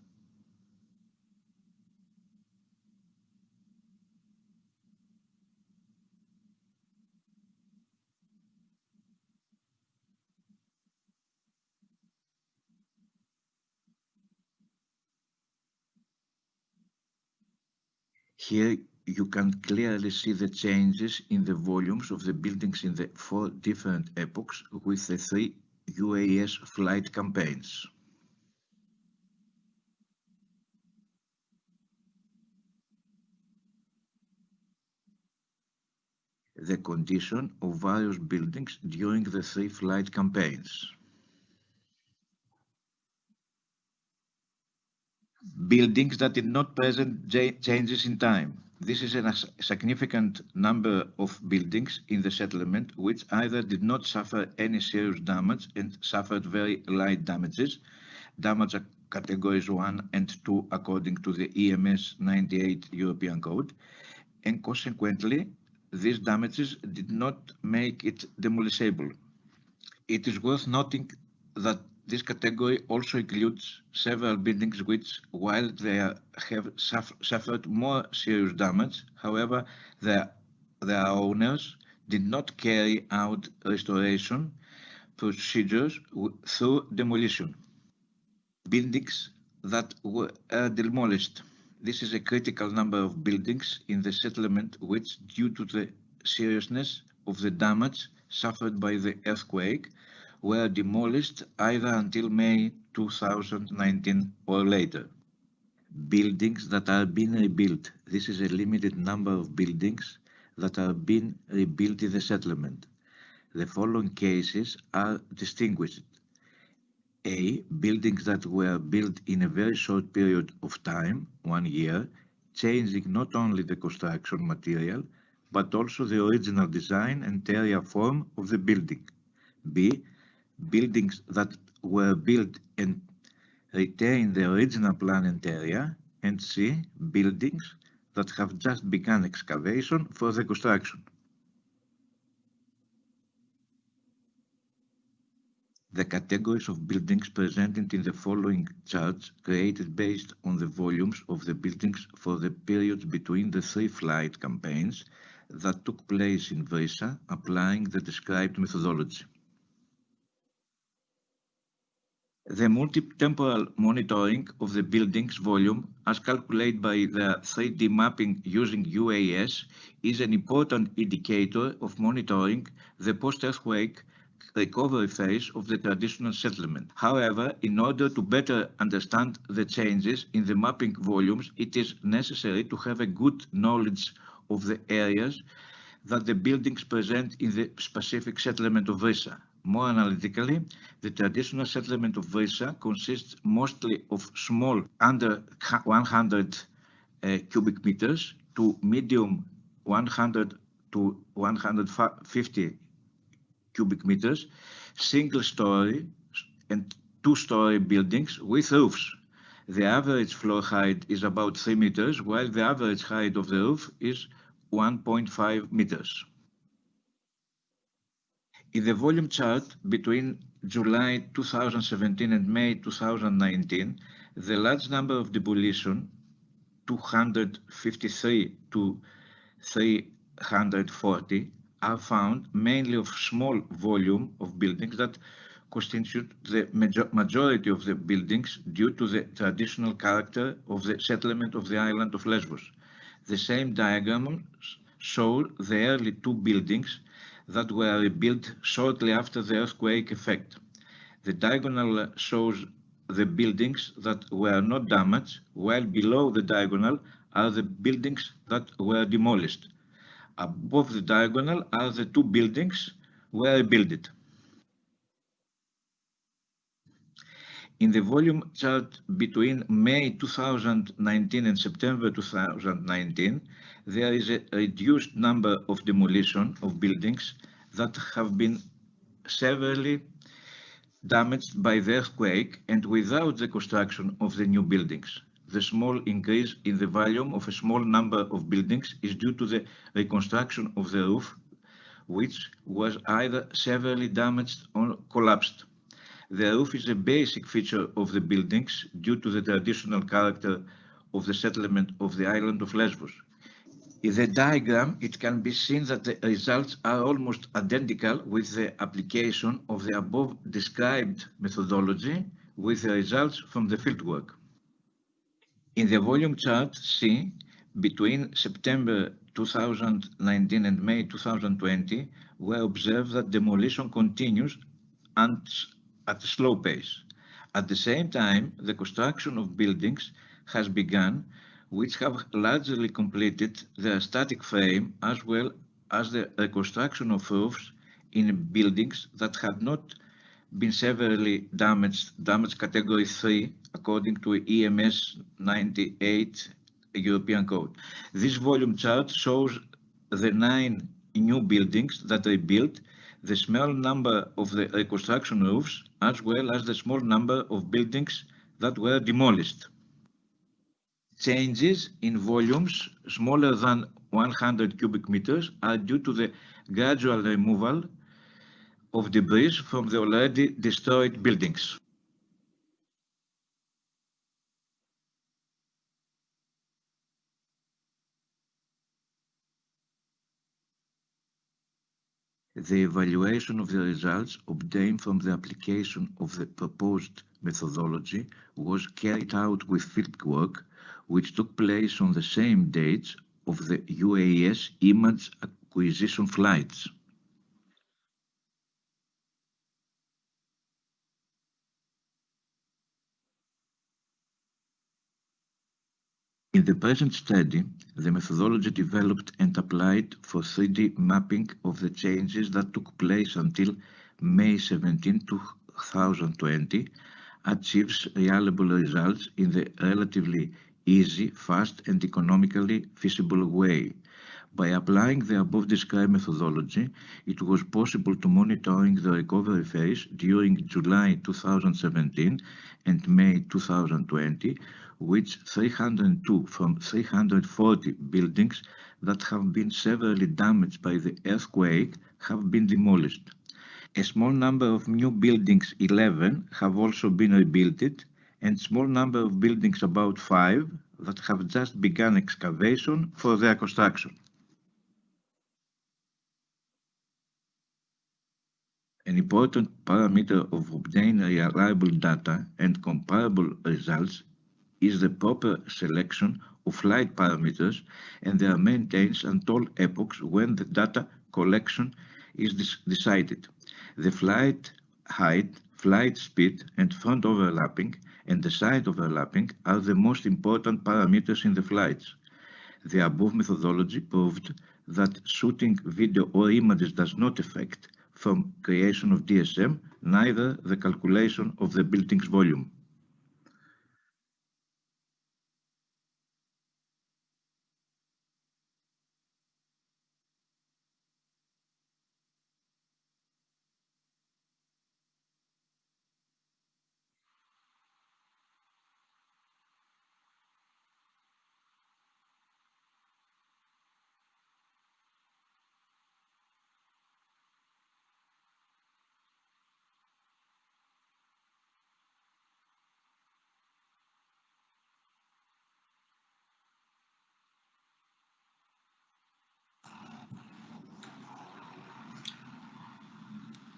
Here you can clearly see the changes in the volumes of the buildings in the 4 different epochs with the 3 UAS flight campaigns. The condition of various buildings during the 3 flight campaigns. Buildings that did not present changes in time. This is a significant number of buildings in the settlement which either did not suffer any serious damage and suffered very light damages, damage categories 1 and 2 according to the EMS 98 European Code, and consequently these damages did not make it demolishable. It is worth noting that this category also includes several buildings which, while they have suffered more serious damage, however, their owners did not carry out restoration procedures through demolition. Buildings that were demolished. This is a critical number of buildings in the settlement which, due to the seriousness of the damage suffered by the earthquake, were demolished either until May 2019 or later. Buildings that are being rebuilt. This is a limited number of buildings that are being rebuilt in the settlement. The following cases are distinguished. A. Buildings that were built in a very short period of time, 1 year, changing not only the construction material, but also the original design and area form of the building. B. Buildings that were built and retain the original plan and area, and C, buildings that have just begun excavation for the construction. The categories of buildings presented in the following charts created based on the volumes of the buildings for the periods between the 3 flight campaigns that took place in Vrisa, applying the described methodology. The multi-temporal monitoring of the building's volume, as calculated by the 3D mapping using UAS, is an important indicator of monitoring the post-earthquake recovery phase of the traditional settlement. However, in order to better understand the changes in the mapping volumes, it is necessary to have a good knowledge of the areas that the buildings present in the specific settlement of Vrisa. More analytically, the traditional settlement of Vrisa consists mostly of small under 100 cubic meters to medium 100 to 150 cubic meters, single-story and two-story buildings with roofs. The average floor height is about 3 meters, while the average height of the roof is 1.5 meters. In the volume chart between July 2017 and May 2019, the large number of demolition, 253 to 340, are found mainly of small volume of buildings that constitute the majority of the buildings due to the traditional character of the settlement of the island of Lesbos. The same diagram shows the early 2 buildings that were rebuilt shortly after the earthquake effect. The diagonal shows the buildings that were not damaged, while below the diagonal are the buildings that were demolished. Above the diagonal are the 2 buildings were rebuilt. In the volume chart between May 2019 and September 2019, there is a reduced number of demolition of buildings that have been severely damaged by the earthquake and without the construction of the new buildings. The small increase in the volume of a small number of buildings is due to the reconstruction of the roof, which was either severely damaged or collapsed. The roof is a basic feature of the buildings due to the traditional character of the settlement of the island of Lesbos. In the diagram, it can be seen that the results are almost identical with the application of the above described methodology with the results from the fieldwork. In the volume chart C, between September 2019 and May 2020, we observe that demolition continues and at a slow pace. At the same time, the construction of buildings has begun, which have largely completed their static frame, as well as the reconstruction of roofs in buildings that had not been severely damaged category 3 according to EMS 98 European code. This volume chart shows the 9 new buildings that they built, the small number of the reconstruction roofs, as well as the small number of buildings that were demolished. Changes in volumes smaller than 100 cubic meters are due to the gradual removal of debris from the already destroyed buildings. The evaluation of the results obtained from the application of the proposed methodology was carried out with fieldwork, which took place on the same dates of the UAS image acquisition flights. In the present study, the methodology developed and applied for 3D mapping of the changes that took place until May 17, 2020 achieves reliable results in the relatively easy, fast and economically feasible way. By applying the above described methodology, it was possible to monitoring the recovery phase during July 2017 and May 2020, which 302 from 340 buildings that have been severely damaged by the earthquake have been demolished. A small number of new buildings, 11, have also been rebuilt, and small number of buildings, about 5, that have just begun excavation for their construction. An important parameter of obtaining reliable data and comparable results is the proper selection of flight parameters and their maintenance at all epochs when the data collection is decided. The flight height, flight speed, and front overlapping and the side overlapping are the most important parameters in the flights. The above methodology proved that shooting video or images does not affect from creation of DSM, neither the calculation of the building's volume.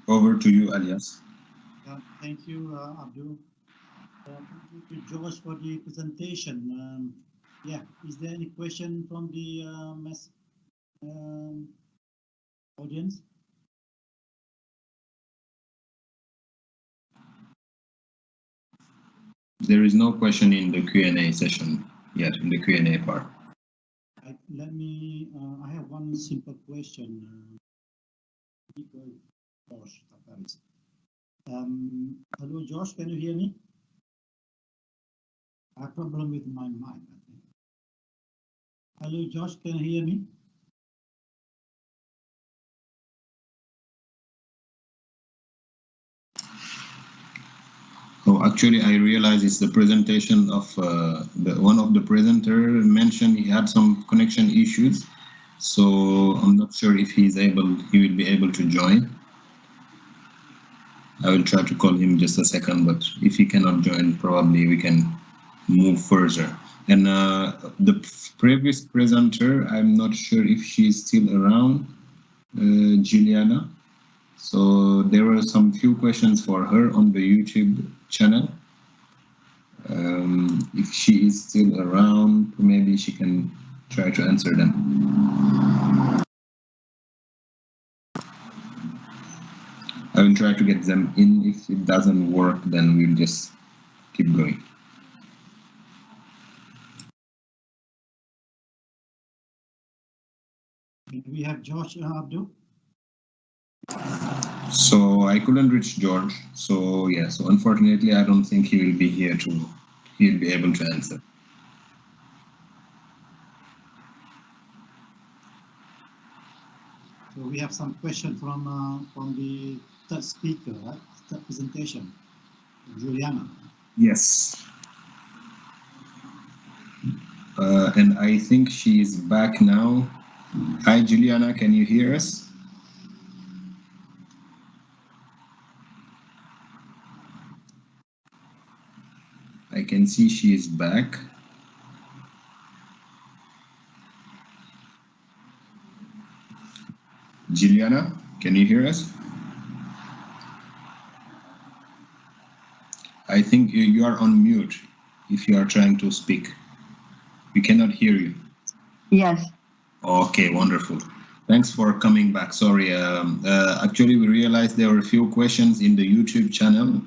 Over to you, Alias. Thank you, Abdul. Thank you, George, for the presentation. Is there any question from the audience? There is no question in the Q&A session yet, in the Q&A part. I have one simple question. Hello, Josh, can you hear me? I have a problem with my mic, I think. Hello, Josh, can you hear me? Oh, actually, I realize it's the presentation of one of the presenter mentioned he had some connection issues. So I'm not sure if he will be able to join. I will try to call him just a second, but if he cannot join, probably we can move further. And the previous presenter, I'm not sure if she's still around, Juliana. So there were some few questions for her on the YouTube channel. If she is still around, maybe she can try to answer them. I will try to get them in. If it doesn't work, then we'll just keep going. We have George Abdul. So I couldn't reach George. So yeah, so unfortunately, I don't think he will be here he'll be able to answer. So we have some question from the third speaker, right? Third presentation, Juliana. Yes. And I think she is back now. Hi, Juliana, can you hear us? I can see she is back. Juliana, can you hear us? I think you are on mute if you are trying to speak. We cannot hear you. Yes. Okay, wonderful. Thanks for coming back. Sorry, actually we realized there were a few questions in the YouTube channel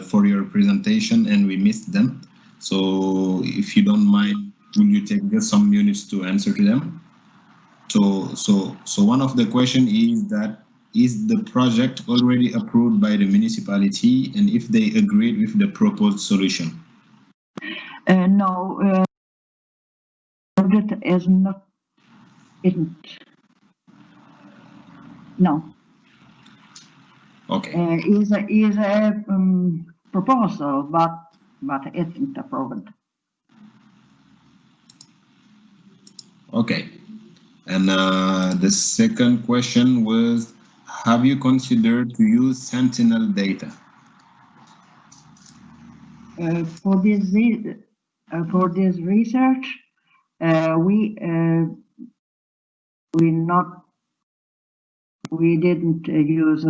for your presentation and we missed them. So if you don't mind, will you take just some minutes to answer to them? So one of the question is that, is the project already approved by the municipality, and if they agreed with the proposed solution? No, project isn't. No. Okay. Is a proposal, but isn't approved. Okay. And the second question was, have you considered to use Sentinel data? For this research, we didn't use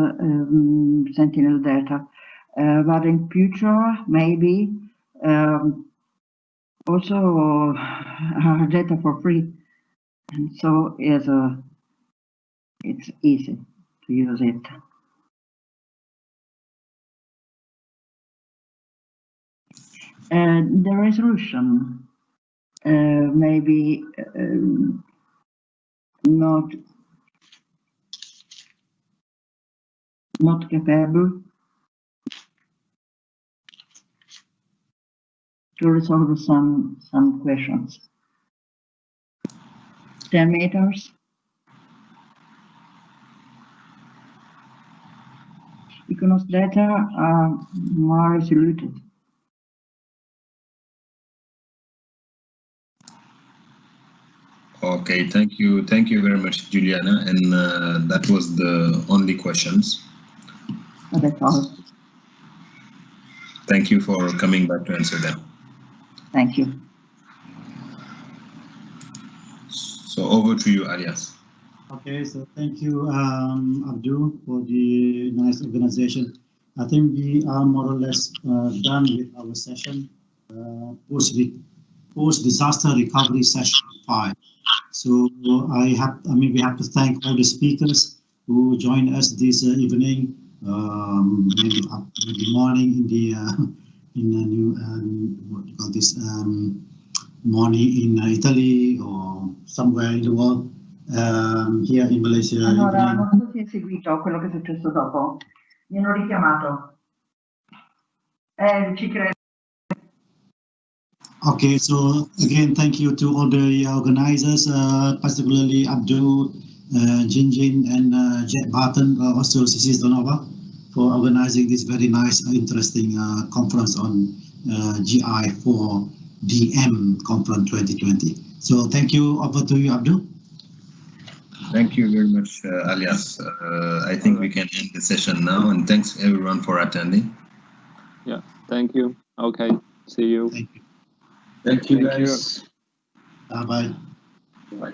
Sentinel data, but in future maybe also data for free, and so it's easy to use it. The resolution maybe not capable to resolve some questions. 10 meters. Iconos data are more resoluted. Okay, thank you very much, Juliana, and that was the only questions. That's all. Thank you for coming back to answer them. Thank you. So over to you, Alias. Okay, so thank you, Abdul, for the nice organization. I think we are more or less done with our session, post-disaster recovery session 5. So we have to thank all the speakers who joined us this evening, maybe up in the morning in the new what you call this morning in Italy or somewhere in the world. Here in Malaysia. Allora, non so se hai seguito quello che è successo dopo. Mi hanno richiamato. Ci credo. Okay, so again, thank you to all the organizers, particularly Abdul, Jinjin, and Jack Barton, also Cicis Donova, for organizing this very nice, interesting conference on Gi4DM Conference 2020. So thank you. Over to you, Abdul. Thank you very much, Alias. I think we can end the session now, and thanks everyone for attending. Yeah, thank you. Okay, see you. Thank you. Thank you, guys. Bye-bye. Bye.